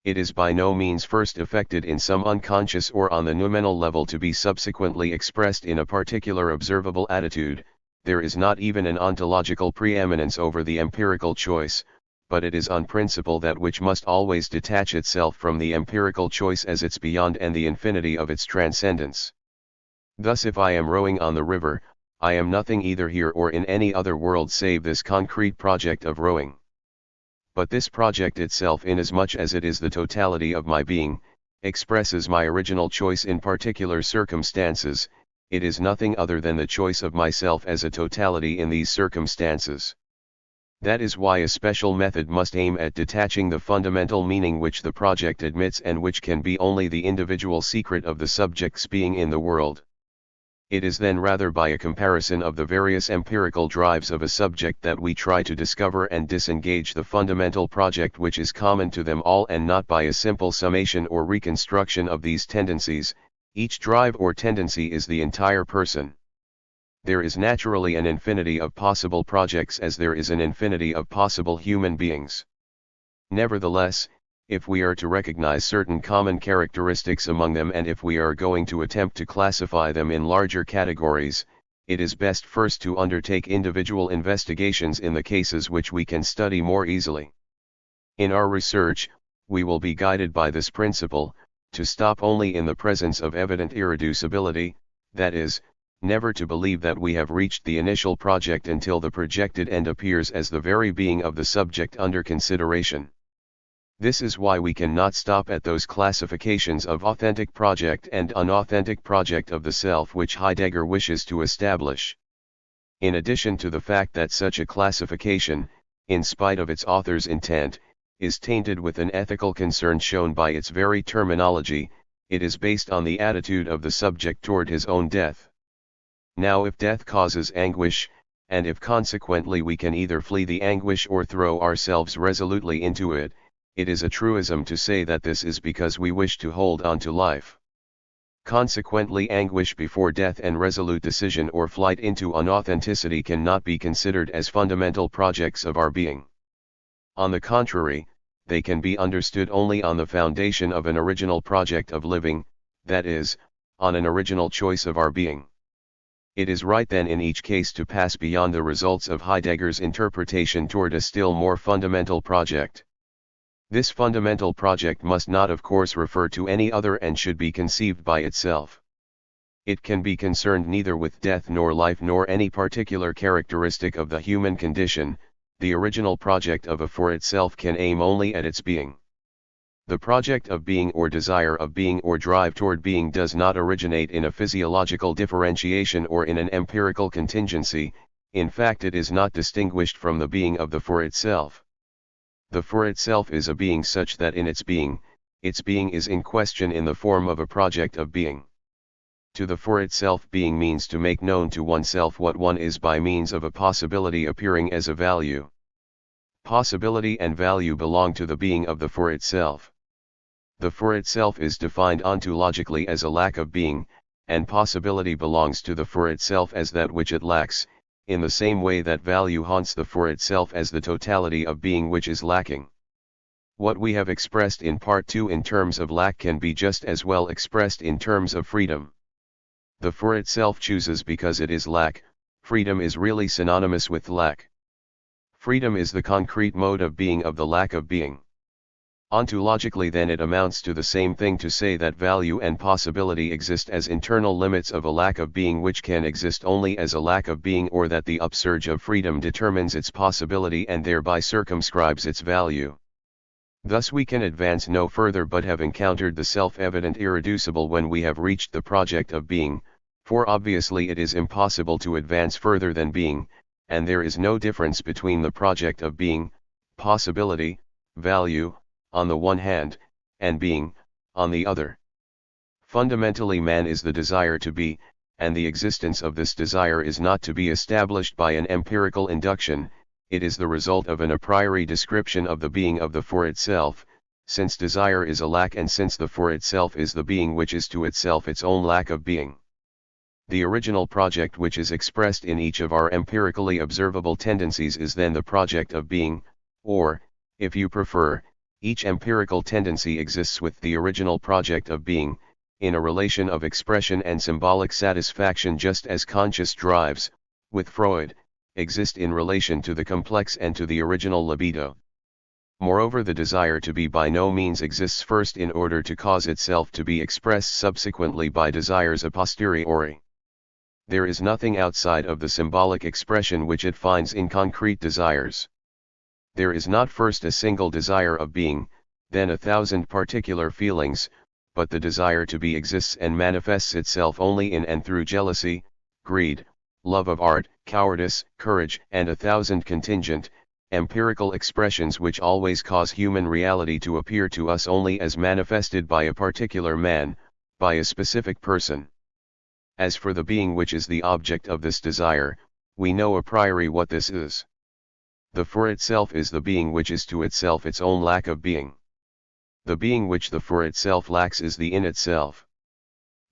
Speaker 1: It is by no means first effected in some unconscious or on the noumenal level to be subsequently expressed in a particular observable attitude. There is not even an ontological preeminence over the empirical choice, but it is on principle that which must always detach itself from the empirical choice as its beyond and the infinity of its transcendence. Thus, if I am rowing on the river, I am nothing either here or in any other world save this concrete project of rowing. But this project itself, inasmuch as it is the totality of my being, expresses my original choice in particular circumstances. It is nothing other than the choice of myself as a totality in these circumstances. That is why a special method must aim at detaching the fundamental meaning which the project admits and which can be only the individual secret of the subject's being in the world. It is then rather by a comparison of the various empirical drives of a subject that we try to discover and disengage the fundamental project which is common to them all, and not by a simple summation or reconstruction of these tendencies. Each drive or tendency is the entire person. There is naturally an infinity of possible projects as there is an infinity of possible human beings. Nevertheless, if we are to recognize certain common characteristics among them, and if we are going to attempt to classify them in larger categories, it is best first to undertake individual investigations in the cases which we can study more easily. In our research, we will be guided by this principle, to stop only in the presence of evident irreducibility, that is, never to believe that we have reached the initial project until the projected end appears as the very being of the subject under consideration. This is why we cannot stop at those classifications of authentic project and unauthentic project of the self which Heidegger wishes to establish. In addition to the fact that such a classification, in spite of its author's intent, is tainted with an ethical concern shown by its very terminology, it is based on the attitude of the subject toward his own death. Now if death causes anguish, and if consequently we can either flee the anguish or throw ourselves resolutely into it, it is a truism to say that this is because we wish to hold on to life. Consequently, anguish before death and resolute decision or flight into unauthenticity cannot be considered as fundamental projects of our being. On the contrary, they can be understood only on the foundation of an original project of living, that is, on an original choice of our being. It is right then in each case to pass beyond the results of Heidegger's interpretation toward a still more fundamental project. This fundamental project must not of course refer to any other and should be conceived by itself. It can be concerned neither with death nor life nor any particular characteristic of the human condition. The original project of a for itself can aim only at its being. The project of being or desire of being or drive toward being does not originate in a physiological differentiation or in an empirical contingency. In fact, it is not distinguished from the being of the for itself. The for itself is a being such that in its being is in question in the form of a project of being. To the for itself, being means to make known to oneself what one is by means of a possibility appearing as a value. Possibility and value belong to the being of the for itself. The for itself is defined ontologically as a lack of being, and possibility belongs to the for itself as that which it lacks, in the same way that value haunts the for itself as the totality of being which is lacking. What we have expressed in Part 2 in terms of lack can be just as well expressed in terms of freedom. The for itself chooses because it is lack. Freedom is really synonymous with lack. Freedom is the concrete mode of being of the lack of being. Ontologically then it amounts to the same thing to say that value and possibility exist as internal limits of a lack of being which can exist only as a lack of being, or that the upsurge of freedom determines its possibility and thereby circumscribes its value. Thus we can advance no further but have encountered the self-evident irreducible when we have reached the project of being, for obviously it is impossible to advance further than being, and there is no difference between the project of being, possibility, value, on the one hand, and being, on the other. Fundamentally man is the desire to be, and the existence of this desire is not to be established by an empirical induction, it is the result of an a priori description of the being of the for itself, since desire is a lack and since the for itself is the being which is to itself its own lack of being. The original project which is expressed in each of our empirically observable tendencies is then the project of being, or, if you prefer, each empirical tendency exists with the original project of being, in a relation of expression and symbolic satisfaction, just as conscious drives, with Freud, exist in relation to the complex and to the original libido. Moreover, the desire to be by no means exists first in order to cause itself to be expressed subsequently by desires a posteriori. There is nothing outside of the symbolic expression which it finds in concrete desires. There is not first a single desire of being, then 1,000 particular feelings, but the desire to be exists and manifests itself only in and through jealousy, greed, love of art, cowardice, courage, and 1,000 contingent, empirical expressions which always cause human reality to appear to us only as manifested by a particular man, by a specific person. As for the being which is the object of this desire, we know a priori what this is. The for itself is the being which is to itself its own lack of being. The being which the for itself lacks is the in itself.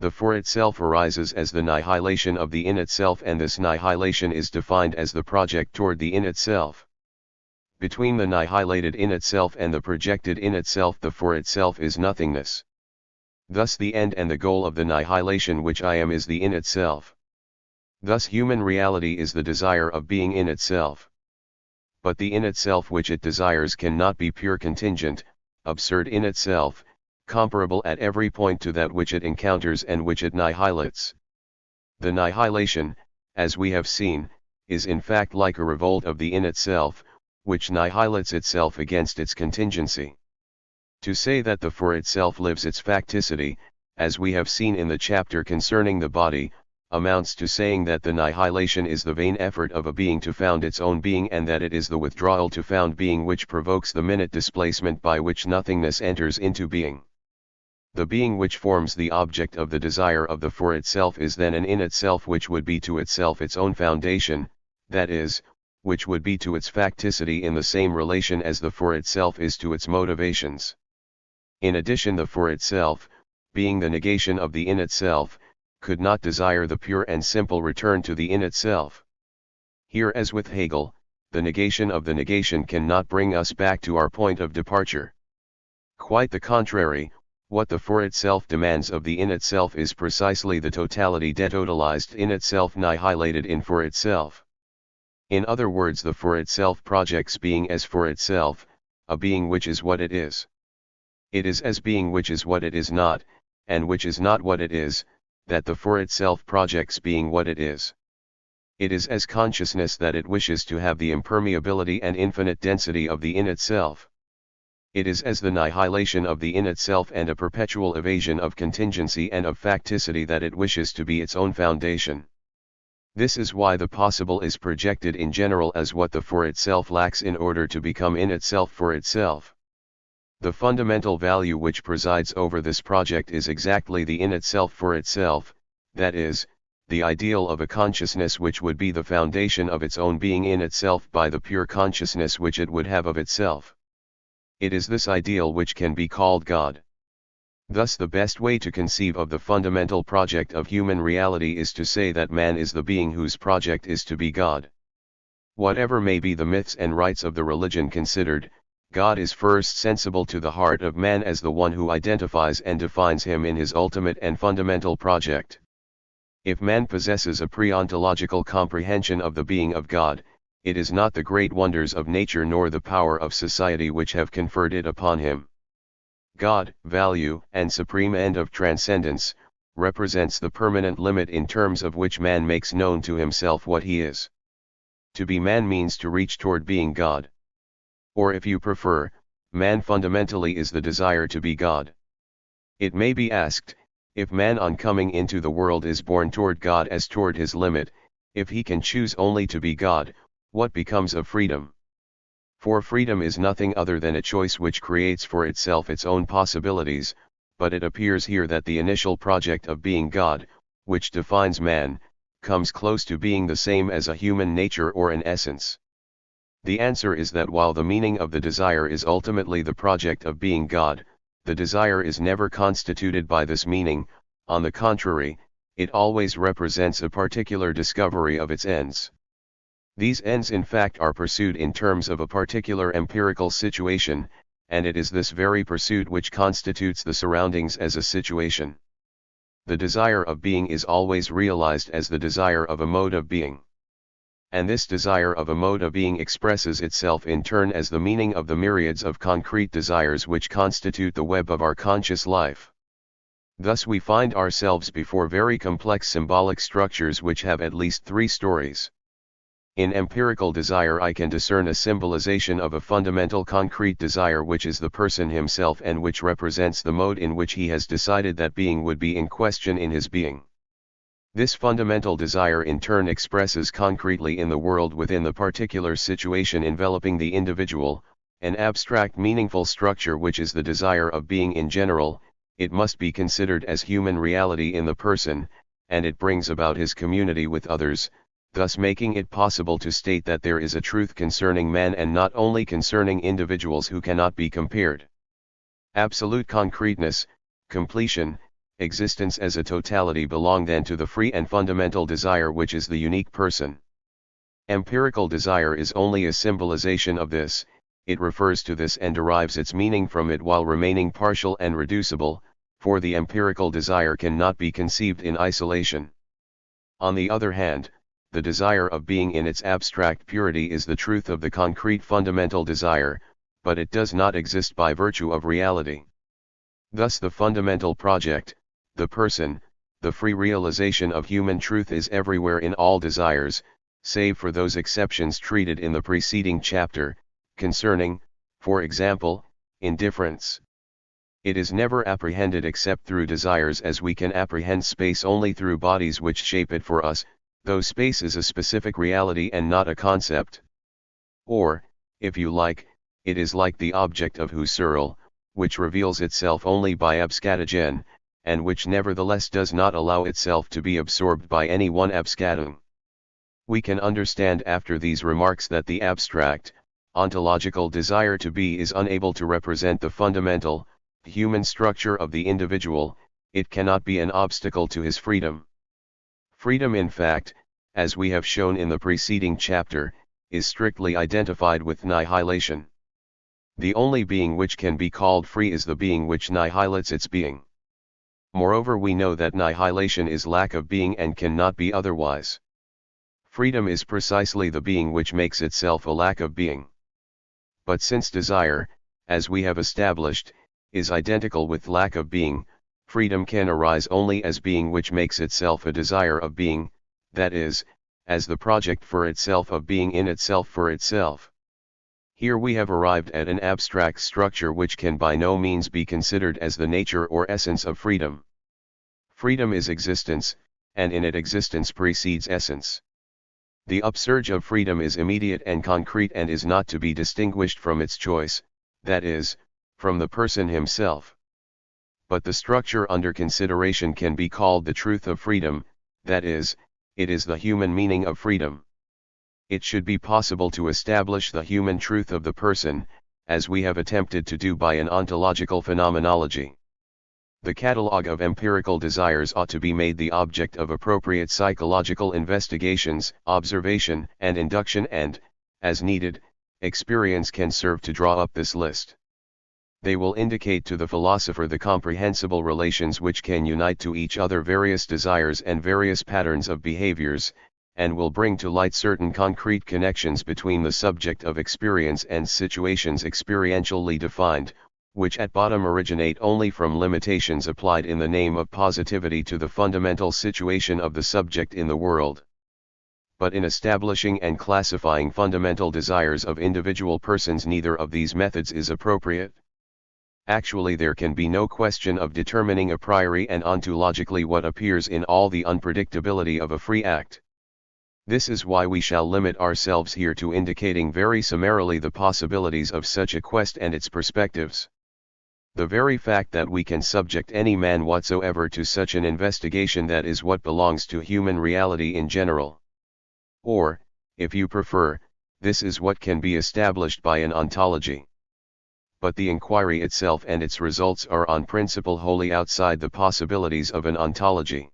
Speaker 1: The for itself arises as the nihilation of the in itself, and this nihilation is defined as the project toward the in itself. Between the nihilated in itself and the projected in itself, the for itself is nothingness. Thus the end and the goal of the nihilation which I am is the in itself. Thus human reality is the desire of being in itself. But the in itself which it desires cannot be pure contingent, absurd in itself, comparable at every point to that which it encounters and which it annihilates. The annihilation, as we have seen, is in fact like a revolt of the in itself, which annihilates itself against its contingency. To say that the for itself lives its facticity, as we have seen in the chapter concerning the body, amounts to saying that the nihilation is the vain effort of a being to found its own being, and that it is the withdrawal to found being which provokes the minute displacement by which nothingness enters into being. The being which forms the object of the desire of the for itself is then an in itself which would be to itself its own foundation, that is, which would be to its facticity in the same relation as the for itself is to its motivations. In addition, the for itself, being the negation of the in itself, could not desire the pure and simple return to the in itself. Here, as with Hegel, the negation of the negation cannot bring us back to our point of departure. Quite the contrary, what the for itself demands of the in itself is precisely the totality detotalized in itself nihilated in for itself. In other words, the for itself projects being as for itself, a being which is what it is. It is as being which is what it is not, and which is not what it is, that the for itself projects being what it is. It is as consciousness that it wishes to have the impermeability and infinite density of the in itself. It is as the nihilation of the in itself and a perpetual evasion of contingency and of facticity that it wishes to be its own foundation. This is why the possible is projected in general as what the for itself lacks in order to become in itself for itself. The fundamental value which presides over this project is exactly the in itself for itself, that is, the ideal of a consciousness which would be the foundation of its own being in itself by the pure consciousness which it would have of itself. It is this ideal which can be called God. Thus, the best way to conceive of the fundamental project of human reality is to say that man is the being whose project is to be God. Whatever may be the myths and rites of the religion considered, God is first sensible to the heart of man as the one who identifies and defines him in his ultimate and fundamental project. If man possesses a pre-ontological comprehension of the being of God, it is not the great wonders of nature nor the power of society which have conferred it upon him. God, value and supreme end of transcendence, represents the permanent limit in terms of which man makes known to himself what he is. To be man means to reach toward being God. Or if you prefer, man fundamentally is the desire to be God. It may be asked, if man on coming into the world is born toward God as toward his limit, if he can choose only to be God, what becomes of freedom? For freedom is nothing other than a choice which creates for itself its own possibilities, but it appears here that the initial project of being God, which defines man, comes close to being the same as a human nature or an essence. The answer is that while the meaning of the desire is ultimately the project of being God, the desire is never constituted by this meaning. On the contrary, it always represents a particular discovery of its ends. These ends in fact are pursued in terms of a particular empirical situation, and it is this very pursuit which constitutes the surroundings as a situation. The desire of being is always realized as the desire of a mode of being. And this desire of a mode of being expresses itself in turn as the meaning of the myriads of concrete desires which constitute the web of our conscious life. Thus we find ourselves before very complex symbolic structures which have at least three stories. In empirical desire I can discern a symbolization of a fundamental concrete desire which is the person himself and which represents the mode in which he has decided that being would be in question in his being. This fundamental desire in turn expresses concretely in the world within the particular situation enveloping the individual, an abstract meaningful structure which is the desire of being in general. It must be considered as human reality in the person, and it brings about his community with others, thus making it possible to state that there is a truth concerning man and not only concerning individuals who cannot be compared. Absolute concreteness, completion, existence as a totality belong then to the free and fundamental desire which is the unique person. Empirical desire is only a symbolization of this, it refers to this and derives its meaning from it while remaining partial and reducible, for the empirical desire cannot be conceived in isolation. On the other hand, the desire of being in its abstract purity is the truth of the concrete fundamental desire, but it does not exist by virtue of reality. Thus the fundamental project, the person, the free realization of human truth is everywhere in all desires, save for those exceptions treated in the preceding chapter, concerning, for example, indifference. It is never apprehended except through desires, as we can apprehend space only through bodies which shape it for us, though space is a specific reality and not a concept. Or, if you like, it is like the object of Husserl, which reveals itself only by abscatogen, and which nevertheless does not allow itself to be absorbed by any one abscatum. We can understand after these remarks that the abstract, ontological desire to be is unable to represent the fundamental, human structure of the individual. It cannot be an obstacle to his freedom. Freedom, in fact, as we have shown in the preceding chapter, is strictly identified with annihilation. The only being which can be called free is the being which annihilates its being. Moreover, we know that annihilation is lack of being and cannot be otherwise. Freedom is precisely the being which makes itself a lack of being. But since desire, as we have established, is identical with lack of being, freedom can arise only as being which makes itself a desire of being, that is, as the project for itself of being in itself for itself. Here we have arrived at an abstract structure which can by no means be considered as the nature or essence of freedom. Freedom is existence, and in it existence precedes essence. The upsurge of freedom is immediate and concrete and is not to be distinguished from its choice, that is, from the person himself. But the structure under consideration can be called the truth of freedom, that is, it is the human meaning of freedom. It should be possible to establish the human truth of the person, as we have attempted to do by an ontological phenomenology. The catalogue of empirical desires ought to be made the object of appropriate psychological investigations, observation and induction, and, as needed, experience can serve to draw up this list. They will indicate to the philosopher the comprehensible relations which can unite to each other various desires and various patterns of behaviors, and will bring to light certain concrete connections between the subject of experience and situations experientially defined, which at bottom originate only from limitations applied in the name of positivity to the fundamental situation of the subject in the world. But in establishing and classifying fundamental desires of individual persons, neither of these methods is appropriate. Actually, there can be no question of determining a priori and ontologically what appears in all the unpredictability of a free act. This is why we shall limit ourselves here to indicating very summarily the possibilities of such a quest and its perspectives. The very fact that we can subject any man whatsoever to such an investigation, that is what belongs to human reality in general. Or, if you prefer, this is what can be established by an ontology. But the inquiry itself and its results are on principle wholly outside the possibilities of an ontology.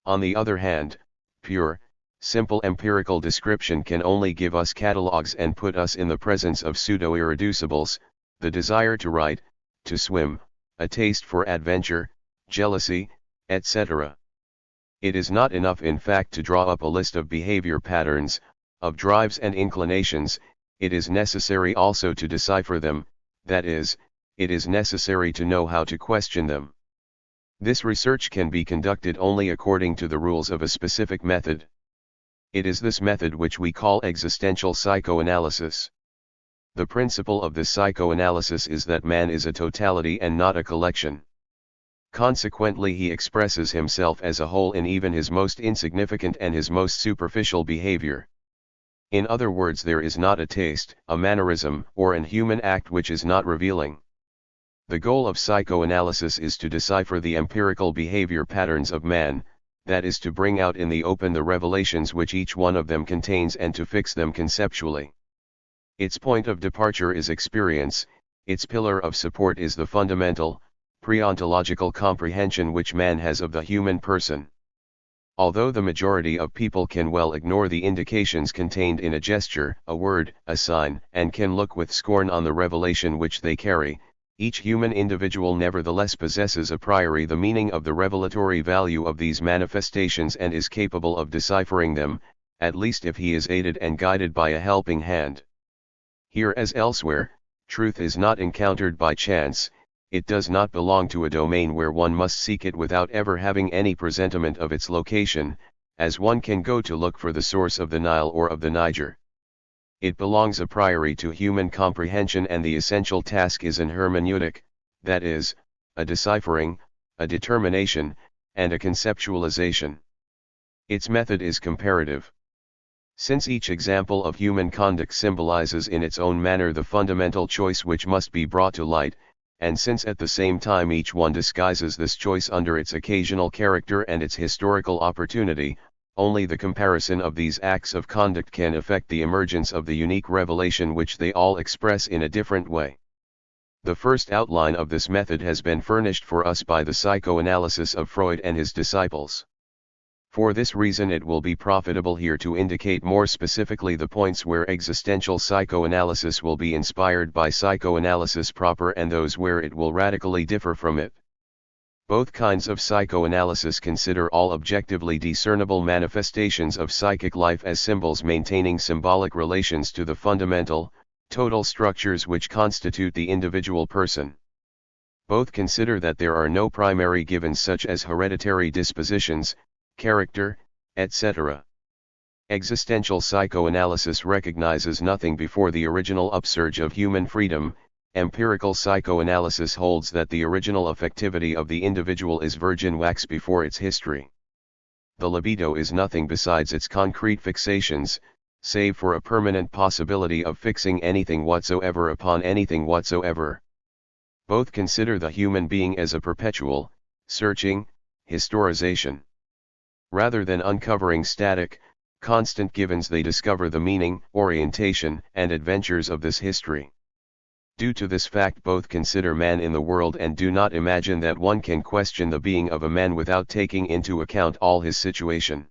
Speaker 1: On the other hand, pure, simple empirical description can only give us catalogues and put us in the presence of pseudo-irreducibles, the desire to write, to swim, a taste for adventure, jealousy, etc. It is not enough in fact to draw up a list of behavior patterns, of drives and inclinations. It is necessary also to decipher them, that is, it is necessary to know how to question them. This research can be conducted only according to the rules of a specific method. It is this method which we call existential psychoanalysis. The principle of this psychoanalysis is that man is a totality and not a collection. Consequently, he expresses himself as a whole in even his most insignificant and his most superficial behavior. In other words, there is not a taste, a mannerism, or an human act which is not revealing. The goal of psychoanalysis is to decipher the empirical behavior patterns of man, that is to bring out in the open the revelations which each one of them contains and to fix them conceptually. Its point of departure is experience, its pillar of support is the fundamental, pre-ontological comprehension which man has of the human person. Although the majority of people can well ignore the indications contained in a gesture, a word, a sign, and can look with scorn on the revelation which they carry, each human individual nevertheless possesses a priori the meaning of the revelatory value of these manifestations and is capable of deciphering them, at least if he is aided and guided by a helping hand. Here as elsewhere, truth is not encountered by chance. It does not belong to a domain where one must seek it without ever having any presentiment of its location, as one can go to look for the source of the Nile or of the Niger. It belongs a priori to human comprehension, and the essential task is an hermeneutic, that is, a deciphering, a determination, and a conceptualization. Its method is comparative. Since each example of human conduct symbolizes in its own manner the fundamental choice which must be brought to light, and since at the same time each one disguises this choice under its occasional character and its historical opportunity, only the comparison of these acts of conduct can effect the emergence of the unique revelation which they all express in a different way. The first outline of this method has been furnished for us by the psychoanalysis of Freud and his disciples. For this reason it will be profitable here to indicate more specifically the points where existential psychoanalysis will be inspired by psychoanalysis proper and those where it will radically differ from it. Both kinds of psychoanalysis consider all objectively discernible manifestations of psychic life as symbols maintaining symbolic relations to the fundamental, total structures which constitute the individual person. Both consider that there are no primary givens such as hereditary dispositions, character, etc. Existential psychoanalysis recognizes nothing before the original upsurge of human freedom. Empirical psychoanalysis holds that the original affectivity of the individual is virgin wax before its history. The libido is nothing besides its concrete fixations, save for a permanent possibility of fixing anything whatsoever upon anything whatsoever. Both consider the human being as a perpetual, searching, historization. Rather than uncovering static, constant givens, they discover the meaning, orientation, and adventures of this history. Due to this fact, both consider man in the world and do not imagine that one can question the being of a man without taking into account all his situation.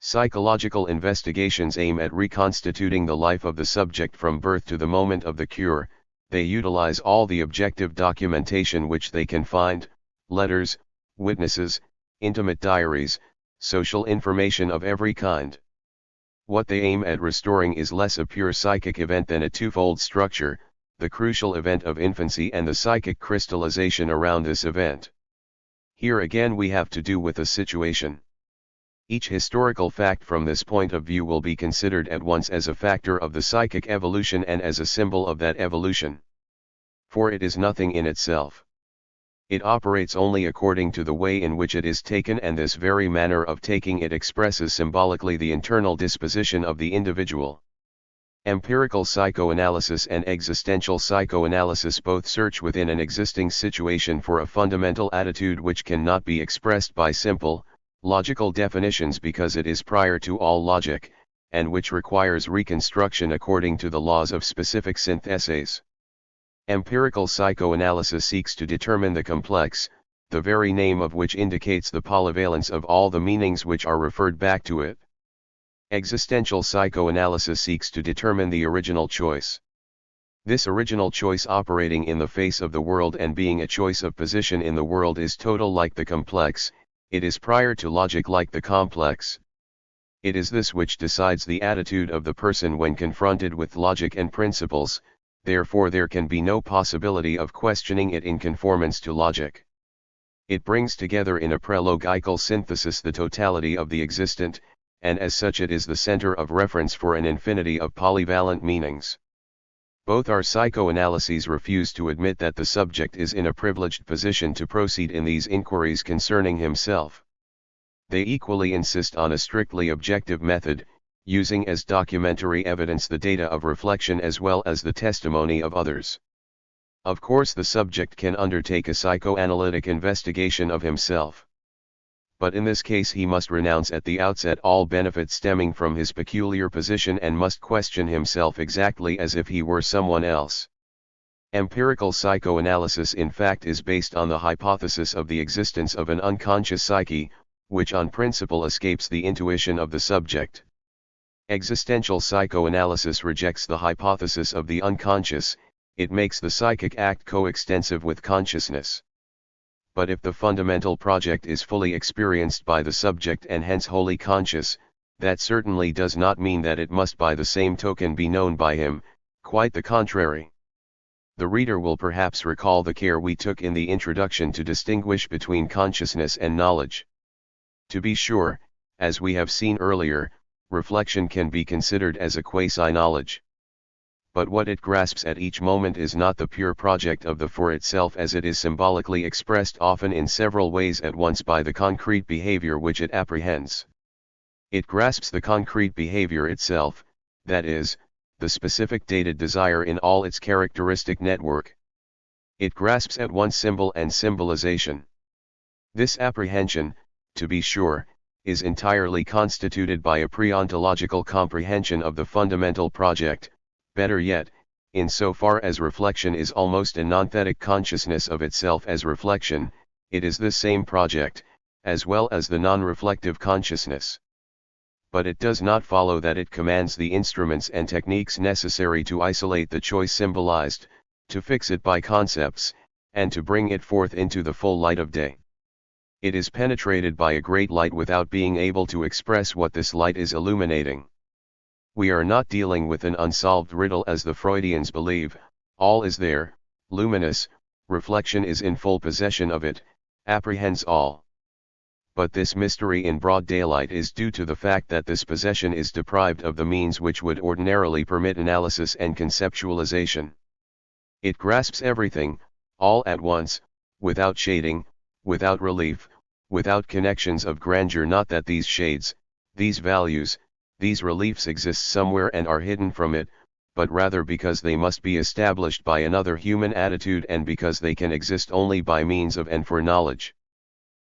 Speaker 1: Psychological investigations aim at reconstituting the life of the subject from birth to the moment of the cure. They utilize all the objective documentation which they can find, letters, witnesses, intimate diaries, social information of every kind. What they aim at restoring is less a pure psychic event than a twofold structure, the crucial event of infancy and the psychic crystallization around this event. Here again we have to do with a situation. Each historical fact from this point of view will be considered at once as a factor of the psychic evolution and as a symbol of that evolution. For it is nothing in itself. It operates only according to the way in which it is taken, and this very manner of taking it expresses symbolically the internal disposition of the individual. Empirical psychoanalysis and existential psychoanalysis both search within an existing situation for a fundamental attitude which cannot be expressed by simple, logical definitions because it is prior to all logic, and which requires reconstruction according to the laws of specific syntheses. Empirical psychoanalysis seeks to determine the complex, the very name of which indicates the polyvalence of all the meanings which are referred back to it. Existential psychoanalysis seeks to determine the original choice. This original choice operating in the face of the world and being a choice of position in the world is total like the complex, it is prior to logic like the complex. It is this which decides the attitude of the person when confronted with logic and principles, therefore there can be no possibility of questioning it in conformance to logic. It brings together in a prelogical synthesis the totality of the existent, and as such it is the center of reference for an infinity of polyvalent meanings. Both our psychoanalyses refuse to admit that the subject is in a privileged position to proceed in these inquiries concerning himself. They equally insist on a strictly objective method, using as documentary evidence the data of reflection as well as the testimony of others. Of course, the subject can undertake a psychoanalytic investigation of himself. But in this case he must renounce at the outset all benefit stemming from his peculiar position and must question himself exactly as if he were someone else. Empirical psychoanalysis in fact is based on the hypothesis of the existence of an unconscious psyche, which on principle escapes the intuition of the subject. Existential psychoanalysis rejects the hypothesis of the unconscious, it makes the psychic act coextensive with consciousness. But if the fundamental project is fully experienced by the subject and hence wholly conscious, that certainly does not mean that it must by the same token be known by him, quite the contrary. The reader will perhaps recall the care we took in the introduction to distinguish between consciousness and knowledge. To be sure, as we have seen earlier, reflection can be considered as a quasi-knowledge. but what it grasps at each moment is not the pure project of the for itself as it is symbolically expressed often in several ways at once by the concrete behavior which it apprehends. It grasps the concrete behavior itself, that is, the specific dated desire in all its characteristic network. It grasps at once symbol and symbolization. This apprehension, to be sure, is entirely constituted by a pre-ontological comprehension of the fundamental project, better yet, in so far as reflection is almost a non-thetic consciousness of itself as reflection, it is the same project, as well as the non-reflective consciousness. But it does not follow that it commands the instruments and techniques necessary to isolate the choice symbolized, to fix it by concepts, and to bring it forth into the full light of day. It is penetrated by a great light without being able to express what this light is illuminating. We are not dealing with an unsolved riddle as the Freudians believe, all is there, luminous, reflection is in full possession of it, apprehends all. But this mystery in broad daylight is due to the fact that this possession is deprived of the means which would ordinarily permit analysis and conceptualization. It grasps everything, all at once, without shading, without relief, without connections of grandeur, not that these shades, these values, these reliefs exist somewhere and are hidden from it, but rather because they must be established by another human attitude and because they can exist only by means of and for knowledge.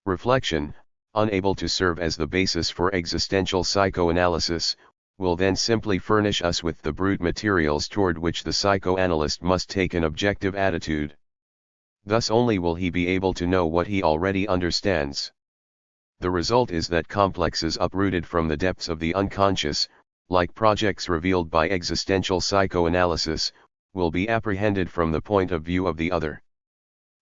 Speaker 1: Reflection, unable to serve as the basis for existential psychoanalysis, will then simply furnish us with the brute materials toward which the psychoanalyst must take an objective attitude. Thus only will he be able to know what he already understands. The result is that complexes uprooted from the depths of the unconscious, like projects revealed by existential psychoanalysis, will be apprehended from the point of view of the other.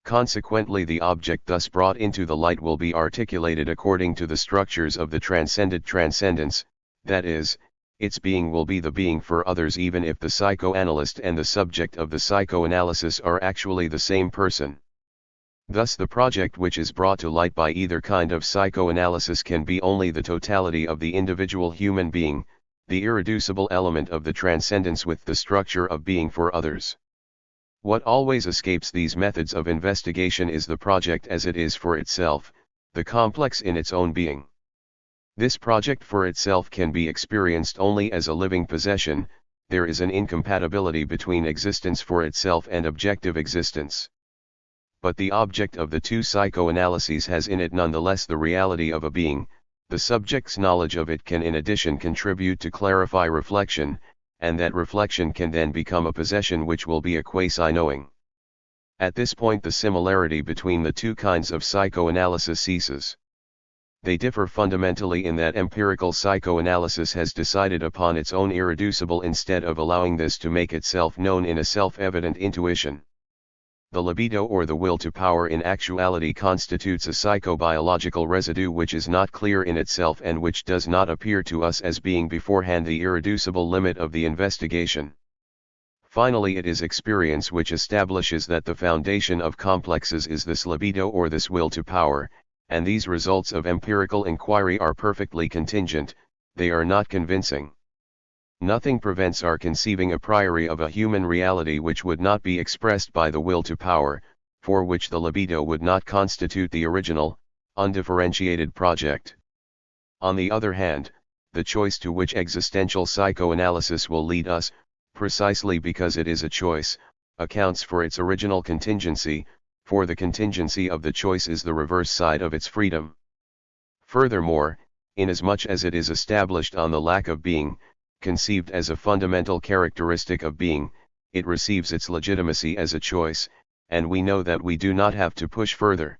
Speaker 1: Consequently, the object thus brought into the light will be articulated according to the structures of the transcended transcendence, that is, its being will be the being for others even if the psychoanalyst and the subject of the psychoanalysis are actually the same person. Thus the project which is brought to light by either kind of psychoanalysis can be only the totality of the individual human being, the irreducible element of the transcendence with the structure of being for others. What always escapes these methods of investigation is the project as it is for itself, the complex in its own being. This project for itself can be experienced only as a living possession. There is an incompatibility between existence for itself and objective existence. But the object of the two psychoanalyses has in it nonetheless the reality of a being. The subject's knowledge of it can in addition contribute to clarify reflection, and that reflection can then become a possession which will be a quasi-knowing. At this point the similarity between the two kinds of psychoanalysis ceases. They differ fundamentally in that empirical psychoanalysis has decided upon its own irreducible instead of allowing this to make itself known in a self-evident intuition. The libido or the will to power in actuality constitutes a psychobiological residue which is not clear in itself and which does not appear to us as being beforehand the irreducible limit of the investigation. Finally, it is experience which establishes that the foundation of complexes is this libido or this will to power, and these results of empirical inquiry are perfectly contingent, they are not convincing. Nothing prevents our conceiving a priori of a human reality which would not be expressed by the will to power, for which the libido would not constitute the original, undifferentiated project. On the other hand, the choice to which existential psychoanalysis will lead us, precisely because it is a choice, accounts for its original contingency, for the contingency of the choice is the reverse side of its freedom. Furthermore, inasmuch as it is established on the lack of being, conceived as a fundamental characteristic of being, it receives its legitimacy as a choice, and we know that we do not have to push further.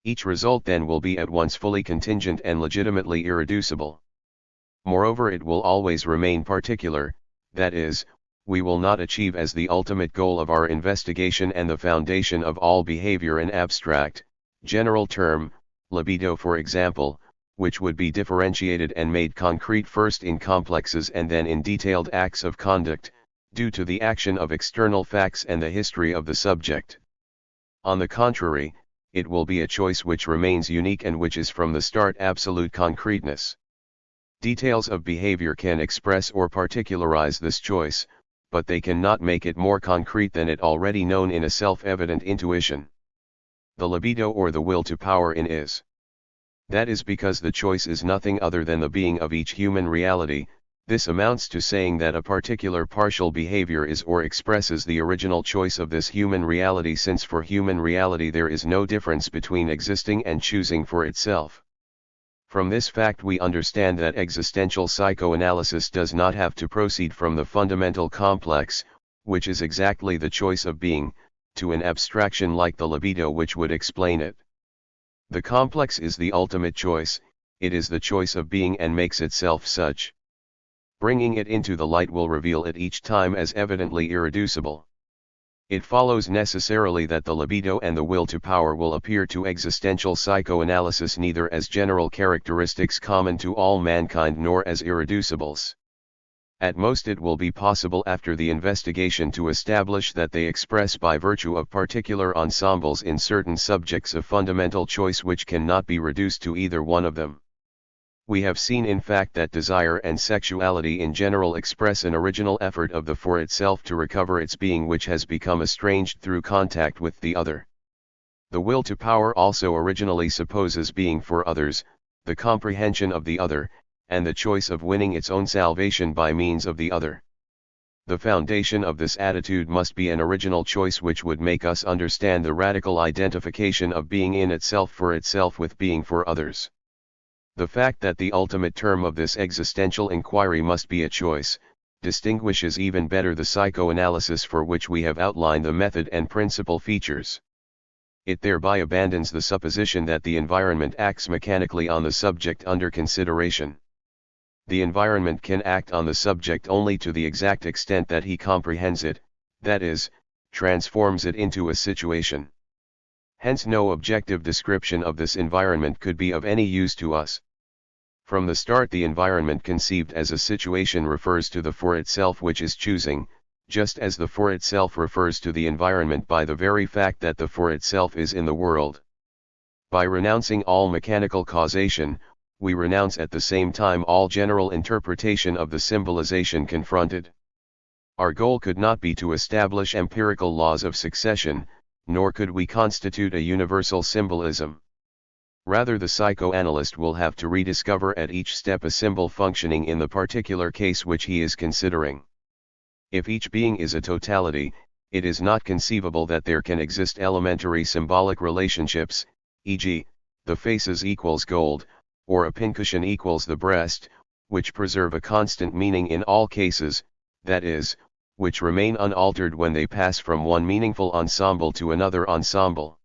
Speaker 1: Each result then will be at once fully contingent and legitimately irreducible. Moreover, it will always remain particular, that is, we will not achieve as the ultimate goal of our investigation and the foundation of all behavior an abstract, general term, libido for example, which would be differentiated and made concrete first in complexes and then in detailed acts of conduct, due to the action of external facts and the history of the subject. On the contrary, it will be a choice which remains unique and which is from the start absolute concreteness. Details of behavior can express or particularize this choice, but they cannot make it more concrete than it already known in a self-evident intuition. The libido or the will to power in is. That is because the choice is nothing other than the being of each human reality. This amounts to saying that a particular partial behavior is or expresses the original choice of this human reality, since for human reality there is no difference between existing and choosing for itself. From this fact we understand that existential psychoanalysis does not have to proceed from the fundamental complex, which is exactly the choice of being, to an abstraction like the libido which would explain it. The complex is the ultimate choice, it is the choice of being and makes itself such. Bringing it into the light will reveal it each time as evidently irreducible. It follows necessarily that the libido and the will to power will appear to existential psychoanalysis neither as general characteristics common to all mankind nor as irreducibles. At most it will be possible after the investigation to establish that they express by virtue of particular ensembles in certain subjects of fundamental choice which cannot be reduced to either one of them. We have seen in fact that desire and sexuality in general express an original effort of the for itself to recover its being which has become estranged through contact with the other. The will to power also originally supposes being for others, the comprehension of the other, and the choice of winning its own salvation by means of the other. The foundation of this attitude must be an original choice which would make us understand the radical identification of being in itself for itself with being for others. The fact that the ultimate term of this existential inquiry must be a choice, distinguishes even better the psychoanalysis for which we have outlined the method and principal features. It thereby abandons the supposition that the environment acts mechanically on the subject under consideration. The environment can act on the subject only to the exact extent that he comprehends it, that is, transforms it into a situation. Hence no objective description of this environment could be of any use to us. From the start the environment conceived as a situation refers to the for itself which is choosing, just as the for itself refers to the environment by the very fact that the for itself is in the world. By renouncing all mechanical causation, we renounce at the same time all general interpretation of the symbolization confronted. Our goal could not be to establish empirical laws of succession, nor could we constitute a universal symbolism. Rather the psychoanalyst will have to rediscover at each step a symbol functioning in the particular case which he is considering. If each being is a totality, it is not conceivable that there can exist elementary symbolic relationships, e.g., the faces equals gold, or a pincushion equals the breast, which preserve a constant meaning in all cases, that is, which remain unaltered when they pass from one meaningful ensemble to another ensemble.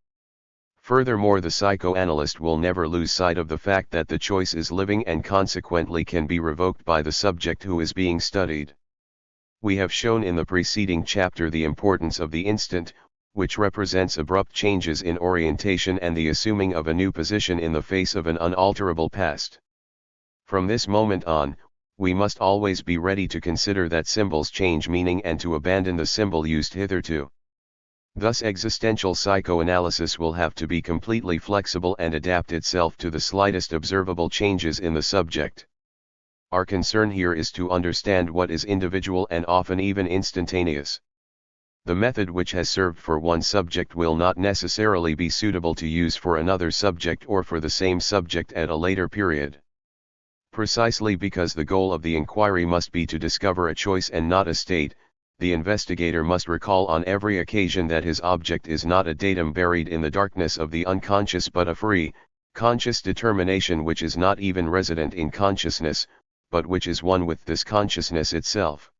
Speaker 1: Furthermore, the psychoanalyst will never lose sight of the fact that the choice is living and consequently can be revoked by the subject who is being studied. We have shown in the preceding chapter the importance of the instant, which represents abrupt changes in orientation and the assuming of a new position in the face of an unalterable past. From this moment on, we must always be ready to consider that symbols change meaning and to abandon the symbol used hitherto. Thus existential psychoanalysis will have to be completely flexible and adapt itself to the slightest observable changes in the subject. Our concern here is to understand what is individual and often even instantaneous. The method which has served for one subject will not necessarily be suitable to use for another subject or for the same subject at a later period. Precisely because the goal of the inquiry must be to discover a choice and not a state, the investigator must recall on every occasion that his object is not a datum buried in the darkness of the unconscious but a free, conscious determination which is not even resident in consciousness, but which is one with this consciousness itself.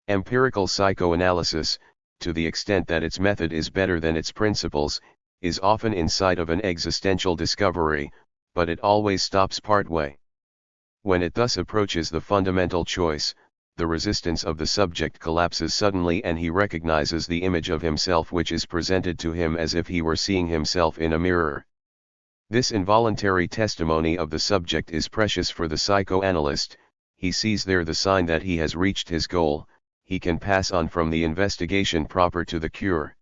Speaker 1: Empirical psychoanalysis, to the extent that its method is better than its principles, is often in sight of an existential discovery, but it always stops partway. When it thus approaches the fundamental choice, the resistance of the subject collapses suddenly and he recognizes the image of himself which is presented to him as if he were seeing himself in a mirror. This involuntary testimony of the subject is precious for the psychoanalyst. He sees there the sign that he has reached his goal, he can pass on from the investigation proper to the cure.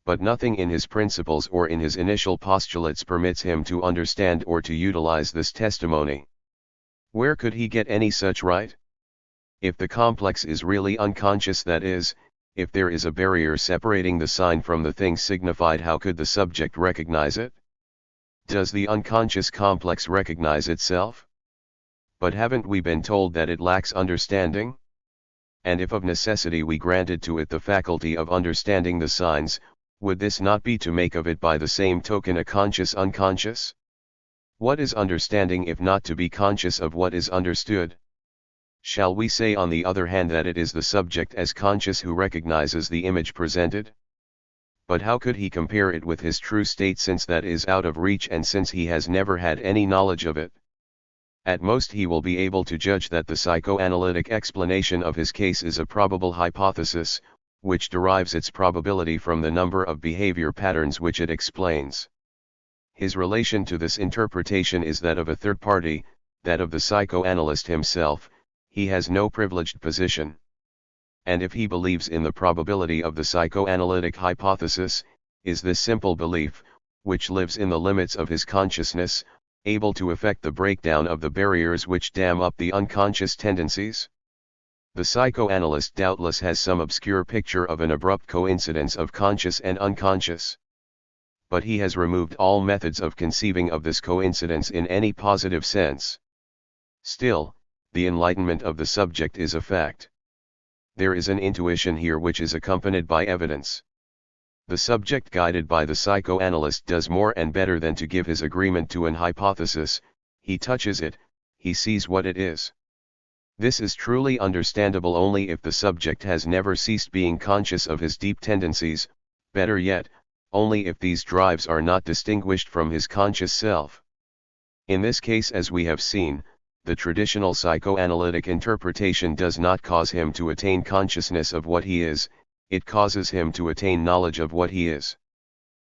Speaker 1: But nothing in his principles or in his initial postulates permits him to understand or to utilize this testimony. Where could he get any such right? If the complex is really unconscious, that is, if there is a barrier separating the sign from the thing signified, how could the subject recognize it? Does the unconscious complex recognize itself? But haven't we been told that it lacks understanding? And if of necessity we granted to it the faculty of understanding the signs, would this not be to make of it by the same token a conscious unconscious? What is understanding if not to be conscious of what is understood? Shall we say on the other hand that it is the subject as conscious who recognizes the image presented? But how could he compare it with his true state, since that is out of reach and since he has never had any knowledge of it? At most he will be able to judge that the psychoanalytic explanation of his case is a probable hypothesis, which derives its probability from the number of behavior patterns which it explains. His relation to this interpretation is that of a third party, that of the psychoanalyst himself. He has no privileged position. And if he believes in the probability of the psychoanalytic hypothesis, is this simple belief, which lives in the limits of his consciousness, able to effect the breakdown of the barriers which dam up the unconscious tendencies? The psychoanalyst doubtless has some obscure picture of an abrupt coincidence of conscious and unconscious. But he has removed all methods of conceiving of this coincidence in any positive sense. Still, the enlightenment of the subject is a fact. There is an intuition here which is accompanied by evidence. The subject guided by the psychoanalyst does more and better than to give his agreement to an hypothesis, he touches it, he sees what it is. This is truly understandable only if the subject has never ceased being conscious of his deep tendencies, better yet, only if these drives are not distinguished from his conscious self. In this case, as we have seen, the traditional psychoanalytic interpretation does not cause him to attain consciousness of what he is, it causes him to attain knowledge of what he is.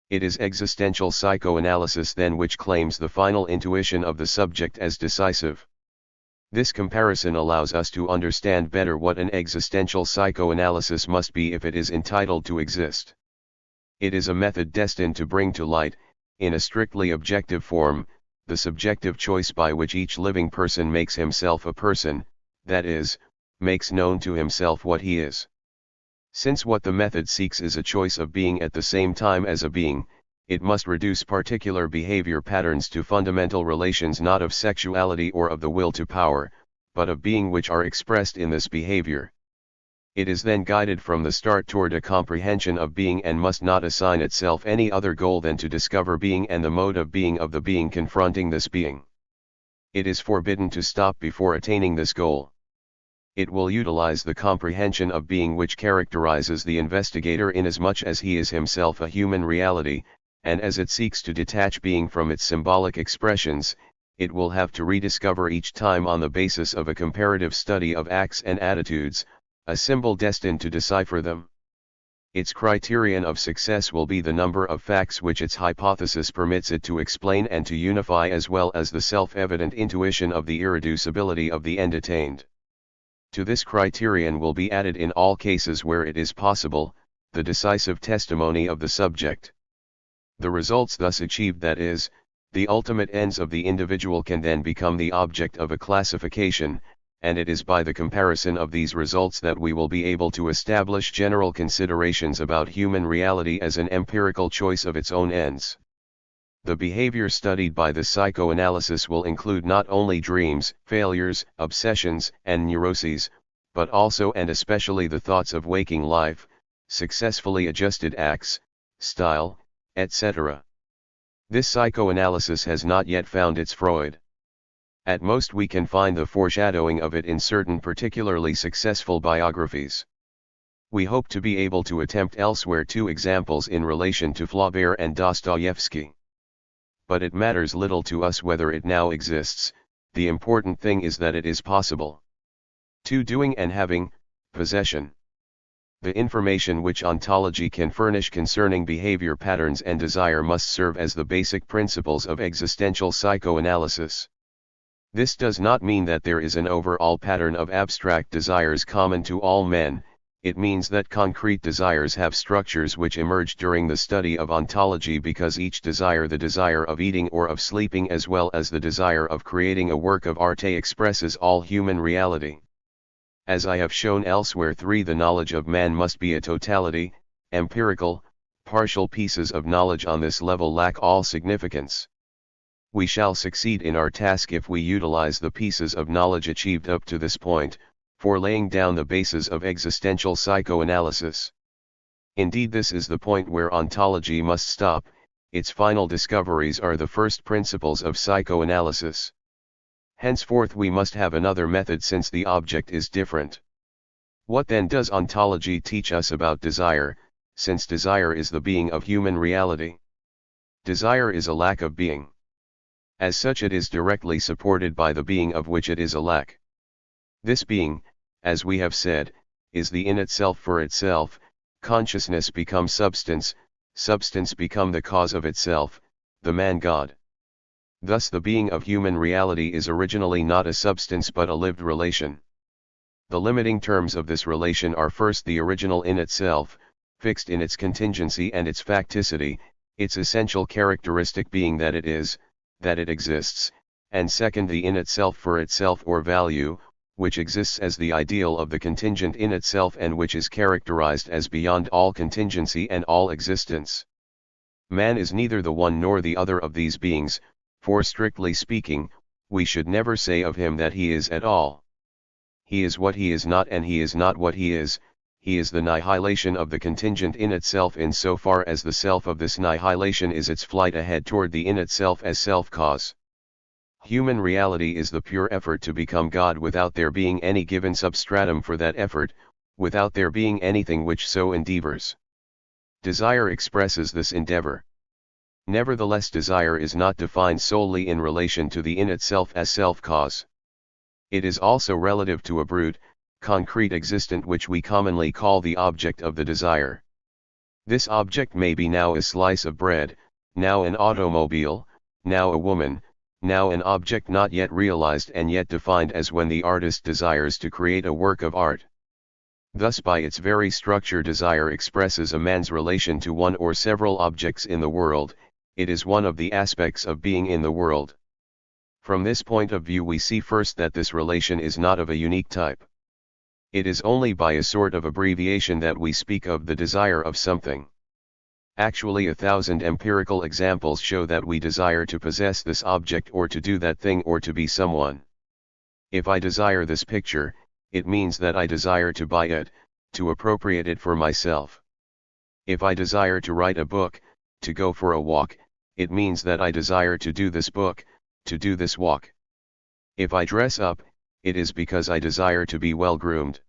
Speaker 1: It is existential psychoanalysis then which claims the final intuition of the subject as decisive. This comparison allows us to understand better what an existential psychoanalysis must be if it is entitled to exist. It is a method destined to bring to light, in a strictly objective form, the subjective choice by which each living person makes himself a person, that is, makes known to himself what he is. Since what the method seeks is a choice of being at the same time as a being, it must reduce particular behavior patterns to fundamental relations not of sexuality or of the will to power, but of being which are expressed in this behavior. It is then guided from the start toward a comprehension of being and must not assign itself any other goal than to discover being and the mode of the being confronting this being. It is forbidden to stop before attaining this goal. It will utilize the comprehension of being which characterizes the investigator inasmuch as he is himself a human reality, and as it seeks to detach being from its symbolic expressions, it will have to rediscover each time on the basis of a comparative study of acts and attitudes, a symbol destined to decipher them. Its criterion of success will be the number of facts which its hypothesis permits it to explain and to unify, as well as the self-evident intuition of the irreducibility of the end attained. To this criterion will be added in all cases where it is possible, the decisive testimony of the subject. The results thus achieved, that is, the ultimate ends of the individual, can then become the object of a classification, and it is by the comparison of these results that we will be able to establish general considerations about human reality as an empirical choice of its own ends. The behavior studied by the psychoanalysis will include not only dreams, failures, obsessions, and neuroses, but also and especially the thoughts of waking life, successfully adjusted acts, style, etc. This psychoanalysis has not yet found its Freud. At most we can find the foreshadowing of it in certain particularly successful biographies. We hope to be able to attempt elsewhere 2 examples in relation to Flaubert and Dostoevsky. But it matters little to us whether it now exists, the important thing is that it is possible. 2. Doing and having, possession. The information which ontology can furnish concerning behavior patterns and desire must serve as the basic principles of existential psychoanalysis. This does not mean that there is an overall pattern of abstract desires common to all men, it means that concrete desires have structures which emerge during the study of ontology, because each desire, the desire of eating or of sleeping as well as the desire of creating a work of art, expresses all human reality. As I have shown elsewhere, 3. The knowledge of man must be a totality. Empirical, partial pieces of knowledge on this level lack all significance. We shall succeed in our task if we utilize the pieces of knowledge achieved up to this point, for laying down the basis of existential psychoanalysis. Indeed, this is the point where ontology must stop. Its final discoveries are the first principles of psychoanalysis. Henceforth we must have another method, since the object is different. What then does ontology teach us about desire, since desire is the being of human reality? Desire is a lack of being. As such, it is directly supported by the being of which it is a lack. This being, as we have said, is the in itself for itself. Consciousness becomes substance, substance become the cause of itself, the man-God. Thus the being of human reality is originally not a substance but a lived relation. The limiting terms of this relation are first the original in itself, fixed in its contingency and its facticity, its essential characteristic being that it is, that it exists, and second the in itself for itself or value, which exists as the ideal of the contingent in itself and which is characterized as beyond all contingency and all existence. Man is neither the one nor the other of these beings, for strictly speaking, we should never say of him that he is at all. He is what he is not, and he is not what he is the nihilation of the contingent in itself, in so far as the self of this nihilation is its flight ahead toward the in itself as self-cause. Human reality is the pure effort to become God without there being any given substratum for that effort, without there being anything which so endeavors. Desire expresses this endeavor. Nevertheless, desire is not defined solely in relation to the in itself as self-cause. It is also relative to a brute, concrete existent which we commonly call the object of the desire. This object may be now a slice of bread, now an automobile, now a woman, now an object not yet realized and yet defined as when the artist desires to create a work of art. Thus by its very structure desire expresses a man's relation to one or several objects in the world. It is one of the aspects of being in the world. From this point of view we see first that this relation is not of a unique type. It is only by a sort of abbreviation that we speak of the desire of something. Actually 1,000 empirical examples show that we desire to possess this object or to do that thing or to be someone. If I desire this picture, it means that I desire to buy it, to appropriate it for myself. If I desire to write a book, to go for a walk, it means that I desire to do this book, to do this walk. If I dress up, it is because I desire to be well groomed.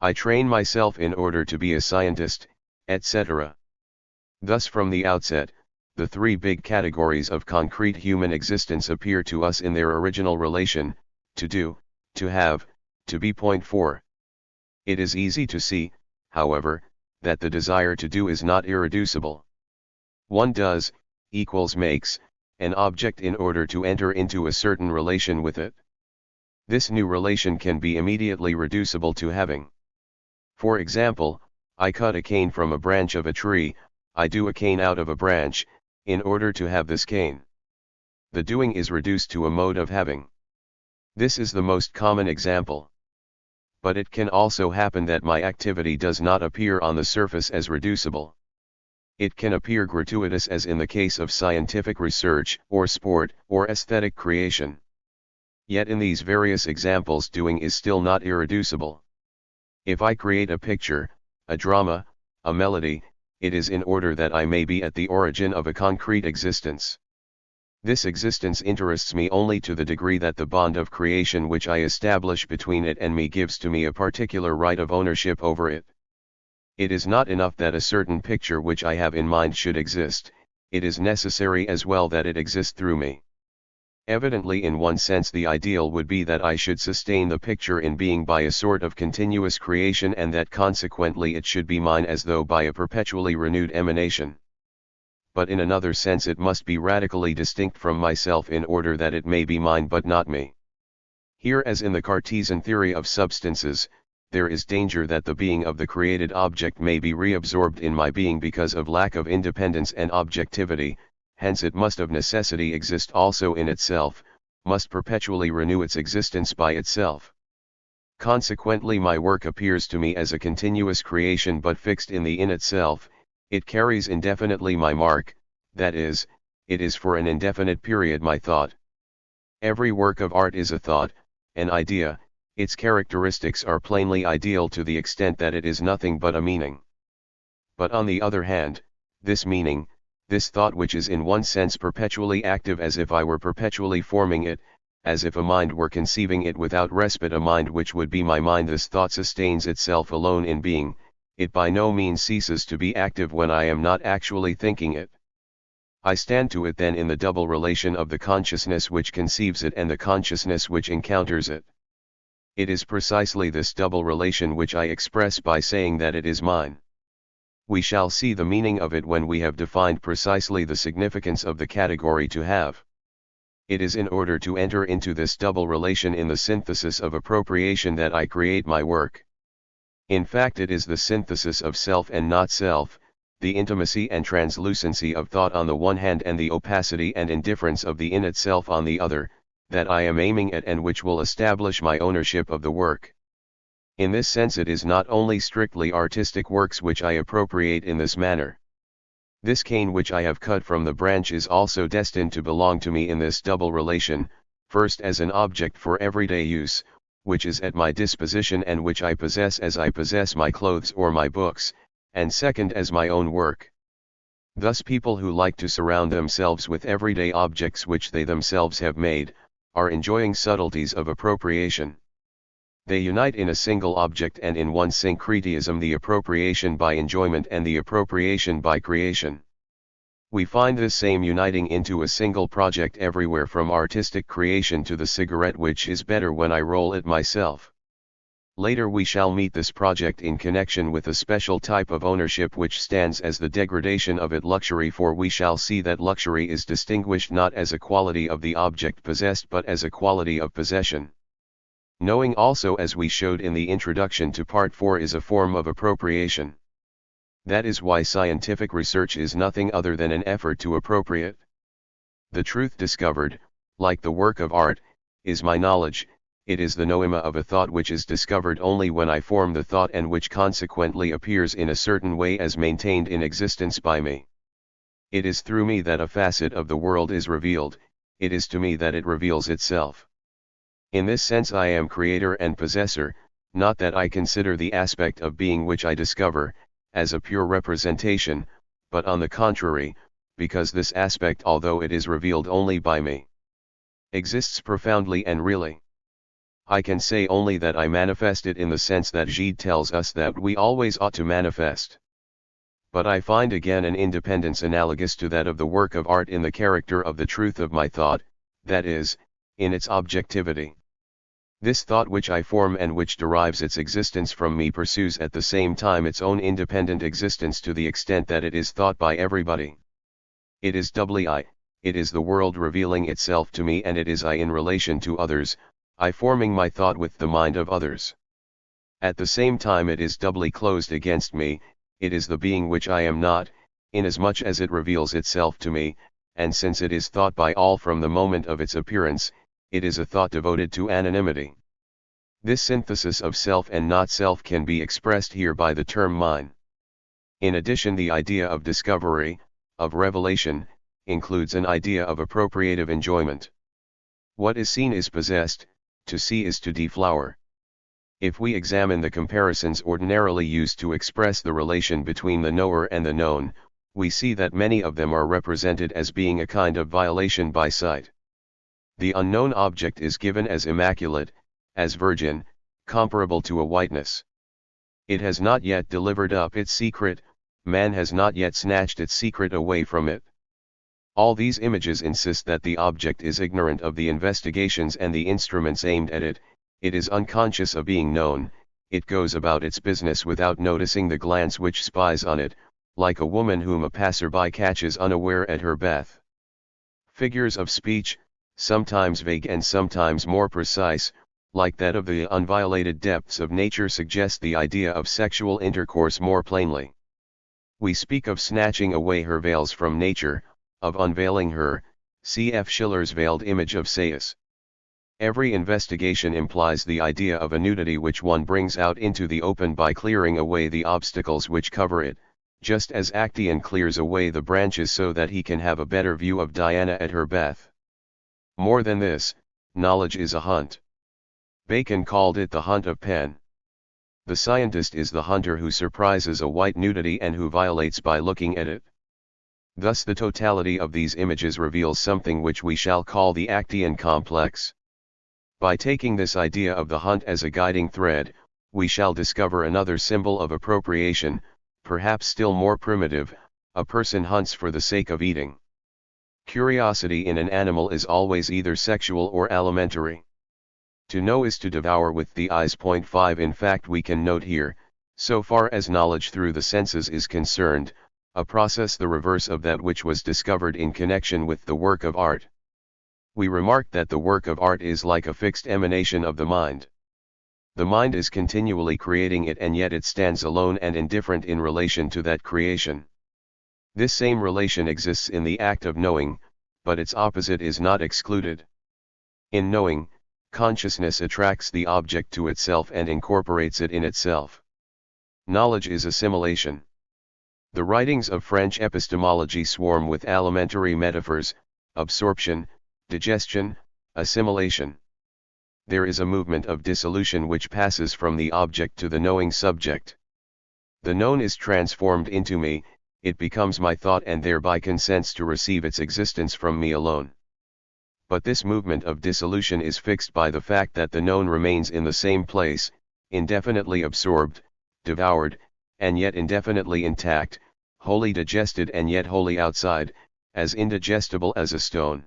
Speaker 1: I train myself in order to be a scientist, etc. Thus from the outset, the three big categories of concrete human existence appear to us in their original relation: to do, to have, to be. Point 4. It is easy to see, however, that the desire to do is not irreducible. One does, equals makes, an object in order to enter into a certain relation with it. This new relation can be immediately reducible to having. For example, I cut a cane from a branch of a tree, I do a cane out of a branch, in order to have this cane. The doing is reduced to a mode of having. This is the most common example. But it can also happen that my activity does not appear on the surface as reducible. It can appear gratuitous, as in the case of scientific research, or sport, or aesthetic creation. Yet in these various examples doing is still not irreducible. If I create a picture, a drama, a melody, it is in order that I may be at the origin of a concrete existence. This existence interests me only to the degree that the bond of creation which I establish between it and me gives to me a particular right of ownership over it. It is not enough that a certain picture which I have in mind should exist, it is necessary as well that it exist through me. Evidently, in one sense the ideal would be that I should sustain the picture in being by a sort of continuous creation, and that consequently it should be mine as though by a perpetually renewed emanation. But in another sense it must be radically distinct from myself in order that it may be mine but not me. Here, as in the Cartesian theory of substances, there is danger that the being of the created object may be reabsorbed in my being because of lack of independence and objectivity. Hence it must of necessity exist also in itself, must perpetually renew its existence by itself. Consequently my work appears to me as a continuous creation but fixed in the in itself, it carries indefinitely my mark, that is, it is for an indefinite period my thought. Every work of art is a thought, an idea, its characteristics are plainly ideal to the extent that it is nothing but a meaning. But on the other hand, this meaning, this thought which is in one sense perpetually active as if I were perpetually forming it, as if a mind were conceiving it without respite, a mind which would be my mind, this thought sustains itself alone in being, it by no means ceases to be active when I am not actually thinking it. I stand to it then in the double relation of the consciousness which conceives it and the consciousness which encounters it. It is precisely this double relation which I express by saying that it is mine. We shall see the meaning of it when we have defined precisely the significance of the category to have. It is in order to enter into this double relation in the synthesis of appropriation that I create my work. In fact, it is the synthesis of self and not self, the intimacy and translucency of thought on the one hand and the opacity and indifference of the in itself on the other, that I am aiming at and which will establish my ownership of the work. In this sense it is not only strictly artistic works which I appropriate in this manner. This cane which I have cut from the branch is also destined to belong to me in this double relation, first as an object for everyday use, which is at my disposition and which I possess as I possess my clothes or my books, and second as my own work. Thus people who like to surround themselves with everyday objects which they themselves have made, are enjoying subtleties of appropriation. They unite in a single object and in one syncretism, the appropriation by enjoyment and the appropriation by creation. We find this same uniting into a single project everywhere, from artistic creation to the cigarette which is better when I roll it myself. Later we shall meet this project in connection with a special type of ownership which stands as the degradation of it luxury, for we shall see that luxury is distinguished not as a quality of the object possessed but as a quality of possession. Knowing also, as we showed in the introduction to Part 4, is a form of appropriation. That is why scientific research is nothing other than an effort to appropriate. The truth discovered, like the work of art, is my knowledge. It is the noema of a thought which is discovered only when I form the thought and which consequently appears in a certain way as maintained in existence by me. It is through me that a facet of the world is revealed, it is to me that it reveals itself. In this sense I am creator and possessor, not that I consider the aspect of being which I discover, as a pure representation, but on the contrary, because this aspect, although it is revealed only by me, exists profoundly and really. I can say only that I manifest it in the sense that Gide tells us that we always ought to manifest. But I find again an independence analogous to that of the work of art in the character of the truth of my thought, that is, in its objectivity. This thought which I form and which derives its existence from me pursues at the same time its own independent existence to the extent that it is thought by everybody. It is doubly I, it is the world revealing itself to me, and it is I in relation to others, I forming my thought with the mind of others. At the same time it is doubly closed against me, it is the being which I am not, inasmuch as it reveals itself to me, and since it is thought by all from the moment of its appearance, it is a thought devoted to anonymity. This synthesis of self and not self can be expressed here by the term mine. In addition, the idea of discovery, of revelation, includes an idea of appropriative enjoyment. What is seen is possessed, to see is to deflower. If we examine the comparisons ordinarily used to express the relation between the knower and the known, we see that many of them are represented as being a kind of violation by sight. The unknown object is given as immaculate, as virgin, comparable to a whiteness. It has not yet delivered up its secret, man has not yet snatched its secret away from it. All these images insist that the object is ignorant of the investigations and the instruments aimed at it, it is unconscious of being known, it goes about its business without noticing the glance which spies on it, like a woman whom a passerby catches unaware at her bath. Figures of speech, sometimes vague and sometimes more precise, like that of the unviolated depths of nature, suggest the idea of sexual intercourse more plainly. We speak of snatching away her veils from nature, of unveiling her, cf. Schiller's veiled image of Sais. Every investigation implies the idea of a nudity which one brings out into the open by clearing away the obstacles which cover it, just as Actaeon clears away the branches so that he can have a better view of Diana at her bath. More than this, knowledge is a hunt. Bacon called it the hunt of Pan. The scientist is the hunter who surprises a white nudity and who violates by looking at it. Thus the totality of these images reveals something which we shall call the Actaeon complex. By taking this idea of the hunt as a guiding thread, we shall discover another symbol of appropriation, perhaps still more primitive: a person hunts for the sake of eating. Curiosity in an animal is always either sexual or alimentary. To know is to devour with the eyes. 5 In fact, we can note here, so far as knowledge through the senses is concerned, a process the reverse of that which was discovered in connection with the work of art. We remarked that the work of art is like a fixed emanation of the mind. The mind is continually creating it, and yet it stands alone and indifferent in relation to that creation. This same relation exists in the act of knowing, but its opposite is not excluded. In knowing, consciousness attracts the object to itself and incorporates it in itself. Knowledge is assimilation. The writings of French epistemology swarm with alimentary metaphors: absorption, digestion, assimilation. There is a movement of dissolution which passes from the object to the knowing subject. The known is transformed into me, it becomes my thought and thereby consents to receive its existence from me alone. But this movement of dissolution is fixed by the fact that the known remains in the same place, indefinitely absorbed, devoured, and yet indefinitely intact, wholly digested and yet wholly outside, as indigestible as a stone.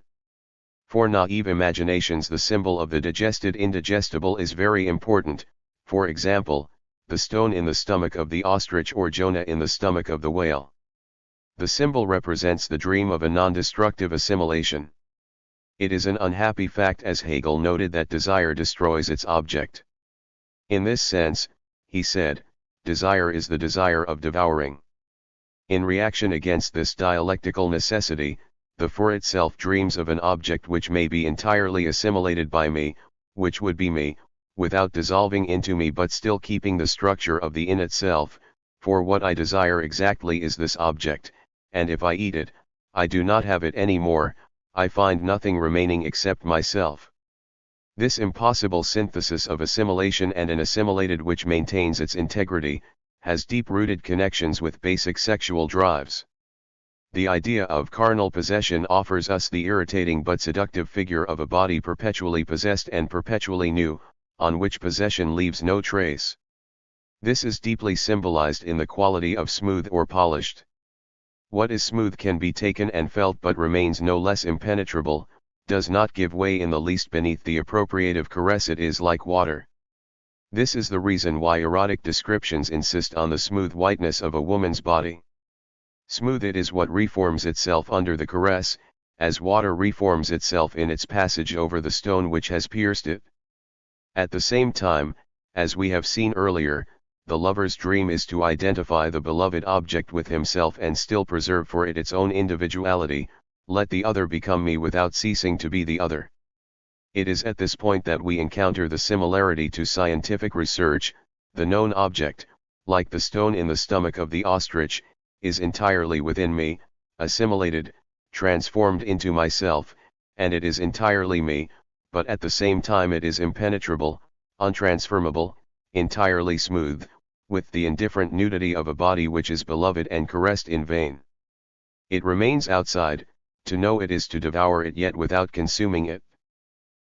Speaker 1: For naive imaginations, the symbol of the digested indigestible is very important: for example, the stone in the stomach of the ostrich or Jonah in the stomach of the whale. The symbol represents the dream of a non-destructive assimilation. It is an unhappy fact, as Hegel noted, that desire destroys its object. In this sense, he said, desire is the desire of devouring. In reaction against this dialectical necessity, the for itself dreams of an object which may be entirely assimilated by me, which would be me, without dissolving into me but still keeping the structure of the in itself, for what I desire exactly is this object, and if I eat it, I do not have it any more, I find nothing remaining except myself. This impossible synthesis of assimilation and an assimilated which maintains its integrity, has deep-rooted connections with basic sexual drives. The idea of carnal possession offers us the irritating but seductive figure of a body perpetually possessed and perpetually new, on which possession leaves no trace. This is deeply symbolized in the quality of smooth or polished. What is smooth can be taken and felt but remains no less impenetrable, does not give way in the least beneath the appropriative caress. It is like water. This is the reason why erotic descriptions insist on the smooth whiteness of a woman's body. Smooth it is what reforms itself under the caress, as water reforms itself in its passage over the stone which has pierced it. At the same time, as we have seen earlier, the lover's dream is to identify the beloved object with himself and still preserve for it its own individuality: let the other become me without ceasing to be the other. It is at this point that we encounter the similarity to scientific research. The known object, like the stone in the stomach of the ostrich, is entirely within me, assimilated, transformed into myself, and it is entirely me, but at the same time it is impenetrable, untransformable, entirely smooth, with the indifferent nudity of a body which is beloved and caressed in vain. It remains outside. To know it is to devour it, yet without consuming it.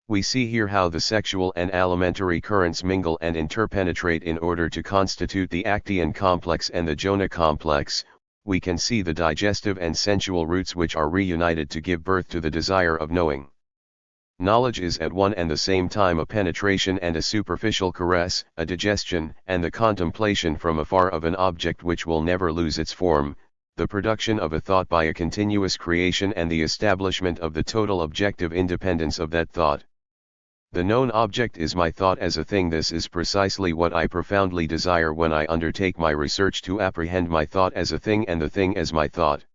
Speaker 1: We see here how the sexual and alimentary currents mingle and interpenetrate in order to constitute the Actaeon complex and the Jonah complex. We can see the digestive and sensual roots which are reunited to give birth to the desire of knowing. Knowledge is at one and the same time a penetration and a superficial caress, a digestion and the contemplation from afar of an object which will never lose its form, the production of a thought by a continuous creation and the establishment of the total objective independence of that thought. The known object is my thought as a thing. This is precisely what I profoundly desire when I undertake my research, to apprehend my thought as a thing and the thing as my thought.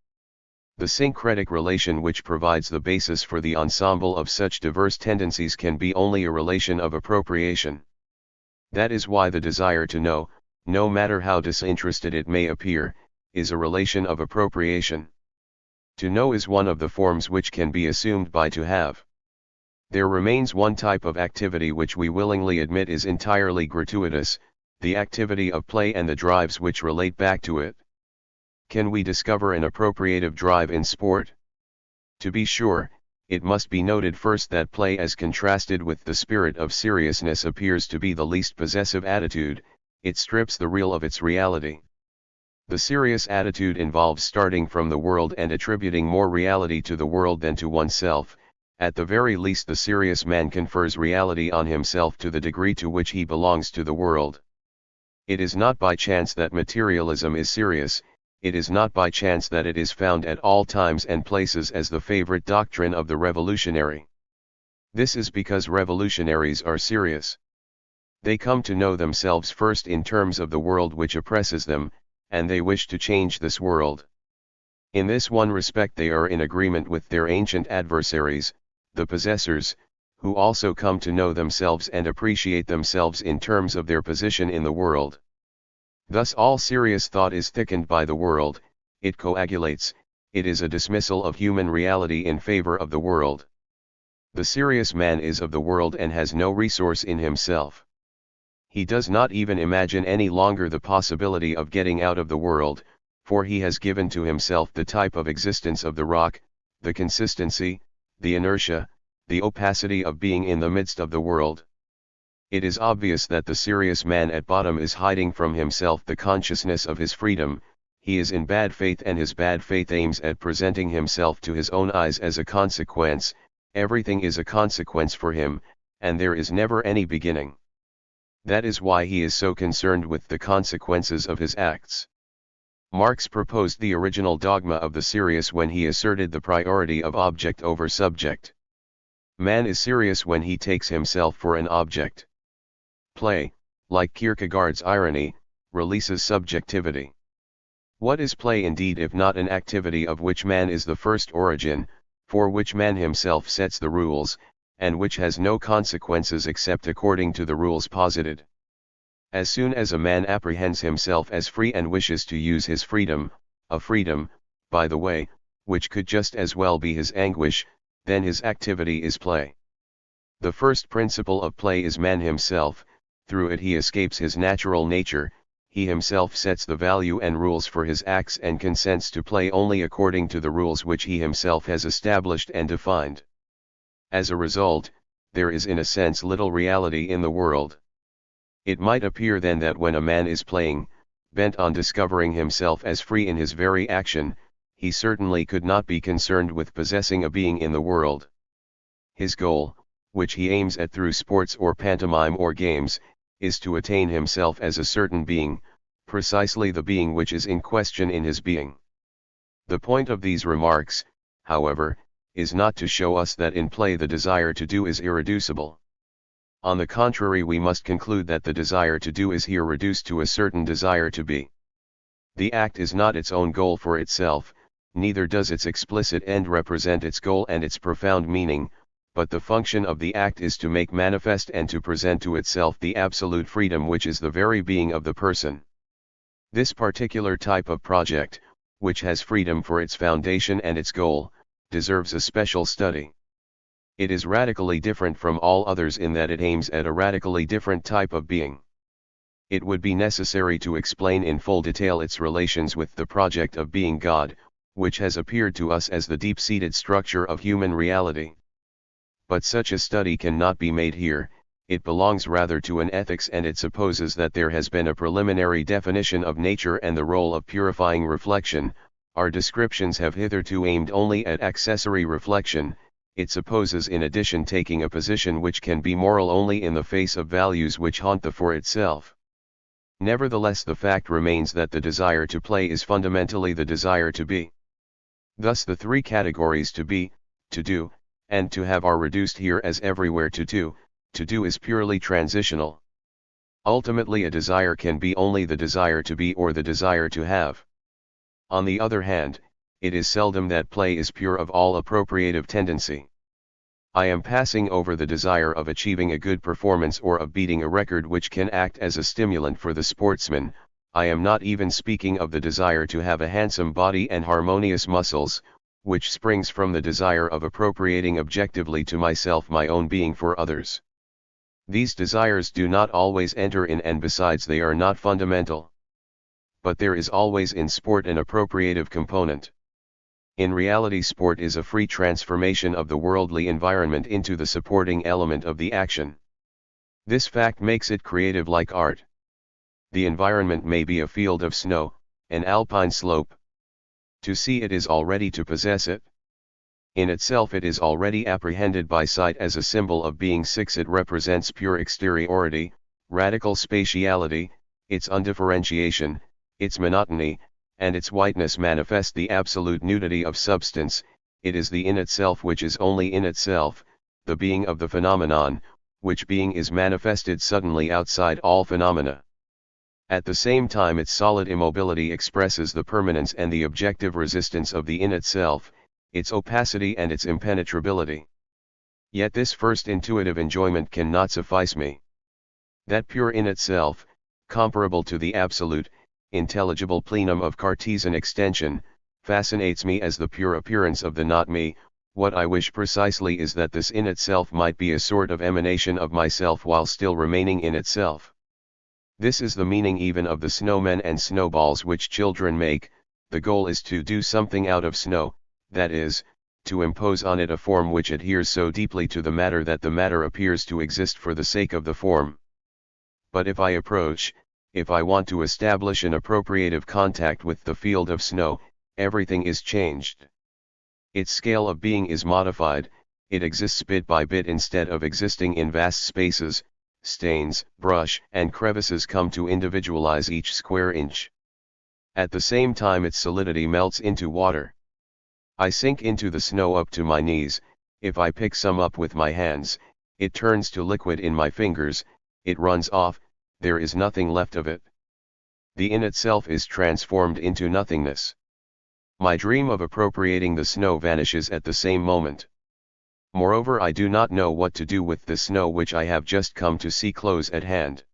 Speaker 1: The syncretic relation which provides the basis for the ensemble of such diverse tendencies can be only a relation of appropriation. That is why the desire to know, no matter how disinterested it may appear, is a relation of appropriation. To know is one of the forms which can be assumed by to have. There remains one type of activity which we willingly admit is entirely gratuitous, the activity of play and the drives which relate back to it. Can we discover an appropriative drive in sport? To be sure, it must be noted first that play as contrasted with the spirit of seriousness appears to be the least possessive attitude, it strips the real of its reality. The serious attitude involves starting from the world and attributing more reality to the world than to oneself. At the very least the serious man confers reality on himself to the degree to which he belongs to the world. It is not by chance that materialism is serious, it is not by chance that it is found at all times and places as the favorite doctrine of the revolutionary. This is because revolutionaries are serious. They come to know themselves first in terms of the world which oppresses them, and they wish to change this world. In this one respect they are in agreement with their ancient adversaries, the possessors, who also come to know themselves and appreciate themselves in terms of their position in the world. Thus all serious thought is thickened by the world, it coagulates, it is a dismissal of human reality in favor of the world. The serious man is of the world and has no resource in himself. He does not even imagine any longer the possibility of getting out of the world, for he has given to himself the type of existence of the rock, the consistency, the inertia, the opacity of being in the midst of the world. It is obvious that the serious man at bottom is hiding from himself the consciousness of his freedom, he is in bad faith and his bad faith aims at presenting himself to his own eyes as a consequence, everything is a consequence for him, and there is never any beginning. That is why he is so concerned with the consequences of his acts. Marx proposed the original dogma of the serious when he asserted the priority of object over subject. Man is serious when he takes himself for an object. Play, like Kierkegaard's irony, releases subjectivity. What is play indeed if not an activity of which man is the first origin, for which man himself sets the rules, and which has no consequences except according to the rules posited? As soon as a man apprehends himself as free and wishes to use his freedom, a freedom, by the way, which could just as well be his anguish, then his activity is play. The first principle of play is man himself, through it he escapes his natural nature, he himself sets the value and rules for his acts and consents to play only according to the rules which he himself has established and defined. As a result, there is in a sense little reality in the world. It might appear then that when a man is playing, bent on discovering himself as free in his very action, he certainly could not be concerned with possessing a being in the world. His goal, which he aims at through sports or pantomime or games, is to attain himself as a certain being, precisely the being which is in question in his being. The point of these remarks, however, is not to show us that in play the desire to do is irreducible. On the contrary, we must conclude that the desire to do is here reduced to a certain desire to be. The act is not its own goal for itself, neither does its explicit end represent its goal and its profound meaning, but the function of the act is to make manifest and to present to itself the absolute freedom which is the very being of the person. This particular type of project, which has freedom for its foundation and its goal, deserves a special study. It is radically different from all others in that it aims at a radically different type of being. It would be necessary to explain in full detail its relations with the project of being God, which has appeared to us as the deep-seated structure of human reality. But such a study cannot be made here, it belongs rather to an ethics, and it supposes that there has been a preliminary definition of nature and the role of purifying reflection. Our descriptions have hitherto aimed only at accessory reflection. It supposes in addition taking a position which can be moral only in the face of values which haunt the for itself. Nevertheless, the fact remains that the desire to play is fundamentally the desire to be. Thus the three categories to be, to do, and to have are reduced here as everywhere to do is purely transitional. Ultimately a desire can be only the desire to be or the desire to have. On the other hand, it is seldom that play is pure of all appropriative tendency. I am passing over the desire of achieving a good performance or of beating a record which can act as a stimulant for the sportsman. I am not even speaking of the desire to have a handsome body and harmonious muscles, which springs from the desire of appropriating objectively to myself my own being for others. These desires do not always enter in, and besides they are not fundamental. But there is always in sport an appropriative component. In reality, sport is a free transformation of the worldly environment into the supporting element of the action. This fact makes it creative like art. The environment may be a field of snow, an alpine slope. To see it is already to possess it. In itself it is already apprehended by sight as a symbol of being. It represents pure exteriority, radical spatiality, its undifferentiation, its monotony, and its whiteness manifest the absolute nudity of substance. It is the in itself which is only in itself, the being of the phenomenon, which being is manifested suddenly outside all phenomena. At the same time its solid immobility expresses the permanence and the objective resistance of the in itself, its opacity and its impenetrability. Yet this first intuitive enjoyment cannot suffice me. That pure in itself, comparable to the absolute, intelligible plenum of Cartesian extension, fascinates me as the pure appearance of the not me. What I wish precisely is that this in itself might be a sort of emanation of myself while still remaining in itself. This is the meaning even of the snowmen and snowballs which children make. The goal is to do something out of snow, that is, to impose on it a form which adheres so deeply to the matter that the matter appears to exist for the sake of the form. But if I want to establish an appropriative contact with the field of snow, everything is changed. Its scale of being is modified, it exists bit by bit instead of existing in vast spaces. Stains, brush, and crevices come to individualize each square inch. At the same time its solidity melts into water. I sink into the snow up to my knees. If I pick some up with my hands, it turns to liquid in my fingers, it runs off, there is nothing left of it. The in itself is transformed into nothingness. My dream of appropriating the snow vanishes at the same moment. Moreover, I do not know what to do with the snow which I have just come to see close at hand.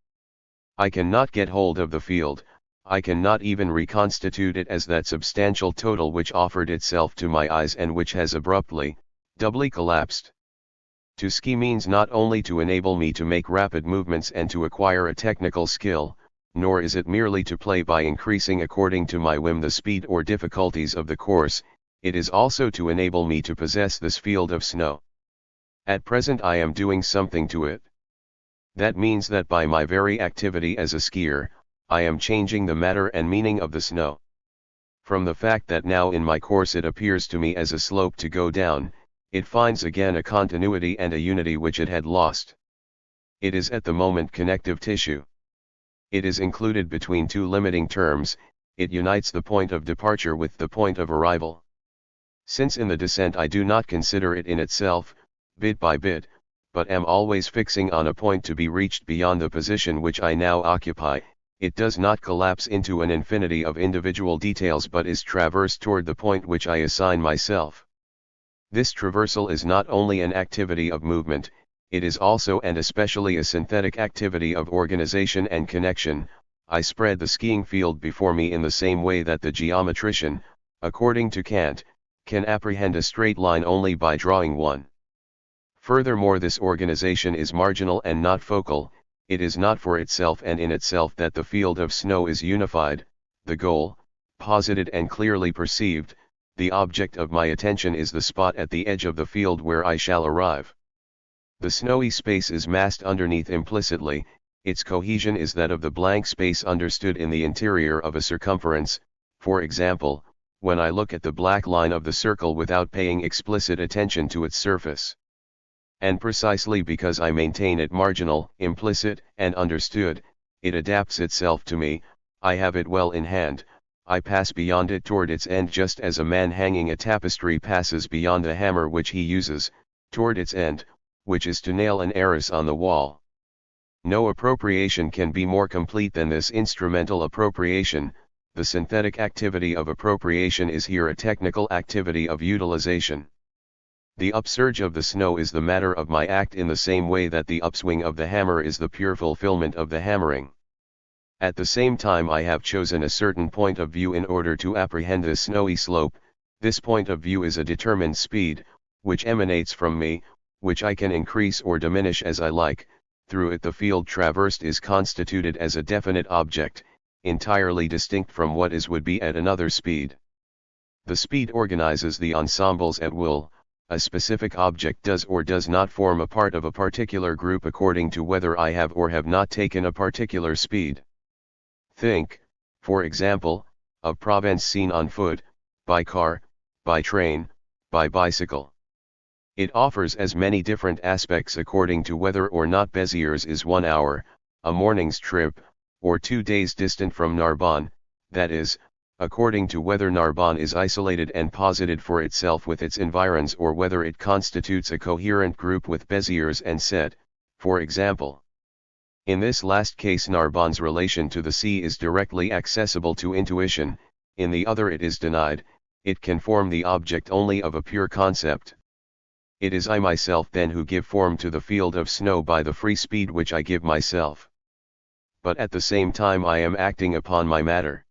Speaker 1: I cannot get hold of the field, I cannot even reconstitute it as that substantial total which offered itself to my eyes and which has abruptly, doubly collapsed. To ski means not only to enable me to make rapid movements and to acquire a technical skill, nor is it merely to play by increasing according to my whim the speed or difficulties of the course, it is also to enable me to possess this field of snow. At present I am doing something to it. That means that by my very activity as a skier, I am changing the matter and meaning of the snow. From the fact that now in my course it appears to me as a slope to go down, it finds again a continuity and a unity which it had lost. It is at the moment connective tissue. It is included between two limiting terms, it unites the point of departure with the point of arrival. Since in the descent I do not consider it in itself, bit by bit, but am always fixing on a point to be reached beyond the position which I now occupy, it does not collapse into an infinity of individual details but is traversed toward the point which I assign myself. This traversal is not only an activity of movement, it is also and especially a synthetic activity of organization and connection. I spread the skiing field before me in the same way that the geometrician, according to Kant, can apprehend a straight line only by drawing one. Furthermore, this organization is marginal and not focal, it is not for itself and in itself that the field of snow is unified, the goal, posited and clearly perceived, the object of my attention is the spot at the edge of the field where I shall arrive. The snowy space is massed underneath implicitly, its cohesion is that of the blank space understood in the interior of a circumference, for example, when I look at the black line of the circle without paying explicit attention to its surface. And precisely because I maintain it marginal, implicit, and understood, it adapts itself to me, I have it well in hand, I pass beyond it toward its end just as a man hanging a tapestry passes beyond the hammer which he uses, toward its end, which is to nail an arras on the wall. No appropriation can be more complete than this instrumental appropriation, the synthetic activity of appropriation is here a technical activity of utilization. The upsurge of the snow is the matter of my act in the same way that the upswing of the hammer is the pure fulfillment of the hammering. At the same time I have chosen a certain point of view in order to apprehend this snowy slope. This point of view is a determined speed, which emanates from me, which I can increase or diminish as I like. Through it the field traversed is constituted as a definite object, entirely distinct from what is would be at another speed. The speed organizes the ensembles at will. A specific object does or does not form a part of a particular group according to whether I have or have not taken a particular speed. Think, for example, of Provence seen on foot, by car, by train, by bicycle. It offers as many different aspects according to whether or not Béziers is 1 hour, a morning's trip, or 2 days distant from Narbonne, that is, according to whether Narbonne is isolated and posited for itself with its environs or whether it constitutes a coherent group with Béziers and Sète, for example. In this last case Narbonne's relation to the sea is directly accessible to intuition, in the other it is denied, it can form the object only of a pure concept. It is I myself then who give form to the field of snow by the free speed which I give myself. But at the same time I am acting upon my matter.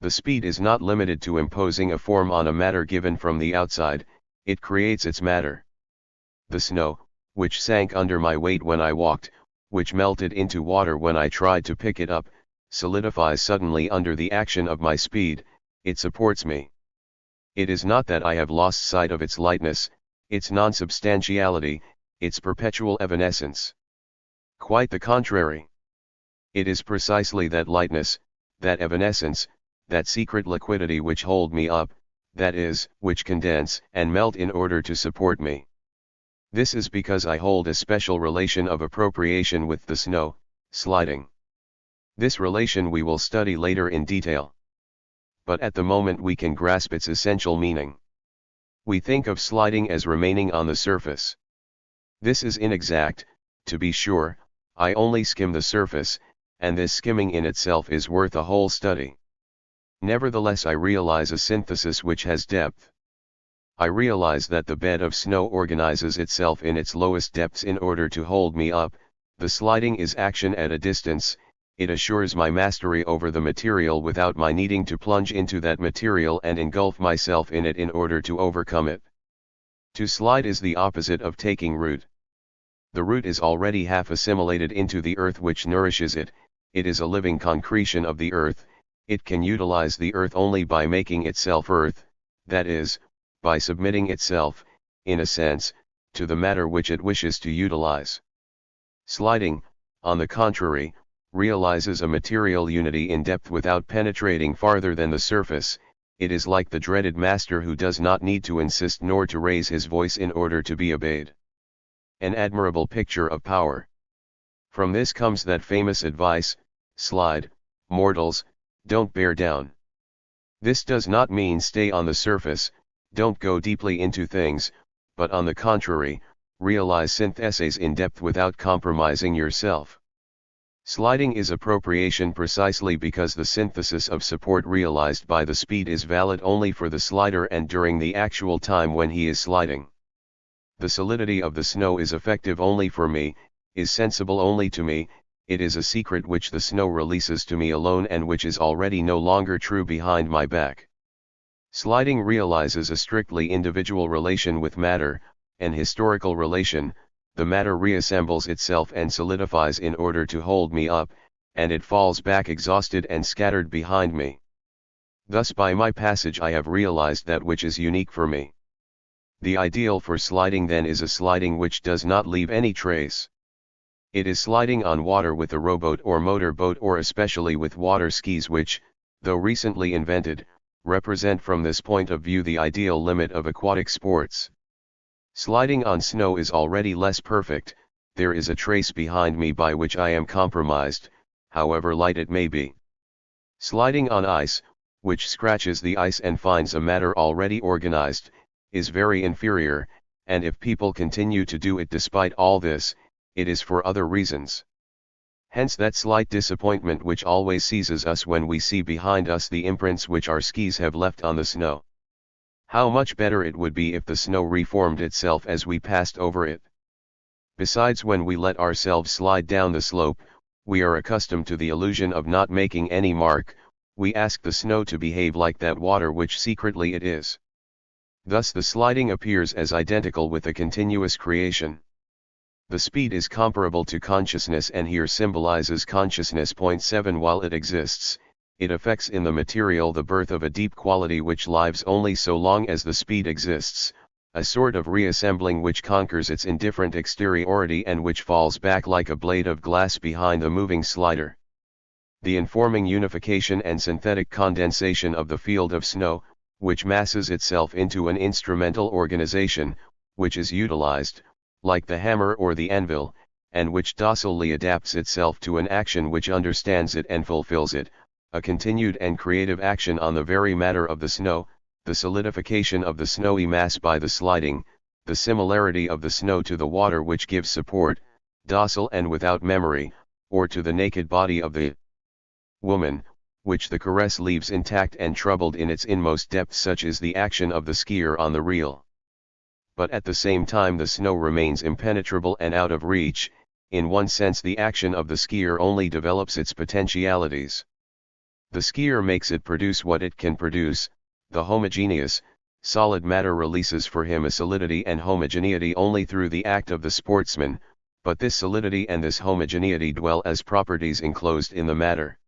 Speaker 1: The speed is not limited to imposing a form on a matter given from the outside, it creates its matter. The snow, which sank under my weight when I walked, which melted into water when I tried to pick it up, solidifies suddenly under the action of my speed, it supports me. It is not that I have lost sight of its lightness, its non-substantiality, its perpetual evanescence. Quite the contrary. It is precisely that lightness, that evanescence, that secret liquidity which hold me up, that is, which condense and melt in order to support me. This is because I hold a special relation of appropriation with the snow, sliding. This relation we will study later in detail. But at the moment we can grasp its essential meaning. We think of sliding as remaining on the surface. This is inexact, to be sure. I only skim the surface, and this skimming in itself is worth a whole study. Nevertheless I realize a synthesis which has depth. I realize that the bed of snow organizes itself in its lowest depths in order to hold me up. The sliding is action at a distance, it assures my mastery over the material without my needing to plunge into that material and engulf myself in it in order to overcome it. To slide is the opposite of taking root. The root is already half assimilated into the earth which nourishes it, it is a living concretion of the earth, it can utilize the earth only by making itself earth, that is, by submitting itself, in a sense, to the matter which it wishes to utilize. Sliding, on the contrary, realizes a material unity in depth without penetrating farther than the surface. It is like the dreaded master who does not need to insist nor to raise his voice in order to be obeyed. An admirable picture of power. From this comes that famous advice, slide, mortals, don't bear down. This does not mean stay on the surface, don't go deeply into things, but on the contrary, realize syntheses in depth without compromising yourself. Sliding is appropriation precisely because the synthesis of support realized by the speed is valid only for the slider and during the actual time when he is sliding. The solidity of the snow is effective only for me, is sensible only to me, it is a secret which the snow releases to me alone and which is already no longer true behind my back. Sliding realizes a strictly individual relation with matter, an historical relation. The matter reassembles itself and solidifies in order to hold me up, and it falls back exhausted and scattered behind me. Thus by my passage I have realized that which is unique for me. The ideal for sliding then is a sliding which does not leave any trace. It is sliding on water with a rowboat or motor boat or especially with water skis which, though recently invented, represent from this point of view the ideal limit of aquatic sports. Sliding on snow is already less perfect, there is a trace behind me by which I am compromised, however light it may be. Sliding on ice, which scratches the ice and finds a matter already organized, is very inferior, and if people continue to do it despite all this, it is for other reasons. Hence that slight disappointment which always seizes us when we see behind us the imprints which our skis have left on the snow. How much better it would be if the snow reformed itself as we passed over it. Besides, when we let ourselves slide down the slope, we are accustomed to the illusion of not making any mark. We ask the snow to behave like that water which secretly it is. Thus the sliding appears as identical with a continuous creation. The speed is comparable to consciousness and here symbolizes consciousness. 7 While it exists, it affects in the material the birth of a deep quality which lives only so long as the speed exists, a sort of reassembling which conquers its indifferent exteriority and which falls back like a blade of glass behind the moving slider. The informing unification and synthetic condensation of the field of snow, which masses itself into an instrumental organization, which is utilized, like the hammer or the anvil, and which docilely adapts itself to an action which understands it and fulfills it, a continued and creative action on the very matter of the snow, the solidification of the snowy mass by the sliding, the similarity of the snow to the water which gives support, docile and without memory, or to the naked body of the woman, which the caress leaves intact and troubled in its inmost depths. Such is the action of the skier on the reel. But at the same time the snow remains impenetrable and out of reach. In one sense the action of the skier only develops its potentialities. The skier makes it produce what it can produce. The homogeneous, solid matter releases for him a solidity and homogeneity only through the act of the sportsman, but this solidity and this homogeneity dwell as properties enclosed in the matter.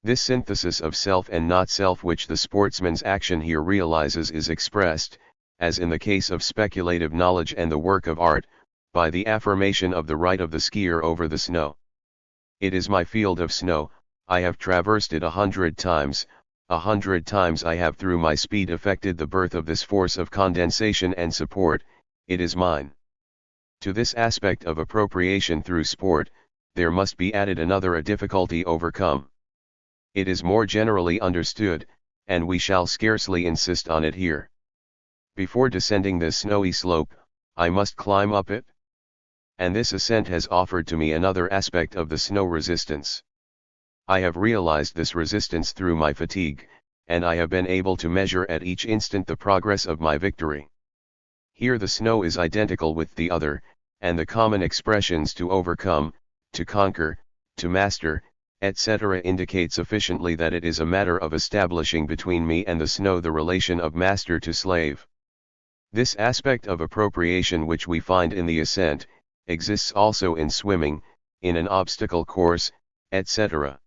Speaker 1: This synthesis of self and not self which the sportsman's action here realizes is expressed, as in the case of speculative knowledge and the work of art, by the affirmation of the right of the skier over the snow. It is my field of snow, I have traversed it 100 times, 100 times I have through my speed effected the birth of this force of condensation and support, it is mine. To this aspect of appropriation through sport, there must be added a difficulty overcome. It is more generally understood, and we shall scarcely insist on it here. Before descending this snowy slope, I must climb up it. And this ascent has offered to me another aspect of the snow resistance. I have realized this resistance through my fatigue, and I have been able to measure at each instant the progress of my victory. Here the snow is identical with the other, and the common expressions to overcome, to conquer, to master, etc. indicate sufficiently that it is a matter of establishing between me and the snow the relation of master to slave. This aspect of appropriation which we find in the ascent, exists also in swimming, in an obstacle course, etc.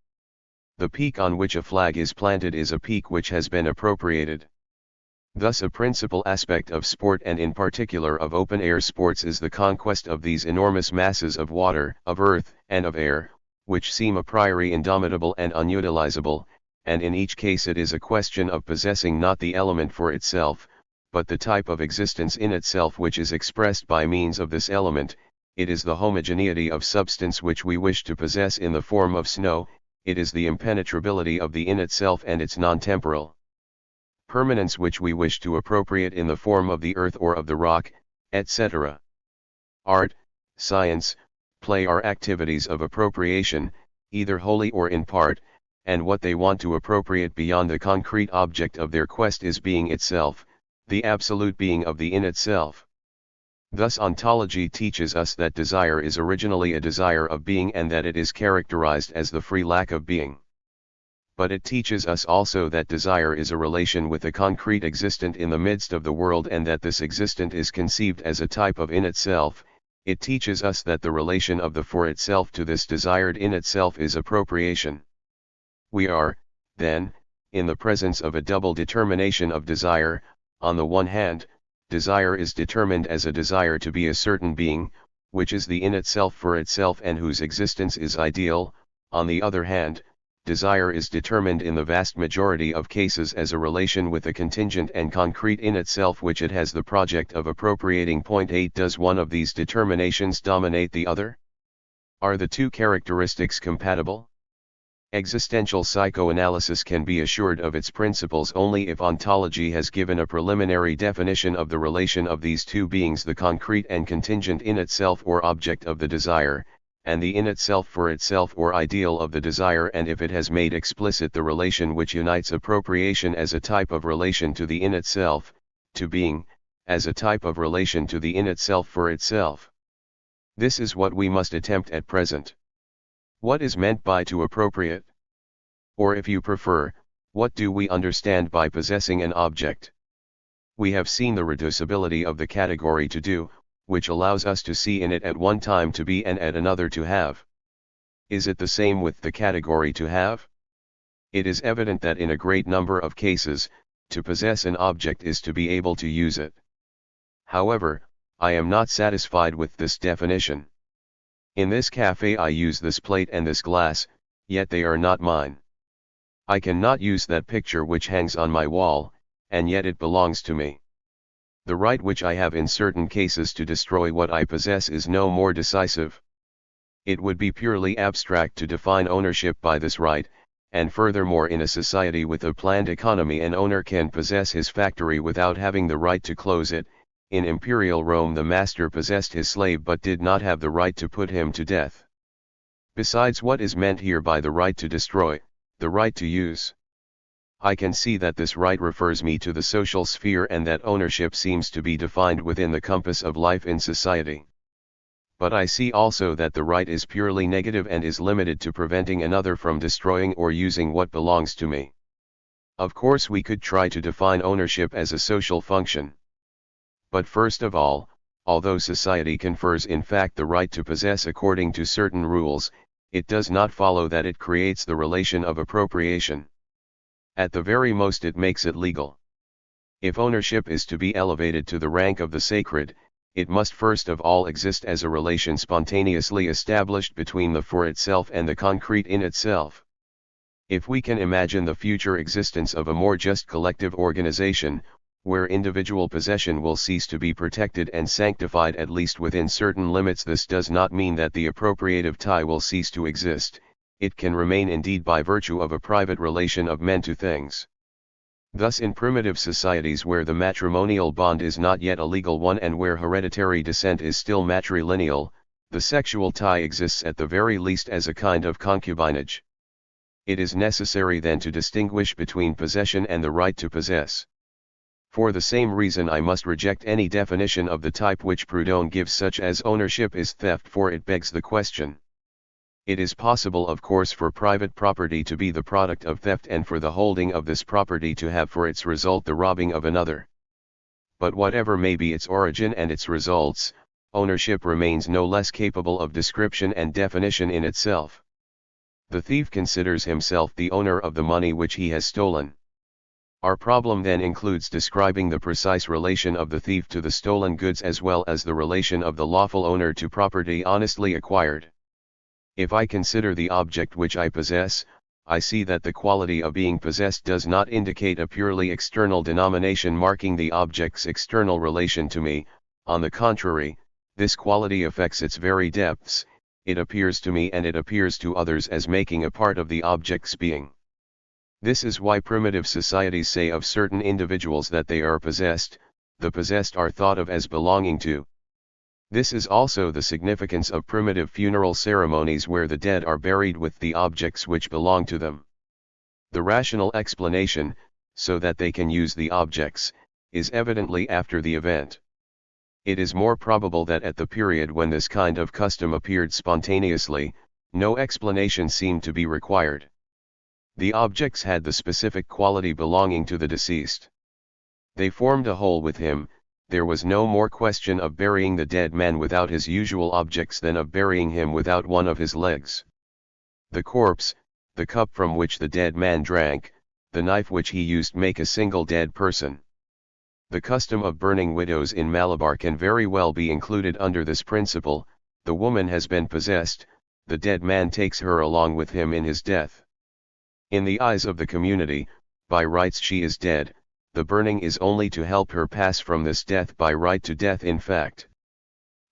Speaker 1: The peak on which a flag is planted is a peak which has been appropriated. Thus a principal aspect of sport and in particular of open-air sports is the conquest of these enormous masses of water, of earth, and of air, which seem a priori indomitable and unutilizable, and in each case it is a question of possessing not the element for itself, but the type of existence in itself which is expressed by means of this element. It is the homogeneity of substance which we wish to possess in the form of snow, it is the impenetrability of the in itself and its non-temporal permanence which we wish to appropriate in the form of the earth or of the rock, etc. Art, science, play are activities of appropriation, either wholly or in part, and what they want to appropriate beyond the concrete object of their quest is being itself, the absolute being of the in itself. Thus ontology teaches us that desire is originally a desire of being and that it is characterized as the free lack of being. But it teaches us also that desire is a relation with a concrete existent in the midst of the world and that this existent is conceived as a type of in itself. It teaches us that the relation of the for itself to this desired in itself is appropriation. We are, then, in the presence of a double determination of desire. On the one hand, desire is determined as a desire to be a certain being, which is the in itself for itself and whose existence is ideal. On the other hand, desire is determined in the vast majority of cases as a relation with a contingent and concrete in itself which it has the project of appropriating. 8 Does one of these determinations dominate the other? Are the two characteristics compatible? Existential psychoanalysis can be assured of its principles only if ontology has given a preliminary definition of the relation of these two beings, the concrete and contingent in itself or object of the desire, and the in itself for itself or ideal of the desire, and if it has made explicit the relation which unites appropriation as a type of relation to the in itself, to being, as a type of relation to the in itself for itself. This is what we must attempt at present. What is meant by to appropriate? Or if you prefer, what do we understand by possessing an object? We have seen the reducibility of the category to do, which allows us to see in it at one time to be and at another to have. Is it the same with the category to have? It is evident that in a great number of cases, to possess an object is to be able to use it. However, I am not satisfied with this definition. In this cafe I use this plate and this glass, yet they are not mine. I cannot use that picture which hangs on my wall, and yet it belongs to me. The right which I have in certain cases to destroy what I possess is no more decisive. It would be purely abstract to define ownership by this right, and furthermore in a society with a planned economy an owner can possess his factory without having the right to close it. In imperial Rome the master possessed his slave but did not have the right to put him to death. Besides, what is meant here by the right to destroy, the right to use? I can see that this right refers me to the social sphere and that ownership seems to be defined within the compass of life in society. But I see also that the right is purely negative and is limited to preventing another from destroying or using what belongs to me. Of course we could try to define ownership as a social function. But first of all, although society confers in fact the right to possess according to certain rules, it does not follow that it creates the relation of appropriation. At the very most it makes it legal. If ownership is to be elevated to the rank of the sacred, it must first of all exist as a relation spontaneously established between the for itself and the concrete in itself. If we can imagine the future existence of a more just collective organization, where individual possession will cease to be protected and sanctified at least within certain limits, this does not mean that the appropriative tie will cease to exist. It can remain indeed by virtue of a private relation of men to things. Thus in primitive societies where the matrimonial bond is not yet a legal one and where hereditary descent is still matrilineal, the sexual tie exists at the very least as a kind of concubinage. It is necessary then to distinguish between possession and the right to possess. For the same reason I must reject any definition of the type which Proudhon gives, such as ownership is theft, for it begs the question. It is possible of course for private property to be the product of theft and for the holding of this property to have for its result the robbing of another. But whatever may be its origin and its results, ownership remains no less capable of description and definition in itself. The thief considers himself the owner of the money which he has stolen. Our problem then includes describing the precise relation of the thief to the stolen goods as well as the relation of the lawful owner to property honestly acquired. If I consider the object which I possess, I see that the quality of being possessed does not indicate a purely external denomination marking the object's external relation to me. On the contrary, this quality affects its very depths. It appears to me and it appears to others as making a part of the object's being. This is why primitive societies say of certain individuals that they are possessed, the possessed are thought of as belonging to. This is also the significance of primitive funeral ceremonies where the dead are buried with the objects which belong to them. The rational explanation, so that they can use the objects, is evidently after the event. It is more probable that at the period when this kind of custom appeared spontaneously, no explanation seemed to be required. The objects had the specific quality belonging to the deceased. They formed a whole with him. There was no more question of burying the dead man without his usual objects than of burying him without one of his legs. The corpse, the cup from which the dead man drank, the knife which he used make a single dead person. The custom of burning widows in Malabar can very well be included under this principle. The woman has been possessed, the dead man takes her along with him in his death. In the eyes of the community, by rights she is dead. The burning is only to help her pass from this death by right to death in fact.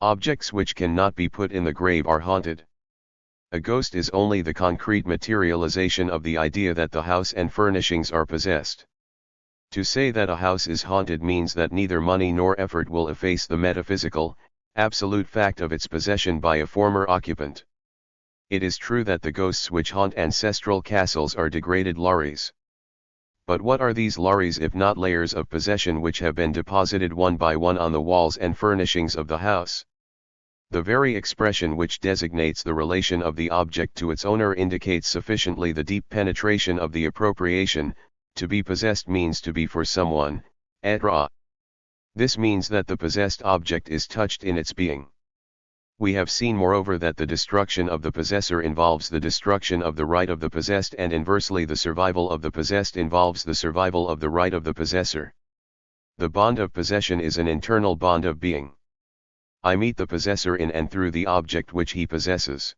Speaker 1: Objects which cannot be put in the grave are haunted. A ghost is only the concrete materialization of the idea that the house and furnishings are possessed. To say that a house is haunted means that neither money nor effort will efface the metaphysical, absolute fact of its possession by a former occupant. It is true that the ghosts which haunt ancestral castles are degraded lorries. But what are these lorries if not layers of possession which have been deposited one by one on the walls and furnishings of the house? The very expression which designates the relation of the object to its owner indicates sufficiently the deep penetration of the appropriation. To be possessed means to be for someone, etc. This means that the possessed object is touched in its being. We have seen moreover that the destruction of the possessor involves the destruction of the right of the possessed, and inversely the survival of the possessed involves the survival of the right of the possessor. The bond of possession is an internal bond of being. I meet the possessor in and through the object which he possesses.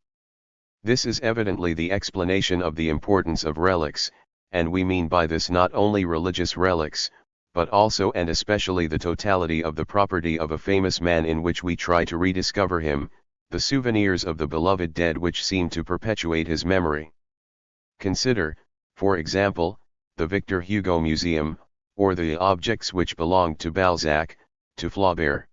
Speaker 1: This is evidently the explanation of the importance of relics, and we mean by this not only religious relics, but also and especially the totality of the property of a famous man in which we try to rediscover him, the souvenirs of the beloved dead which seem to perpetuate his memory. Consider, for example, the Victor Hugo Museum, or the objects which belonged to Balzac, to Flaubert.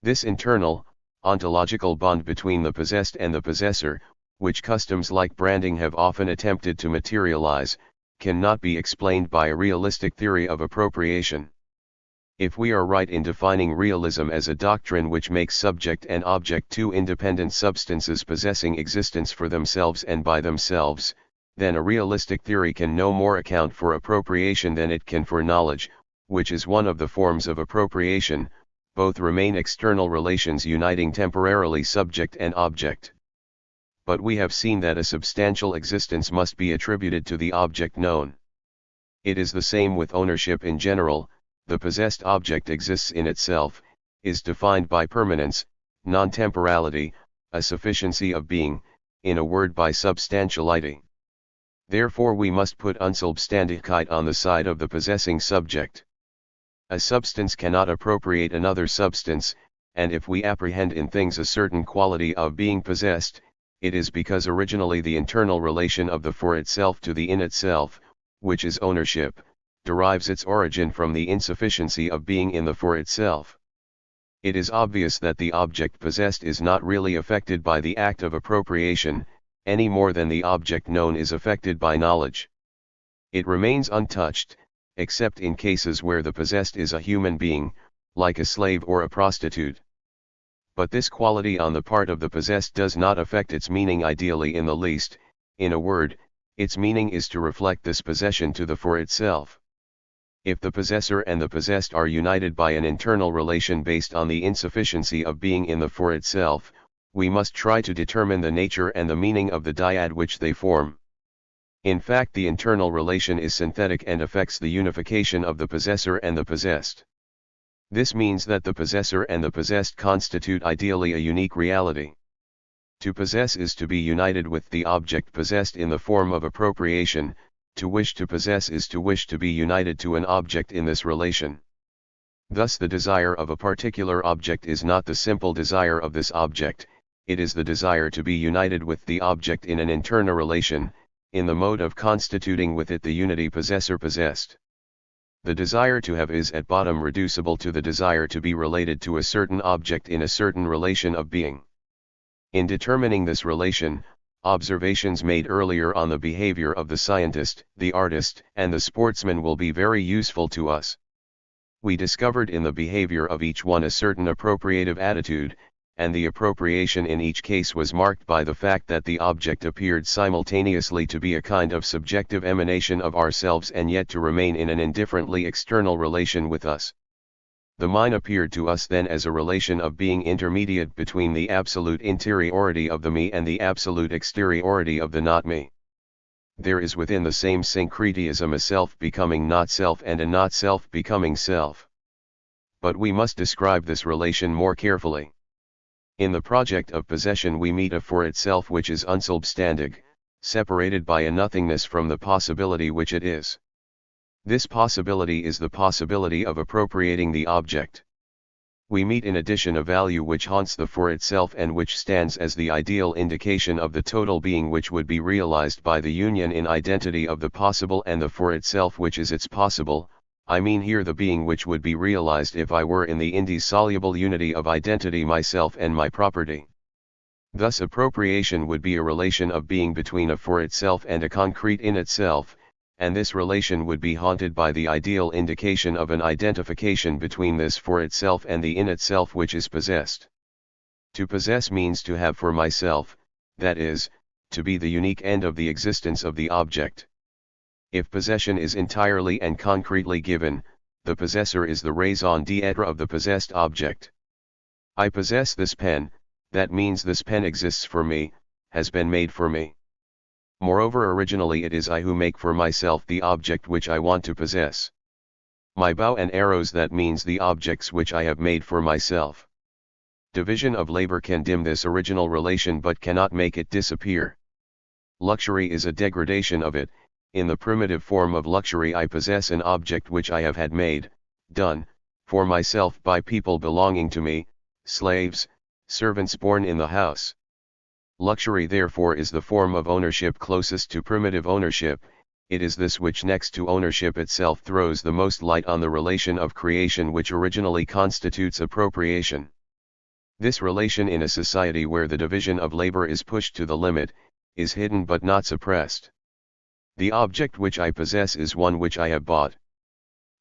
Speaker 1: This internal, ontological bond between the possessed and the possessor, which customs like branding have often attempted to materialize, cannot be explained by a realistic theory of appropriation. If we are right in defining realism as a doctrine which makes subject and object two independent substances possessing existence for themselves and by themselves, then a realistic theory can no more account for appropriation than it can for knowledge, which is one of the forms of appropriation. Both remain external relations uniting temporarily subject and object. But we have seen that a substantial existence must be attributed to the object known. It is the same with ownership in general. The possessed object exists in itself, is defined by permanence, non-temporality, a sufficiency of being, in a word by substantiality. Therefore we must put Unsubstantigkeit on the side of the possessing subject. A substance cannot appropriate another substance, and if we apprehend in things a certain quality of being possessed, it is because originally the internal relation of the for itself to the in itself, which is ownership, derives its origin from the insufficiency of being in the for itself. It is obvious that the object possessed is not really affected by the act of appropriation, any more than the object known is affected by knowledge. It remains untouched, except in cases where the possessed is a human being, like a slave or a prostitute. But this quality on the part of the possessed does not affect its meaning ideally in the least. In a word, its meaning is to reflect this possession to the for itself. If the possessor and the possessed are united by an internal relation based on the insufficiency of being in the for itself, we must try to determine the nature and the meaning of the dyad which they form. In fact, the internal relation is synthetic and affects the unification of the possessor and the possessed. This means that the possessor and the possessed constitute ideally a unique reality. To possess is to be united with the object possessed in the form of appropriation. To wish to possess is to wish to be united to an object in this relation. Thus the desire of a particular object is not the simple desire of this object, it is the desire to be united with the object in an internal relation, in the mode of constituting with it the unity possessor-possessed. The desire to have is at bottom reducible to the desire to be related to a certain object in a certain relation of being. In determining this relation, observations made earlier on the behavior of the scientist, the artist, and the sportsman will be very useful to us. We discovered in the behavior of each one a certain appropriative attitude, and the appropriation in each case was marked by the fact that the object appeared simultaneously to be a kind of subjective emanation of ourselves and yet to remain in an indifferently external relation with us. The mine appeared to us then as a relation of being intermediate between the absolute interiority of the me and the absolute exteriority of the not me. There is within the same syncretism a self becoming not self and a not self becoming self. But we must describe this relation more carefully. In the project of possession we meet a for itself which is unsubstantig, separated by a nothingness from the possibility which it is. This possibility is the possibility of appropriating the object. We meet in addition a value which haunts the for itself and which stands as the ideal indication of the total being which would be realized by the union in identity of the possible and the for itself which is its possible. I mean here the being which would be realized if I were in the indissoluble unity of identity myself and my property. Thus appropriation would be a relation of being between a for itself and a concrete in itself, and this relation would be haunted by the ideal indication of an identification between this for itself and the in itself which is possessed. To possess means to have for myself, that is, to be the unique end of the existence of the object. If possession is entirely and concretely given, the possessor is the raison d'être of the possessed object. I possess this pen, that means this pen exists for me, has been made for me. Moreover, originally it is I who make for myself the object which I want to possess. My bow and arrows, that means the objects which I have made for myself. Division of labor can dim this original relation but cannot make it disappear. Luxury is a degradation of it. In the primitive form of luxury, I possess an object which I have had made, done, for myself by people belonging to me, slaves, servants born in the house. Luxury therefore is the form of ownership closest to primitive ownership. It is this which next to ownership itself throws the most light on the relation of creation which originally constitutes appropriation. This relation in a society where the division of labor is pushed to the limit, is hidden but not suppressed. The object which I possess is one which I have bought.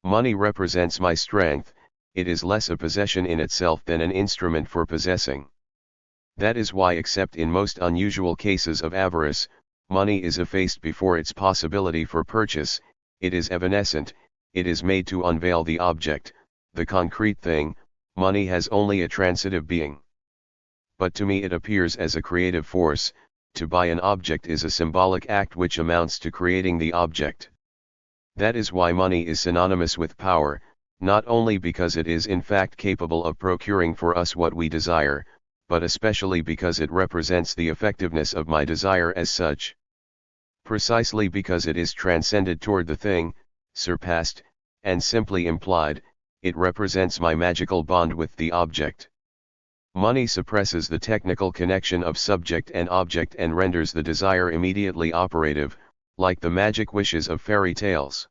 Speaker 1: Money represents my strength. It is less a possession in itself than an instrument for possessing. That is why, except in most unusual cases of avarice, money is effaced before its possibility for purchase. It is evanescent, it is made to unveil the object, the concrete thing. Money has only a transitive being. But to me it appears as a creative force. To buy an object is a symbolic act which amounts to creating the object. That is why money is synonymous with power, not only because it is in fact capable of procuring for us what we desire, but especially because it represents the effectiveness of my desire as such. Precisely because it is transcended toward the thing, surpassed, and simply implied, it represents my magical bond with the object. Money suppresses the technical connection of subject and object and renders the desire immediately operative, like the magic wishes of fairy tales.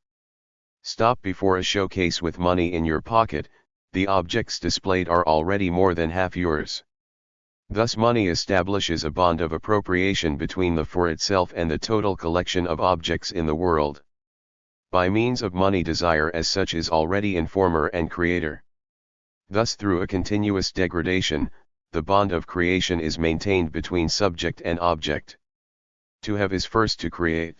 Speaker 1: Stop before a showcase with money in your pocket, the objects displayed are already more than half yours. Thus money establishes a bond of appropriation between the for itself and the total collection of objects in the world. By means of money, desire as such is already informer and creator. Thus through a continuous degradation, the bond of creation is maintained between subject and object. To have is first to create.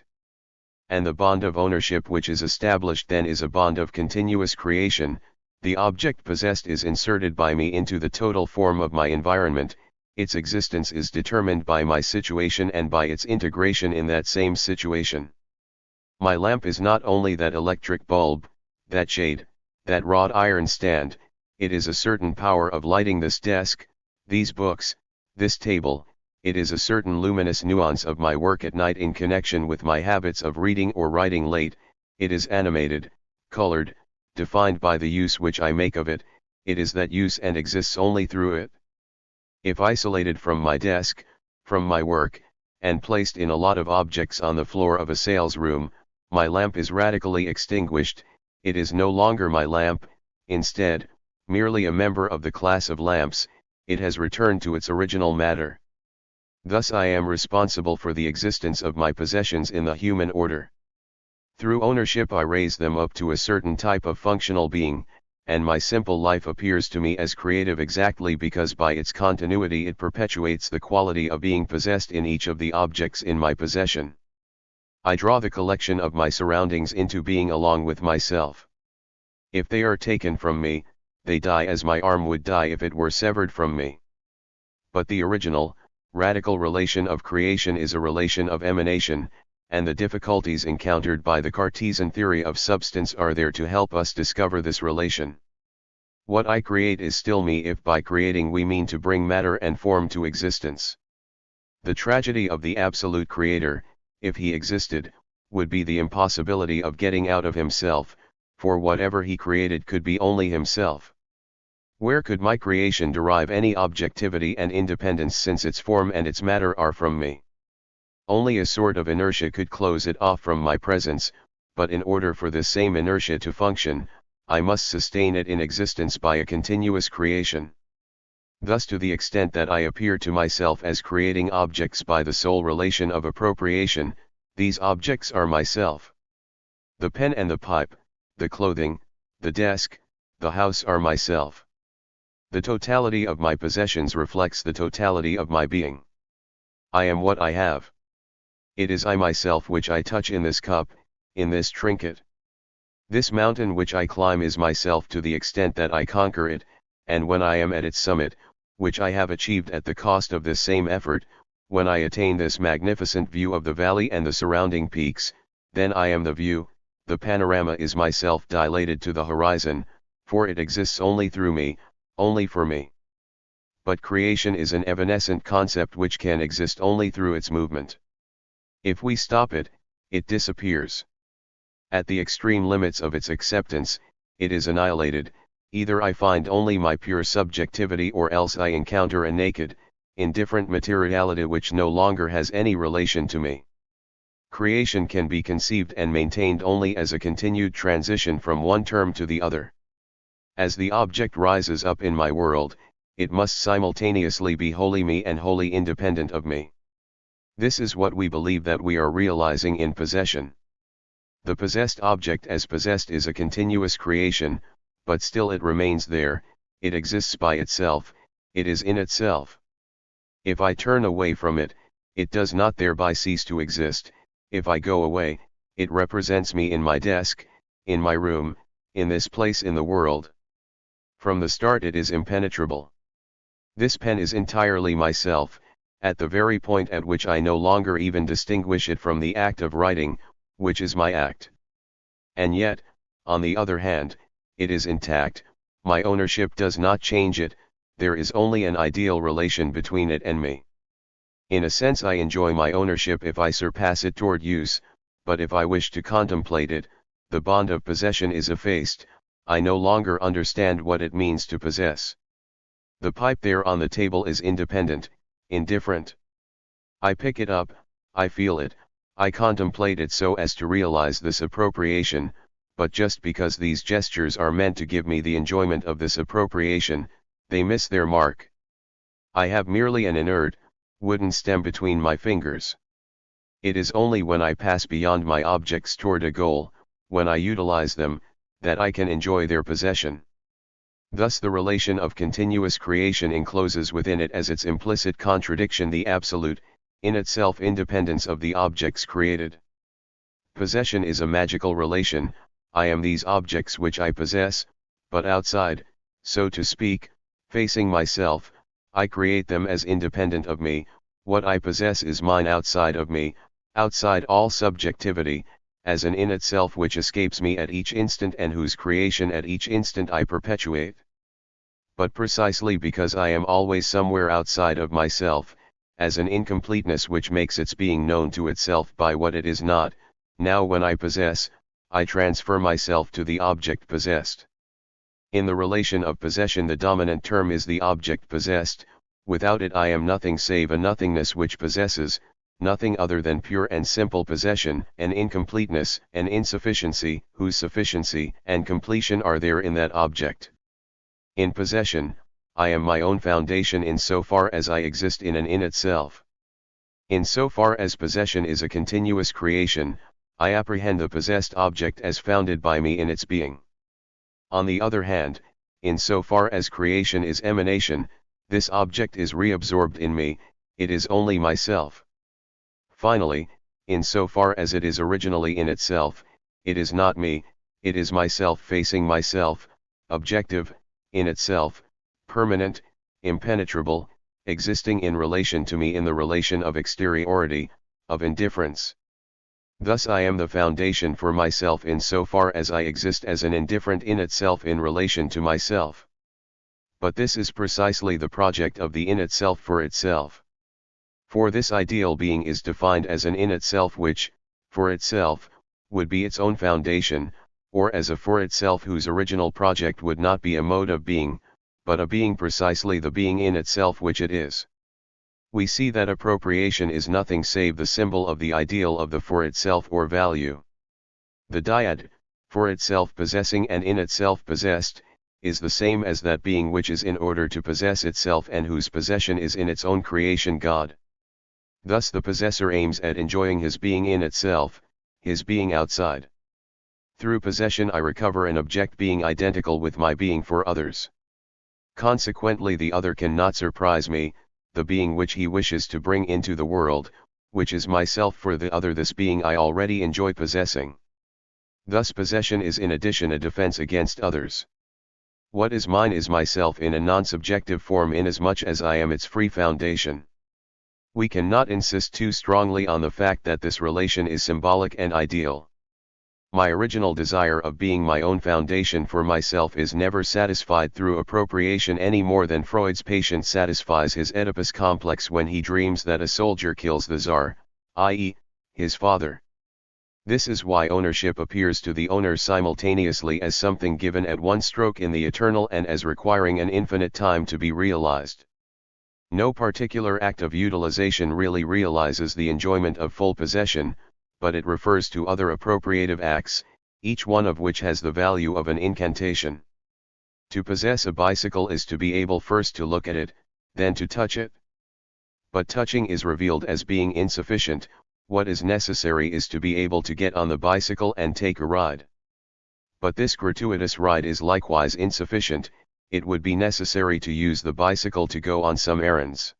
Speaker 1: And the bond of ownership which is established then is a bond of continuous creation. The object possessed is inserted by me into the total form of my environment, its existence is determined by my situation and by its integration in that same situation. My lamp is not only that electric bulb, that shade, that wrought iron stand, it is a certain power of lighting this desk, these books, this table. It is a certain luminous nuance of my work at night in connection with my habits of reading or writing late. It is animated, colored, defined by the use which I make of it. It is that use and exists only through it. If isolated from my desk, from my work, and placed in a lot of objects on the floor of a sales room, my lamp is radically extinguished. It is no longer my lamp, instead, merely a member of the class of lamps. It has returned to its original matter. Thus I am responsible for the existence of my possessions in the human order. Through ownership I raise them up to a certain type of functional being, and my simple life appears to me as creative exactly because by its continuity it perpetuates the quality of being possessed in each of the objects in my possession. I draw the collection of my surroundings into being along with myself. If they are taken from me, they die as my arm would die if it were severed from me. But the original, radical relation of creation is a relation of emanation, and the difficulties encountered by the Cartesian theory of substance are there to help us discover this relation. What I create is still me if by creating we mean to bring matter and form to existence. The tragedy of the absolute creator, if he existed, would be the impossibility of getting out of himself, for whatever he created could be only himself. Where could my creation derive any objectivity and independence since its form and its matter are from me? Only a sort of inertia could close it off from my presence, but in order for this same inertia to function, I must sustain it in existence by a continuous creation. Thus to the extent that I appear to myself as creating objects by the sole relation of appropriation, these objects are myself. The pen and the pipe, the clothing, the desk, the house are myself. The totality of my possessions reflects the totality of my being. I am what I have. It is I myself which I touch in this cup, in this trinket. This mountain which I climb is myself to the extent that I conquer it, and when I am at its summit, which I have achieved at the cost of this same effort, when I attain this magnificent view of the valley and the surrounding peaks, then I am the view, the panorama is myself dilated to the horizon, for it exists only through me, only for me. But creation is an evanescent concept which can exist only through its movement. If we stop it, it disappears. At the extreme limits of its acceptance, it is annihilated. Either I find only my pure subjectivity or else I encounter a naked, indifferent materiality which no longer has any relation to me. Creation can be conceived and maintained only as a continued transition from one term to the other. As the object rises up in my world, it must simultaneously be wholly me and wholly independent of me. This is what we believe that we are realizing in possession. The possessed object as possessed is a continuous creation, but still it remains there, it exists by itself, it is in itself. If I turn away from it, it does not thereby cease to exist. If I go away, it represents me in my desk, in my room, in this place in the world. From the start it is impenetrable. This pen is entirely myself, at the very point at which I no longer even distinguish it from the act of writing, which is my act. And yet, on the other hand, it is intact, my ownership does not change it, there is only an ideal relation between it and me. In a sense I enjoy my ownership if I surpass it toward use, but if I wish to contemplate it, the bond of possession is effaced, I no longer understand what it means to possess. The pipe there on the table is independent, indifferent. I pick it up, I feel it, I contemplate it so as to realize this appropriation, but just because these gestures are meant to give me the enjoyment of this appropriation, they miss their mark. I have merely an inert, wooden stem between my fingers. It is only when I pass beyond my objects toward a goal, when I utilize them, that I can enjoy their possession. Thus the relation of continuous creation encloses within it as its implicit contradiction the absolute, in itself independence of the objects created. Possession is a magical relation. I am these objects which I possess, but outside, so to speak, facing myself, I create them as independent of me. What I possess is mine outside of me, outside all subjectivity, as an in itself which escapes me at each instant and whose creation at each instant I perpetuate. But precisely because I am always somewhere outside of myself, as an incompleteness which makes its being known to itself by what it is not, now when I possess, I transfer myself to the object possessed. In the relation of possession the dominant term is the object possessed, without it I am nothing save a nothingness which possesses, nothing other than pure and simple possession, an incompleteness, an insufficiency, whose sufficiency and completion are there in that object. In possession, I am my own foundation in so far as I exist in and in itself. In so far as possession is a continuous creation, I apprehend the possessed object as founded by me in its being. On the other hand, in so far as creation is emanation, this object is reabsorbed in me, it is only myself. Finally, in so far as it is originally in itself, it is not me, it is myself facing myself, objective, in itself, permanent, impenetrable, existing in relation to me in the relation of exteriority, of indifference. Thus I am the foundation for myself in so far as I exist as an indifferent in itself in relation to myself. But this is precisely the project of the in itself for itself. For this ideal being is defined as an in itself which, for itself, would be its own foundation, or as a for itself whose original project would not be a mode of being, but a being precisely the being in itself which it is. We see that appropriation is nothing save the symbol of the ideal of the for itself or value. The dyad, for itself possessing and in itself possessed, is the same as that being which is in order to possess itself and whose possession is in its own creation God. Thus the possessor aims at enjoying his being in itself, his being outside. Through possession I recover an object being identical with my being for others. Consequently the other cannot surprise me, the being which he wishes to bring into the world, which is myself for the other, this being I already enjoy possessing. Thus possession is in addition a defense against others. What is mine is myself in a non-subjective form inasmuch as I am its free foundation. We cannot insist too strongly on the fact that this relation is symbolic and ideal. My original desire of being my own foundation for myself is never satisfied through appropriation any more than Freud's patient satisfies his Oedipus complex when he dreams that a soldier kills the Tsar, i.e., his father. This is why ownership appears to the owner simultaneously as something given at one stroke in the eternal and as requiring an infinite time to be realized. No particular act of utilization really realizes the enjoyment of full possession, but it refers to other appropriative acts, each one of which has the value of an incantation. To possess a bicycle is to be able first to look at it, then to touch it. But touching is revealed as being insufficient. What is necessary is to be able to get on the bicycle and take a ride. But this gratuitous ride is likewise insufficient. It would be necessary to use the bicycle to go on some errands.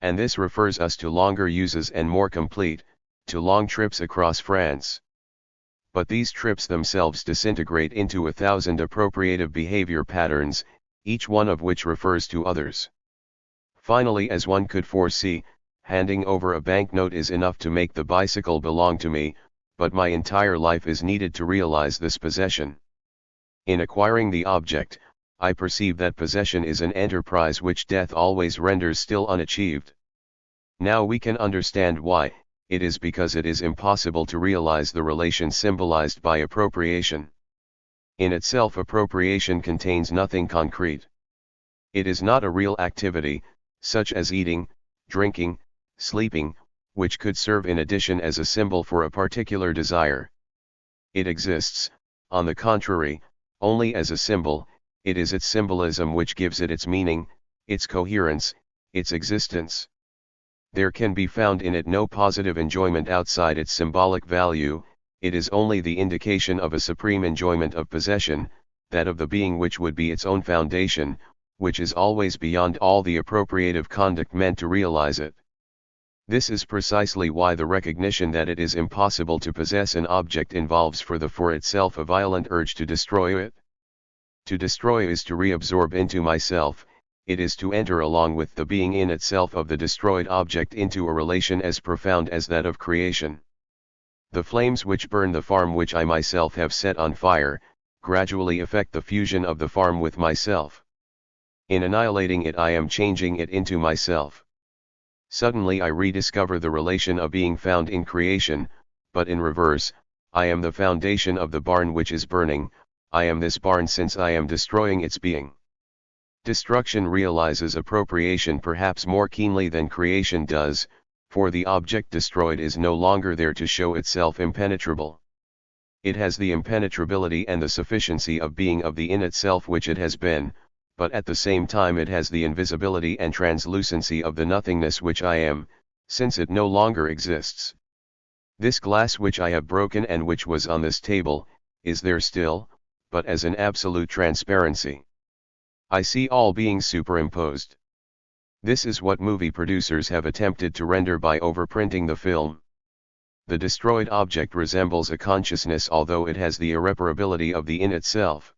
Speaker 1: And this refers us to longer uses and more complete, to long trips across France. But these trips themselves disintegrate into 1,000 appropriative behavior patterns, each one of which refers to others. Finally, as one could foresee, handing over a banknote is enough to make the bicycle belong to me, but my entire life is needed to realize this possession. In acquiring the object, I perceive that possession is an enterprise which death always renders still unachieved. Now we can understand why. It is because it is impossible to realize the relation symbolized by appropriation. In itself, appropriation contains nothing concrete. It is not a real activity, such as eating, drinking, sleeping, which could serve in addition as a symbol for a particular desire. It exists, on the contrary, only as a symbol. It is its symbolism which gives it its meaning, its coherence, its existence. There can be found in it no positive enjoyment outside its symbolic value. It is only the indication of a supreme enjoyment of possession, that of the being which would be its own foundation, which is always beyond all the appropriative conduct meant to realize it. This is precisely why the recognition that it is impossible to possess an object involves for itself a violent urge to destroy it. To destroy is to reabsorb into myself. It is to enter along with the being in itself of the destroyed object into a relation as profound as that of creation. The flames which burn the farm which I myself have set on fire, gradually effect the fusion of the farm with myself. In annihilating it I am changing it into myself. Suddenly I rediscover the relation of being found in creation, but in reverse, I am the foundation of the barn which is burning. I am this barn since I am destroying its being. Destruction realizes appropriation perhaps more keenly than creation does, for the object destroyed is no longer there to show itself impenetrable. It has the impenetrability and the sufficiency of being of the in itself which it has been, but at the same time it has the invisibility and translucency of the nothingness which I am, since it no longer exists. This glass which I have broken and which was on this table, is there still, but as an absolute transparency. I see all beings superimposed. This is what movie producers have attempted to render by overprinting the film. The destroyed object resembles a consciousness although it has the irreparability of the in itself.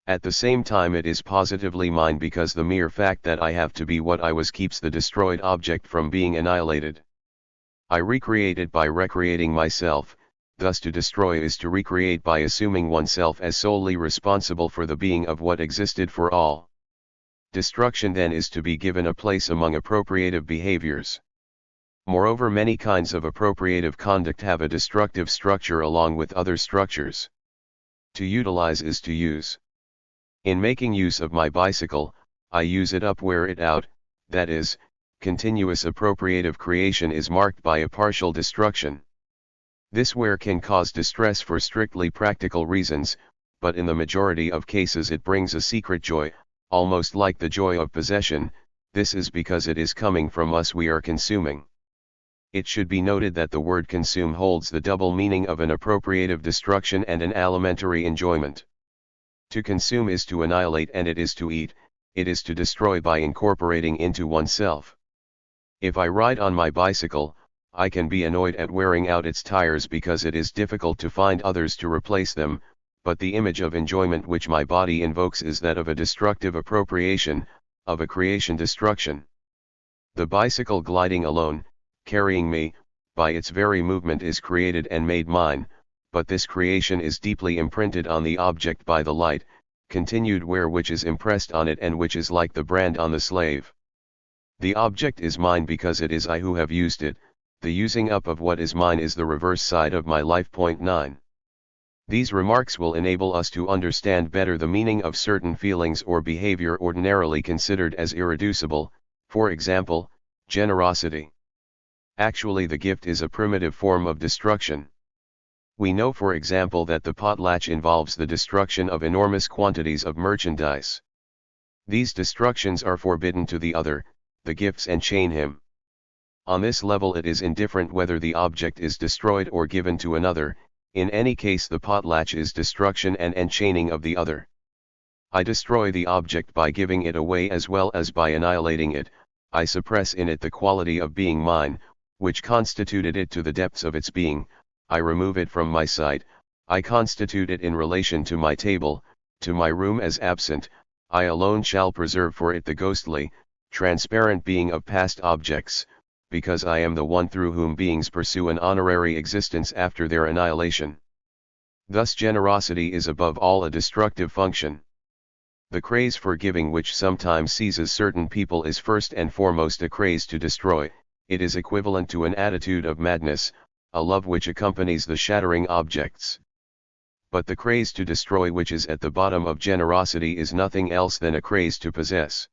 Speaker 1: At the same time it is positively mine because the mere fact that I have to be what I was keeps the destroyed object from being annihilated. I recreate it by recreating myself. Thus to destroy is to recreate by assuming oneself as solely responsible for the being of what existed for all. Destruction then is to be given a place among appropriative behaviors. Moreover, many kinds of appropriative conduct have a destructive structure along with other structures. To utilize is to use. In making use of my bicycle, I use it up wear it out, that is, continuous appropriative creation is marked by a partial destruction. This wear can cause distress for strictly practical reasons, but in the majority of cases it brings a secret joy, almost like the joy of possession. This is because it is coming from us we are consuming. It should be noted that the word consume holds the double meaning of an appropriative destruction and an alimentary enjoyment. To consume is to annihilate and it is to eat, it is to destroy by incorporating into oneself. If I ride on my bicycle, I can be annoyed at wearing out its tires because it is difficult to find others to replace them, but the image of enjoyment which my body invokes is that of a destructive appropriation, of a creation destruction. The bicycle gliding alone, carrying me, by its very movement is created and made mine, but this creation is deeply imprinted on the object by the light, continued wear which is impressed on it and which is like the brand on the slave. The object is mine because it is I who have used it. The using up of what is mine is the reverse side of my life. 9. These remarks will enable us to understand better the meaning of certain feelings or behavior ordinarily considered as irreducible, for example, generosity. Actually, the gift is a primitive form of destruction. We know, for example, that the potlatch involves the destruction of enormous quantities of merchandise. These destructions are forbidden to the other, the gifts enchain him. On this level it is indifferent whether the object is destroyed or given to another. In any case the potlatch is destruction and enchaining of the other. I destroy the object by giving it away as well as by annihilating it. I suppress in it the quality of being mine, which constituted it to the depths of its being. I remove it from my sight. I constitute it in relation to my table, to my room as absent. I alone shall preserve for it the ghostly, transparent being of past objects, because I am the one through whom beings pursue an honorary existence after their annihilation. Thus generosity is above all a destructive function. The craze for giving which sometimes seizes certain people is first and foremost a craze to destroy. It is equivalent to an attitude of madness, a love which accompanies the shattering objects. But the craze to destroy which is at the bottom of generosity is nothing else than a craze to possess.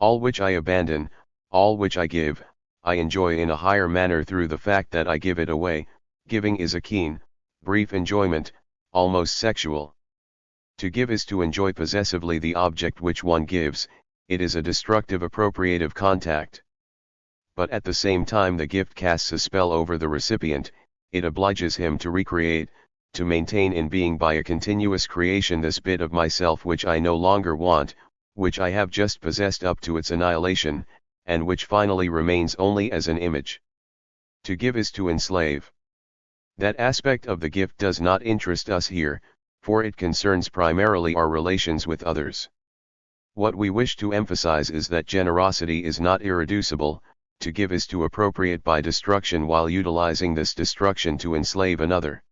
Speaker 1: All which I abandon, all which I give, I enjoy in a higher manner through the fact that I give it away. Giving is a keen, brief enjoyment, almost sexual. To give is to enjoy possessively the object which one gives. It is a destructive appropriative contact. But at the same time the gift casts a spell over the recipient. It obliges him to recreate, to maintain in being by a continuous creation this bit of myself which I no longer want, which I have just possessed up to its annihilation, and which finally remains only as an image. To give is to enslave. That aspect of the gift does not interest us here, for it concerns primarily our relations with others. What we wish to emphasize is that generosity is not irreducible. To give is to appropriate by destruction while utilizing this destruction to enslave another.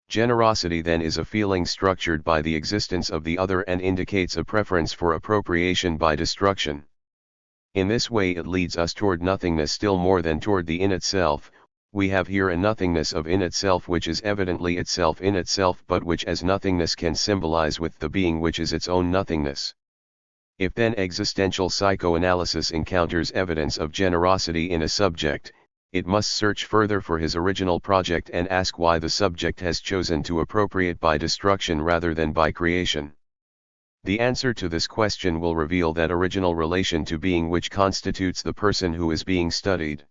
Speaker 1: Generosity then is a feeling structured by the existence of the other and indicates a preference for appropriation by destruction. In this way it leads us toward nothingness still more than toward the in itself. We have here a nothingness of in itself which is evidently itself in itself but which as nothingness can symbolize with the being which is its own nothingness. If then existential psychoanalysis encounters evidence of generosity in a subject, it must search further for his original project and ask why the subject has chosen to appropriate by destruction rather than by creation. The answer to this question will reveal that original relation to being which constitutes the person who is being studied.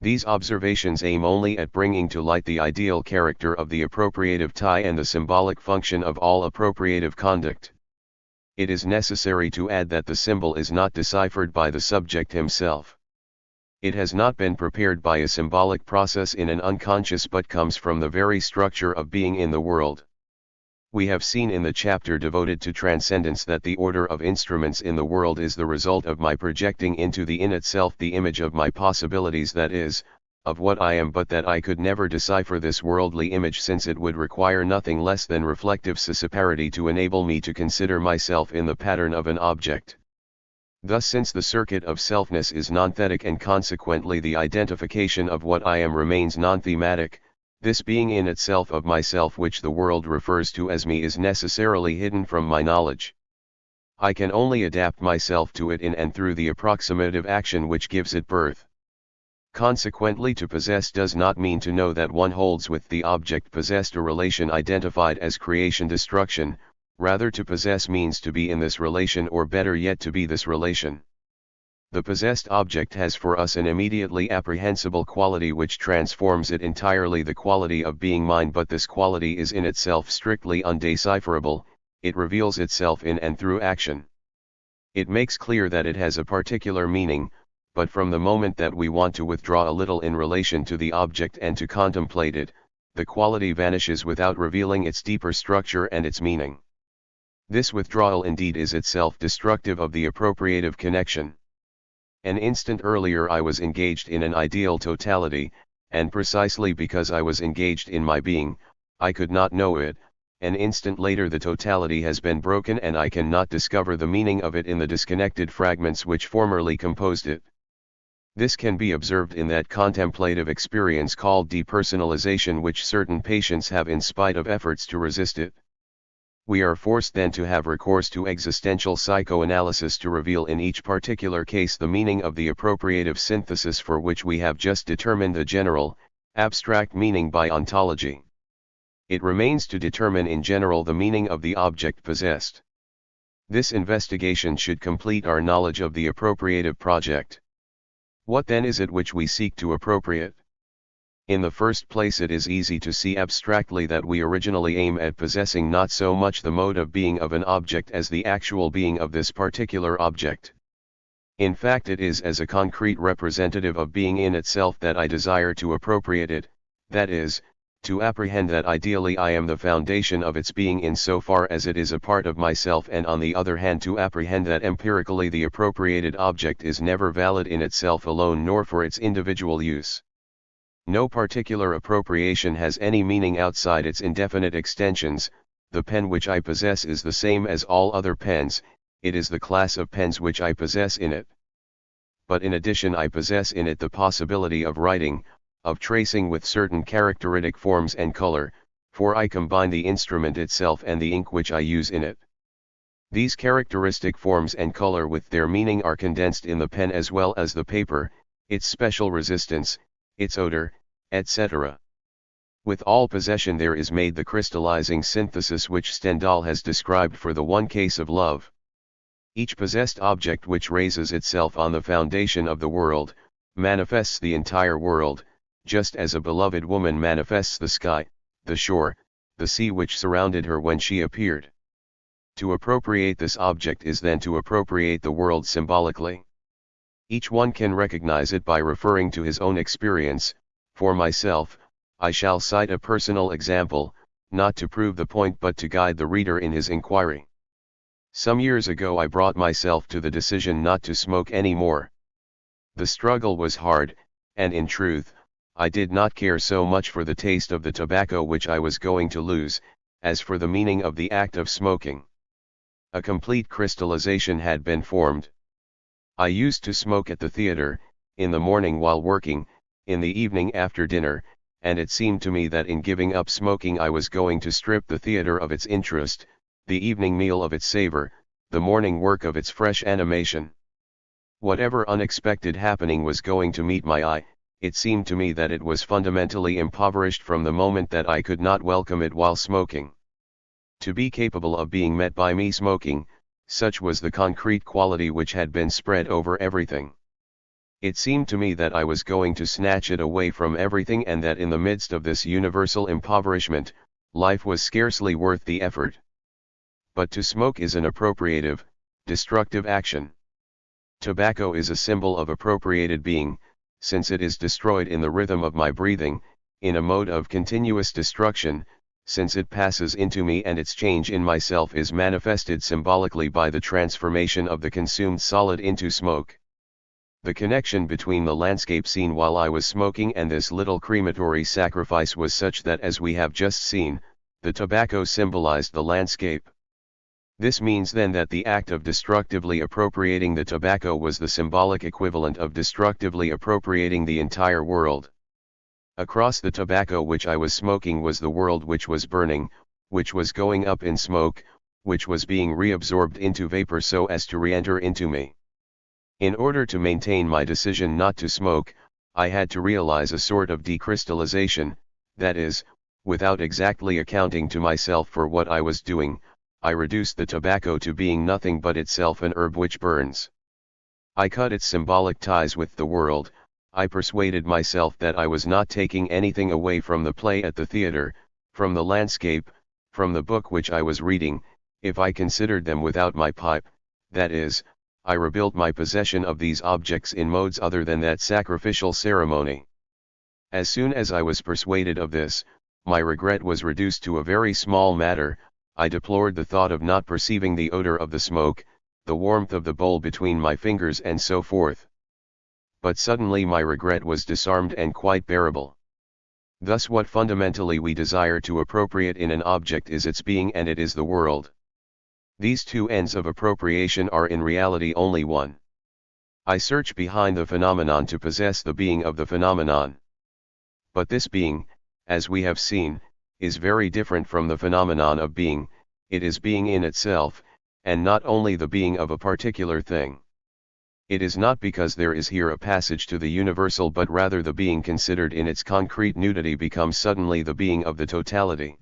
Speaker 1: These observations aim only at bringing to light the ideal character of the appropriative tie and the symbolic function of all appropriative conduct. It is necessary to add that the symbol is not deciphered by the subject himself. It has not been prepared by a symbolic process in an unconscious but comes from the very structure of being in the world. We have seen in the chapter devoted to transcendence that the order of instruments in the world is the result of my projecting into the in itself the image of my possibilities, that is, of what I am, but that I could never decipher this worldly image since it would require nothing less than reflective scissiparity to enable me to consider myself in the pattern of an object. Thus, since the circuit of selfness is non-thetic and consequently the identification of what I am remains non-thematic, this being in itself of myself which the world refers to as me is necessarily hidden from my knowledge. I can only adapt myself to it in and through the approximative action which gives it birth. Consequently, to possess does not mean to know that one holds with the object possessed a relation identified as creation-destruction, rather to possess means to be in this relation, or better yet to be this relation. The possessed object has for us an immediately apprehensible quality which transforms it entirely, the quality of being mine, but this quality is in itself strictly undecipherable. It reveals itself in and through action. It makes clear that it has a particular meaning, but from the moment that we want to withdraw a little in relation to the object and to contemplate it, the quality vanishes without revealing its deeper structure and its meaning. This withdrawal indeed is itself destructive of the appropriative connection. An instant earlier I was engaged in an ideal totality, and precisely because I was engaged in my being, I could not know it. An instant later the totality has been broken and I cannot discover the meaning of it in the disconnected fragments which formerly composed it. This can be observed in that contemplative experience called depersonalization which certain patients have in spite of efforts to resist it. We are forced then to have recourse to existential psychoanalysis to reveal in each particular case the meaning of the appropriative synthesis for which we have just determined a general, abstract meaning by ontology. It remains to determine in general the meaning of the object possessed. This investigation should complete our knowledge of the appropriative project. What then is it which we seek to appropriate? In the first place, it is easy to see abstractly that we originally aim at possessing not so much the mode of being of an object as the actual being of this particular object. In fact, it is as a concrete representative of being in itself that I desire to appropriate it, that is, to apprehend that ideally I am the foundation of its being in so far as it is a part of myself, and on the other hand to apprehend that empirically the appropriated object is never valid in itself alone nor for its individual use. No particular appropriation has any meaning outside its indefinite extensions. The pen which I possess is the same as all other pens, it is the class of pens which I possess in it. But in addition I possess in it the possibility of writing, of tracing with certain characteristic forms and color, for I combine the instrument itself and the ink which I use in it. These characteristic forms and color with their meaning are condensed in the pen as well as the paper, its special resistance, its odor, etc. With all possession there is made the crystallizing synthesis which Stendhal has described for the one case of love. Each possessed object which raises itself on the foundation of the world, manifests the entire world, just as a beloved woman manifests the sky, the shore, the sea which surrounded her when she appeared. To appropriate this object is then to appropriate the world symbolically. Each one can recognize it by referring to his own experience. For myself, I shall cite a personal example, not to prove the point but to guide the reader in his inquiry. Some years ago I brought myself to the decision not to smoke any more. The struggle was hard, and in truth, I did not care so much for the taste of the tobacco which I was going to lose, as for the meaning of the act of smoking. A complete crystallization had been formed. I used to smoke at the theater, in the morning while working, in the evening after dinner, and it seemed to me that in giving up smoking I was going to strip the theater of its interest, the evening meal of its savor, the morning work of its fresh animation. Whatever unexpected happening was going to meet my eye, it seemed to me that it was fundamentally impoverished from the moment that I could not welcome it while smoking. To be capable of being met by me smoking, such was the concrete quality which had been spread over everything. It seemed to me that I was going to snatch it away from everything, and that in the midst of this universal impoverishment, life was scarcely worth the effort. But to smoke is an appropriative, destructive action. Tobacco is a symbol of appropriated being, since it is destroyed in the rhythm of my breathing, in a mode of continuous destruction, since it passes into me and its change in myself is manifested symbolically by the transformation of the consumed solid into smoke. The connection between the landscape scene while I was smoking and this little crematory sacrifice was such that, as we have just seen, the tobacco symbolized the landscape. This means then that the act of destructively appropriating the tobacco was the symbolic equivalent of destructively appropriating the entire world. Across the tobacco which I was smoking was the world which was burning, which was going up in smoke, which was being reabsorbed into vapor so as to re-enter into me. In order to maintain my decision not to smoke, I had to realize a sort of decrystallization, that is, without exactly accounting to myself for what I was doing, I reduced the tobacco to being nothing but itself an herb which burns. I cut its symbolic ties with the world. I persuaded myself that I was not taking anything away from the play at the theater, from the landscape, from the book which I was reading, if I considered them without my pipe, that is, I rebuilt my possession of these objects in modes other than that sacrificial ceremony. As soon as I was persuaded of this, my regret was reduced to a very small matter. I deplored the thought of not perceiving the odor of the smoke, the warmth of the bowl between my fingers and so forth. But suddenly my regret was disarmed and quite bearable. Thus what fundamentally we desire to appropriate in an object is its being, and it is the world. These two ends of appropriation are in reality only one. I search behind the phenomenon to possess the being of the phenomenon. But this being, as we have seen, is very different from the phenomenon of being. It is being in itself, and not only the being of a particular thing. It is not because there is here a passage to the universal, but rather the being considered in its concrete nudity becomes suddenly the being of the totality.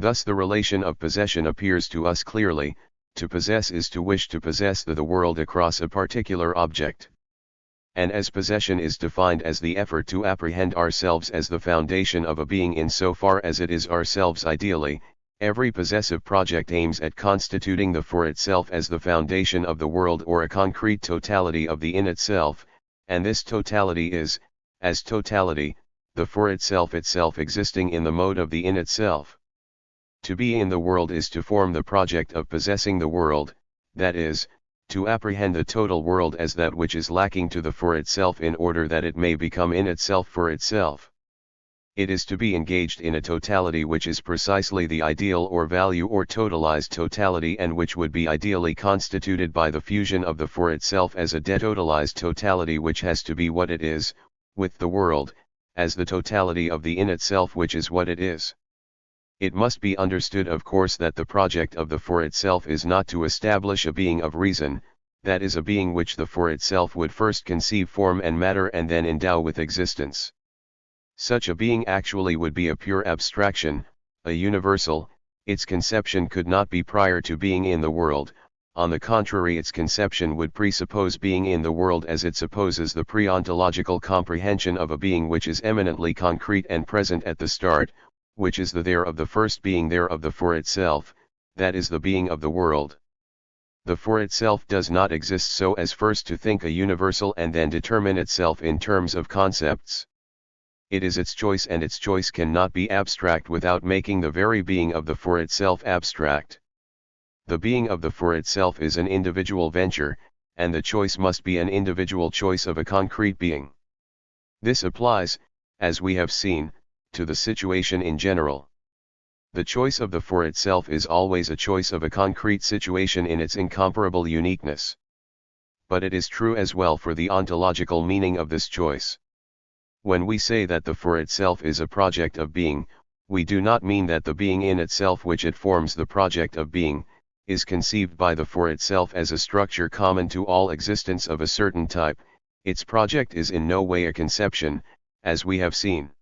Speaker 1: Thus the relation of possession appears to us clearly. To possess is to wish to possess the world across a particular object. And as possession is defined as the effort to apprehend ourselves as the foundation of a being in so far as it is ourselves ideally, every possessive project aims at constituting the for itself as the foundation of the world or a concrete totality of the in itself, and this totality is, as totality, the for itself existing in the mode of the in itself. To be in the world is to form the project of possessing the world, that is, to apprehend the total world as that which is lacking to the for itself in order that it may become in itself for itself. It is to be engaged in a totality which is precisely the ideal or value or totalized totality, and which would be ideally constituted by the fusion of the for itself as a detotalized totality which has to be what it is, with the world, as the totality of the in itself which is what it is. It must be understood, of course, that the project of the for itself is not to establish a being of reason, that is, a being which the for itself would first conceive form and matter and then endow with existence. Such a being actually would be a pure abstraction, a universal. Its conception could not be prior to being in the world. On the contrary, its conception would presuppose being in the world, as it supposes the pre-ontological comprehension of a being which is eminently concrete and present at the start, which is the there of the first being there of the for itself, that is the being of the world. The for itself does not exist so as first to think a universal and then determine itself in terms of concepts. It is its choice, and its choice cannot be abstract without making the very being of the for itself abstract. The being of the for itself is an individual venture, and the choice must be an individual choice of a concrete being. This applies, as we have seen, to the situation in general. The choice of the for itself is always a choice of a concrete situation in its incomparable uniqueness. But it is true as well for the ontological meaning of this choice. When we say that the for itself is a project of being, we do not mean that the being in itself which it forms the project of being, is conceived by the for itself as a structure common to all existence of a certain type. Its project is in no way a conception, as we have seen.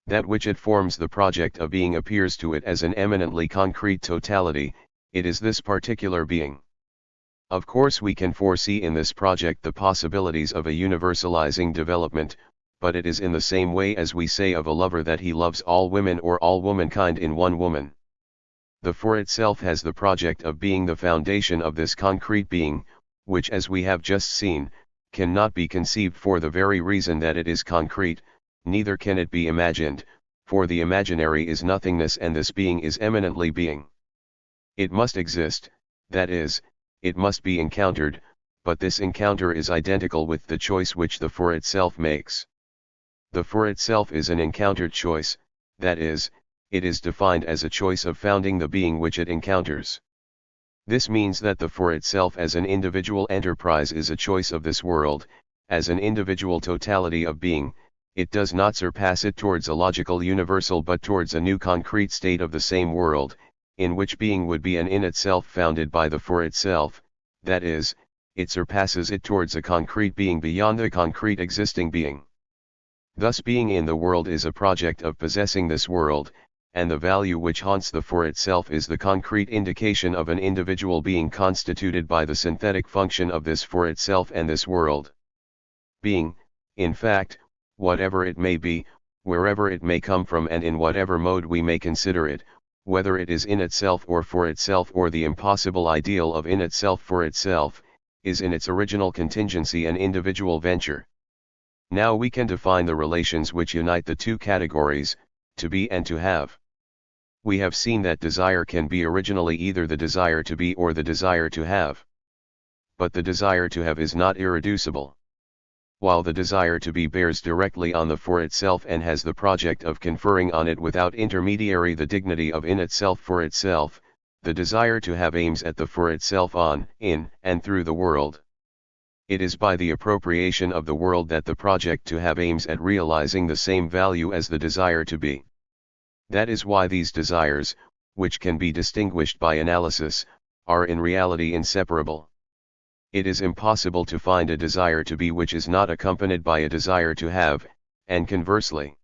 Speaker 1: That which it forms the project of being appears to it as an eminently concrete totality. It is this particular being. Of course, we can foresee in this project the possibilities of a universalizing development, but it is in the same way as we say of a lover that he loves all women or all womankind in one woman. The for itself has the project of being the foundation of this concrete being, which, as we have just seen, cannot be conceived for the very reason that it is concrete, neither can it be imagined, for the imaginary is nothingness and this being is eminently being. It must exist, that is, it must be encountered, but this encounter is identical with the choice which the for itself makes. The for itself is an encountered choice, that is, it is defined as a choice of founding the being which it encounters. This means that the for itself as an individual enterprise is a choice of this world, as an individual totality of being. It does not surpass it towards a logical universal but towards a new concrete state of the same world, in which being would be an in itself founded by the for itself, that is, it surpasses it towards a concrete being beyond the concrete existing being. Thus being in the world is a project of possessing this world, and the value which haunts the for itself is the concrete indication of an individual being constituted by the synthetic function of this for itself and this world. Being, in fact, whatever it may be, wherever it may come from and in whatever mode we may consider it, whether it is in itself or for itself or the impossible ideal of in itself for itself, is in its original contingency an individual venture. Now we can define the relations which unite the two categories, to be and to have. We have seen that desire can be originally either the desire to be or the desire to have. But the desire to have is not irreducible. While the desire to be bears directly on the for itself and has the project of conferring on it without intermediary the dignity of in itself for itself, the desire to have aims at the for itself on, in, and through the world. It is by the appropriation of the world that the project to have aims at realizing the same value as the desire to be. That is why these desires, which can be distinguished by analysis, are in reality inseparable. It is impossible to find a desire to be which is not accompanied by a desire to have, and conversely.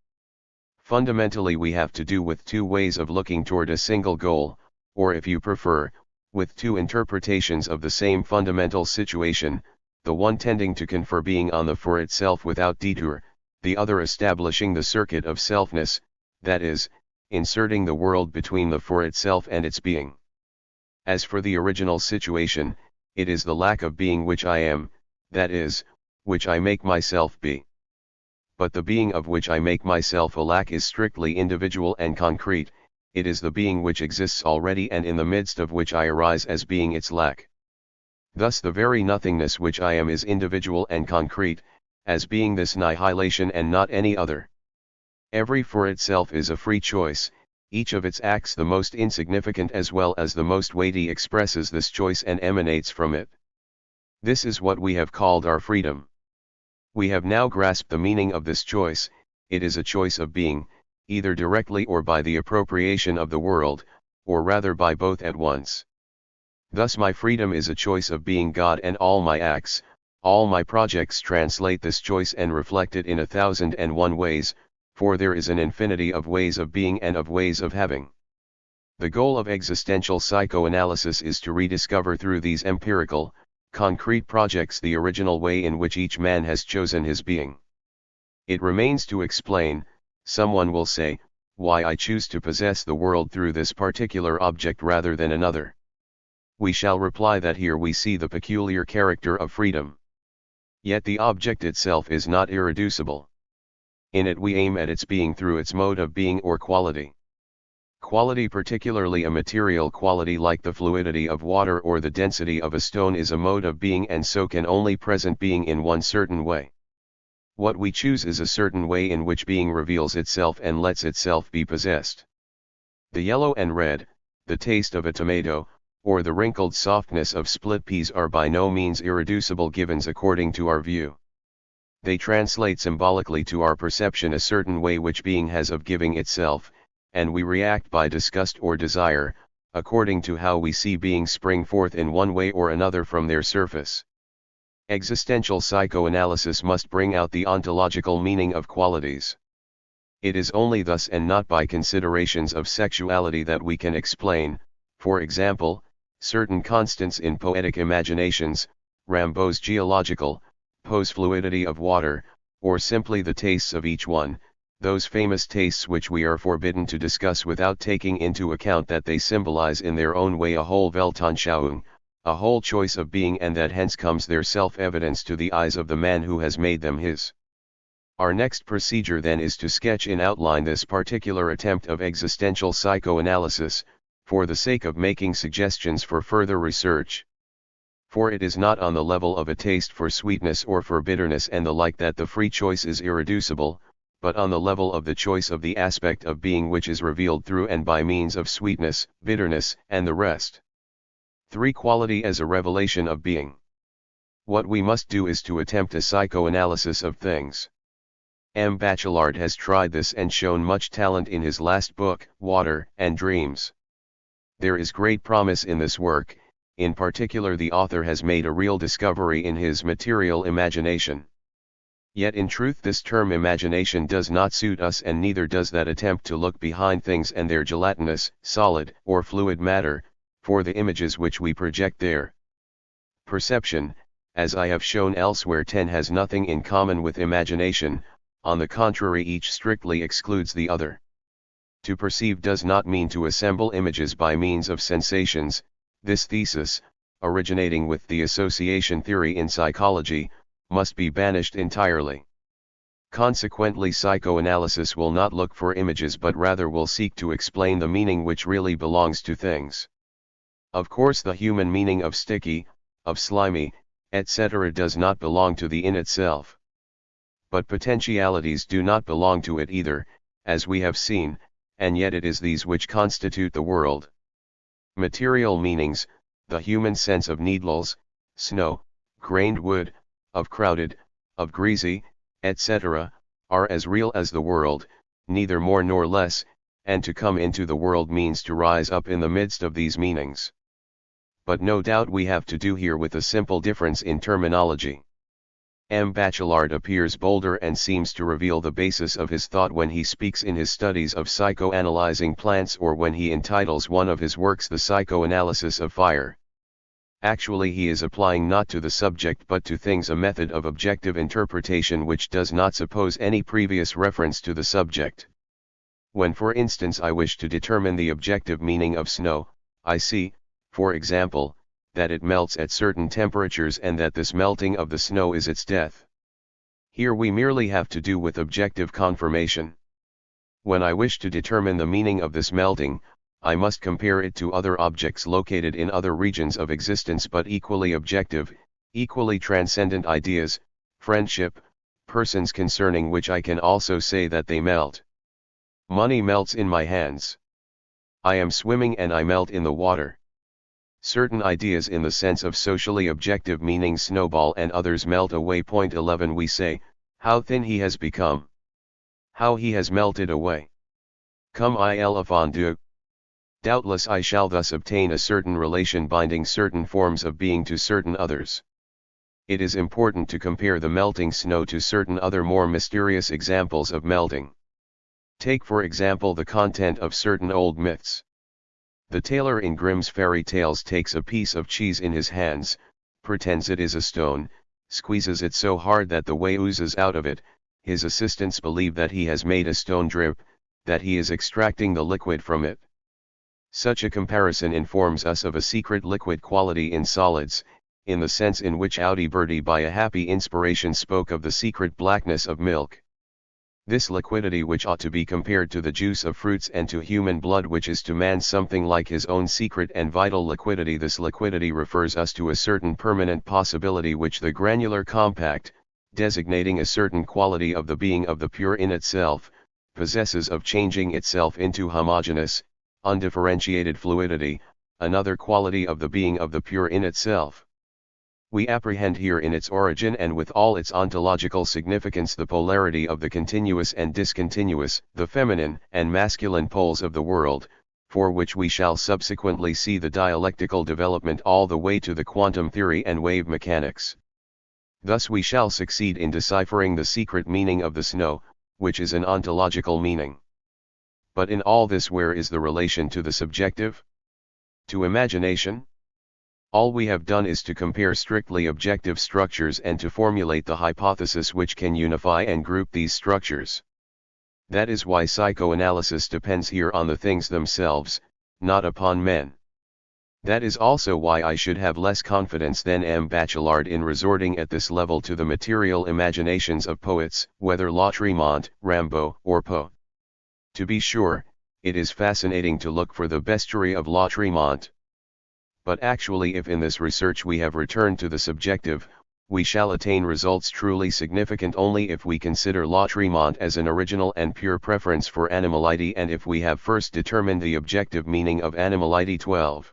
Speaker 1: Fundamentally we have to do with two ways of looking toward a single goal, or if you prefer, with two interpretations of the same fundamental situation, the one tending to confer being on the for itself without detour, the other establishing the circuit of selfness, that is, inserting the world between the for itself and its being. As for the original situation, it is the lack of being which I am, that is, which I make myself be. But the being of which I make myself a lack is strictly individual and concrete, it is the being which exists already and in the midst of which I arise as being its lack. Thus the very nothingness which I am is individual and concrete, as being this nihilation and not any other. Every for itself is a free choice, each of its acts the most insignificant as well as the most weighty expresses this choice and emanates from it. This is what we have called our freedom. We have now grasped the meaning of this choice, it is a choice of being, either directly or by the appropriation of the world, or rather by both at once. Thus my freedom is a choice of being God and all my acts, all my projects translate this choice and reflect it in 1,001 ways, for there is an infinity of ways of being and of ways of having. The goal of existential psychoanalysis is to rediscover through these empirical, concrete projects the original way in which each man has chosen his being. It remains to explain, someone will say, why I choose to possess the world through this particular object rather than another. We shall reply that here we see the peculiar character of freedom. Yet the object itself is not irreducible. In it we aim at its being through its mode of being or quality. Quality, particularly a material quality like the fluidity of water or the density of a stone, is a mode of being and so can only present being in one certain way. What we choose is a certain way in which being reveals itself and lets itself be possessed. The yellow and red, the taste of a tomato, or the wrinkled softness of split peas are by no means irreducible givens according to our view. They translate symbolically to our perception a certain way which being has of giving itself, and we react by disgust or desire, according to how we see being spring forth in one way or another from their surface. Existential psychoanalysis must bring out the ontological meaning of qualities. It is only thus and not by considerations of sexuality that we can explain, for example, certain constants in poetic imaginations, Rimbaud's geological, Poe's fluidity of water, or simply the tastes of each one, those famous tastes which we are forbidden to discuss without taking into account that they symbolize in their own way a whole Weltanschauung, a whole choice of being, and that hence comes their self-evidence to the eyes of the man who has made them his. Our next procedure then is to sketch in outline this particular attempt of existential psychoanalysis, for the sake of making suggestions for further research. For it is not on the level of a taste for sweetness or for bitterness and the like that the free choice is irreducible, but on the level of the choice of the aspect of being which is revealed through and by means of sweetness, bitterness, and the rest. 3. Quality as a revelation of being. What we must do is to attempt a psychoanalysis of things. M. Bachelard has tried this and shown much talent in his last book, Water and Dreams. There is great promise in this work. In particular, the author has made a real discovery in his material imagination. Yet in truth this term imagination does not suit us, and neither does that attempt to look behind things and their gelatinous, solid, or fluid matter, for the images which we project there. Perception, as I have shown elsewhere, has nothing in common with imagination. On the contrary, each strictly excludes the other. To perceive does not mean to assemble images by means of sensations. This thesis, originating with the association theory in psychology, must be banished entirely. Consequently, psychoanalysis will not look for images but rather will seek to explain the meaning which really belongs to things. Of course, the human meaning of sticky, of slimy, etc. does not belong to the in itself. But potentialities do not belong to it either, as we have seen, and yet it is these which constitute the world. Material meanings, the human sense of needles, snow, grained wood, of crowded, of greasy, etc., are as real as the world, neither more nor less, and to come into the world means to rise up in the midst of these meanings. But no doubt we have to do here with a simple difference in terminology. M. Bachelard appears bolder and seems to reveal the basis of his thought when he speaks in his studies of psychoanalyzing plants, or when he entitles one of his works The Psychoanalysis of Fire. Actually, he is applying not to the subject but to things a method of objective interpretation which does not suppose any previous reference to the subject. When, for instance, I wish to determine the objective meaning of snow, I see, for example, that it melts at certain temperatures and that this melting of the snow is its death. Here we merely have to do with objective confirmation. When I wish to determine the meaning of this melting, I must compare it to other objects located in other regions of existence but equally objective, equally transcendent ideas, friendship, persons concerning which I can also say that they melt. Money melts in my hands. I am swimming and I melt in the water. Certain ideas in the sense of socially objective meaning snowball and others melt away. 11 We say, how thin he has become. How he has melted away. Comme il a fondu. Doubtless I shall thus obtain a certain relation binding certain forms of being to certain others. It is important to compare the melting snow to certain other more mysterious examples of melting. Take for example the content of certain old myths. The tailor in Grimm's fairy tales takes a piece of cheese in his hands, pretends it is a stone, squeezes it so hard that the whey oozes out of it. His assistants believe that he has made a stone drip, that he is extracting the liquid from it. Such a comparison informs us of a secret liquid quality in solids, in the sense in which Audi by a happy inspiration spoke of the secret blackness of milk. This liquidity, which ought to be compared to the juice of fruits and to human blood, which is to man something like his own secret and vital liquidity, this liquidity refers us to a certain permanent possibility which the granular compact, designating a certain quality of the being of the pure in itself, possesses of changing itself into homogeneous, undifferentiated fluidity, another quality of the being of the pure in itself. We apprehend here in its origin and with all its ontological significance the polarity of the continuous and discontinuous, the feminine and masculine poles of the world, for which we shall subsequently see the dialectical development all the way to the quantum theory and wave mechanics. Thus we shall succeed in deciphering the secret meaning of the snow, which is an ontological meaning. But in all this, where is the relation to the subjective? To imagination? All we have done is to compare strictly objective structures and to formulate the hypothesis which can unify and group these structures. That is why psychoanalysis depends here on the things themselves, not upon men. That is also why I should have less confidence than M. Bachelard in resorting at this level to the material imaginations of poets, whether Lautréamont, Rimbaud, or Poe. To be sure, it is fascinating to look for the bestiary of Lautréamont. But actually, if in this research we have returned to the subjective, we shall attain results truly significant only if we consider Lautréamont as an original and pure preference for animality, and if we have first determined the objective meaning of animality. 12.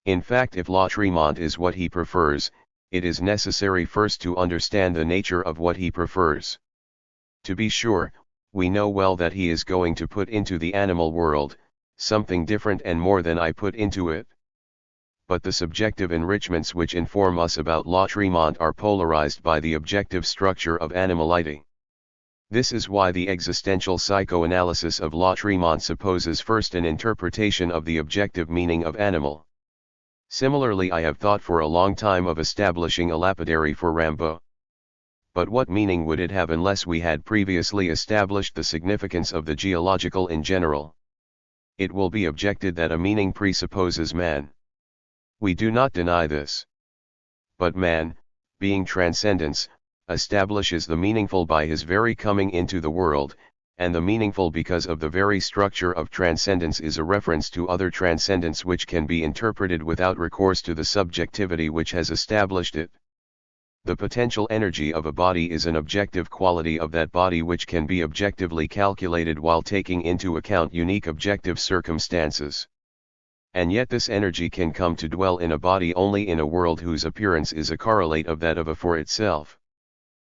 Speaker 1: In fact, if Lautréamont is what he prefers, it is necessary first to understand the nature of what he prefers. To be sure, we know well that he is going to put into the animal world something different and more than I put into it. but the subjective enrichments which inform us about Lautréamont are polarized by the objective structure of animality. This is why the existential psychoanalysis of Lautréamont supposes first an interpretation of the objective meaning of animal. Similarly, I have thought for a long time of establishing a lapidary for Rimbaud. But what meaning would it have unless we had previously established the significance of the geological in general? It will be objected that a meaning presupposes man. We do not deny this. But man, being transcendence, establishes the meaningful by his very coming into the world, and the meaningful because of the very structure of transcendence is a reference to other transcendence which can be interpreted without recourse to the subjectivity which has established it. The potential energy of a body is an objective quality of that body which can be objectively calculated while taking into account unique objective circumstances. And yet this energy can come to dwell in a body only in a world whose appearance is a correlate of that of a for itself.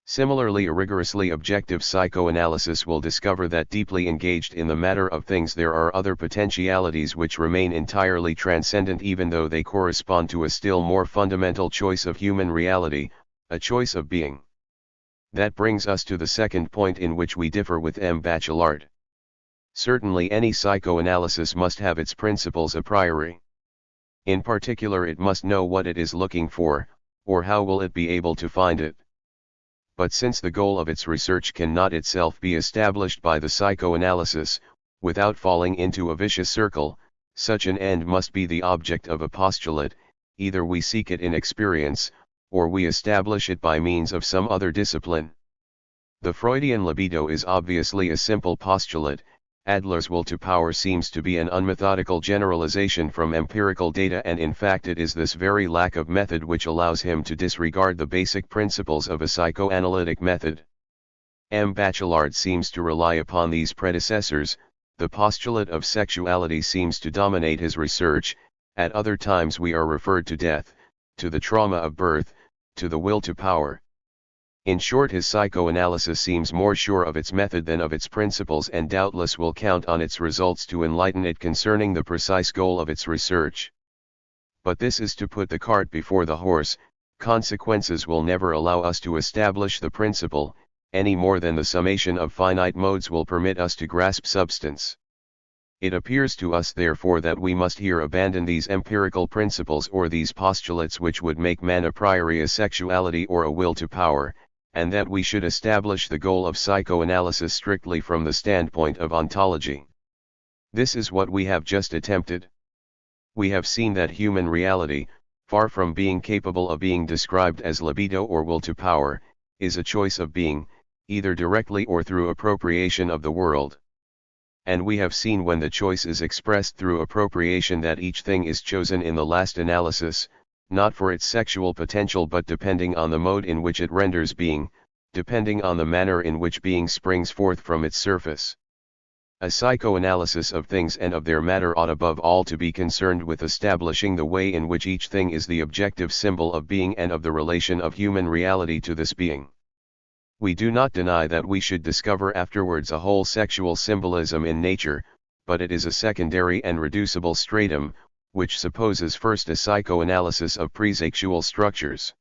Speaker 1: Similarly, a rigorously objective psychoanalysis will discover that deeply engaged in the matter of things there are other potentialities which remain entirely transcendent even though they correspond to a still more fundamental choice of human reality, a choice of being. That brings us to the second point in which we differ with M. Bachelard. Certainly any psychoanalysis must have its principles a priori. In particular, it must know what it is looking for, or how will it be able to find it. But since the goal of its research cannot itself be established by the psychoanalysis, without falling into a vicious circle, such an end must be the object of a postulate. Either we seek it in experience, or we establish it by means of some other discipline. The Freudian libido is obviously a simple postulate. Adler's will to power seems to be an unmethodical generalization from empirical data, and in fact it is this very lack of method which allows him to disregard the basic principles of a psychoanalytic method. M. Bachelard seems to rely upon these predecessors. The postulate of sexuality seems to dominate his research. At other times we are referred to death, to the trauma of birth, to the will to power. In short, his psychoanalysis seems more sure of its method than of its principles, and doubtless will count on its results to enlighten it concerning the precise goal of its research. But this is to put the cart before the horse. Consequences will never allow us to establish the principle, any more than the summation of finite modes will permit us to grasp substance. It appears to us therefore that we must here abandon these empirical principles or these postulates which would make man a priori a sexuality or a will to power, and that we should establish the goal of psychoanalysis strictly from the standpoint of ontology. This is what we have just attempted. We have seen that human reality, far from being capable of being described as libido or will to power, is a choice of being, either directly or through appropriation of the world. And we have seen when the choice is expressed through appropriation that each thing is chosen in the last analysis, not for its sexual potential but depending on the mode in which it renders being, depending on the manner in which being springs forth from its surface. A psychoanalysis of things and of their matter ought above all to be concerned with establishing the way in which each thing is the objective symbol of being and of the relation of human reality to this being. We do not deny that we should discover afterwards a whole sexual symbolism in nature, but it is a secondary and reducible stratum, which supposes first a psychoanalysis of presexual structures.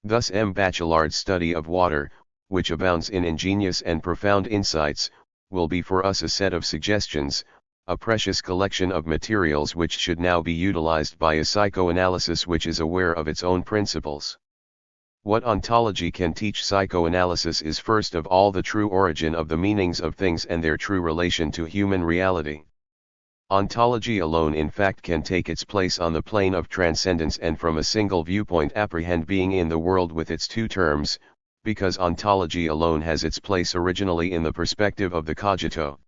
Speaker 1: Thus M. Bachelard's study of water, which abounds in ingenious and profound insights, will be for us a set of suggestions, a precious collection of materials which should now be utilized by a psychoanalysis which is aware of its own principles. What ontology can teach psychoanalysis is first of all the true origin of the meanings of things and their true relation to human reality. Ontology alone in fact can take its place on the plane of transcendence and from a single viewpoint apprehend being in the world with its two terms, because ontology alone has its place originally in the perspective of the cogito.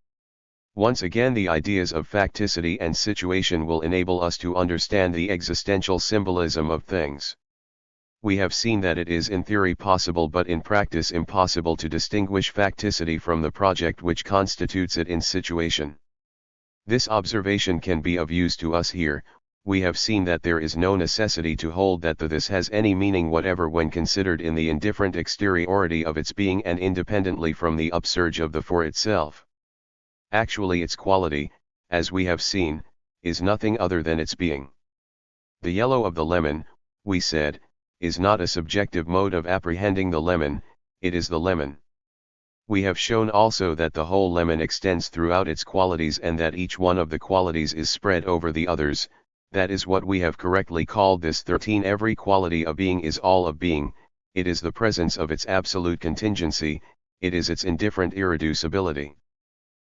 Speaker 1: Once again, the ideas of facticity and situation will enable us to understand the existential symbolism of things. We have seen that it is in theory possible but in practice impossible to distinguish facticity from the project which constitutes it in situation. This observation can be of use to us here. We have seen that there is no necessity to hold that the this has any meaning whatever when considered in the indifferent exteriority of its being and independently from the upsurge of the for itself. Actually its quality, as we have seen, is nothing other than its being. The yellow of the lemon, we said, is not a subjective mode of apprehending the lemon, it is the lemon. We have shown also that the whole lemon extends throughout its qualities and that each one of the qualities is spread over the others. That is what we have correctly called this 13. Every quality of being is all of being, it is the presence of its absolute contingency, it is its indifferent irreducibility.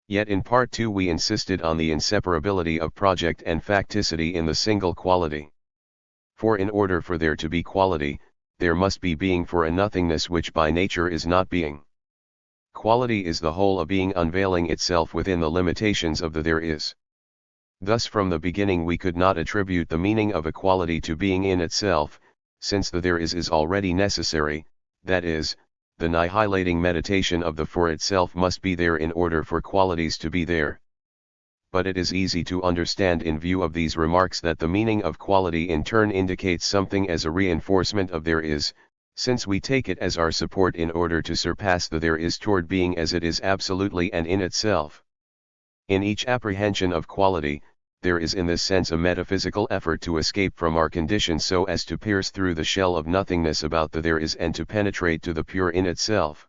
Speaker 1: Yet in part 2 we insisted on the inseparability of project and facticity in the single quality. For in order for there to be quality, there must be being for a nothingness which by nature is not being. Quality is the whole of being unveiling itself within the limitations of the there is. Thus from the beginning we could not attribute the meaning of a quality to being in itself, since the there is already necessary, that is, the annihilating meditation of the for itself must be there in order for qualities to be there. But it is easy to understand in view of these remarks that the meaning of quality in turn indicates something as a reinforcement of there is, since we take it as our support in order to surpass the there is toward being as it is absolutely and in itself. In each apprehension of quality, there is in this sense a metaphysical effort to escape from our condition so as to pierce through the shell of nothingness about the there is and to penetrate to the pure in itself.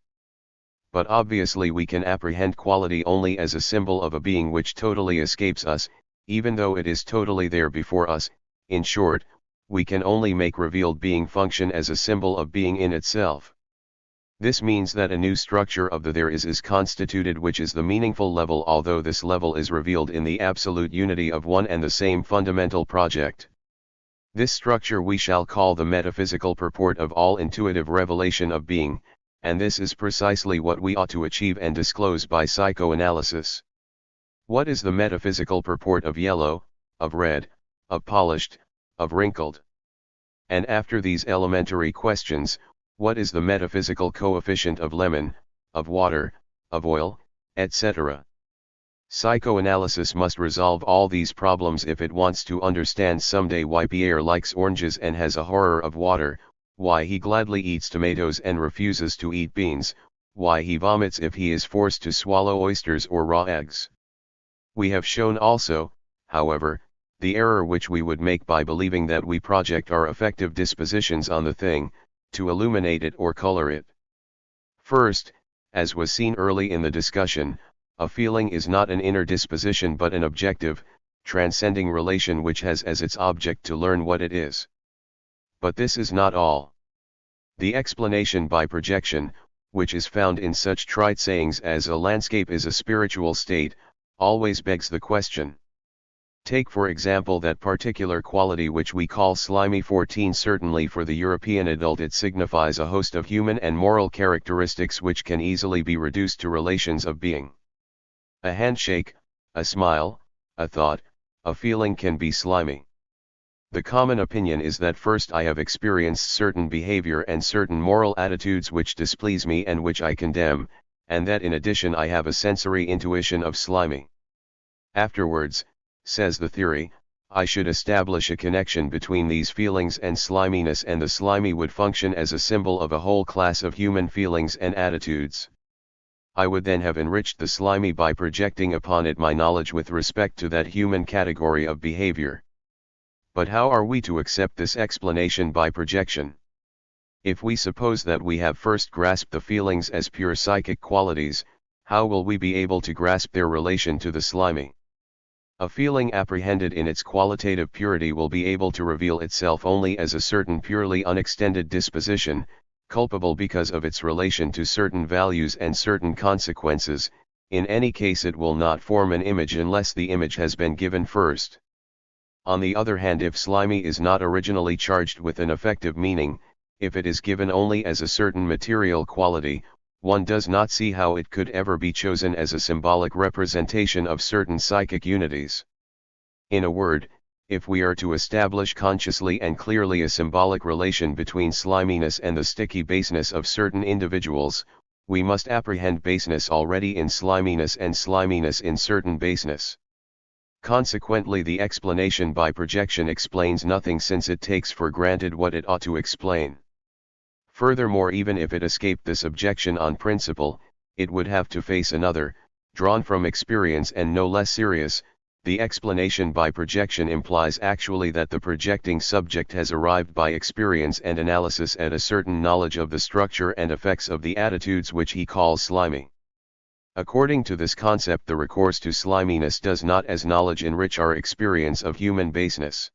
Speaker 1: But obviously we can apprehend quality only as a symbol of a being which totally escapes us, even though it is totally there before us. In short, we can only make revealed being function as a symbol of being in itself. This means that a new structure of the there is constituted which is the meaningful level, although this level is revealed in the absolute unity of one and the same fundamental project. This structure we shall call the metaphysical purport of all intuitive revelation of being, and this is precisely what we ought to achieve and disclose by psychoanalysis. What is the metaphysical purport of yellow, of red, of polished, of wrinkled? And after these elementary questions, what is the metaphysical coefficient of lemon, of water, of oil, etc.? Psychoanalysis must resolve all these problems if it wants to understand someday why Pierre likes oranges and has a horror of water, why he gladly eats tomatoes and refuses to eat beans, why he vomits if he is forced to swallow oysters or raw eggs. We have shown also, however, the error which we would make by believing that we project our affective dispositions on the thing, to illuminate it or color it. First, as was seen early in the discussion, a feeling is not an inner disposition but an objective, transcending relation which has as its object to learn what it is. But this is not all. The explanation by projection, which is found in such trite sayings as a landscape is a spiritual state, always begs the question. Take for example that particular quality which we call slimy. 14. Certainly for the European adult it signifies a host of human and moral characteristics which can easily be reduced to relations of being. A handshake, a smile, a thought, a feeling can be slimy. The common opinion is that first I have experienced certain behavior and certain moral attitudes which displease me and which I condemn, and that in addition I have a sensory intuition of slimy. Afterwards, says the theory, I should establish a connection between these feelings and sliminess, and the slimy would function as a symbol of a whole class of human feelings and attitudes. I would then have enriched the slimy by projecting upon it my knowledge with respect to that human category of behavior. But how are we to accept this explanation by projection? If we suppose that we have first grasped the feelings as pure psychic qualities, how will we be able to grasp their relation to the slimy? A feeling apprehended in its qualitative purity will be able to reveal itself only as a certain purely unextended disposition, culpable because of its relation to certain values and certain consequences. In any case it will not form an image unless the image has been given first. On the other hand, if slimy is not originally charged with an affective meaning, if it is given only as a certain material quality, one does not see how it could ever be chosen as a symbolic representation of certain psychic unities. In a word, if we are to establish consciously and clearly a symbolic relation between sliminess and the sticky baseness of certain individuals, we must apprehend baseness already in sliminess and sliminess in certain baseness. Consequently, the explanation by projection explains nothing, since it takes for granted what it ought to explain. Furthermore, even if it escaped this objection on principle, it would have to face another, drawn from experience and no less serious, The explanation by projection implies actually that the projecting subject has arrived by experience and analysis at a certain knowledge of the structure and effects of the attitudes which he calls slimy. According to this concept, the recourse to sliminess does not as knowledge enrich our experience of human baseness.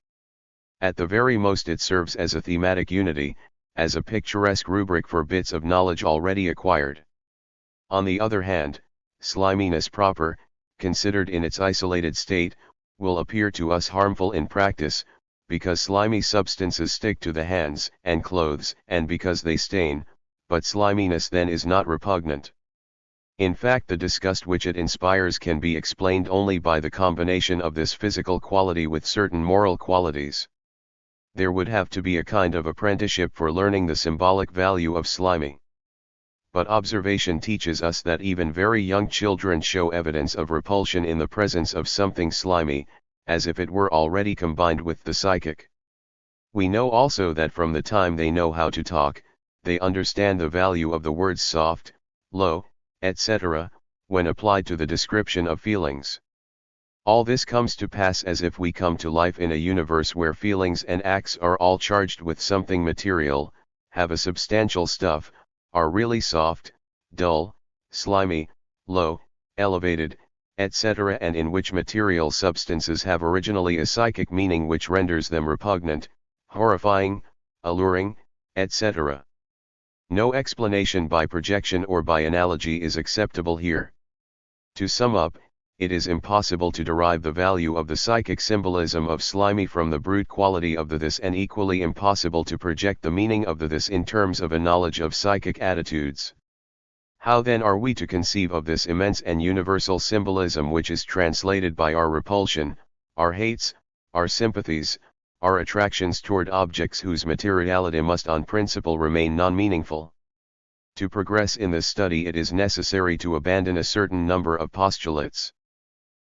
Speaker 1: At the very most it serves as a thematic unity, as a picturesque rubric for bits of knowledge already acquired. On the other hand, sliminess proper, considered in its isolated state, will appear to us harmful in practice, because slimy substances stick to the hands and clothes and because they stain, but sliminess then is not repugnant. In fact, the disgust which it inspires can be explained only by the combination of this physical quality with certain moral qualities. There would have to be a kind of apprenticeship for learning the symbolic value of slimy. But observation teaches us that even very young children show evidence of repulsion in the presence of something slimy, as if it were already combined with the psychic. We know also that from the time they know how to talk, they understand the value of the words soft, low, etc., when applied to the description of feelings. All this comes to pass as if we come to life in a universe where feelings and acts are all charged with something material, have a substantial stuff, are really soft, dull, slimy, low, elevated, etc., and in which material substances have originally a psychic meaning which renders them repugnant, horrifying, alluring, etc. No explanation by projection or by analogy is acceptable here. To sum up, it is impossible to derive the value of the psychic symbolism of slimy from the brute quality of the this, and equally impossible to project the meaning of the this in terms of a knowledge of psychic attitudes. How then are we to conceive of this immense and universal symbolism which is translated by our repulsion, our hates, our sympathies, our attractions toward objects whose materiality must on principle remain non-meaningful? To progress in this study it is necessary to abandon a certain number of postulates.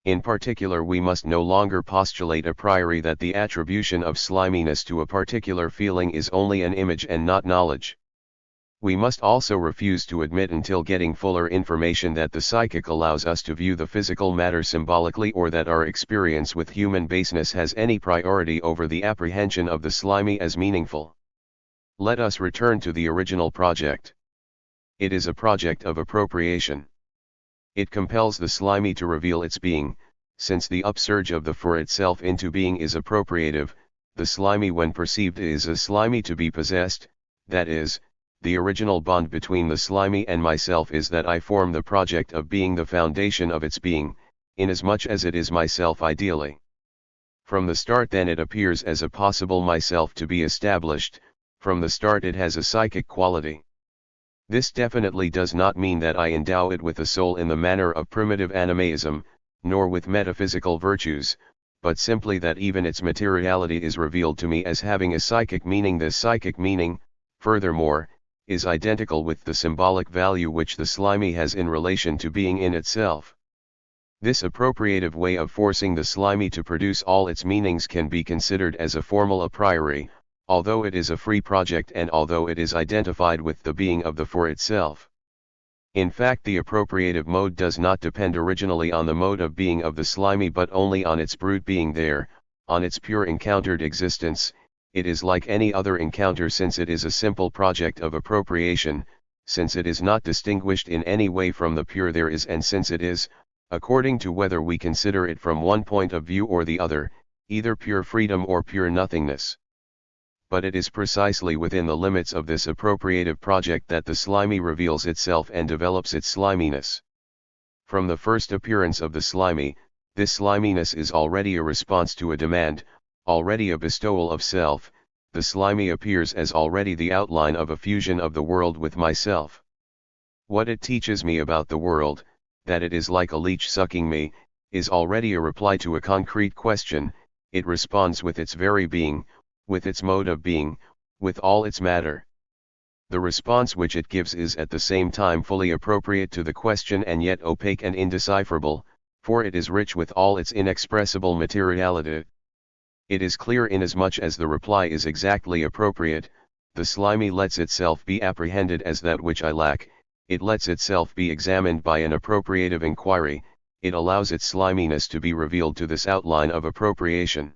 Speaker 1: In particular, we must no longer postulate a priori that the attribution of sliminess to a particular feeling is only an image and not knowledge. We must also refuse to admit until getting fuller information that the psychic allows us to view the physical matter symbolically, or that our experience with human baseness has any priority over the apprehension of the slimy as meaningful. Let us return to the original project. It is a project of appropriation. It compels the slimy to reveal its being, since the upsurge of the for itself into being is appropriative. The slimy when perceived is a slimy to be possessed, that is, the original bond between the slimy and myself is that I form the project of being the foundation of its being, inasmuch as it is myself ideally. From the start then it appears as a possible myself to be established, from the start it has a psychic quality. This definitely does not mean that I endow it with a soul in the manner of primitive animism, nor with metaphysical virtues, but simply that even its materiality is revealed to me as having a psychic meaning. This psychic meaning, furthermore, is identical with the symbolic value which the slimy has in relation to being in itself. This appropriative way of forcing the slimy to produce all its meanings can be considered as a formal a priori, although it is a free project and although it is identified with the being of the for itself. In fact, the appropriative mode does not depend originally on the mode of being of the slimy but only on its brute being there, on its pure encountered existence. It is like any other encounter since it is a simple project of appropriation, since it is not distinguished in any way from the pure there is, and since it is, according to whether we consider it from one point of view or the other, either pure freedom or pure nothingness. But it is precisely within the limits of this appropriative project that the slimy reveals itself and develops its sliminess. From the first appearance of the slimy, this sliminess is already a response to a demand, already a bestowal of self. The slimy appears as already the outline of a fusion of the world with myself. What it teaches me about the world, that it is like a leech sucking me, is already a reply to a concrete question. It responds with its very being, with its mode of being, with all its matter. The response which it gives is at the same time fully appropriate to the question and yet opaque and indecipherable, for it is rich with all its inexpressible materiality. It is clear inasmuch as the reply is exactly appropriate. The slimy lets itself be apprehended as that which I lack, it lets itself be examined by an appropriative inquiry, it allows its sliminess to be revealed to this outline of appropriation.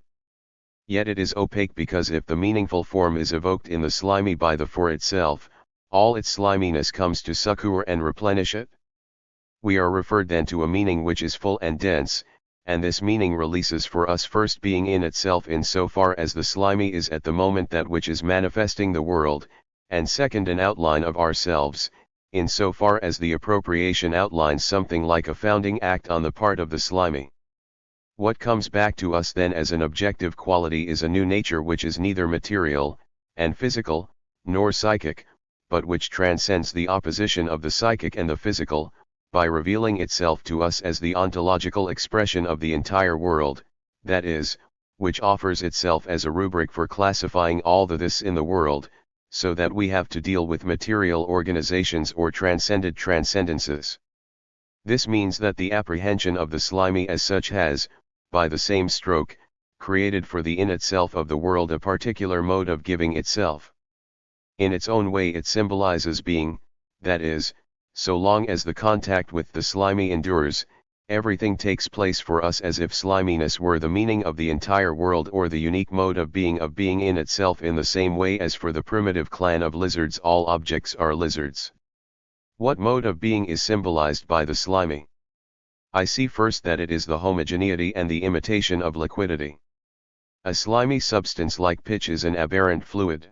Speaker 1: Yet it is opaque because if the meaningful form is evoked in the slimy by the for itself, all its sliminess comes to succor and replenish it. We are referred then to a meaning which is full and dense, and this meaning releases for us first being in itself in so far as the slimy is at the moment that which is manifesting the world, and second an outline of ourselves, in so far as the appropriation outlines something like a founding act on the part of the slimy. What comes back to us then as an objective quality is a new nature which is neither material, and physical, nor psychic, but which transcends the opposition of the psychic and the physical, by revealing itself to us as the ontological expression of the entire world, that is, which offers itself as a rubric for classifying all the this in the world, so that we have to deal with material organizations or transcended transcendences. This means that the apprehension of the slimy as such has, by the same stroke, created for the in itself of the world a particular mode of giving itself. In its own way it symbolizes being, that is, so long as the contact with the slimy endures, everything takes place for us as if sliminess were the meaning of the entire world or the unique mode of being in itself, in the same way as for the primitive clan of lizards all objects are lizards. What mode of being is symbolized by the slimy? I see first that it is the homogeneity and the imitation of liquidity. A slimy substance like pitch is an aberrant fluid.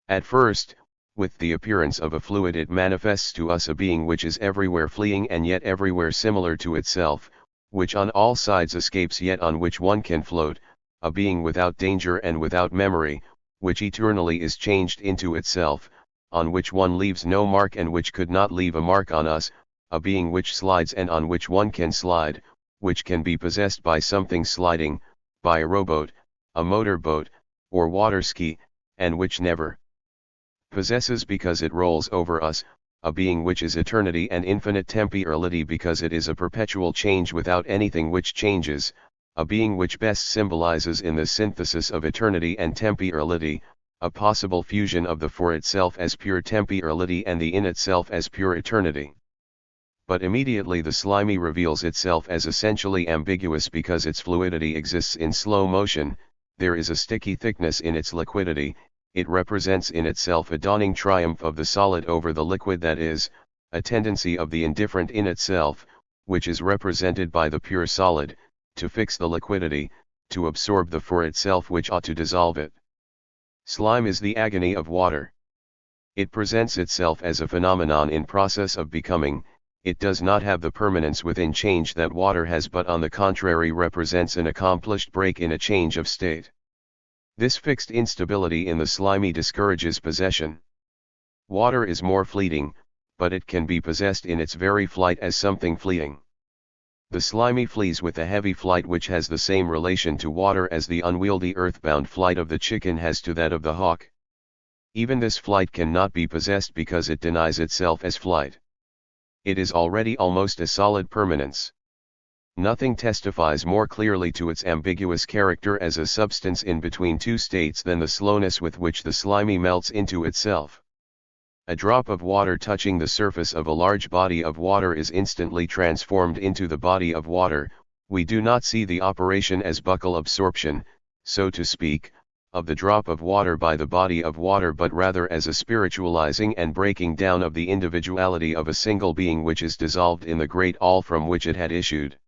Speaker 1: At first, with the appearance of a fluid it manifests to us a being which is everywhere fleeing and yet everywhere similar to itself, which on all sides escapes yet on which one can float, a being without danger and without memory, which eternally is changed into itself, on which one leaves no mark and which could not leave a mark on us, a being which slides and on which one can slide, which can be possessed by something sliding, by a rowboat, a motorboat, or water ski, and which never possesses because it rolls over us, a being which is eternity and infinite temporality because it is a perpetual change without anything which changes, a being which best symbolizes in the synthesis of eternity and temporality, a possible fusion of the for itself as pure temporality and the in itself as pure eternity. But immediately the slimy reveals itself as essentially ambiguous because its fluidity exists in slow motion, there is a sticky thickness in its liquidity, it represents in itself a dawning triumph of the solid over the liquid, that is, a tendency of the indifferent in itself, which is represented by the pure solid, to fix the liquidity, to absorb the for itself which ought to dissolve it. Slime is the agony of water. It presents itself as a phenomenon in process of becoming, it does not have the permanence within change that water has, but on the contrary represents an accomplished break in a change of state. This fixed instability in the slimy discourages possession. Water is more fleeting, but it can be possessed in its very flight as something fleeting. The slimy flees with a heavy flight which has the same relation to water as the unwieldy earthbound flight of the chicken has to that of the hawk. Even this flight cannot be possessed because it denies itself as flight. It is already almost a solid permanence. Nothing testifies more clearly to its ambiguous character as a substance in between two states than the slowness with which the slimy melts into itself. A drop of water touching the surface of a large body of water is instantly transformed into the body of water. We do not see the operation as buccal absorption, so to speak, of the drop of water by the body of water, but rather as a spiritualizing and breaking down of the individuality of a single being which is dissolved in the great all from which it had issued.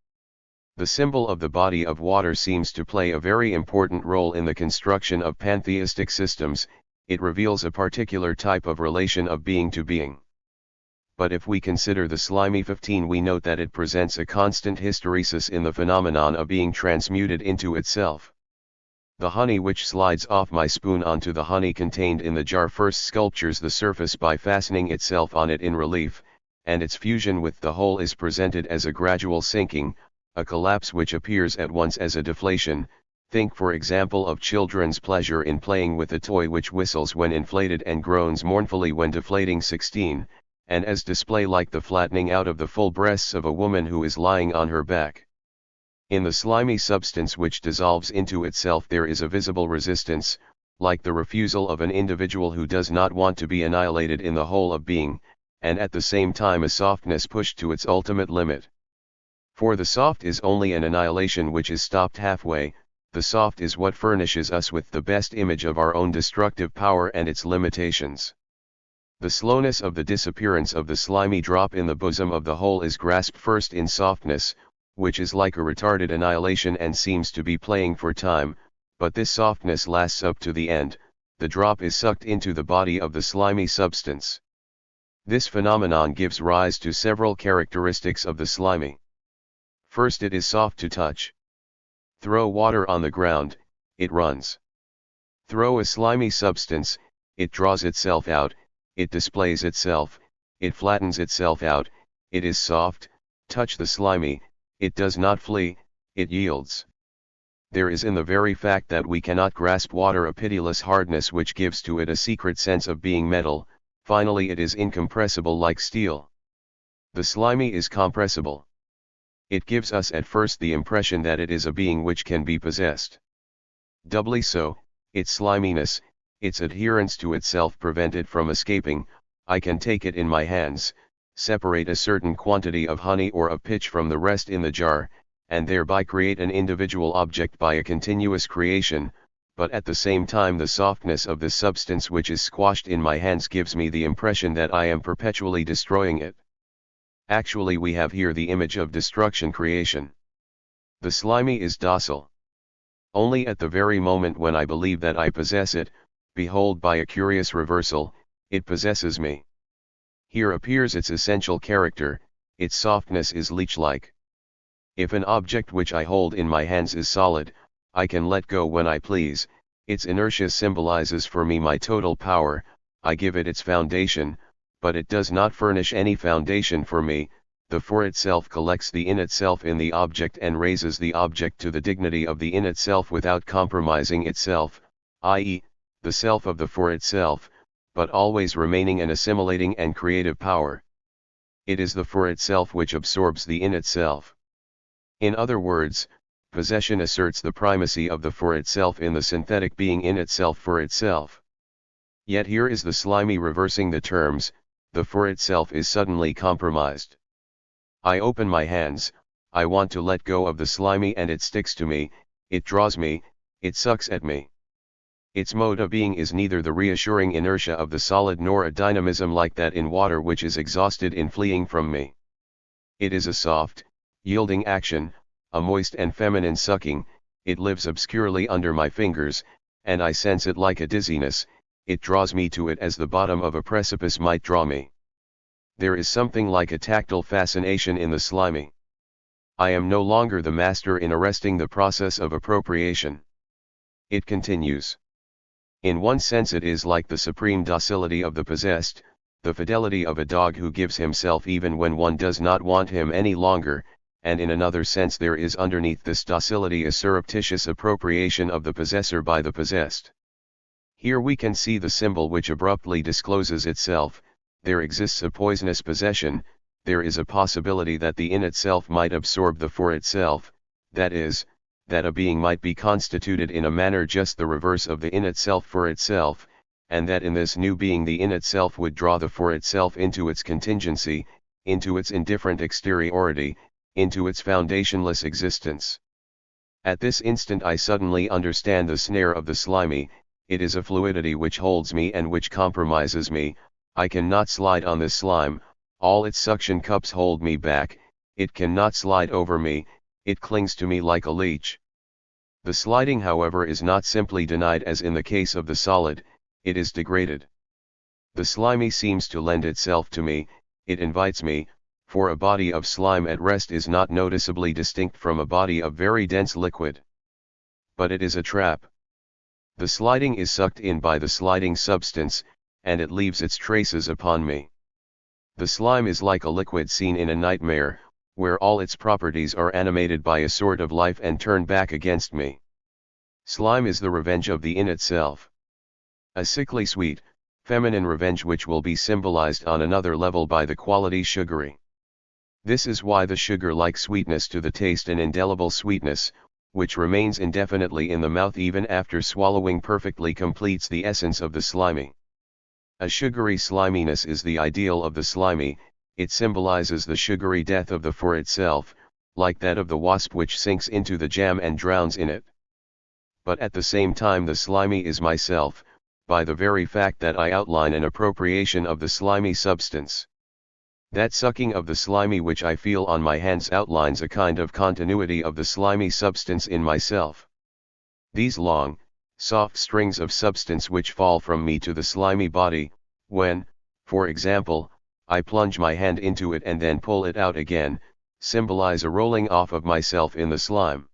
Speaker 1: The symbol of the body of water seems to play a very important role in the construction of pantheistic systems. It reveals a particular type of relation of being to being. But if we consider the slimy 15, we note that it presents a constant hysteresis in the phenomenon of being transmuted into itself. The honey which slides off my spoon onto the honey contained in the jar first sculptures the surface by fastening itself on it in relief, and its fusion with the whole is presented as a gradual sinking, a collapse which appears at once as a deflation. Think for example of children's pleasure in playing with a toy which whistles when inflated and groans mournfully when deflating. 16, and as display like the flattening out of the full breasts of a woman who is lying on her back. In the slimy substance which dissolves into itself there is a visible resistance, like the refusal of an individual who does not want to be annihilated in the whole of being, and at the same time a softness pushed to its ultimate limit. For the soft is only an annihilation which is stopped halfway. The soft is what furnishes us with the best image of our own destructive power and its limitations. The slowness of the disappearance of the slimy drop in the bosom of the whole is grasped first in softness, which is like a retarded annihilation and seems to be playing for time, but this softness lasts up to the end. The drop is sucked into the body of the slimy substance. This phenomenon gives rise to several characteristics of the slimy. First, it is soft to touch. Throw water on the ground, it runs. Throw a slimy substance, it draws itself out, it displays itself, it flattens itself out, it is soft. Touch the slimy, it does not flee, it yields. There is in the very fact that we cannot grasp water a pitiless hardness which gives to it a secret sense of being metal. Finally, it is incompressible like steel. The slimy is compressible. It gives us at first the impression that it is a being which can be possessed. Doubly so, its sliminess, its adherence to itself prevent it from escaping. I can take it in my hands, separate a certain quantity of honey or of pitch from the rest in the jar, and thereby create an individual object by a continuous creation, but at the same time the softness of this substance which is squashed in my hands gives me the impression that I am perpetually destroying it. Actually, we have here the image of destruction creation. The slimy is docile. Only at the very moment when I believe that I possess it, behold, by a curious reversal, it possesses me. Here appears its essential character. Its softness is leech-like. If an object which I hold in my hands is solid, I can let go when I please. Its inertia symbolizes for me my total power. I give it its foundation, but it does not furnish any foundation for me. The for itself collects the in itself in the object and raises the object to the dignity of the in itself without compromising itself, i.e., the self of the for itself, but always remaining an assimilating and creative power. It is the for itself which absorbs the in itself. In other words, possession asserts the primacy of the for itself in the synthetic being in itself for itself. Yet here is the slimy reversing the terms. The for itself is suddenly compromised. I open my hands, I want to let go of the slimy and it sticks to me, it draws me, it sucks at me. Its mode of being is neither the reassuring inertia of the solid nor a dynamism like that in water which is exhausted in fleeing from me. It is a soft, yielding action, a moist and feminine sucking. It lives obscurely under my fingers, and I sense it like a dizziness. It draws me to it as the bottom of a precipice might draw me. There is something like a tactile fascination in the slimy. I am no longer the master in arresting the process of appropriation. It continues. In one sense it is like the supreme docility of the possessed, the fidelity of a dog who gives himself even when one does not want him any longer, and in another sense there is underneath this docility a surreptitious appropriation of the possessor by the possessed. Here we can see the symbol which abruptly discloses itself. There exists a poisonous possession. There is a possibility that the in itself might absorb the for itself, that is, that a being might be constituted in a manner just the reverse of the in itself for itself, and that in this new being the in itself would draw the for itself into its contingency, into its indifferent exteriority, into its foundationless existence. At this instant I suddenly understand the snare of the slimy. It is a fluidity which holds me and which compromises me. I cannot slide on this slime, all its suction cups hold me back. It cannot slide over me, it clings to me like a leech. The sliding, however, is not simply denied as in the case of the solid, it is degraded. The slimy seems to lend itself to me, it invites me, for a body of slime at rest is not noticeably distinct from a body of very dense liquid. But it is a trap. The sliding is sucked in by the sliding substance, and it leaves its traces upon me. The slime is like a liquid seen in a nightmare, where all its properties are animated by a sort of life and turn back against me. Slime is the revenge of the in itself. A sickly sweet, feminine revenge which will be symbolized on another level by the quality sugary. This is why the sugar-like sweetness to the taste, an indelible sweetness, which remains indefinitely in the mouth even after swallowing, perfectly completes the essence of the slimy. A sugary sliminess is the ideal of the slimy. It symbolizes the sugary death of the for itself, like that of the wasp which sinks into the jam and drowns in it. But at the same time the slimy is myself, by the very fact that I outline an appropriation of the slimy substance. That sucking of the slimy which I feel on my hands outlines a kind of continuity of the slimy substance in myself. These long, soft strings of substance which fall from me to the slimy body, when, for example, I plunge my hand into it and then pull it out again, symbolize a rolling off of myself in the slime.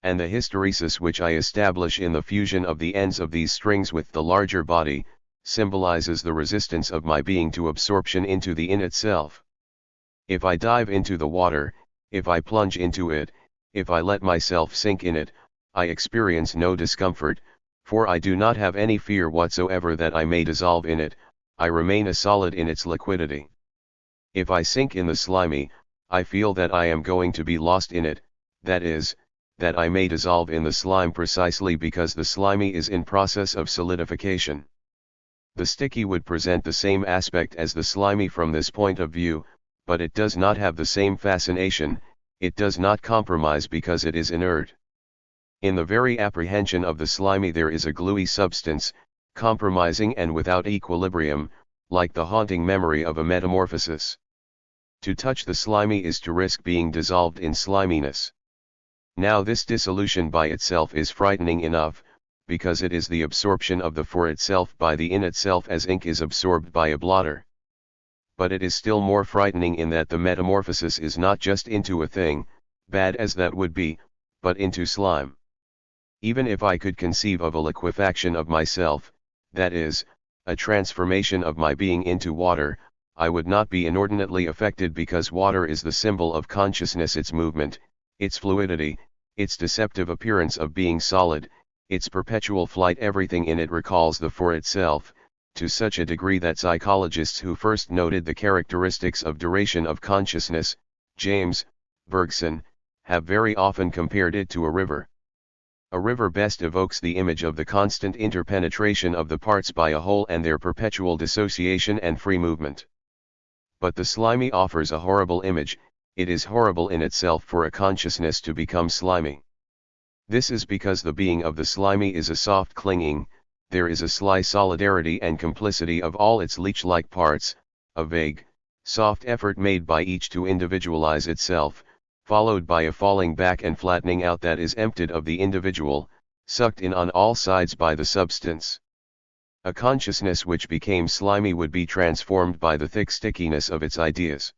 Speaker 1: And the hysteresis which I establish in the fusion of the ends of these strings with the larger body, symbolizes the resistance of my being to absorption into the in itself. If I dive into the water, if I plunge into it, if I let myself sink in it, I experience no discomfort, for I do not have any fear whatsoever that I may dissolve in it, I remain a solid in its liquidity. If I sink in the slimy, I feel that I am going to be lost in it, that is, that I may dissolve in the slime precisely because the slimy is in process of solidification. The sticky would present the same aspect as the slimy from this point of view, but it does not have the same fascination, it does not compromise because it is inert. In the very apprehension of the slimy there is a gluey substance, compromising and without equilibrium, like the haunting memory of a metamorphosis. To touch the slimy is to risk being dissolved in sliminess. Now this dissolution by itself is frightening enough, because it is the absorption of the for itself by the in itself as ink is absorbed by a blotter. But it is still more frightening in that the metamorphosis is not just into a thing, bad as that would be, but into slime. Even if I could conceive of a liquefaction of myself, that is, a transformation of my being into water, I would not be inordinately affected because water is the symbol of consciousness, its movement, its fluidity, its deceptive appearance of being solid, its perpetual flight, everything in it recalls the for itself, to such a degree that psychologists who first noted the characteristics of duration of consciousness, James, Bergson, have very often compared it to a river. A river best evokes the image of the constant interpenetration of the parts by a whole and their perpetual dissociation and free movement. But the slimy offers a horrible image. It is horrible in itself for a consciousness to become slimy. This is because the being of the slimy is a soft clinging, there is a sly solidarity and complicity of all its leech-like parts, a vague, soft effort made by each to individualize itself, followed by a falling back and flattening out that is emptied of the individual, sucked in on all sides by the substance. A consciousness which became slimy would be transformed by the thick stickiness of its ideas.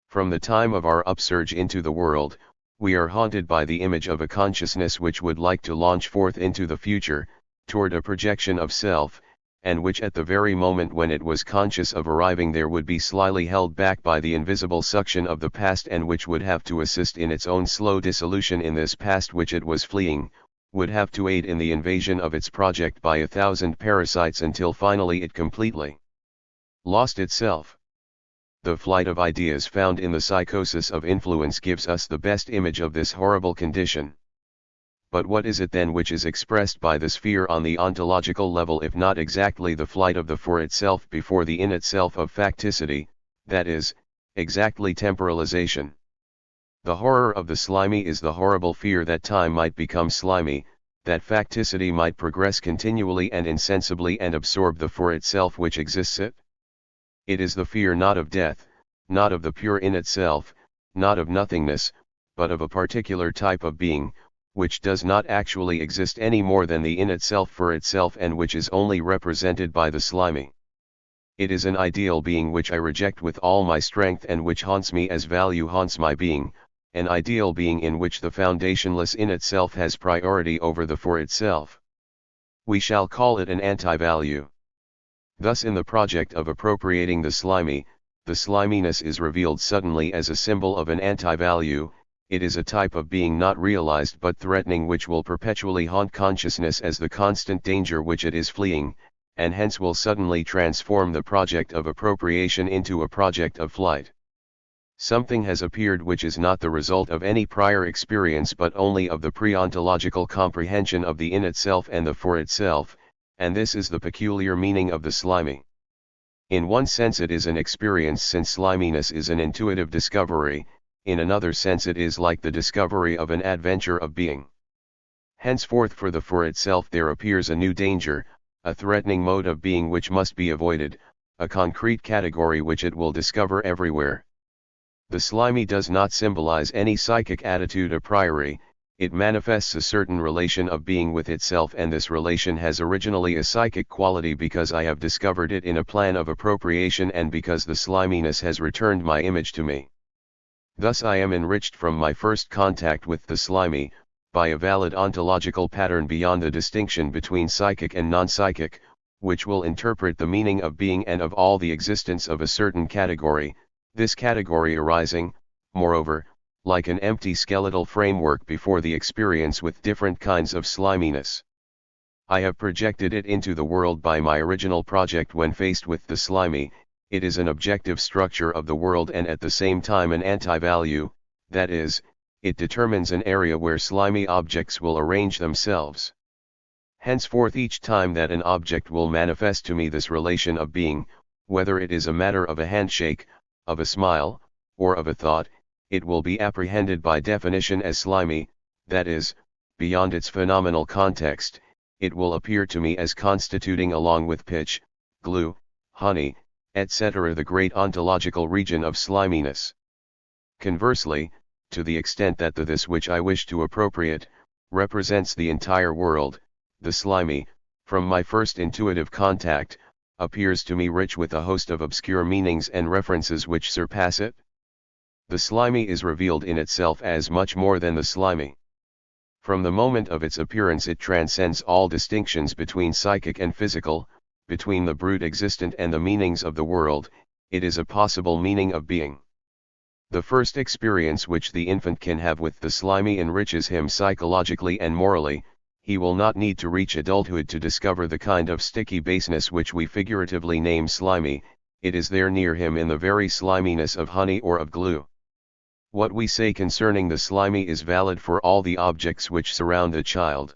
Speaker 1: From the time of our upsurge into the world, we are haunted by the image of a consciousness which would like to launch forth into the future, toward a projection of self, and which at the very moment when it was conscious of arriving there would be slyly held back by the invisible suction of the past, and which would have to assist in its own slow dissolution in this past which it was fleeing, would have to aid in the invasion of its project by 1,000 parasites until finally it completely lost itself. The flight of ideas found in the psychosis of influence gives us the best image of this horrible condition. But what is it then which is expressed by this fear on the ontological level if not exactly the flight of the for itself before the in itself of facticity, that is, exactly temporalization? The horror of the slimy is the horrible fear that time might become slimy, that facticity might progress continually and insensibly and absorb the for itself which exists it. It is the fear not of death, not of the pure in itself, not of nothingness, but of a particular type of being, which does not actually exist any more than the in itself for itself and which is only represented by the slimy. It is an ideal being which I reject with all my strength and which haunts me as value haunts my being, an ideal being in which the foundationless in itself has priority over the for itself. We shall call it an anti-value. Thus in the project of appropriating the sliminess is revealed suddenly as a symbol of an anti-value. It is a type of being not realized but threatening which will perpetually haunt consciousness as the constant danger which it is fleeing, and hence will suddenly transform the project of appropriation into a project of flight. Something has appeared which is not the result of any prior experience but only of the pre-ontological comprehension of the in itself and the for itself, and this is the peculiar meaning of the slimy. In one sense it is an experience since sliminess is an intuitive discovery, in another sense it is like the discovery of an adventure of being. Henceforth for itself there appears a new danger, a threatening mode of being which must be avoided, a concrete category which it will discover everywhere. The slimy does not symbolize any psychic attitude a priori, it manifests a certain relation of being with itself, and this relation has originally a psychic quality because I have discovered it in a plan of appropriation and because the sliminess has returned my image to me. Thus I am enriched from my first contact with the slimy, by a valid ontological pattern beyond the distinction between psychic and non-psychic, which will interpret the meaning of being and of all the existence of a certain category, this category arising, moreover, like an empty skeletal framework before the experience with different kinds of sliminess. I have projected it into the world by my original project when faced with the slimy. It is an objective structure of the world and at the same time an anti-value, that is, it determines an area where slimy objects will arrange themselves. Henceforth each time that an object will manifest to me this relation of being, whether it is a matter of a handshake, of a smile, or of a thought, it will be apprehended by definition as slimy, that is, beyond its phenomenal context, it will appear to me as constituting along with pitch, glue, honey, etc. the great ontological region of sliminess. Conversely, to the extent that the this which I wish to appropriate, represents the entire world, the slimy, from my first intuitive contact, appears to me rich with a host of obscure meanings and references which surpass it. The slimy is revealed in itself as much more than the slimy. From the moment of its appearance it transcends all distinctions between psychic and physical, between the brute existent and the meanings of the world, it is a possible meaning of being. The first experience which the infant can have with the slimy enriches him psychologically and morally. He will not need to reach adulthood to discover the kind of sticky baseness which we figuratively name slimy, it is there near him in the very sliminess of honey or of glue. What we say concerning the slimy is valid for all the objects which surround the child.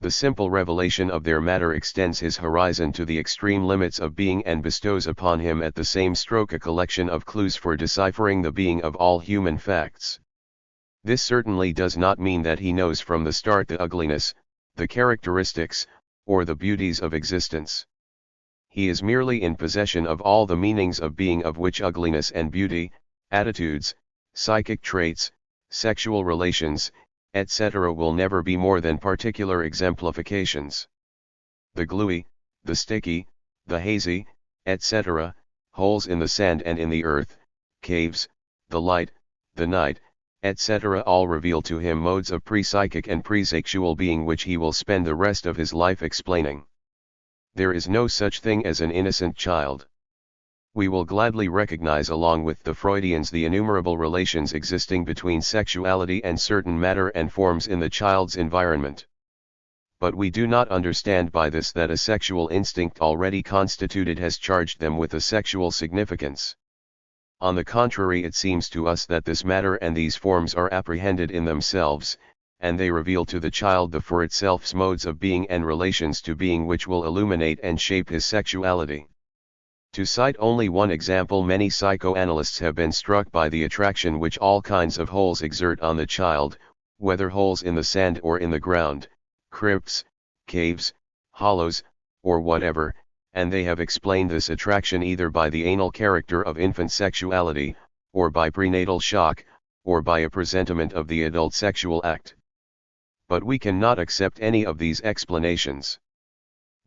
Speaker 1: The simple revelation of their matter extends his horizon to the extreme limits of being and bestows upon him at the same stroke a collection of clues for deciphering the being of all human facts. This certainly does not mean that he knows from the start the ugliness, the characteristics, or the beauties of existence. He is merely in possession of all the meanings of being of which ugliness and beauty, attitudes, psychic traits, sexual relations, etc. will never be more than particular exemplifications. The gluey, the sticky, the hazy, etc., holes in the sand and in the earth, caves, the light, the night, etc. all reveal to him modes of pre-psychic and pre-sexual being which he will spend the rest of his life explaining. There is no such thing as an innocent child. We will gladly recognize along with the Freudians the innumerable relations existing between sexuality and certain matter and forms in the child's environment. But we do not understand by this that a sexual instinct already constituted has charged them with a sexual significance. On the contrary, it seems to us that this matter and these forms are apprehended in themselves, and they reveal to the child the for itself's modes of being and relations to being which will illuminate and shape his sexuality. To cite only one example, many psychoanalysts have been struck by the attraction which all kinds of holes exert on the child, whether holes in the sand or in the ground, crypts, caves, hollows, or whatever, and they have explained this attraction either by the anal character of infant sexuality, or by prenatal shock, or by a presentiment of the adult sexual act. But we cannot accept any of these explanations.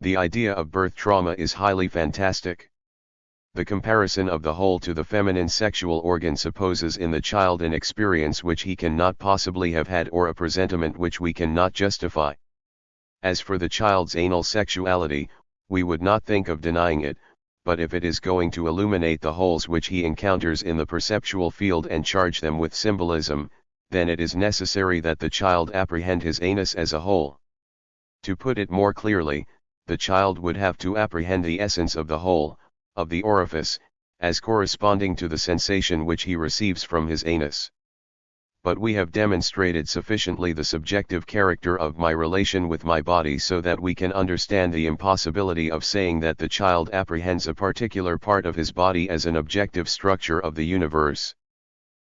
Speaker 1: The idea of birth trauma is highly fantastic. The comparison of the whole to the feminine sexual organ supposes in the child an experience which he cannot possibly have had or a presentiment which we cannot justify. As for the child's anal sexuality, we would not think of denying it, but if it is going to illuminate the holes which he encounters in the perceptual field and charge them with symbolism, then it is necessary that the child apprehend his anus as a whole. To put it more clearly, the child would have to apprehend the essence of the whole, of the orifice, as corresponding to the sensation which he receives from his anus. But we have demonstrated sufficiently the subjective character of my relation with my body so that we can understand the impossibility of saying that the child apprehends a particular part of his body as an objective structure of the universe.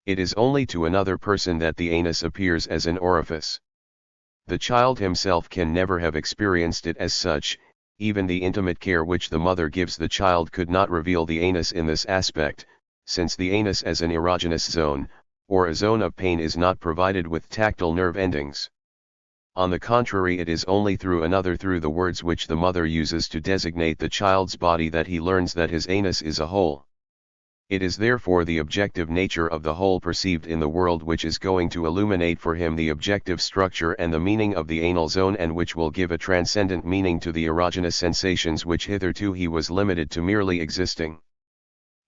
Speaker 1: It is only to another person that the anus appears as an orifice. The child himself can never have experienced it as such. Even the intimate care which the mother gives the child could not reveal the anus in this aspect, since the anus as an erogenous zone, or a zone of pain, is not provided with tactile nerve endings. On the contrary, it is only through another, through the words which the mother uses to designate the child's body, that he learns that his anus is a hole. It is therefore the objective nature of the hole perceived in the world which is going to illuminate for him the objective structure and the meaning of the anal zone, and which will give a transcendent meaning to the erogenous sensations which hitherto he was limited to merely existing.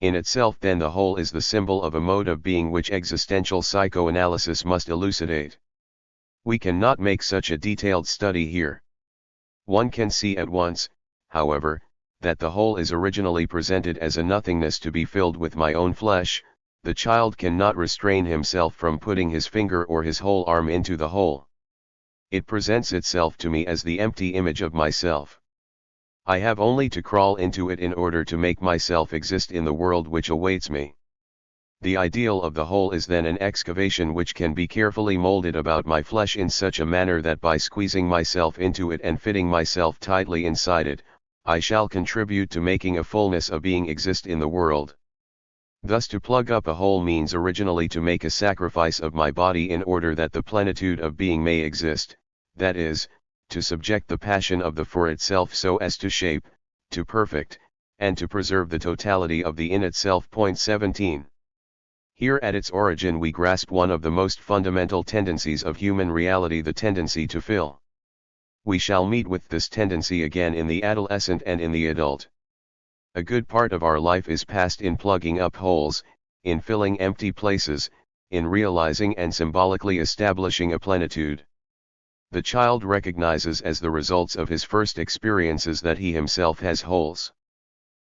Speaker 1: In itself then the whole is the symbol of a mode of being which existential psychoanalysis must elucidate. We cannot make such a detailed study here. One can see at once, however, that the whole is originally presented as a nothingness to be filled with my own flesh. The child cannot restrain himself from putting his finger or his whole arm into the hole. It presents itself to me as the empty image of myself. I have only to crawl into it in order to make myself exist in the world which awaits me. The ideal of the whole is then an excavation which can be carefully molded about my flesh in such a manner that by squeezing myself into it and fitting myself tightly inside it, I shall contribute to making a fullness of being exist in the world. Thus to plug up a hole means originally to make a sacrifice of my body in order that the plenitude of being may exist, that is, to subject the passion of the for itself so as to shape, to perfect, and to preserve the totality of the in itself. 17. Here at its origin we grasp one of the most fundamental tendencies of human reality, the tendency to fill. We shall meet with this tendency again in the adolescent and in the adult. A good part of our life is passed in plugging up holes, in filling empty places, in realizing and symbolically establishing a plenitude. The child recognizes as the results of his first experiences that he himself has holes.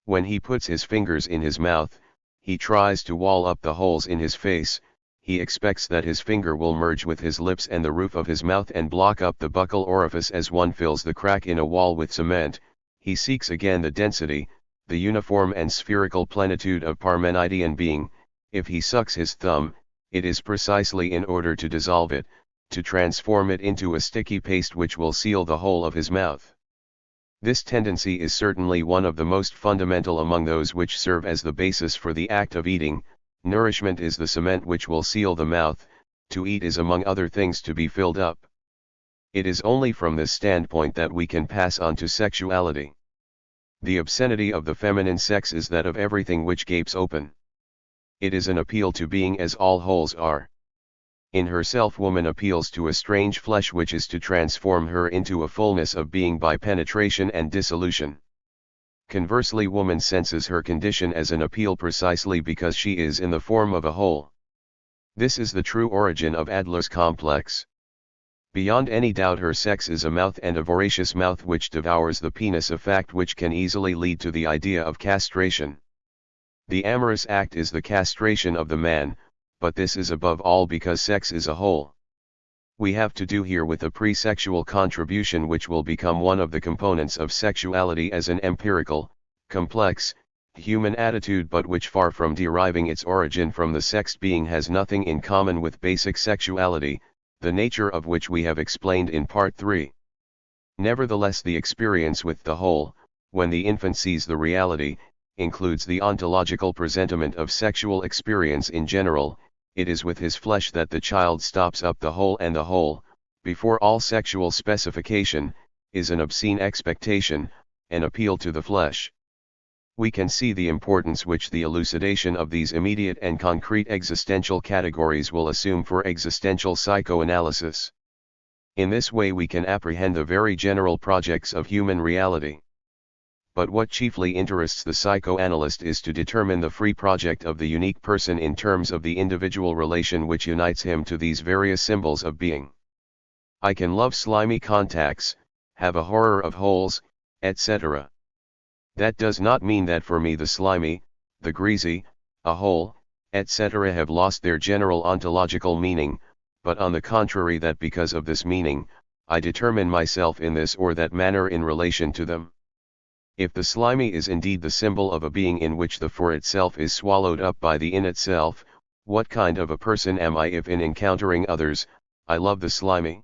Speaker 1: When he puts his fingers in his mouth, he tries to wall up the holes in his face. He expects that his finger will merge with his lips and the roof of his mouth and block up the buccal orifice as one fills the crack in a wall with cement. He seeks again the density, the uniform and spherical plenitude of Parmenidean being. If he sucks his thumb, it is precisely in order to dissolve it, to transform it into a sticky paste which will seal the whole of his mouth. This tendency is certainly one of the most fundamental among those which serve as the basis for the act of eating. Nourishment is the cement which will seal the mouth. To eat is among other things to be filled up. It is only from this standpoint that we can pass on to sexuality. The obscenity of the feminine sex is that of everything which gapes open. It is an appeal to being as all holes are. In herself woman appeals to a strange flesh which is to transform her into a fullness of being by penetration and dissolution. Conversely, woman senses her condition as an appeal precisely because she is in the form of a whole. This is the true origin of Adler's complex. Beyond any doubt her sex is a mouth, and a voracious mouth which devours the penis, a fact which can easily lead to the idea of castration. The amorous act is the castration of the man, but this is above all because sex is a whole. We have to do here with a pre-sexual contribution which will become one of the components of sexuality as an empirical, complex, human attitude, but which, far from deriving its origin from the sexed being, has nothing in common with basic sexuality, the nature of which we have explained in Part 3. Nevertheless, the experience with the whole, when the infant sees the reality, includes the ontological presentiment of sexual experience in general. It is with his flesh that the child stops up the whole, and the whole, before all sexual specification, is an obscene expectation, an appeal to the flesh. We can see the importance which the elucidation of these immediate and concrete existential categories will assume for existential psychoanalysis. In this way we can apprehend the very general projects of human reality. But what chiefly interests the psychoanalyst is to determine the free project of the unique person in terms of the individual relation which unites him to these various symbols of being. I can love slimy contacts, have a horror of holes, etc. That does not mean that for me the slimy, the greasy, a hole, etc. have lost their general ontological meaning, but on the contrary that because of this meaning, I determine myself in this or that manner in relation to them. If the slimy is indeed the symbol of a being in which the for itself is swallowed up by the in itself, What kind of a person am I if in encountering others, I love the slimy?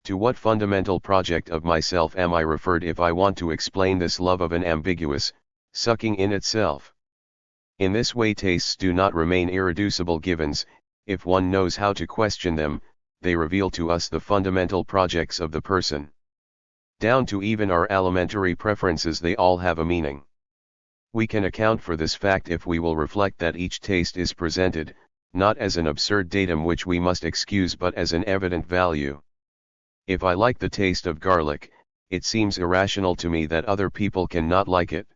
Speaker 1: To what fundamental project of myself am I referred if I want to explain this love of an ambiguous, sucking in itself? In this way tastes do not remain irreducible givens. If one knows how to question them, they reveal to us the fundamental projects of the person. Down to even our alimentary preferences, they all have a meaning. We can account for this fact if we will reflect that each taste is presented, not as an absurd datum which we must excuse but as an evident value. If I like the taste of garlic, it seems irrational to me that other people cannot like it.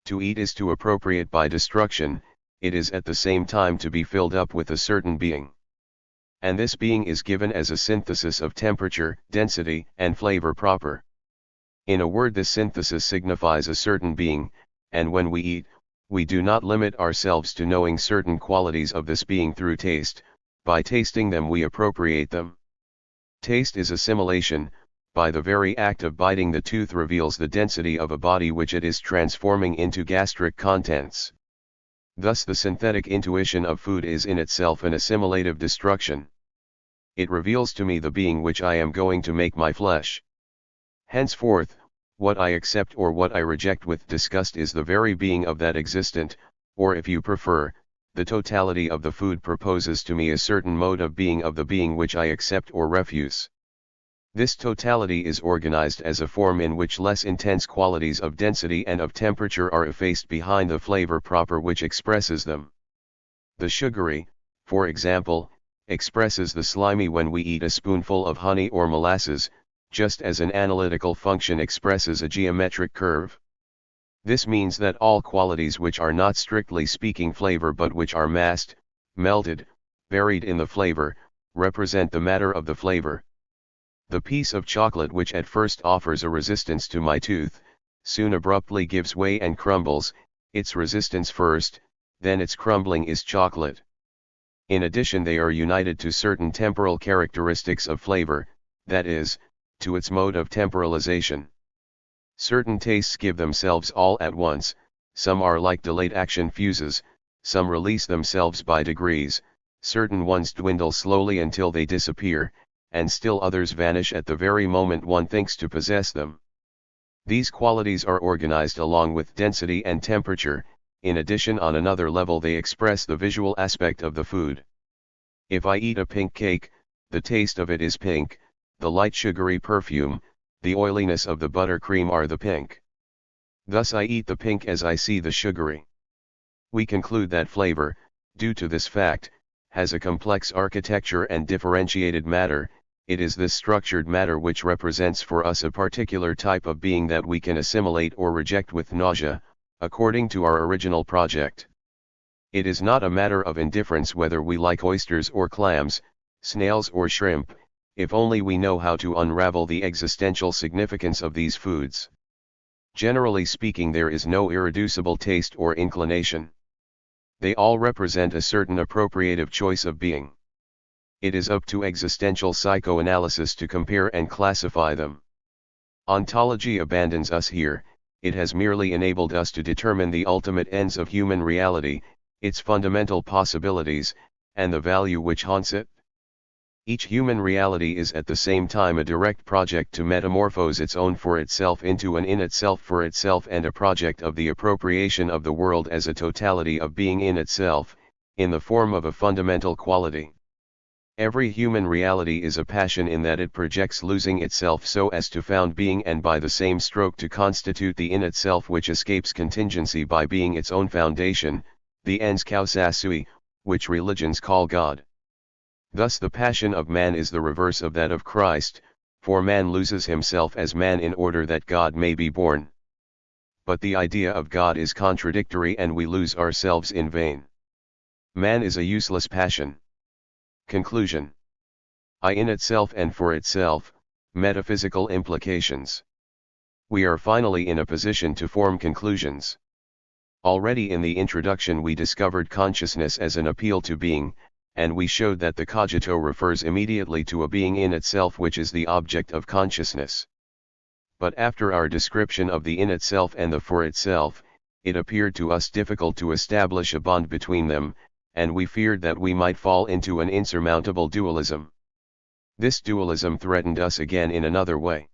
Speaker 1: To eat is to appropriate by destruction, it is at the same time to be filled up with a certain being. And this being is given as a synthesis of temperature, density, and flavor proper. In a word, this synthesis signifies a certain being, and when we eat, we do not limit ourselves to knowing certain qualities of this being through taste. By tasting them we appropriate them. Taste is assimilation. By the very act of biting, the tooth reveals the density of a body which it is transforming into gastric contents. Thus the synthetic intuition of food is in itself an assimilative destruction. It reveals to me the being which I am going to make my flesh. Henceforth, what I accept or what I reject with disgust is the very being of that existent, or if you prefer, the totality of the food proposes to me a certain mode of being of the being which I accept or refuse. This totality is organized as a form in which less intense qualities of density and of temperature are effaced behind the flavor proper which expresses them. The sugary, for example, expresses the slimy when we eat a spoonful of honey or molasses, just as an analytical function expresses a geometric curve. This means that all qualities which are not strictly speaking flavor but which are masked, melted, buried in the flavor, represent the matter of the flavor. The piece of chocolate which at first offers a resistance to my tooth, soon abruptly gives way and crumbles. Its resistance first, then its crumbling is chocolate. In addition, they are united to certain temporal characteristics of flavor, that is, to its mode of temporalization. Certain tastes give themselves all at once, some are like delayed action fuses, some release themselves by degrees, certain ones dwindle slowly until they disappear, and still others vanish at the very moment one thinks to possess them. These qualities are organized along with density and temperature. In addition, on another level they express the visual aspect of the food. If I eat a pink cake, the taste of it is pink, the light sugary perfume, the oiliness of the buttercream are the pink. Thus I eat the pink as I see the sugary. We conclude that flavor, due to this fact, has a complex architecture and differentiated matter. It is this structured matter which represents for us a particular type of being that we can assimilate or reject with nausea, according to our original project. It is not a matter of indifference whether we like oysters or clams, snails or shrimp, if only we know how to unravel the existential significance of these foods. Generally speaking, there is no irreducible taste or inclination. They all represent a certain appropriative choice of being. It is up to existential psychoanalysis to compare and classify them. Ontology abandons us here. It has merely enabled us to determine the ultimate ends of human reality, its fundamental possibilities, and the value which haunts it. Each human reality is at the same time a direct project to metamorphose its own for itself into an in itself for itself, and a project of the appropriation of the world as a totality of being in itself, in the form of a fundamental quality. Every human reality is a passion in that it projects losing itself so as to found being, and by the same stroke to constitute the in itself which escapes contingency by being its own foundation, the ens causa sui, which religions call God. Thus the passion of man is the reverse of that of Christ, for man loses himself as man in order that God may be born. But the idea of God is contradictory, and we lose ourselves in vain. Man is a useless passion. Conclusion. I in itself and for itself, metaphysical implications. We are finally in a position to form conclusions. Already in the introduction we discovered consciousness as an appeal to being, and we showed that the cogito refers immediately to a being in itself which is the object of consciousness. But after our description of the in itself and the for itself, it appeared to us difficult to establish a bond between them, and we feared that we might fall into an insurmountable dualism. This dualism threatened us again in another way.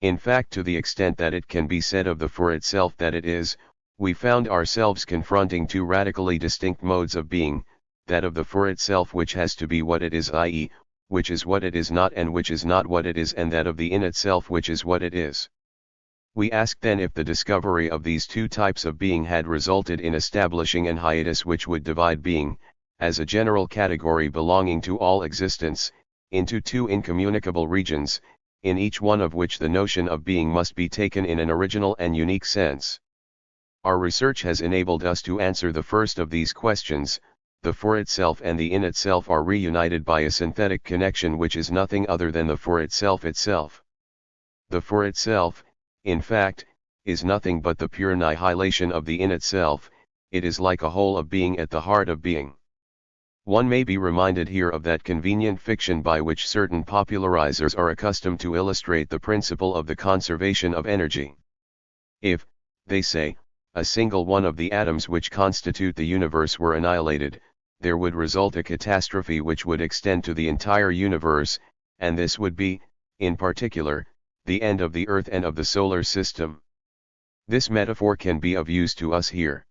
Speaker 1: In fact, to the extent that it can be said of the for itself that it is, we found ourselves confronting two radically distinct modes of being, that of the for itself which has to be what it is, i.e., which is what it is not and which is not what it is, and that of the in itself which is what it is. We asked then if the discovery of these two types of being had resulted in establishing an hiatus which would divide being, as a general category belonging to all existence, into two incommunicable regions, in each one of which the notion of being must be taken in an original and unique sense. Our research has enabled us to answer the first of these questions. The for itself and the in itself are reunited by a synthetic connection which is nothing other than the for itself itself. The for itself, in fact, is nothing but the pure annihilation of the in itself. It is like a whole of being at the heart of being. One may be reminded here of that convenient fiction by which certain popularizers are accustomed to illustrate the principle of the conservation of energy. If, they say, a single one of the atoms which constitute the universe were annihilated, there would result a catastrophe which would extend to the entire universe, and this would be, in particular, the end of the Earth and of the solar system. This metaphor can be of use to us here.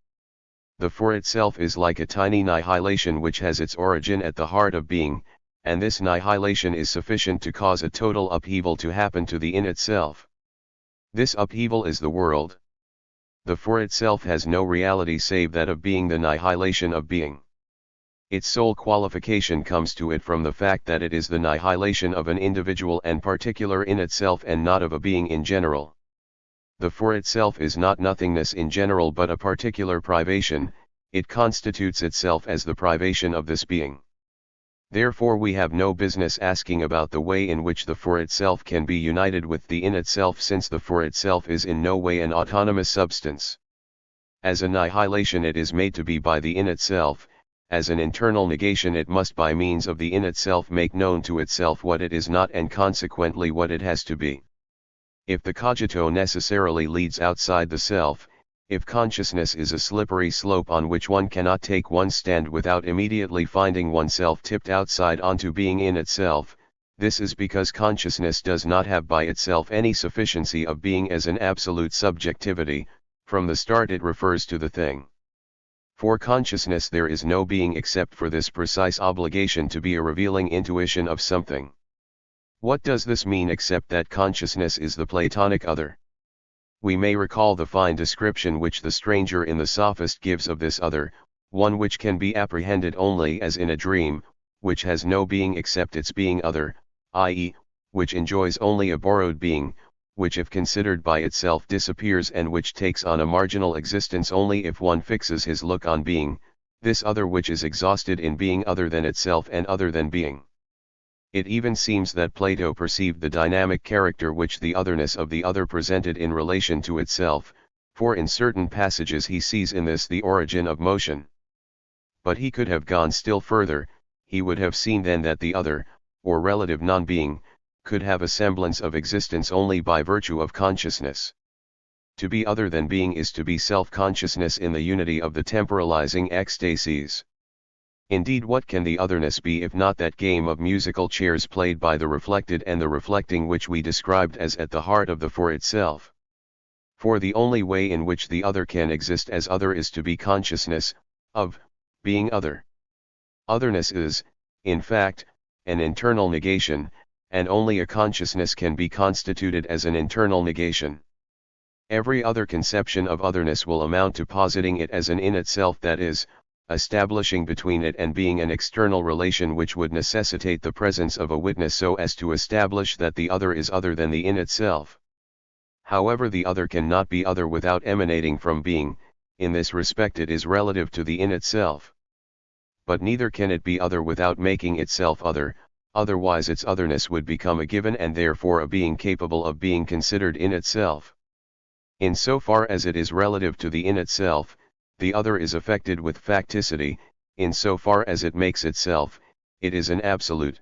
Speaker 1: The for itself is like a tiny annihilation which has its origin at the heart of being, and this annihilation is sufficient to cause a total upheaval to happen to the in itself. This upheaval is the world. The for itself has no reality save that of being the annihilation of being. Its sole qualification comes to it from the fact that it is the annihilation of an individual and particular in itself and not of a being in general. The for itself is not nothingness in general but a particular privation. It constitutes itself as the privation of this being. Therefore we have no business asking about the way in which the for itself can be united with the in itself, since the for itself is in no way an autonomous substance. As annihilation it is made to be by the in itself. As an internal negation it must by means of the in itself make known to itself what it is not and consequently what it has to be. If the cogito necessarily leads outside the self, if consciousness is a slippery slope on which one cannot take one's stand without immediately finding oneself tipped outside onto being in itself, this is because consciousness does not have by itself any sufficiency of being as an absolute subjectivity. From the start it refers to the thing. For consciousness there is no being except for this precise obligation to be a revealing intuition of something. What does this mean except that consciousness is the Platonic other? We may recall the fine description which the stranger in the Sophist gives of this other, one which can be apprehended only as in a dream, which has no being except its being other, i.e., which enjoys only a borrowed being, which if considered by itself disappears and which takes on a marginal existence only if one fixes his look on being, this other which is exhausted in being other than itself and other than being. It even seems that Plato perceived the dynamic character which the otherness of the other presented in relation to itself, for in certain passages he sees in this the origin of motion. But he could have gone still further. He would have seen then that the other, or relative non-being, could have a semblance of existence only by virtue of consciousness. To be other than being is to be self-consciousness in the unity of the temporalizing ecstasies. Indeed, what can the otherness be if not that game of musical chairs played by the reflected and the reflecting which we described as at the heart of the for itself? For the only way in which the other can exist as other is to be consciousness of being other. Otherness is, in fact, an internal negation, and only a consciousness can be constituted as an internal negation. Every other conception of otherness will amount to positing it as an in itself, that is, establishing between it and being an external relation which would necessitate the presence of a witness so as to establish that the other is other than the in itself. However, the other cannot be other without emanating from being. In this respect it is relative to the in itself. But neither can it be other without making itself other, otherwise its otherness would become a given and therefore a being capable of being considered in itself. In so far as it is relative to the in itself, the other is affected with facticity. In so far as it makes itself, it is an absolute.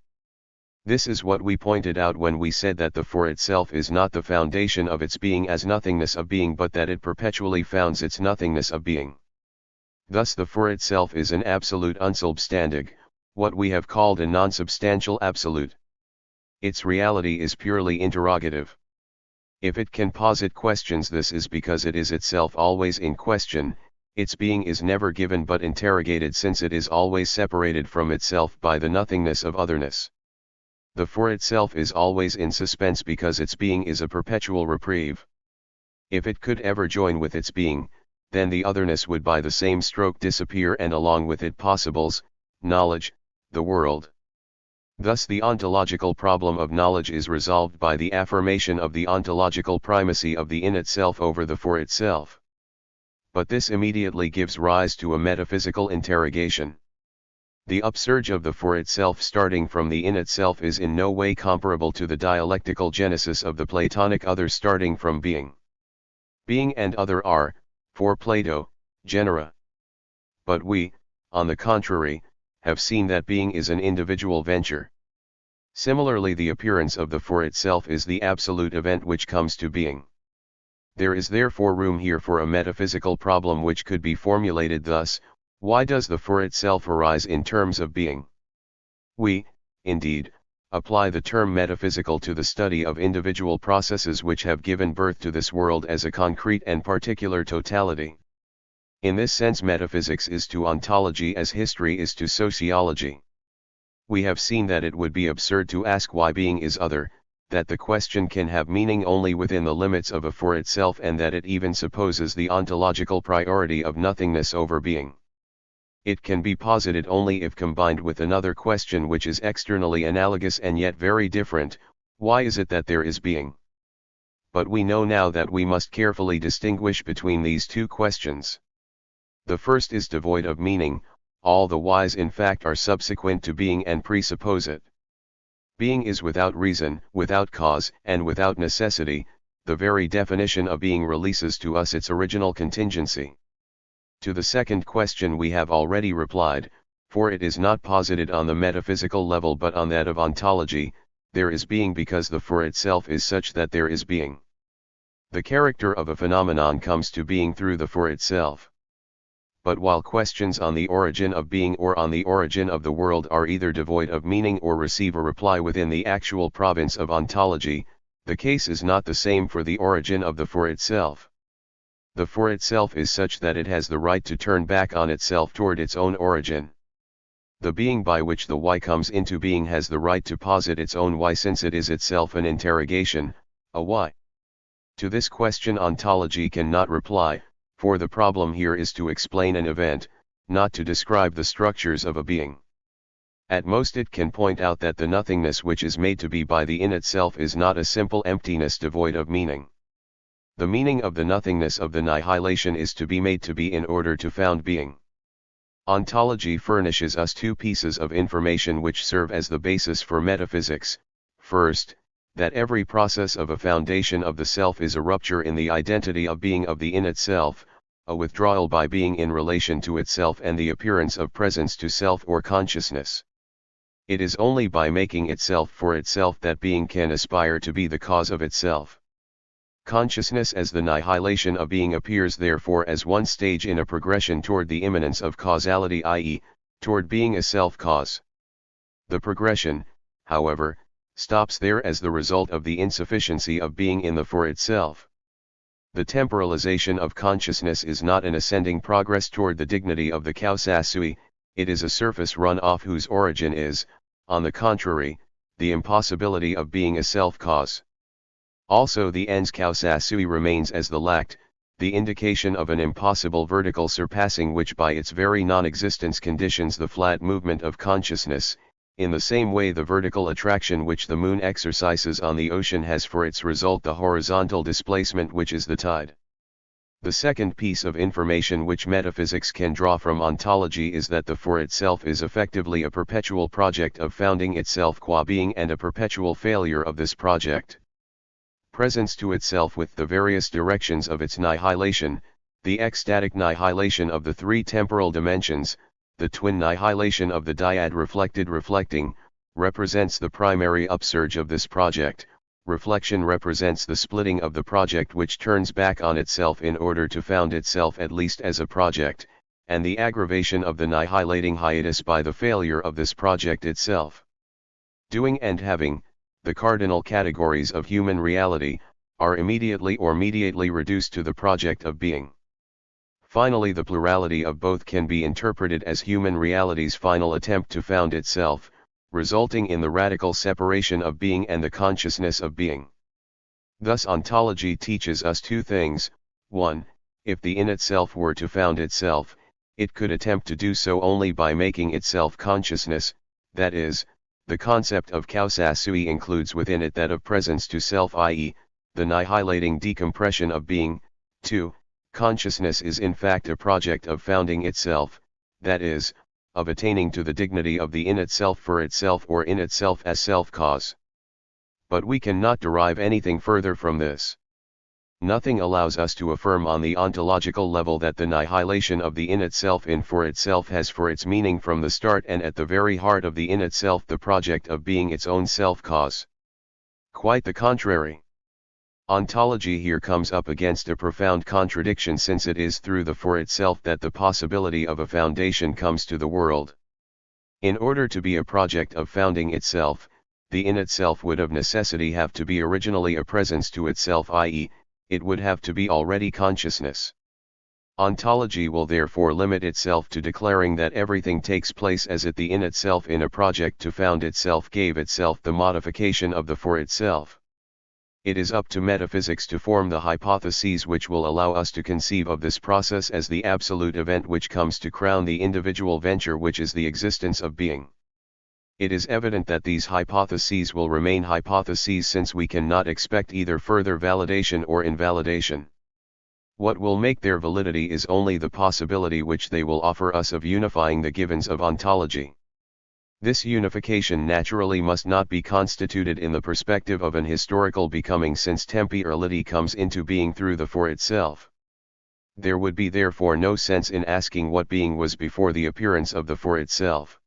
Speaker 1: This is what we pointed out when we said that the for itself is not the foundation of its being as nothingness of being, but that it perpetually founds its nothingness of being. Thus the for itself is an absolute unsubstantig, what we have called a non-substantial absolute. Its reality is purely interrogative. If it can posit questions, this is because it is itself always in question. Its being is never given but interrogated, since it is always separated from itself by the nothingness of otherness. The for itself is always in suspense because its being is a perpetual reprieve. If it could ever join with its being, then the otherness would by the same stroke disappear, and along with it possibles, knowledge, the world. Thus the ontological problem of knowledge is resolved by the affirmation of the ontological primacy of the in itself over the for itself. But this immediately gives rise to a metaphysical interrogation. The upsurge of the for itself starting from the in itself is in no way comparable to the dialectical genesis of the Platonic other starting from being. Being and other are, for Plato, genera. But we, on the contrary, have seen that being is an individual venture. Similarly, the appearance of the for itself is the absolute event which comes to being. There is therefore room here for a metaphysical problem which could be formulated thus: why does the for itself arise in terms of being? We, indeed, apply the term metaphysical to the study of individual processes which have given birth to this world as a concrete and particular totality. In this sense, metaphysics is to ontology as history is to sociology. We have seen that it would be absurd to ask why being is other, that the question can have meaning only within the limits of a for itself, and that it even supposes the ontological priority of nothingness over being. It can be posited only if combined with another question which is externally analogous and yet very different: why is it that there is being? But we know now that we must carefully distinguish between these two questions. The first is devoid of meaning. All the whys in fact are subsequent to being and presuppose it. Being is without reason, without cause, and without necessity. The very definition of being releases to us its original contingency. To the second question we have already replied, for it is not posited on the metaphysical level but on that of ontology. There is being because the for itself is such that there is being. The character of a phenomenon comes to being through the for itself. But while questions on the origin of being or on the origin of the world are either devoid of meaning or receive a reply within the actual province of ontology, the case is not the same for the origin of the for itself. The for itself is such that it has the right to turn back on itself toward its own origin. The being by which the why comes into being has the right to posit its own why, since it is itself an interrogation, a why. To this question ontology cannot reply, for the problem here is to explain an event, not to describe the structures of a being. At most it can point out that the nothingness which is made to be by the in itself is not a simple emptiness devoid of meaning. The meaning of the nothingness of the nihilation is to be made to be in order to found being. Ontology furnishes us two pieces of information which serve as the basis for metaphysics. First, that every process of a foundation of the self is a rupture in the identity of being of the in itself, a withdrawal by being in relation to itself and the appearance of presence to self or consciousness. It is only by making itself for itself that being can aspire to be the cause of itself. Consciousness as the nihilation of being appears therefore as one stage in a progression toward the immanence of causality, i.e., toward being a self-cause. The progression, however, stops there as the result of the insufficiency of being in the for itself. The temporalization of consciousness is not an ascending progress toward the dignity of the causa sui, it is a surface run-off whose origin is, on the contrary, the impossibility of being a self-cause. Also the ens causa sui remains as the lact, the indication of an impossible vertical surpassing which by its very non-existence conditions the flat movement of consciousness. In the same way the vertical attraction which the moon exercises on the ocean has for its result the horizontal displacement which is the tide. The second piece of information which metaphysics can draw from ontology is that the for itself is effectively a perpetual project of founding itself qua being and a perpetual failure of this project. Presence to itself with the various directions of its nihilation, the ecstatic nihilation of the three temporal dimensions, the twin nihilation of the dyad reflecting, represents the primary upsurge of this project. Reflection represents the splitting of the project which turns back on itself in order to found itself at least as a project, and the aggravation of the annihilating hiatus by the failure of this project itself. Doing and having, the cardinal categories of human reality, are immediately or mediately reduced to the project of being. Finally, the plurality of both can be interpreted as human reality's final attempt to found itself, resulting in the radical separation of being and the consciousness of being. Thus ontology teaches us two things: 1, if the in itself were to found itself, it could attempt to do so only by making itself consciousness, that is, the concept of causa sui includes within it that of presence to self, i.e., the annihilating decompression of being. 2, consciousness is in fact a project of founding itself, that is, of attaining to the dignity of the in itself for itself or in itself as self-cause. But we cannot derive anything further from this. Nothing allows us to affirm on the ontological level that the annihilation of the in itself in for itself has for its meaning from the start and at the very heart of the in itself the project of being its own self-cause. Quite the contrary. Ontology here comes up against a profound contradiction, since it is through the for itself that the possibility of a foundation comes to the world. In order to be a project of founding itself, the in itself would of necessity have to be originally a presence to itself, i.e., it would have to be already consciousness. Ontology will therefore limit itself to declaring that everything takes place as it the in itself in a project to found itself gave itself the modification of the for itself. It is up to metaphysics to form the hypotheses which will allow us to conceive of this process as the absolute event which comes to crown the individual venture which is the existence of being. It is evident that these hypotheses will remain hypotheses, since we cannot expect either further validation or invalidation. What will make their validity is only the possibility which they will offer us of unifying the givens of ontology. This unification naturally must not be constituted in the perspective of an historical becoming, since temporality comes into being through the for itself. There would be therefore no sense in asking what being was before the appearance of the for itself.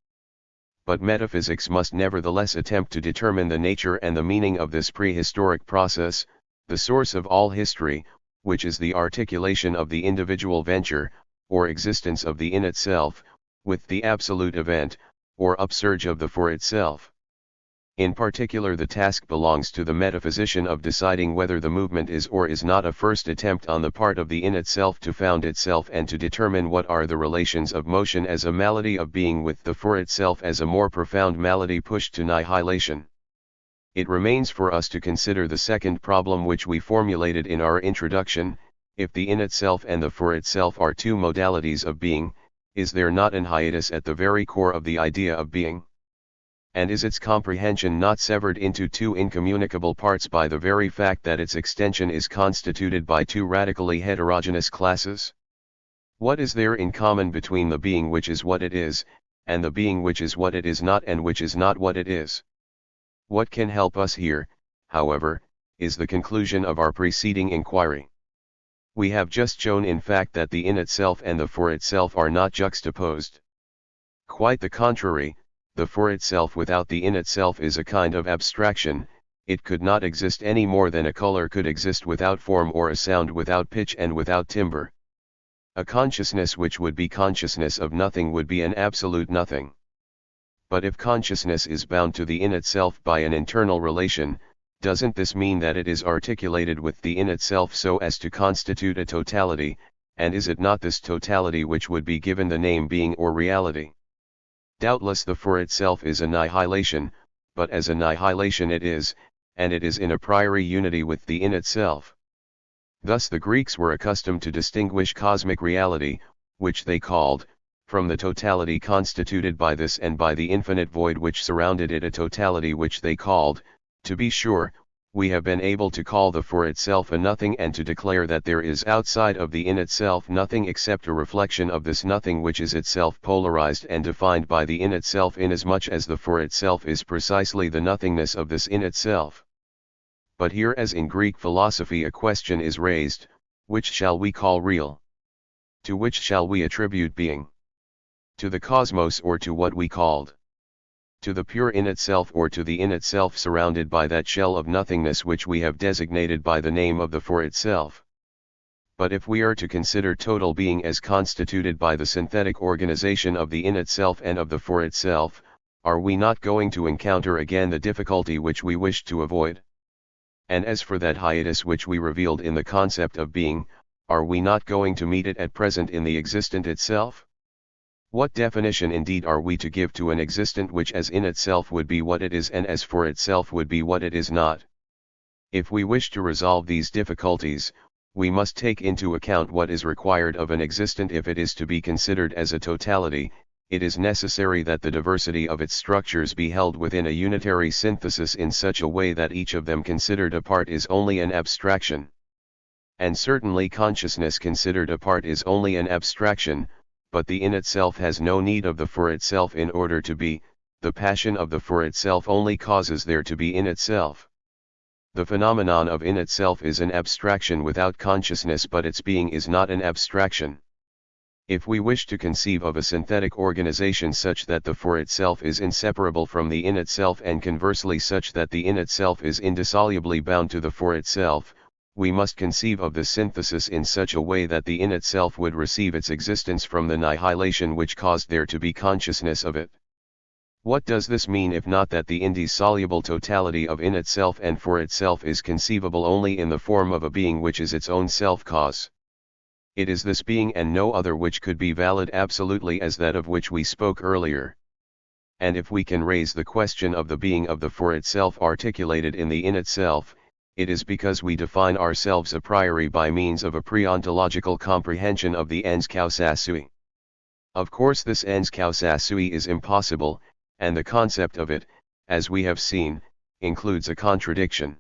Speaker 1: But metaphysics must nevertheless attempt to determine the nature and the meaning of this prehistoric process, the source of all history, which is the articulation of the individual venture, or existence of the in itself, with the absolute event, or upsurge of the for itself. In particular, the task belongs to the metaphysician of deciding whether the movement is or is not a first attempt on the part of the in itself to found itself, and to determine what are the relations of motion as a malady of being with the for itself as a more profound malady pushed to annihilation. It remains for us to consider the second problem which we formulated in our introduction: if the in itself and the for itself are two modalities of being, is there not an hiatus at the very core of the idea of being? And is its comprehension not severed into two incommunicable parts by the very fact that its extension is constituted by two radically heterogeneous classes? What is there in common between the being which is what it is, and the being which is what it is not and which is not what it is? What can help us here, however, is the conclusion of our preceding inquiry. We have just shown in fact that the in itself and the for itself are not juxtaposed. Quite the contrary. The for itself without the in itself is a kind of abstraction. It could not exist any more than a color could exist without form, or a sound without pitch and without timbre. A consciousness which would be consciousness of nothing would be an absolute nothing. But if consciousness is bound to the in itself by an internal relation, doesn't this mean that it is articulated with the in itself so as to constitute a totality, and is it not this totality which would be given the name being or reality? Doubtless the for itself is annihilation, but as annihilation it is, and it is in a priori unity with the in itself. Thus the Greeks were accustomed to distinguish cosmic reality, which they called, from the totality constituted by this and by the infinite void which surrounded it, a totality which they called, to be sure, we have been able to call the for itself a nothing, and to declare that there is outside of the in itself nothing except a reflection of this nothing which is itself polarized and defined by the in itself, inasmuch as the for itself is precisely the nothingness of this in itself. But here, as in Greek philosophy, a question is raised: which shall we call real? To which shall we attribute being? To the cosmos, or to what we called? To the pure in itself, or to the in itself surrounded by that shell of nothingness which we have designated by the name of the for itself? But if we are to consider total being as constituted by the synthetic organization of the in itself and of the for itself, are we not going to encounter again the difficulty which we wished to avoid? And as for that hiatus which we revealed in the concept of being, are we not going to meet it at present in the existent itself? What definition indeed are we to give to an existent which as in itself would be what it is and as for itself would be what it is not? If we wish to resolve these difficulties, we must take into account what is required of an existent if it is to be considered as a totality. It is necessary that the diversity of its structures be held within a unitary synthesis in such a way that each of them considered apart is only an abstraction. And certainly consciousness considered apart is only an abstraction, but the in itself has no need of the for itself in order to be. The passion of the for itself only causes there to be in itself. The phenomenon of in itself is an abstraction without consciousness, but its being is not an abstraction. If we wish to conceive of a synthetic organization such that the for itself is inseparable from the in itself and conversely such that the in itself is indissolubly bound to the for itself, we must conceive of the synthesis in such a way that the in itself would receive its existence from the nihilation which caused there to be consciousness of it. What does this mean if not that the indissoluble totality of in itself and for itself is conceivable only in the form of a being which is its own self-cause? It is this being and no other which could be valid absolutely as that of which we spoke earlier. And if we can raise the question of the being of the for itself articulated in the in itself, it is because we define ourselves a priori by means of a pre-ontological comprehension of the ens causa sui. Of course this ens causa sui is impossible, and the concept of it, as we have seen, includes a contradiction.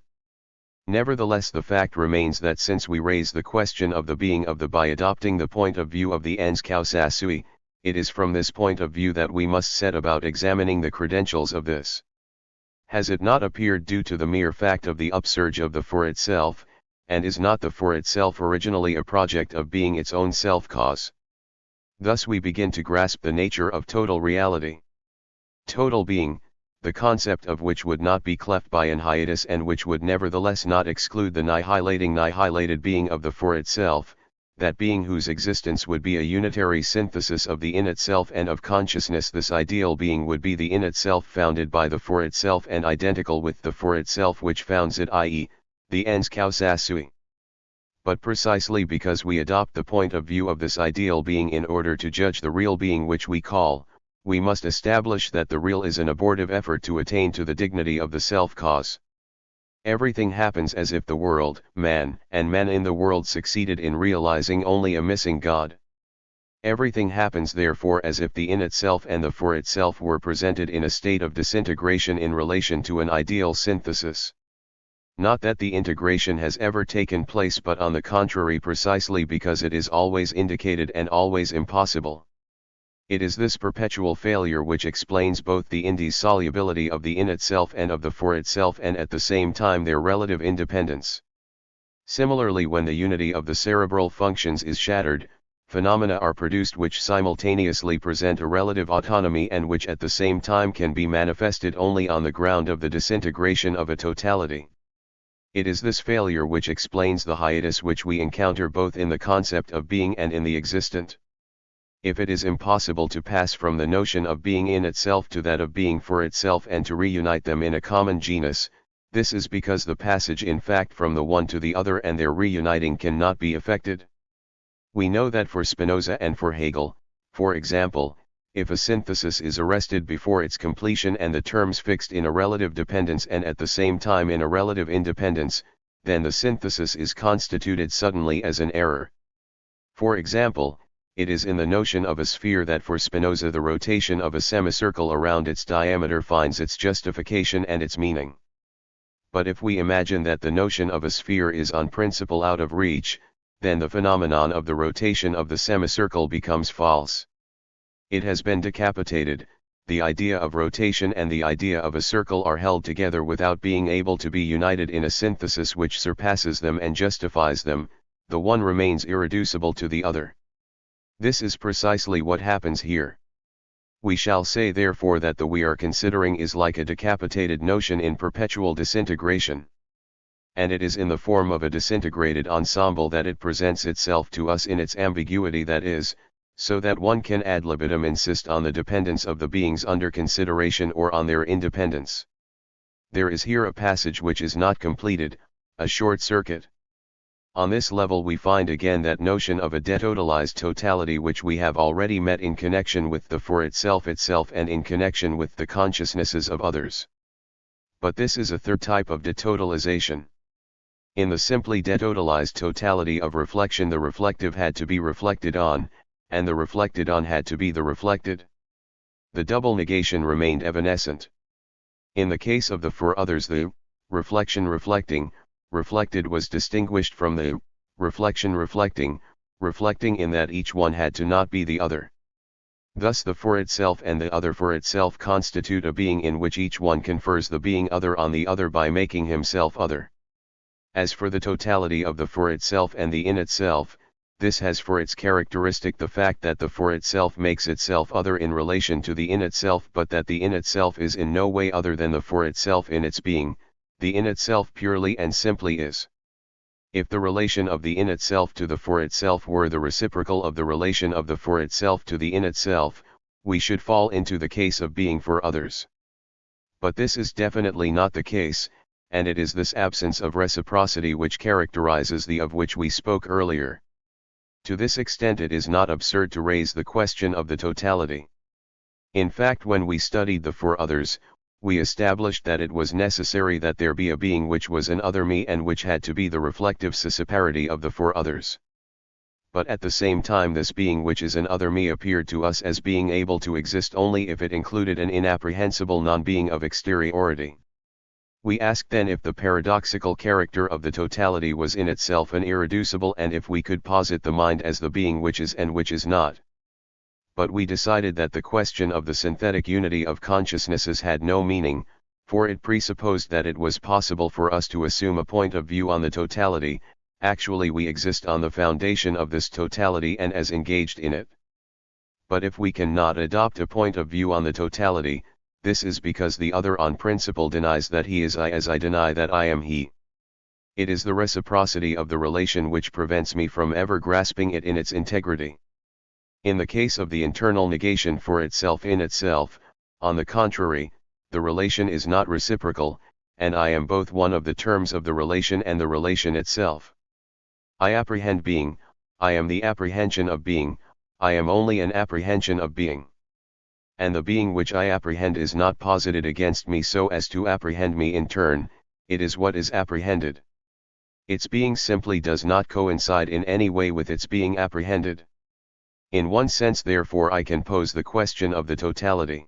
Speaker 1: Nevertheless the fact remains that since we raise the question of the being of the by adopting the point of view of the ens causa sui, it is from this point of view that we must set about examining the credentials of this. Has it not appeared due to the mere fact of the upsurge of the for itself, and is not the for itself originally a project of being its own self-cause? Thus we begin to grasp the nature of total reality. Total being, the concept of which would not be cleft by an hiatus and which would nevertheless not exclude the nihilated being of the for itself, that being whose existence would be a unitary synthesis of the in itself and of consciousness. This ideal being would be the in itself founded by the for itself and identical with the for itself which founds it, i.e., the ens causa sui. But precisely because we adopt the point of view of this ideal being in order to judge the real being which we call, we must establish that the real is an abortive effort to attain to the dignity of the self-cause. Everything happens as if the world, man, and men in the world succeeded in realizing only a missing God. Everything happens therefore as if the in itself and the for itself were presented in a state of disintegration in relation to an ideal synthesis. Not that the integration has ever taken place, but on the contrary, precisely because it is always indicated and always impossible. It is this perpetual failure which explains both the indissolubility of the in itself and of the for itself, and at the same time their relative independence. Similarly, when the unity of the cerebral functions is shattered, phenomena are produced which simultaneously present a relative autonomy and which at the same time can be manifested only on the ground of the disintegration of a totality. It is this failure which explains the hiatus which we encounter both in the concept of being and in the existent. If it is impossible to pass from the notion of being in itself to that of being for itself and to reunite them in a common genus, this is because the passage in fact from the one to the other and their reuniting cannot be effected. We know that for Spinoza and for Hegel, for example, if a synthesis is arrested before its completion and the terms fixed in a relative dependence and at the same time in a relative independence, then the synthesis is constituted suddenly as an error. For example, it is in the notion of a sphere that for Spinoza the rotation of a semicircle around its diameter finds its justification and its meaning. But if we imagine that the notion of a sphere is on principle out of reach, then the phenomenon of the rotation of the semicircle becomes false. It has been decapitated. The idea of rotation and the idea of a circle are held together without being able to be united in a synthesis which surpasses them and justifies them. The one remains irreducible to the other. This is precisely what happens here. We shall say therefore that the we are considering is like a decapitated notion in perpetual disintegration. and it is in the form of a disintegrated ensemble that it presents itself to us in its ambiguity, that is, so that one can ad libitum insist on the dependence of the beings under consideration or on their independence. There is here a passage which is not completed, a short circuit. On this level we find again that notion of a detotalized totality which we have already met in connection with the for itself and in connection with the consciousnesses of others. But this is a third type of detotalization. In the simply detotalized totality of reflection, the reflective had to be reflected on, and the reflected on had to be the reflected. The double negation remained evanescent. In the case of the for others, the reflection reflecting, reflected was distinguished from the reflection reflecting, reflecting in that each one had to not be the other. Thus the for itself and the other for itself constitute a being in which each one confers the being other on the other by making himself other. As for the totality of the for itself and the in itself, this has for its characteristic the fact that the for itself makes itself other in relation to the in itself, but that the in itself is in no way other than the for itself in its being. The in itself purely and simply is. If the relation of the in itself to the for itself were the reciprocal of the relation of the for itself to the in itself, we should fall into the case of being for others. But this is definitely not the case, and it is this absence of reciprocity which characterizes the of which we spoke earlier. To this extent it is not absurd to raise the question of the totality. In fact, when we studied the for others, we established that it was necessary that there be a being which was an other me and which had to be the reflective scissiparity of the for others. But at the same time this being which is an other me appeared to us as being able to exist only if it included an inapprehensible non-being of exteriority. We asked then if the paradoxical character of the totality was in itself an irreducible, and if we could posit the mind as the being which is and which is not. But we decided that the question of the synthetic unity of consciousnesses had no meaning, for it presupposed that it was possible for us to assume a point of view on the totality. Actually we exist on the foundation of this totality and as engaged in it. But if we cannot adopt a point of view on the totality, this is because the other on principle denies that he is I as I deny that I am he. It is the reciprocity of the relation which prevents me from ever grasping it in its integrity. In the case of the internal negation for itself in itself, on the contrary, the relation is not reciprocal, and I am both one of the terms of the relation and the relation itself. I apprehend being, I am the apprehension of being, I am only an apprehension of being. And the being which I apprehend is not posited against me so as to apprehend me in turn, it is what is apprehended. Its being simply does not coincide in any way with its being apprehended. In one sense therefore I can pose the question of the totality.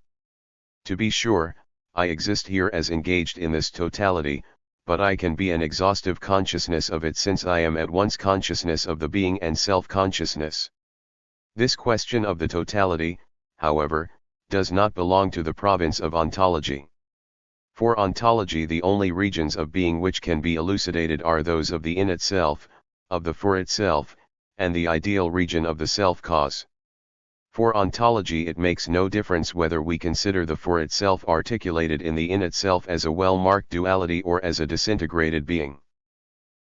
Speaker 1: To be sure, I exist here as engaged in this totality, but I can be an exhaustive consciousness of it since I am at once consciousness of the being and self-consciousness. This question of the totality, however, does not belong to the province of ontology. For ontology the only regions of being which can be elucidated are those of the in itself, of the for itself, and the ideal region of the self-cause. For ontology it makes no difference whether we consider the for itself articulated in the in itself as a well-marked duality or as a disintegrated being.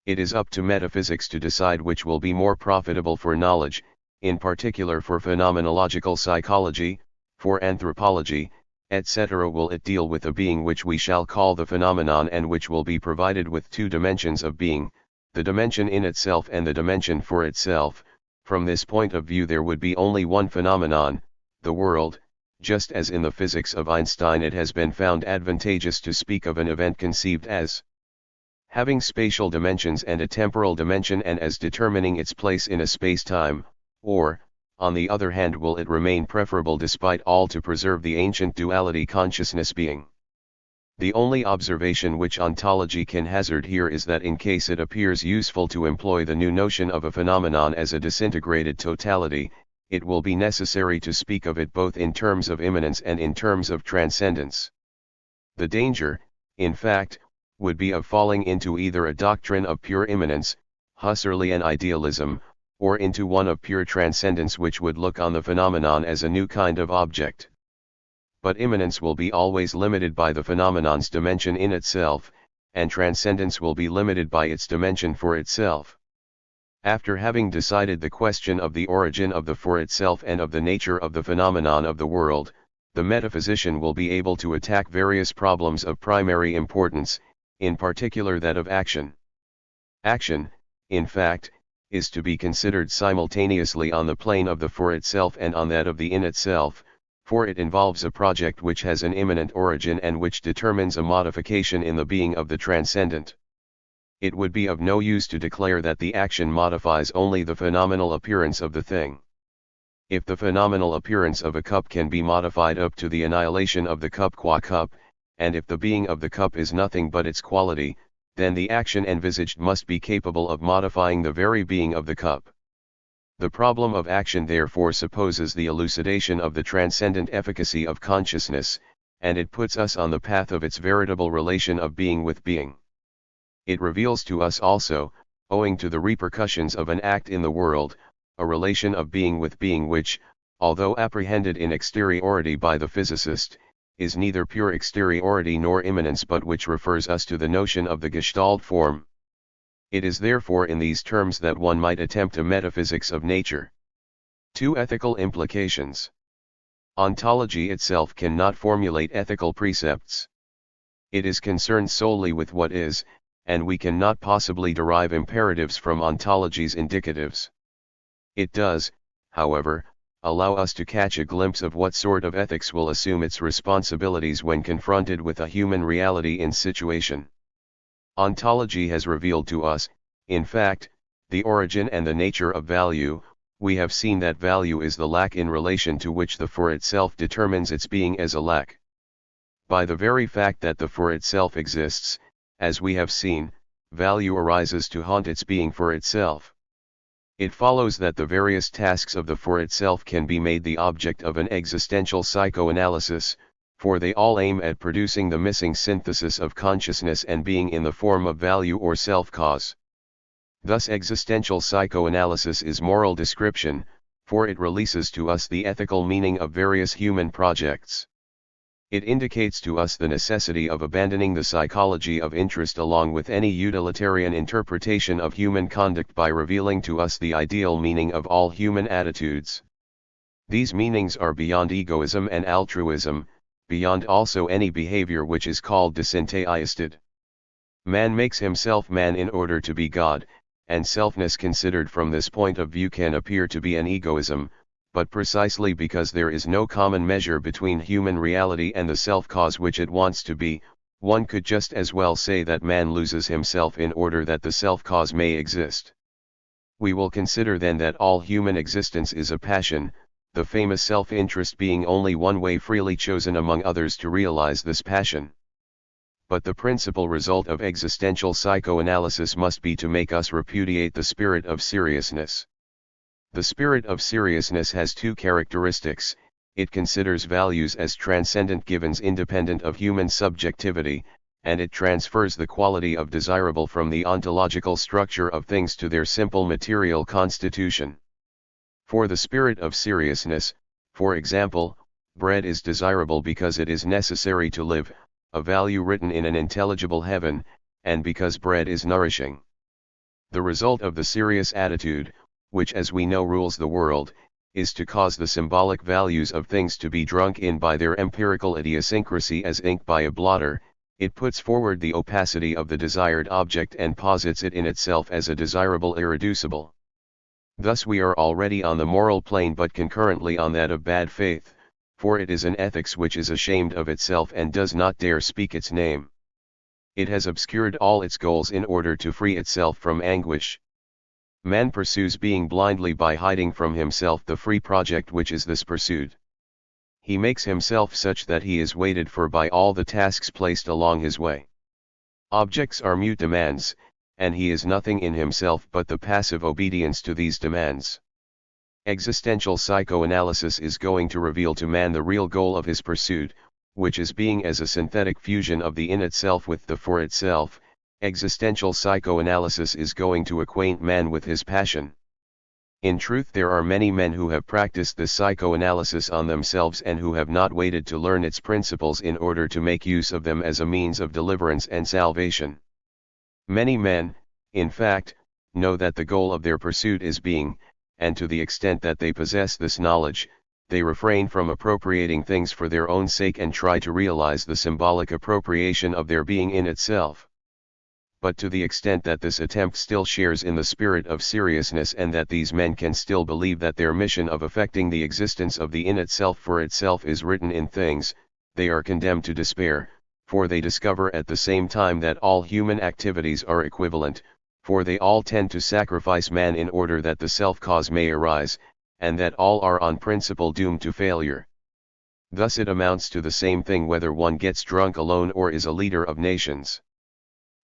Speaker 1: It is up to metaphysics to decide which will be more profitable for knowledge, in particular for phenomenological psychology, for anthropology, etc. Will it deal with a being which we shall call the phenomenon and which will be provided with two dimensions of being, the dimension in itself and the dimension for itself. From this point of view there would be only one phenomenon, the world, just as in the physics of Einstein it has been found advantageous to speak of an event conceived as having spatial dimensions and a temporal dimension and as determining its place in a space-time, or, on the other hand, will it remain preferable despite all to preserve the ancient duality consciousness being. The only observation which ontology can hazard here is that in case it appears useful to employ the new notion of a phenomenon as a disintegrated totality, it will be necessary to speak of it both in terms of immanence and in terms of transcendence. The danger, in fact, would be of falling into either a doctrine of pure immanence, Husserlian idealism, or into one of pure transcendence which would look on the phenomenon as a new kind of object. But immanence will be always limited by the phenomenon's dimension in itself, and transcendence will be limited by its dimension for itself. After having decided the question of the origin of the for itself and of the nature of the phenomenon of the world, the metaphysician will be able to attack various problems of primary importance, in particular that of action. Action, in fact, is to be considered simultaneously on the plane of the for itself and on that of the in itself, for it involves a project which has an immanent origin and which determines a modification in the being of the transcendent. It would be of no use to declare that the action modifies only the phenomenal appearance of the thing. If the phenomenal appearance of a cup can be modified up to the annihilation of the cup qua cup, and if the being of the cup is nothing but its quality, then the action envisaged must be capable of modifying the very being of the cup. The problem of action therefore supposes the elucidation of the transcendent efficacy of consciousness, and it puts us on the path of its veritable relation of being with being. It reveals to us also, owing to the repercussions of an act in the world, a relation of being with being which, although apprehended in exteriority by the physicist, is neither pure exteriority nor immanence but which refers us to the notion of the Gestalt form. It is therefore in these terms that one might attempt a metaphysics of nature. 2. Ethical implications. Ontology itself cannot formulate ethical precepts. It is concerned solely with what is, and we cannot possibly derive imperatives from ontology's indicatives. It does, however, allow us to catch a glimpse of what sort of ethics will assume its responsibilities when confronted with a human reality in situation. Ontology has revealed to us, in fact, the origin and the nature of value. We have seen that value is the lack in relation to which the for itself determines its being as a lack. By the very fact that the for itself exists, as we have seen, value arises to haunt its being for itself. It follows that the various tasks of the for itself can be made the object of an existential psychoanalysis, for they all aim at producing the missing synthesis of consciousness and being in the form of value or self-cause. Thus existential psychoanalysis is moral description, for it releases to us the ethical meaning of various human projects. It indicates to us the necessity of abandoning the psychology of interest along with any utilitarian interpretation of human conduct by revealing to us the ideal meaning of all human attitudes. These meanings are beyond egoism and altruism, beyond also any behavior which is called disinterested. Man makes himself man in order to be God, and selfness considered from this point of view can appear to be an egoism, but precisely because there is no common measure between human reality and the self-cause which it wants to be, one could just as well say that man loses himself in order that the self-cause may exist. We will consider then that all human existence is a passion, the famous self-interest being only one way freely chosen among others to realize this passion. But the principal result of existential psychoanalysis must be to make us repudiate the spirit of seriousness. The spirit of seriousness has two characteristics: it considers values as transcendent givens independent of human subjectivity, and it transfers the quality of desirable from the ontological structure of things to their simple material constitution. For the spirit of seriousness, for example, bread is desirable because it is necessary to live, a value written in an intelligible heaven, and because bread is nourishing. The result of the serious attitude, which as we know rules the world, is to cause the symbolic values of things to be drunk in by their empirical idiosyncrasy as ink by a blotter. It puts forward the opacity of the desired object and posits it in itself as a desirable irreducible. Thus we are already on the moral plane but concurrently on that of bad faith, for it is an ethics which is ashamed of itself and does not dare speak its name. It has obscured all its goals in order to free itself from anguish. Man pursues being blindly by hiding from himself the free project which is this pursuit. He makes himself such that he is waited for by all the tasks placed along his way. Objects are mute demands, and he is nothing in himself but the passive obedience to these demands. Existential psychoanalysis is going to reveal to man the real goal of his pursuit, which is being as a synthetic fusion of the in itself with the for itself. Existential psychoanalysis is going to acquaint man with his passion. In truth, there are many men who have practiced this psychoanalysis on themselves and who have not waited to learn its principles in order to make use of them as a means of deliverance and salvation. Many men, in fact, know that the goal of their pursuit is being, and to the extent that they possess this knowledge, they refrain from appropriating things for their own sake and try to realize the symbolic appropriation of their being in itself. But to the extent that this attempt still shares in the spirit of seriousness, and that these men can still believe that their mission of affecting the existence of the in itself for itself is written in things, they are condemned to despair, for they discover at the same time that all human activities are equivalent, for they all tend to sacrifice man in order that the self-cause may arise, and that all are on principle doomed to failure. Thus it amounts to the same thing whether one gets drunk alone or is a leader of nations.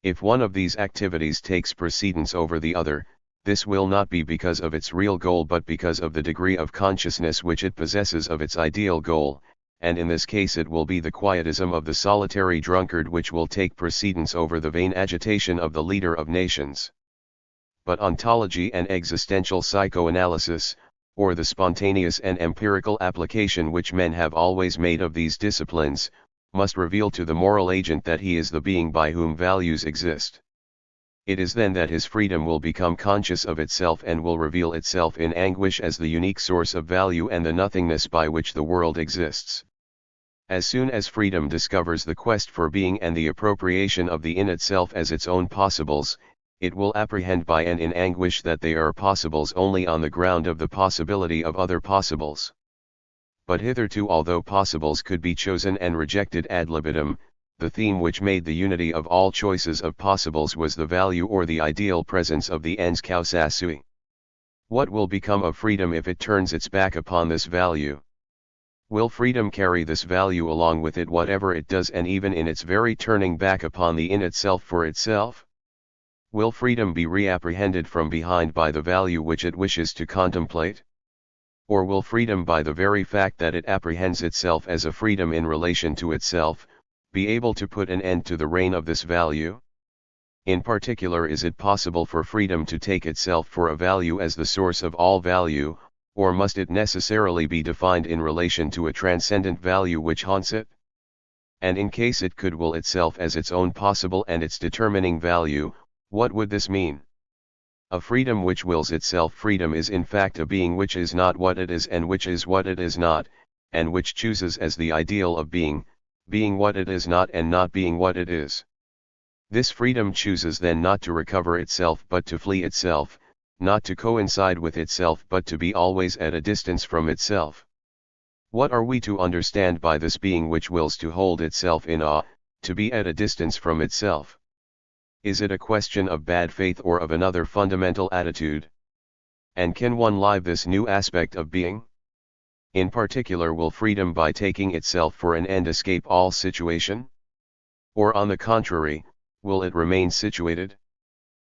Speaker 1: If one of these activities takes precedence over the other, this will not be because of its real goal but because of the degree of consciousness which it possesses of its ideal goal, and in this case it will be the quietism of the solitary drunkard which will take precedence over the vain agitation of the leader of nations. But ontology and existential psychoanalysis, or the spontaneous and empirical application which men have always made of these disciplines, must reveal to the moral agent that he is the being by whom values exist. It is then that his freedom will become conscious of itself and will reveal itself in anguish as the unique source of value and the nothingness by which the world exists. As soon as freedom discovers the quest for being and the appropriation of the in itself as its own possibles, it will apprehend by and in anguish that they are possibles only on the ground of the possibility of other possibles. But hitherto, although possibles could be chosen and rejected ad libitum, the theme which made the unity of all choices of possibles was the value or the ideal presence of the ens causa sui. What will become of freedom if it turns its back upon this value? Will freedom carry this value along with it whatever it does, and even in its very turning back upon the in itself for itself? Will freedom be reapprehended from behind by the value which it wishes to contemplate? Or will freedom, by the very fact that it apprehends itself as a freedom in relation to itself, be able to put an end to the reign of this value? In particular, is it possible for freedom to take itself for a value as the source of all value, or must it necessarily be defined in relation to a transcendent value which haunts it? And in case it could will itself as its own possible and its determining value, what would this mean? A freedom which wills itself freedom is in fact a being which is not what it is and which is what it is not, and which chooses as the ideal of being what it is not and not being what it is. This freedom chooses then not to recover itself but to flee itself, not to coincide with itself but to be always at a distance from itself. What are we to understand by this being which wills to hold itself in awe, to be at a distance from itself? Is it a question of bad faith or of another fundamental attitude? And can one live this new aspect of being? In particular, will freedom by taking itself for an end escape all situation? Or on the contrary, will it remain situated?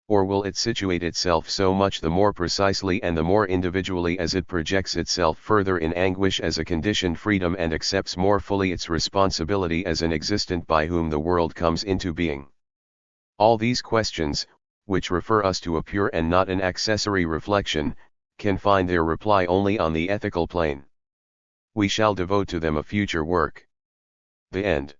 Speaker 1: Or will it situate itself so much the more precisely and the more individually as it projects itself further in anguish as a conditioned freedom and accepts more fully its responsibility as an existent by whom the world comes into being? All these questions, which refer us to a pure and not an accessory reflection, can find their reply only on the ethical plane. We shall devote to them a future work. The end.